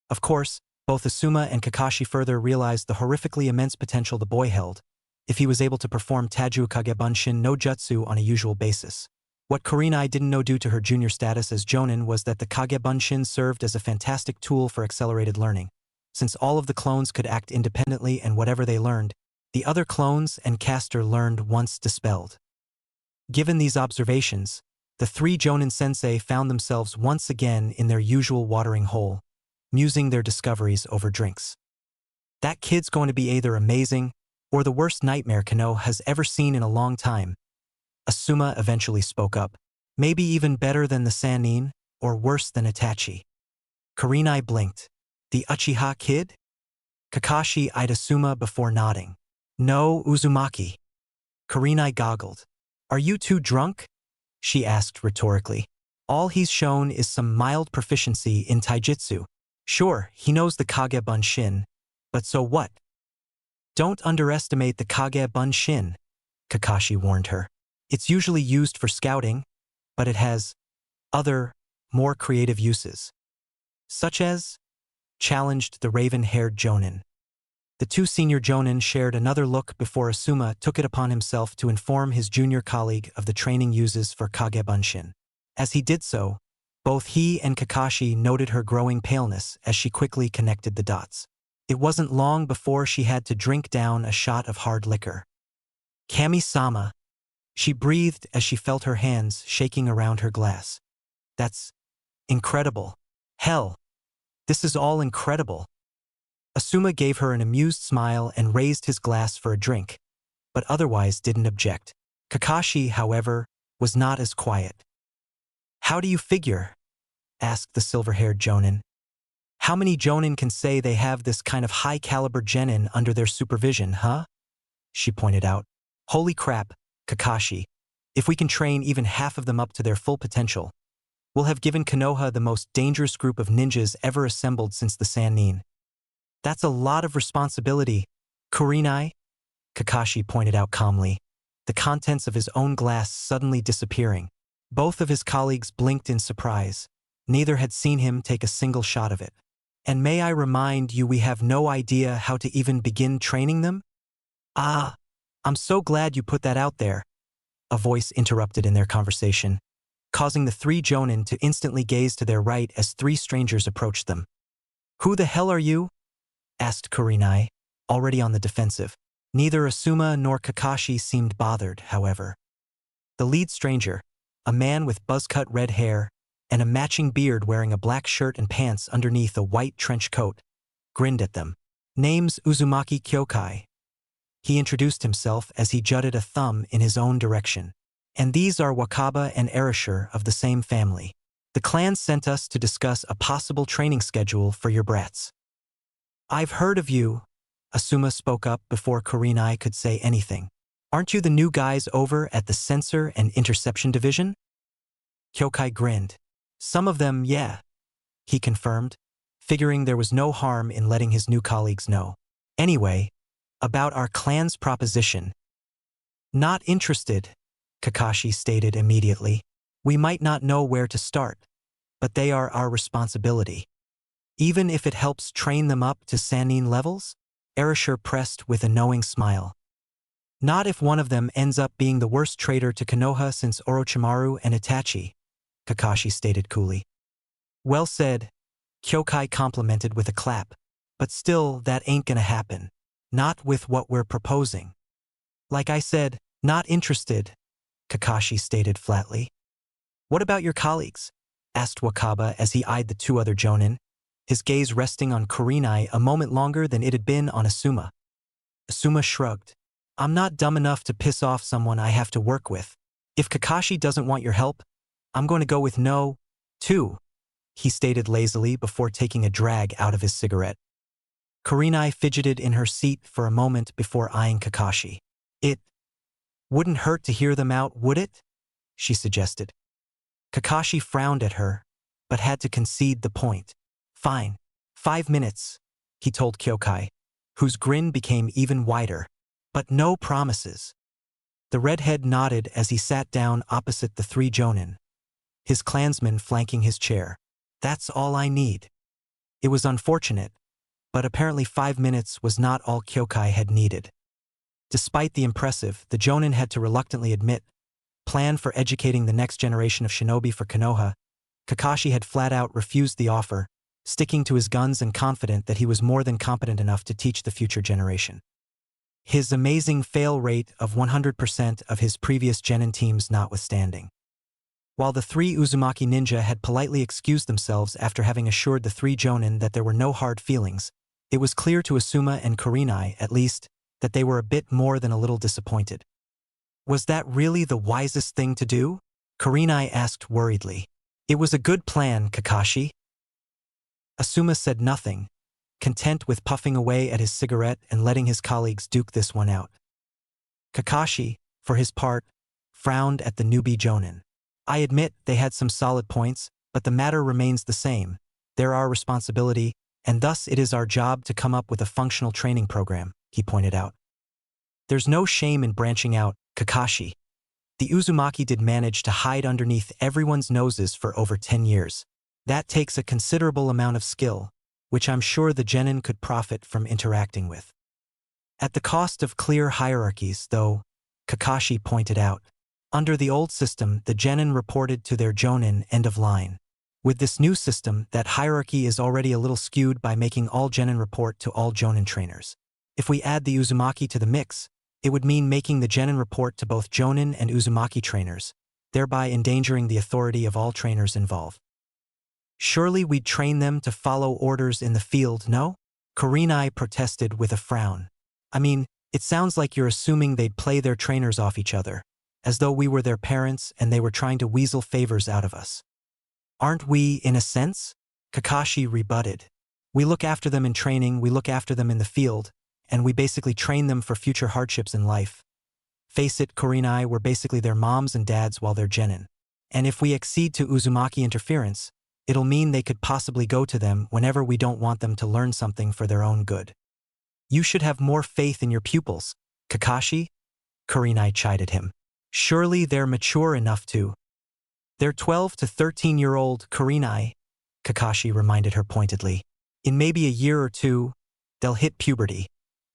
[SPEAKER 1] Of course, both Asuma and Kakashi further realized the horrifically immense potential the boy held, if he was able to perform Taju Kage Bunshin no Jutsu on a usual basis. What Kurenai didn't know due to her junior status as Jonin was that the Kage Bunshin served as a fantastic tool for accelerated learning. Since all of the clones could act independently and whatever they learned, the other clones and caster learned once dispelled. Given these observations, the three Jonin sensei found themselves once again in their usual watering hole, musing their discoveries over drinks. That kid's going to be either amazing or the worst nightmare Kano has ever seen in a long time. Asuma eventually spoke up. Maybe even better than the Sannin, or worse than Itachi. Kurenai blinked. The Uchiha kid? Kakashi eyed Asuma before nodding. No, Uzumaki. Kurenai goggled. Are you two drunk? She asked rhetorically. All he's shown is some mild proficiency in taijutsu. Sure, he knows the Kage Bunshin, but so what? Don't underestimate the Kage Bunshin, Kakashi warned her. It's usually used for scouting, but it has other, more creative uses. Such as? Challenged the raven-haired Jonin. The two senior Jonin shared another look before Asuma took it upon himself to inform his junior colleague of the training uses for Kage Bunshin. As he did so, both he and Kakashi noted her growing paleness as she quickly connected the dots. It wasn't long before she had to drink down a shot of hard liquor. Kami-sama, she breathed as she felt her hands shaking around her glass. That's incredible. Hell, this is all incredible. Asuma gave her an amused smile and raised his glass for a drink, but otherwise didn't object. Kakashi, however, was not as quiet. How do you figure? Asked the silver-haired Jonin. How many Jonin can say they have this kind of high-caliber genin under their supervision, huh? She pointed out. Holy crap, Kakashi. If we can train even half of them up to their full potential, we'll have given Konoha the most dangerous group of ninjas ever assembled since the Sannin. That's a lot of responsibility, Kurenai, Kakashi pointed out calmly, the contents of his own glass suddenly disappearing. Both of his colleagues blinked in surprise. Neither had seen him take a single shot of it. And may I remind you we have no idea how to even begin training them? Ah, I'm so glad you put that out there, a voice interrupted in their conversation, causing the three Jonin to instantly gaze to their right as three strangers approached them. Who the hell are you? Asked Kurenai, already on the defensive. Neither Asuma nor Kakashi seemed bothered, however. The lead stranger, a man with buzz-cut red hair and a matching beard wearing a black shirt and pants underneath a white trench coat, grinned at them. Name's Uzumaki Kyokai. He introduced himself as he jutted a thumb in his own direction. And these are Wakaba and Erashur of the same family. The clan sent us to discuss a possible training schedule for your brats. I've heard of you, Asuma spoke up before Kurenai could say anything. Aren't you the new guys over at the Sensor and Interception Division? Kyokai grinned. Some of them, yeah, he confirmed, figuring there was no harm in letting his new colleagues know. Anyway, about our clan's proposition. Not interested, Kakashi stated immediately. We might not know where to start, but they are our responsibility. Even if it helps train them up to Sannin levels? Erasure pressed with a knowing smile. Not if one of them ends up being the worst traitor to Konoha since Orochimaru and Itachi, Kakashi stated coolly. Well said, Kyokai complimented with a clap. But still, that ain't gonna happen. Not with what we're proposing. Like I said, not interested, Kakashi stated flatly. What about your colleagues? Asked Wakaba as he eyed the two other jonin, his gaze resting on Kurenai a moment longer than it had been on Asuma. Asuma shrugged. I'm not dumb enough to piss off someone I have to work with. If Kakashi doesn't want your help, I'm going to go with no, too, he stated lazily before taking a drag out of his cigarette. Kurenai fidgeted in her seat for a moment before eyeing Kakashi. It wouldn't hurt to hear them out, would it? She suggested. Kakashi frowned at her, but had to concede the point. Fine. 5 minutes, he told Kyokai, whose grin became even wider. But no promises. The redhead nodded as he sat down opposite the three jonin, his clansman flanking his chair. That's all I need. It was unfortunate, but apparently 5 minutes was not all Kyokai had needed. Despite the impressive, the jonin had to reluctantly admit, plan for educating the next generation of shinobi for Konoha, Kakashi had flat out refused the offer, sticking to his guns and confident that he was more than competent enough to teach the future generation. His amazing fail rate of 100% of his previous genin teams notwithstanding. While the three Uzumaki ninja had politely excused themselves after having assured the three jonin that there were no hard feelings, it was clear to Asuma and Kurenai, at least, that they were a bit more than a little disappointed. Was that really the wisest thing to do? Kurenai asked worriedly. It was a good plan, Kakashi. Asuma said nothing, content with puffing away at his cigarette and letting his colleagues duke this one out. Kakashi, for his part, frowned at the newbie jonin. I admit they had some solid points, but the matter remains the same. They're our responsibility, and thus it is our job to come up with a functional training program, he pointed out. There's no shame in branching out, Kakashi. The Uzumaki did manage to hide underneath everyone's noses for over 10 years. That takes a considerable amount of skill, which I'm sure the genin could profit from interacting with. At the cost of clear hierarchies, though, Kakashi pointed out. Under the old system, the genin reported to their jonin end of line. With this new system, that hierarchy is already a little skewed by making all genin report to all jonin trainers. If we add the Uzumaki to the mix, it would mean making the genin report to both jonin and Uzumaki trainers, thereby endangering the authority of all trainers involved. Surely we'd train them to follow orders in the field, no? Kurenai protested with a frown. I mean, it sounds like you're assuming they'd play their trainers off each other, as though we were their parents and they were trying to weasel favors out of us. Aren't we, in a sense? Kakashi rebutted. We look after them in training, we look after them in the field, and we basically train them for future hardships in life. Face it, Kurenai, we're basically their moms and dads while they're genin. And if we accede to Uzumaki interference, it'll mean they could possibly go to them whenever we don't want them to learn something for their own good. You should have more faith in your pupils, Kakashi, Kurenai chided him. Surely they're mature enough to. They're 12 to 13-year-old, Kurenai, Kakashi reminded her pointedly. In maybe a year or two, they'll hit puberty,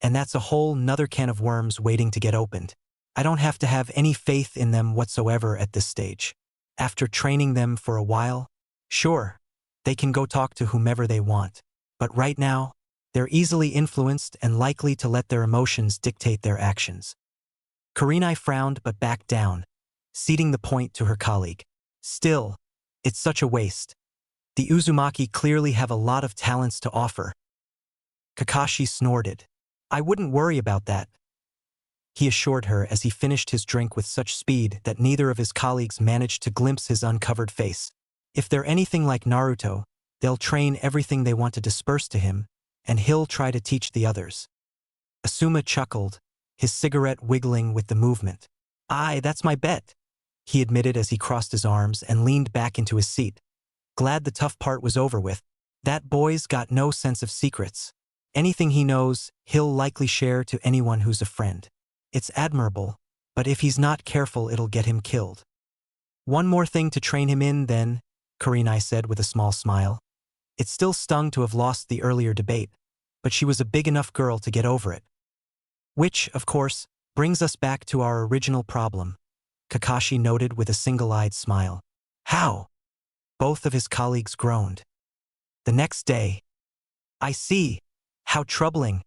[SPEAKER 1] and that's a whole nother can of worms waiting to get opened. I don't have to have any faith in them whatsoever at this stage. After training them for a while, sure, they can go talk to whomever they want, but right now, they're easily influenced and likely to let their emotions dictate their actions. Kurenai frowned but backed down, ceding the point to her colleague. Still, it's such a waste. The Uzumaki clearly have a lot of talents to offer. Kakashi snorted. I wouldn't worry about that, he assured her as he finished his drink with such speed that neither of his colleagues managed to glimpse his uncovered face. If they're anything like Naruto, they'll train everything they want to disperse to him, and he'll try to teach the others. Asuma chuckled, his cigarette wiggling with the movement. Aye, that's my bet, he admitted as he crossed his arms and leaned back into his seat. Glad the tough part was over with. That boy's got no sense of secrets. Anything he knows, he'll likely share to anyone who's a friend. It's admirable, but if he's not careful, it'll get him killed. One more thing to train him in, then, Kurenai said with a small smile. It still stung to have lost the earlier debate, but she was a big enough girl to get over it. Which, of course, brings us back to our original problem, Kakashi noted with a single-eyed smile. How? Both of his colleagues groaned. The next day. I see. How troubling,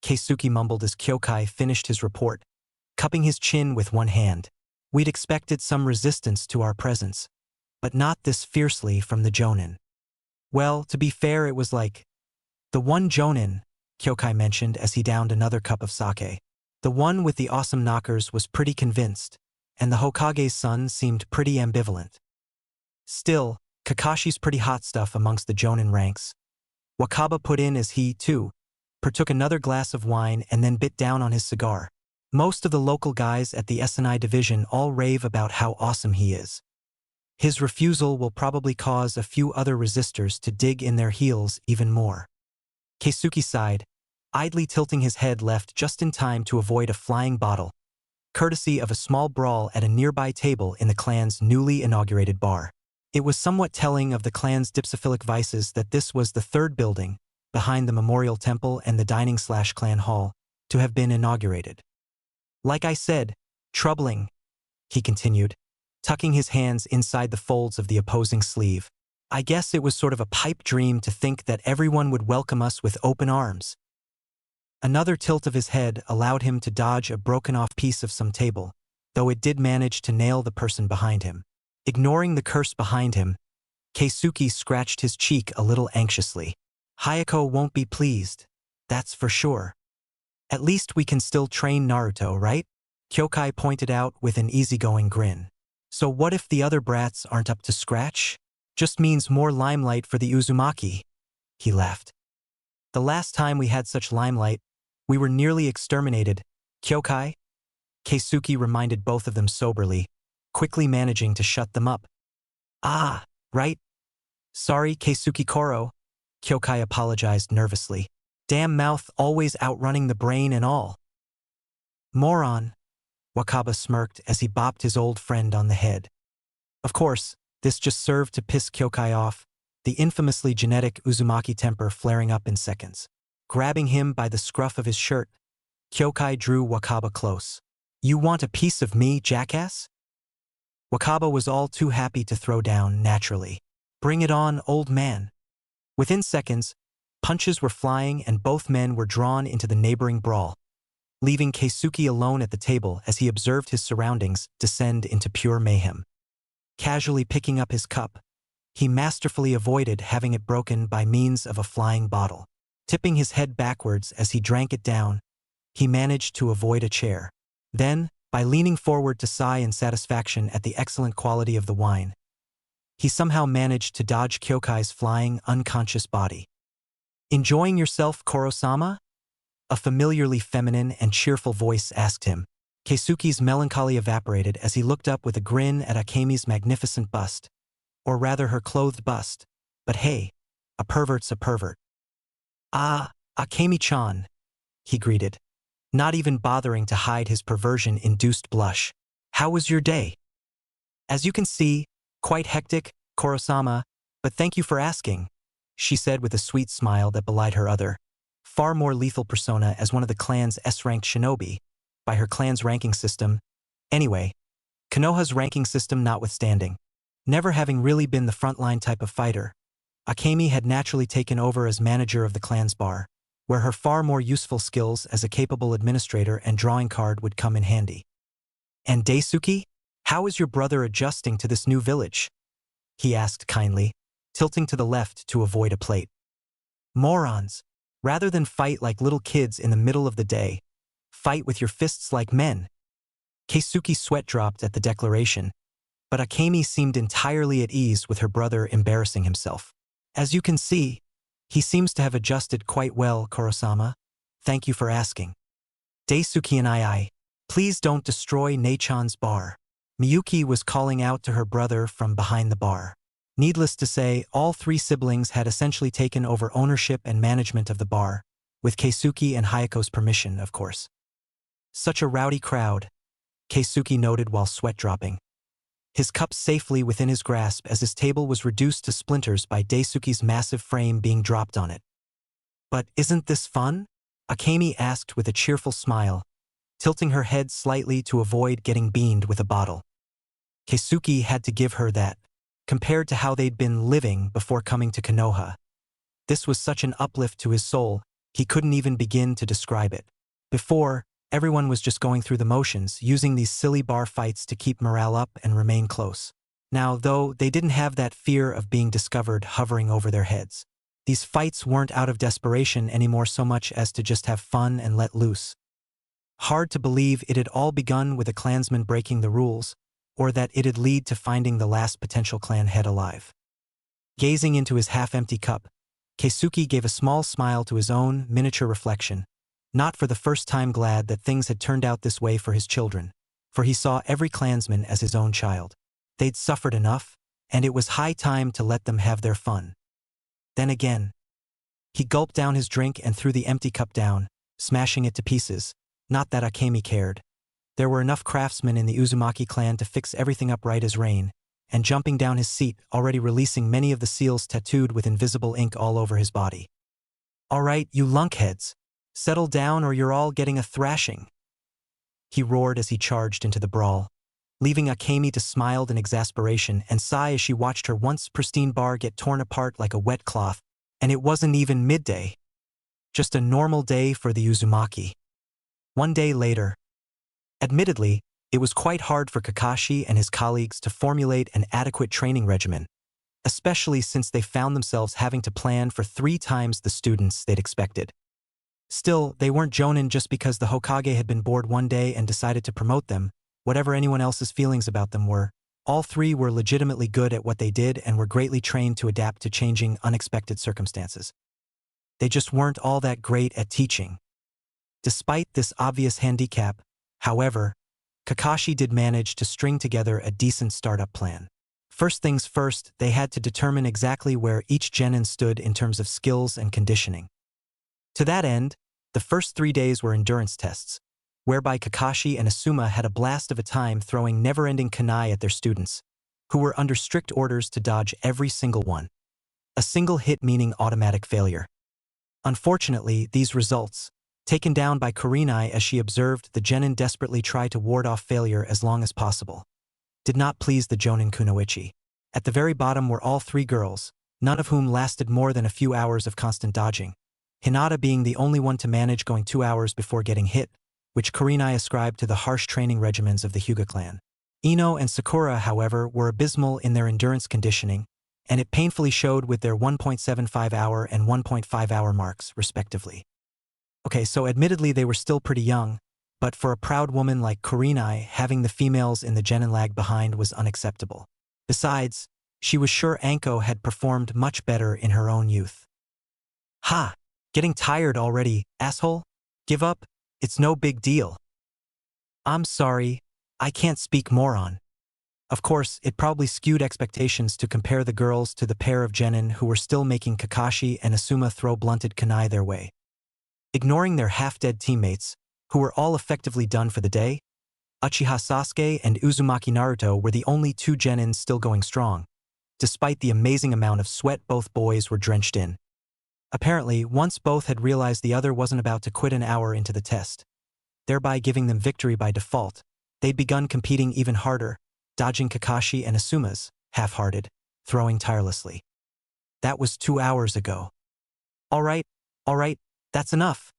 [SPEAKER 1] Keisuke mumbled as Kyokai finished his report, cupping his chin with one hand. We'd expected some resistance to our presence, but not this fiercely from the Jonin. Well, to be fair, it was like the one Jonin, Kyokai mentioned as he downed another cup of sake. The one with the awesome knockers was pretty convinced, and the Hokage's son seemed pretty ambivalent. Still, Kakashi's pretty hot stuff amongst the Jonin ranks. Wakaba put in as he, too, partook another glass of wine and then bit down on his cigar. Most of the local guys at the SNI division all rave about how awesome he is. His refusal will probably cause a few other resistors to dig in their heels even more. Keisuke sighed, idly tilting his head left just in time to avoid a flying bottle, courtesy of a small brawl at a nearby table in the clan's newly inaugurated bar. It was somewhat telling of the clan's dipsophilic vices that this was the third building, behind the memorial temple and the dining/clan hall, to have been inaugurated. Like I said, troubling, he continued, tucking his hands inside the folds of the opposing sleeve. I guess it was sort of a pipe dream to think that everyone would welcome us with open arms. Another tilt of his head allowed him to dodge a broken-off piece of some table, though it did manage to nail the person behind him. Ignoring the curse behind him, Keisuke scratched his cheek a little anxiously. Hayako won't be pleased, that's for sure. At least we can still train Naruto, right? Kyokai pointed out with an easygoing grin. So what if the other brats aren't up to scratch? Just means more limelight for the Uzumaki, he laughed. The last time we had such limelight, we were nearly exterminated. Kyokai? Keisuke reminded both of them soberly, quickly managing to shut them up. Ah, right. Sorry, Keisuke Koro, Kyokai apologized nervously. Damn mouth always outrunning the brain and all. Moron, Wakaba smirked as he bopped his old friend on the head. Of course, this just served to piss Kyokai off, the infamously genetic Uzumaki temper flaring up in seconds. Grabbing him by the scruff of his shirt, Kyokai drew Wakaba close. You want a piece of me, jackass? Wakaba was all too happy to throw down naturally. Bring it on, old man. Within seconds, punches were flying and both men were drawn into the neighboring brawl, leaving Keisuke alone at the table as he observed his surroundings descend into pure mayhem. Casually picking up his cup, he masterfully avoided having it broken by means of a flying bottle. Tipping his head backwards as he drank it down, he managed to avoid a chair. Then, by leaning forward to sigh in satisfaction at the excellent quality of the wine, he somehow managed to dodge Kyokai's flying, unconscious body. Enjoying yourself, Koro-sama? A familiarly feminine and cheerful voice asked him. Keisuke's melancholy evaporated as he looked up with a grin at Akemi's magnificent bust. Or rather her clothed bust. But hey, a pervert's a pervert. Ah, Akemi-chan, he greeted, not even bothering to hide his perversion-induced blush. How was your day? As you can see, quite hectic, Koro-sama, but thank you for asking, she said with a sweet smile that belied her other, far more lethal persona as one of the clan's S-ranked shinobi, by her clan's ranking system. Anyway, Konoha's ranking system notwithstanding, never having really been the frontline type of fighter, Akemi had naturally taken over as manager of the clan's bar, where her far more useful skills as a capable administrator and drawing card would come in handy. And Daisuke, how is your brother adjusting to this new village? He asked kindly, tilting to the left to avoid a plate. Morons, rather than fight like little kids in the middle of the day, fight with your fists like men. Keisuke's sweat dropped at the declaration, but Akemi seemed entirely at ease with her brother embarrassing himself. As you can see, he seems to have adjusted quite well, Koro-sama. Thank you for asking. Daisuke and I, please don't destroy Neichan's bar. Miyuki was calling out to her brother from behind the bar. Needless to say, all three siblings had essentially taken over ownership and management of the bar, with Keisuke and Hayako's permission, of course. Such a rowdy crowd, Keisuke noted while sweat dropping. his cup safely within his grasp as his table was reduced to splinters by Daisuke's massive frame being dropped on it. "But isn't this fun?" Akemi asked with a cheerful smile, tilting her head slightly to avoid getting beamed with a bottle. Keisuke had to give her that, compared to how they'd been living before coming to Konoha. This was such an uplift to his soul, he couldn't even begin to describe it. Before, everyone was just going through the motions, using these silly bar fights to keep morale up and remain close. Now, though, they didn't have that fear of being discovered hovering over their heads. These fights weren't out of desperation anymore so much as to just have fun and let loose. Hard to believe it had all begun with a clansman breaking the rules, or that it'd lead to finding the last potential clan head alive. Gazing into his half-empty cup, Keisuke gave a small smile to his own miniature reflection, not for the first time glad that things had turned out this way for his children, for he saw every clansman as his own child. They'd suffered enough, and it was high time to let them have their fun. Then again, he gulped down his drink and threw the empty cup down, smashing it to pieces. Not that Akemi cared. There were enough craftsmen in the Uzumaki clan to fix everything up right as rain, and jumping down his seat, already releasing many of the seals tattooed with invisible ink all over his body. "All right, you lunkheads, settle down or you're all getting a thrashing," he roared as he charged into the brawl, leaving Akemi to smile in exasperation and sigh as she watched her once pristine bar get torn apart like a wet cloth. And it wasn't even midday. Just a normal day for the Uzumaki. One day later. Admittedly, it was quite hard for Kakashi and his colleagues to formulate an adequate training regimen, especially since they found themselves having to plan for 3 times the students they'd expected. Still, they weren't jonin just because the Hokage had been bored one day and decided to promote them, whatever anyone else's feelings about them were. All 3 were legitimately good at what they did and were greatly trained to adapt to changing, unexpected circumstances. They just weren't all that great at teaching. Despite this obvious handicap, however, Kakashi did manage to string together a decent startup plan. First things first, they had to determine exactly where each genin stood in terms of skills and conditioning. To that end, the first 3 days were endurance tests, whereby Kakashi and Asuma had a blast of a time throwing never-ending kunai at their students, who were under strict orders to dodge every single one. A single hit meaning automatic failure. Unfortunately, these results, taken down by Kurenai as she observed the genin desperately try to ward off failure as long as possible, did not please the Jonin Kunoichi. At the very bottom were all 3 girls, none of whom lasted more than a few hours of constant dodging, Hinata being the only one to manage going 2 hours before getting hit, which Kurenai ascribed to the harsh training regimens of the Hyuga clan. Ino and Sakura, however, were abysmal in their endurance conditioning, and it painfully showed with their 1.75-hour and 1.5-hour marks, respectively. Okay, so admittedly they were still pretty young, but for a proud woman like Kurenai, having the females in the genin lag behind was unacceptable. Besides, she was sure Anko had performed much better in her own youth. "Ha! Getting tired already, asshole? Give up? It's no big deal." "I'm sorry, I can't speak moron." Of course, it probably skewed expectations to compare the girls to the pair of genin who were still making Kakashi and Asuma throw blunted kunai their way. Ignoring their half-dead teammates, who were all effectively done for the day, Uchiha Sasuke and Uzumaki Naruto were the only 2 genins still going strong, despite the amazing amount of sweat both boys were drenched in. Apparently, once both had realized the other wasn't about to quit an hour into the test, thereby giving them victory by default, they'd begun competing even harder, dodging Kakashi and Asuma's, half-hearted, throwing tirelessly. That was 2 hours ago. All right, that's enough,"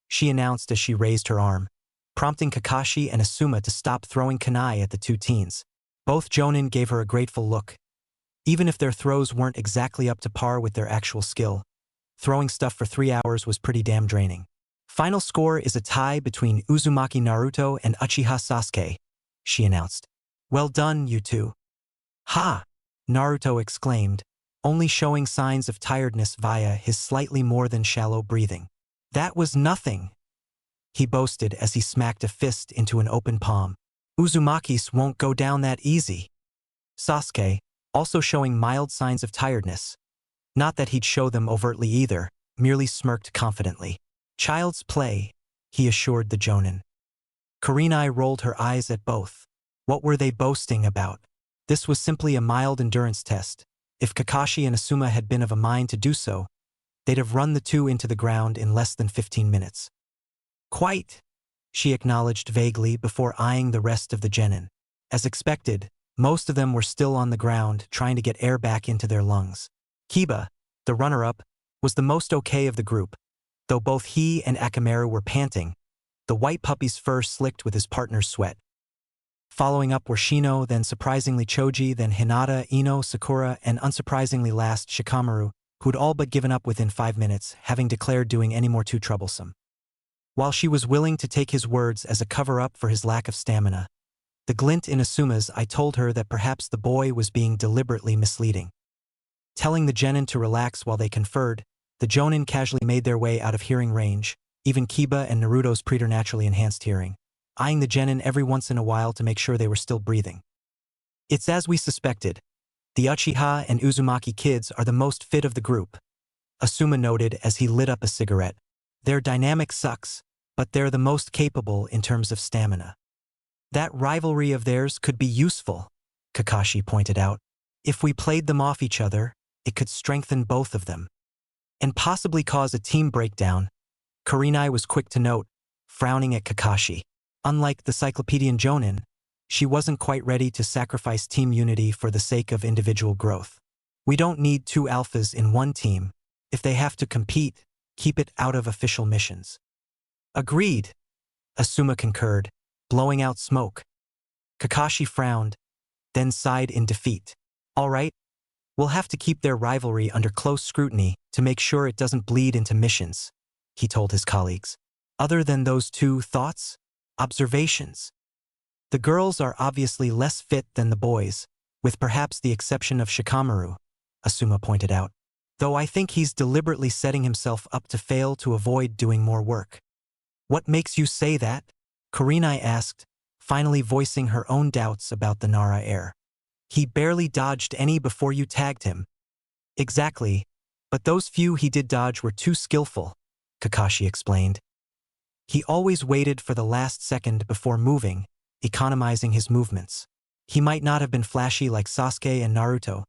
[SPEAKER 1] she announced as she raised her arm, prompting Kakashi and Asuma to stop throwing kunai at the 2 teens. Both jonin gave her a grateful look. Even if their throws weren't exactly up to par with their actual skill, throwing stuff for 3 hours was pretty damn draining. "Final score is a tie between Uzumaki Naruto and Uchiha Sasuke," she announced. "Well done, you 2. "Ha!" Naruto exclaimed, only showing signs of tiredness via his slightly more than shallow breathing. "That was nothing," he boasted as he smacked a fist into an open palm. "Uzumakis won't go down that easy." Sasuke, also showing mild signs of tiredness, not that he'd show them overtly either, merely smirked confidently. "Child's play," he assured the jonin. Kurenai rolled her eyes at both. What were they boasting about? This was simply a mild endurance test. If Kakashi and Asuma had been of a mind to do so, they'd have run the two into the ground in less than 15 minutes. Quite, she acknowledged vaguely before eyeing the rest of the genin. As expected, most of them were still on the ground trying to get air back into their lungs. Kiba, the runner-up, was the most okay of the group, though both he and Akamaru were panting, the white puppy's fur slicked with his partner's sweat. Following up were Shino, then surprisingly Choji, then Hinata, Ino, Sakura, and unsurprisingly last Shikamaru, who'd all but given up within 5 minutes, having declared doing any more too troublesome. While she was willing to take his words as a cover-up for his lack of stamina, the glint in Asuma's eye told her that perhaps the boy was being deliberately misleading. Telling the genin to relax while they conferred, the jonin casually made their way out of hearing range, even Kiba and Naruto's preternaturally enhanced hearing, eyeing the genin every once in a while to make sure they were still breathing. It's as we suspected. The Uchiha and Uzumaki kids are the most fit of the group, Asuma noted as he lit up a cigarette. Their dynamic sucks, but they're the most capable in terms of stamina. That rivalry of theirs could be useful, Kakashi pointed out. If we played them off each other, it could strengthen both of them. And possibly cause a team breakdown, Kurenai was quick to note, frowning at Kakashi. Unlike the Cyclopedian Jonin, she wasn't quite ready to sacrifice team unity for the sake of individual growth. We don't need two alphas in one team. If they have to compete, keep it out of official missions. Agreed, Asuma concurred, blowing out smoke. Kakashi frowned, then sighed in defeat. All right, we'll have to keep their rivalry under close scrutiny to make sure it doesn't bleed into missions, he told his colleagues. Other than those two thoughts? Observations. The girls are obviously less fit than the boys, with perhaps the exception of Shikamaru, Asuma pointed out. Though I think he's deliberately setting himself up to fail to avoid doing more work. What makes you say that? Kurenai asked, finally voicing her own doubts about the Nara heir. He barely dodged any before you tagged him. Exactly, but those few he did dodge were too skillful, Kakashi explained. He always waited for the last second before moving, economizing his movements. He might not have been flashy like Sasuke and Naruto,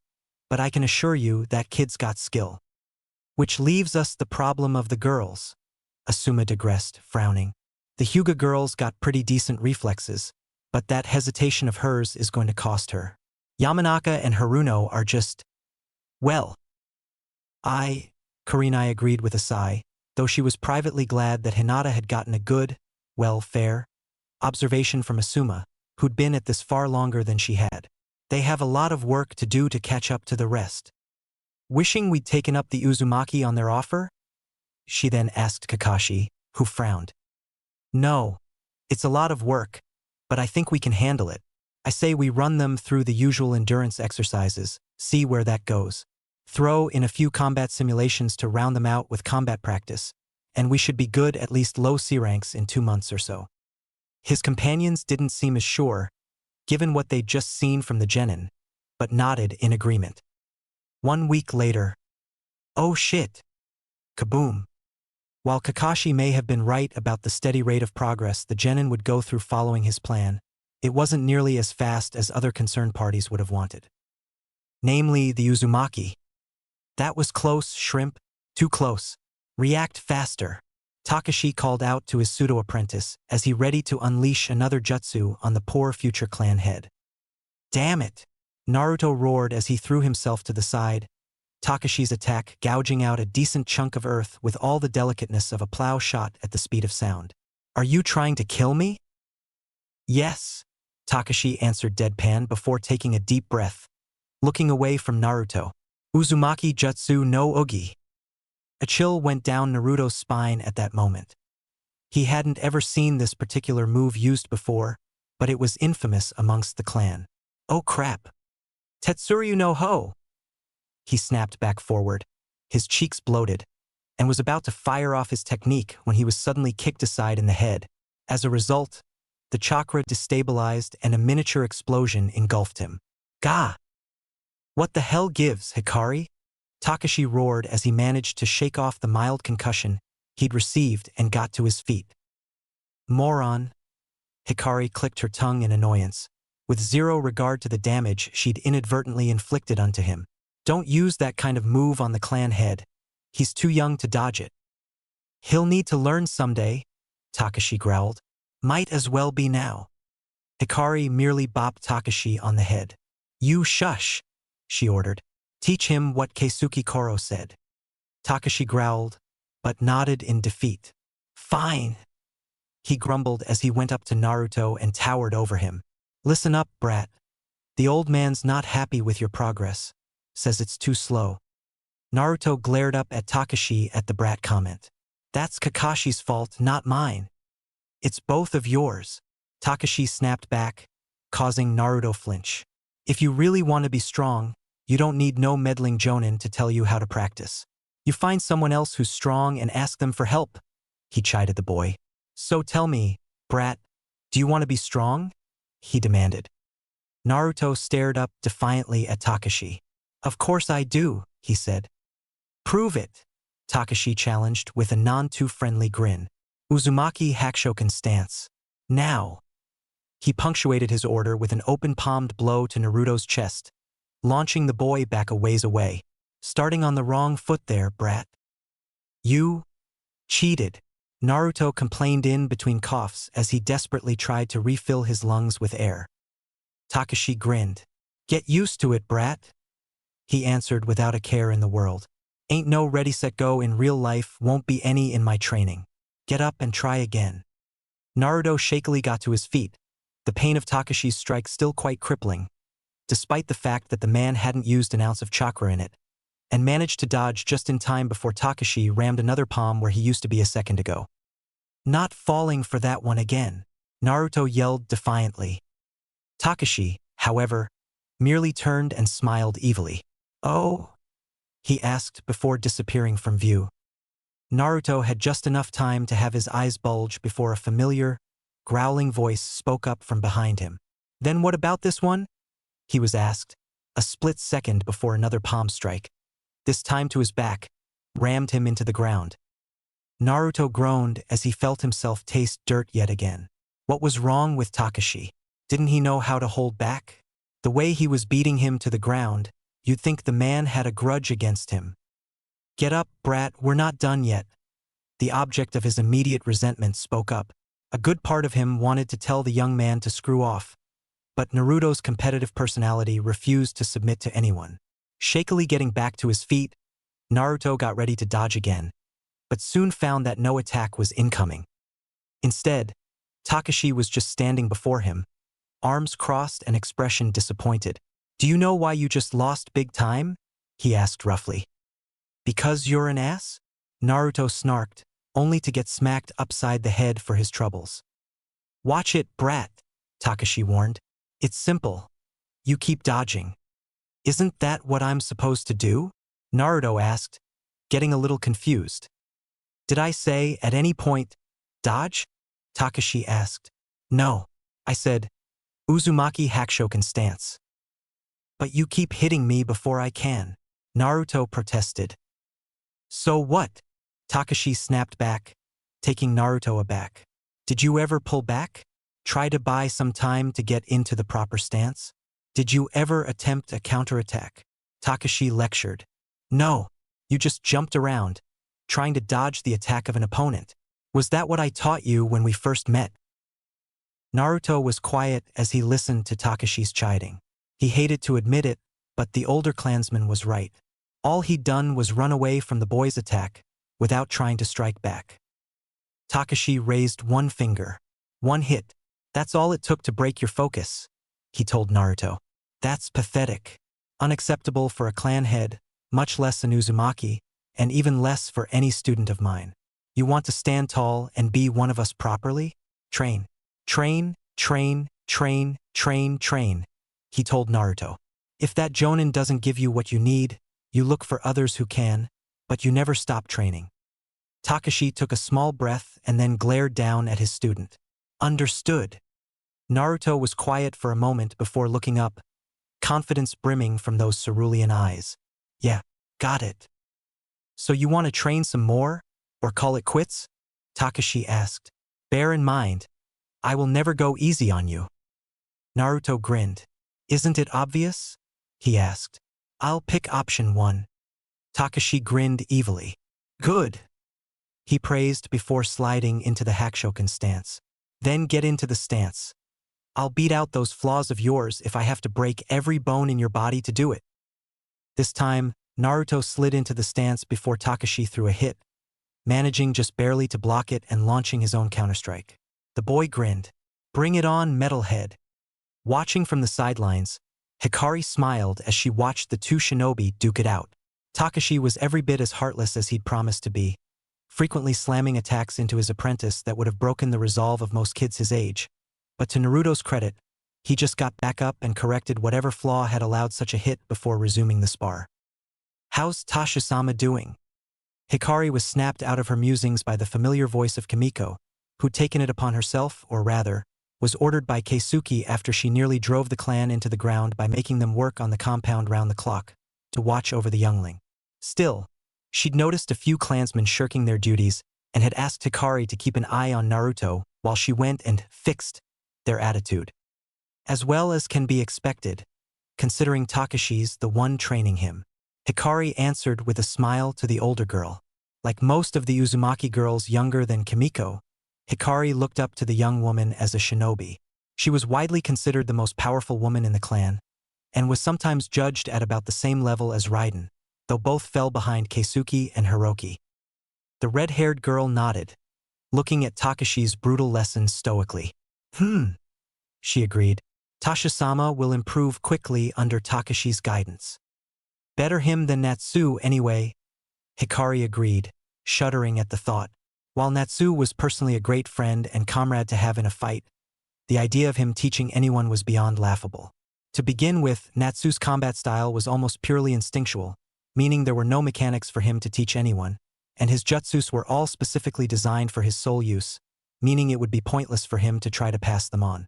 [SPEAKER 1] but I can assure you that kid's got skill. Which leaves us the problem of the girls, Asuma digressed, frowning. The Hyuga girls got pretty decent reflexes, but that hesitation of hers is going to cost her. Yamanaka and Haruno are just… well. Kurenai agreed with a sigh, though she was privately glad that Hinata had gotten a good, fair observation from Asuma, who'd been at this far longer than she had. They have a lot of work to do to catch up to the rest. Wishing we'd taken up the Uzumaki on their offer? She then asked Kakashi, who frowned. No, it's a lot of work, but I think we can handle it. I say we run them through the usual endurance exercises, see where that goes. Throw in a few combat simulations to round them out with combat practice, and we should be good at least low C ranks in 2 months or so. His companions didn't seem as sure, given what they'd just seen from the genin, but nodded in agreement. 1 week later. Oh shit. Kaboom. While Kakashi may have been right about the steady rate of progress the genin would go through following his plan, it wasn't nearly as fast as other concerned parties would have wanted. Namely, the Uzumaki. That was close, Shrimp. Too close. React faster. Takashi called out to his pseudo-apprentice as he readied to unleash another jutsu on the poor future clan head. Damn it! Naruto roared as he threw himself to the side, Takashi's attack gouging out a decent chunk of earth with all the delicateness of a plow shot at the speed of sound. Are you trying to kill me? Yes, Takashi answered deadpan before taking a deep breath, looking away from Naruto. Uzumaki Jutsu no Ugi. A chill went down Naruto's spine at that moment. He hadn't ever seen this particular move used before, but it was infamous amongst the clan. Oh crap. Tetsuryu no Ho! He snapped back forward, his cheeks bloated, and was about to fire off his technique when he was suddenly kicked aside in the head. As a result, the chakra destabilized and a miniature explosion engulfed him. Gah! What the hell gives, Hikari? Takashi roared as he managed to shake off the mild concussion he'd received and got to his feet. Moron. Hikari clicked her tongue in annoyance, with zero regard to the damage she'd inadvertently inflicted unto him. Don't use that kind of move on the clan head. He's too young to dodge it. He'll need to learn someday, Takashi growled. Might as well be now. Hikari merely bopped Takashi on the head. You shush, she ordered. Teach him what Keisuke Koro said. Takashi growled, but nodded in defeat. Fine, he grumbled as he went up to Naruto and towered over him. Listen up, brat. The old man's not happy with your progress. Says it's too slow. Naruto glared up at Takashi at the brat comment. That's Kakashi's fault, not mine. It's both of yours. Takashi snapped back, causing Naruto flinch. If you really want to be strong, you don't need no meddling jonin to tell you how to practice. You find someone else who's strong and ask them for help, he chided the boy. So tell me, brat, do you want to be strong? He demanded. Naruto stared up defiantly at Takashi. Of course I do, he said. Prove it, Takashi challenged with a non-too-friendly grin. Uzumaki Hakushoken stance. Now. He punctuated his order with an open-palmed blow to Naruto's chest, launching the boy back a ways away. Starting on the wrong foot there, brat. You cheated, Naruto complained in between coughs as he desperately tried to refill his lungs with air. Takashi grinned. Get used to it, brat, he answered without a care in the world. Ain't no ready set go in real life, won't be any in my training. Get up and try again. Naruto shakily got to his feet, the pain of Takashi's strike still quite crippling, despite the fact that the man hadn't used an ounce of chakra in it, and managed to dodge just in time before Takashi rammed another palm where he used to be a second ago. Not falling for that one again, Naruto yelled defiantly. Takashi, however, merely turned and smiled evilly. Oh? He asked before disappearing from view. Naruto had just enough time to have his eyes bulge before a familiar, growling voice spoke up from behind him. Then what about this one? He was asked, a split second before another palm strike, this time to his back, rammed him into the ground. Naruto groaned as he felt himself taste dirt yet again. What was wrong with Takashi? Didn't he know how to hold back? The way he was beating him to the ground, you'd think the man had a grudge against him. Get up, brat, we're not done yet. The object of his immediate resentment spoke up. A good part of him wanted to tell the young man to screw off, but Naruto's competitive personality refused to submit to anyone. Shakily getting back to his feet, Naruto got ready to dodge again, but soon found that no attack was incoming. Instead, Takashi was just standing before him, arms crossed and expression disappointed. Do you know why you just lost big time? He asked roughly. Because you're an ass? Naruto snarked, only to get smacked upside the head for his troubles. Watch it, brat, Takashi warned. It's simple. You keep dodging. Isn't that what I'm supposed to do? Naruto asked, getting a little confused. Did I say at any point, dodge? Takashi asked. No, I said, Uzumaki Hakushoken stance. But you keep hitting me before I can, Naruto protested. So what? Takashi snapped back, taking Naruto aback. Did you ever pull back? Try to buy some time to get into the proper stance? Did you ever attempt a counterattack? Takashi lectured. No, you just jumped around, trying to dodge the attack of an opponent. Was that what I taught you when we first met? Naruto was quiet as he listened to Takashi's chiding. He hated to admit it, but the older clansman was right. All he'd done was run away from the boy's attack, without trying to strike back. Takashi raised one finger. One hit. That's all it took to break your focus, he told Naruto. That's pathetic. Unacceptable for a clan head, much less an Uzumaki, and even less for any student of mine. You want to stand tall and be one of us properly? Train. Train, train, train, train, train, he told Naruto. If that jonin doesn't give you what you need, you look for others who can, but you never stop training. Takashi took a small breath and then glared down at his student. Understood. Naruto was quiet for a moment before looking up, confidence brimming from those cerulean eyes. Yeah, got it. So you want to train some more, or call it quits? Takashi asked. Bear in mind, I will never go easy on you. Naruto grinned. Isn't it obvious? He asked. I'll pick option 1. Takashi grinned evilly. Good, he praised before sliding into the Hakushoken stance. Then get into the stance. I'll beat out those flaws of yours if I have to break every bone in your body to do it. This time, Naruto slid into the stance before Takashi threw a hit, managing just barely to block it and launching his own counterstrike. The boy grinned. Bring it on, metalhead. Watching from the sidelines, Hikari smiled as she watched the two shinobi duke it out. Takashi was every bit as heartless as he'd promised to be, frequently slamming attacks into his apprentice that would have broken the resolve of most kids his age. But to Naruto's credit, he just got back up and corrected whatever flaw had allowed such a hit before resuming the spar. How's Tasha-sama doing? Hikari was snapped out of her musings by the familiar voice of Kimiko, who'd taken it upon herself, or rather, was ordered by Keisuke after she nearly drove the clan into the ground by making them work on the compound round the clock, to watch over the youngling. Still, she'd noticed a few clansmen shirking their duties and had asked Hikari to keep an eye on Naruto while she went and fixed their attitude. As well as can be expected, considering Takashi's the one training him. Hikari answered with a smile to the older girl. Like most of the Uzumaki girls younger than Kimiko, Hikari looked up to the young woman as a shinobi. She was widely considered the most powerful woman in the clan, and was sometimes judged at about the same level as Raiden, though both fell behind Keisuke and Hiroki. The red-haired girl nodded, looking at Takashi's brutal lessons stoically. She agreed. Tasha-sama will improve quickly under Takashi's guidance. Better him than Natsu anyway, Hikari agreed, shuddering at the thought. While Natsu was personally a great friend and comrade to have in a fight, the idea of him teaching anyone was beyond laughable. To begin with, Natsu's combat style was almost purely instinctual, meaning there were no mechanics for him to teach anyone, and his jutsus were all specifically designed for his sole use, meaning it would be pointless for him to try to pass them on.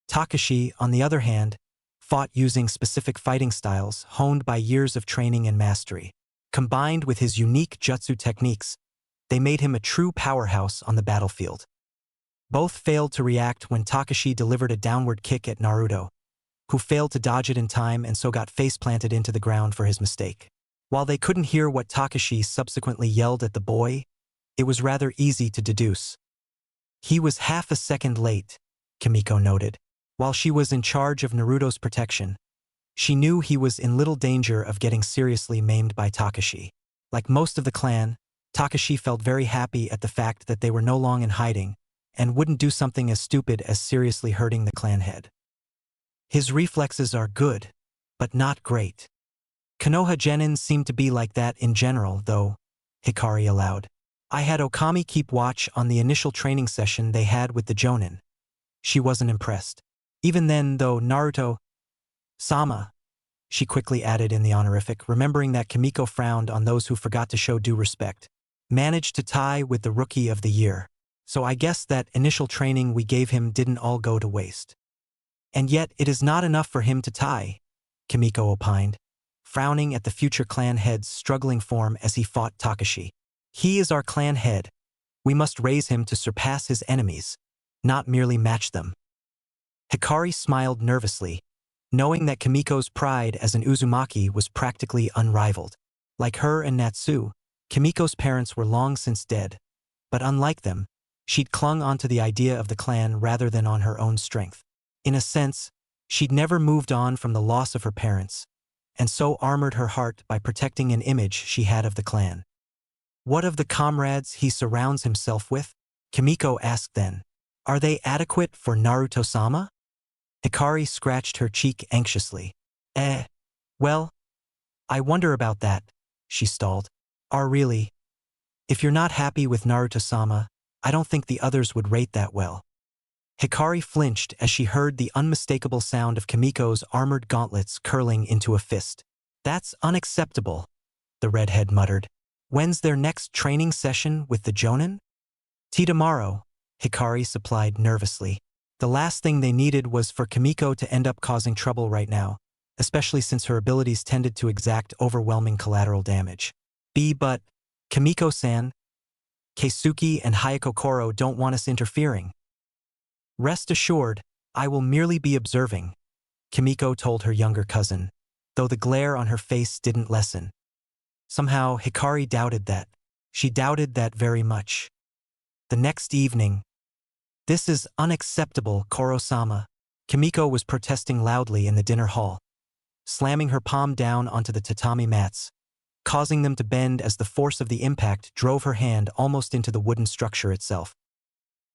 [SPEAKER 1] Takashi, on the other hand, fought using specific fighting styles honed by years of training and mastery. Combined with his unique jutsu techniques, they made him a true powerhouse on the battlefield. Both failed to react when Takashi delivered a downward kick at Naruto, who failed to dodge it in time and so got face-planted into the ground for his mistake. While they couldn't hear what Takashi subsequently yelled at the boy, it was rather easy to deduce. He was half a second late, Kimiko noted. While she was in charge of Naruto's protection, she knew he was in little danger of getting seriously maimed by Takashi. Like most of the clan, Takashi felt very happy at the fact that they were no longer in hiding and wouldn't do something as stupid as seriously hurting the clan head. His reflexes are good, but not great. Konoha genin seemed to be like that in general, though, Hikari allowed. I had Okami keep watch on the initial training session they had with the Jonin. She wasn't impressed. Even then, though, Naruto-sama, she quickly added in the honorific, remembering that Kimiko frowned on those who forgot to show due respect, managed to tie with the Rookie of the Year. So I guess that initial training we gave him didn't all go to waste. And yet it is not enough for him to tie, Kimiko opined, frowning at the future clan head's struggling form as he fought Takashi. He is our clan head. We must raise him to surpass his enemies, not merely match them. Hikari smiled nervously, knowing that Kimiko's pride as an Uzumaki was practically unrivaled. Like her and Natsu, Kimiko's parents were long since dead, but unlike them, she'd clung onto the idea of the clan rather than on her own strength. In a sense, she'd never moved on from the loss of her parents, and so armored her heart by protecting an image she had of the clan. What of the comrades he surrounds himself with? Kimiko asked then. Are they adequate for Naruto-sama? Hikari scratched her cheek anxiously. Well, I wonder about that, she stalled. Really? If you're not happy with Naruto-sama, I don't think the others would rate that well. Hikari flinched as she heard the unmistakable sound of Kimiko's armored gauntlets curling into a fist. That's unacceptable, the redhead muttered. When's their next training session with the Jonin? Tomorrow, Hikari supplied nervously. The last thing they needed was for Kimiko to end up causing trouble right now, especially since her abilities tended to exact overwhelming collateral damage. But Kimiko-san, Keisuke and Hayako Koro don't want us interfering. Rest assured, I will merely be observing, Kimiko told her younger cousin, though the glare on her face didn't lessen. Somehow, Hikari doubted that. She doubted that very much. The next evening, "This is unacceptable, Koro-sama." Kimiko was protesting loudly in the dinner hall, slamming her palm down onto the tatami mats, causing them to bend as the force of the impact drove her hand almost into the wooden structure itself.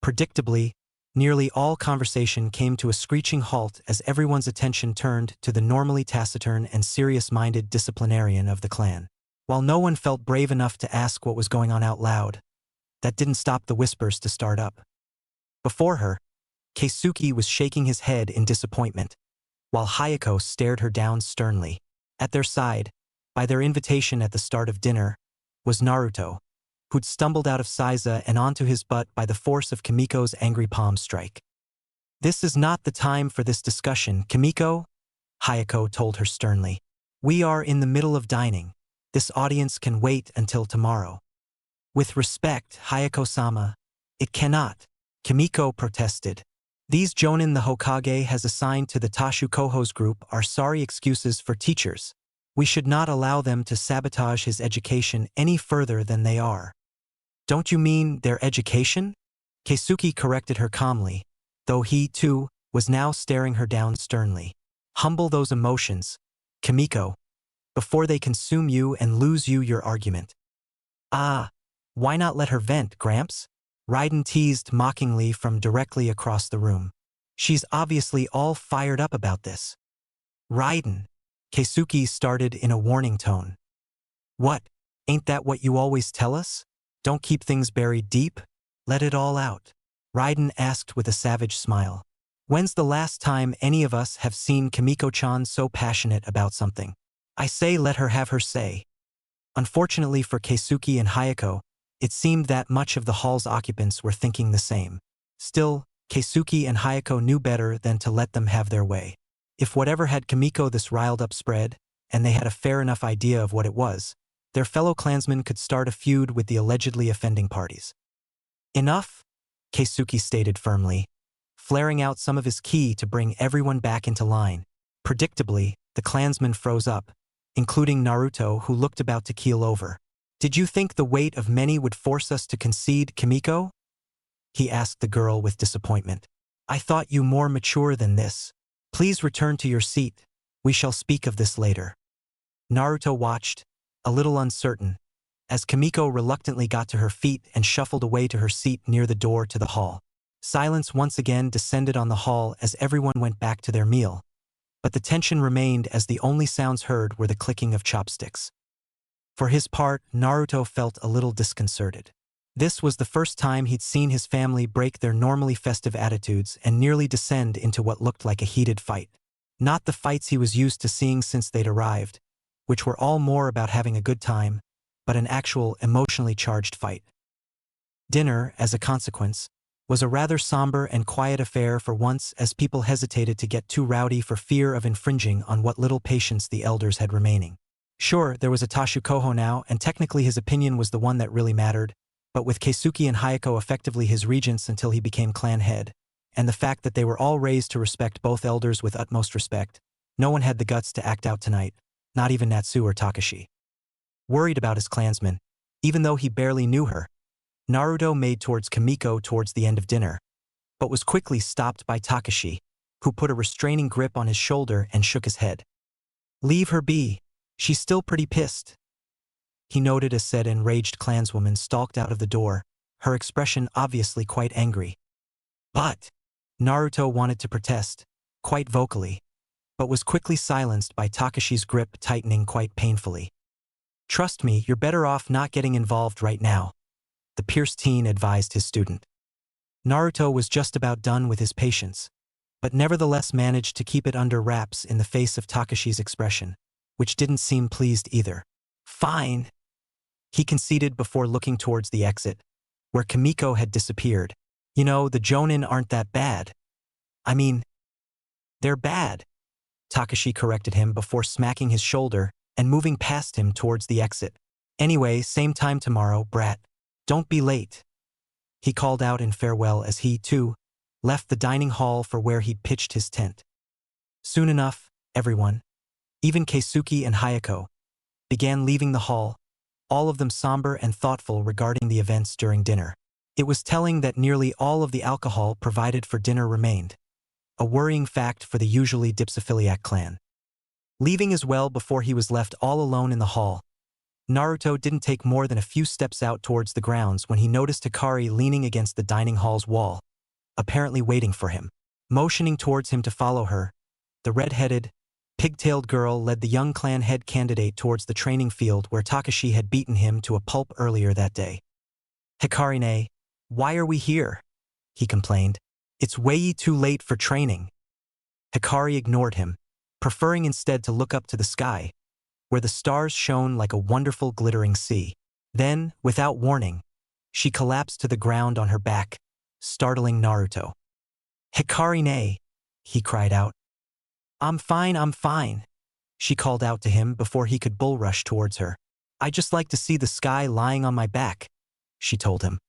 [SPEAKER 1] Predictably, nearly all conversation came to a screeching halt as everyone's attention turned to the normally taciturn and serious-minded disciplinarian of the clan. While no one felt brave enough to ask what was going on out loud, that didn't stop the whispers to start up. Before her, Keisuke was shaking his head in disappointment, while Hayako stared her down sternly. At their side, by their invitation at the start of dinner, was Naruto, who'd stumbled out of Saiza and onto his butt by the force of Kimiko's angry palm strike. "This is not the time for this discussion, Kimiko," Hayako told her sternly. "We are in the middle of dining. This audience can wait until tomorrow." "With respect, Hayako-sama, it cannot," Kimiko protested. "These jonin the Hokage has assigned to the Tashu Koho's group are sorry excuses for teachers. We should not allow them to sabotage his education any further than they are." "Don't you mean their education?" Keisuke corrected her calmly, though he, too, was now staring her down sternly. "Humble those emotions, Kimiko, before they consume you and lose you your argument." "Ah, why not let her vent, Gramps?" Raiden teased mockingly from directly across the room. "She's obviously all fired up about this." "Raiden," Keisuke started in a warning tone. "What? Ain't that what you always tell us? Don't keep things buried deep? Let it all out," Raiden asked with a savage smile. "When's the last time any of us have seen Kimiko-chan so passionate about something? I say let her have her say." Unfortunately for Keisuke and Hayako, it seemed that much of the hall's occupants were thinking the same. Still, Keisuke and Hayako knew better than to let them have their way. If whatever had Kimiko this riled up spread, and they had a fair enough idea of what it was, their fellow clansmen could start a feud with the allegedly offending parties. "Enough," Keisuke stated firmly, flaring out some of his ki to bring everyone back into line. Predictably, the clansmen froze up, including Naruto, who looked about to keel over. "Did you think the weight of many would force us to concede, Kimiko?" he asked the girl with disappointment. "I thought you more mature than this. Please return to your seat. We shall speak of this later." Naruto watched, a little uncertain, as Kimiko reluctantly got to her feet and shuffled away to her seat near the door to the hall. Silence once again descended on the hall as everyone went back to their meal, but the tension remained as the only sounds heard were the clicking of chopsticks. For his part, Naruto felt a little disconcerted. This was the first time he'd seen his family break their normally festive attitudes and nearly descend into what looked like a heated fight. Not the fights he was used to seeing since they'd arrived, which were all more about having a good time, but an actual emotionally charged fight. Dinner, as a consequence, was a rather somber and quiet affair for once, as people hesitated to get too rowdy for fear of infringing on what little patience the elders had remaining. Sure, there was a Tashu Koho now, and technically his opinion was the one that really mattered, but with Keisuke and Hayako effectively his regents until he became clan head, and the fact that they were all raised to respect both elders with utmost respect, no one had the guts to act out tonight, not even Natsu or Takashi. Worried about his clansmen, even though he barely knew her, Naruto made towards Kimiko towards the end of dinner, but was quickly stopped by Takashi, who put a restraining grip on his shoulder and shook his head. "Leave her be. She's still pretty pissed," he noted as said enraged clanswoman stalked out of the door, her expression obviously quite angry. "But," Naruto wanted to protest, quite vocally, but was quickly silenced by Takashi's grip tightening quite painfully. "Trust me, you're better off not getting involved right now," the pierced teen advised his student. Naruto was just about done with his patience, but nevertheless managed to keep it under wraps in the face of Takashi's expression, which didn't seem pleased either. "Fine," he conceded before looking towards the exit, where Kimiko had disappeared. "You know, the Jonin aren't that bad. I mean, they're bad," Takashi corrected him before smacking his shoulder and moving past him towards the exit. "Anyway, same time tomorrow, brat. Don't be late," he called out in farewell as he, too, left the dining hall for where he'd pitched his tent. Soon enough, everyone, even Keisuke and Hayako, began leaving the hall, all of them somber and thoughtful regarding the events during dinner. It was telling that nearly all of the alcohol provided for dinner remained, a worrying fact for the usually dipsophiliac clan. Leaving as well before he was left all alone in the hall, Naruto didn't take more than a few steps out towards the grounds when he noticed Hikari leaning against the dining hall's wall, apparently waiting for him. Motioning towards him to follow her, the red-headed, pigtailed girl led the young clan head candidate towards the training field where Takashi had beaten him to a pulp earlier that day. "Hikari-ne, why are we here?" he complained. "It's way too late for training." Hikari ignored him, preferring instead to look up to the sky, where the stars shone like a wonderful glittering sea. Then, without warning, she collapsed to the ground on her back, startling Naruto. "Hikari-ne," he cried out. I'm fine," she called out to him before he could bull rush towards her. "I just like to see the sky lying on my back," she told him.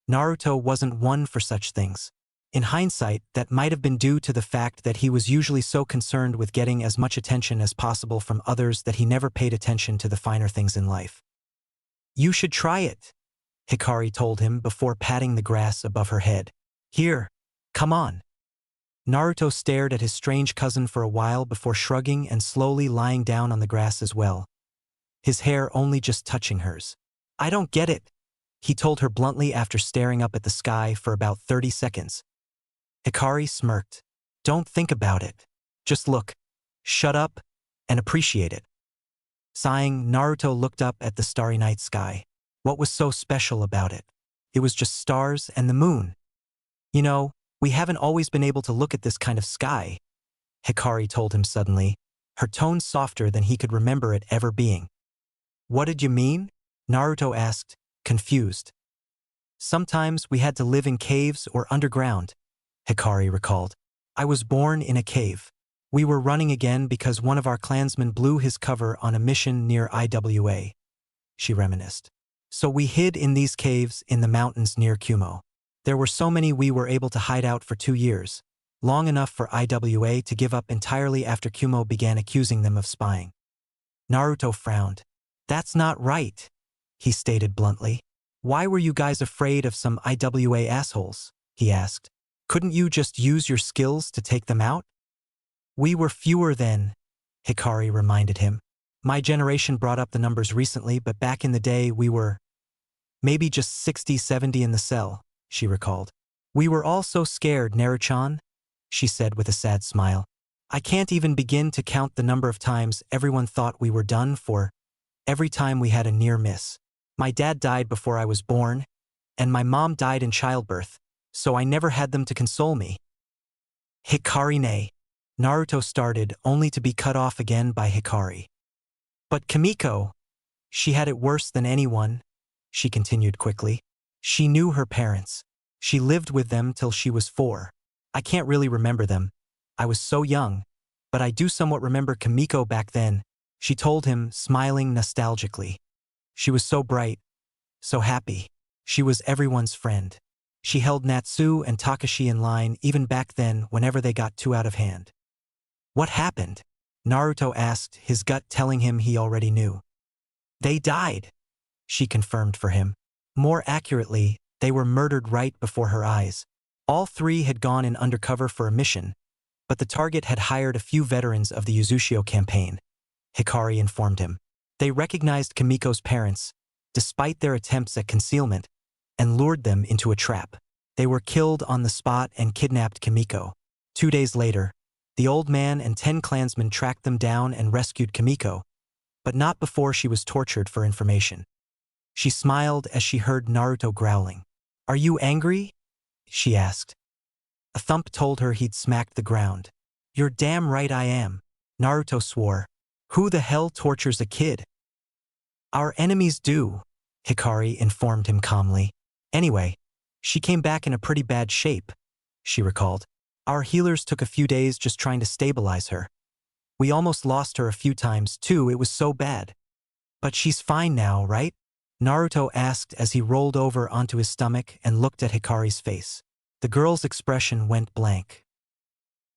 [SPEAKER 1] Naruto wasn't one for such things. In hindsight, that might have been due to the fact that he was usually so concerned with getting as much attention as possible from others that he never paid attention to the finer things in life. "You should try it," Hikari told him before patting the grass above her head. "Here, come on." Naruto stared at his strange cousin for a while before shrugging and slowly lying down on the grass as well, his hair only just touching hers. "I don't get it," he told her bluntly after staring up at the sky for about 30 seconds. Hikari smirked. "Don't think about it. Just look, shut up, and appreciate it." Sighing, Naruto looked up at the starry night sky. What was so special about it? It was just stars and the moon. "You know, we haven't always been able to look at this kind of sky," Hikari told him suddenly, her tone softer than he could remember it ever being. "What did you mean?" Naruto asked, confused. "Sometimes we had to live in caves or underground," Hikari recalled. "I was born in a cave. We were running again because one of our clansmen blew his cover on a mission near Iwa," she reminisced. "So we hid in these caves in the mountains near Kumo. There were so many we were able to hide out for 2 years, long enough for Iwa to give up entirely after Kumo began accusing them of spying." Naruto frowned. "That's not right," he stated bluntly. "Why were you guys afraid of some Iwa assholes?" he asked. "Couldn't you just use your skills to take them out?" "We were fewer then," Hikari reminded him. "My generation brought up the numbers recently, but back in the day we were maybe just 60, 70 in the cell," she recalled. "We were all so scared, Naruchan," she said with a sad smile. "I can't even begin to count the number of times everyone thought we were done for, every time we had a near miss. My dad died before I was born, and my mom died in childbirth, so I never had them to console me." "Hikari-ne," Naruto started, only to be cut off again by Hikari. "But Kimiko, she had it worse than anyone," she continued quickly. "She knew her parents. She lived with them till she was 4. I can't really remember them. I was so young, but I do somewhat remember Kimiko back then," she told him, smiling nostalgically. "She was so bright, so happy. She was everyone's friend. She held Natsu and Takashi in line even back then whenever they got too out of hand." "What happened?" Naruto asked, his gut telling him he already knew. "They died," she confirmed for him. More accurately, they were murdered right before her eyes. All 3 had gone in undercover for a mission, but the target had hired a few veterans of the Uzushio campaign, Hikari informed him. They recognized Kimiko's parents, despite their attempts at concealment, and lured them into a trap. They were killed on the spot and kidnapped Kimiko. 2 days later, the old man and 10 clansmen tracked them down and rescued Kimiko, but not before she was tortured for information. She smiled as she heard Naruto growling. "Are you angry?" she asked. A thump told her he'd smacked the ground. "You're damn right I am," Naruto swore. "Who the hell tortures a kid?" "Our enemies do," Hikari informed him calmly. "Anyway, she came back in a pretty bad shape," she recalled. "Our healers took a few days just trying to stabilize her. We almost lost her a few times too, it was so bad. But she's fine now, right?" Naruto asked as he rolled over onto his stomach and looked at Hikari's face. The girl's expression went blank.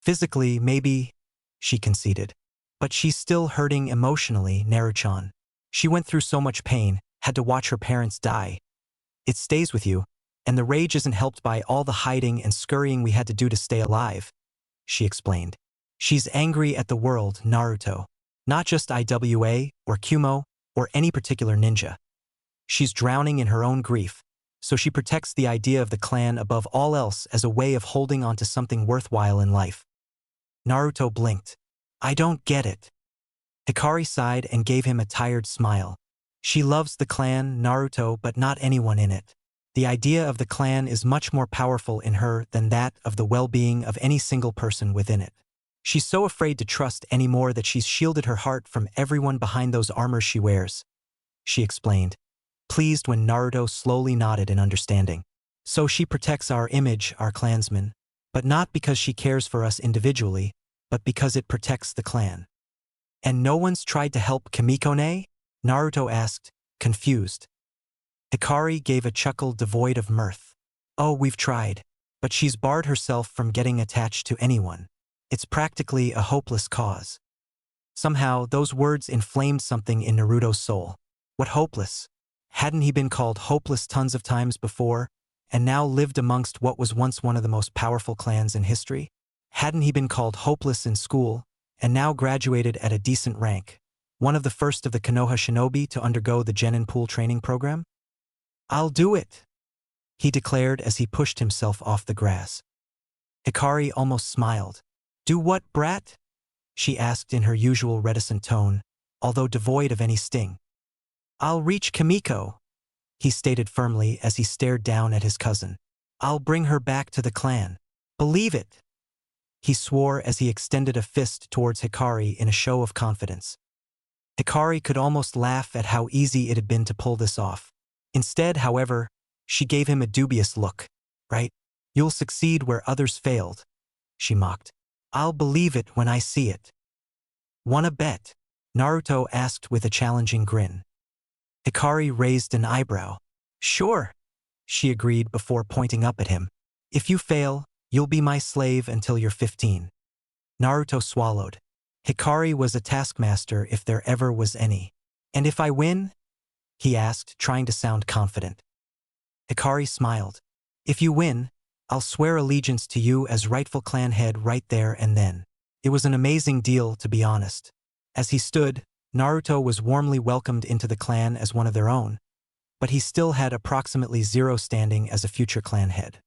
[SPEAKER 1] Physically, maybe, she conceded. But she's still hurting emotionally, Naruto. She went through so much pain, had to watch her parents die. It stays with you, and the rage isn't helped by all the hiding and scurrying we had to do to stay alive, she explained. She's angry at the world, Naruto. Not just IWA, or Kumo, or any particular ninja. She's drowning in her own grief, so she protects the idea of the clan above all else as a way of holding on to something worthwhile in life. Naruto blinked. I don't get it. Hikari sighed and gave him a tired smile. She loves the clan, Naruto, but not anyone in it. The idea of the clan is much more powerful in her than that of the well-being of any single person within it. She's so afraid to trust anymore that she's shielded her heart from everyone behind those armors she wears, she explained, pleased when Naruto slowly nodded in understanding. So she protects our image, our clansmen, but not because she cares for us individually, but because it protects the clan. And no one's tried to help Kimiko-ne? Naruto asked, confused. Hikari gave a chuckle devoid of mirth. Oh, we've tried, but she's barred herself from getting attached to anyone. It's practically a hopeless cause. Somehow, those words inflamed something in Naruto's soul. What hopeless? Hadn't he been called hopeless tons of times before, and now lived amongst what was once one of the most powerful clans in history? Hadn't he been called hopeless in school, and now graduated at a decent rank, one of the first of the Konoha shinobi to undergo the Genin Pool training program? I'll do it, he declared as he pushed himself off the grass. Hikari almost smiled. Do what, brat? She asked in her usual reticent tone, although devoid of any sting. I'll reach Kimiko, he stated firmly as he stared down at his cousin. I'll bring her back to the clan. Believe it, he swore as he extended a fist towards Hikari in a show of confidence. Hikari could almost laugh at how easy it had been to pull this off. Instead, however, she gave him a dubious look. Right? You'll succeed where others failed, she mocked. I'll believe it when I see it. Wanna bet? Naruto asked with a challenging grin. Hikari raised an eyebrow. Sure, she agreed before pointing up at him. If you fail, you'll be my slave until you're 15. Naruto swallowed. Hikari was a taskmaster if there ever was any. And if I win? He asked, trying to sound confident. Hikari smiled. If you win, I'll swear allegiance to you as rightful clan head right there and then. It was an amazing deal, to be honest. As he stood, Naruto was warmly welcomed into the clan as one of their own, but he still had approximately zero standing as a future clan head.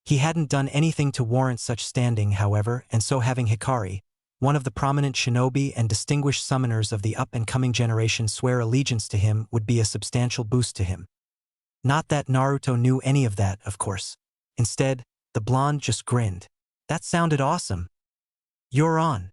[SPEAKER 1] He hadn't done anything to warrant such standing, however, and so having Hikari, one of the prominent shinobi and distinguished summoners of the up-and-coming generation, swear allegiance to him would be a substantial boost to him. Not that Naruto knew any of that, of course. Instead, the blonde just grinned. That sounded awesome. You're on.